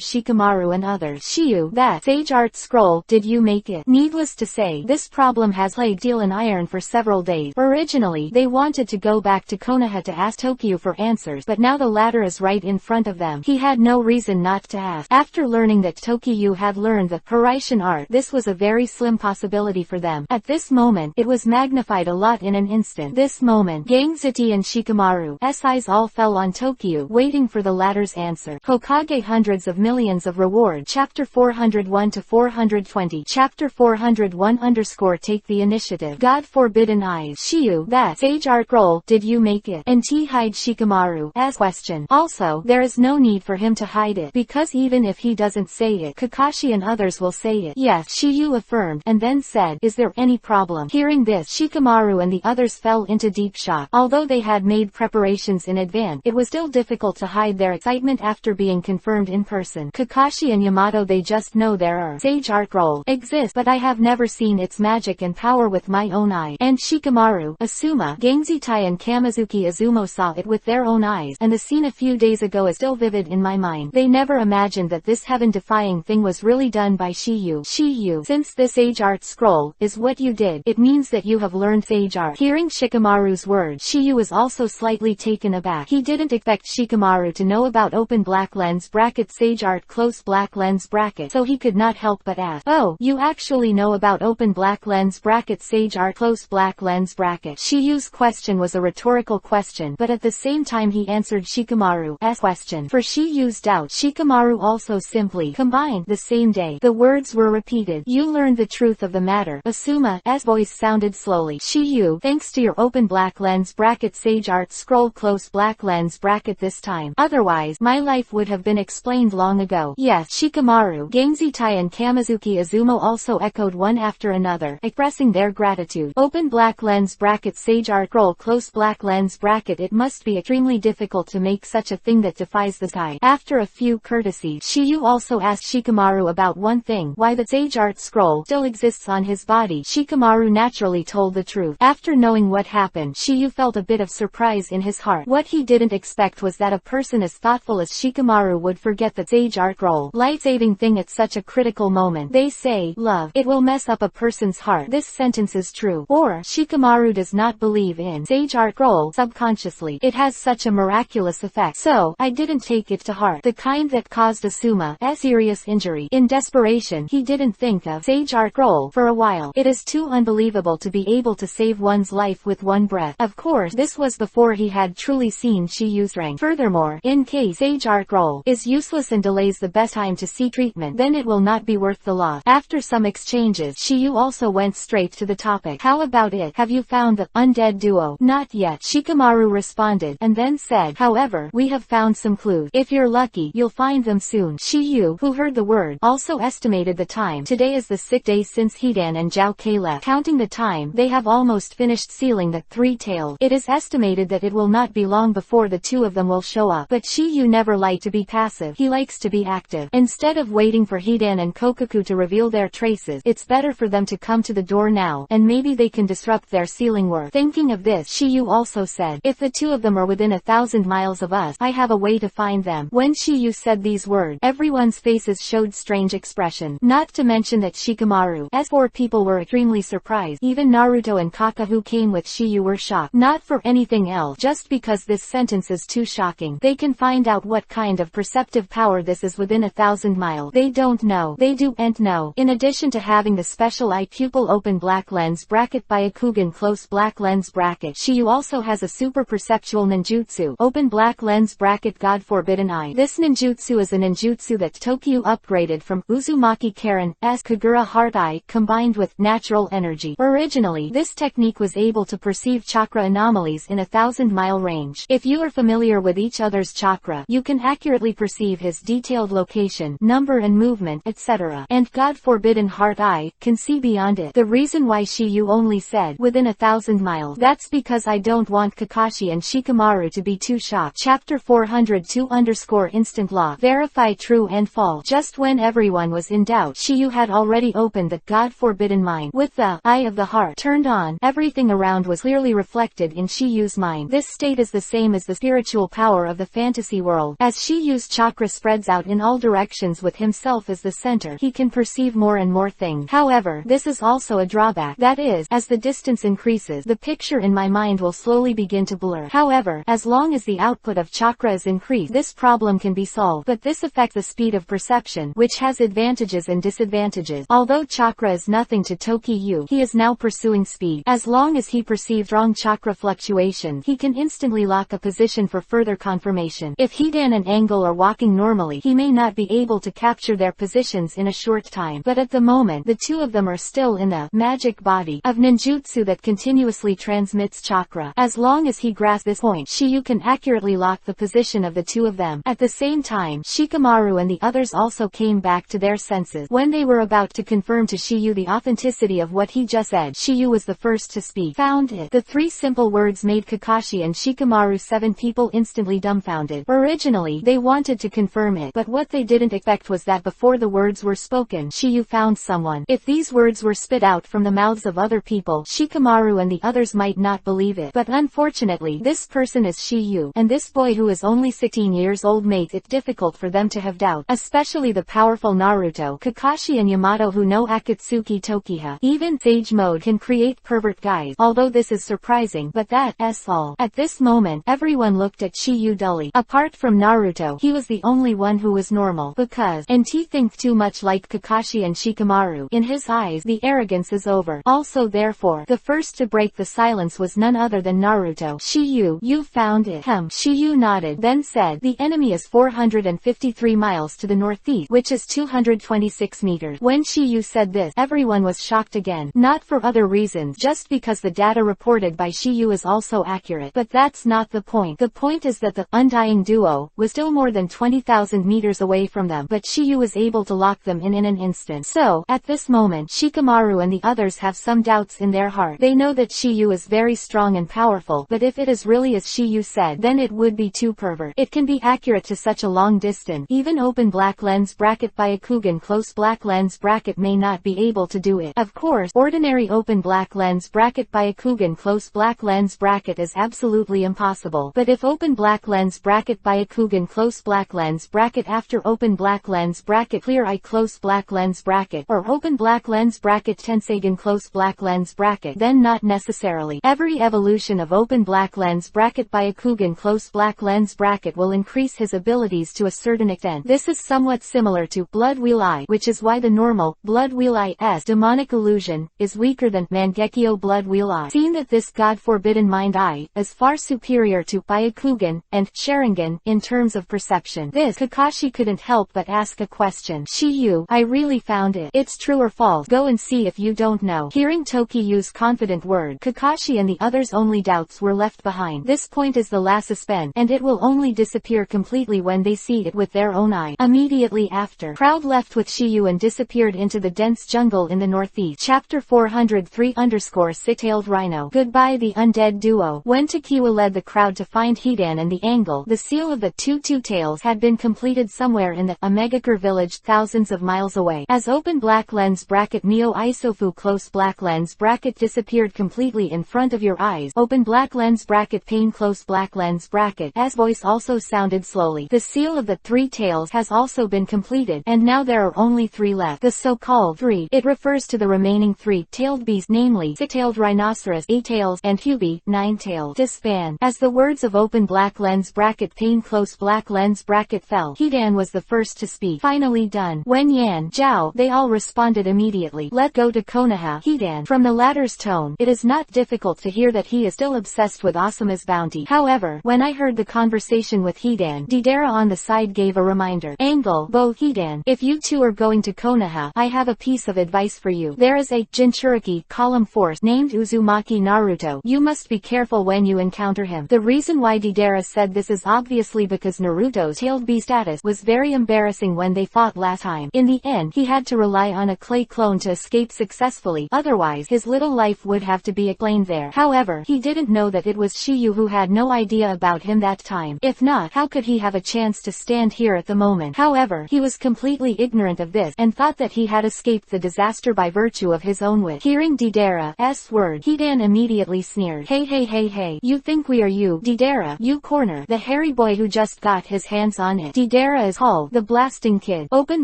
Shikamaru and others. Shiyu, that sage art scroll, did you make it? Needless to say, this problem has plagued Steel and Iron for several days. Originally, they wanted to go back to Konoha to ask Tokyo for answers, but now the latter is right in front of them. He had no reason not to ask. After learning that Tokyo had learned the Hiraishin art, this was a very slim possibility for them. At this moment, it was magnified a lot in an instant. This moment, Gangziti and Shikamaru's eyes all fell on Tokyo, waiting for the latter's answer. Hokage hundreds of millions of reward. Chapter 401 to 420. Chapter 401 _ Take the initiative. God forbidden eyes. Shiyu, that sage art scroll, did you make it? And hide Shikamaru's question. Also, there is no need for him to hide it, because even if he doesn't say it, Kakashi and others will say it. Yes, Shiyu affirmed, and then said, is there any problem? Hearing this, Shikamaru and the others fell into deep shock. Although they had made preparations in advance, it was still difficult to hide their excitement after being confirmed in person. Kakashi and Yamato, they just know there are sage art scroll exists, but I have never seen its magic and power with my own eye. And Shikamaru, Asuma, Gangzitai and Kamizuki Izumo saw it with their own eyes, and the scene a few days ago is still vivid in my mind. They never imagined that this heaven-defying thing was really done by Shiyu. Shiyu, since this sage art scroll is what you did, it means that you have learned sage art. Hearing Shikamaru's words, Shiyu was also slightly taken aback. He didn't expect Shikamaru to know about open black lens bracket sage art close black lens bracket, so he could not help but ask, oh, you actually know about open black lens bracket sage art close black lens bracket? Shiyu's question was a rhetorical question, but at the same time he answered Shikamaru's question. For Shiyu's doubt, Shikamaru also simply combined. The same day, the words were repeated. You learned the truth of the matter. Asuma's voice sounded slowly. Shiyu, thanks to your open black lens bracket sage art scroll close black lens bracket this time. Otherwise, my life would have been explained long ago. Yes, Shikamaru, Gangzitai and Kamizuki Izumo also echoed one after another, expressing their gratitude. Open black lens bracket sage art scroll close black lens bracket. It must be extremely difficult to make such a thing that defies the sky. After a few courtesies, Shiyu also asked Shikamaru about one thing, why the sage art scroll still exists on his body. Shikamaru naturally told the truth. After knowing what happened, Shiyu felt a bit of surprise in his heart. What he didn't expect was that a person as thoughtful as Shikamaru would forget the sage art scroll life-saving thing at such a critical moment. They say, love, it will mess up a person's heart. This sentence is true. Or, Shikamaru does not believe in sage art scroll subconsciously. It has such a miraculous effect. So, I didn't take it to heart. The kind that caused Asuma a serious injury. In desperation, he didn't think of sage art scroll for a while. It is too unbelievable to be able to save one's life with one breath. Of course, this was before he had truly seen Shiyu's strength. Furthermore, in case sage art scroll is useless and delays the best time to seek treatment, then it will not be worth the loss. After some exchanges, Shiyu also went straight to the topic. How about it? Have you found the undead duo? Not yet, Shikamaru responded, and then said, however, we have found some clues. If you're lucky, you'll find them soon. Shiyu, who heard the word, also estimated the time. Today is the 6th day since Hidan and Zhao Kei left. Counting the time, they have almost finished sealing the three-tailed. It is estimated that it will not be long before the two of them will show up. But Shiyu never liked to be passive. He likes to be active. Instead of waiting for Hidan and Kokoku to reveal their traces, it's better for them to come to the door now, and maybe they can disrupt their sealing work. Thinking of this, Shiyu also said, if the two of them are within 1,000 miles of us, I have a way to find them. When Shiyu said these words, everyone's faces showed strange expression. Not to mention that Shikamaru's 4 people were extremely surprised. Even Naruto and Kaka who came with Shiyu were shocked. Not for anything else, just because this sentence is too shocking. They can find out what kind of perceptive power this is within 1,000 miles. They don't know. They don't know. In addition to having the special eye pupil open black lens bracket Byakugan close black lens bracket, Shiyu also has a super perceptual ninjutsu, open black lens bracket God forbidden eye. This ninjutsu is a ninjutsu that Tokyo upgraded from Uzumaki Karen's Kagura heart eye combined with natural energy. Originally, this technique was able to perceive chakra anomalies in 1,000-mile range. If you are familiar with each other's chakra, you can accurately perceive his detailed location, number and movement, etc. And God forbidden heart eye can see beyond it. The reason why Shiyu only said within 1,000 miles, that's because I don't want Kakashi and Shikamaru to be too shocked. Chapter 402 _ instant lock. Verify true and false. Just when everyone was in doubt, Shiyu had already opened the God-forbidden mind. With the eye of the heart turned on, everything around was clearly reflected in Shiyu's mind. This state is the same as the spiritual power of the fantasy world. As Shiyu's chakra spreads out in all directions with himself as the center, he can perceive more and more things. However, this is also a drawback. That is, as the distance increases, the picture in my mind will slowly begin to blur. However, as long as the output of chakra is increased, this problem can be solved. But this affects the speed of perception, which has advantages and disadvantages. Although chakra is nothing to Tokiyu, he is now pursuing speed. As long as he perceives strong chakra fluctuation, he can instantly lock a position for further confirmation. If Hidan and Angle are walking normally, he may not be able to capture their positions in a short time. But at the moment, the two of them are still in the magic body of ninjutsu that continuously transmits chakra. As long as he grasps this point, Shiyu can accurately lock the position of the two of them. At the same time, Shikamaru and the others also came back to their senses. When they were about to confirm to Shiyu the authenticity of what he just said, Shiyu was the first to speak. Found it. The three simple words made Kakashi and Shikamaru 7 people instantly dumbfounded. Originally, they wanted to confirm it, but what they didn't expect was that before the words were spoken, Shiyu found someone. If these words were spit out from the mouths of other people, Shikamaru and the others might not believe it. But unfortunately, this person is Shiyu, and this boy who is only 16 years old makes it difficult for them to have doubt, especially the powerful Naruto, Kakashi and Yamato who know Akatsuki Tokiha. Even Sage Mode can create pervert guys, although this is surprising, but that's all. At this moment, everyone looked at Shiyu dully. Apart from Naruto, he was the only one who was normal, because, and he thinks too much like Kakashi and Shikamaru. In his eyes, the arrogance is over. Also therefore, the first to break the silence was none other than Naruto. Shiyu, you found it. Shiyu nodded, then said, the enemy is 453 miles to the northeast, which is 226 meters. When Shiyu said this, everyone was shocked again. Not for other reasons, just because the data reported by Shiyu is also accurate. But that's not the point. The point is that the undying duo was still more than 20,000 meters away from them, but Shiyu was able to lock them in an instant. So, at this moment, Shikamaru and the others have some doubts in their heart. They know that Shiyu is very strong and powerful, but if it is really as Shiyu said, then it would be too pervert. It can be accurate to such a long distance. Even open black lens bracket Byakugan close black lens bracket may not be able to do it. Of course, ordinary open black lens bracket Byakugan close black lens bracket is absolutely impossible. But if open black lens bracket Byakugan close black lens bracket after open black lens bracket clear eye close black lens bracket, or open black lens bracket Tensagen close black lens bracket, then not necessarily. Every evolution of open black lens bracket Byakugan close black lens bracket will increase his abilities to a certain extent. This is somewhat similar to Blood Wheel Eye, which is why the normal Blood Wheel Eye's demonic illusion is weaker than Mangekyo Blood Wheel Eye. Seeing that this God-forbidden mind eye is far superior to Byakugan and Sharingan in terms of perception, this Kakashi couldn't help but ask a question. Shiyu, I really found it. It's true or false? Go and see if you don't know. Hearing Tokiyu's confident word, Kakashi and the others' only doubts were left behind. This point is the last suspense, and it will only disappear completely when they see it with their own eye. Immediately after, crowd left with Shiyu and disappeared into the dense jungle in the northeast. Chapter 403_Six-Tailed Rhino. Goodbye the undead duo. When Tokiwa led the crowd to find Hidan and the Angle, the seal of the two tails had been completed somewhere in the Omegakure village thousands of miles away. As open black lens bracket Neo Isofu close black lens bracket disappeared completely in front of your eyes, open black lens bracket Pain close black lens bracket as voice also sounded slowly. The seal of the three tails has also been completed, and now there are only 3 left. The so-called 3, it refers to the remaining 3-tailed beasts, namely 6-tailed rhinoceros 8 tails and Kyubi 9 tails. Disband. As the words of open black lens bracket Pain close black lens bracket fell, Hidan was the first to speak. Finally done. When Yan, Zhao, they all responded immediately. Let go to Konoha, Hidan. From the latter's tone, it is not difficult to hear that he is still obsessed with Asuma's bounty. However, when I heard the conversation with Hidan, Deidara on the side gave a reminder. Angle, both Hidan, if you two are going to Konoha, I have a piece of advice for you. There is a Jinchuriki column force named Uzumaki Naruto. You must be careful when you encounter him. The reason why Deidara said this is obviously because Naruto's tailed beast status was very embarrassing when they fought last time. In the end, he had to rely on a clay clone to escape successfully, otherwise his little life would have to be explained there. However, he didn't know that it was Shiyu who had no idea about him that time. If not, how could he have a chance to stand here at the moment? However, he was completely ignorant of this, and thought that he had escaped the disaster by virtue of his own wit. Hearing Deidara's word, Hidan immediately sneered. Hey, you think we are you, Deidara, you corner, the hairy boy who just got his hands on it. Deidara is Hull, the blasting kid. Open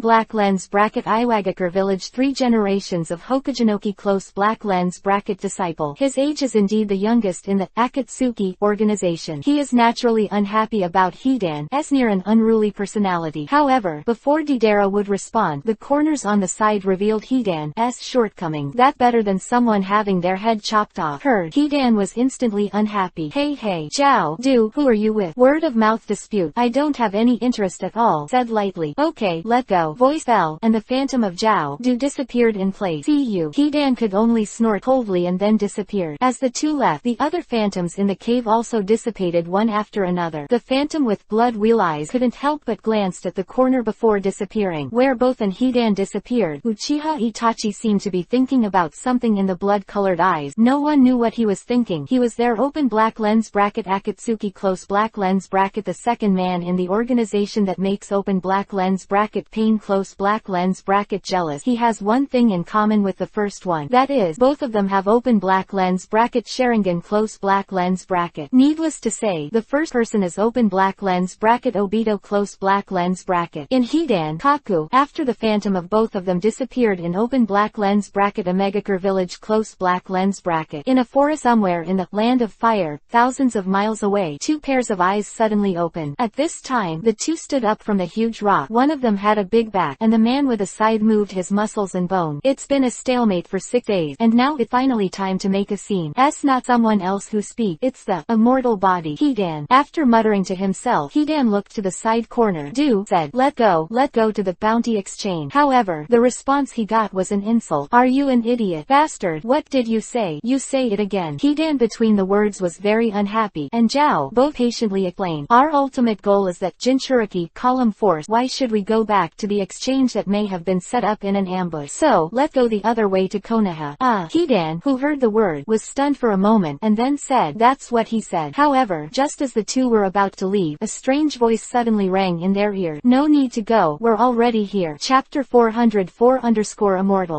black lens bracket Iwagakure village 3 generations of Hokage close black lens bracket disciple. His age is indeed the youngest in the Akatsuki organization. He is naturally unhappy about Hidan's near and unruly personality. However, before Deidara would respond, the corners on the side revealed Hidan's shortcoming. That better than someone having their head chopped off. Heard, Hidan was instantly unhappy. Hey, Zhao, Du, who are you with? Word of mouth dispute. I don't have any interest at all, said lightly. Okay, let go. Voice fell, and the phantom of Zhao Du disappeared in place. See you. Hidan could only snort coldly and then disappeared. As the two left, the other phantoms in the cave also dissipated one after another. The phantom with blood wheel eyes couldn't help but glanced at the corner before disappearing. Where both and Hidan disappeared, Uchiha Itachi seemed to be thinking about something in the blood-colored eyes. No one knew what he was thinking. He was there. Open black lens bracket Akatsuki close black lens bracket the second man in the organization that makes open black lens bracket pain close black lens bracket jealous. He has one thing in common with the first one. That is, both of them have open black lens bracket Sharingan close black lens bracket. Needless to say, the first person is open black lens bracket Obito close black lens bracket. In Hidan, Kaku, after the phantom of both of them disappeared in open black lens bracket Omegakure village close black lens bracket. In a forest somewhere in the land of fire, thousands of miles away, 2 pairs of eyes suddenly opened. At this time, the two stood up from the huge rock. One of them had a big back, and the man with a side moved his muscles and bone. It's been a stalemate for 6 days, and now it's finally time to make a scene. It's not someone else who speaks, it's the immortal body. Hidan. After muttering to himself, Hidan looked to the side corner. Du said, let go to the bounty exchange. However, the response he got was an insult. Are you an idiot? Bastard, what did you say? You say it again. Hidan between the words was very unhappy, and Zhao both patiently explained. Our ultimate goal is that Jinchuriki column force. Why should we go back to the exchange that may have been set up in an ambush? So, let go the other way to Konoha. Hidan, who heard the word, was stunned for a moment, and then said, that's what he said. However, just as the two were about to leave, a strange voice suddenly rang in their ear. No need to go, we're already here. Chapter 404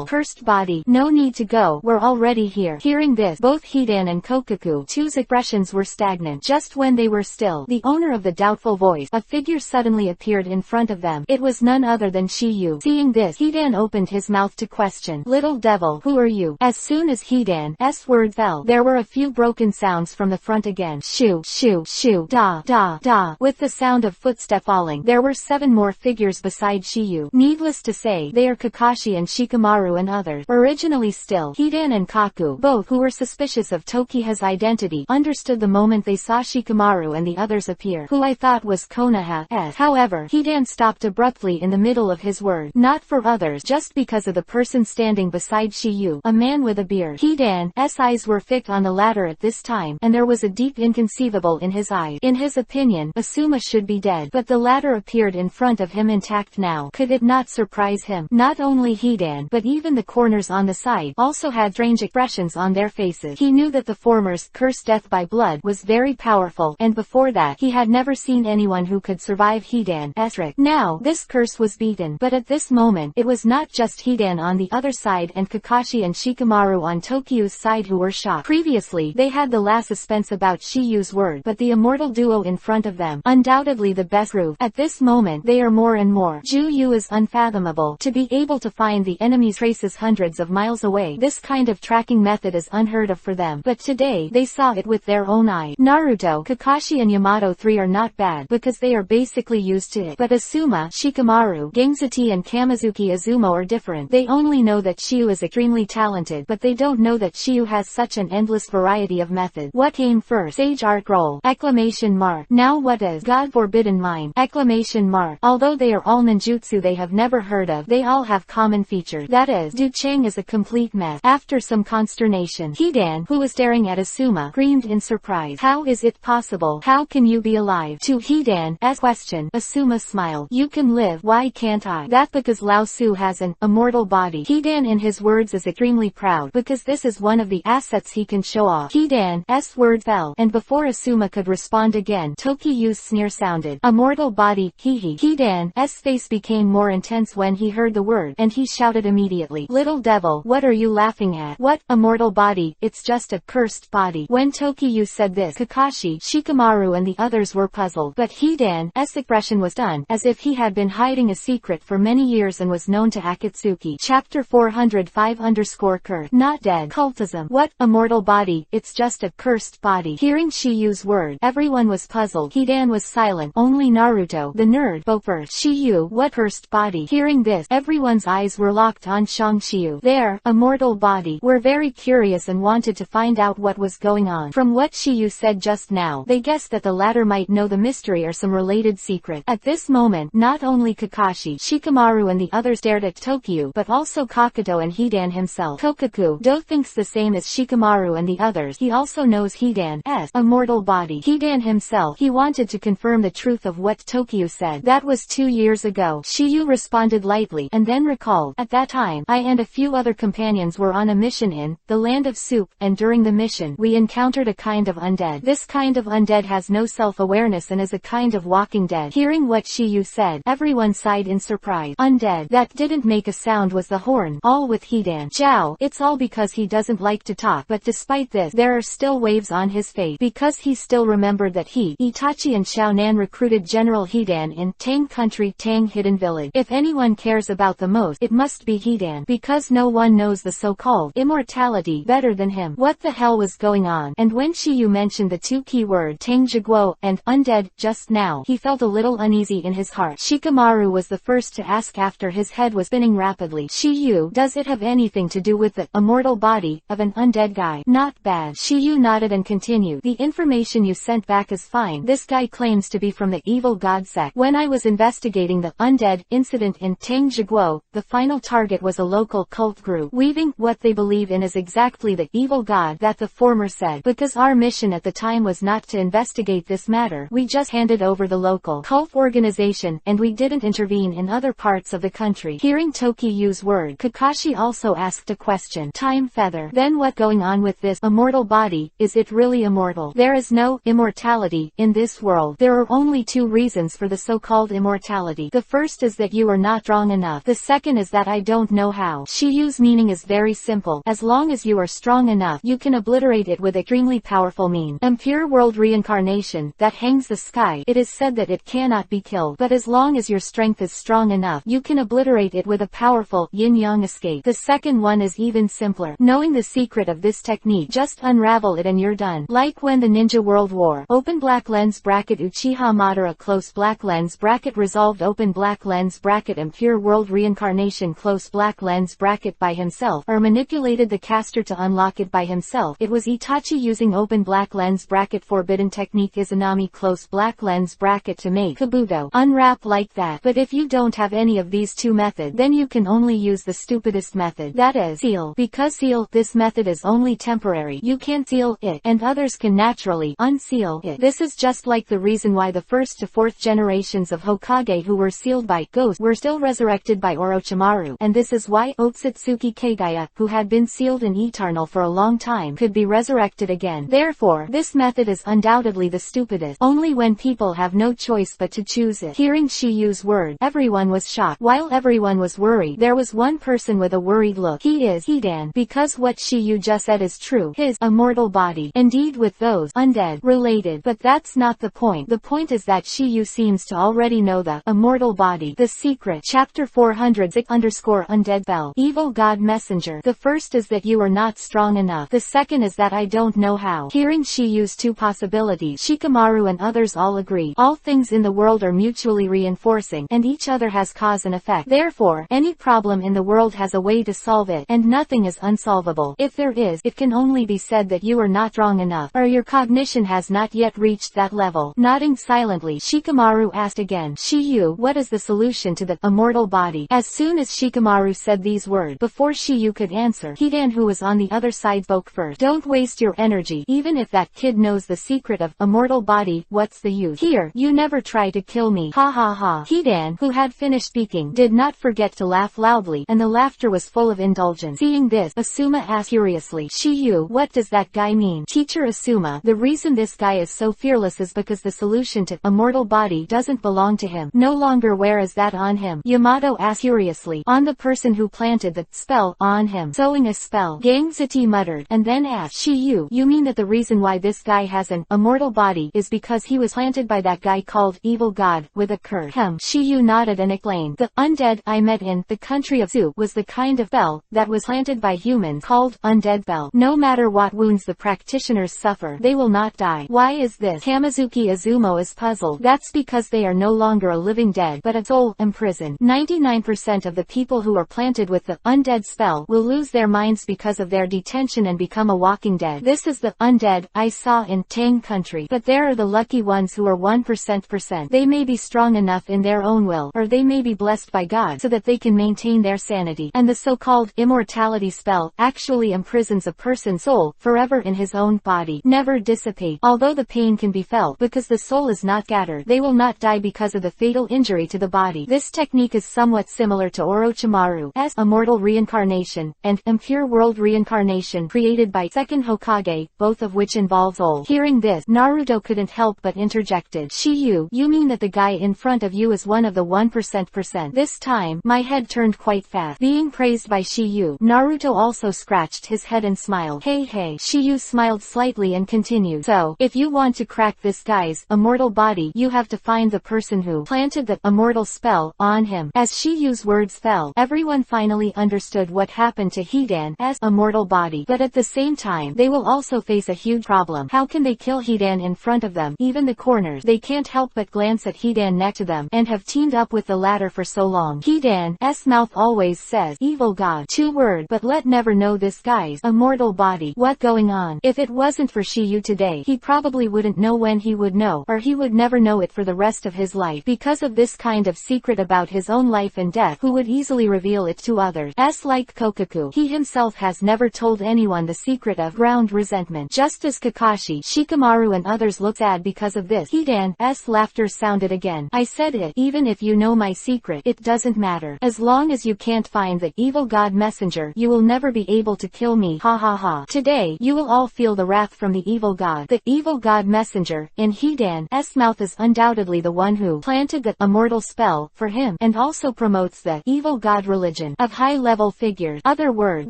Cursed body. No need to go, we're already here. Hearing this, both Hidan and Kokaku, two's expressions were stagnant. Just when they were still, the owner of the doubtful voice, a figure suddenly appeared in front of them. It was none other than Shiyu. Seeing this, Hidan opened his mouth to question. Little devil, who are you? As soon as Hidan's word fell, there were a few broken sounds from the front again. Shoo, shoo, shoo, da, da, da. With the sound of footstep falling, there were 7 more figures beside Shiyu. Needless to say, they are Kakashi and Shikamaru and others. Originally still, Hidan and Kaku, both who were suspicious of Tokiha's identity, understood the moment they saw Shikamaru and the others appear, who I thought was Konoha's. However, Hidan stopped abruptly in the middle of his word. Not for others, just because of the person standing beside Shiyu, a man with a beard. Hidan's eyes were fixed on the latter at this time, and there was a deep inconceivable in his eyes. In his opinion, Asuma should be dead, but the latter appeared in front of him intact now. Could it not surprise him? Not only Hidan, but even the corners on the side, also had strange expressions on their faces. He knew that the former's curse death by blood was very powerful, and before that, he had never seen anyone who could survive Hidan's trick. Now, this curse was beaten, but at this moment, it was not just Hidan on the other side and Kakashi and Shikamaru on Tokiu's side who were shocked. Previously, they had the last suspense about Shiyu's word, but the immortal duo in front of them, undoubtedly the best proof. At this moment, they are more and more. Juyu is unfathomable. To be able to find the enemy's traces hundreds of miles away, this kind of tracking method is unheard of for them. But today, they saw it with their own eyes. Naruto, Kakashi and Yamato 3 are not bad, because they are basically used to it. But Asuma, Shikamaru, Gangzuti and Kamizuki Izumo are different. They only know that Shiyu is extremely talented, but they don't know that Shiyu has such an endless variety of methods. What came first? Sage art roll! Exclamation mark. Now what is God forbidden mine? Exclamation mark. Although they are all ninjutsu they have never heard of, they all have common features. That is, Duchang is a complete mess. After some consternation, Hidan, who was staring at Asuma, screamed in surprise. How is it possible? How can you be alive? To Hidan's question, Asuma smiled. You can live, why can't I? That's because Lao Su has an immortal body. Hidan in his words is extremely proud, because this is one of the assets he can show off. Hidan's word fell, and before Asuma could respond again, Tokiyu's sneer sounded. Immortal body, hehe. Hidan's face became more intense when he heard the word. and he shouted immediately, "Little devil, what are you laughing at? What, a mortal body? It's just a cursed body." When Tokiyu said this, Kakashi, Shikamaru and the others were puzzled, but Hidan's expression was done, as if he had been hiding a secret for many years and was known to Akatsuki. Chapter 405_Curse. Not dead. Cultism. What, a mortal body? It's just a cursed body. Hearing Shiyu's word, everyone was puzzled. Hidan was silent. Only Naruto, the nerd, spoke first. "Shiyu, what cursed body?" Hearing this, everyone's eyes were locked on Shiyu. There, a mortal body, were very curious and wanted to find out what was going on. From what Shiyu said just now, they guessed that the latter might know the mystery or some related secret. At this moment, not only Kakashi, Shikamaru and the others stared at Tokiyu, but also Kakato and Hidan himself. Kokaku-do thinks the same as Shikamaru and the others. He also knows Hidan's a mortal body. Hidan himself, he wanted to confirm the truth of what Tokiyu said. That was 2 years ago. Shiyu responded lightly, and then recalled, "At that time, I and a few other companions were on a mission in the land of soup, and during the mission, we encountered a kind of undead. This kind of undead has no self-awareness and is a kind of walking dead." Hearing what Shiyu said, everyone sighed in surprise. Undead that didn't make a sound was the horn, all with Hidan. Zhao, it's all because he doesn't like to talk, but despite this, there are still waves on his face, because he still remembered that he, Itachi and Xiaonan recruited General Hidan in Tang Country, Tang Hidden Village. If anyone cares about the most, it must be Hidan, because no one knows the so-called immortality better than him. What the hell was going on? And when Shiyu mentioned the two key words Tang Jiguo and undead just now, he felt a little uneasy in his heart. Shikamaru was the first to ask after his head was spinning rapidly. "Shiyu, does it have anything to do with the immortal body of an undead guy?" "Not bad." Shiyu nodded and continued, "The information you sent back is fine. This guy claims to be from the evil god sect. When I was investigating the undead incident in Tang Jiguo, the final target was a local cult group. Weaving what they believe in is exactly the evil god that the former said. Because our mission at the time was not to investigate this matter, we just handed over the local cult organization, and we didn't intervene in other parts of the country." Hearing Tokiyu's word, Kakashi also asked a question. "Time feather. Then what going on with this immortal body? Is it really immortal?" "There is no immortality in this world. There are only two reasons for the so-called immortality. The first is that you are not strong enough. The second is that I don't know how." Shiyu's meaning is very simple. As long as you are strong enough, you can obliterate it with extremely powerful means. Impure world reincarnation, that hangs the sky, it is said that it cannot be killed. But as long as your strength is strong enough, you can obliterate it with a powerful yin-yang escape. The second one is even simpler. Knowing the secret of this technique, just unravel it and you're done. Like when the Ninja World War, open black lens bracket Uchiha Madara close black lens bracket resolved open black lens bracket impure world reincarnation close black lens bracket by himself, or manipulated the caster to unlock it by himself. It was Itachi using open black lens bracket forbidden technique Izanami close black lens bracket to make Kabuto unwrap like that. But if you don't have any of these two methods, then you can only use the stupidest method, that is seal. Because seal, this method is only temporary. You can't seal it, and others can naturally unseal it. This is just like the reason why the first to fourth generations of Hokage who were sealed by ghosts were still resurrected by Orochimaru, and this is why Otsutsuki Kagaya, who had been sealed in Eternal for a long time, could be resurrected again. Therefore, this method is undoubtedly the stupidest, only when people have no choice but to choose it. Hearing Shiyu's word, everyone was shocked. While everyone was worried, there was one person with a worried look. He is Hidan, because what Shiyu just said is true. His immortal body, indeed with those undead related. But that's not the point. The point is that Shiyu seems to already know the immortal body. The secret. Chapter 406_Undead Bell. Evil God Messenger. The first is that you are not strong enough. The second is that I don't know how. Hearing Shiyu's two possibilities, Shikamaru and others all agree. All things in the world are mutually reinforcing, and each other has cause and effect. Therefore, any problem in the world has a way to solve it, and nothing is unsolvable. If there is, it can only be said that you are not strong enough, or your cognition has not yet reached that level. Nodding silently, Shikamaru asked again, "Shiyu, what is the solution to the immortal body?" As soon as Shikamaru said these words, before Shiyu could answer, Hidan, who was on the other side, spoke first. "Don't waste your energy. Even if that kid knows the secret of immortal body, what's the use? Here, you never try to kill me. Ha ha ha." Hidan, who had finished speaking, did not forget to laugh loudly, and the laughter was full of indulgence. Seeing this, Asuma asked curiously, "Shiyu, what does that guy mean?" "Teacher Asuma, the reason this guy is so fearless is because the solution to immortal body doesn't belong to him. No longer wears that on him." Yamato asked curiously. furiously on the person who planted the spell on him. Sewing a spell, Gangziti muttered, and then asked, Shiyu, you mean that the reason why this guy has an immortal body is because he was planted by that guy called Evil God, with a curse? Shiyu nodded and explained, the undead I met in the country of Zu was the kind of spell that was planted by humans called undead spell. No matter what wounds the practitioners suffer, they will not die. Why is this? Kamizuki Izumo is puzzled. That's because they are no longer a living dead, but a soul imprisoned. 99% of the people who are planted with the undead spell will lose their minds because of their detention and become a walking dead. This is the undead I saw in Tang country. But there are the lucky ones who are 1%. They may be strong enough in their own will, or they may be blessed by God so that they can maintain their sanity. And the so-called immortality spell actually imprisons a person's soul forever in his own body, never dissipate. Although the pain can be felt because the soul is not scattered, they will not die because of the fatal injury to the body. This technique is somewhat similar to Orochimaru's immortal reincarnation and impure world reincarnation created by second Hokage, both of which involve soul. Hearing this, Naruto couldn't help but interjected, Shiyu, you mean that the guy in front of you is one of the 1%? This time, my head turned quite fast. Being praised by Shiyu, Naruto also scratched his head and smiled. Hey. Shiyu smiled slightly and continued, so, if you want to crack this guy's immortal body, you have to find the person who planted the immortal spell on him. As Shiyu's words fell, everyone finally understood what happened to Hidan's immortal body. But at the same time, they will also face a huge problem. How can they kill Hidan in front of them? Even the corners, they can't help but glance at Hidan next to them, and have teamed up with the latter for so long. Hidan's mouth always says, Evil God, 2 words, but let never know this guy's immortal body. What going on? If it wasn't for Shiyu today, he probably wouldn't know when he would know, or he would never know it for the rest of his life, because of this kind of secret about his own life and death, who would easily reveal it to others. Like Kokaku, he himself has never told anyone the secret of ground resentment. Just as Kakashi, Shikamaru and others looked sad because of this. Hidan's laughter sounded again. I said it, even if you know my secret, it doesn't matter. As long as you can't find the evil god messenger, you will never be able to kill me. Ha ha ha. Today, you will all feel the wrath from the evil god. The evil god messenger, in Hidan's mouth, is undoubtedly the one who planted the immortal spell for him, and also promotes the evil god religion of high-level figures. Other word,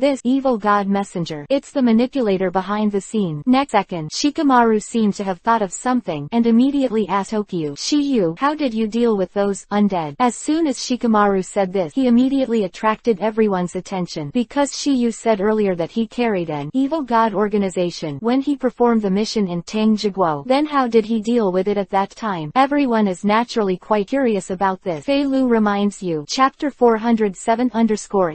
this evil god messenger, it's the manipulator behind the scene. Next second, Shikamaru seemed to have thought of something, and immediately asked Tokyo, Shiyu, how did you deal with those undead? As soon as Shikamaru said this, he immediately attracted everyone's attention, because Shiyu said earlier that he carried an evil god organization when he performed the mission in Tangjiguo. Then how did he deal with it at that time? Everyone is naturally quite curious about this. Fei Lu reminds you. Chapter 407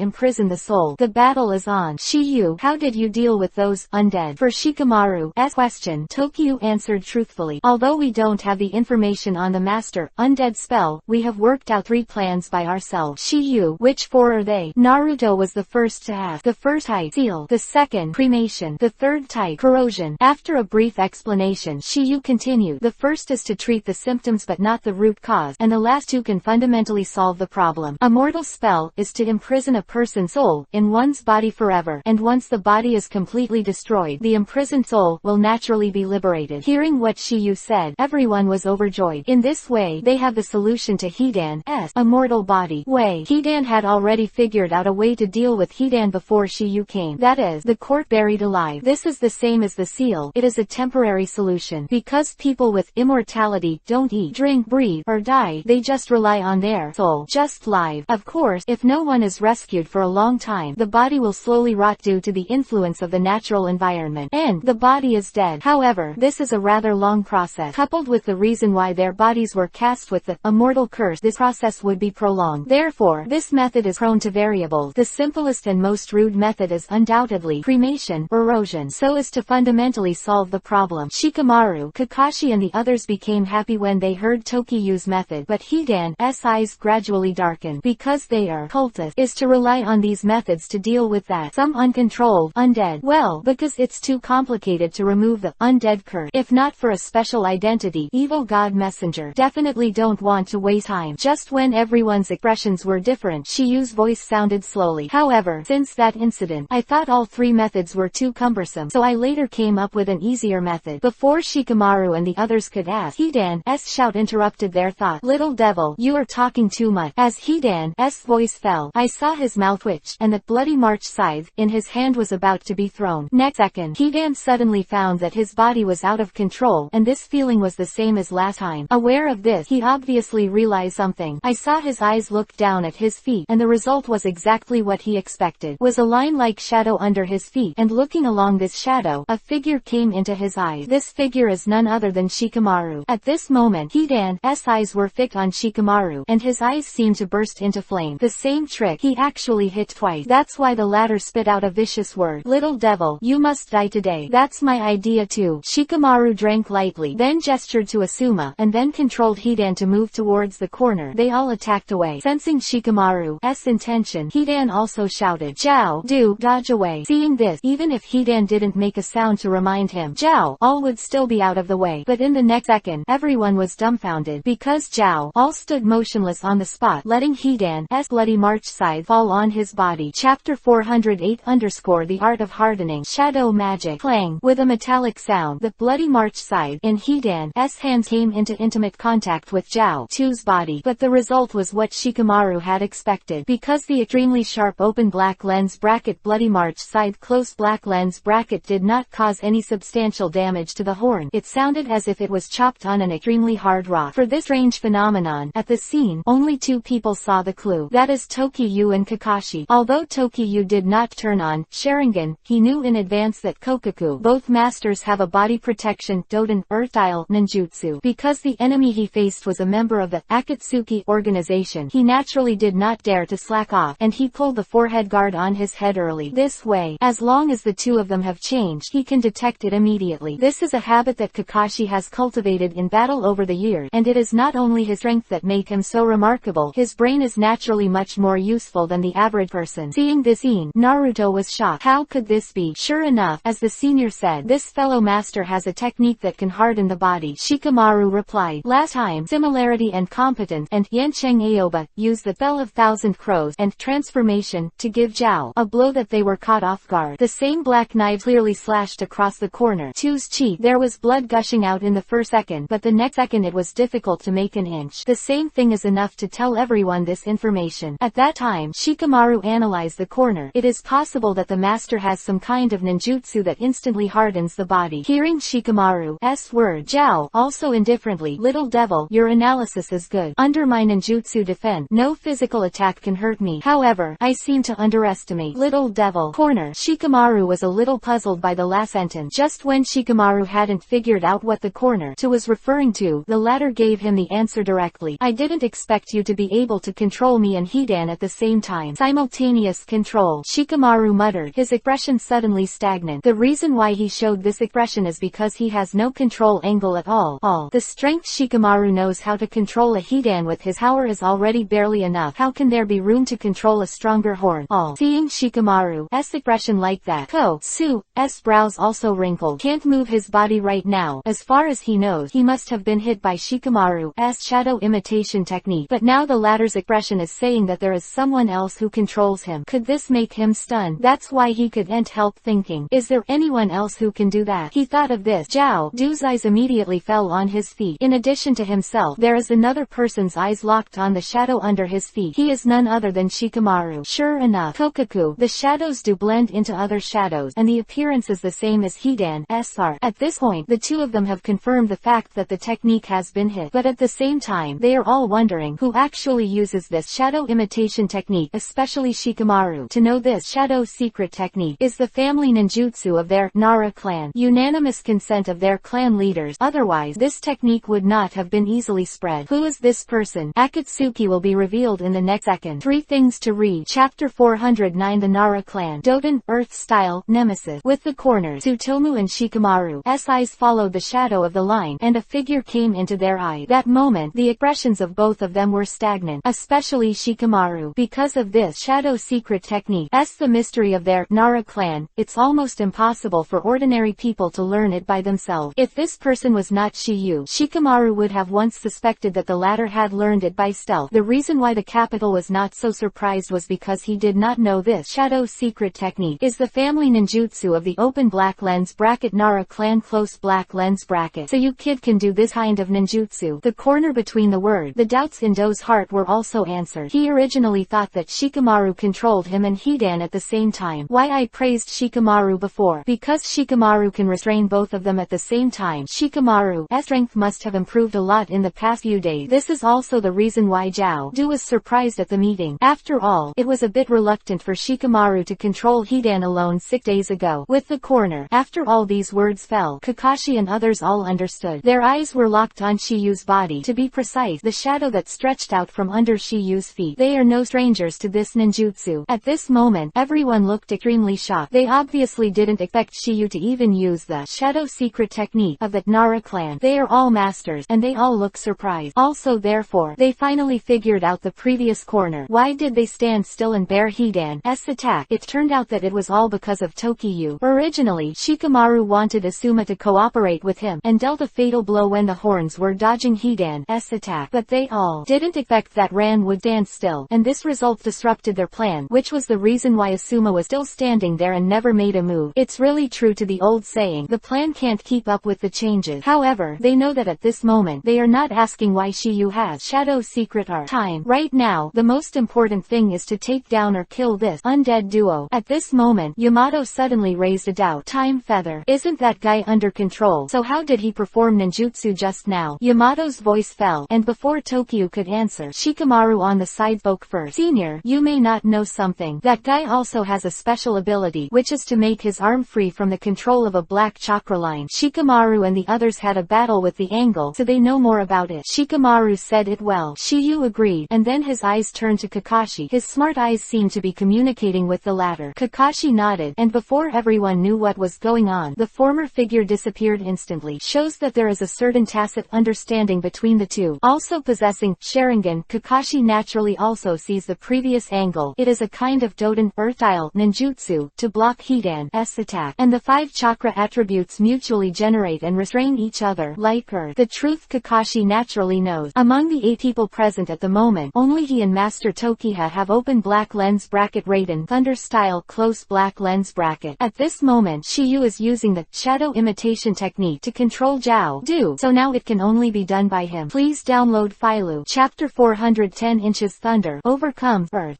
Imprison the soul. The battle is on. Shiyu, how did you deal with those undead? For Shikamaru's question, Tokyo answered truthfully. Although we don't have the information on the master undead spell, we have worked out 3 plans by ourselves. Shiyu, which 4 are they? Naruto was the first to ask. The first type, seal. The second, cremation. The third type, corrosion. After a brief explanation, Shiyu continued. The first is to treat the symptoms but not the root cause, and the last 2 can fundamentally solve the problem. A mortal spell is to imprison a person's soul in one's body forever, and once the body is completely destroyed, the imprisoned soul will naturally be liberated. Hearing what Shiyu said, everyone was overjoyed. In this way, they have the solution to Hidan's immortal body. Hidan had already figured out a way to deal with Hidan before Shiyu came. That is, the court buried alive. This is the same as the seal. It is a temporary solution. Because people with immortality don't eat, drink, breathe, or die, they just rely on their soul. Just live. Of course, if no one is rescued for a long time, the body will slowly rot due to the influence of the natural environment, and the body is dead. However, this is a rather long process. Coupled with the reason why their bodies were cast with the immortal curse, this process would be prolonged. Therefore, this method is prone to variables. The simplest and most rude method is undoubtedly cremation, erosion, so as to fundamentally solve the problem. Shikamaru, Kakashi and the others became happy when they heard Tokiyu's method, but Hidan's eyes gradually darkened. Because they are cultists, is to rely on these methods to deal with that some uncontrolled undead. Well, because it's too complicated to remove the undead curse. If not for a special identity, evil god messenger, definitely don't want to waste time. Just when everyone's expressions were different, Shiyu's voice sounded slowly. However, since that incident, I thought all 3 methods were too cumbersome, so I later came up with an easier method. Before Shikamaru and the others could ask, Hidan's shout interrupted their thought. Little devil, you are talking too much. As Hidan's Hidan's voice fell. I saw his mouth twitch, and that bloody March scythe in his hand was about to be thrown. Next second, Hidan suddenly found that his body was out of control, and this feeling was the same as last time. Aware of this, he obviously realized something. I saw his eyes look down at his feet, and the result was exactly what he expected. Was a line-like shadow under his feet, and looking along this shadow, a figure came into his eyes. This figure is none other than Shikamaru. At this moment, Hidan's eyes were fixed on Shikamaru, and his eyes seemed to burst into flame. The same trick, he actually hit twice. That's why the latter spit out a vicious word. Little devil, you must die today. That's my idea too. Shikamaru drank lightly, then gestured to Asuma, and then controlled Hidan to move towards the corner. They all attacked away. Sensing Shikamaru's intention, Hidan also shouted, "Jiao, do dodge away." Seeing this, even if Hidan didn't make a sound to remind him, Jiao, all would still be out of the way. But in the next second, everyone was dumbfounded, because Jiao, all stood motionless on the spot, letting Hidan's bloody March scythe fall on his body. Chapter 408 The Art of Hardening. Shadow Magic. Clang. With a metallic sound, the bloody March scythe in Hidan's hands came into intimate contact with Jiao's body, but the result was what Shikamaru had expected. Because the extremely sharp open black lens bracket bloody March scythe close black lens bracket did not cause any substantial damage to the horn, it sounded as if it was chopped on an extremely hard rock. For this strange phenomenon, at the scene, only two people saw the clue. That is Tokiyu and Kakashi. Although Tokiyu did not turn on Sharingan, he knew in advance that Kokaku, both masters have a body protection Doden Earth-style ninjutsu. Because the enemy he faced was a member of the Akatsuki organization, he naturally did not dare to slack off, and he pulled the forehead guard on his head early. This way, as long as the two of them have changed, he can detect it immediately. This is a habit that Kakashi has cultivated in battle over the years, and it is not only his strength that make him so remarkable, his brain is naturally much more useful than the average person. Seeing this scene, Naruto was shocked. How could this be? Sure enough, as the senior said, this fellow master has a technique that can harden the body. Shikamaru replied, last time, Similarity and Competence and Yancheng Aoba used the Bell of Thousand Crows and Transformation to give Jiao a blow that they were caught off guard. The same black knife clearly slashed across the corner. Two's cheek. There was blood gushing out in the first second, but the next second it was difficult to make an inch. The same thing is enough to tell everyone this information. At that time, Shikamaru analyzed the corner. It is possible that the master has some kind of ninjutsu that instantly hardens the body. Hearing Shikamaru's word, Jiao, also indifferently, little devil, your analysis is good. Under my ninjutsu defense, no physical attack can hurt me. However, I seem to underestimate little devil corner. Shikamaru was a little puzzled by the last sentence. Just when Shikamaru hadn't figured out what the corner to was referring to, the latter gave him the answer directly. I didn't expect you to be able to control me and Hidan at the same time. Simultaneous control. Shikamaru muttered, his expression suddenly stagnant. The reason why he showed this expression is because he has no control angle at all. The strength Shikamaru knows how to control a Hidan with his power is already barely enough. How can there be room to control a stronger horn? Seeing Shikamaru's expression like that, Ko-Su's brows also wrinkled. Can't move his body right now. As far as he knows, he must have been hit by Shikamaru's shadow imitation technique. But now the latter's expression is saying that there is someone else who controls him. Could this make him stunned? That's why he couldn't help thinking, is there anyone else who can do that? He thought of this. Jiao's eyes immediately fell on his feet. In addition to himself, there is another person's eyes locked on the shadow under his feet. He is none other than Shikamaru. Sure enough, Kokaku, the shadows do blend into other shadows, and the appearance is the same as Hidan's art. At this point, the two of them have confirmed the fact that the technique has been hit. But at the same time, they are all wondering who actually uses this shadow imitation technique, especially Shikamaru. To know this shadow secret technique is the family ninjutsu of their Nara clan. Unanimous consent of their clan leaders. Otherwise, this technique would not have been easily spread. Who is this person? Akatsuki will be revealed in the next second. 3 things to read. Chapter 409 The Nara clan. Doden, Earth-style, Nemesis. With the corners, Tsutomu and Shikamaru's eyes followed the shadow of the line, and a figure came into their eye. That moment, the expressions of both of them were stagnant, especially Shikamaru. Because of this shadow secret technique, the mystery of their Nara clan, it's almost impossible for ordinary people to learn it by themselves. If this person was not Shiyu, Shikamaru would have once suspected that the latter had learned it by stealth. The reason why the capital was not so surprised was because he did not know this shadow secret technique is the family ninjutsu of the open black lens bracket Nara clan close black lens bracket. So you kid can do this kind of ninjutsu. The corner between the word, the doubts in Do's heart were also answered. answered. He originally thought that Shikamaru controlled him and Hidan at the same time. Why I praised Shikamaru before? Because Shikamaru can restrain both of them at the same time. Shikamaru's strength must have improved a lot in the past few days. This is also the reason why Zhao Du was surprised at the meeting. After all, it was a bit reluctant for Shikamaru to control Hidan alone 6 days ago. With the corner. After all these words fell, Kakashi and others all understood. Their eyes were locked on Shiyu's body. To be precise, the shadow that stretched out from under Shiyu's feet. They are no strangers to this ninjutsu. At this moment, everyone looked extremely shocked. They obviously didn't expect Shiyu to even use the shadow secret technique of the Nara clan. They are all masters, and they all look surprised. Also therefore, they finally figured out the previous corner. Why did they stand still and bear Hidan's attack? It turned out that it was all because of Tokiyu. Originally, Shikamaru wanted Asuma to cooperate with him, and dealt a fatal blow when the horns were dodging Hidan's attack. But they all didn't expect that Ran would stand still, and this result disrupted their plan, which was the reason why Asuma was still standing there and never made a move. It's really true to the old saying, the plan can't keep up with the changes. However, they know that at this moment, they are not asking why Shiyu has shadow secret art. Right now, the most important thing is to take down or kill this undead duo. At this moment, Yamato suddenly raised a doubt. Time Feather. Isn't that guy under control? So how did he perform ninjutsu just now? Yamato's voice fell, and before Tokiyu could answer, Shikamaru on the side spoke first. Senior, you may not know something. That guy also has a special ability, which is to make his arm free from the control of a black chakra line. Shikamaru and the others had a battle with the angle, so they know more about it. Shikamaru said it well. Shiyu agreed, and then his eyes turned to Kakashi. His smart eyes seemed to be communicating with the latter. Kakashi nodded, and before everyone knew what was going on, the former figure disappeared instantly. Shows that there is a certain tacit understanding between the two. Also possessing Sharingan, Kakashi naturally also sees the previous angle. It is a kind of Doden Earth-style ninjutsu to block Hidan's attack, and the 5 chakra attributes mutually generate and restrain each other like Earth. The truth Kakashi naturally knows. Among the 8 people present at the moment, only he and Master Tokiha have open black lens bracket Raiden Thunder style close black lens bracket. At this moment, Shiyu is using the shadow imitation technique to control Zhao Du, so now it can only be done by him. Please download Filu. Chapter 410 Inches Thunder overcomes Earth.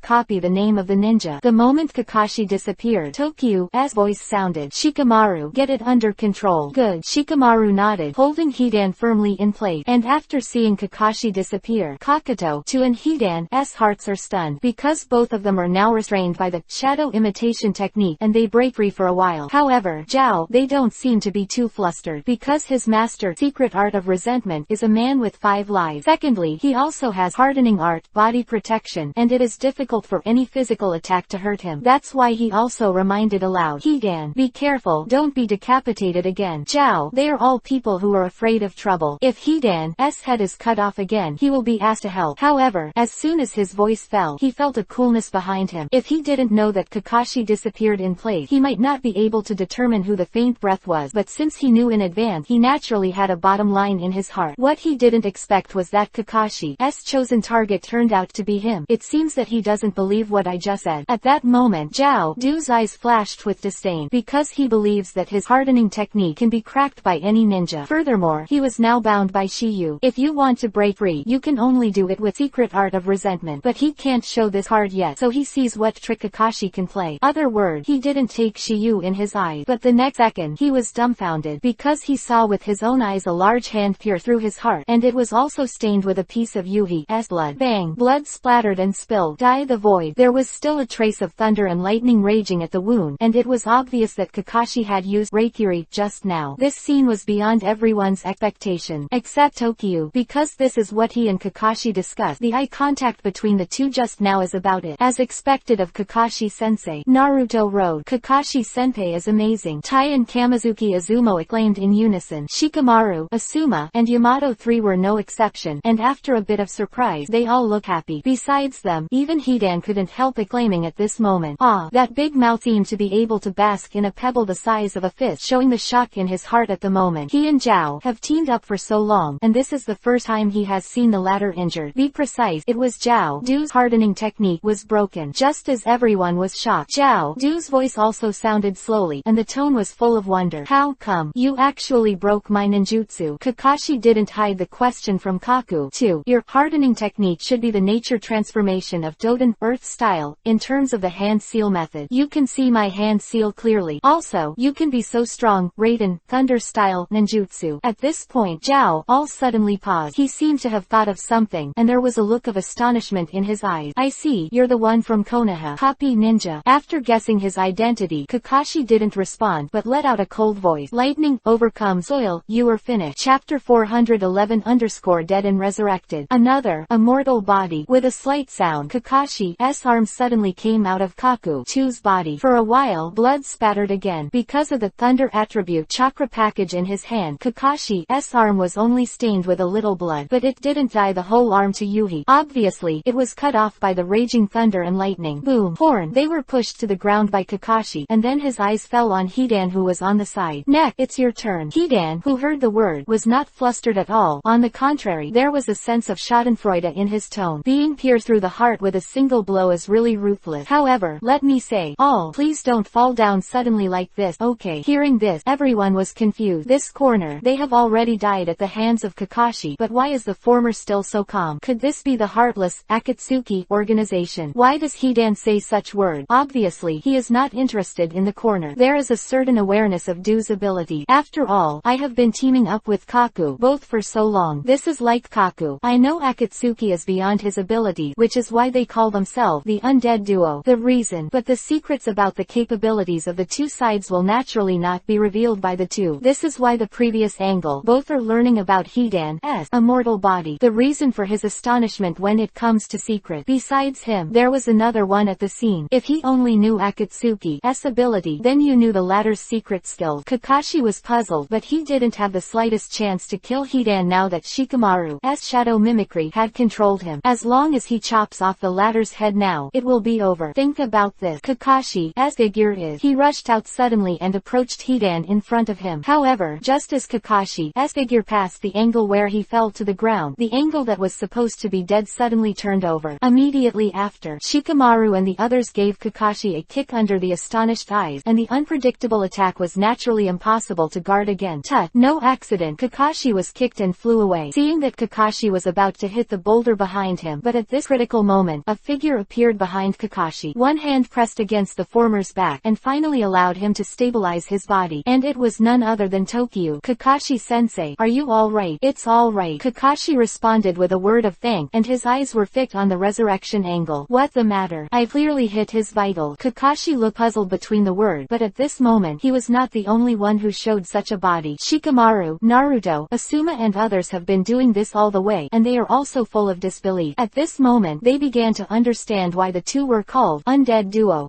Copy the name of the ninja. The moment Kakashi disappeared, Tokiyu's voice sounded. Shikamaru, get it under control. Good. Shikamaru nodded, holding Hidan firmly in place, and after seeing Kakashi disappear, Kakato, Tu and Hidan's hearts are stunned, because both of them are now restrained by the shadow imitation technique, and they break free for a while. However, Zhao, they don't seem to be too flustered, because his master secret art of resentment is a man with 5 lives. Secondly, he also has hardening art, body protection, and it is difficult for any physical attack to hurt him. That's why he also reminded aloud, Hidan, be careful, don't be decapitated again. Zhao, they are all people who are afraid of trouble. If Hidan's head is cut off again, he will be asked to help. However, as soon as his voice fell, he felt a coolness behind him. If he didn't know that Kakashi disappeared in place, he might not be able to determine who the faint breath was, but since he knew in advance, he naturally had a bottom line in his heart. What he didn't expect was that Kakashi's chosen target turned out to be him. It seems that he doesn't believe what I just said. At that moment, Zhao Du's eyes flashed with disdain, because he believes that his hardening technique can be cracked by any ninja. Furthermore, he was now bound by Shiyu. If you want to break free, you can only do it with secret art of resentment. But he can't show this card yet, so he sees what trick Kakashi can play. Other words, he didn't take Shiyu in his eyes, but the next second, he was dumbfounded, because he saw with his own eyes a large hand peer through his heart, and it was also stained with a piece of Yuhi's blood. Bang! Blood splattered and spilled. Die the void. There was still a trace of thunder and lightning raging at the wound, and it was obvious that Kakashi had used Reikiri just now. This scene was beyond everyone's expectation, except Tokiyu, because this is what he and Kakashi discussed. The eye contact between the two just now is about it, as expected of Kakashi-sensei. Naruto wrote, Kakashi-senpai is amazing. Tai and Kamizuki Izumo acclaimed in unison. Shikamaru, Asuma, and Yamato 3 were no exception, and after a bit of surprise, they all look happy. Besides them, even Hidan couldn't help acclaiming at this moment. Ah, that big mouth seemed to be able to bask in a pebble the size of a fist, showing the shock in his heart at the moment. He and Zhao have teamed up for so long, and this is the first time he has seen the latter injured. Be precise, it was Zhao Du's hardening technique was broken. Just as everyone was shocked, Zhao Du's voice also sounded slowly, and the tone was full of wonder. How come you actually broke my ninjutsu? Kakashi didn't hide the question from Kaku. 2. Your hardening technique should be the nature transformation of Doden, Earth style, in terms of the hand seal method. You can see my hand seal clearly. Also, you can be so strong, Raiden, Thunder style, ninjutsu. At this point, Zhao, all suddenly paused. He seemed to have thought of something, and there was a look of astonishment in his eyes. I see, you're the one from Konoha. Copy ninja. After guessing his identity, Kakashi didn't respond, but let out a cold voice. Lightning, overcomes oil, you are finished. Chapter 411_dead and resurrected. Another, immortal body. With a slight sound, Kakashi's arm suddenly came out of Kaku-2's body. For a while, blood spattered again. Because of the thunder attribute chakra package in his hand, Kakashi's arm was only stained with a little blood, but it didn't dye the whole arm to Yuhi. Obviously, it was cut off by the raging thunder and lightning. Boom. Horn. They were pushed to the ground by Kakashi, and then his eyes fell on Hidan, who was on the side. Neck, it's your turn. Hidan, who heard the word, was not flustered at all. On the contrary, there was a sense of schadenfreude in his tone. Being pierced through the heart with a single blow is really ruthless. However, let me say, please don't fall down suddenly like this. Okay. Hearing this, everyone was confused. This corner, they have already died at the hands of Kakashi, but why is the former still so calm? Could this be the heartless Akatsuki organization? Why does Hidan say such words? Obviously, he is not interested in the corner. There is a certain awareness of Do's ability. After all, I have been teaming up with Kaku, both for so long. This is like Kaku. I know Akatsuki is beyond his ability, which is why they call themselves the Undead Duo. The reason, but the secrets about the capabilities of the two sides will naturally not be revealed by the two. This is why the previous angle, both are learning about Hidan's immortal body. The reason for his astonishment when it comes to secret. Besides him, there was another one at the scene. If he only knew Akatsuki's ability, then you knew the latter's secret skill. Kakashi was puzzled, but he didn't have the slightest chance to kill Hidan now that Shikamaru's shadow mimicry had controlled him. As long as he chops off the latter's head now, it will be over. Think about this. Kakashi's figure is. He rushed out suddenly and approached Hidan in front of him. However, just as Kakashi's figure passed the angle where he fell to the ground, the angle that was supposed to be dead suddenly turned over. Immediately after, Shikamaru and the others gave Kakashi a kick under the astonished eyes, and the unpredictable attack was naturally impossible to guard again. Tut, no accident. Kakashi was kicked and flew away. Seeing that Kakashi was about to hit the boulder behind him, but at this critical moment, a figure appeared behind Kakashi. One hand pressed against the former's back, and finally allowed him to stabilize his body. And it was none other than Tokyo. Kakashi-sensei, are you alright? It's alright. Kakashi responded with a word of thanks, and his eyes were fixed on the resurrection angle. What the matter? I clearly hit his vital. Kakashi looked puzzled between the word, but at this moment, he was not the only one who showed such a body. Shikamaru, Naruto, Asuma and others have been doing this all the way, and they are also full of disbelief. At this moment, they began to understand why the two were called Undead Duo.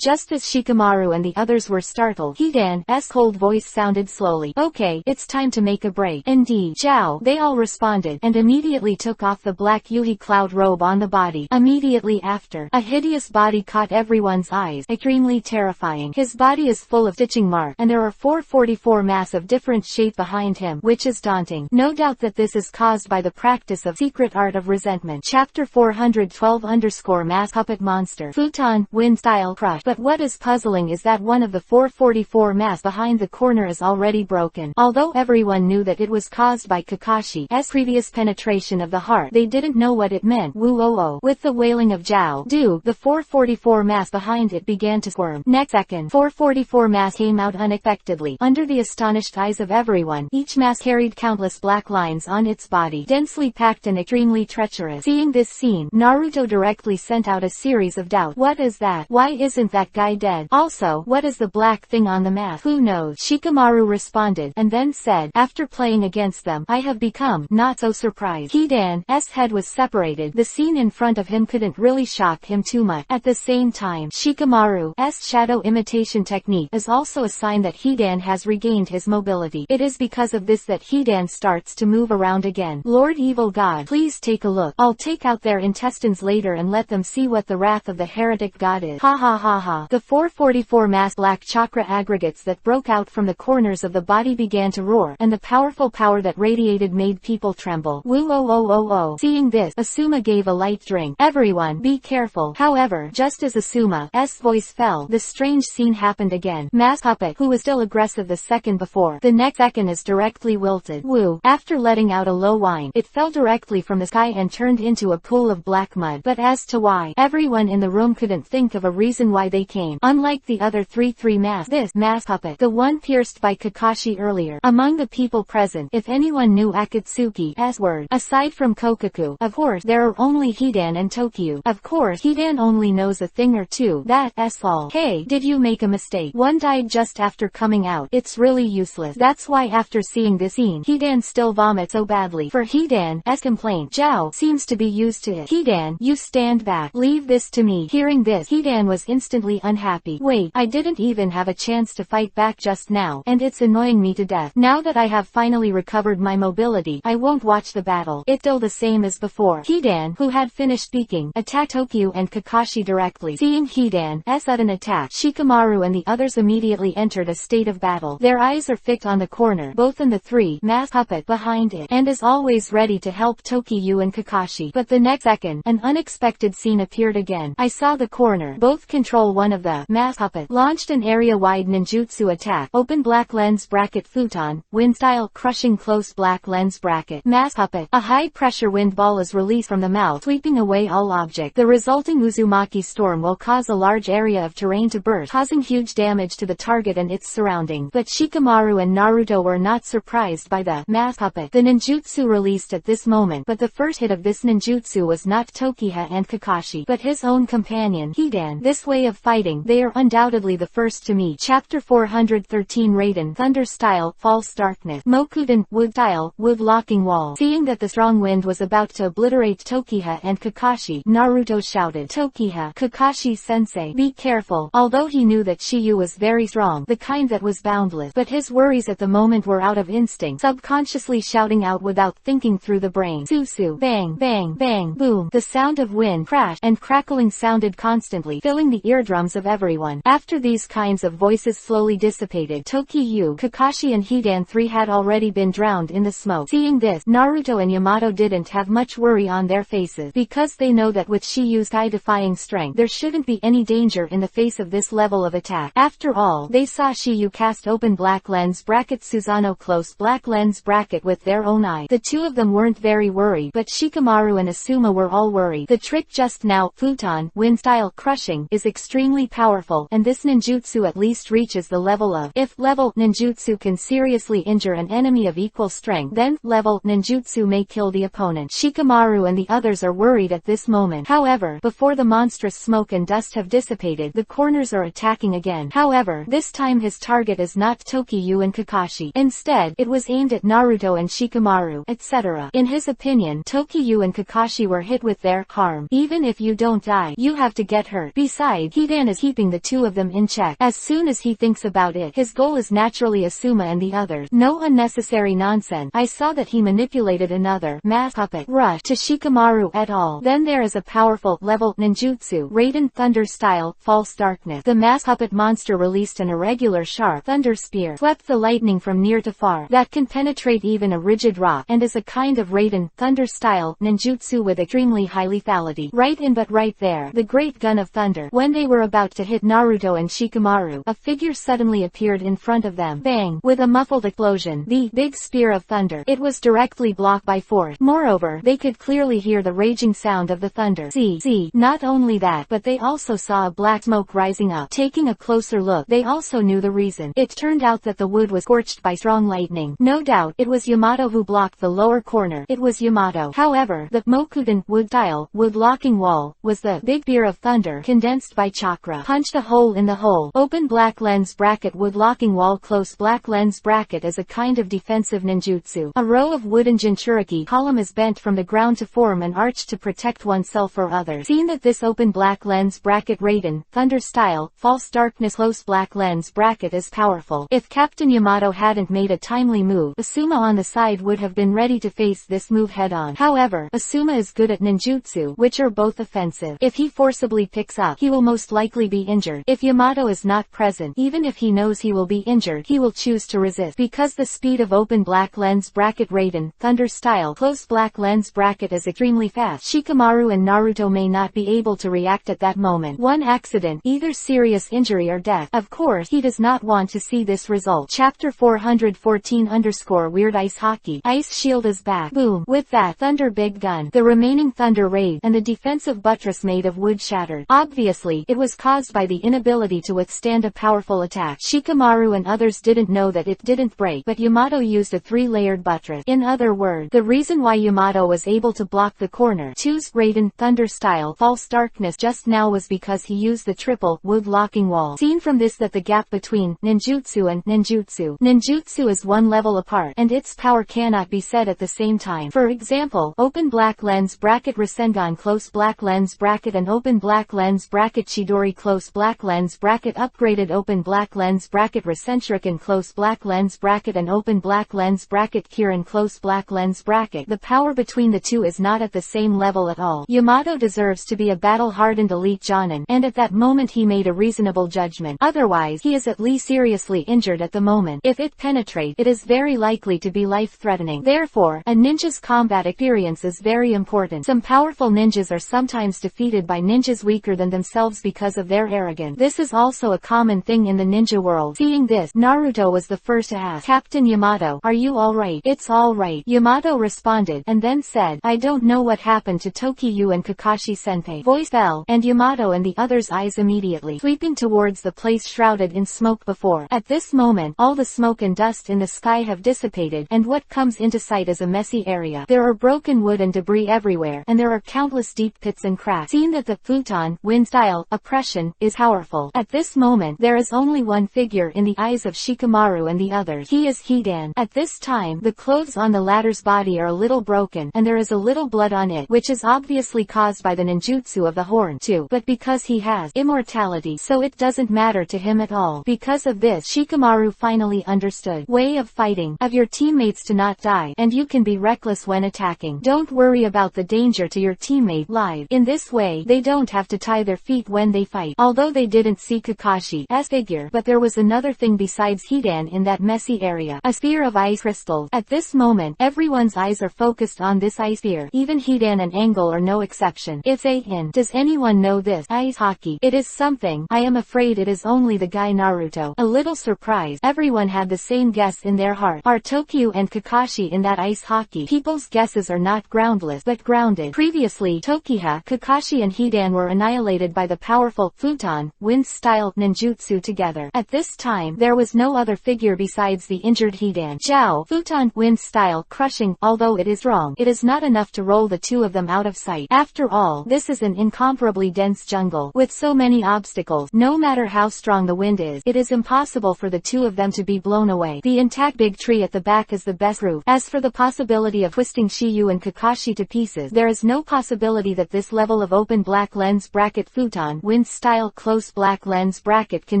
Just as Shikamaru and the others were startled, Hidan's cold voice sounded slowly. Okay, it's time to make a break. Indeed, Zhao, they all responded, and immediately took off the black Yuhi cloud robe on the body. Immediately after, a hideous body caught everyone's eyes, extremely terrifying. His body is full of stitching marks, and there are 444 masks of different shape behind him, which is daunting. No doubt that this is caused by the practice of secret art of resentment. Chapter 412_mass puppet monster. Futon, wind style crush. But what is puzzling is that one of the 444 masks behind the corner is already broken. Although everyone knew that it was caused by Kakashi's previous penetration of the heart, they didn't know what it meant. Woo-oh-oh. With the wailing of Zhao Du, the 444 mask behind it began to squirm. Next second, 444 mask came out unexpectedly. Under the astonished eyes of everyone, each mask carried countless black lines on its body, densely packed and extremely treacherous. Seeing this scene, Naruto directly sent out a series of doubts. What is that? Why isn't that guy dead? Also, what is the black thing on the mask? Who knows? Shikamaru responded, and then said, after playing against them, I have become not so surprised. Hidan's head was separated. The scene in front of him couldn't really shock him too much. At the same time, Shikamaru's shadow imitation technique is also a sign that Hidan has regained his mobility. It is because of this that Hidan starts to move around again. Lord Evil God, please take a look. I'll take out their intestines later and let them see what the wrath of the heretic god is. Ha ha ha ha. The 444 mass black chakra aggregates that broke out from the corners of the body began to roar, and the powerful power that radiated made people tremble. Woo-oh-oh-oh-oh. Seeing this, Asuma gave a light drink. Everyone, be careful. However, just as Asuma's voice fell, the strange scene happened again. Mass Puppet, who was still aggressive the second before, the next second is directly wilted. Woo. After letting out a low whine, it fell directly from the sky and turned into a pool of black mud. But as to why, everyone in the room couldn't think of a reason why they came. Unlike the other three masks, this mask puppet, the one pierced by Kakashi earlier, among the people present, if anyone knew Akatsuki's word, aside from Kokaku, of course, there are only Hidan and Tokyo. Of course, Hidan only knows a thing or two, that's all. Hey, did you make a mistake? One died just after coming out. It's really useless. That's why after seeing this scene, Hidan still vomits so badly. For Hidan's complaint, Zhao seems to be used to it. Hidan, you stand back. Leave this to me. Hearing this, Hidan was instantly unhappy. Wait, I didn't even have a chance to fight back just now, and it's annoying me to death. Now that I have finally recovered my mobility, I won't watch the battle. It's still the same as before. Hidan, who had finished speaking, attacked Tokyo and Kakashi directly. Seeing Hidan's sudden attack, Shikamaru and the others immediately entered a state of battle. Their eyes are fixed on the corner, both in the three-mask puppet behind it, and is always ready to help Tokyo and Kakashi. But the next second, an unexpected scene appeared again. I saw the corner. Both control one of the mask puppet. Launched an area-wide ninjutsu attack. Open black lens bracket futon, wind style crushing close black lens bracket. Mask puppet. A high-pressure wind ball is released from the mouth, sweeping away all objects. The resulting Uzumaki storm will cause a large area of terrain to burst, causing huge damage to the target and its surroundings. But Shikamaru and Naruto were not surprised by the mask puppet. The ninjutsu released at this moment, but the first hit of this ninjutsu was not Tokiha and Kakashi, but his own companion, Hidan. This way of fighting, they are undoubtedly the first to meet. Chapter 413 Raiden, Thunder Style, False Darkness. Mokuden, Wood Style, Wood Locking Wall. Seeing that the strong wind was about to obliterate Tokiha and Kakashi, Naruto shouted, Tokiha, Kakashi-sensei, be careful. Although he knew that Shiyu was very strong, the kind that was boundless, but his worries at the moment were out of instinct, subconsciously shouting out without thinking through the brain. Susu, bang, bang, bang, boom. The sound of wind, crash, and crackling sounded constantly, filling the eardrums of everyone. After these kinds of voices slowly dissipated, Tokyo, Kakashi and Hidan 3 had already been drowned in the smoke. Seeing this, Naruto and Yamato didn't have much worry on their faces, because they know that with Shiyu's sky-defying strength, there shouldn't be any danger in the face of this level of attack. After all, they saw Shiyu cast open black lens bracket Susanoo close black lens bracket with their own eye. The two of them weren't very worried, but Shikamaru and Asuma were all worried. The trick just now, futon, wind style crushing, is extremely powerful, and this ninjutsu at least reaches the level of, if level ninjutsu can seriously injure an enemy of equal strength, then level ninjutsu may kill the opponent. Shikamaru and the others are worried at this moment. However, before the monstrous smoke and dust have dissipated, the corners are attacking again. However, this time his target is not Tokyo and Kakashi. Instead, it was aimed at Naruto and Shikamaru, etc. In his opinion, Tokyo and Kakashi were hit with their harm. Even if you don't die, you have to get hurt. Besides, Hidan is keeping the two of them in check. As soon as he thinks about it, his goal is naturally Asuma and the others. No unnecessary nonsense. I saw that he manipulated another mask puppet. Rush to Shikamaru et al. Then there is a powerful level ninjutsu, Raiden Thunder Style, False Darkness. The mask puppet monster released an irregular sharp thunder spear, swept the lightning from near to far, that can penetrate even a rigid rock, and is a kind of Raiden Thunder Style ninjutsu with extremely high lethality. Right in but right there, the great gun of thunder. When they were about to hit Naruto and Shikamaru, a figure suddenly appeared in front of them. Bang! With a muffled explosion, the big spear of thunder. It was directly blocked by force. Moreover, they could clearly hear the raging sound of the thunder. See, not only that, but they also saw a black smoke rising up. Taking a closer look, they also knew the reason. It turned out that the wood was scorched by strong lightning. No doubt, it was Yamato who blocked the lower corner. It was Yamato. However, the Mokuden wood style, wood locking wall, was the big spear of thunder condensed by chakra. Punched a hole in the hole. Open black lens bracket wood locking wall close black lens bracket is a kind of defensive ninjutsu. A row of wooden jinchuriki column is bent from the ground to form an arch to protect oneself or others. Seen that this open black lens bracket Raiden, Thunder Style, False Darkness close black lens bracket is powerful. If Captain Yamato hadn't made a timely move, Asuma on the side would have been ready to face this move head-on. However, Asuma is good at ninjutsu, which are both offensive. If he forcibly picks up, he will most likely be injured. If Yamato is not present, even if he knows he will be injured, he will choose to resist. Because the speed of open black lens bracket Raiden, Thunder Style, close black lens bracket is extremely fast, Shikamaru and Naruto may not be able to react at that moment. One accident, either serious injury or death. Of course, he does not want to see this result. Chapter 414 _ Weird Ice Hockey. Ice Shield is back. Boom. With Sat Thunder Big Gun. The remaining thunder raid and the defensive buttress made of wood shattered. Obviously, it was caused by the inability to withstand a powerful attack. Shikamaru and others didn't know that it didn't break, but Yamato used a 3-layered buttress. In other words, the reason why Yamato was able to block the corner 2's Raiden Thunder style false darkness just now was because he used the triple wood locking wall. Seen from this that the gap between ninjutsu and ninjutsu is one level apart, and its power cannot be said at the same time. For example, open black lens bracket Rasengan close black lens bracket and open black lens bracket Chidori close black lens bracket upgraded open black lens bracket Rasenshuriken close black lens bracket and open black lens bracket Kirin close black lens bracket. The power between the two is not at the same level at all. Yamato deserves to be a battle-hardened elite Jonin, and at that moment he made a reasonable judgment. Otherwise, he is at least seriously injured at the moment. If it penetrates, it is very likely to be life-threatening. Therefore, a ninja's combat experience is very important. Some powerful ninjas are sometimes defeated by ninjas weaker than themselves because of their arrogance. This is also a common thing in the ninja world. Seeing this, Naruto was the first to ask, "Captain Yamato, are you alright?" "It's alright," Yamato responded, and then said, "I don't know what happened to Tokiyu and Kakashi-senpai." Voice fell, and Yamato and the others' eyes immediately sweeping towards the place shrouded in smoke before. At this moment, all the smoke and dust in the sky have dissipated, and what comes into sight is a messy area. There are broken wood and debris everywhere, and there are countless deep pits and cracks. Seen that the futon, wind style, oppression, is powerful. At this moment, there is only one figure in the eyes of Shikamaru and the others. He is Hidan. At this time, the clothes on the latter's body are a little broken, and there is a little blood on it, which is obviously caused by the ninjutsu of the horn too, but because he has immortality, so it doesn't matter to him at all. Because of this, Shikamaru finally understood way of fighting of your teammates to not die, and you can be reckless when attacking. Don't worry about the danger to your teammate live. In this way, they don't have to tie their feet when they fight. Although they didn't see Kakashi's figure, but there was another thing besides Hidan in that messy area, a sphere of ice crystals. At this moment, everyone's eyes are focused on this ice sphere. Even Hidan and Angle are no exception. It's in. Does anyone know this? Ice hockey. It is something. I am afraid it is only the guy Naruto. A little surprised. Everyone had the same guess in their heart. Are Tokiyu and Kakashi in that ice hockey? People's guesses are not groundless, but grounded. Previously, Tokiha, Kakashi and Hidan were annihilated by the powerful futon, wind-style ninjutsu together. At this time, there was no other figure besides the injured Hidan. Jiao, futon, wind-style, crushing. Although it is wrong, it is not enough to roll the two of them out of sight. After all, this is an incomparably dense jungle, with so many obstacles. No matter how strong the wind is, it is impossible for the two of them to be blown away. The intact big tree at the back is the best proof. As for the possibility of twisting Shiyu and Kakashi to pieces, there is no possibility that this level of open black lens bracket futon, wind style close black lens bracket can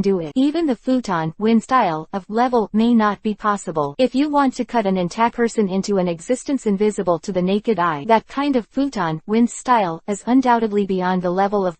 do it. Even the futon, wind style, of level, may not be possible. If you want to cut an intact person into an existence invisible to the naked eye, that kind of futon, wind style, is undoubtedly beyond the level of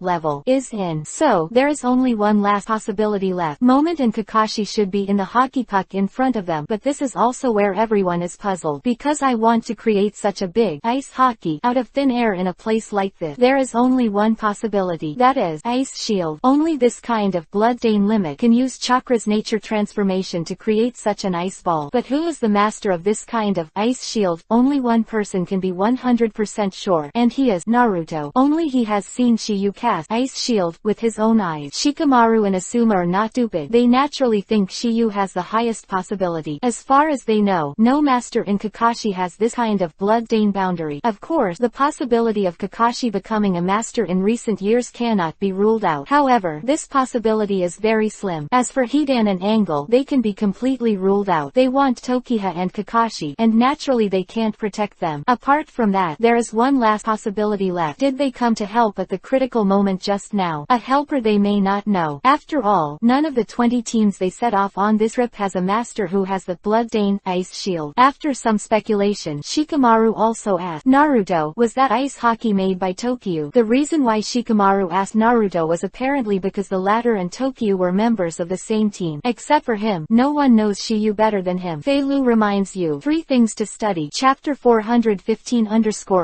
is in. So, there is only one last possibility left. Moment and Kakashi should be in the hockey puck in front of them, but this is also where everyone is puzzled. Because I want to create such a big ice hockey out of thin air in a place like this, there is only one possibility. That is, ice shield. Only this kind of blood-stain limit can use Chakra's nature transformation to create such an ice ball. But who is the master of this kind of ice shield? Only one person can be 100% sure, and he is Naruto. Only he has seen Shiyu cast ice shield with his own eyes. Shikamaru and Asuma are not stupid. They naturally think Shiyu has the highest possibility. As far as they know, no master in Kakashi has this kind of blood-stain boundary. Of course, the possibility of Kakashi becoming a master in recent years cannot be ruled out. However, this possibility is very slim. As for Hidan and Angle, they can be completely ruled out. They want Tokiha and Kakashi, and naturally they can't protect them. Apart from that, there is one last possibility left. Did they come to help at the critical moment just now? A helper they may not know. After all, none of the 20 teams they set off on this trip has a master who has the blood-stain ice shield. After some speculation, Shikamaru also asked, Naruto, was that ice hockey made by Tokiyu? The reason why Shikamaru asked Naruto was apparently because the latter and Tokiyu were members of the same team. Except for him, no one knows Shiyu better than him. Feilu reminds you 3 things to study. Chapter 415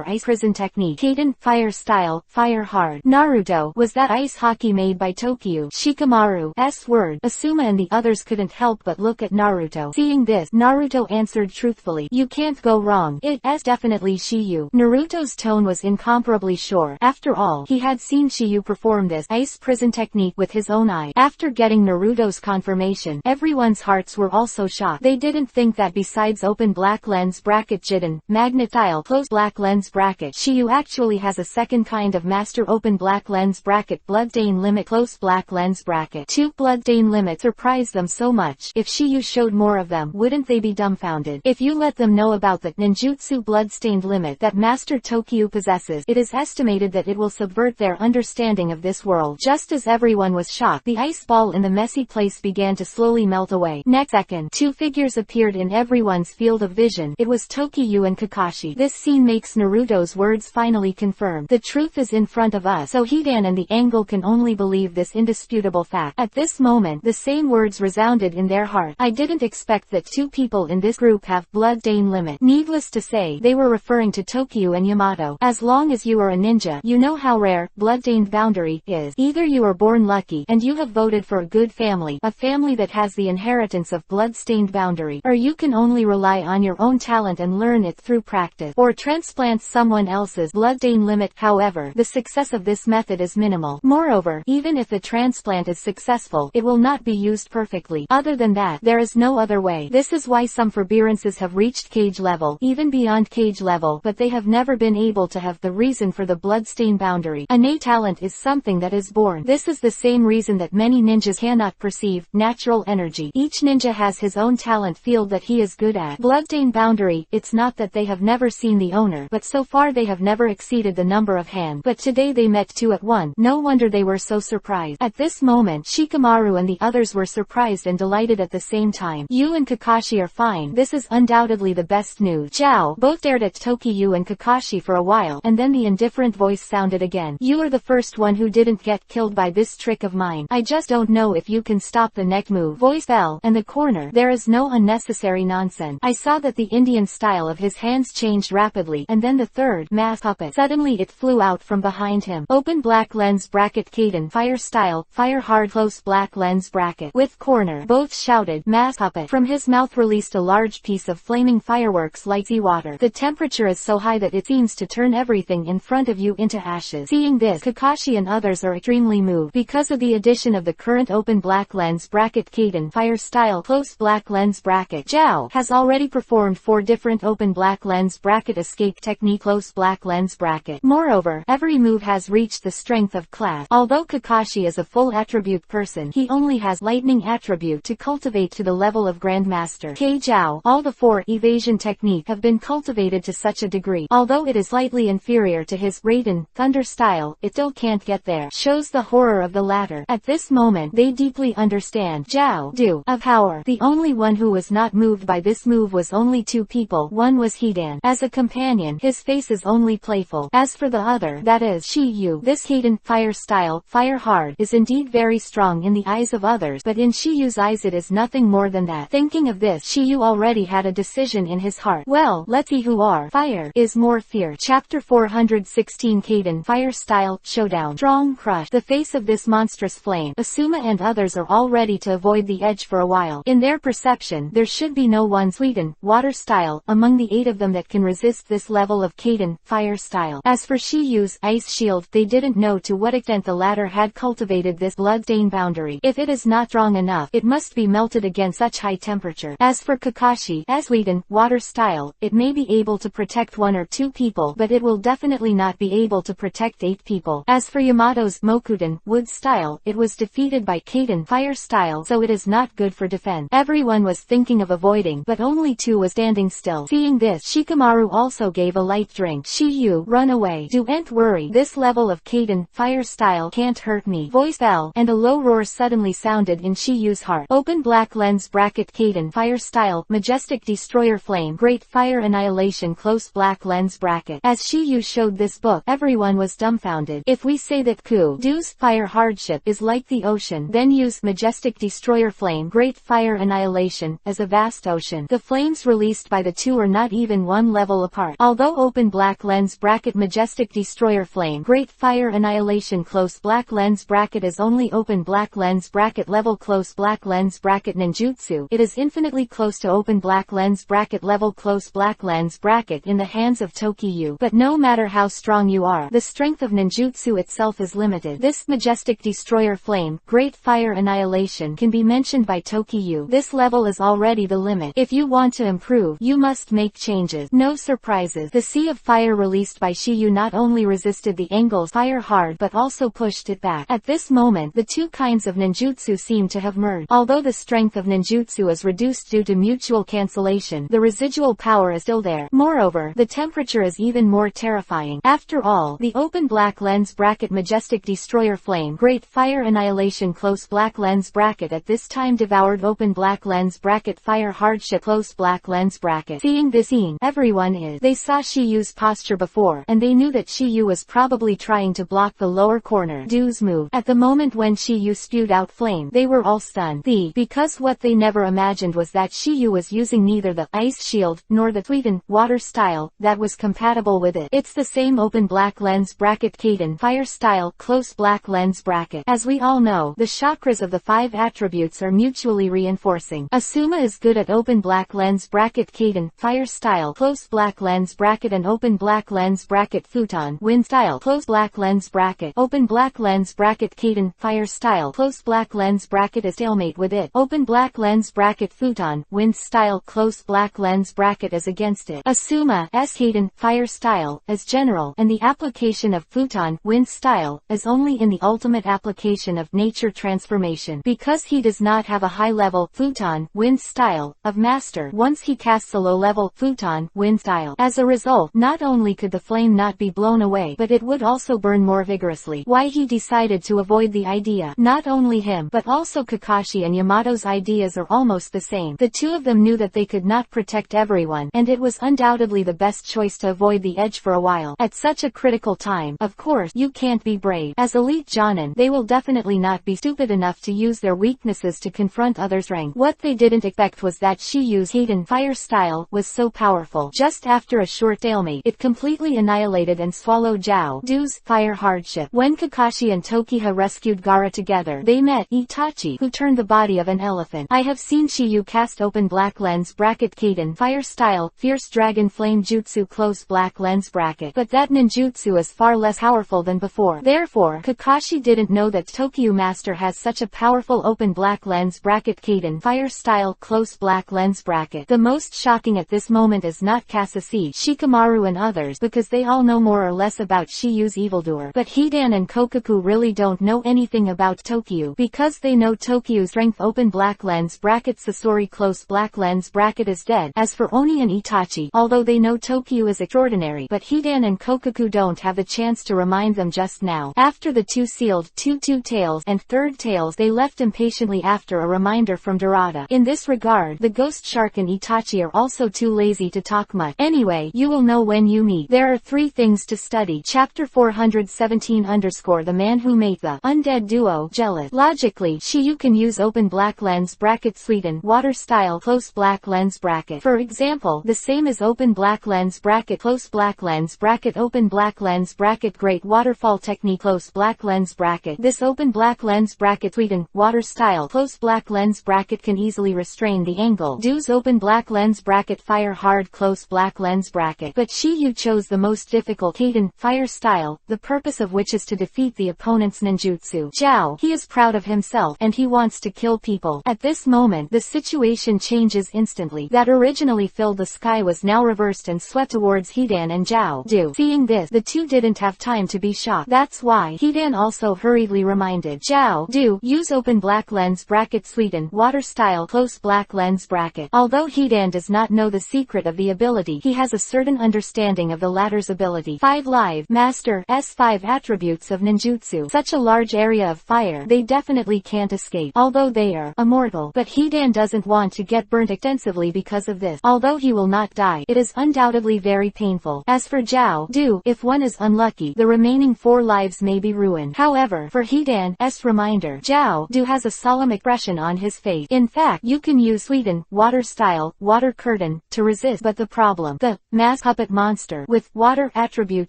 Ice Prison Technique. Kaden, Fire Style, Fire Hard. Naruto, was that ice hockey made by Tokiyu? Shikamaru's word. Asuma and the others couldn't help but look at Naruto. Seeing this, Naruto answered truthfully, you can't go wrong. It's most definitely Shiyu. Naruto's tone was incomparably sure. After all, he had seen Shiyu perform this ice prison technique with his own eye. After getting Naruto's confirmation, everyone's hearts were also shocked. They didn't think that besides open black lens bracket Jiden, magnet style closed black lens bracket, Shiyu actually has a second kind of master open black lens bracket bloodstain limit close black lens bracket. 2 bloodstain limit surprised them so much. If Shiyu showed more of them, wouldn't they be dumbfounded? If you let them know about the ninjutsu bloodstained limit that Master Tokyo possesses, it is estimated that it will subvert their understanding of this world. Just as everyone was shocked, the ice ball in the messy place began to slowly melt away. Next second, 2 figures appeared in everyone's field of vision. It was Tokyo and Kakashi. This scene makes Naruto's words finally confirmed. The truth is in front of us, so Hidan and the Angle can only believe this indisputable fact. At this moment, the same words resounded in their heart. I didn't expect that 2 people in this group have bloodstain limit. Needless to say, they were referring to Tokyo and Yamato. As long as you are a ninja, you know how rare bloodstained boundary is. Either you are born lucky and you have voted for a good family, a family that has the inheritance of bloodstained boundary, or you can only rely on your own talent and learn it through practice, or transplant someone else's bloodstain limit. However, the success of this method is minimal. Moreover, even if the transplant is successful, it will not be used perfectly. Other than that, there is no other way. This is why some forbearances have reached cage level, even beyond cage level, but they have never been able to have the reason for the bloodstain boundary. Innate talent is something that is born. This is the same reason that many ninjas cannot perceive natural energy. Each ninja has his own talent field that he is good at. Bloodstain boundary, it's not that they have never seen the owner, but so far they have never exceeded the number of hands. But today they met 2 at 1. No wonder they were so surprised. At this moment, Shikamaru and the others were surprised and delighted at the same time. You and Kakashi are fine. This is undoubtedly the best news. Zhao both stared at Tokyo and Kakashi for a while, and then the indifferent voice sounded again. You are the first one who didn't get killed by this trick of mine. I just don't know if you can stop the neck move. Voice fell, and the corner. There is no unnecessary nonsense. I saw that the Indian style of his hands changed rapidly, and then the third mask puppet. Suddenly it flew out from behind him. Open black lens bracket Kaden. Fire style, fire hard close black lens bracket. With corner. Both shouted, mask puppet. From his mouth released a large piece of flaming fireworks like seawater. The temperature is so high that it seems to turn everything in front of you into ashes. Seeing this, Kakashi and others are extremely moved. Because of the addition of the current open black lens bracket Kaden fire style close black lens bracket, Zhao has already performed 4 different open black lens bracket escape technique close black lens bracket. Moreover, every move has reached the strength of class. Although Kakashi is a full attribute person, he only has lightning attribute to cultivate to the level of Grandmaster. Zhao, all the 4 evasion technique have been cultivated to such a degree. Although it is slightly inferior to his Raiden Thunder style, it still can't get there. Shows the horror of the latter. At this moment, they deeply understand Zhao do of power. The only one who was not moved by this move was only 2 people. One was Hidan. As a companion, his face is only playful. As for the other, that is Shiyu. This Kaden fire style, fire hard, is indeed very strong in the eyes of others, but in Shiyu's eyes it is nothing more than that. Thinking of this, Shiyu already had a decision in his heart. Well, let's see who are fire is more fear. Chapter 416 Kaden fire style showdown. Strong crush. The face of this monstrous flame. Asuma and others are all ready to avoid the edge for a while. In their perception, there should be no one Sweden water style among the 8 of them that can resist this level of Kaden fire style. As for Shiyu's ice shield, they didn't know to what extent the latter had cultivated this bloodstain boundary. If it is not strong enough, it must be melted against such high temperature. As for Kakashi, as Sweden water style, it may be able to protect 1 or 2 people, but it will definitely not be able to protect 8 people. As for Yamato's Mokuden wood style, it was defeated by Kaden fire style, so it is not good for defense. Everyone was thinking of avoiding, but only 2 was standing still. Seeing this, Shikamaru also gave a light drink. Shiyu, run away. Don't worry, this level of Kaden fire style can't hurt me. Voice fell, and a low roar suddenly sounded in Shiyu's heart. Open black lens bracket Kaden fire style, majestic destroyer flame, great fire annihilation close black lens bracket. As Shiyu showed this book, everyone was dumbfounded. If we say that Kudo's fire hardship is like the ocean, then use majestic destroyer flame, great fire annihilation, as a vast ocean. The flames released by the 2 are not even 1 level apart. Although open black lens bracket majestic destroyer flame, great fire annihilation close black lens bracket is only open black lens bracket level close black lens bracket ninjutsu, it is infinitely close to open black lens bracket level close black lens lens bracket in the hands of Tokiyu. But no matter how strong you are, the strength of ninjutsu itself is limited. This majestic destroyer flame, great fire annihilation, can be mentioned by Tokiyu. This level is already the limit. If you want to improve, you must make changes. No surprises. The sea of fire released by Shiyu not only resisted the Angle's fire hard but also pushed it back. At this moment, the two kinds of ninjutsu seem to have merged. Although the strength of ninjutsu is reduced due to mutual cancellation, the residual power is still there. Moreover, the temperature is even more terrifying. After all, the open black lens bracket majestic destroyer flame, great fire annihilation close black lens bracket at this time devoured open black lens bracket fire hardship close black lens bracket. Seeing this scene, everyone is. They saw Shiyu's posture before, and they knew that Shiyu was probably trying to block the lower corner Do's move. At the moment when Shiyu spewed out flame, they were all stunned. Because what they never imagined was that Shiyu was using neither the ice shield, nor the Tweeden water style, that was compatible with it. It's the same open black lens bracket Kaden fire style close black lens bracket. As we all know, the chakras of the 5 attributes are mutually reinforcing. Asuma is good at open black lens bracket Kaden fire style close black lens bracket and open black lens bracket Futon wind style close black lens bracket. Open black lens bracket Kaden fire style close black lens bracket is stalemate with it. Open black lens bracket Futon wind style close black lens bracket is against it. Asuma Kaden fire style as general, and the application of Futon wind style as only in the ultimate application of nature transformation. Because he does not have a high level Futon wind style of master once he casts a low level Futon wind style. As a result, not only could the flame not be blown away, but it would also burn more vigorously. Why he decided to avoid the idea. Not only him, but also Kakashi and Yamato's ideas are almost the same. The two of them knew that they could not protect everyone, and it was undoubtedly the best choice to avoid the edge for a while. At such a critical time, of course, you can't be brave. As elite Jonin, they will definitely not be stupid enough to use their weaknesses to confront others' rank. What they didn't expect was that Shiyu's Kaden fire style was so powerful. Just after a short stalemate, it completely annihilated and swallowed Zhao Du's fire hardship. When Kakashi and Tokiha rescued Gaara together, they met Itachi, who turned the body of an elephant. I have seen Shiyu cast open black lens bracket Kaden fire style fierce dragon flame jutsu close black lens bracket, but that ninjutsu is far less powerful than before. Therefore, Kakashi didn't know that Tokiyu master has such a powerful open black lens bracket Kaden fire style close black lens bracket. The most shocking at this moment is not Kasase, Shikamaru and others, because they all know more or less about Shiyu's evildoer. But Hidan and Kokaku really don't know anything about Tokiyu, because they know Tokiyu's strength open black lens bracket Sasori close black lens bracket is dead. As for Oni and Itachi, although they know Tokiyu is extraordinary, but Hidan and Kokaku don't have the chance to remind them just now. After the two sealed two tails and third tails, they left impatiently after a reminder from Dorada. In this regard, the ghost shark and Itachi are also too lazy to talk much. Anyway, you will know when you meet. There are 3 things to study. Chapter 417 The man who made the undead duo jealous. Logically, Shiyu can use open black lens bracket Sweden water style close black lens bracket. For example, the same as open black lens bracket close black lens bracket open black lens bracket great waterfall technique close black lens bracket. This open black lens bracket Sweden water style close black lens bracket can easily restrain the angle Do's open black lens bracket fire hard close black lens bracket. But Shiyu chose the most difficult Kaden fire style, the purpose of which is to defeat the opponent's ninjutsu. Zhao, he is proud of himself, and he wants to kill people. At this moment, the situation changes instantly. That originally filled the sky was now reversed and swept towards Hidan and Zhao Du. Seeing this, the two didn't have time to be shocked. That's why Hidan also hurriedly reminded Zhao Du, use open black lens bracket Sweden water style close black lens bracket. Although Hidan does not know the secret of the ability, he has a certain understanding of the latter's ability. 5 Live Master S5 attributes of ninjutsu. Such a large area of fire, they definitely can't escape, although they are immortal. But Hidan doesn't want to get burnt extensively because of this. Although he will not die, it is undoubtedly very painful. As for Zhao Du, if one is unlucky, the remaining 4 lives may be ruined. However, for Hidan's reminder, Zhao Du has a solemn expression on his face. In fact, you can use Sweden water style water curtain to resist, but the problem, the mass puppet monster with water attribute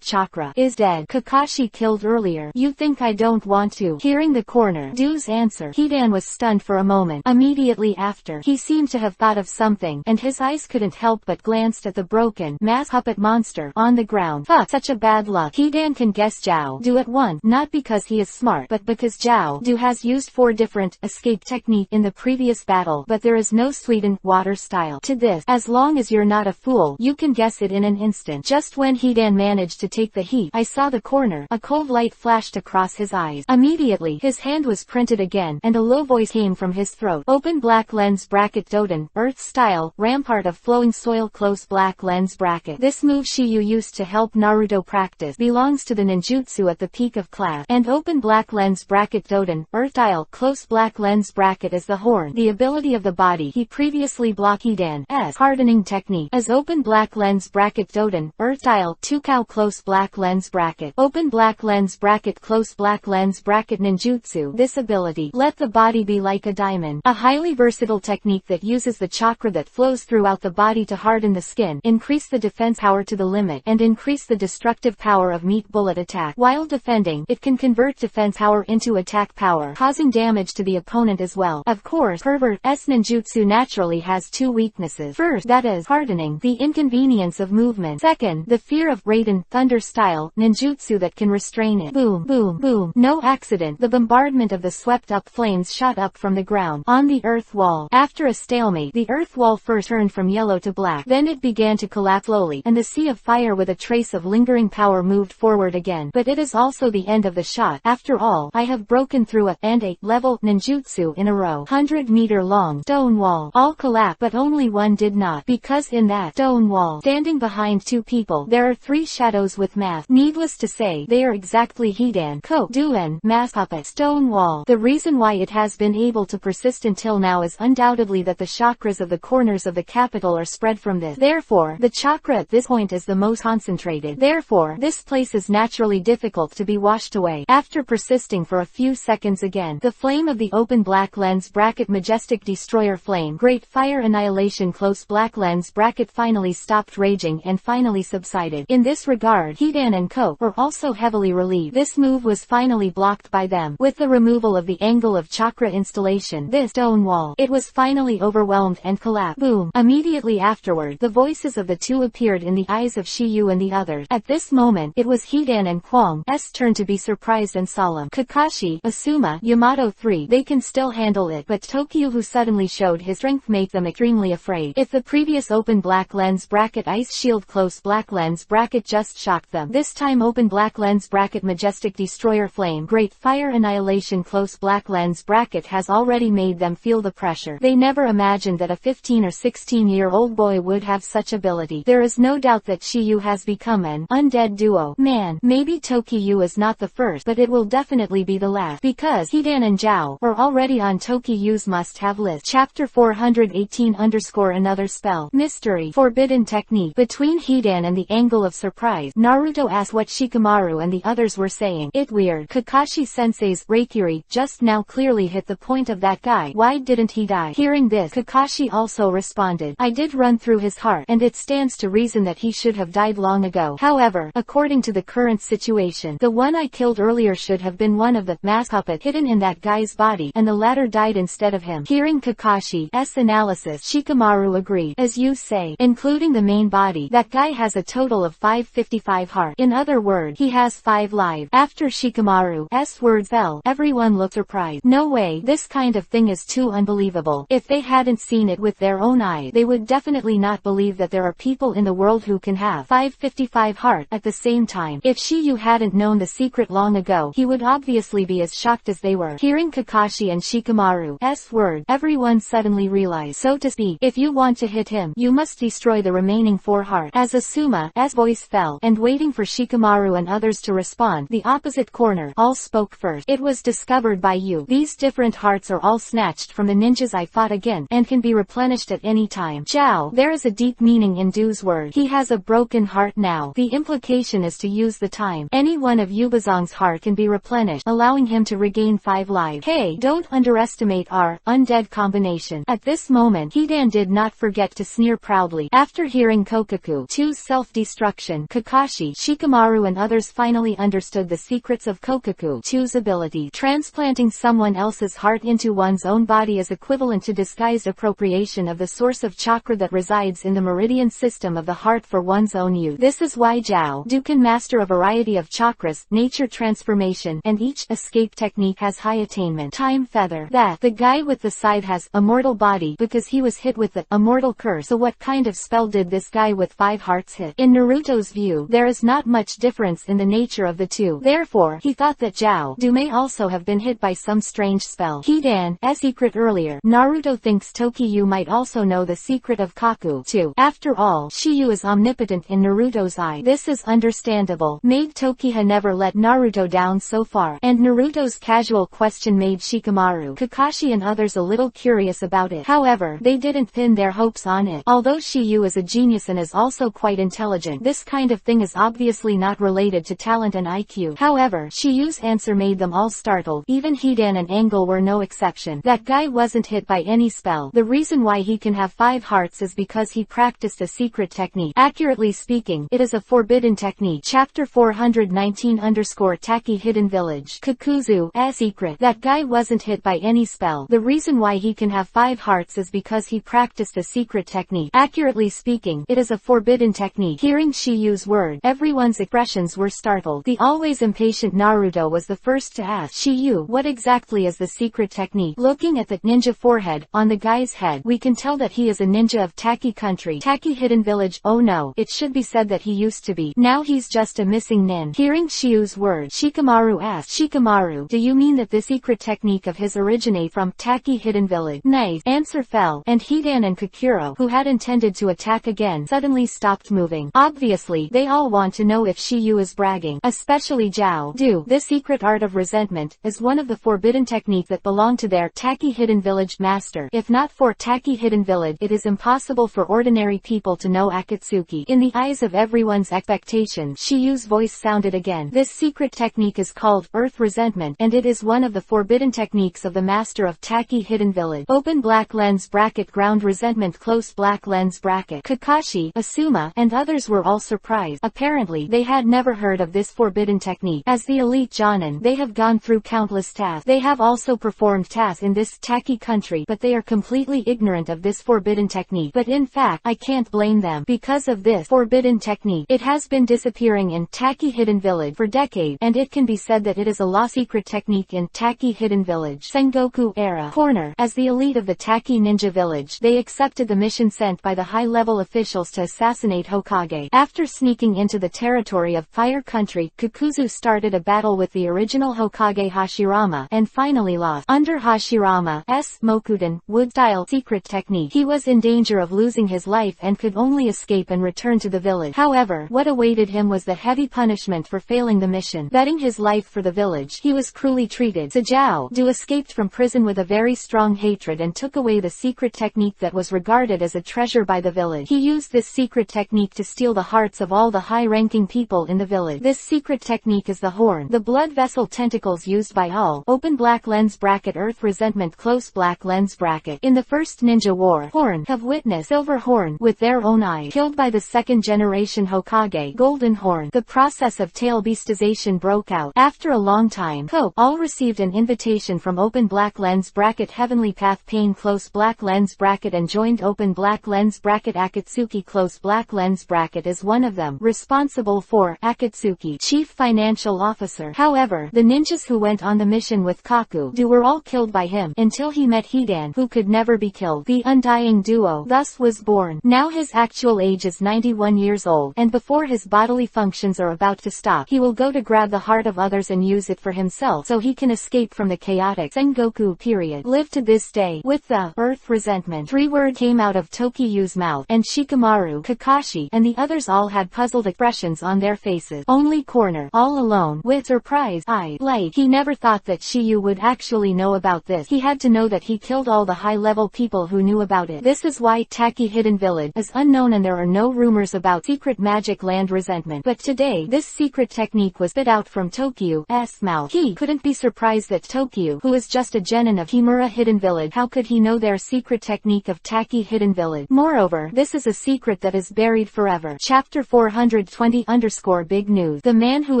chakra, is dead. Kakashi killed earlier. You think I don't want to? Hearing the corner Du's answer, Hidan was stunned for a moment. Immediately after, he seemed to have thought of something, and his eyes couldn't help but glance glanced at the broken mass puppet monster on the ground. Fuck, such a bad luck. Hidan can guess Zhao Du at once, not because he is smart, but because Zhao Du has used 4 different escape technique in the previous battle, but there is no sweetened water style to this. As long as you're not a fool, you can guess it in an instant. Just when Hidan managed to take the heat, I saw the corner. A cold light flashed across his eyes. Immediately, his hand was printed again, and a low voice came from his throat. Open black lens bracket Doden, Earth style, rampart of flowing soil close black lens bracket. This move Shiyu used to help Naruto practice belongs to the ninjutsu at the peak of class. And open black lens bracket Doden, Earth style, close black lens bracket is the horn, the ability of the body he previously blocked Hidan's hardening technique. As open black lens bracket Doden, Earth style, 2 cow close black lens bracket. Open black lens bracket close black lens bracket ninjutsu. This ability, let the body be like a diamond, a highly versatile technique that uses the chakra that flows throughout the body to harden the skin, increase the defense power to the limit, and increase the destructive power of meat bullet attack. While defending, it can convert defense power into attack power, causing damage to the opponent as well. Of course, Pervert's ninjutsu naturally has 2 weaknesses. First, that is hardening, the inconvenience of movement. Second, the fear of Raiden, thunder style, ninjutsu that can restrain it. Boom, boom, boom. No accident, the bombardment of the swept up flames shot up from the ground on the earth wall. After a stalemate, the earth wall first turned from yellow to black, then it began to collapse slowly, and the sea of fire with a trace of lingering power moved forward again. But it is also the end of the shot. After all, I have broken through a and 8 level ninjutsu in a row. 100-meter long stone wall. All collapsed, but only one did not, because in that stone wall, standing behind 2 people, there are 3 shadows with masks. Needless to say, they are exactly Hidan, Kobo, and mask puppet. Stone wall. The reason why it has been able to persist until now is undoubtedly that the chakras of the corners of the capital are spread from this. Therefore, the chakra at this point is the most concentrated. Therefore, this place is naturally difficult to be washed away. After persisting for a few seconds again, the flame of the open black lens bracket majestic destroyer flame great fire annihilation close black lens bracket finally stopped raging and finally subsided. In this regard, Hidan and Kobo were also heavily relieved. This move was finally blocked by them. With the removal of the angle of chakra installation, this stone wall, it was finally overwhelmed and collapsed. Boom. Immediately afterward, the voices of the 2 appeared in the eyes of Shiyu and the others. At this moment, it was Hidan and Kwang's turn to be surprised and solemn. Kakashi, Asuma, Yamato 3, they can still handle it, but Tokyo, who suddenly showed his strength, made them extremely afraid. If the previous open black lens bracket ice shield close black lens bracket just shocked them, this time open black lens bracket majestic destroyer flame great fire annihilation close black lens bracket has already made them feel the pressure. They never imagined that a 15 or 16-year-old boy would have such ability. There is no doubt that Shiyu has become an undead duo. Man, maybe Tokyo is not the first, but it will definitely be the last, because Hidan and Zhao were already on Tokyo's must-have list. Chapter 418 Another spell. Mystery. Forbidden technique. Between Hidan and the angle of surprise, Naruto asked what Shikamaru and the others were saying. It weird. Kakashi Sensei's Reikiri just now clearly hit the point of that guy. Why didn't he die? Hearing this, Kakashi also responded, I did run through his heart, and it stands to reason that he should have died long ago. However, according to the current situation, the one I killed earlier should have been one of the mask puppet hidden in that guy's body, and the latter died instead of him. Hearing Kakashi's analysis, Shikamaru agreed. As you say, including the main body, that guy has a total of 555 heart. In other words, he has 5 lives. After Shikamaru's words fell, everyone looked surprised. No way, this kind of thing is too unbelievable. If they hadn't seen it with their own eyes, they would definitely not believe that there are people in the world who can have 555 heart at the same time. If Shiyu hadn't known the secret long ago, he would obviously be as shocked as they were. Hearing Kakashi and Shikamaru's words, everyone suddenly realized, so to speak, if you want to hit him, you must destroy the remaining 4 hearts. As Asuma's voice fell, and waiting for Shikamaru and others to respond, the opposite corner all spoke first. It was discovered by you. These different hearts are all snatched from the ninjas I fought again, and can be replenished at any time. Zhao, there is a deep meaning in Du's word. He has a broken heart now. The implication is to use the time. Any one of Yubazong's heart can be replenished, allowing him to regain 5 lives. Hey, don't underestimate our undead combination. At this moment, Hidan did not forget to sneer proudly. After hearing Kokoku-2's self-destruction, Kakashi, Shikamaru and others finally understood the secrets of Kokoku-2's ability. Transplanting someone else's heart into one's own body is equivalent to disguised appropriation of the source of chakra that resides in in the meridian system of the heart for one's own use. This is why Zhao Du can master a variety of chakras, nature transformation, and each escape technique has high attainment. Time feather. That the guy with the scythe has a mortal body because he was hit with the immortal curse. So what kind of spell did this guy with 5 hearts hit? In Naruto's view, there is not much difference in the nature of the two. Therefore, he thought that Zhao Du may also have been hit by some strange spell. Hidan's secret earlier. Naruto thinks Tokiyu might also know the secret of Kaku too. After all, Shiyu is omnipotent in Naruto's eye. This is understandable. Made Tokiha never let Naruto down so far, and Naruto's casual question made Shikamaru, Kakashi and others a little curious about it. However, they didn't pin their hopes on it. Although Shiyu is a genius and is also quite intelligent, this kind of thing is obviously not related to talent and IQ. However, Shiyu's answer made them all startled. Even Hidan and Angle were no exception. That guy wasn't hit by any spell. The reason why he can have 5 hearts is because he practiced a secret technique. Accurately speaking, it is a forbidden technique. Chapter 419_Taki Hidden Village. Kakuzu's secret. That guy wasn't hit by any spell. The reason why he can have 5 hearts is because he practiced a secret technique. Accurately speaking, it is a forbidden technique. Hearing Shiyu's word, everyone's expressions were startled. The always impatient Naruto was the first to ask, Shiyu, what exactly is the secret technique? Looking at the ninja forehead on the guy's head, we can tell that he is a ninja of Taki country. Taki Hidden Village. Oh no, it should be said that he used to be. Now he's just a missing nin. Hearing Shiyu's word, Shikamaru asked, Shikamaru, do you mean that this secret technique of his originate from Taki Hidden Village? Nice. Answer fell, and Hidan and Kakuro, who had intended to attack again, suddenly stopped moving. Obviously, they all want to know if Shiyu is bragging, especially Zhao Du. This secret art of resentment is one of the forbidden technique that belong to their Taki Hidden Village master. If not for Taki Hidden Village, it is impossible for ordinary people to know Akatsuki. In the eyes of everyone's expectation, Shiyu's voice sounded again. This secret technique is called Earth Resentment, and it is one of the forbidden techniques of the master of Taki Hidden Village. Open black lens bracket ground resentment close black lens bracket. Kakashi, Asuma, and others were all surprised. Apparently, they had never heard of this forbidden technique. As the elite Jonin, they have gone through countless tasks. They have also performed tasks in this Taki country, but they are completely ignorant of this forbidden technique. But in fact, I can't blame them. Because of this forbidden technique, it has been disappearing in Taki Hidden Village for decades, and it can be said that it is a lost secret technique in Taki Hidden Village. Sengoku era. Corner. As the elite of the Taki Ninja Village, they accepted the mission sent by the high-level officials to assassinate Hokage. After sneaking into the territory of Fire Country, Kakuzu started a battle with the original Hokage Hashirama, and finally lost. Under Hashirama's Mokuden, wood-style secret technique, he was in danger of losing his life and could only escape and return to the village. However, what awaited him was the heavy punishment for failing the mission. Betting his life for the village, he was cruelly treated. Zhao Du escaped from prison with a very strong hatred and took away the secret technique that was regarded as a treasure by the village. He used this secret technique to steal the hearts of all the high-ranking people in the village. This secret technique is the horn, the blood vessel tentacles used by all. Open black lens bracket Earth Resentment close black lens bracket. In the first ninja war, Horn have witnessed Silver Horn with their own eyes killed by the second generation Hokage Golden Horn. The process of tail beastization broke out. After a long time, all received an invitation from Open black lens bracket Heavenly Path Pain close black lens bracket and joined Open black lens bracket Akatsuki close black lens bracket is one of them, responsible for Akatsuki Chief Financial Officer. However, the ninjas who went on the mission with Kaku were all killed by him, until he met Hidan, who could never be killed. The undying duo thus was born. Now his actual age is 91 years old, and before his bodily functions are about to stop, he will go to grab the heart of others and use it for himself so he can escape from the chaotic Sengoku period. Live to this day. With the Earth Resentment, 3 words came out of Tokiyu's mouth, and Shikamaru, Kakashi, and the others all had puzzled expressions on their faces. Only Corner, all alone, with surprise eyes, like he never thought that Shiyu would actually know about this. He had to know that he killed all the high-level people who knew about it. This is why Taki Hidden Village is unknown and there are no rumors about secret magic land resentment. But today, this secret technique was spit out from Tokiyu's mouth. He couldn't be surprised that Tokiyu, who is just a genin of Himura Hidden Village, how could he know their secret technique of Taki Hidden Village? Moreover, this is a secret that is buried forever. Chapter 420_Big News. The man who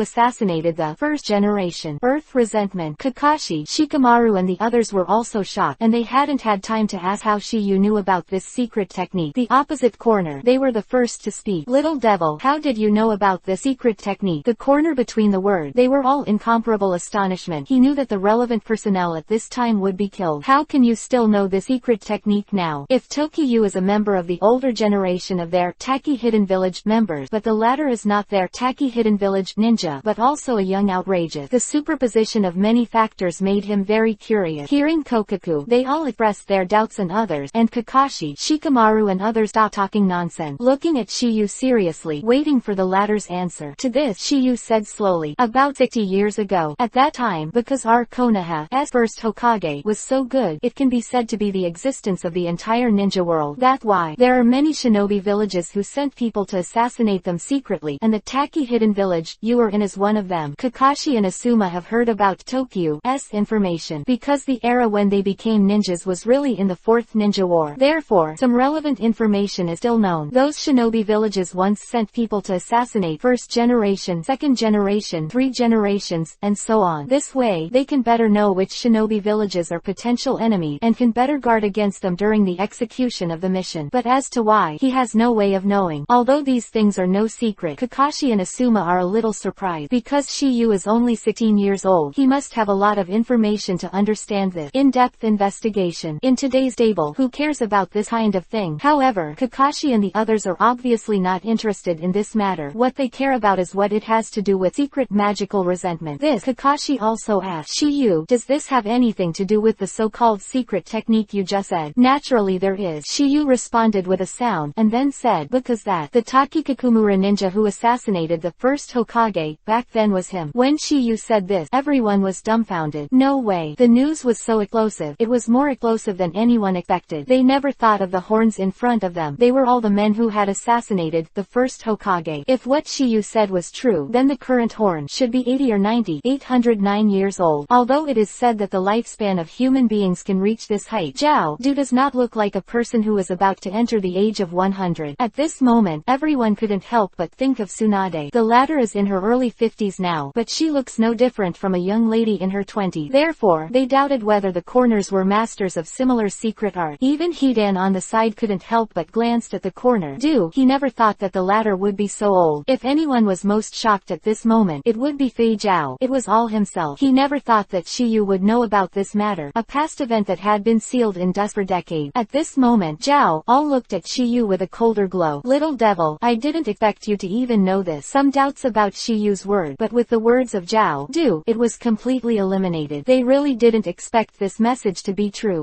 assassinated the first generation Earth Resentment. Kakashi, Shikamaru and the others were also shocked, and they hadn't had time to ask how Shiyu knew about this secret technique. The the opposite corner, they were the first to speak. Little devil, how did you know about the secret technique? The corner between the word. They were all in comparable astonishment. He knew that the relevant personnel at this time would be killed. How can you still know the secret technique now? If Tokiyu is a member of the older generation of their Taki Hidden Village members, but the latter is not their Taki Hidden Village ninja, but also a young outrageous. The superposition of many factors made him very curious. Hearing Kokaku, they all expressed their doubts, and others, and Kakashi, Shikamaru and others stopped talking nonsense, looking at Shiyu seriously, waiting for the latter's answer. To this, Shiyu said slowly, about 60 years ago. At that time, because our Konoha's first Hokage was so good, it can be said to be the existence of the entire ninja world. That's why there are many shinobi villages who sent people to assassinate them secretly, and the Taki Hidden Village you were in is one of them. Kakashi and Asuma have heard about Tokyu's information, because the era when they became ninjas was really in the Fourth Ninja War. Therefore, some relevant information is still known. Those shinobi villages once sent people to assassinate first generation, second generation, 3 generations, and so on. This way, they can better know which shinobi villages are potential enemies, and can better guard against them during the execution of the mission. But as to why, he has no way of knowing. Although these things are no secret, Kakashi and Asuma are a little surprised, because Shiyu is only 16 years old. He must have a lot of information to understand this in-depth investigation. In today's table, who cares about this kind of thing? However, Kakashi and the others are obviously not interested in this matter. What they care about is what it has to do with secret magical resentment. This, Kakashi also asked Shiyu, does this have anything to do with the so-called secret technique you just said? Naturally there is. Shiyu responded with a sound, and then said, because that, the Takikakumura ninja who assassinated the first Hokage, back then was him. When Shiyu said this, everyone was dumbfounded. No way. The news was so explosive. It was more explosive than anyone expected. They never thought of the horns in front of them. They were all the men who had assassinated the first Hokage. If what Shiyu said was true, then the current horn should be 80 or 90, 809 years old. Although it is said that the lifespan of human beings can reach this height, Zhao Du does not look like a person who is about to enter the age of 100. At this moment, everyone couldn't help but think of Tsunade. The latter is in her early 50s now, but she looks no different from a young lady in her 20s. Therefore, they doubted whether the corners were masters of similar secret art. Even Hidan on the side couldn't help but glanced at the corner. He never thought that the latter would be so old. If anyone was most shocked at this moment, it would be Fei Zhao. It was all himself. He never thought that Shiyu would know about this matter, a past event that had been sealed in dust for decades. At this moment, Zhao all looked at Shiyu with a colder glow. Little devil, I didn't expect you to even know this. Some doubts about Shiyu's word, but with the words of Zhao Du, it was completely eliminated. They really didn't expect this message to be true.